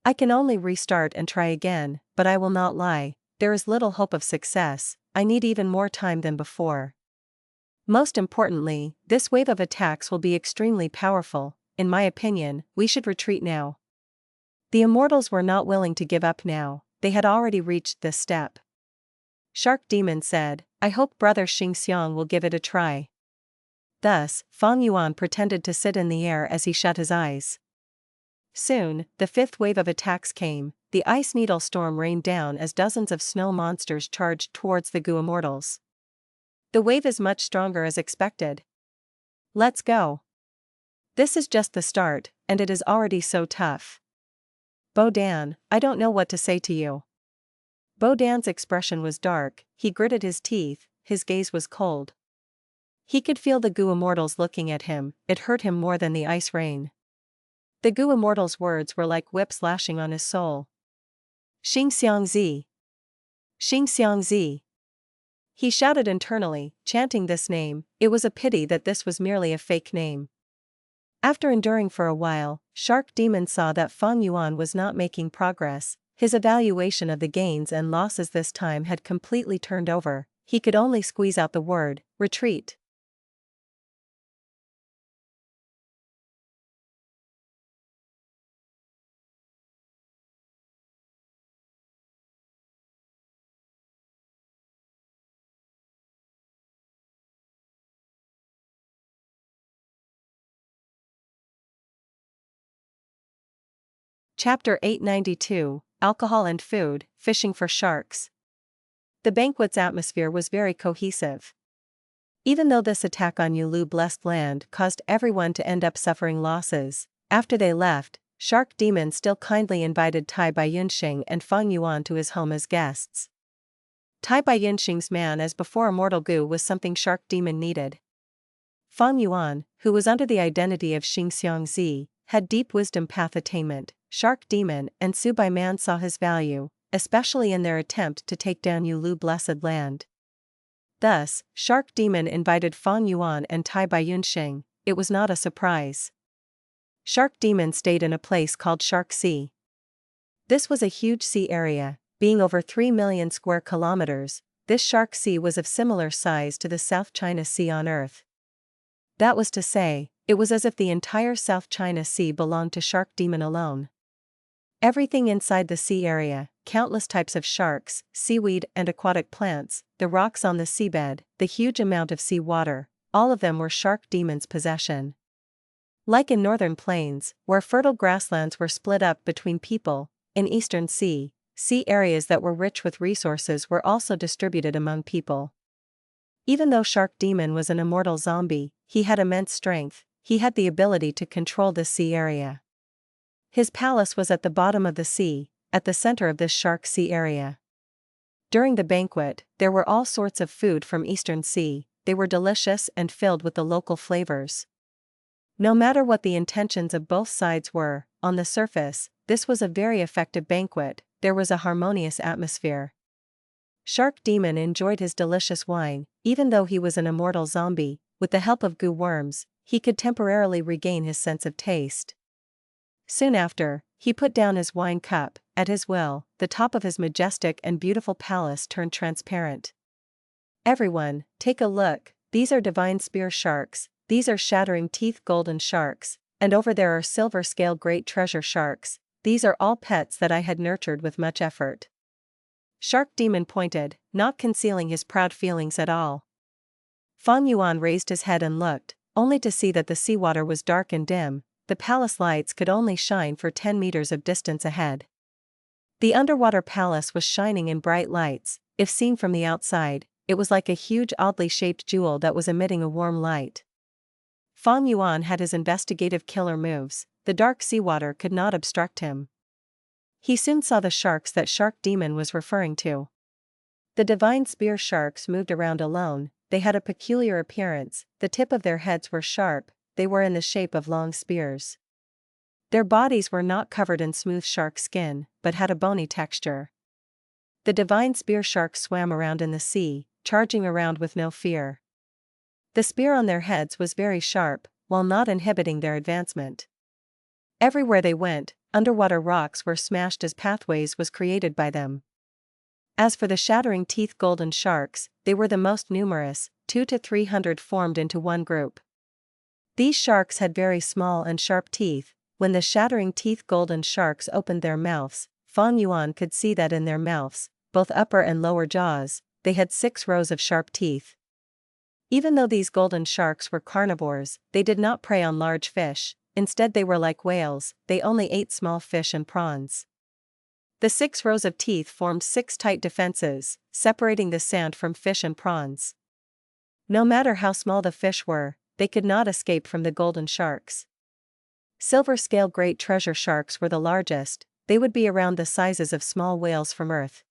I can only restart and try again, but I will not lie, there is little hope of success, I need even more time than before. Most importantly, this wave of attacks will be extremely powerful. In my opinion, we should retreat now. The immortals were not willing to give up now, they had already reached this step. Shark Demon said, I hope Brother Xing Xiang will give it a try. Thus, Fang Yuan pretended to sit in the air as he shut his eyes. Soon, the fifth wave of attacks came, the ice needle storm rained down as dozens of snow monsters charged towards the goo immortals. The wave is much stronger as expected. Let's go. This is just the start, and it is already so tough. Bo Dan, I don't know what to say to you. Bo Dan's expression was dark, he gritted his teeth, his gaze was cold. He could feel the goo immortals looking at him, it hurt him more than the ice rain. The goo immortal's words were like whips lashing on his soul. Xing Xiangzi. Xing Xiangzi. He shouted internally, chanting this name. It was a pity that this was merely a fake name. After enduring for a while, Shark Demon saw that Fang Yuan was not making progress, his evaluation of the gains and losses this time had completely turned over, he could only squeeze out the word, retreat. Chapter 892, Alcohol and Food, Fishing for Sharks. The banquet's atmosphere was very cohesive. Even though this attack on Yulu blessed land caused everyone to end up suffering losses, after they left, Shark Demon still kindly invited Tai Baiyunxing and Feng Yuan to his home as guests. Tai Baiyunxing's man as before Immortal Gu was something Shark Demon needed. Feng Yuan, who was under the identity of Xingxiangzi, had deep wisdom path attainment. Shark Demon and Su Bai Man saw his value, especially in their attempt to take down Yulu blessed land. Thus, Shark Demon invited Feng Yuan and Tai Baiyunxing. It was not a surprise. Shark Demon stayed in a place called Shark Sea. This was a huge sea area, being over 3 million square kilometers. This Shark Sea was of similar size to the South China Sea on Earth. That was to say, it was as if the entire South China Sea belonged to Shark Demon alone. Everything inside the sea area, countless types of sharks, seaweed and aquatic plants, the rocks on the seabed, the huge amount of sea water, all of them were Shark Demon's possession. Like in northern plains, where fertile grasslands were split up between people, in Eastern Sea, sea areas that were rich with resources were also distributed among people. Even though Shark Demon was an immortal zombie, he had immense strength. He had the ability to control this sea area. His palace was at the bottom of the sea, at the center of this Shark Sea area. During the banquet, there were all sorts of food from Eastern Sea. They were delicious and filled with the local flavors. No matter what the intentions of both sides were, on the surface, this was a very effective banquet. There was a harmonious atmosphere. Shark Demon enjoyed his delicious wine, even though he was an immortal zombie. With the help of goo worms, he could temporarily regain his sense of taste. Soon after, he put down his wine cup. At his will, the top of his majestic and beautiful palace turned transparent. Everyone, take a look. These are divine spear sharks, these are shattering teeth golden sharks, and over there are silver scale great treasure sharks. These are all pets that I had nurtured with much effort. Shark Demon pointed, not concealing his proud feelings at all. Feng Yuan raised his head and looked, only to see that the seawater was dark and dim. The palace lights could only shine for 10 meters of distance ahead. The underwater palace was shining in bright lights. If seen from the outside, it was like a huge oddly shaped jewel that was emitting a warm light. Feng Yuan had his investigative killer moves. The dark seawater could not obstruct him. He soon saw the sharks that Shark Demon was referring to. The divine spear sharks moved around alone. They had a peculiar appearance. The tip of their heads were sharp. They were in the shape of long spears. Their bodies were not covered in smooth shark skin, but had a bony texture. The divine spear sharks swam around in the sea, charging around with no fear. The spear on their heads was very sharp, while not inhibiting their advancement. Everywhere they went, underwater rocks were smashed as pathways was created by them. As for the shattering teeth golden sharks, they were the most numerous. 200 to 300 formed into one group. These sharks had very small and sharp teeth. When the shattering teeth golden sharks opened their mouths, Feng Yuan could see that in their mouths, both upper and lower jaws, they had 6 rows of sharp teeth. Even though these golden sharks were carnivores, they did not prey on large fish. Instead they were like whales, they only ate small fish and prawns. The 6 rows of teeth formed 6 tight defenses, separating the sand from fish and prawns. No matter how small the fish were, they could not escape from the golden sharks. Silver scale great treasure sharks were the largest. They would be around the sizes of small whales from Earth.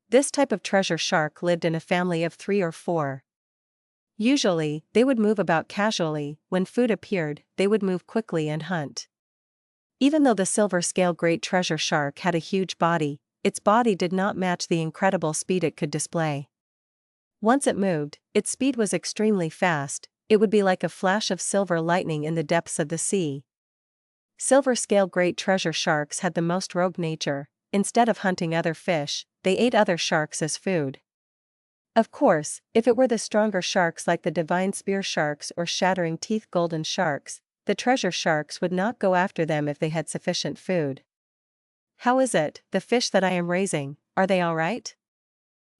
This type of treasure shark lived in a family of 3 or 4. Usually, they would move about casually. When food appeared, they would move quickly and hunt. Even though the silver scale great treasure shark had a huge body, its body did not match the incredible speed it could display. Once it moved, its speed was extremely fast. It would be like a flash of silver lightning in the depths of the sea. Silver scale great treasure sharks had the most rogue nature. Instead of hunting other fish, they ate other sharks as food. Of course, if it were the stronger sharks like the divine spear sharks or shattering teeth golden sharks, the treasure sharks would not go after them if they had sufficient food. How is it, the fish that I am raising, are they all right?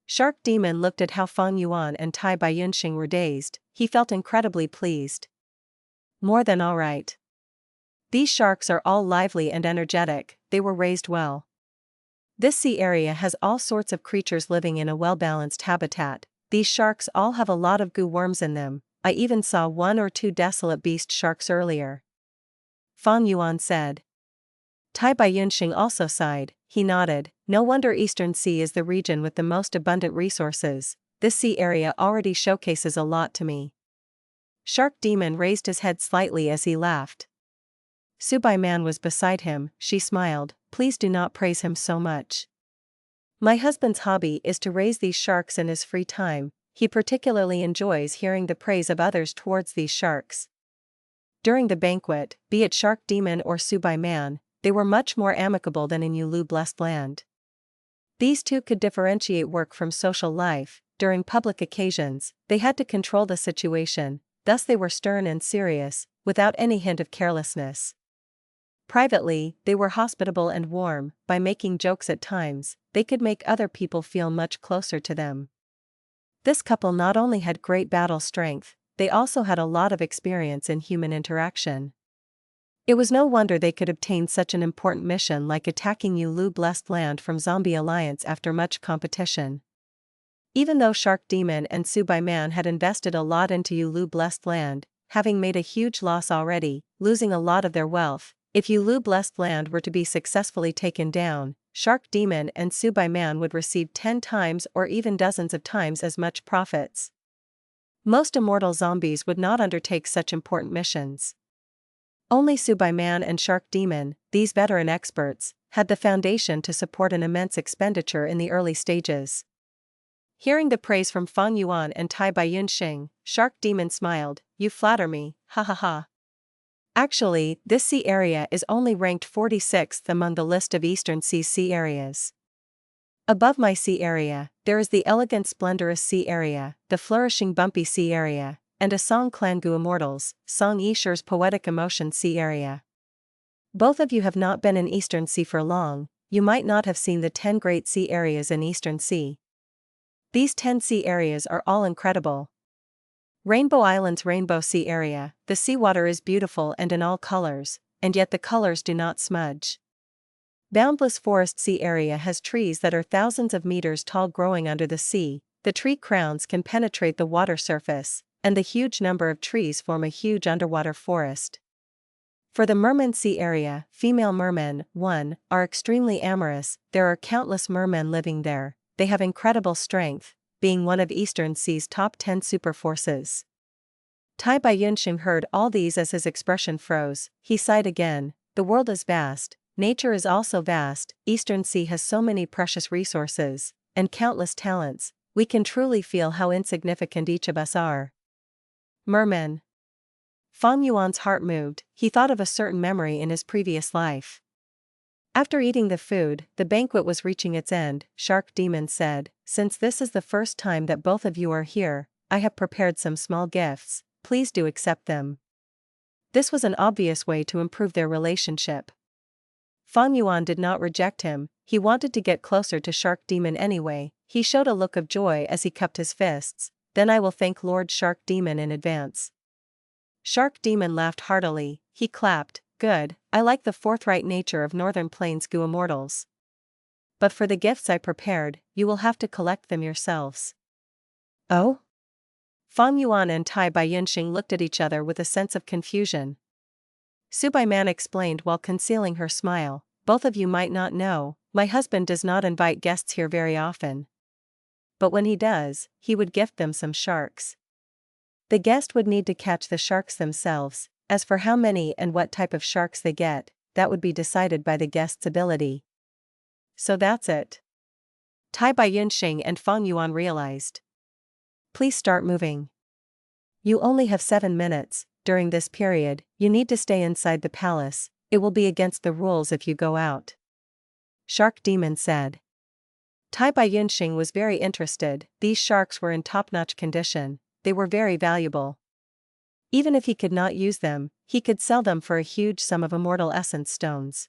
Shark Demon looked at how Feng Yuan and Tai Baiyunxing were dazed. He felt incredibly pleased. More than all right. These sharks are all lively and energetic. they were raised well. This sea area has all sorts of creatures living in a well-balanced habitat. These sharks all have a lot of goo worms in them. I even saw 1 or 2 desolate beast sharks earlier. Fang Yuan said. Tai Baiyunxing also sighed. He nodded. No wonder Eastern Sea is the region with the most abundant resources. This sea area already showcases a lot to me. Shark Demon raised his head slightly as he laughed. Subai Man was beside him. She smiled. Please do not praise him so much. My husband's hobby is to raise these sharks in his free time. He particularly enjoys hearing the praise of others towards these sharks. During the banquet, be it Shark Demon or Subai Man, they were much more amicable than in Yulu Blessed Land. These two could differentiate work from social life. During public occasions, they had to control the situation, thus they were stern and serious, without any hint of carelessness. Privately, they were hospitable and warm. By making jokes at times, they could make other people feel much closer to them. This couple not only had great battle strength, they also had a lot of experience in human interaction. It was no wonder they could obtain such an important mission like attacking Yulu Blessed Land from Zombie Alliance after much competition. Even though Shark Demon and Subai Man had invested a lot into Yulu Blessed Land, having made a huge loss already, losing a lot of their wealth, if Yulu Blessed Land were to be successfully taken down, Shark Demon and Subai Man would receive 10 times or even dozens of times as much profits. Most immortal zombies would not undertake such important missions. Only Subai Man and Shark Demon, these veteran experts, had the foundation to support an immense expenditure in the early stages. Hearing the praise from Fang Yuan and Tai Baiyunxing, Shark Demon smiled. You flatter me, ha ha ha. Actually, this sea area is only ranked 46th among the list of Eastern Sea's sea areas. Above my sea area, there is the elegant splendorous sea area, the flourishing bumpy sea area, and a Song Clan Gu Immortals, Song Yisher's poetic emotion sea area. Both of you have not been in Eastern Sea for long, you might not have seen the 10 great sea areas in Eastern Sea. These 10 sea areas are all incredible. Rainbow Island's Rainbow Sea Area, the seawater is beautiful and in all colors, and yet the colors do not smudge. Boundless Forest Sea Area has trees that are thousands of meters tall growing under the sea. The tree crowns can penetrate the water surface, and the huge number of trees form a huge underwater forest. For the Merman Sea Area, female mermen, 1, are extremely amorous. There are countless mermen living there. They have incredible strength, being one of Eastern Sea's top 10 superforces. Tai Baiyunxing heard all these as his expression froze. He sighed again. The world is vast, nature is also vast, Eastern Sea has so many precious resources, and countless talents, we can truly feel how insignificant each of us are. Mermen. Fang Yuan's heart moved. He thought of a certain memory in his previous life. After eating the food, the banquet was reaching its end. Shark Demon said, since this is the first time that both of you are here, I have prepared some small gifts, please do accept them. This was an obvious way to improve their relationship. Fang Yuan did not reject him, he wanted to get closer to Shark Demon anyway. He showed a look of joy as he cupped his fists. Then I will thank Lord Shark Demon in advance. Shark Demon laughed heartily, he clapped. Good, I like the forthright nature of Northern Plains Gu Immortals. But for the gifts I prepared, you will have to collect them yourselves. Oh? Fang Yuan and Tai Baiyunxing looked at each other with a sense of confusion. Subai Man explained while concealing her smile, both of you might not know, my husband does not invite guests here very often. But when he does, he would gift them some sharks. The guest would need to catch the sharks themselves. As for how many and what type of sharks they get, that would be decided by the guest's ability. So that's it. Tai Baiyunxing and Fang Yuan realized. Please start moving. You only have 7 minutes. During this period, you need to stay inside the palace. It will be against the rules if you go out. Shark Demon said. Tai Baiyunxing was very interested. These sharks were in top-notch condition. They were very valuable. Even if he could not use them, he could sell them for a huge sum of immortal essence stones.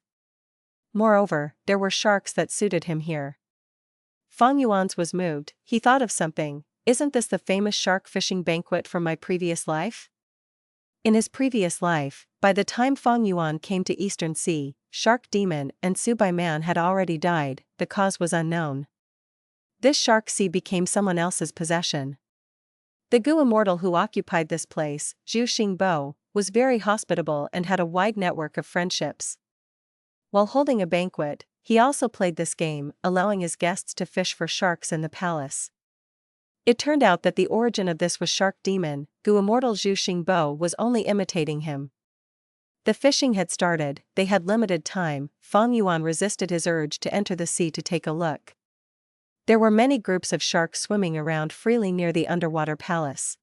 Moreover, there were sharks that suited him here. Fang Yuan's was moved. He thought of something. Isn't this the famous shark fishing banquet from my previous life? In his previous life, by the time Feng Yuan came to Eastern Sea, Shark Demon and Subai Man had already died, the cause was unknown. This Shark Sea became someone else's possession. The Gu Immortal who occupied this place, Zhu Xingbo, was very hospitable and had a wide network of friendships. While holding a banquet, he also played this game, allowing his guests to fish for sharks in the palace. It turned out that the origin of this was Shark Demon. Gu Immortal Zhu Xingbo was only imitating him. The fishing had started, they had limited time. Feng Yuan resisted his urge to enter the sea to take a look. There were many groups of sharks swimming around freely near the underwater palace.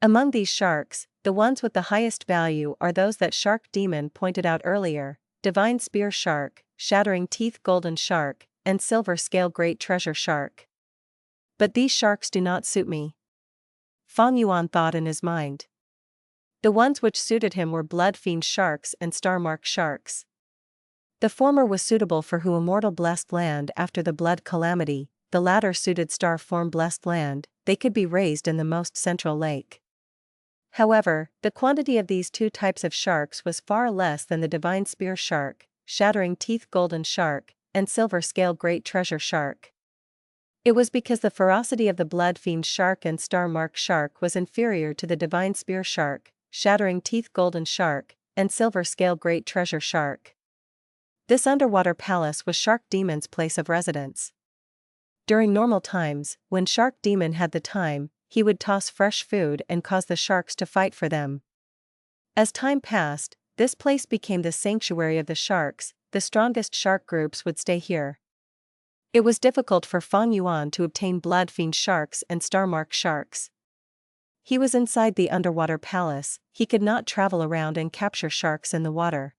Among these sharks, the ones with the highest value are those that Shark Demon pointed out earlier: Divine Spear Shark, Shattering Teeth Golden Shark, and Silver Scale Great Treasure Shark. But these sharks do not suit me, Feng Yuan thought in his mind. The ones which suited him were Blood Fiend Sharks and Star Mark Sharks. The former was suitable for Hu Immortal Blessed Land after the Blood Calamity, the latter suited Star Form Blessed Land, they could be raised in the most central lake. However, the quantity of these two types of sharks was far less than the Divine Spear Shark, Shattering Teeth Golden Shark, and Silver Scale Great Treasure Shark. It was because the ferocity of the Blood Fiend Shark and Star Mark Shark was inferior to the Divine Spear Shark, Shattering Teeth Golden Shark, and Silver Scale Great Treasure Shark. This underwater palace was Shark Demon's place of residence. During normal times, when Shark Demon had the time, he would toss fresh food and cause the sharks to fight for them. As time passed, this place became the sanctuary of the sharks, the strongest shark groups would stay here. It was difficult for Feng Yuan to obtain Blood Fiend Sharks and Star Mark Sharks. He was inside the underwater palace, he could not travel around and capture sharks in the water.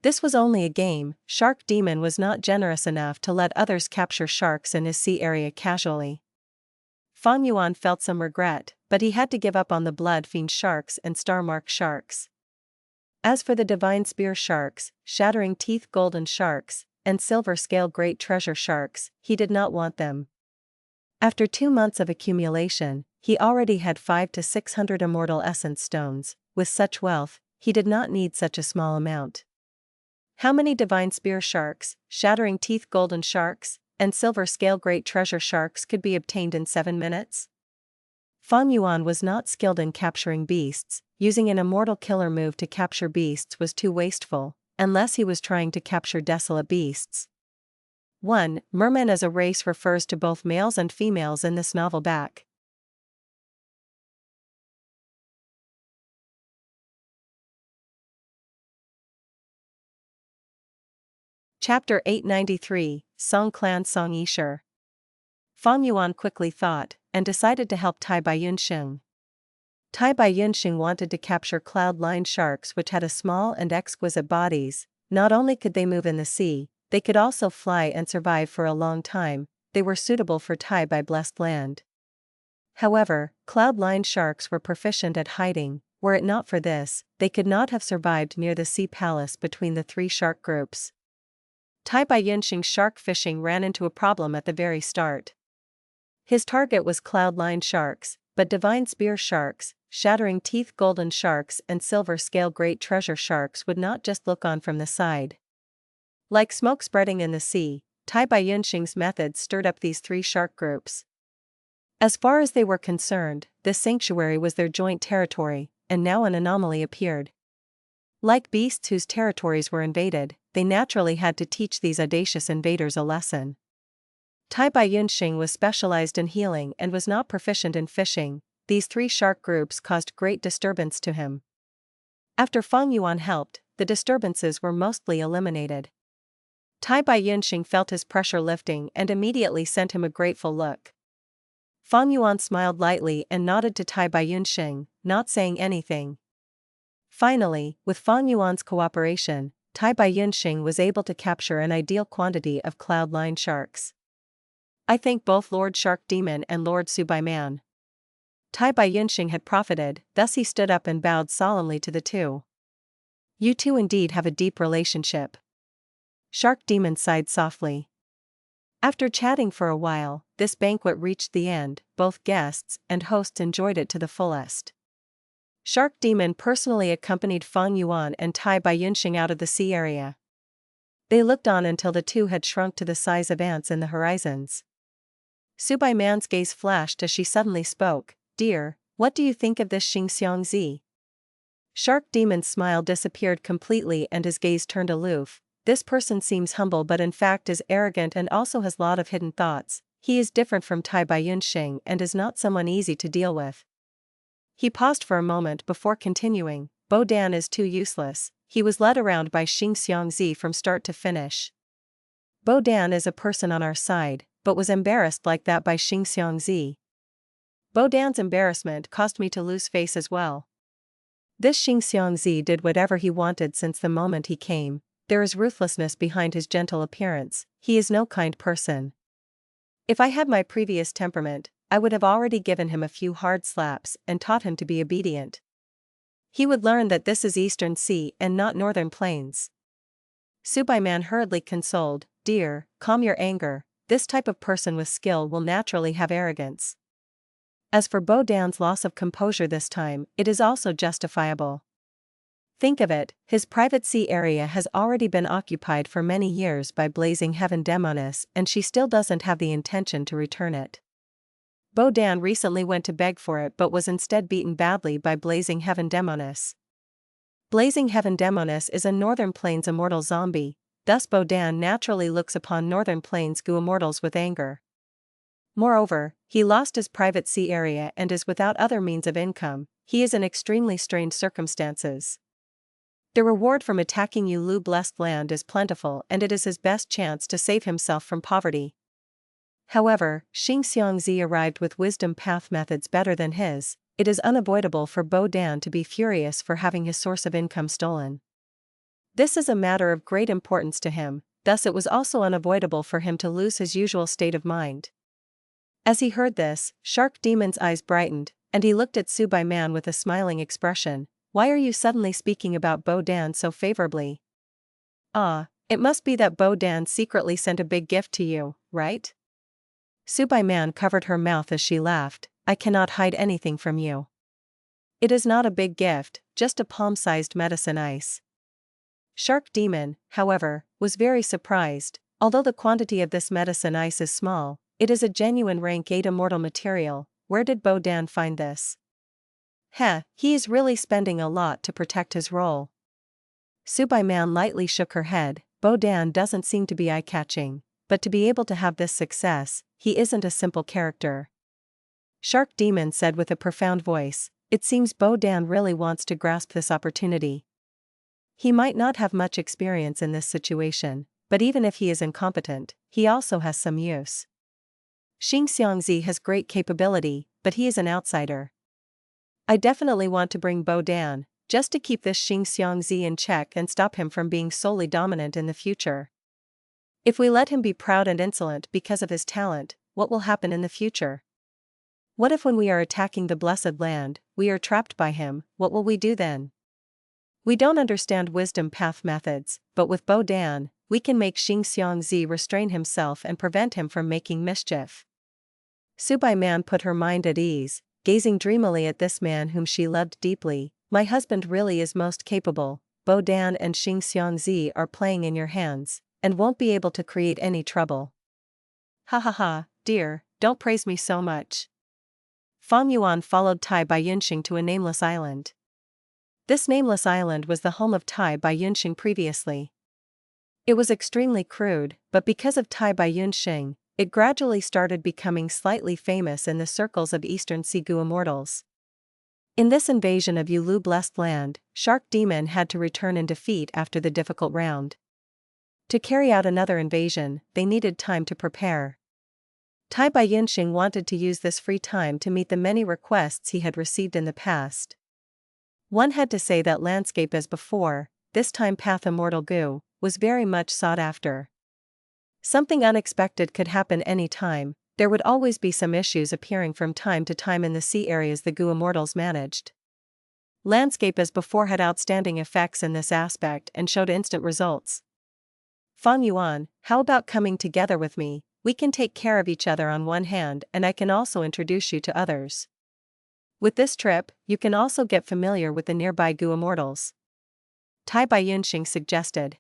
This was only a game. Shark Demon was not generous enough to let others capture sharks in his sea area casually. Feng Yuan felt some regret, but he had to give up on the Blood Fiend Sharks and Star Mark Sharks. As for the Divine Spear Sharks, Shattering Teeth Golden Sharks, and Silver Scale Great Treasure Sharks, he did not want them. After 2 months of accumulation, he already had 500 to 600 Immortal Essence Stones. With such wealth, he did not need such a small amount. How many Divine Spear Sharks, Shattering Teeth Golden Sharks, and Silver Scale Great Treasure Sharks could be obtained in 7 minutes? Feng Yuan was not skilled in capturing beasts. Using an immortal killer move to capture beasts was too wasteful, unless he was trying to capture desolate beasts. 1. Mermen as a race refers to both males and females in this novel. Back. Chapter 893, Song Clan Song Yishur. Feng Yuan quickly thought, and decided to help Tai Baiyunxing. Tai Baiyunxing wanted to capture cloud-lined sharks which had a small and exquisite bodies. Not only could they move in the sea, they could also fly and survive for a long time. They were suitable for Tai by Blessed Land. However, cloud-lined sharks were proficient at hiding. Were it not for this, they could not have survived near the sea palace between the 3 shark groups. Tai Baiyunxing's shark fishing ran into a problem at the very start. His target was cloud-lined sharks, but Divine Spear Sharks, Shattering Teeth Golden Sharks and Silver Scale Great Treasure Sharks would not just look on from the side. Like smoke spreading in the sea, Tai Baiyunxing's methods stirred up these 3 shark groups. As far as they were concerned, this sanctuary was their joint territory, and now an anomaly appeared. Like beasts whose territories were invaded, they naturally had to teach these audacious invaders a lesson. Tai Baiyunxing was specialized in healing and was not proficient in fishing. These 3 shark groups caused great disturbance to him. After Feng Yuan helped, the disturbances were mostly eliminated. Tai Baiyunxing felt his pressure lifting and immediately sent him a grateful look. Feng Yuan smiled lightly and nodded to Tai Baiyunxing, not saying anything. Finally, with Feng Yuan's cooperation, Tai Baiyunxing was able to capture an ideal quantity of cloud-lined sharks. I thank both Lord Shark Demon and Lord Subai Man. Tai Baiyunxing had profited, thus he stood up and bowed solemnly to the 2. You two indeed have a deep relationship. Shark Demon sighed softly. After chatting for a while, this banquet reached the end. Both guests and hosts enjoyed it to the fullest. Shark Demon personally accompanied Feng Yuan and Tai Baiyunxing out of the sea area. They looked on until the two had shrunk to the size of ants in the horizons. Subai Man's gaze flashed as she suddenly spoke, "Dear, what do you think of this Xing Xiangzi?" Shark Demon's smile disappeared completely and his gaze turned aloof. This person seems humble but in fact is arrogant and also has lot of hidden thoughts. He is different from Tai Baiyunxing and is not someone easy to deal with. He paused for a moment before continuing, Bo Dan is too useless. He was led around by Xing Xiangzi from start to finish. Bo Dan is a person on our side, but was embarrassed like that by Xing Xiangzi. Bo Dan's embarrassment caused me to lose face as well. This Xing Xiangzi did whatever he wanted since the moment he came. There is ruthlessness behind his gentle appearance. He is no kind person. If I had my previous temperament, I would have already given him a few hard slaps and taught him to be obedient. He would learn that this is Eastern Sea and not Northern Plains. Subai Man hurriedly consoled, "Dear, calm your anger. This type of person with skill will naturally have arrogance." As for Bo Dan's loss of composure this time, it is also justifiable. Think of it, his private sea area has already been occupied for many years by Blazing Heaven Demoness and she still doesn't have the intention to return it. Bo Dan recently went to beg for it but was instead beaten badly by Blazing Heaven Demoness. Blazing Heaven Demoness is a Northern Plains immortal zombie, thus Bo Dan naturally looks upon Northern Plains Gu immortals with anger. Moreover, he lost his private sea area and is without other means of income. He is in extremely strained circumstances. The reward from attacking Yulu blessed land is plentiful and it is his best chance to save himself from poverty. However, Xing Xiangzi arrived with wisdom path methods better than his. It is unavoidable for Bo Dan to be furious for having his source of income stolen. This is a matter of great importance to him, thus it was also unavoidable for him to lose his usual state of mind. As he heard this, Shark Demon's eyes brightened, and he looked at Subai Man with a smiling expression. "Why are you suddenly speaking about Bo Dan so favorably?" "Ah, it must be that Bo Dan secretly sent a big gift to you, right?" Subai Man covered her mouth as she laughed. "I cannot hide anything from you. It is not a big gift, just a palm-sized medicine ice." Shark Demon, however, was very surprised. Although the quantity of this medicine ice is small, it is a genuine rank 8 immortal material. Where did Bo Dan find this? He is really spending a lot to protect his role. Subai Man lightly shook her head. Bo Dan doesn't seem to be eye-catching, but to be able to have this success, he isn't a simple character. Shark Demon said with a profound voice, "It seems Bo Dan really wants to grasp this opportunity. He might not have much experience in this situation, but even if he is incompetent, he also has some use. Xing Xiangzi has great capability, but he is an outsider. I definitely want to bring Bo Dan, just to keep this Xing Xiangzi in check and stop him from being solely dominant in the future. If we let him be proud and insolent because of his talent, what will happen in the future? What if when we are attacking the blessed land, we are trapped by him, what will we do then? We don't understand wisdom path methods, but with Bo Dan, we can make Xing Xiangzi restrain himself and prevent him from making mischief." Subai Man put her mind at ease, gazing dreamily at this man whom she loved deeply. "My husband really is most capable. Bo Dan and Xing Xiangzi are playing in your hands, and won't be able to create any trouble." "Ha ha ha, dear, don't praise me so much." Fang Yuan followed Tai Baiyunxing to a nameless island. This nameless island was the home of Tai Baiyunxing previously. It was extremely crude, but because of Tai Baiyunxing, it gradually started becoming slightly famous in the circles of Eastern Sigu immortals. In this invasion of Yulu blessed land, Shark Demon had to return in defeat after the difficult round. To carry out another invasion, they needed time to prepare. Tai Baiyunxing wanted to use this free time to meet the many requests he had received in the past. One had to say that landscape as before, this time Path Immortal Gu, was very much sought after. Something unexpected could happen any time. There would always be some issues appearing from time to time in the sea areas the Gu immortals managed. Landscape as before had outstanding effects in this aspect and showed instant results. "Fang Yuan, how about coming together with me? We can take care of each other on one hand and I can also introduce you to others. With this trip, you can also get familiar with the nearby Gu Immortals. Tai Baiyunxing suggested.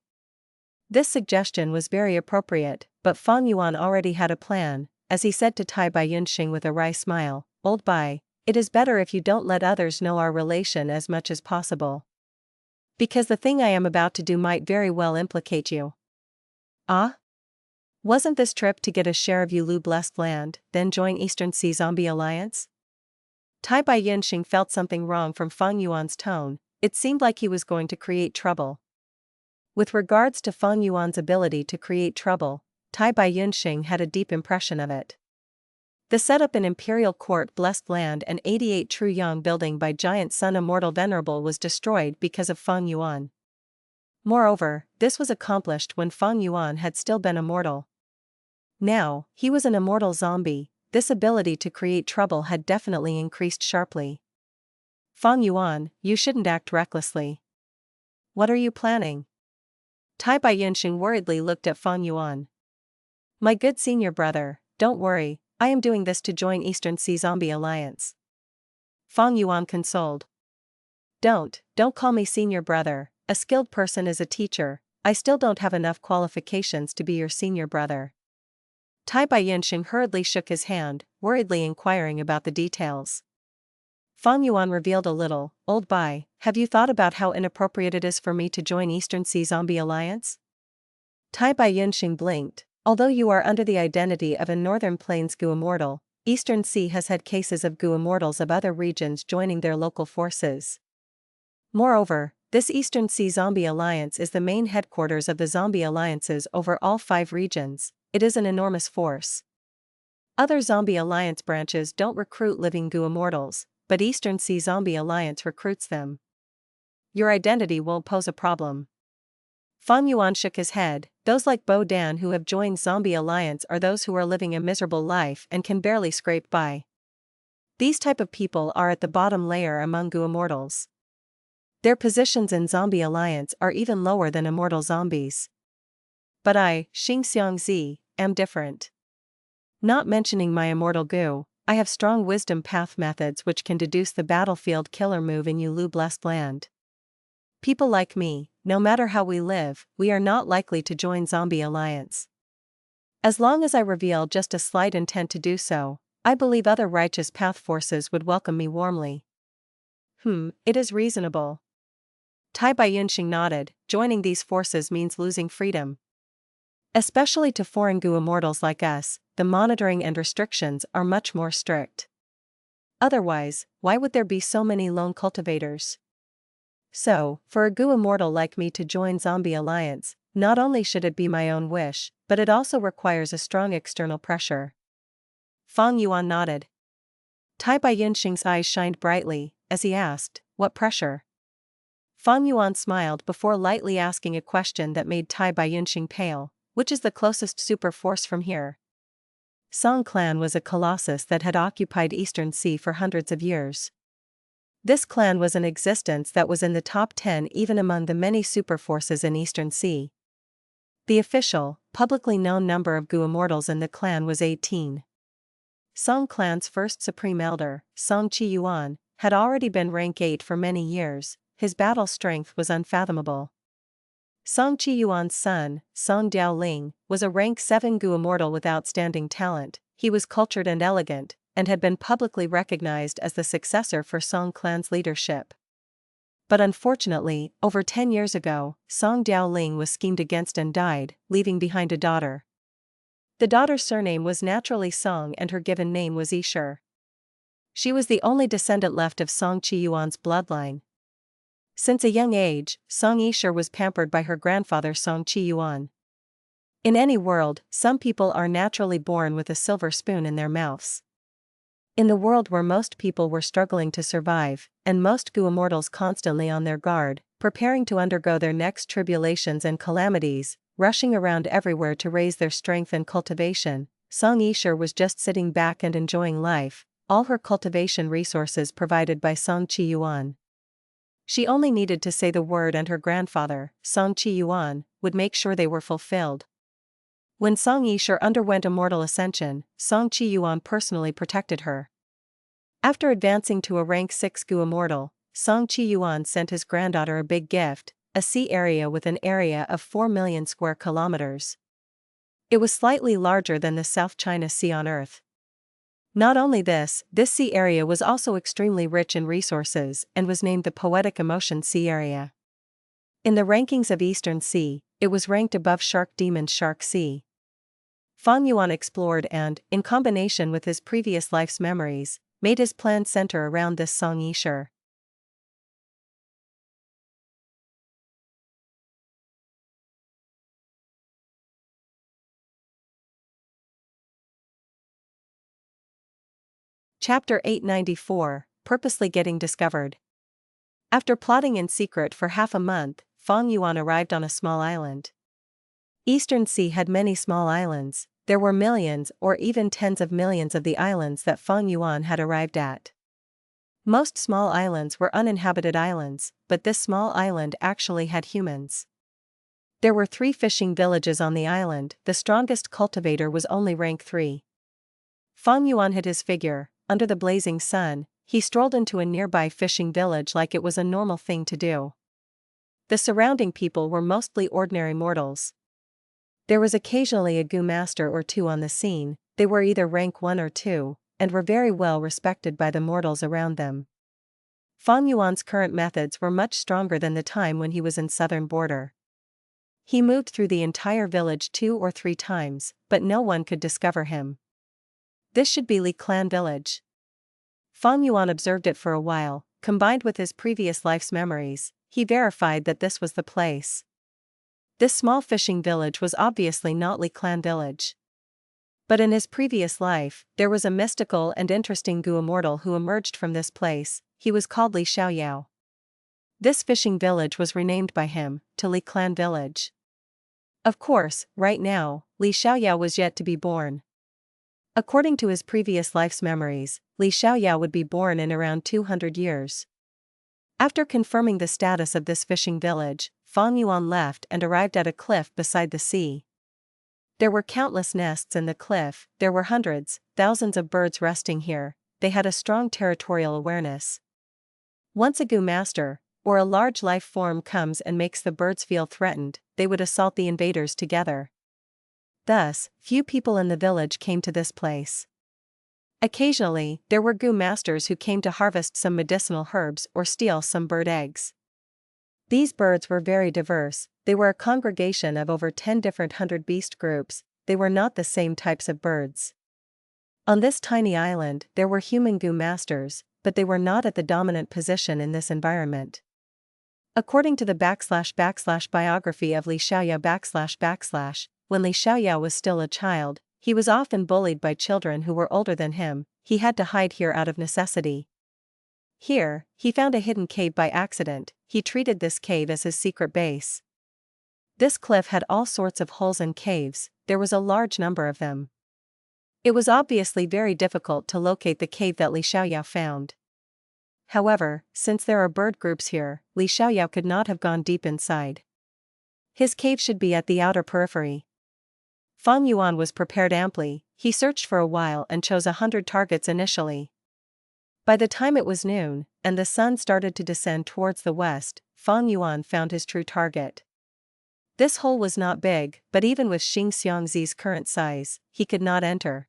This suggestion was very appropriate, but Feng Yuan already had a plan, as he said to Tai Baiyunxing with a wry smile, "Old Bai, it is better if you don't let others know our relation as much as possible. Because the thing I am about to do might very well implicate you." Ah? Wasn't this trip to get a share of Yulu Blessed Land, then join Eastern Sea Zombie Alliance? Tai Baiyunxing felt something wrong from Feng Yuan's tone. It seemed like he was going to create trouble. With regards to Feng Yuan's ability to create trouble, Tai Baiyunxing had a deep impression of it. The setup in Imperial Court Blessed Land and 88 True Yang building by Giant Sun Immortal Venerable was destroyed because of Feng Yuan. Moreover, this was accomplished when Feng Yuan had still been immortal. Now, he was an immortal zombie. This ability to create trouble had definitely increased sharply. Feng Yuan, you shouldn't act recklessly. What are you planning? Tai Baiyunxing worriedly looked at Feng Yuan. My good senior brother, don't worry, I am doing this to join Eastern Sea Zombie Alliance. Feng Yuan consoled. Don't call me senior brother, a skilled person is a teacher, I still don't have enough qualifications to be your senior brother. Tai Baiyunxing hurriedly shook his hand, worriedly inquiring about the details. Feng Yuan revealed a little, Old Bai, have you thought about how inappropriate it is for me to join Eastern Sea Zombie Alliance? Tai Baiyunxing blinked. Although you are under the identity of a Northern Plains Gu Immortal, Eastern Sea has had cases of Gu Immortals of other regions joining their local forces. Moreover, this Eastern Sea Zombie Alliance is the main headquarters of the zombie alliances over all 5 regions. It is an enormous force. Other Zombie Alliance branches don't recruit living Gu Immortals, but Eastern Sea Zombie Alliance recruits them. Your identity won't pose a problem. Feng Yuan shook his head. Those like Bo Dan who have joined Zombie Alliance are those who are living a miserable life and can barely scrape by. These type of people are at the bottom layer among Gu Immortals. Their positions in Zombie Alliance are even lower than immortal zombies. But I, Xingxiangzi, am different. Not mentioning my immortal Gu, I have strong wisdom path methods which can deduce the battlefield killer move in Yulu Blessed Land. People like me, no matter how we live, we are not likely to join Zombie Alliance. As long as I reveal just a slight intent to do so, I believe other righteous path forces would welcome me warmly. It is reasonable. Tai Baiyunxing nodded. Joining these forces means losing freedom. Especially to foreign Gu Immortals like us, the monitoring and restrictions are much more strict. Otherwise, why would there be so many lone cultivators? So, for a Gu Immortal like me to join Zombie Alliance, not only should it be my own wish, but it also requires a strong external pressure. Feng Yuan nodded. Tai Baiyunxing's eyes shined brightly, as he asked, what pressure? Feng Yuan smiled before lightly asking a question that made Tai Baiyunxing pale. Which is the closest super force from here? Song clan was a colossus that had occupied Eastern Sea for hundreds of years. This clan was in existence that was in the top 10 even among the many super forces in Eastern Sea. The official, publicly known number of Gu Immortals in the clan was 18. Song clan's first supreme elder, Song Chi Yuan, had already been rank 8 for many years. His battle strength was unfathomable. Song Chi Yuan's son, Song Dueling, was a rank 7 Gu Immortal with outstanding talent. He was cultured and elegant, and had been publicly recognized as the successor for Song clan's leadership. But unfortunately, over 10 years ago, Song Dueling was schemed against and died, leaving behind a daughter. The daughter's surname was naturally Song and her given name was Yishur. She was the only descendant left of Song Chi Yuan's bloodline. Since a young age, Song Yishur was pampered by her grandfather Song Chi Yuan. In any world, some people are naturally born with a silver spoon in their mouths. In the world where most people were struggling to survive, and most Gu Immortals constantly on their guard, preparing to undergo their next tribulations and calamities, rushing around everywhere to raise their strength and cultivation, Song Yishur was just sitting back and enjoying life, all her cultivation resources provided by Song Chi Yuan. She only needed to say the word and her grandfather, Song Chi Yuan, would make sure they were fulfilled. When Song Yishur underwent immortal ascension, Song Chi Yuan personally protected her. After advancing to a rank 6 Gu Immortal, Song Qiyuan sent his granddaughter a big gift, a sea area with an area of 4 million square kilometers. It was slightly larger than the South China Sea on Earth. Not only this sea area was also extremely rich in resources and was named the Poetic Emotion Sea Area. In the rankings of Eastern Sea, it was ranked above Shark Demon's Shark Sea. Fang Yuan explored and, in combination with his previous life's memories, made his plan center around this Song Yishur. Chapter 894, Purposely Getting Discovered. After plotting in secret for half a month, Fang Yuan arrived on a small island. Eastern Sea had many small islands. There were millions or even tens of millions of the islands that Feng Yuan had arrived at. Most small islands were uninhabited islands, but this small island actually had humans. There were 3 fishing villages on the island. The strongest cultivator was only rank 3. Feng Yuan hid his figure. Under the blazing sun, he strolled into a nearby fishing village like it was a normal thing to do. The surrounding people were mostly ordinary mortals. There was occasionally a Gu master or 2 on the scene. They were either rank 1 or 2, and were very well respected by the mortals around them. Feng Yuan's current methods were much stronger than the time when he was in southern border. He moved through the entire village 2 or 3 times, but no one could discover him. This should be Li Clan village. Feng Yuan observed it for a while. Combined with his previous life's memories, he verified that this was the place. This small fishing village was obviously not Li Clan village. But in his previous life, there was a mystical and interesting Gu Immortal who emerged from this place. He was called Li Xiaoyao. This fishing village was renamed by him to Li Clan village. Of course, right now, Li Xiaoyao was yet to be born. According to his previous life's memories, Li Xiaoyao would be born in around 200 years. After confirming the status of this fishing village, Feng Yuan left and arrived at a cliff beside the sea. There were countless nests in the cliff. There were hundreds, thousands of birds resting here. They had a strong territorial awareness. Once a Gu master, or a large life form comes and makes the birds feel threatened, they would assault the invaders together. Thus, few people in the village came to this place. Occasionally, there were Gu masters who came to harvest some medicinal herbs or steal some bird eggs. These birds were very diverse. They were a congregation of over 10 different hundred beast groups. They were not the same types of birds. On this tiny island, there were human Gu masters, but they were not at the dominant position in this environment. According to the / biography of Li Xiaoyao / when Li Xiaoyao was still a child, he was often bullied by children who were older than him. He had to hide here out of necessity. Here, he found a hidden cave by accident. He treated this cave as his secret base. This cliff had all sorts of holes and caves. There was a large number of them. It was obviously very difficult to locate the cave that Li Xiaoyao found. However, since there are bird groups here, Li Xiaoyao could not have gone deep inside. His cave should be at the outer periphery. Feng Yuan was prepared amply. He searched for a while and chose 100 targets initially. By the time it was noon, and the sun started to descend towards the west, Feng Yuan found his true target. This hole was not big, but even with Xing Xiangzi's current size, he could not enter.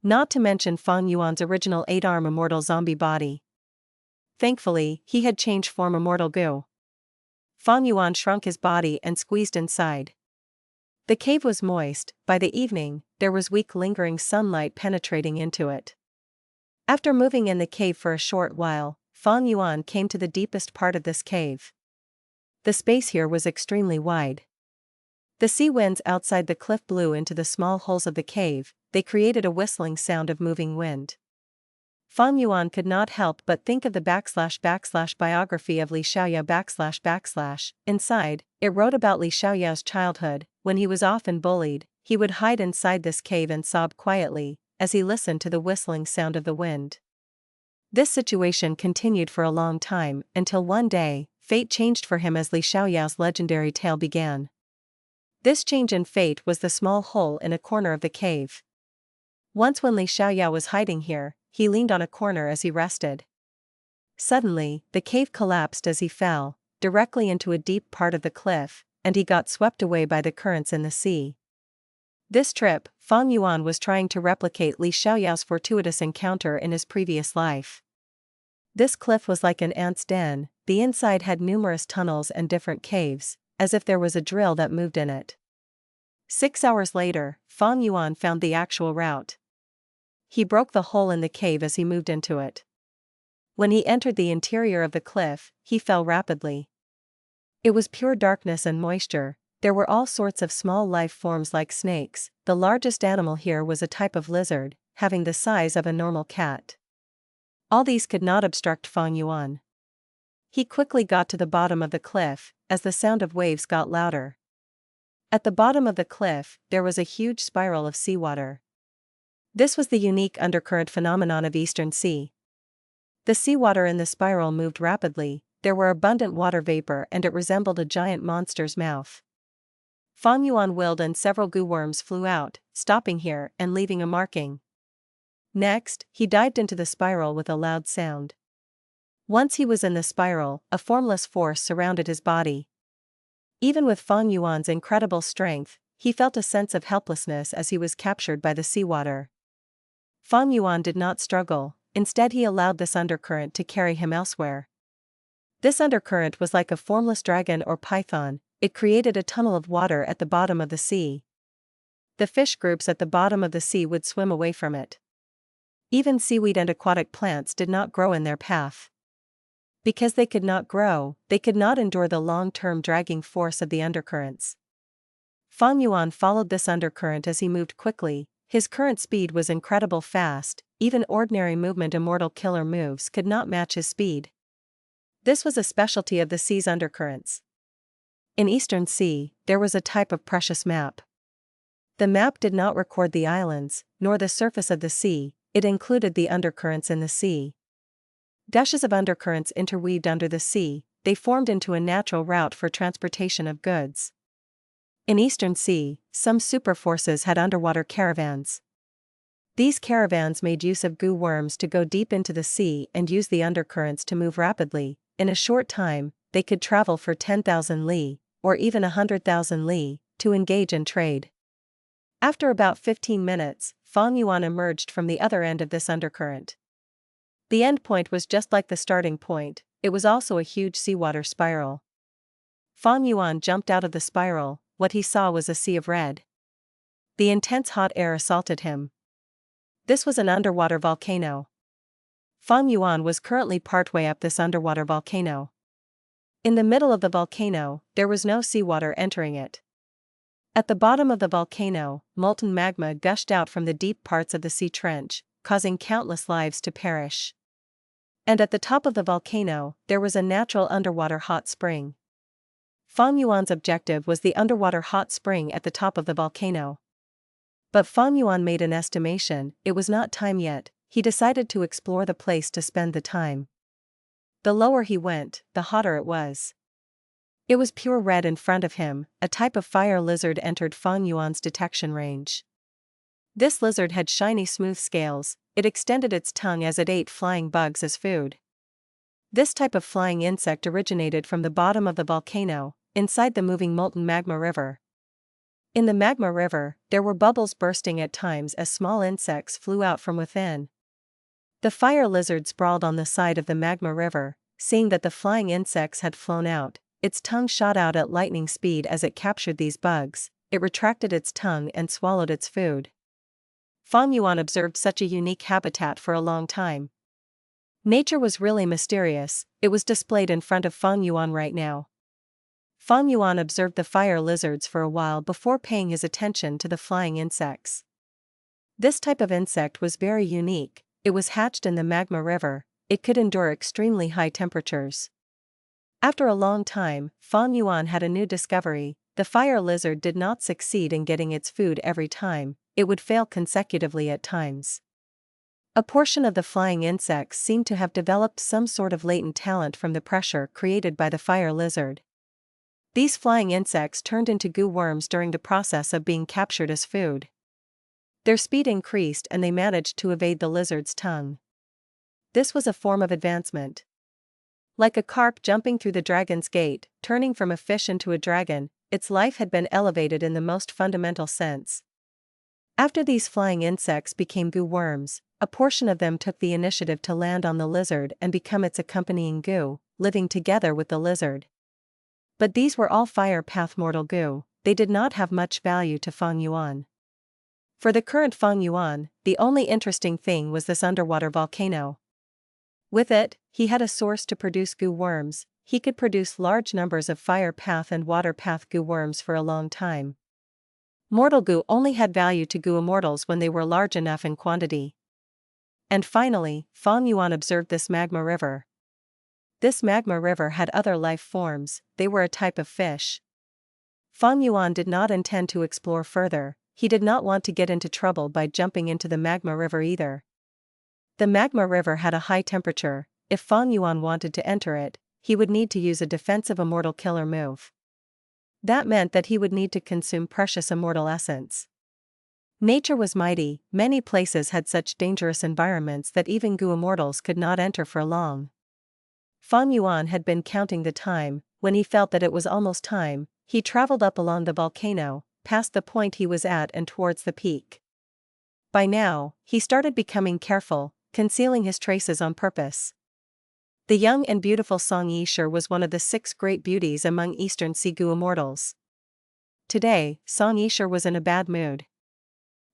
Not to mention Feng Yuan's original 8-arm immortal zombie body. Thankfully, he had changed form immortal Gu. Feng Yuan shrunk his body and squeezed inside. The cave was moist. By the evening, there was weak lingering sunlight penetrating into it. After moving in the cave for a short while, Feng Yuan came to the deepest part of this cave. The space here was extremely wide. The sea winds outside the cliff blew into the small holes of the cave. They created a whistling sound of moving wind. Feng Yuan could not help but think of the / biography of Li Xiaoyao / inside, it wrote about Li Xiaoyao's childhood. When he was often bullied, he would hide inside this cave and sob quietly, as he listened to the whistling sound of the wind. This situation continued for a long time, until one day, fate changed for him as Li Xiaoyao's legendary tale began. This change in fate was the small hole in a corner of the cave. Once when Li Xiaoyao was hiding here, he leaned on a corner as he rested. Suddenly, the cave collapsed as he fell, directly into a deep part of the cliff, and he got swept away by the currents in the sea. This trip, Feng Yuan was trying to replicate Li Xiaoyao's fortuitous encounter in his previous life. This cliff was like an ant's den, the inside had numerous tunnels and different caves, as if there was a drill that moved in it. 6 hours later, Feng Yuan found the actual route. He broke the hole in the cave as he moved into it. When he entered the interior of the cliff, he fell rapidly. It was pure darkness and moisture. There were all sorts of small life forms like snakes. The largest animal here was a type of lizard, having the size of a normal cat. All these could not obstruct Feng Yuan. He quickly got to the bottom of the cliff, as the sound of waves got louder. At the bottom of the cliff, there was a huge spiral of seawater. This was the unique undercurrent phenomenon of Eastern Sea. The seawater in the spiral moved rapidly, there were abundant water vapor and it resembled a giant monster's mouth. Feng Yuan willed and several goo worms flew out, stopping here and leaving a marking. Next, he dived into the spiral with a loud sound. Once he was in the spiral, a formless force surrounded his body. Even with Feng Yuan's incredible strength, he felt a sense of helplessness as he was captured by the seawater. Feng Yuan did not struggle, instead he allowed this undercurrent to carry him elsewhere. This undercurrent was like a formless dragon or python, it created a tunnel of water at the bottom of the sea. The fish groups at the bottom of the sea would swim away from it. Even seaweed and aquatic plants did not grow in their path. Because they could not grow, they could not endure the long-term dragging force of the undercurrents. Feng Yuan followed this undercurrent as he moved quickly. His current speed was incredible fast, even ordinary movement Immortal killer moves could not match his speed. This was a specialty of the sea's undercurrents. In Eastern Sea, there was a type of precious map. The map did not record the islands, nor the surface of the sea, it included the undercurrents in the sea. Dashes of undercurrents interweaved under the sea, they formed into a natural route for transportation of goods. In Eastern Sea, some superforces had underwater caravans. These caravans made use of goo worms to go deep into the sea and use the undercurrents to move rapidly. In a short time, they could travel for 10,000 li, or even 100,000 li, to engage in trade. After about 15 minutes, Feng Yuan emerged from the other end of this undercurrent. The end point was just like the starting point, it was also a huge seawater spiral. Feng Yuan jumped out of the spiral, what he saw was a sea of red. The intense hot air assaulted him. This was an underwater volcano. Feng Yuan was currently partway up this underwater volcano. In the middle of the volcano, there was no seawater entering it. At the bottom of the volcano, molten magma gushed out from the deep parts of the sea trench, causing countless lives to perish. And at the top of the volcano, there was a natural underwater hot spring. Feng Yuan's objective was the underwater hot spring at the top of the volcano. But Feng Yuan made an estimation, it was not time yet, he decided to explore the place to spend the time. The lower he went, the hotter it was. It was pure red in front of him, a type of fire lizard entered Feng Yuan's detection range. This lizard had shiny smooth scales, it extended its tongue as it ate flying bugs as food. This type of flying insect originated from the bottom of the volcano, inside the moving molten magma river. In the magma river, there were bubbles bursting at times as small insects flew out from within. The fire lizard sprawled on the side of the magma river, seeing that the flying insects had flown out. Its tongue shot out at lightning speed as it captured these bugs, it retracted its tongue and swallowed its food. Feng Yuan observed such a unique habitat for a long time. Nature was really mysterious, it was displayed in front of Feng Yuan right now. Feng Yuan observed the fire lizards for a while before paying his attention to the flying insects. This type of insect was very unique, it was hatched in the magma river, it could endure extremely high temperatures. After a long time, Feng Yuan had a new discovery, the fire lizard did not succeed in getting its food every time, it would fail consecutively at times. A portion of the flying insects seemed to have developed some sort of latent talent from the pressure created by the fire lizard. These flying insects turned into goo worms during the process of being captured as food. Their speed increased and they managed to evade the lizard's tongue. This was a form of advancement. Like a carp jumping through the dragon's gate, turning from a fish into a dragon, its life had been elevated in the most fundamental sense. After these flying insects became goo worms, a portion of them took the initiative to land on the lizard and become its accompanying goo, living together with the lizard. But these were all fire path mortal goo, they did not have much value to Feng Yuan. For the current Feng Yuan, the only interesting thing was this underwater volcano. With it, he had a source to produce goo worms. He could produce large numbers of fire path and water path goo worms for a long time. Mortal goo only had value to goo immortals when they were large enough in quantity. And finally, Feng Yuan observed this magma river. This magma river had other life forms, they were a type of fish. Feng Yuan did not intend to explore further, he did not want to get into trouble by jumping into the magma river either. The magma river had a high temperature. If Feng Yuan wanted to enter it, he would need to use a defensive immortal killer move. That meant that he would need to consume precious immortal essence. Nature was mighty, many places had such dangerous environments that even goo immortals could not enter for long. Feng Yuan had been counting the time. When he felt that it was almost time, he traveled up along the volcano, past the point he was at and towards the peak. By now, he started becoming careful, concealing his traces on purpose. The young and beautiful Song Yisher was one of the 6 great beauties among Eastern Sea goo immortals. Today, Song Yisher was in a bad mood.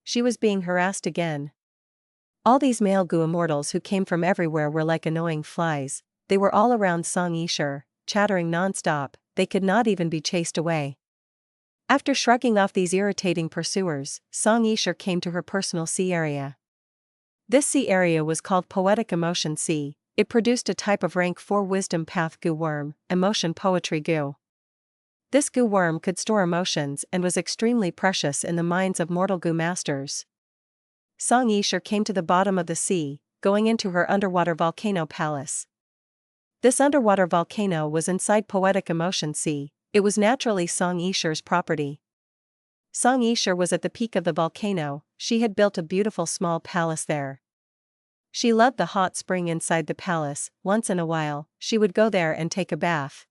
She was being harassed again. All these male goo immortals who came from everywhere were like annoying flies. They were all around Song Yisher, chattering non-stop, they could not even be chased away. After shrugging off these irritating pursuers, Song Yisher came to her personal sea area. This sea area was called Poetic Emotion Sea. It produced a type of rank 4 wisdom path goo worm, emotion poetry goo. This goo worm could store emotions and was extremely precious in the minds of mortal goo masters. Song Yisher came to the bottom of the sea, going into her underwater volcano palace. This underwater volcano was inside Poetic Emotion Sea. It was naturally Song Yisher's property. Song Yisher was at the peak of the volcano. She had built a beautiful small palace there. She loved the hot spring inside the palace. Once in a while, she would go there and take a bath.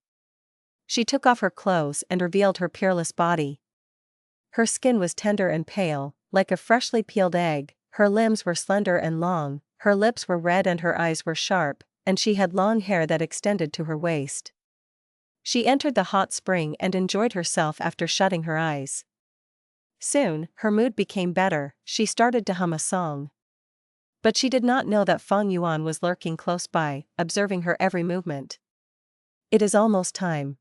She took off her clothes and revealed her peerless body. Her skin was tender and pale, like a freshly peeled egg, her limbs were slender and long, her lips were red and her eyes were sharp, and she had long hair that extended to her waist. She entered the hot spring and enjoyed herself after shutting her eyes. Soon, her mood became better, she started to hum a song. But she did not know that Feng Yuan was lurking close by, observing her every movement. It is almost time.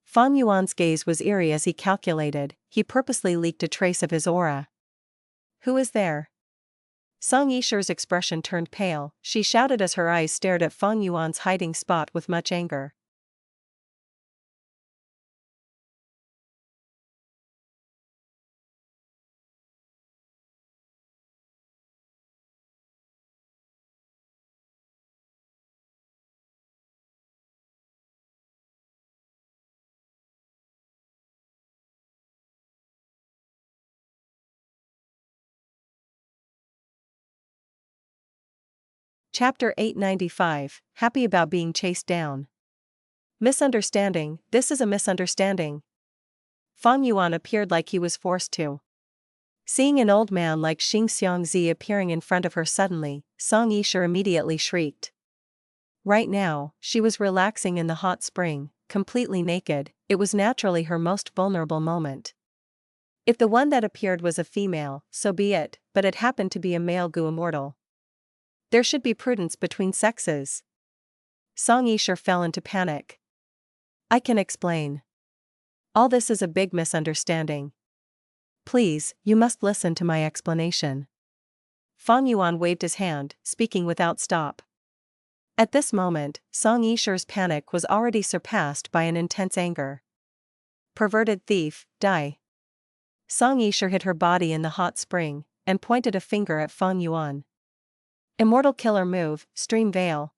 Feng Yuan's gaze was eerie as he calculated, he purposely leaked a trace of his aura. Who is there? Song Yisher's expression turned pale, she shouted as her eyes stared at Feng Yuan's hiding spot with much anger. Chapter 895, Happy About Being Chased Down. Misunderstanding, this is a misunderstanding. Feng Yuan appeared like he was forced to. Seeing an old man like Xing Xiangzi appearing in front of her suddenly, Song Yisher immediately shrieked. Right now, she was relaxing in the hot spring, completely naked, it was naturally her most vulnerable moment. If the one that appeared was a female, so be it, but it happened to be a male goo immortal. There should be prudence between sexes. Song Yisher fell into panic. I can explain. All this is a big misunderstanding. Please, you must listen to my explanation. Feng Yuan waved his hand, speaking without stop. At this moment, Song Yisher's panic was already surpassed by an intense anger. Perverted thief, die. Song Yisher hid her body in the hot spring, and pointed a finger at Feng Yuan. Immortal killer move, stream veil.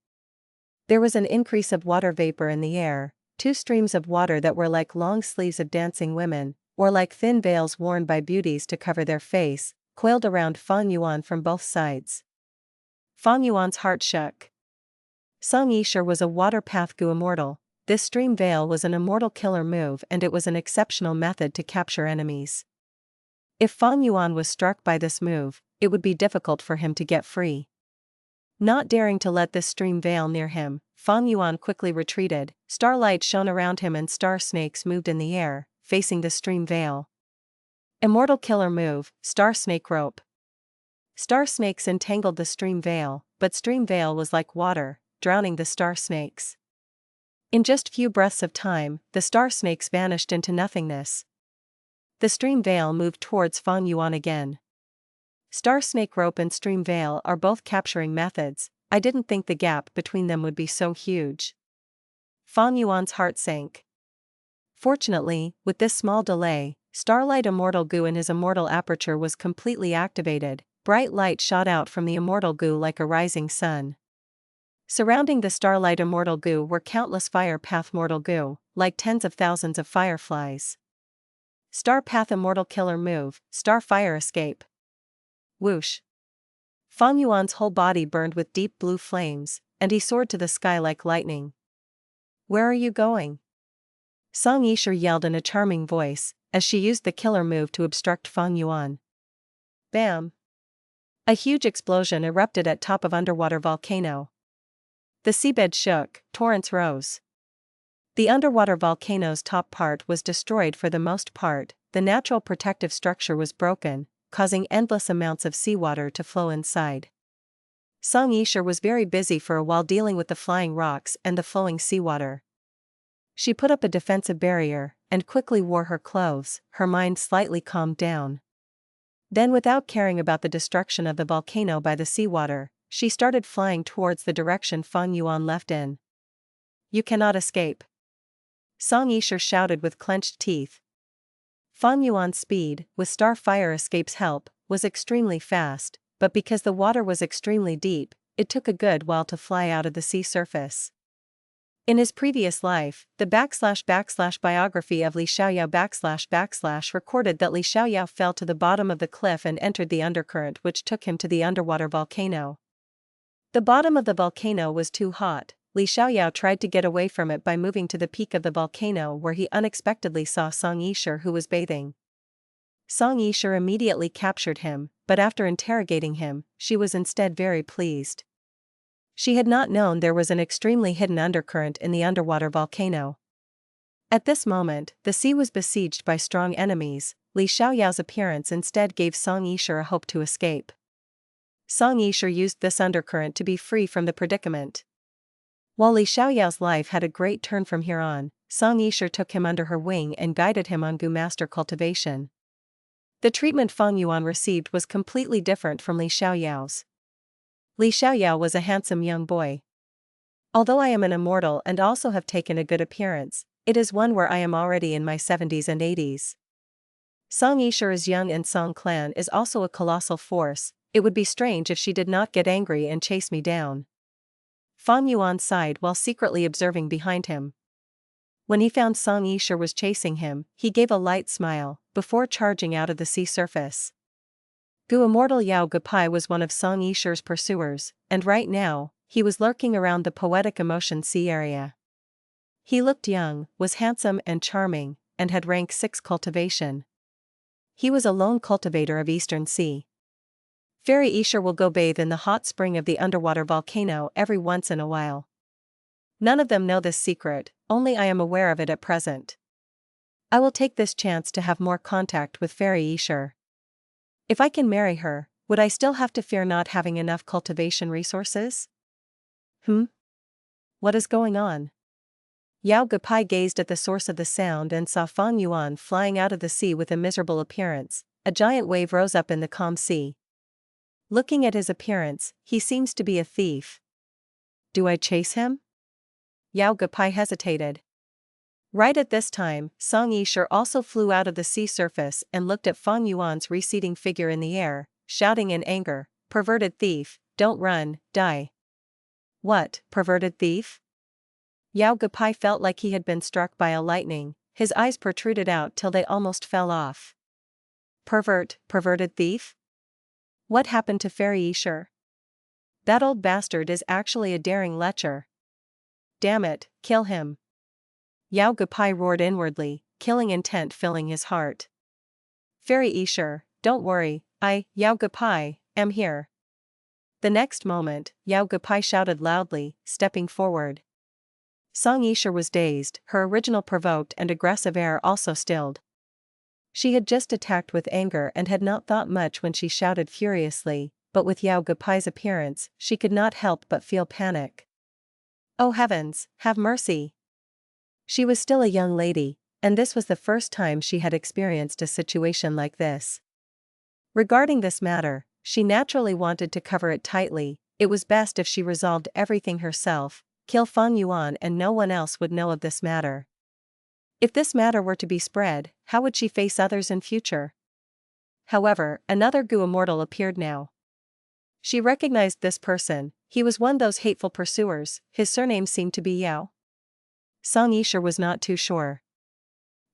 There was an increase of water vapor in the air, 2 streams of water that were like long sleeves of dancing women, or like thin veils worn by beauties to cover their face, coiled around Feng Yuan from both sides. Fang Yuan's heart shook. Song Yisher was a water path Gu immortal. This stream veil was an immortal killer move and it was an exceptional method to capture enemies. If Fang Yuan was struck by this move, it would be difficult for him to get free. Not daring to let this stream veil near him, Fang Yuan quickly retreated. Starlight shone around him and star snakes moved in the air, facing the stream veil. Immortal killer move, Star Snake Rope. Star snakes entangled the stream veil, but stream veil was like water, drowning the star snakes. In just few breaths of time, the star snakes vanished into nothingness. The stream veil moved towards Fang Yuan again. Star snake rope and stream veil are both capturing methods. I didn't think the gap between them would be so huge. Fang Yuan's heart sank. Fortunately, with this small delay, Starlight Immortal Goo in his immortal aperture was completely activated. Bright light shot out from the immortal Goo like a rising sun. Surrounding the Starlight Immortal Goo were countless Fire Path Mortal Goo, like tens of thousands of fireflies. Star Path Immortal Killer Move, Star Fire Escape. Whoosh. Fang Yuan's whole body burned with deep blue flames, and he soared to the sky like lightning. Where are you going? Song Yisher yelled in a charming voice, as she used the killer move to obstruct Fang Yuan. Bam! A huge explosion erupted at top of underwater volcano. The seabed shook, torrents rose. The underwater volcano's top part was destroyed for the most part, the natural protective structure was broken, causing endless amounts of seawater to flow inside. Song Yisher was very busy for a while dealing with the flying rocks and the flowing seawater. She put up a defensive barrier, and quickly wore her clothes, her mind slightly calmed down. Then without caring about the destruction of the volcano by the seawater, she started flying towards the direction Fang Yuan left in. You cannot escape. Song Yisher shouted with clenched teeth. Fang Yuan's speed, with Star Fire Escape's help, was extremely fast, but because the water was extremely deep, it took a good while to fly out of the sea surface. In his previous life, the // biography of Li Xiaoyao / recorded that Li Xiaoyao fell to the bottom of the cliff and entered the undercurrent which took him to the underwater volcano. The bottom of the volcano was too hot. Li Xiaoyao tried to get away from it by moving to the peak of the volcano where he unexpectedly saw Song Yisher who was bathing. Song Yisher immediately captured him, but after interrogating him, she was instead very pleased. She had not known there was an extremely hidden undercurrent in the underwater volcano. At this moment, the sea was besieged by strong enemies. Li Xiaoyao's appearance instead gave Song Yisher a hope to escape. Song Yisher used this undercurrent to be free from the predicament. While Li Xiaoyao's life had a great turn from here on, Song Yisher took him under her wing and guided him on Gu Master Cultivation. The treatment Fang Yuan received was completely different from Li Xiaoyao's. Li Xiaoyao was a handsome young boy. Although I am an immortal and also have taken a good appearance, it is one where I am already in my 70s and 80s. Song Yisher is young and Song clan is also a colossal force. It would be strange if she did not get angry and chase me down. Fang Yuan sighed while secretly observing behind him. When he found Song Yisher was chasing him, he gave a light smile, before charging out of the sea surface. Gu Immortal Yao Gupai was one of Song Yisher's pursuers, and right now, he was lurking around the Poetic Emotion Sea area. He looked young, was handsome and charming, and had rank 6 cultivation. He was a lone cultivator of Eastern Sea. Fairy Yisher will go bathe in the hot spring of the underwater volcano every once in a while. None of them know this secret, only I am aware of it at present. I will take this chance to have more contact with Fairy Yisher. If I can marry her, would I still have to fear not having enough cultivation resources? What is going on? Yao Gupai gazed at the source of the sound and saw Fang Yuan flying out of the sea with a miserable appearance. A giant wave rose up in the calm sea. Looking at his appearance, he seems to be a thief. Do I chase him? Yao Gupai hesitated. Right at this time, Song Yisher also flew out of the sea surface and looked at Fang Yuan's receding figure in the air, shouting in anger, "Perverted thief, don't run, die." What, perverted thief? Yao Gupai felt like he had been struck by a lightning, his eyes protruded out till they almost fell off. Perverted thief? What happened to Fairy Yisher? that old bastard is actually a daring lecher. Damn it, kill him. Yao Gupai roared inwardly, killing intent filling his heart. Fairy Isher, don't worry, Yao Gupai, am here. The next moment, Yao Gupai shouted loudly, stepping forward. Song Isher was dazed, her original provoked and aggressive air also stilled. She had just attacked with anger and had not thought much when she shouted furiously, but with Yao Gupai's appearance, she could not help but feel panic. Oh heavens, have mercy! She was still a young lady, and this was the first time she had experienced a situation like this. Regarding this matter, she naturally wanted to cover it tightly. It was best if she resolved everything herself, kill Feng Yuan and no one else would know of this matter. If this matter were to be spread, how would she face others in future? However, another Gu Immortal appeared now. She recognized this person, he was one of those hateful pursuers, his surname seemed to be Yao. Song Isher was not too sure.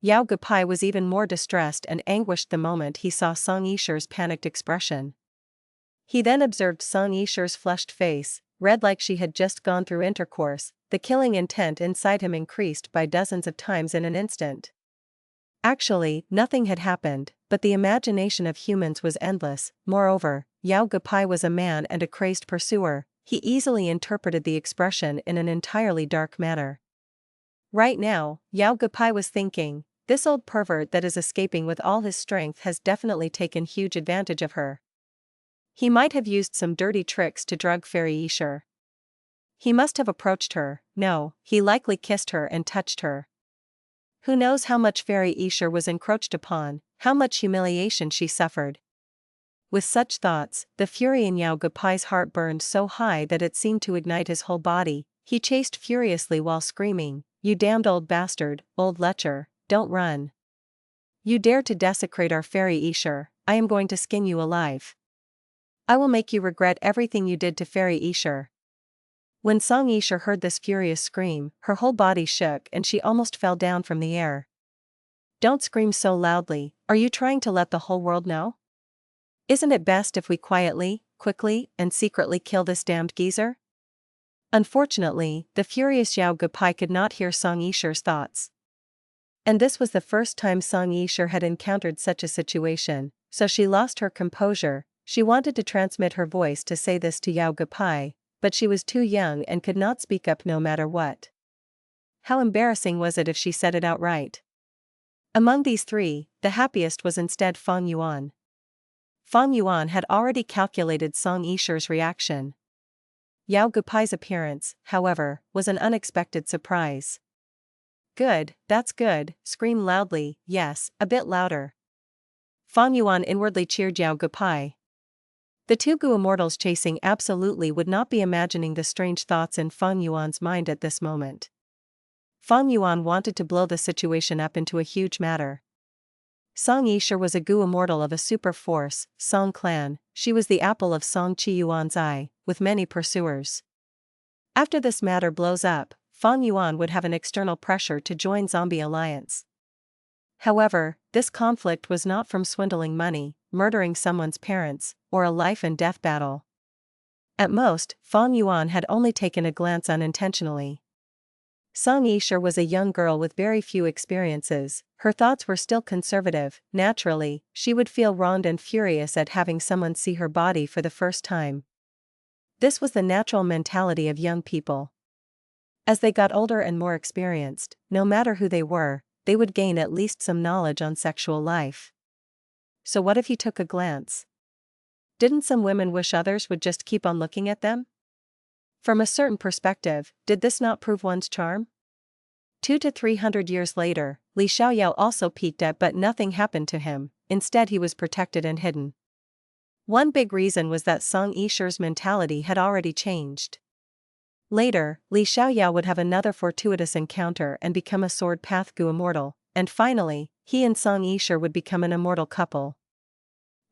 Yao Gupai was even more distressed and anguished the moment he saw Song Isher's panicked expression. He then observed Song Isher's flushed face, red like she had just gone through intercourse. The killing intent inside him increased by dozens of times in an instant. Actually, nothing had happened, but the imagination of humans was endless. Moreover, Yao Gupai was a man and a crazed pursuer. He easily interpreted the expression in an entirely dark manner. Right now, Yao Gupai was thinking, this old pervert that is escaping with all his strength has definitely taken huge advantage of her. He might have used some dirty tricks to drug Fairy Isher. He must have approached her, no, he likely kissed her and touched her. Who knows how much Fairy Isher was encroached upon, how much humiliation she suffered. With such thoughts, the fury in Yao Gupai's heart burned so high that it seemed to ignite his whole body. He chased furiously while screaming, "You damned old bastard, old lecher, don't run. You dare to desecrate our Fairy Isher, I am going to skin you alive. I will make you regret everything you did to Fairy Isher." When Song Isher heard this furious scream, her whole body shook and she almost fell down from the air. Don't scream so loudly, are you trying to let the whole world know? Isn't it best if we quietly, quickly, and secretly kill this damned geezer? Unfortunately, the furious Yao Gupai could not hear Song Isher's thoughts. And this was the first time Song Isher had encountered such a situation, so she lost her composure. She wanted to transmit her voice to say this to Yao Gupai, but she was too young and could not speak up no matter what. How embarrassing was it if she said it outright? Among these three, the happiest was instead Feng Yuan. Feng Yuan had already calculated Song Isher's reaction. Yao Gupai's appearance, however, was an unexpected surprise. Good, that's good, scream loudly, yes, a bit louder. Feng Yuan inwardly cheered Yao Gupai. The two Gu Immortals chasing absolutely would not be imagining the strange thoughts in Feng Yuan's mind at this moment. Feng Yuan wanted to blow the situation up into a huge matter. Song Isher was a Gu Immortal of a super force, Song clan. She was the apple of Song Chi Yuan's eye, with many pursuers. After this matter blows up, Feng Yuan would have an external pressure to join Zombie Alliance. However, this conflict was not from swindling money, murdering someone's parents, or a life-and-death battle. At most, Feng Yuan had only taken a glance unintentionally. Song Isher was a young girl with very few experiences, her thoughts were still conservative. Naturally, she would feel wronged and furious at having someone see her body for the first time. This was the natural mentality of young people. As they got older and more experienced, no matter who they were, they would gain at least some knowledge on sexual life. So what if he took a glance? Didn't some women wish others would just keep on looking at them? From a certain perspective, did this not prove one's charm? 200 to 300 years later, Li Xiaoyao also peeked at but nothing happened to him, instead he was protected and hidden. One big reason was that Song Isher's mentality had already changed. Later, Li Xiaoyao would have another fortuitous encounter and become a sword path Gu Immortal, and finally, he and Song Isher would become an immortal couple.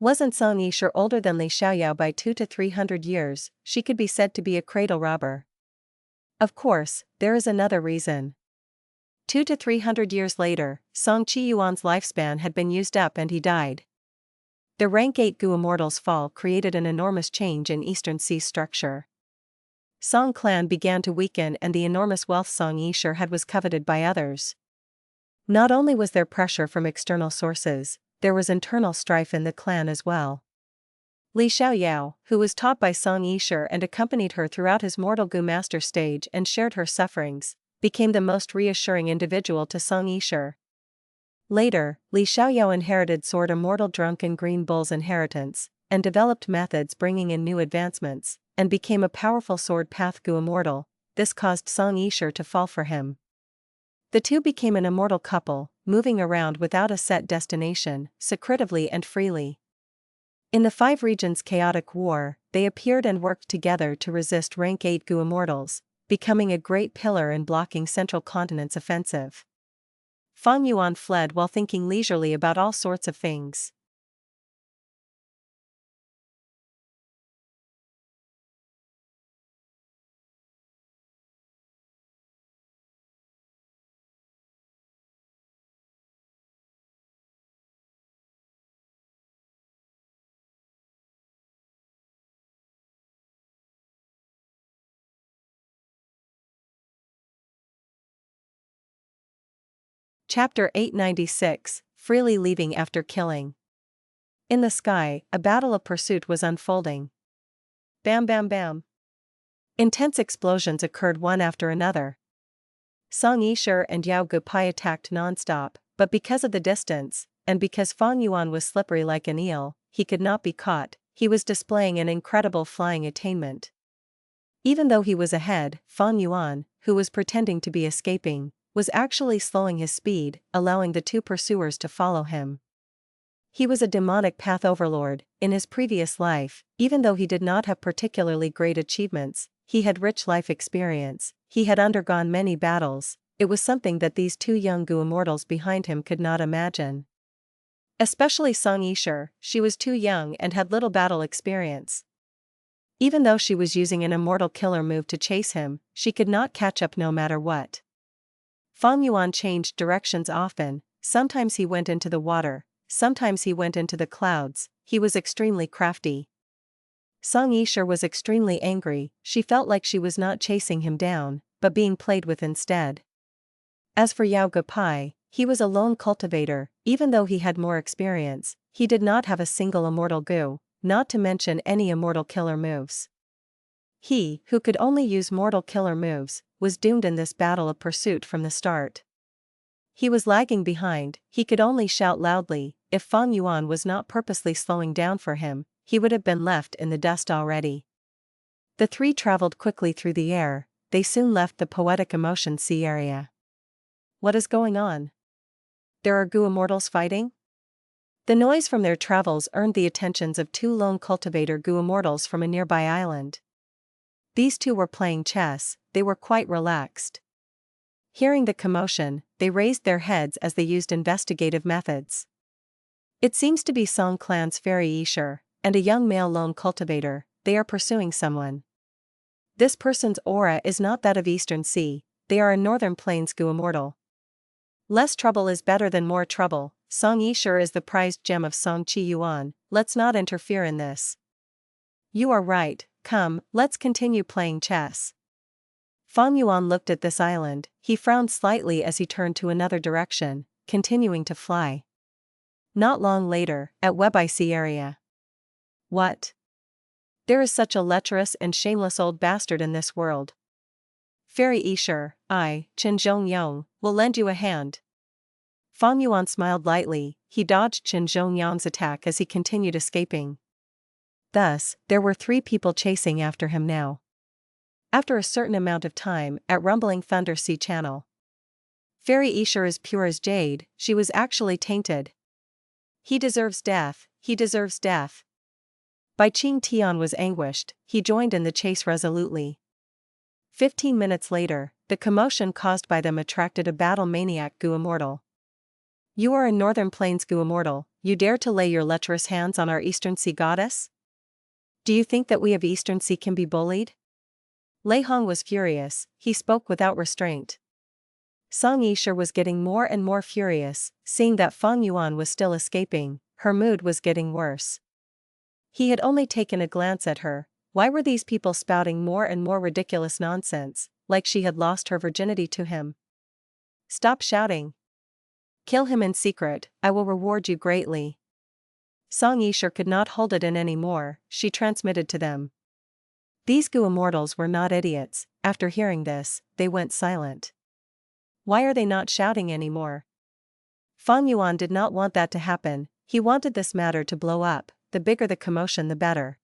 Wasn't Song Isher older than Li Xiaoyao by 200 to 300 years, she could be said to be a cradle robber. Of course, there is another reason. 200 to 300 years later, Song Chi Yuan's lifespan had been used up and he died. The rank 8 Gu Immortal's fall created an enormous change in Eastern Sea's structure. Song clan began to weaken and the enormous wealth Song Yishe had was coveted by others. Not only was there pressure from external sources, there was internal strife in the clan as well. Li Xiaoyao, who was taught by Song Yishe and accompanied her throughout his mortal Gu master stage and shared her sufferings, became the most reassuring individual to Song Yishe. Later, Li Xiaoyao inherited Sword Immortal Drunken Green Bull's inheritance, and developed methods bringing in new advancements, and became a powerful sword path Gu Immortal. This caused Song Yishe to fall for him. The two became an immortal couple, moving around without a set destination, secretively and freely. In the 5 regions chaotic war, they appeared and worked together to resist rank 8 Gu Immortals, becoming a great pillar in blocking Central Continent's offensive. Fang Yuan fled while thinking leisurely about all sorts of things. Chapter 896, Freely Leaving After Killing. In the sky, a battle of pursuit was unfolding. Bam bam bam. Intense explosions occurred one after another. Song Yishe and Yao Gupai attacked non-stop, but because of the distance, and because Fang Yuan was slippery like an eel, he could not be caught. He was displaying an incredible flying attainment. Even though he was ahead, Fang Yuan, who was pretending to be escaping, was actually slowing his speed, allowing the two pursuers to follow him. He was a demonic path overlord. In his previous life, even though he did not have particularly great achievements, he had rich life experience, he had undergone many battles. It was something that these two young Gu Immortals behind him could not imagine. Especially Song Yishe, she was too young and had little battle experience. Even though she was using an immortal killer move to chase him, she could not catch up no matter what. Fang Yuan changed directions often, sometimes he went into the water, sometimes he went into the clouds. He was extremely crafty. Song Yishe was extremely angry. She felt like she was not chasing him down, but being played with instead. As for Yao Gupai, he was a lone cultivator. Even though he had more experience, he did not have a single immortal Gu, not to mention any immortal killer moves. He, who could only use mortal killer moves, was doomed in this battle of pursuit from the start. He was lagging behind. He could only shout loudly. If Fang Yuan was not purposely slowing down for him, he would have been left in the dust already. The three traveled quickly through the air. They soon left the poetic emotion sea area. What is going on? There are Gu Immortals fighting? The noise from their travels earned the attentions of 2 lone cultivator Gu Immortals from a nearby island. These two were playing chess. They were quite relaxed. Hearing the commotion, they raised their heads as they used investigative methods. It seems to be Song clan's Fairy Yishe, and a young male lone cultivator. They are pursuing someone. This person's aura is not that of Eastern Sea. They are a Northern Plains Gu Immortal. Less trouble is better than more trouble. Song Yishe is the prized gem of Song Qi Yuan. Let's not interfere in this. You are right. Come, let's continue playing chess. Fang Yuan looked at this island. He frowned slightly as he turned to another direction, continuing to fly. Not long later, at Webnovel area. What? There is such a lecherous and shameless old bastard in this world. Fairy Yishe, I, Chen Zhongyong, will lend you a hand. Fang Yuan smiled lightly. He dodged Chen Zhongyong's attack as he continued escaping. Thus, there were 3 people chasing after him now. After a certain amount of time, at Rumbling Thunder Sea Channel. Fairy Yishe is pure as jade. She was actually tainted. He deserves death. He deserves death. Bai Qing Tian was anguished. He joined in the chase resolutely. 15 minutes later, the commotion caused by them attracted a battle maniac Gu Immortal. You are a Northern Plains Gu Immortal. You dare to lay your lecherous hands on our Eastern Sea goddess? Do you think that we of Eastern Sea can be bullied? Lei Hong was furious. He spoke without restraint. Song Yishe was getting more and more furious, seeing that Fang Yuan was still escaping. Her mood was getting worse. He had only taken a glance at her, Why were these people spouting more and more ridiculous nonsense, like she had lost her virginity to him? Stop shouting. Kill him in secret, I will reward you greatly. Song Yisha could not hold it in anymore, she transmitted to them. These Gu immortals were not idiots. After hearing this, they went silent. Why are they not shouting anymore? Fang Yuan did not want that to happen, he wanted this matter to blow up, the bigger the commotion the better.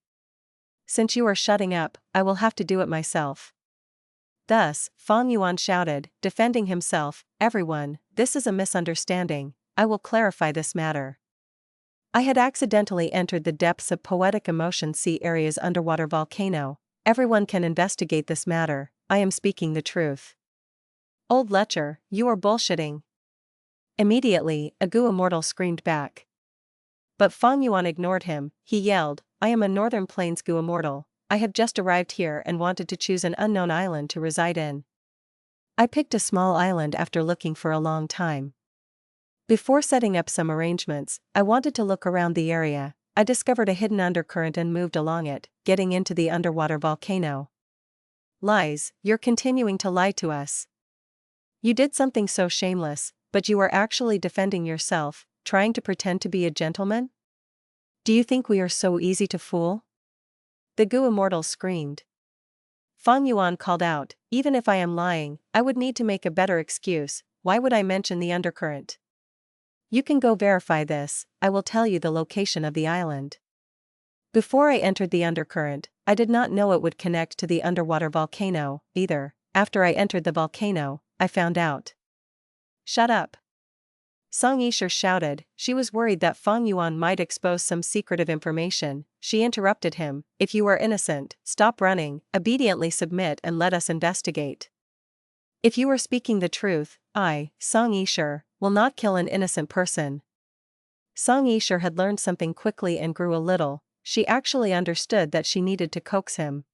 Since you are shutting up, I will have to do it myself. Thus, Fang Yuan shouted, defending himself, everyone, this is a misunderstanding, I will clarify this matter. I had accidentally entered the depths of poetic emotion sea area's underwater volcano. Everyone can investigate this matter, I am speaking the truth. Old lecher, you are bullshitting. Immediately, a Gu immortal screamed back. But Fang Yuan ignored him, he yelled, I am a Northern Plains Gu immortal, I have just arrived here and wanted to choose an unknown island to reside in. I picked a small island after looking for a long time. Before setting up some arrangements, I wanted to look around the area. I discovered a hidden undercurrent and moved along it, getting into the underwater volcano. Lies, you're continuing to lie to us. You did something so shameless, but you are actually defending yourself, trying to pretend to be a gentleman? Do you think we are so easy to fool? The Gu immortal screamed. Fang Yuan called out, even if I am lying, I would need to make a better excuse, why would I mention the undercurrent? You can go verify this, I will tell you the location of the island. Before I entered the undercurrent, I did not know it would connect to the underwater volcano, either. After I entered the volcano, I found out. Shut up. Song Yisha shouted, she was worried that Fang Yuan might expose some secretive information. She interrupted him, if you are innocent, stop running, obediently submit and let us investigate. If you are speaking the truth, I, Song Yisha, will not kill an innocent person. Song Yisha had learned something quickly and grew a little, she actually understood that she needed to coax him.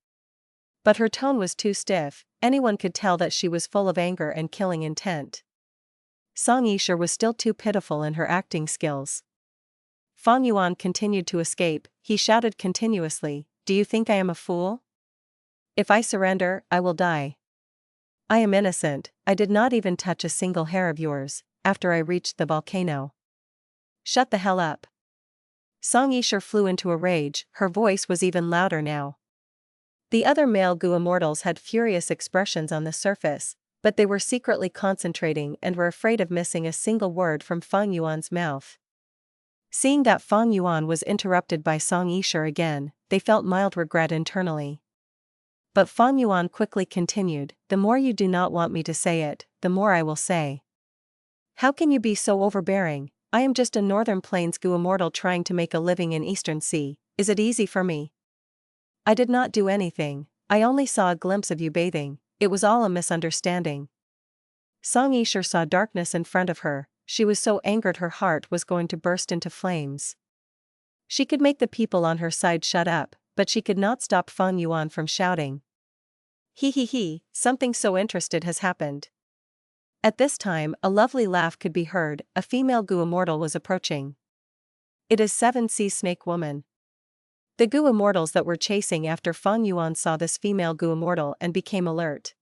But her tone was too stiff, anyone could tell that she was full of anger and killing intent. Song Yisha was still too pitiful in her acting skills. Fang Yuan continued to escape, he shouted continuously, do you think I am a fool? If I surrender, I will die. I am innocent, I did not even touch a single hair of yours, after I reached the volcano. Shut the hell up. Song Yisha flew into a rage, her voice was even louder now. The other male Gu immortals had furious expressions on the surface, but they were secretly concentrating and were afraid of missing a single word from Fang Yuan's mouth. Seeing that Fang Yuan was interrupted by Song Yisha again, they felt mild regret internally. But Fang Yuan quickly continued, the more you do not want me to say it, the more I will say. How can you be so overbearing? I am just a Northern Plains Gu immortal trying to make a living in Eastern Sea, is it easy for me? I did not do anything, I only saw a glimpse of you bathing, it was all a misunderstanding. Song Yisha saw darkness in front of her, she was so angered her heart was going to burst into flames. She could make the people on her side shut up, but she could not stop Fang Yuan from shouting. He, something so interested has happened. At this time, a lovely laugh could be heard, a female Gu immortal was approaching. It is 7 Sea Snake Woman. The Gu immortals that were chasing after Fang Yuan saw this female Gu immortal and became alert.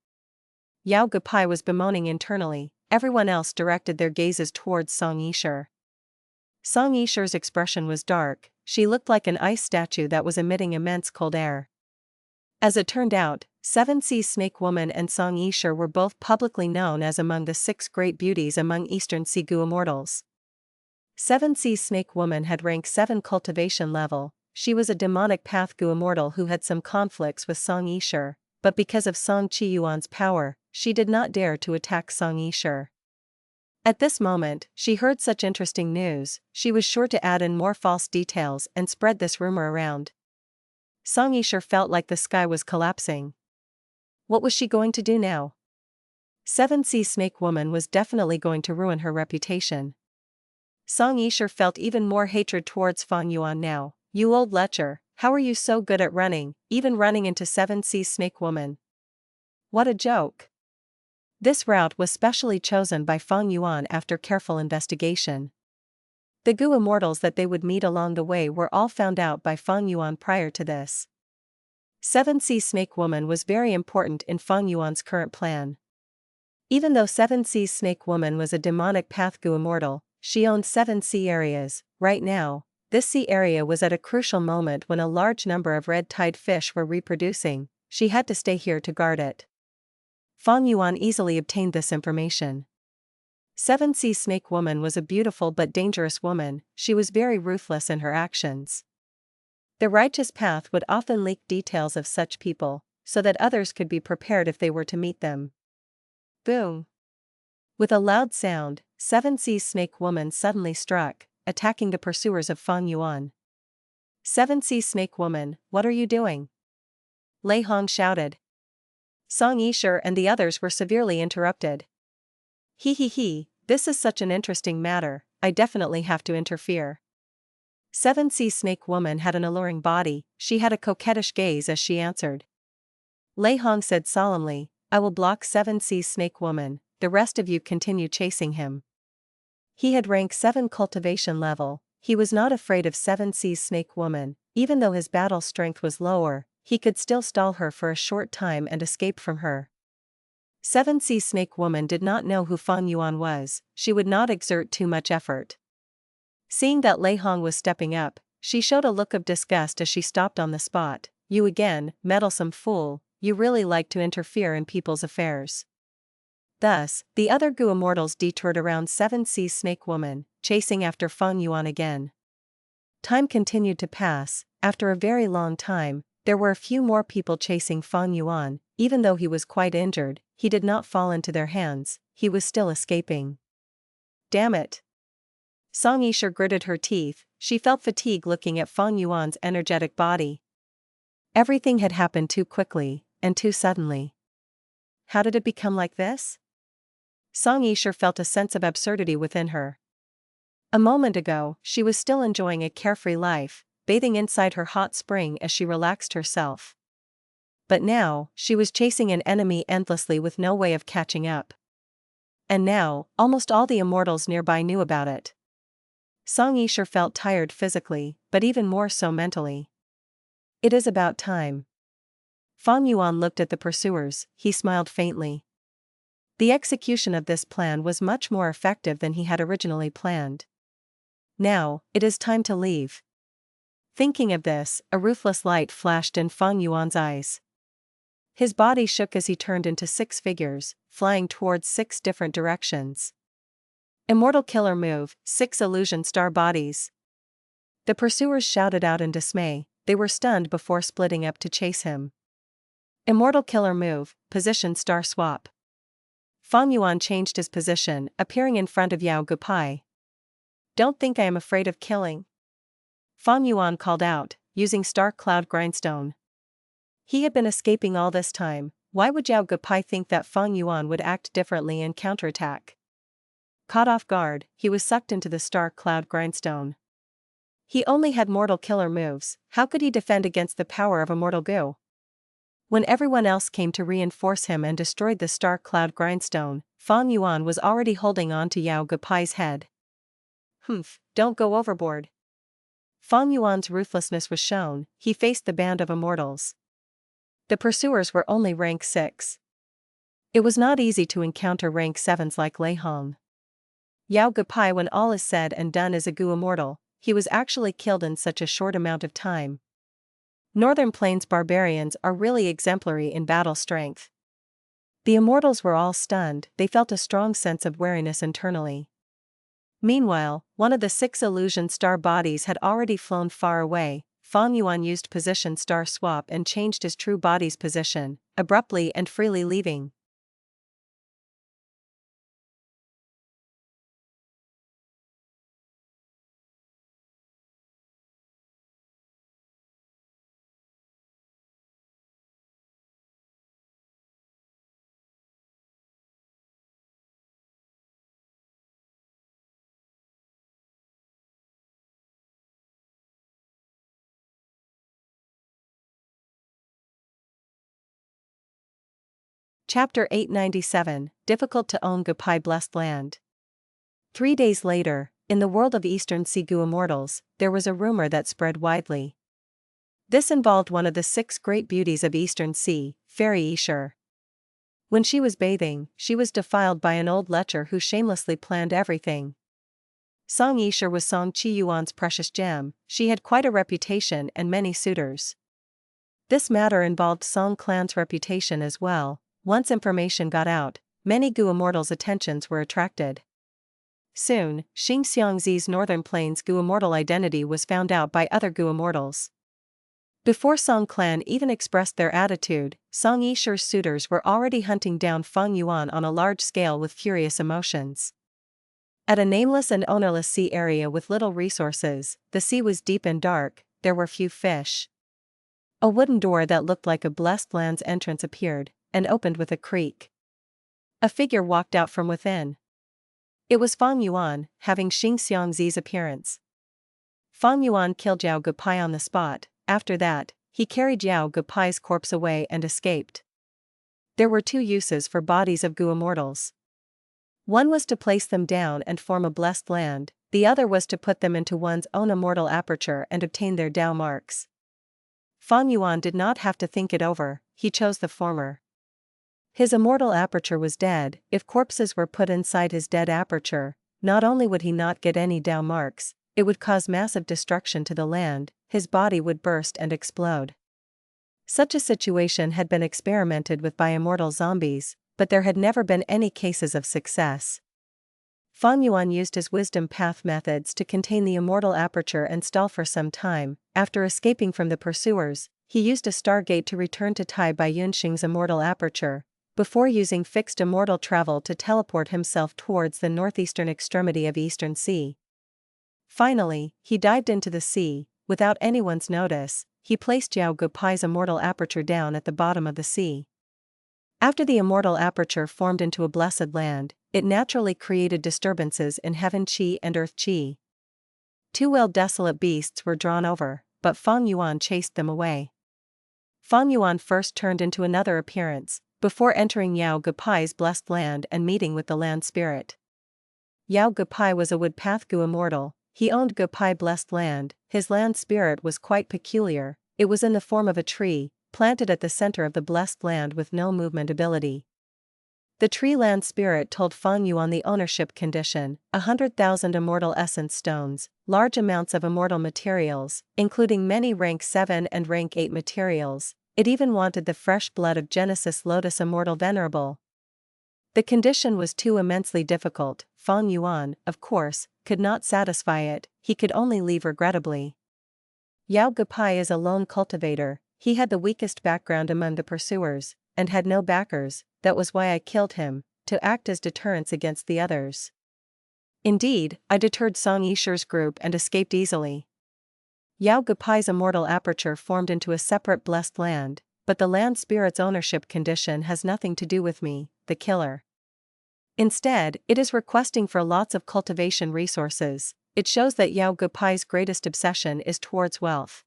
Yao Gupai was bemoaning internally, everyone else directed their gazes towards Song Yisha. Song Yisha's expression was dark, she looked like an ice statue that was emitting immense cold air. As it turned out, 7 Sea Snake Woman and Song Yisha were both publicly known as among the 6 great beauties among Eastern Sea Gu immortals. 7 Sea Snake Woman had rank 7 cultivation level, she was a demonic path Gu immortal who had some conflicts with Song Yisha, but because of Song Qiyuan's power, she did not dare to attack Song Yisha. At this moment, she heard such interesting news, she was sure to add in more false details and spread this rumor around. Song Yisha felt like the sky was collapsing. What was she going to do now? 7 Sea Snake Woman was definitely going to ruin her reputation. Song Yisha felt even more hatred towards Fang Yuan now. You old lecher, how are you so good at running, even running into 7 Sea Snake Woman? What a joke. This route was specially chosen by Fang Yuan after careful investigation. The Gu immortals that they would meet along the way were all found out by Fang Yuan prior to this. 7C Snake Woman was very important in Feng Yuan's current plan. Even though 7C's Snake Woman was a demonic path Gu immortal, she owned 7C areas. Right now, this sea area was at a crucial moment when a large number of red-tide fish were reproducing. She had to stay here to guard it. Feng Yuan easily obtained this information. 7C Snake Woman was a beautiful but dangerous woman. She was very ruthless in her actions. The righteous path would often leak details of such people, so that others could be prepared if they were to meet them. Boom! With a loud sound, 7C's Snake Woman suddenly struck, attacking the pursuers of Feng Yuan. 7C Snake Woman, what are you doing? Lei Hong shouted. Song Yisher and the others were severely interrupted. He, this is such an interesting matter, I definitely have to interfere. 7C Snake Woman had an alluring body, she had a coquettish gaze as she answered. Lei Hong said solemnly, I will block 7C Snake Woman, the rest of you continue chasing him. He had rank 7 cultivation level, he was not afraid of 7C's Snake Woman, even though his battle strength was lower, he could still stall her for a short time and escape from her. 7C's Snake Woman did not know who Feng Yuan was, she would not exert too much effort. Seeing that Lei Hong was stepping up, she showed a look of disgust as she stopped on the spot. You again, meddlesome fool, you really like to interfere in people's affairs. Thus, the other Gu immortals detoured around 7C's Snake Woman, chasing after Feng Yuan again. Time continued to pass. After a very long time, there were a few more people chasing Feng Yuan. Even though he was quite injured, he did not fall into their hands, he was still escaping. Damn it! Song Yisher gritted her teeth, she felt fatigue looking at Feng Yuan's energetic body. Everything had happened too quickly, and too suddenly. How did it become like this? Song Yisher felt a sense of absurdity within her. A moment ago, she was still enjoying a carefree life, bathing inside her hot spring as she relaxed herself. But now, she was chasing an enemy endlessly with no way of catching up. And now, almost all the immortals nearby knew about it. Song Yisher felt tired physically, but even more so mentally. It is about time. Feng Yuan looked at the pursuers, he smiled faintly. The execution of this plan was much more effective than he had originally planned. Now, it is time to leave. Thinking of this, a ruthless light flashed in Feng Yuan's eyes. His body shook as he turned into 6 figures, flying towards 6 different directions. Immortal killer move, 6 illusion star bodies. The pursuers shouted out in dismay, they were stunned before splitting up to chase him. Immortal killer move, position star swap. Feng Yuan changed his position, appearing in front of Yao Gupai. Don't think I am afraid of killing. Feng Yuan called out, using star cloud grindstone. He had been escaping all this time, why would Yao Gupai think that Feng Yuan would act differently and counterattack? Caught off guard, he was sucked into the star cloud grindstone. He only had mortal killer moves, how could he defend against the power of a mortal Gu? When everyone else came to reinforce him and destroyed the star cloud grindstone, Feng Yuan was already holding on to Yao Gupai's head. Humph, don't go overboard. Feng Yuan's ruthlessness was shown, he faced the band of immortals. The pursuers were only rank 6. It was not easy to encounter rank 7s like Lei Hong. Yao Gupai, when all is said and done, is a Gu immortal, he was actually killed in such a short amount of time. Northern Plains barbarians are really exemplary in battle strength. The immortals were all stunned, they felt a strong sense of wariness internally. Meanwhile, one of the 6 illusion star bodies had already flown far away. Feng Yuan used position star swap and changed his true body's position, abruptly and freely leaving. Chapter 897, Difficult to Own Gupai Blessed Land. 3 days later, in the world of Eastern Sea Gu immortals, there was a rumor that spread widely. This involved one of the 6 great beauties of Eastern Sea, Fairy Yishur. When she was bathing, she was defiled by an old lecher who shamelessly planned everything. Song Yishur was Song Qiyuan's precious gem. She had quite a reputation and many suitors. This matter involved Song clan's reputation as well. Once information got out, many Gu Immortals' attentions were attracted. Soon, Xingxiangzi's Northern Plains Gu Immortal identity was found out by other Gu Immortals. Before Song clan even expressed their attitude, Song Yishur's suitors were already hunting down Feng Yuan on a large scale with furious emotions. At a nameless and ownerless sea area with little resources, the sea was deep and dark, there were few fish. A wooden door that looked like a blessed land's entrance appeared, and opened with a creak. A figure walked out from within. It was Feng Yuan, having Xingxiangzi's appearance. Feng Yuan killed Yao Gupai on the spot. After that, he carried Yao Gupai's corpse away and escaped. There were 2 uses for bodies of Gu Immortals. One was to place them down and form a blessed land, the other was to put them into one's own immortal aperture and obtain their Dao marks. Feng Yuan did not have to think it over, he chose the former. His immortal aperture was dead. If corpses were put inside his dead aperture, not only would he not get any Dao marks, it would cause massive destruction to the land, his body would burst and explode. Such a situation had been experimented with by immortal zombies, but there had never been any cases of success. Feng Yuan used his wisdom path methods to contain the immortal aperture and stall for some time. After escaping from the pursuers, he used a stargate to return to Tai Bai Yunxing's immortal aperture, before using fixed immortal travel to teleport himself towards the northeastern extremity of Eastern Sea. Finally, he dived into the sea. Without anyone's notice, he placed Yao Gupai's immortal aperture down at the bottom of the sea. After the immortal aperture formed into a blessed land, it naturally created disturbances in heaven Qi and earth Qi. 2 wild desolate beasts were drawn over, but Feng Yuan chased them away. Feng Yuan first turned into another appearance, before entering Yao Gupai's blessed land and meeting with the land spirit. Yao Gupai was a woodpath Gu Immortal. He owned Gupai blessed land. His land spirit was quite peculiar. It was in the form of a tree, planted at the center of the blessed land with no movement ability. The tree land spirit told Feng Yuan the ownership condition: 100,000 immortal essence stones, large amounts of immortal materials, including many rank 7 and rank 8 materials. It even wanted the fresh blood of Genesis Lotus Immortal Venerable. The condition was too immensely difficult. Feng Yuan, of course, could not satisfy it, he could only leave regrettably. Yao Gupai is a lone cultivator. He had the weakest background among the pursuers, and had no backers. That was why I killed him, to act as deterrence against the others. Indeed, I deterred Song Yishur's group and escaped easily. Yao Gupai's immortal aperture formed into a separate blessed land, but the land spirit's ownership condition has nothing to do with me, the killer. Instead, it is requesting for lots of cultivation resources. It shows that Yao Gupai's greatest obsession is towards wealth.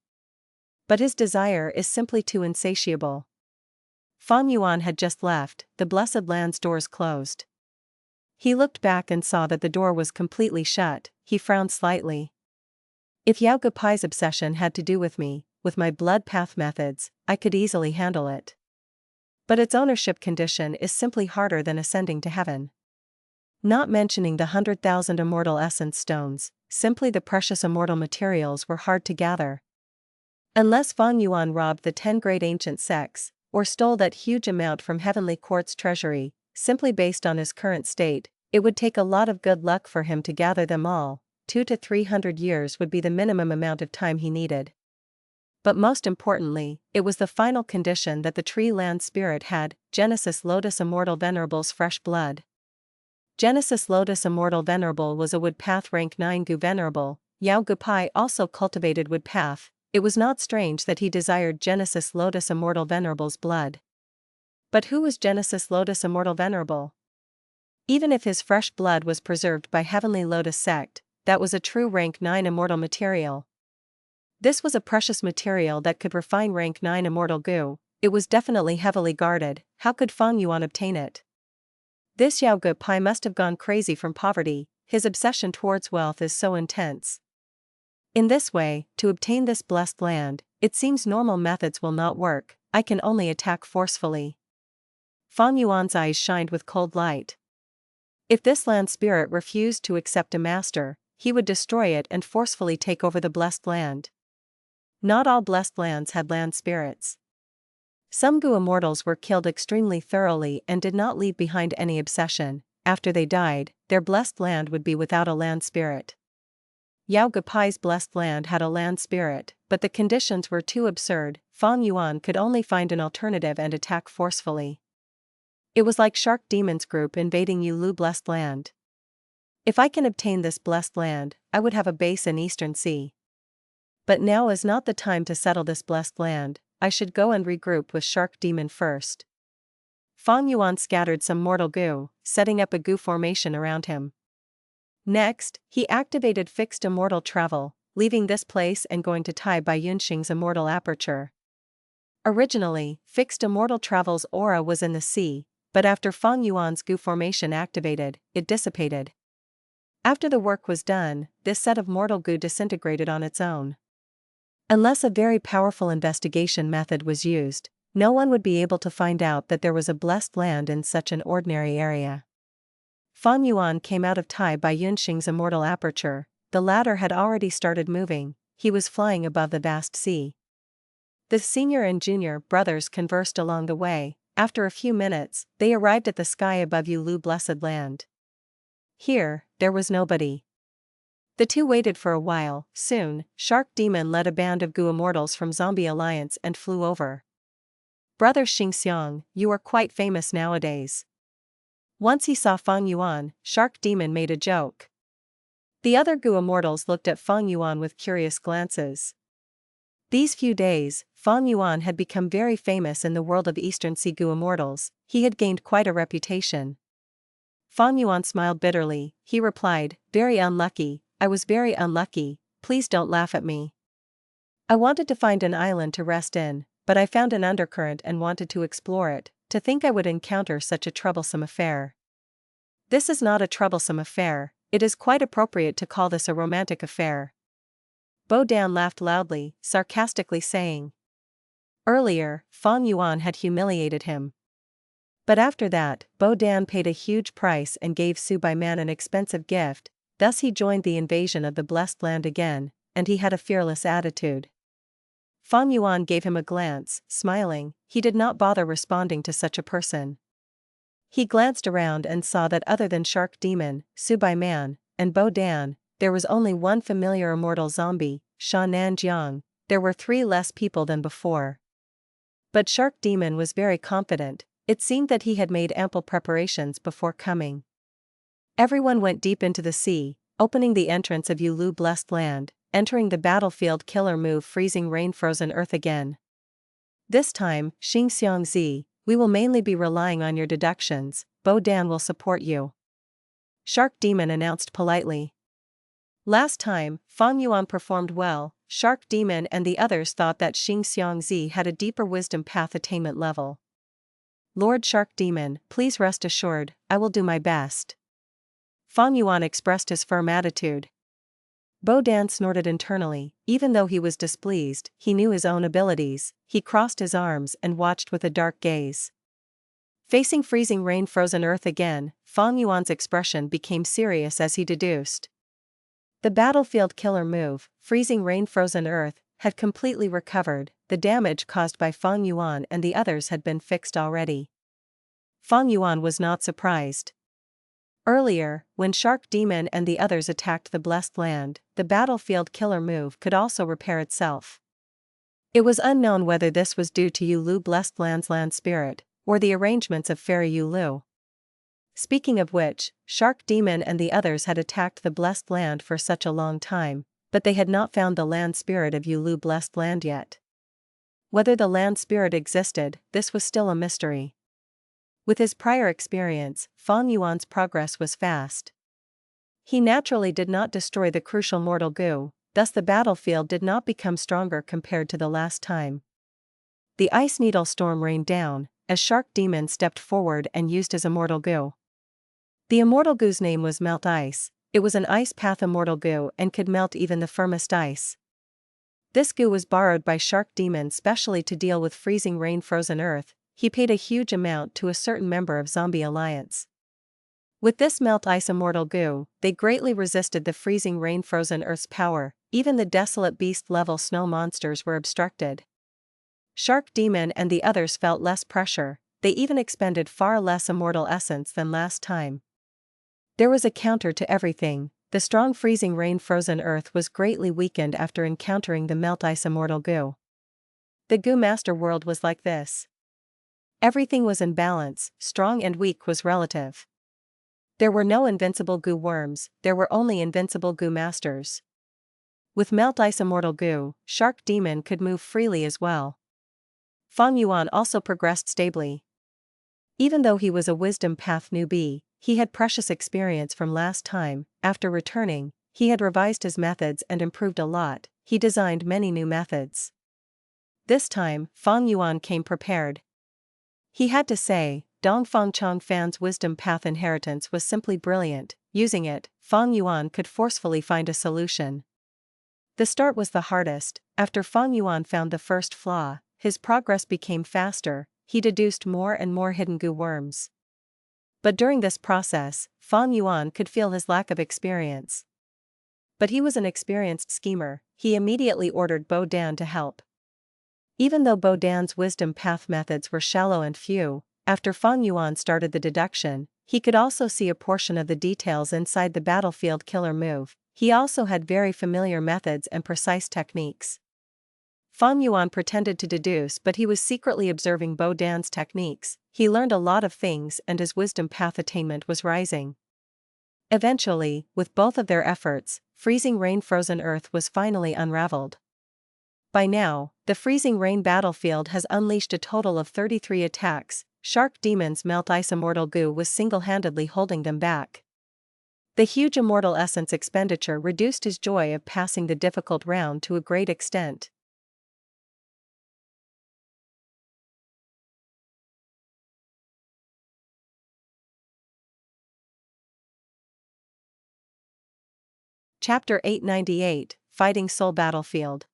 But his desire is simply too insatiable. Feng Yuan had just left, the blessed land's doors closed. He looked back and saw that the door was completely shut. He frowned slightly. If Yao Gupai's obsession had to do with me, with my blood path methods, I could easily handle it. But its ownership condition is simply harder than ascending to heaven. Not mentioning the 100,000 immortal essence stones, simply the precious immortal materials were hard to gather. Unless Feng Yuan robbed the 10 great ancient sects, or stole that huge amount from Heavenly Court's treasury, simply based on his current state, it would take a lot of good luck for him to gather them all. 200 to 300 years would be the minimum amount of time he needed. But most importantly, it was the final condition that the tree land spirit had: Genesis Lotus Immortal Venerable's fresh blood. Genesis Lotus Immortal Venerable was a woodpath rank 9 Gu Venerable. Yao Gupai also cultivated woodpath. It was not strange that he desired Genesis Lotus Immortal Venerable's blood. But who was Genesis Lotus Immortal Venerable? Even if his fresh blood was preserved by Heavenly Lotus Sect, that was a true rank 9 immortal material. This was a precious material that could refine rank 9 immortal Gu. It was definitely heavily guarded. How could Feng Yuan obtain it? This Yao Gupai must have gone crazy from poverty. His obsession towards wealth is so intense. In this way, to obtain this blessed land, It seems normal methods will not work, I can only attack forcefully. Feng Yuan's eyes shined with cold light. If this land spirit refused to accept a master, he would destroy it and forcefully take over the blessed land. Not all blessed lands had land spirits. Some Gu immortals were killed extremely thoroughly and did not leave behind any obsession. After they died, their blessed land would be without a land spirit. Yao Gapai's blessed land had a land spirit, but the conditions were too absurd. Feng Yuan could only find an alternative and attack forcefully. It was like Shark Demon's group invading Yulu blessed land. If I can obtain this blessed land, I would have a base in Eastern Sea. But now is not the time to settle this blessed land, I should go and regroup with Shark Demon first. Feng Yuan scattered some mortal goo, setting up a goo formation around him. Next, he activated fixed immortal travel, leaving this place and going to Tai by Yunxing's immortal aperture. Originally, fixed immortal travel's aura was in the sea, but after Feng Yuan's goo formation activated, it dissipated. After the work was done, this set of mortal goo disintegrated on its own. Unless a very powerful investigation method was used, no one would be able to find out that there was a blessed land in such an ordinary area. Feng Yuan came out of Tai by Yunxing's immortal aperture. The latter had already started moving, he was flying above the vast sea. The senior and junior brothers conversed along the way. After a few minutes, they arrived at the sky above Yulu blessed land. Here, there was nobody. The two waited for a while. Soon, Shark Demon led a band of Gu immortals from Zombie Alliance and flew over. Brother Xingxiang, you are quite famous nowadays. Once he saw Feng Yuan, Shark Demon made a joke. The other Gu immortals looked at Feng Yuan with curious glances. These few days, Feng Yuan had become very famous in the world of Eastern Sea Gu immortals, he had gained quite a reputation. Feng Yuan smiled bitterly, he replied, very unlucky, I was very unlucky, please don't laugh at me. I wanted to find an island to rest in, but I found an undercurrent and wanted to explore it, to think I would encounter such a troublesome affair. This is not a troublesome affair, it is quite appropriate to call this a romantic affair. Bo Dan laughed loudly, sarcastically saying. Earlier, Feng Yuan had humiliated him. But after that, Bo Dan paid a huge price and gave Su Bai Man an expensive gift, thus he joined the invasion of the blessed land again, and he had a fearless attitude. Feng Yuan gave him a glance, smiling, he did not bother responding to such a person. He glanced around and saw that other than Shark Demon, Su Bai Man, and Bo Dan, there was only one familiar immortal zombie, Sha Nan Jiang, there were 3 less people than before. But Shark Demon was very confident, it seemed that he had made ample preparations before coming. Everyone went deep into the sea, opening the entrance of Yulu blessed land, entering the battlefield killer move freezing rain frozen earth again. This time, Xingxiang Zi, we will mainly be relying on your deductions, Bo Dan will support you. Shark Demon announced politely. Last time, Feng Yuan performed well, Shark Demon and the others thought that Xingxiang Zi had a deeper wisdom path attainment level. Lord Shark Demon, please rest assured, I will do my best. Feng Yuan expressed his firm attitude. Bo Dan snorted internally, even though he was displeased, he knew his own abilities, he crossed his arms and watched with a dark gaze. Facing freezing rain frozen earth again, Feng Yuan's expression became serious as he deduced. The battlefield killer move, freezing rain frozen earth, had completely recovered, the damage caused by Feng Yuan and the others had been fixed already. Feng Yuan was not surprised. Earlier, when Shark Demon and the others attacked the blessed land, the battlefield killer move could also repair itself. It was unknown whether this was due to Yulu blessed land's land spirit, or the arrangements of Fairy Yulu. Speaking of which, Shark Demon and the others had attacked the blessed land for such a long time, but they had not found the land spirit of Yulu blessed land yet. Whether the land spirit existed, this was still a mystery. With his prior experience, Feng Yuan's progress was fast. He naturally did not destroy the crucial mortal goo, thus the battlefield did not become stronger compared to the last time. The ice needle storm rained down, as Shark Demon stepped forward and used his immortal goo. The immortal goo's name was Melt Ice, it was an ice path immortal goo and could melt even the firmest ice. This goo was borrowed by Shark Demon specially to deal with freezing rain frozen earth. He paid a huge amount to a certain member of Zombie Alliance. With this melt ice immortal goo, they greatly resisted the freezing rain frozen earth's power. Even the desolate beast level snow monsters were obstructed. Shark Demon and the others felt less pressure. They even expended far less immortal essence than last time. There was a counter to everything. The strong freezing rain frozen earth was greatly weakened after encountering the melt ice immortal goo. The goo master world was like this. Everything was in balance, strong and weak was relative. There were no invincible goo worms, there were only invincible goo masters. With melt ice immortal goo, Shark Demon could move freely as well. Feng Yuan also progressed stably. Even though he was a wisdom path newbie, he had precious experience from last time. After returning, he had revised his methods and improved a lot. He designed many new methods. This time, Feng Yuan came prepared. He had to say, Dongfang Chong Fan's wisdom path inheritance was simply brilliant. Using it, Feng Yuan could forcefully find a solution. The start was the hardest. After Feng Yuan found the first flaw, his progress became faster. He deduced more and more hidden goo worms. But during this process, Feng Yuan could feel his lack of experience. But he was an experienced schemer. He immediately ordered Bo Dan to help. Even though Bo Dan's wisdom path methods were shallow and few, after Feng Yuan started the deduction, he could also see a portion of the details inside the battlefield killer move. He also had very familiar methods and precise techniques. Feng Yuan pretended to deduce, but he was secretly observing Bo Dan's techniques. He learned a lot of things and his wisdom path attainment was rising. Eventually, with both of their efforts, freezing rain frozen earth was finally unraveled. By now, the freezing rain battlefield has unleashed a total of 33 attacks. Shark Demon's melt ice immortal goo was single-handedly holding them back. The huge immortal essence expenditure reduced his joy of passing the difficult round to a great extent. Chapter 898, Fighting Soul Battlefield.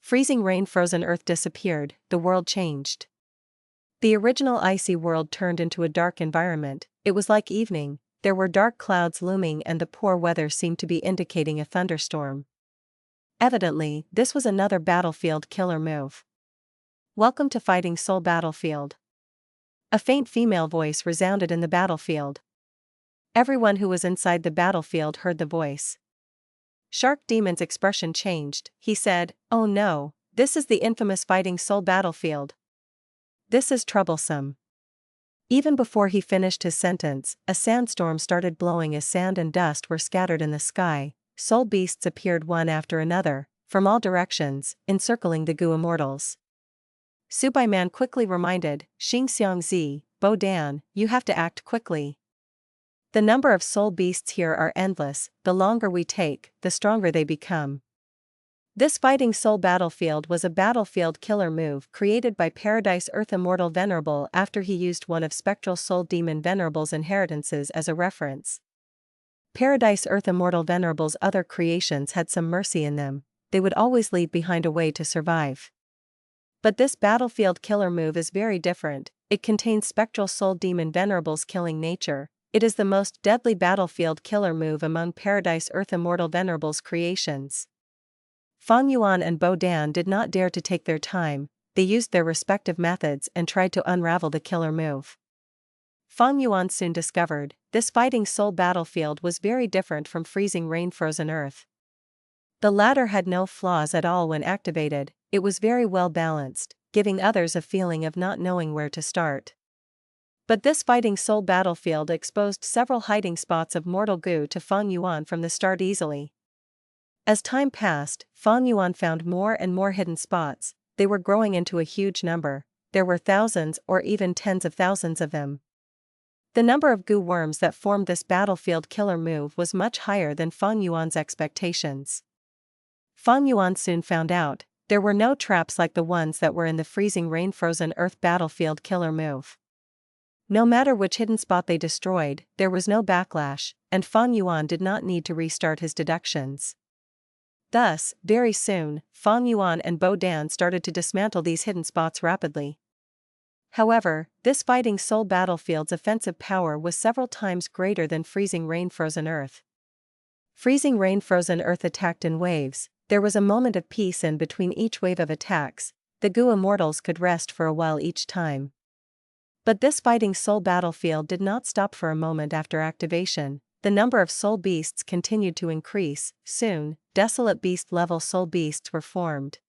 Freezing rain frozen earth disappeared, the world changed. The original icy world turned into a dark environment. It was like evening, there were dark clouds looming and the poor weather seemed to be indicating a thunderstorm. Evidently, this was another battlefield killer move. Welcome to Fighting Soul Battlefield. A faint female voice resounded in the battlefield. Everyone who was inside the battlefield heard the voice. Shark Demon's expression changed. He said, "Oh no, this is the infamous Fighting Soul Battlefield. This is troublesome." Even before he finished his sentence, a sandstorm started blowing as sand and dust were scattered in the sky. Soul beasts appeared one after another, from all directions, encircling the goo immortals. Subaiman quickly reminded, Xingxiangzi, Bo Dan, you have to act quickly. The number of soul beasts here are endless, the longer we take, the stronger they become. This Fighting Soul Battlefield was a battlefield killer move created by Paradise Earth Immortal Venerable after he used one of Spectral Soul Demon Venerable's inheritances as a reference. Paradise Earth Immortal Venerable's other creations had some mercy in them, they would always leave behind a way to survive. But this battlefield killer move is very different. It contains Spectral Soul Demon Venerable's killing nature. It is the most deadly battlefield killer move among Paradise Earth Immortal Venerable's creations. Feng Yuan and Bo Dan did not dare to take their time, they used their respective methods and tried to unravel the killer move. Feng Yuan soon discovered, this Fighting Soul Battlefield was very different from freezing rain frozen earth. The latter had no flaws at all when activated, it was very well balanced, giving others a feeling of not knowing where to start. But this Fighting Soul Battlefield exposed several hiding spots of mortal goo to Feng Yuan from the start easily. As time passed, Feng Yuan found more and more hidden spots, they were growing into a huge number, there were thousands or even tens of thousands of them. The number of goo worms that formed this battlefield killer move was much higher than Feng Yuan's expectations. Feng Yuan soon found out, there were no traps like the ones that were in the freezing rain frozen earth battlefield killer move. No matter which hidden spot they destroyed, there was no backlash, and Feng Yuan did not need to restart his deductions. Thus, very soon, Feng Yuan and Bo Dan started to dismantle these hidden spots rapidly. However, this fighting soul battlefield's offensive power was several times greater than freezing rain-frozen earth. Freezing rain-frozen earth attacked in waves. There was a moment of peace in between each wave of attacks. The Gu Immortals could rest for a while each time. But this fighting soul battlefield did not stop for a moment after activation. The number of soul beasts continued to increase. Soon, desolate beast-level soul beasts were formed.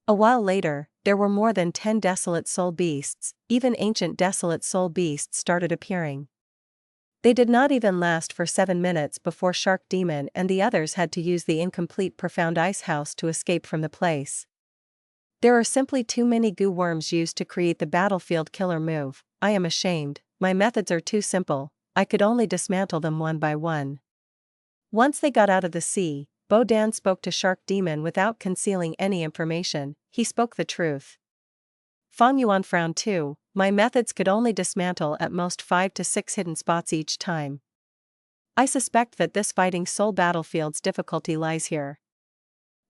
A while later, there were more than 10 desolate soul beasts. Even ancient desolate soul beasts started appearing. They did not even last for 7 minutes before Shark Demon and the others had to use the incomplete Profound Ice House to escape from the place. There are simply too many goo worms used to create the battlefield killer move. I am ashamed, my methods are too simple, I could only dismantle them one by one. Once they got out of the sea, Bo Dan spoke to Shark Demon without concealing any information. He spoke the truth. Feng Yuan frowned too. My methods could only dismantle at most 5 to 6 hidden spots each time. I suspect that this fighting soul battlefield's difficulty lies here.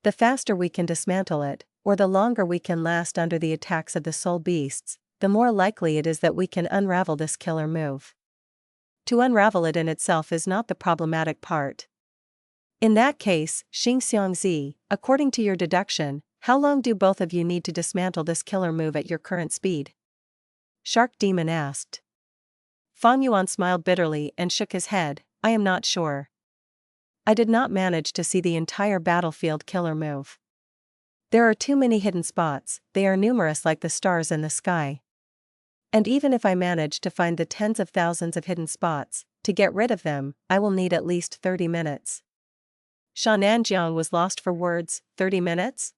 The faster we can dismantle it, or the longer we can last under the attacks of the soul beasts, the more likely it is that we can unravel this killer move. To unravel it in itself is not the problematic part. In that case, Xingxiangzi, according to your deduction, how long do both of you need to dismantle this killer move at your current speed? Shark Demon asked. Feng Yuan smiled bitterly and shook his head. I am not sure. I did not manage to see the entire battlefield killer move. There are too many hidden spots, they are numerous like the stars in the sky. And even if I manage to find the tens of thousands of hidden spots, to get rid of them, I will need at least 30 minutes. Shananjiang was lost for words. 30 minutes?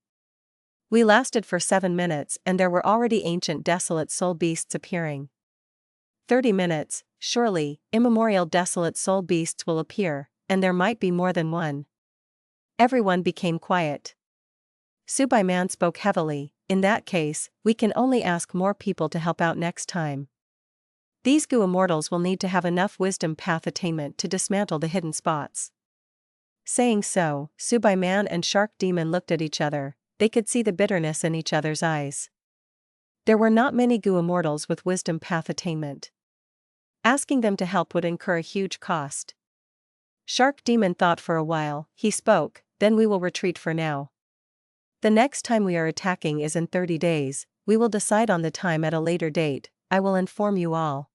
We lasted for 7 minutes and there were already ancient desolate soul beasts appearing. 30 minutes, surely, immemorial desolate soul beasts will appear, and there might be more than one. Everyone became quiet. Subai Man spoke heavily. In that case, we can only ask more people to help out next time. These Gu Immortals will need to have enough wisdom path attainment to dismantle the hidden spots. Saying so, Subai Man and Shark Demon looked at each other. They could see the bitterness in each other's eyes. There were not many Gu Immortals with wisdom path attainment. Asking them to help would incur a huge cost. Shark Demon thought for a while. He spoke, then we will retreat for now. The next time we are attacking is in 30 days, we will decide on the time at a later date, I will inform you all.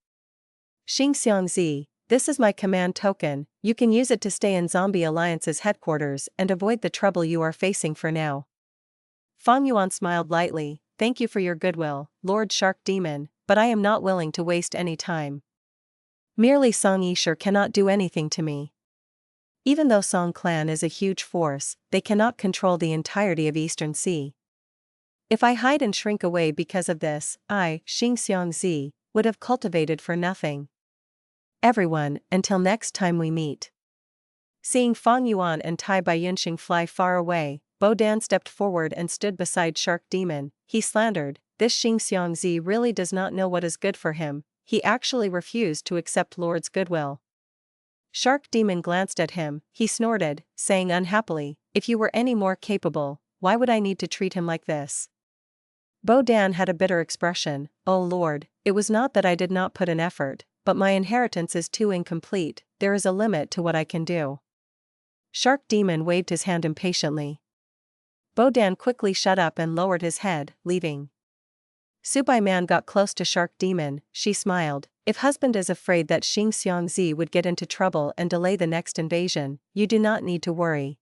Xingxiangzi, this is my command token, you can use it to stay in Zombie Alliance's headquarters and avoid the trouble you are facing for now. Feng Yuan smiled lightly. Thank you for your goodwill, Lord Shark Demon, but I am not willing to waste any time. Merely Song Yisher cannot do anything to me. Even though Song clan is a huge force, they cannot control the entirety of Eastern Sea. If I hide and shrink away because of this, I, Xingxiangzi, would have cultivated for nothing. Everyone, until next time we meet. Seeing Feng Yuan and Tai Baiyunxing fly far away, Bo Dan stepped forward and stood beside Shark Demon. He slandered, this Xingxiangzi really does not know what is good for him, he actually refused to accept Lord's goodwill. Shark Demon glanced at him, he snorted, saying unhappily, if you were any more capable, why would I need to treat him like this? Bo Dan had a bitter expression. Oh Lord, it was not that I did not put in effort, but my inheritance is too incomplete, there is a limit to what I can do. Shark Demon waved his hand impatiently. Bo Dan quickly shut up and lowered his head, leaving. Subai Man got close to Shark Demon. She smiled. If husband is afraid that Xingxiangzi would get into trouble and delay the next invasion, you do not need to worry.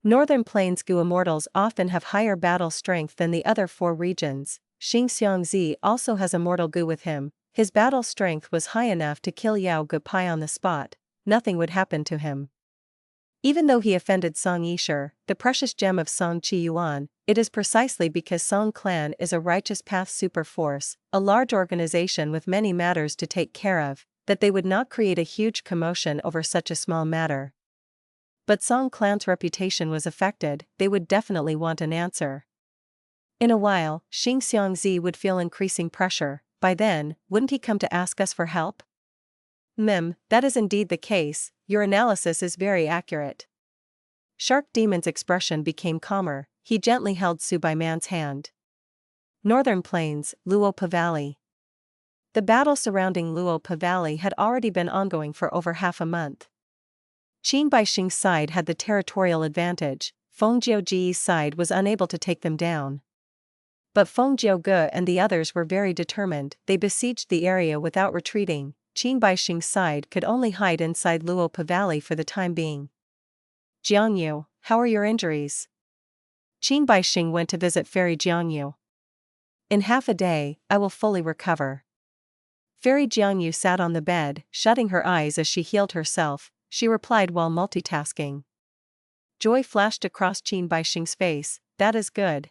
Northern Plains Gu Immortals often have higher battle strength than the other 4 regions. Xingxiangzi also has Immortal Gu with him. His battle strength was high enough to kill Yao Gu Pai on the spot. Nothing would happen to him. Even though he offended Song Yisher, the precious gem of Song Qi Yuan, it is precisely because Song clan is a righteous path super force, a large organization with many matters to take care of, that they would not create a huge commotion over such a small matter. But Song clan's reputation was affected, they would definitely want an answer. In a while, Xingxiangzi would feel increasing pressure. By then, wouldn't he come to ask us for help? That is indeed the case, your analysis is very accurate. Shark Demon's expression became calmer. He gently held Su Bai Man's hand. Northern Plains, Luopa Valley. The battle surrounding Luopa Valley had already been ongoing for over half a month. Qin Baixing's side had the territorial advantage. Feng Jiuji's side was unable to take them down. But Feng Jiuge and the others were very determined. They besieged the area without retreating. Qin Baixing's side could only hide inside Luopa Valley for the time being. Jiangyu, how are your injuries? Qin Baixing went to visit Fairy Jiangyu. In half a day, I will fully recover. Fairy Jiangyu sat on the bed, shutting her eyes as she healed herself. She replied while multitasking. Joy flashed across Qin Baixing's face. That is good.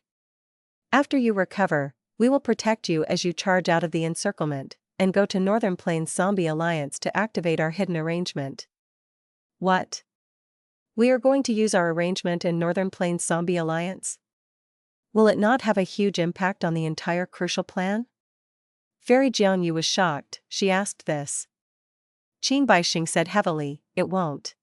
After you recover, we will protect you as you charge out of the encirclement, and go to Northern Plains Zombie Alliance to activate our hidden arrangement. What? We are going to use our arrangement in Northern Plains Zombie Alliance? Will it not have a huge impact on the entire crucial plan? Fairy Jiangyu was shocked. She asked this. Qin Baixing said heavily, it won't.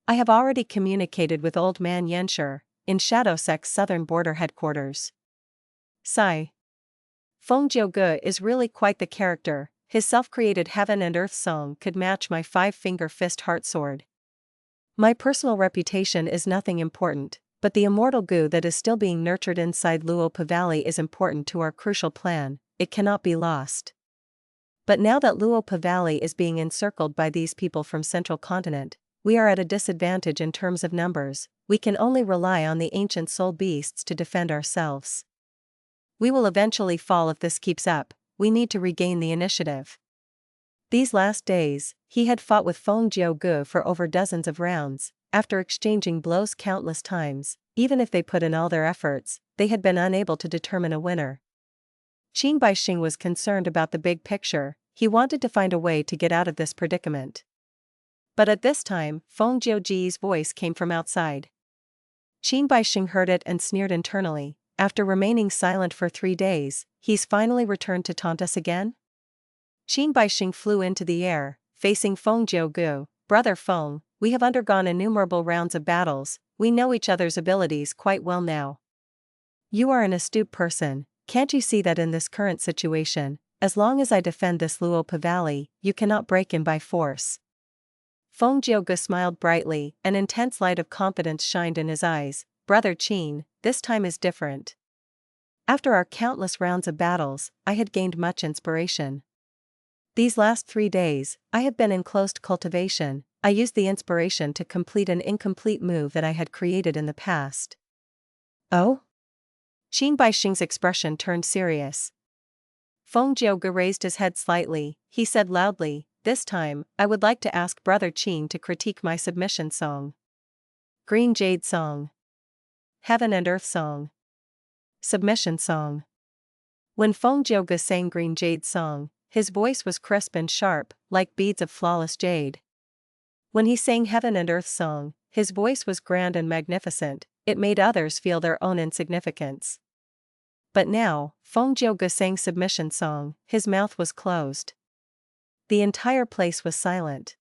I have already communicated with Old Man Yenshur, in Shadowsek's southern border headquarters. Sigh. Feng Jiuge is really quite the character. His self-created Heaven and Earth song could match my 5-finger fist heart sword. My personal reputation is nothing important, but the immortal goo that is still being nurtured inside Luopa Valley is important to our crucial plan. It cannot be lost. But now that Luopa Valley is being encircled by these people from Central Continent, we are at a disadvantage in terms of numbers. We can only rely on the ancient soul beasts to defend ourselves. We will eventually fall if this keeps up. We need to regain the initiative. These last days, he had fought with Feng Jiuge for over dozens of rounds. After exchanging blows countless times, even if they put in all their efforts, they had been unable to determine a winner. Qin Baixing was concerned about the big picture. He wanted to find a way to get out of this predicament. But at this time, Feng Jiuji's voice came from outside. Qin Baixing heard it and sneered internally. After remaining silent for 3 days, he's finally returned to taunt us again? Qin Baixing flew into the air, facing Feng Jiuge. Brother Feng, we have undergone innumerable rounds of battles. We know each other's abilities quite well now. You are an astute person. Can't you see that in this current situation, as long as I defend this Luopa Valley, you cannot break in by force? Feng Jiuge smiled brightly. An intense light of confidence shined in his eyes. Brother Qin, this time is different. After our countless rounds of battles, I had gained much inspiration. These last 3 days, I have been in closed cultivation. I used the inspiration to complete an incomplete move that I had created in the past. Oh? Qin Baixing's expression turned serious. Feng Jiuge raised his head slightly. He said loudly, this time, I would like to ask Brother Qin to critique my submission song. Green Jade Song. Heaven and Earth Song. Submission Song. When Feng Jiuge sang Green Jade Song, his voice was crisp and sharp, like beads of flawless jade. When he sang Heaven and Earth Song, his voice was grand and magnificent. It made others feel their own insignificance. But now, Feng Jiuge sang Submission Song, his mouth was closed. The entire place was silent.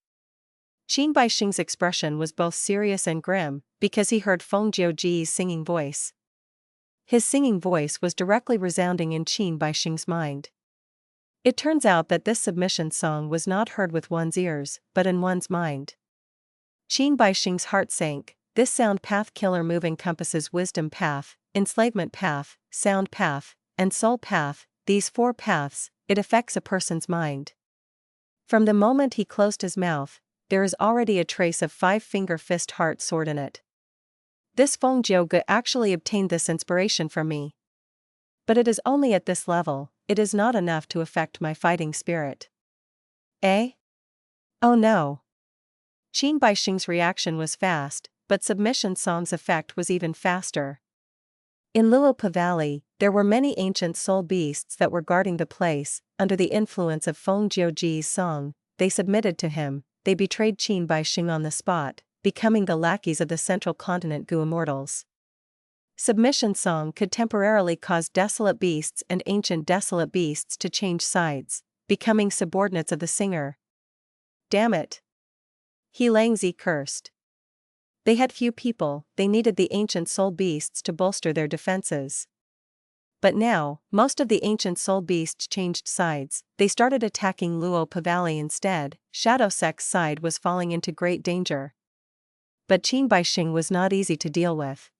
Qin Baixing's expression was both serious and grim, because he heard Feng Jiuji's singing voice. His singing voice was directly resounding in Qin Baixing's mind. It turns out that this submission song was not heard with one's ears, but in one's mind. Qin Baixing's heart sank. This sound path killer move encompasses wisdom path, enslavement path, sound path, and soul path. These 4 paths, it affects a person's mind. From the moment he closed his mouth, there is already a trace of 5-finger fist heart sword in it. This Feng Jiuge actually obtained this inspiration from me. But it is only at this level. It is not enough to affect my fighting spirit. Eh? Oh no. Qin Baixing's reaction was fast, but Submission Song's effect was even faster. In Luopa Valley, there were many ancient soul beasts that were guarding the place. Under the influence of Feng Jiuji's song, they submitted to him. They betrayed Qin Baixing on the spot, becoming the lackeys of the Central Continent Gu Immortals. Submission Song could temporarily cause desolate beasts and ancient desolate beasts to change sides, becoming subordinates of the singer. Damn it! He Langzi cursed. They had few people, they needed the ancient soul beasts to bolster their defenses. But now, most of the ancient soul beasts changed sides, they started attacking Luo Pavali instead. Shadow Sect's side was falling into great danger. But Qin Baixing was not easy to deal with.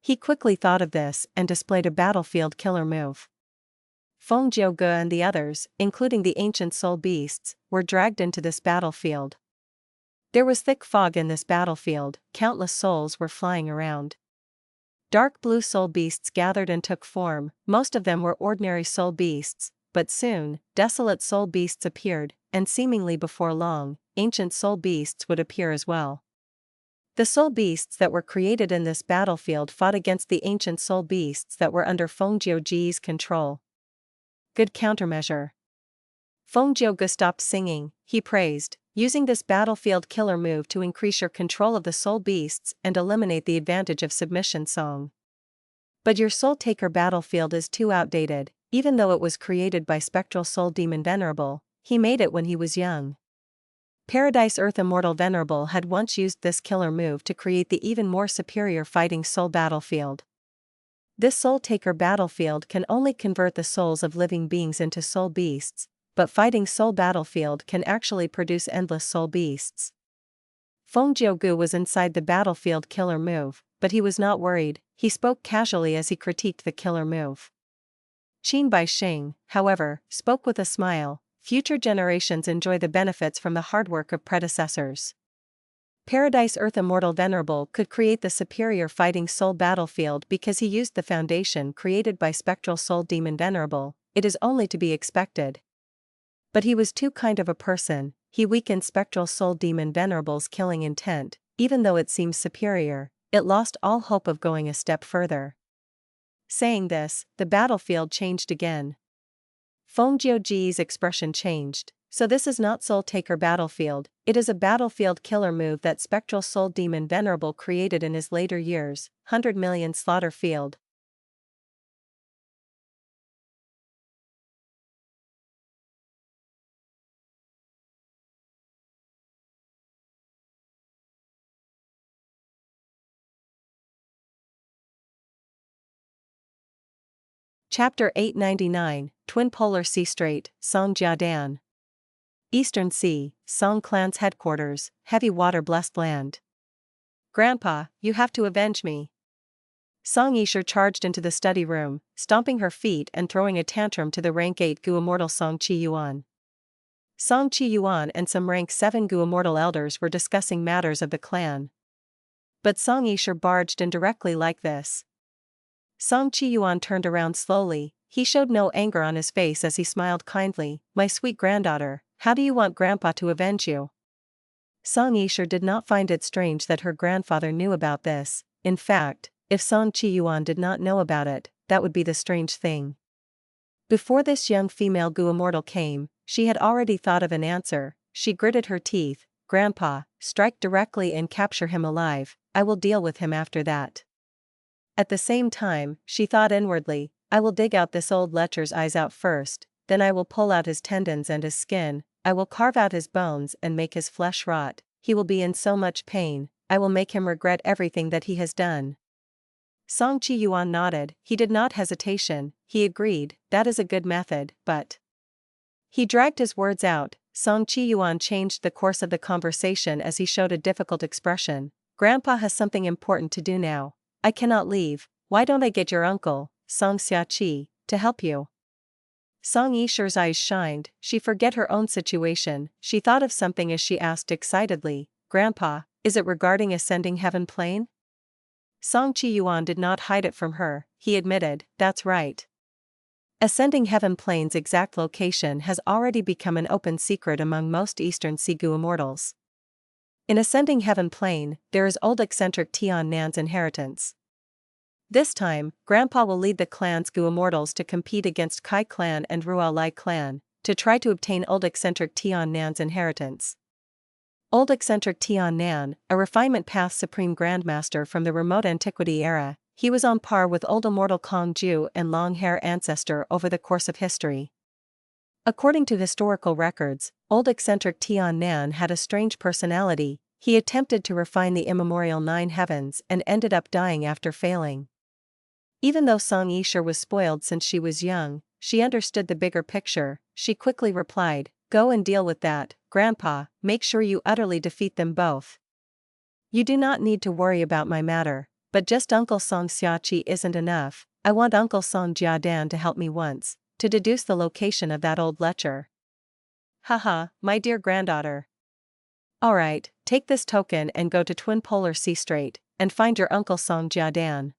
He quickly thought of this and displayed a battlefield killer move. Feng Jiuge and the others, including the ancient soul beasts, were dragged into this battlefield. There was thick fog in this battlefield, countless souls were flying around. Dark blue soul beasts gathered and took form, most of them were ordinary soul beasts, but soon, desolate soul beasts appeared, and seemingly before long, ancient soul beasts would appear as well. The soul beasts that were created in this battlefield fought against the ancient soul beasts that were under Feng Jiuge's control. Good countermeasure. Feng Jiuge stopped singing, he praised, using this battlefield killer move to increase your control of the soul beasts and eliminate the advantage of submission song. But your soul taker battlefield is too outdated, even though it was created by Spectral Soul Demon Venerable, he made it when he was young. Paradise Earth Immortal Venerable had once used this killer move to create the even more superior Fighting Soul battlefield. This soul taker battlefield can only convert the souls of living beings into soul beasts, but Fighting Soul battlefield can actually produce endless soul beasts. Feng Jiuge was inside the battlefield killer move, but he was not worried, he spoke casually as he critiqued the killer move. Qin Baixing, however, spoke with a smile, future generations enjoy the benefits from the hard work of predecessors. Paradise Earth Immortal Venerable could create the superior Fighting Soul battlefield because he used the foundation created by Spectral Soul Demon Venerable, it is only to be expected. But he was too kind of a person, he weakened Spectral Soul Demon Venerable's killing intent, even though it seems superior, it lost all hope of going a step further. Saying this, the battlefield changed again. Feng Jiuge's expression changed, so this is not Soul Taker battlefield, it is a battlefield killer move that Spectral Soul Demon Venerable created in his later years, 100 million slaughter field. Chapter 899, Twin Polar Sea Strait, Song Jiadan. Eastern Sea, Song Clan's headquarters, heavy water blessed land. Grandpa, you have to avenge me. Song Yisher charged into the study room, stomping her feet and throwing a tantrum to the rank 8 Gu Immortal Song Qi Yuan. Song Qi Yuan and some rank 7 Gu Immortal elders were discussing matters of the clan. But Song Yisher barged in directly like this. Song Qi Yuan turned around slowly, he showed no anger on his face as he smiled kindly, "My sweet granddaughter, how do you want Grandpa to avenge you?" Song Yisher did not find it strange that her grandfather knew about this, in fact, if Song Qi Yuan did not know about it, that would be the strange thing. Before this young female Gu Immortal came, she had already thought of an answer, she gritted her teeth, "Grandpa, strike directly and capture him alive, I will deal with him after that." At the same time, she thought inwardly, "I will dig out this old lecher's eyes out first, then I will pull out his tendons and his skin, I will carve out his bones and make his flesh rot, he will be in so much pain, I will make him regret everything that he has done." Song Qi Yuan nodded, he did not hesitation, he agreed, that is a good method, but... He dragged his words out, Song Qi Yuan changed the course of the conversation as he showed a difficult expression, "Grandpa has something important to do now. I cannot leave, why don't I get your uncle, Song Xiaqi, to help you?" Song Yisher's eyes shined, she forget her own situation, she thought of something as she asked excitedly, "Grandpa, is it regarding ascending heaven plane?" Song Qi Yuan did not hide it from her, he admitted, "That's right." Ascending heaven plane's exact location has already become an open secret among most Eastern Sea Gu immortals. In Ascending Heaven Plane, there is old eccentric Tian Nan's inheritance. This time, Grandpa will lead the clan's Gu immortals to compete against Kai clan and Ruao Lai clan, to try to obtain old eccentric Tian Nan's inheritance. Old eccentric Tian Nan, a refinement path supreme grandmaster from the remote antiquity era, he was on par with old immortal Kong Ju and long-hair Ancestor over the course of history. According to historical records, old eccentric Tian Nan had a strange personality, he attempted to refine the immemorial 9 heavens and ended up dying after failing. Even though Song Yisha was spoiled since she was young, she understood the bigger picture. She quickly replied, "Go and deal with that, Grandpa, make sure you utterly defeat them both. You do not need to worry about my matter, but just Uncle Song Xiaoqi isn't enough. I want Uncle Song Jiadan to help me once, to deduce the location of that old lecher." "Haha, my dear granddaughter. Alright, take this token and go to Twin Polar Sea Strait, and find your Uncle Song Jiadan."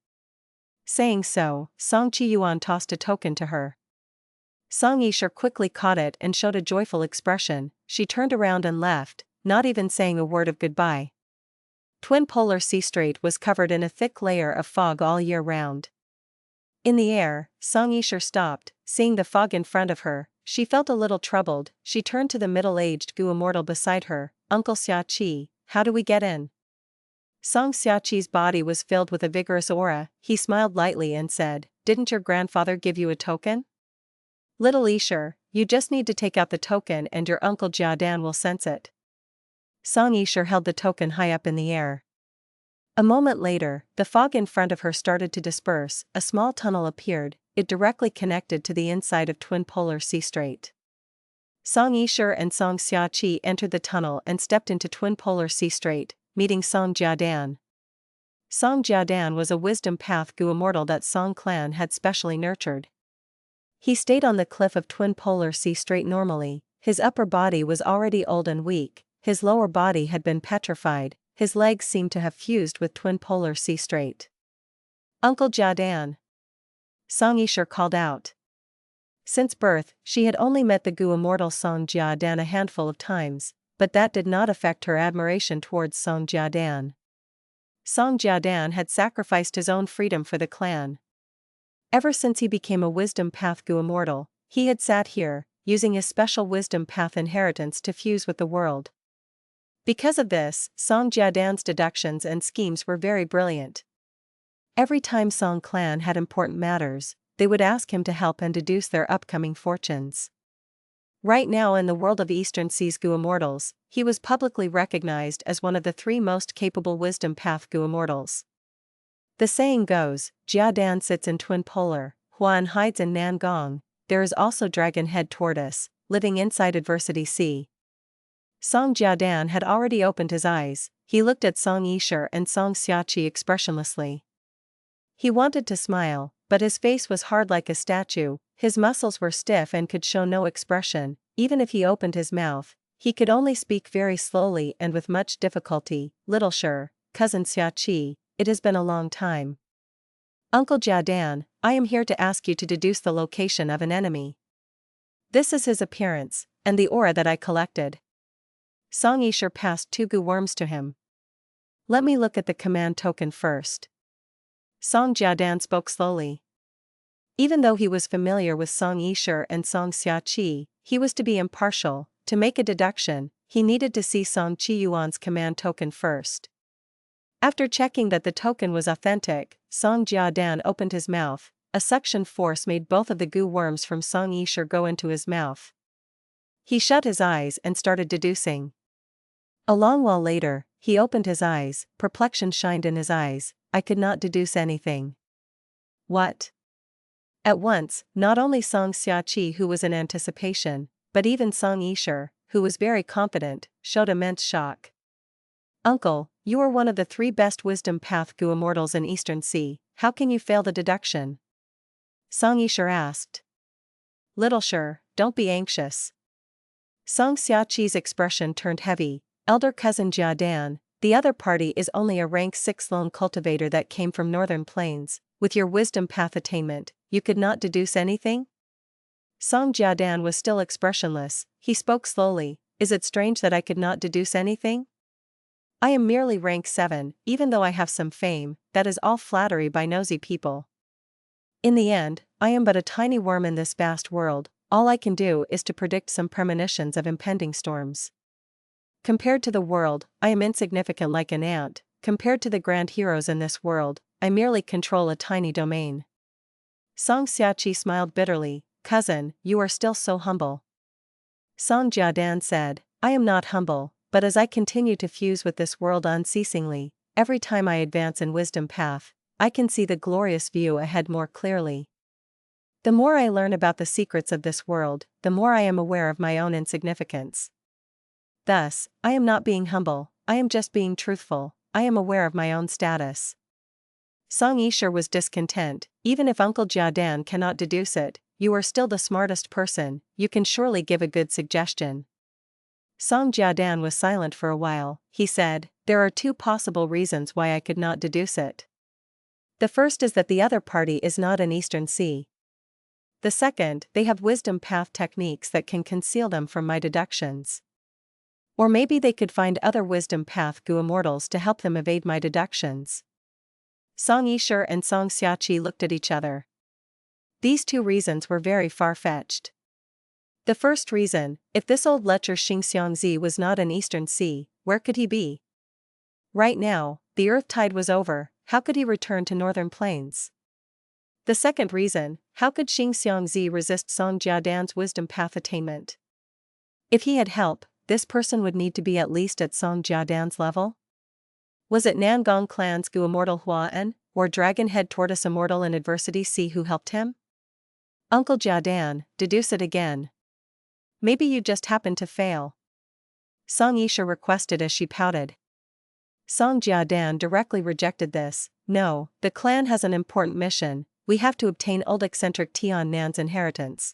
Saying so, Song Qiyuan tossed a token to her. Song Yisha quickly caught it and showed a joyful expression. She turned around and left, not even saying a word of goodbye. Twin Polar Sea Strait was covered in a thick layer of fog all year round. In the air, Song Yisha stopped, seeing the fog in front of her. She felt a little troubled. She turned to the middle-aged Gu Immortal beside her. "Uncle Xiaoqi, how do we get in?" Song Xiaoqi's body was filled with a vigorous aura. He smiled lightly and said, "Didn't your grandfather give you a token? Little Yisha, you just need to take out the token and your Uncle Jiadan will sense it." Song Yisha held the token high up in the air. A moment later, the fog in front of her started to disperse. A small tunnel appeared. It directly connected to the inside of Twin Polar Sea Strait. Song Yisha and Song Xiaoqi entered the tunnel and stepped into Twin Polar Sea Strait, meeting Song Jiadan. Song Jiadan was a wisdom path Gu Immortal that Song clan had specially nurtured. He stayed on the cliff of Twin Polar Sea Strait normally. His upper body was already old and weak, his lower body had been petrified, his legs seemed to have fused with Twin Polar Sea Strait. "Uncle Jiadan!" Song Yisha called out. Since birth, she had only met the Gu Immortal Song Jiadan a handful of times, but that did not affect her admiration towards Song Jiadan. Song Jiadan had sacrificed his own freedom for the clan. Ever since he became a wisdom path Gu Immortal, he had sat here, using his special wisdom path inheritance to fuse with the world. Because of this, Song Jiadan's deductions and schemes were very brilliant. Every time Song clan had important matters, they would ask him to help and deduce their upcoming fortunes. Right now in the world of Eastern Seas Gu Immortals, he was publicly recognized as one of the 3 most capable wisdom path Gu Immortals. The saying goes, Jiadan sits in Twin Polar, Huang hides in Nangong. There is also Dragon Head Tortoise, living inside Adversity Sea. Song Jiadan had already opened his eyes. He looked at Song Yisha and Song Xiaoqi expressionlessly. He wanted to smile, but his face was hard like a statue, his muscles were stiff and could show no expression. Even if he opened his mouth, he could only speak very slowly and with much difficulty. "Little Shur, cousin Xiaoqi, it has been a long time. Uncle Jiadan, I am here to ask you to deduce the location of an enemy. This is his appearance, and the aura that I collected." Song Yisha passed 2 Gu worms to him. "Let me look at the command token first." Song Jiadan spoke slowly. Even though he was familiar with Song Yisha and Song Xiaoqi, he was to be impartial. To make a deduction, he needed to see Song Qiyuan's command token first. After checking that the token was authentic, Song Jiadan opened his mouth. A suction force made both of the Gu worms from Song Yisha go into his mouth. He shut his eyes and started deducing. A long while later, he opened his eyes. Perplexion shined in his eyes. "I could not deduce anything." "What?" At once, not only Song Xiaoqi, who was in anticipation, but even Song Yisha, who was very confident, showed immense shock. "Uncle, you are one of the 3 best wisdom path Gu Immortals in Eastern Sea, how can you fail the deduction?" Song Yisha asked. "Little Shur, don't be anxious." Song Xiaoqi's expression turned heavy. "Elder cousin Jiadan, the other party is only a rank 6 lone cultivator that came from Northern Plains. With your wisdom path attainment, you could not deduce anything?" Song Jiadan was still expressionless. He spoke slowly. "Is it strange that I could not deduce anything? I am merely rank 7, even though I have some fame. That is all flattery by nosy people. In the end, I am but a tiny worm in this vast world. All I can do is to predict some premonitions of impending storms. Compared to the world, I am insignificant like an ant. Compared to the grand heroes in this world, I merely control a tiny domain." Song Xiaoqi smiled bitterly. "Cousin, you are still so humble." Song Jiadan said, "I am not humble, but as I continue to fuse with this world unceasingly, every time I advance in wisdom path, I can see the glorious view ahead more clearly. The more I learn about the secrets of this world, the more I am aware of my own insignificance. Thus, I am not being humble, I am just being truthful, I am aware of my own status. Song Yisha was discontent. Even if Uncle Jiadan cannot deduce it, you are still the smartest person, you can surely give a good suggestion. Song Jiadan was silent for a while. He said, there are two possible reasons why I could not deduce it. The first is that the other party is not an Eastern Sea. The second, they have wisdom path techniques that can conceal them from my deductions. Or maybe they could find other wisdom path Gu immortals to help them evade my deductions. Song Yisha and Song Xiaqi looked at each other. These two reasons were very far-fetched. The first reason, if this old lecher Xingxiangzi was not an Eastern Sea, where could he be? Right now, the earth tide was over, how could he return to northern plains? The second reason, how could Xingxiangzi resist Song Jiadan's wisdom path attainment? If he had help, this person would need to be at least at Song Jiadan's level? Was it Nangong Clan's Gu Immortal Huang, or Dragonhead Tortoise Immortal in Adversity C who helped him? Uncle Jiadan, deduce it again. Maybe you just happened to fail. Song Yisha requested as she pouted. Song Jiadan directly rejected this. No, the clan has an important mission, we have to obtain old eccentric Tian Nan's inheritance.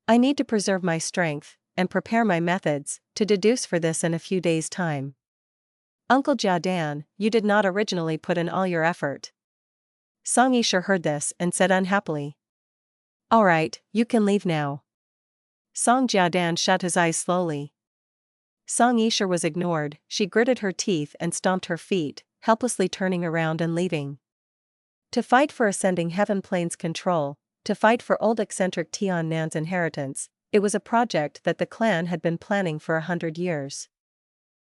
I need to preserve my strength, and prepare my methods, to deduce for this in a few days' time. Uncle Jiadan, you did not originally put in all your effort. Song Yisha heard this and said unhappily. Alright, you can leave now. Song Jiadan shut his eyes slowly. Song Yisha was ignored, she gritted her teeth and stomped her feet, helplessly turning around and leaving. To fight for ascending Heaven Plains control, to fight for old eccentric Tian Nan's inheritance, it was a project that the clan had been planning for 100 years.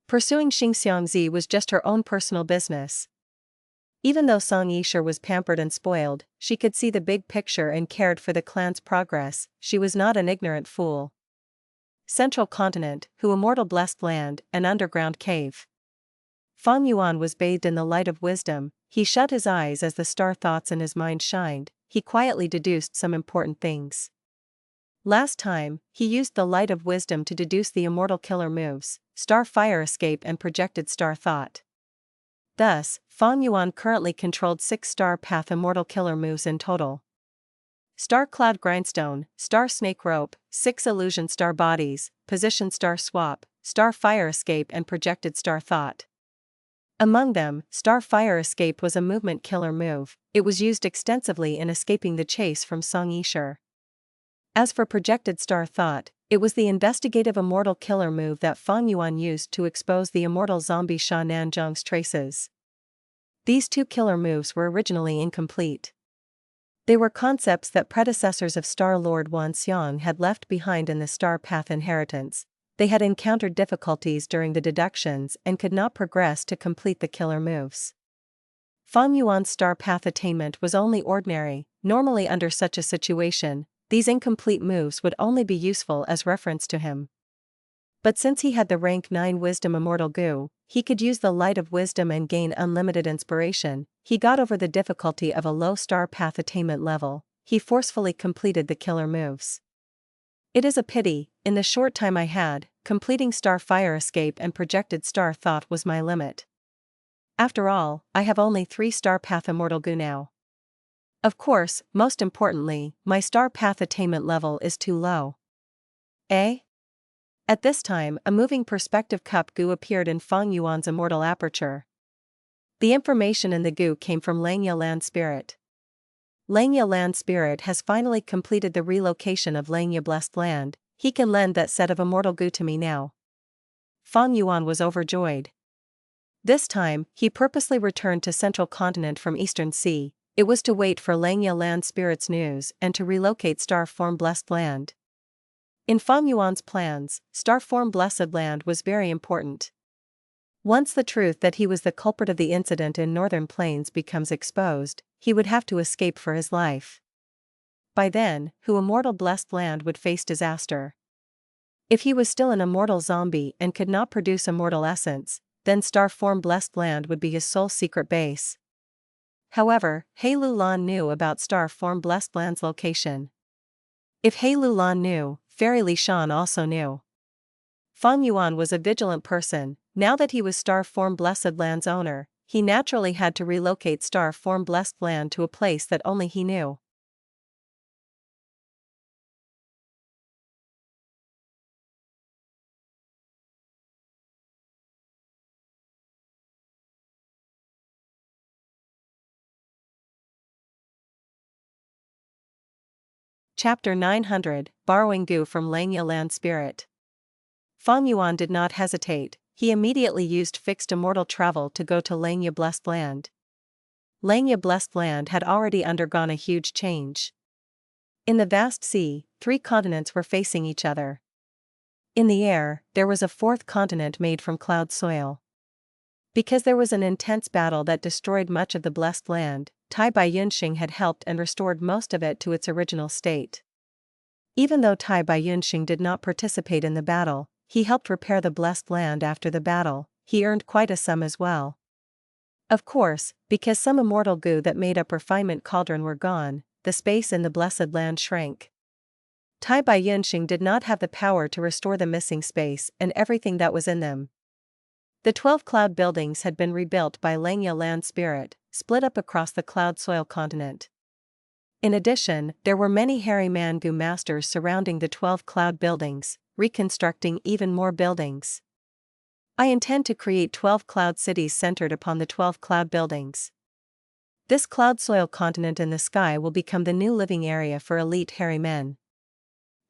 Pursuing Xingxiangzi was just her own personal business. Even though Song Yisha was pampered and spoiled, she could see the big picture and cared for the clan's progress. She was not an ignorant fool. Central Continent, Hu Immortal Blessed Land, an underground cave. Feng Yuan was bathed in the light of wisdom. He shut his eyes as the star thoughts in his mind shined. He quietly deduced some important things. Last time, he used the light of wisdom to deduce the immortal killer moves, Star Fire Escape and Projected Star Thought. Thus, Feng Yuan currently controlled 6 Star Path immortal killer moves in total. Star Cloud Grindstone, Star Snake Rope, 6 Illusion Star Bodies, Position Star Swap, Star Fire Escape and Projected Star Thought. Among them, Star Fire Escape was a movement killer move. It was used extensively in escaping the chase from Song Yisha. As for Projected Star Thought, it was the investigative immortal killer move that Feng Yuan used to expose the immortal zombie Sha Nanzhong's traces. These 2 killer moves were originally incomplete. They were concepts that predecessors of Star Lord Wan Xiang had left behind in the Star Path inheritance. They had encountered difficulties during the deductions and could not progress to complete the killer moves. Feng Yuan's Star Path attainment was only ordinary. Normally under such a situation, these incomplete moves would only be useful as reference to him. But since he had the rank 9 Wisdom Immortal Gu, he could use the light of wisdom and gain unlimited inspiration. He got over the difficulty of a low Star Path attainment level. He forcefully completed the killer moves. It is a pity, in the short time I had, completing Star Fire Escape and Projected Star Thought was my limit. After all, I have only 3 Star Path Immortal Gu now. Of course, most importantly, my Star Path attainment level is too low. Eh? At this time, a moving perspective cup Gu appeared in Feng Yuan's immortal aperture. The information in the Gu came from Langya Land Spirit. Langya Land Spirit has finally completed the relocation of Langya Blessed Land. He can lend that set of immortal Gu to me now. Feng Yuan was overjoyed. This time, he purposely returned to Central Continent from Eastern Sea. It was to wait for Langya Land Spirit's news and to relocate Star Form Blessed Land. In Feng Yuan's plans, Star Form Blessed Land was very important. Once the truth that he was the culprit of the incident in Northern Plains becomes exposed, he would have to escape for his life. By then, Hu Immortal Blessed Land would face disaster. If he was still an immortal zombie and could not produce immortal essence, then Starform Blessed Land would be his sole secret base. However, He Lulan knew about Starform Blessed Land's location. If He Lulan knew, Fairy Li Shan also knew. Feng Yuan was a vigilant person. Now that he was Starform Blessed Land's owner, he naturally had to relocate Starform Blessed Land to a place that only he knew. Chapter 900, Borrowing Goo from Langya Land Spirit. Feng Yuan did not hesitate, he immediately used fixed immortal travel to go to Langya Blessed Land. Langya Blessed Land had already undergone a huge change. In the vast sea, 3 continents were facing each other. In the air, there was a 4th continent made from cloud soil. Because there was an intense battle that destroyed much of the Blessed Land, Tai Bai Yunxing had helped and restored most of it to its original state. Even though Tai Bai Yunxing did not participate in the battle, he helped repair the Blessed Land after the battle. He earned quite a sum as well. Of course, because some immortal goo that made up Refinement Cauldron were gone, the space in the Blessed Land shrank. Tai Bai Yunxing did not have the power to restore the missing space and everything that was in them. The 12 cloud buildings had been rebuilt by Langya Land Spirit, split up across the cloud soil continent. In addition, there were many hairy man goo masters surrounding the 12 cloud buildings, reconstructing even more buildings. I intend to create 12 cloud cities centered upon the 12 cloud buildings. This cloud soil continent in the sky will become the new living area for elite hairy men.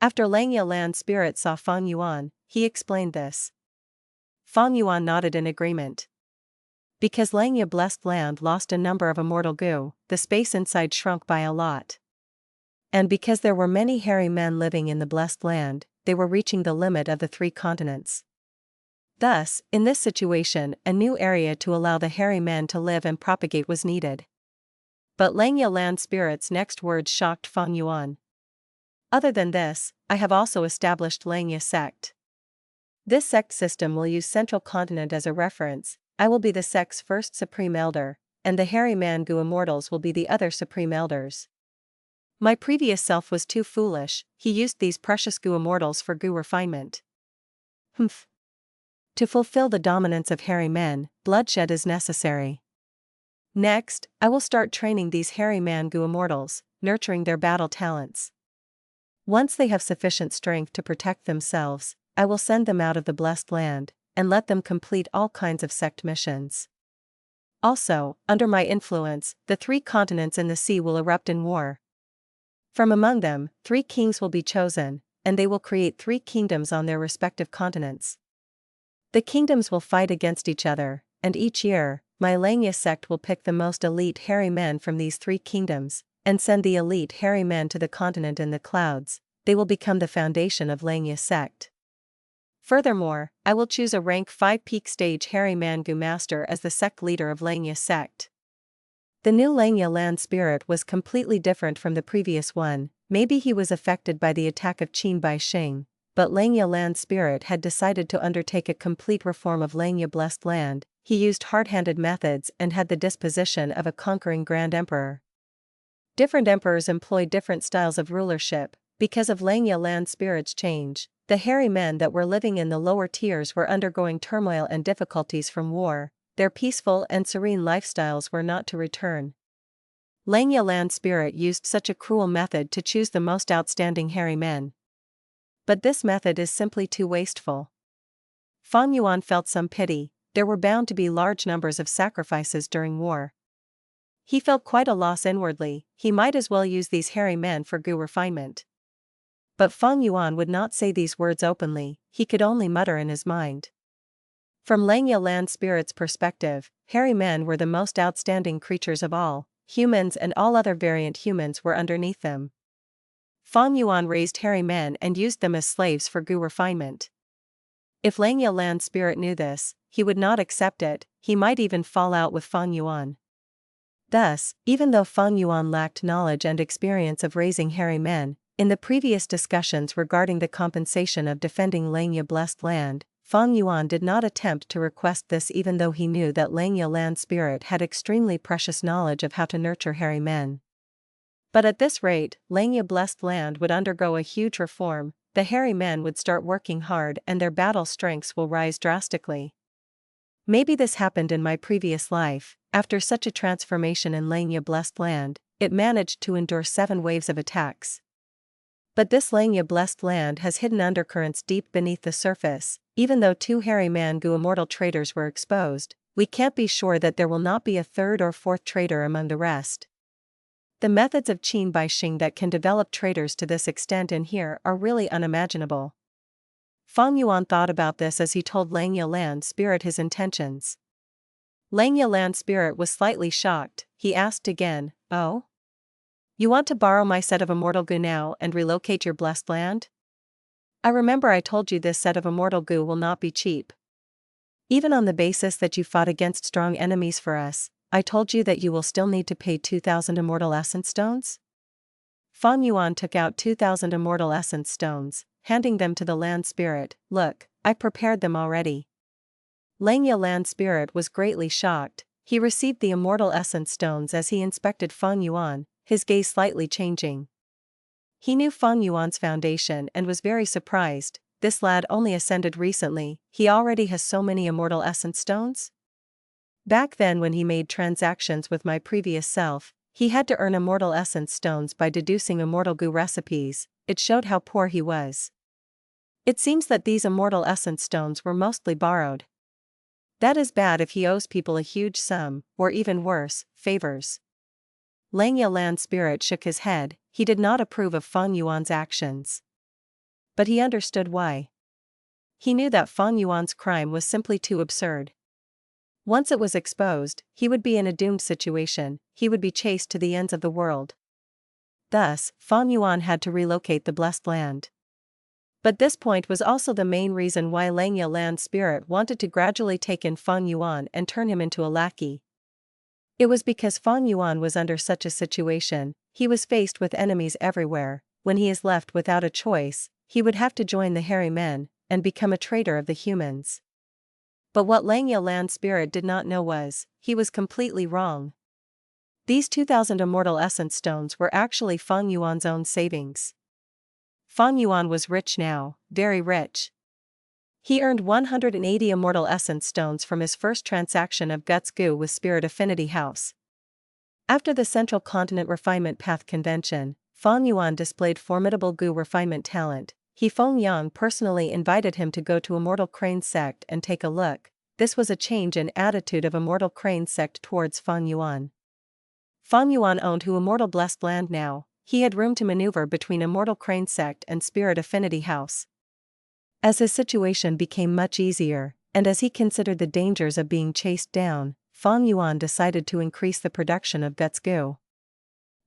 After Langya Land Spirit saw Feng Yuan, he explained this. Feng Yuan nodded in agreement. Because Langya Blessed Land lost a number of immortal goo, the space inside shrunk by a lot. And because there were many hairy men living in the Blessed Land, they were reaching the limit of the 3 continents. Thus, in this situation, a new area to allow the hairy men to live and propagate was needed. But Langya Land Spirit's next words shocked Feng Yuan. Other than this, I have also established Langya Sect. This sect system will use Central Continent as a reference. I will be the sect's first Supreme Elder, and the hairy man goo immortals will be the other Supreme Elders. My previous self was too foolish, he used these precious goo immortals for goo refinement. Humph. To fulfill the dominance of hairy men, bloodshed is necessary. Next, I will start training these hairy man goo immortals, nurturing their battle talents. Once they have sufficient strength to protect themselves, I will send them out of the Blessed Land, and let them complete all kinds of sect missions. Also, under my influence, the 3 continents in the sea will erupt in war. From among them, 3 kings will be chosen, and they will create 3 kingdoms on their respective continents. The kingdoms will fight against each other, and each year, my Langya sect will pick the most elite hairy men from these 3 kingdoms, and send the elite hairy men to the continent in the clouds. They will become the foundation of Langya sect. Furthermore, I will choose a rank 5 peak stage hairy man goo master as the sect leader of Langya sect. The new Langya Land Spirit was completely different from the previous one. Maybe he was affected by the attack of Qin by Sheng, but Langya Land Spirit had decided to undertake a complete reform of Langya Blessed Land. He used hard-handed methods and had the disposition of a conquering Grand Emperor. Different emperors employed different styles of rulership. Because of Langya Land Spirit's change, the hairy men that were living in the lower tiers were undergoing turmoil and difficulties from war. Their peaceful and serene lifestyles were not to return. Langya Land Spirit used such a cruel method to choose the most outstanding hairy men. But this method is simply too wasteful. Feng Yuan felt some pity. There were bound to be large numbers of sacrifices during war. He felt quite a loss inwardly. He might as well use these hairy men for goo refinement. But Feng Yuan would not say these words openly, he could only mutter in his mind. From Langya Land Spirit's perspective, hairy men were the most outstanding creatures of all. Humans and all other variant humans were underneath them. Feng Yuan raised hairy men and used them as slaves for goo refinement. If Langya Land Spirit knew this, he would not accept it. He might even fall out with Feng Yuan. Thus, even though Feng Yuan lacked knowledge and experience of raising hairy men, In the previous discussions regarding the compensation of defending Langya Blessed Land, Feng Yuan did not attempt to request this even though he knew that Langya Land Spirit had extremely precious knowledge of how to nurture hairy men. But at this rate, Langya Blessed Land would undergo a huge reform, the hairy men would start working hard and their battle strengths will rise drastically. Maybe this happened in my previous life. After such a transformation in Langya Blessed Land, it managed to endure 7 waves of attacks. But this Langya Blessed Land has hidden undercurrents deep beneath the surface. Even though 2 hairy Mangu immortal traders were exposed, we can't be sure that there will not be a 3rd or 4th trader among the rest. The methods of Qin by Sheng that can develop traders to this extent in here are really unimaginable. Feng Yuan thought about this as he told Langya Land Spirit his intentions. Langya Land Spirit was slightly shocked. He asked again, "Oh? You want to borrow my set of Immortal Gu now and relocate your blessed land? I remember I told you this set of Immortal Gu will not be cheap. Even on the basis that you fought against strong enemies for us, I told you that you will still need to pay 2,000 Immortal Essence Stones?" Feng Yuan took out 2,000 Immortal Essence Stones, handing them to the Land Spirit. "Look, I prepared them already." Langya Land Spirit was greatly shocked. He received the Immortal Essence Stones as he inspected Feng Yuan, his gaze slightly changing. He knew Feng Yuan's foundation and was very surprised. This lad only ascended recently, he already has so many Immortal Essence Stones? Back then when he made transactions with my previous self, he had to earn Immortal Essence Stones by deducing Immortal Gu recipes. It showed how poor he was. It seems that these Immortal Essence Stones were mostly borrowed. That is bad if he owes people a huge sum, or even worse, favors. Langya Land Spirit shook his head. He did not approve of Feng Yuan's actions. But he understood why. He knew that Feng Yuan's crime was simply too absurd. Once it was exposed, he would be in a doomed situation, he would be chased to the ends of the world. Thus, Feng Yuan had to relocate the blessed land. But this point was also the main reason why Langya Land Spirit wanted to gradually take in Feng Yuan and turn him into a lackey. It was because Feng Yuan was under such a situation, he was faced with enemies everywhere. When he is left without a choice, he would have to join the hairy men, and become a traitor of the humans. But what Langya Land Spirit did not know was, he was completely wrong. These 2,000 Immortal Essence Stones were actually Feng Yuan's own savings. Feng Yuan was rich now, very rich. He earned 180 Immortal Essence Stones from his first transaction of Guts Gu with Spirit Affinity House. After the Central Continent Refinement Path Convention, Feng Yuan displayed formidable Gu refinement talent. Feng Yang personally invited him to go to Immortal Crane Sect and take a look. This was a change in attitude of Immortal Crane Sect towards Feng Yuan. Feng Yuan owned Immortal Blessed Land now. He had room to maneuver between Immortal Crane Sect and Spirit Affinity House. As his situation became much easier, and as he considered the dangers of being chased down, Feng Yuan decided to increase the production of Guts Gu.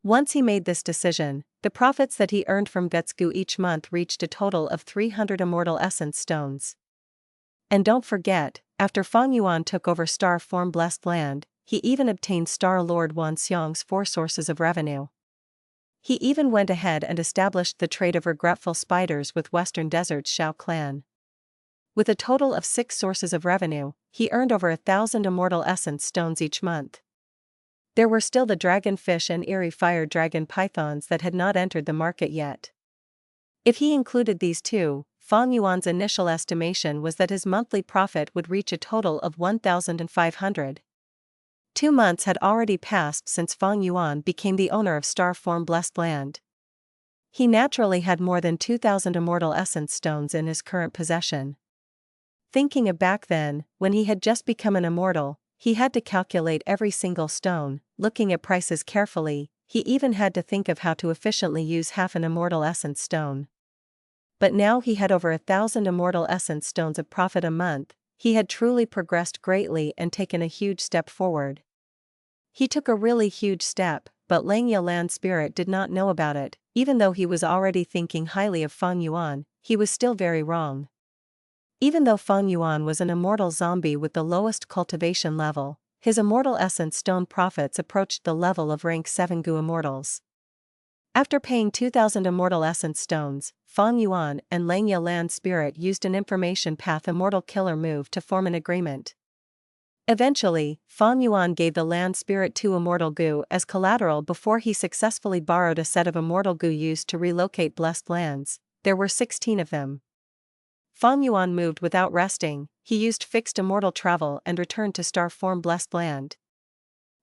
Once he made this decision, the profits that he earned from Guts Gu each month reached a total of 300 Immortal Essence Stones. And don't forget, after Feng Yuan took over Star Form Blessed Land, he even obtained Star Lord Wan Xiang's 4 sources of revenue. He even went ahead and established the trade of regretful spiders with Western Desert's Shao clan. With a total of 6 sources of revenue, he earned over 1,000 Immortal Essence Stones each month. There were still the dragonfish and eerie fire dragon pythons that had not entered the market yet. If he included these two, Feng Yuan's initial estimation was that his monthly profit would reach a total of 1,500. 2 months had already passed since Feng Yuan became the owner of Star Form Blessed Land. He naturally had more than 2,000 Immortal Essence Stones in his current possession. Thinking of back then, when he had just become an immortal, he had to calculate every single stone. Looking at prices carefully, he even had to think of how to efficiently use half an Immortal Essence Stone. But now he had over 1,000 Immortal Essence Stones of profit a month. He had truly progressed greatly and taken a huge step forward. He took a really huge step, but Langya Land Spirit did not know about it. Even though he was already thinking highly of Feng Yuan, he was still very wrong. Even though Feng Yuan was an immortal zombie with the lowest cultivation level, his Immortal Essence Stone profits approached the level of rank 7 Gu Immortals. After paying 2,000 Immortal Essence Stones, Feng Yuan and Langya Land Spirit used an Information Path Immortal Killer move to form an agreement. Eventually, Feng Yuan gave the Land Spirit 2 Immortal Goo as collateral before he successfully borrowed a set of Immortal Goo used to relocate Blessed Lands. There were 16 of them. Feng Yuan moved without resting. He used fixed Immortal Travel and returned to Starform Blessed Land.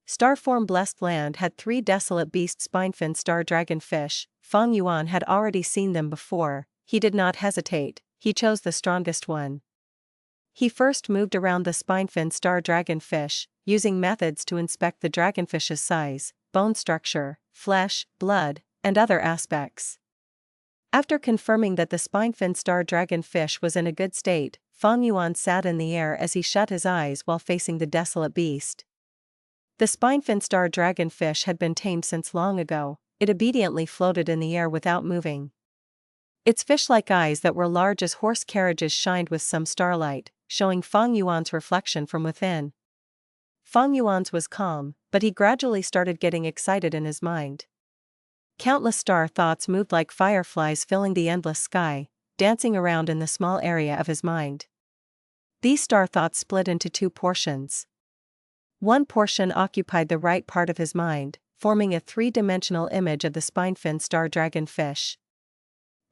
Starform Blessed Land had 3 Desolate Beast Spinefin Star Dragonfish. Feng Yuan had already seen them before. He did not hesitate, he chose the strongest one. He first moved around the Spinefin Star Dragonfish, using methods to inspect the dragonfish's size, bone structure, flesh, blood, and other aspects. After confirming that the Spinefin Star Dragonfish was in a good state, Feng Yuan sat in the air as he shut his eyes while facing the desolate beast. The Spinefin Star Dragonfish had been tamed since long ago. It obediently floated in the air without moving. Its fish-like eyes that were large as horse carriages shined with some starlight, showing Feng Yuan's reflection from within. Feng Yuan's was calm, but he gradually started getting excited in his mind. Countless star thoughts moved like fireflies filling the endless sky, dancing around in the small area of his mind. These star thoughts split into 2 portions. One portion occupied the right part of his mind, forming a 3-dimensional image of the Spinefin Star Dragonfish.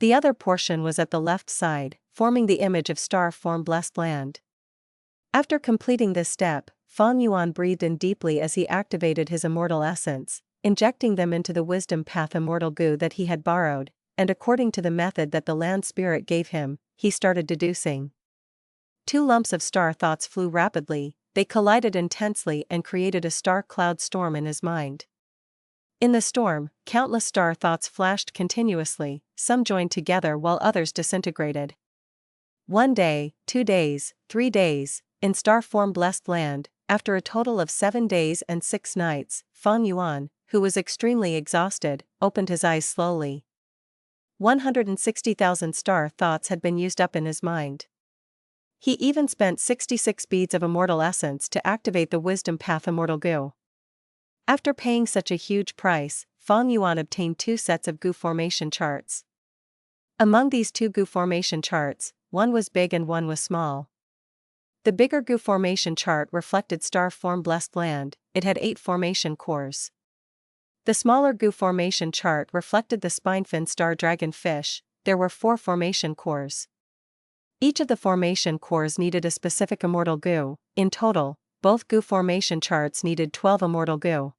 The other portion was at the left side, forming the image of Starform Blessed Land. After completing this step, Feng Yuan breathed in deeply as he activated his Immortal Essence, injecting them into the Wisdom Path Immortal Goo that he had borrowed, and according to the method that the Land Spirit gave him, he started deducing. 2 lumps of star thoughts flew rapidly, they collided intensely and created a star cloud storm in his mind. In the storm, countless star thoughts flashed continuously, some joined together while others disintegrated. 1 day, 2 days, 3 days, in Starform Blessed Land, after a total of 7 days and 6 nights, Feng Yuan, who was extremely exhausted, opened his eyes slowly. 160,000 star thoughts had been used up in his mind. He even spent 66 beads of Immortal Essence to activate the Wisdom Path Immortal Goo. After paying such a huge price, Feng Yuan obtained 2 sets of Goo formation charts. Among these 2 Goo formation charts, one was big and one was small. The bigger Goo formation chart reflected Starform Blessed Land, it had 8 formation cores. The smaller Goo formation chart reflected the Spinefin Star Dragonfish, there were 4 formation cores. Each of the formation cores needed a specific Immortal Goo. In total, both Goo formation charts needed 12 Immortal Goo.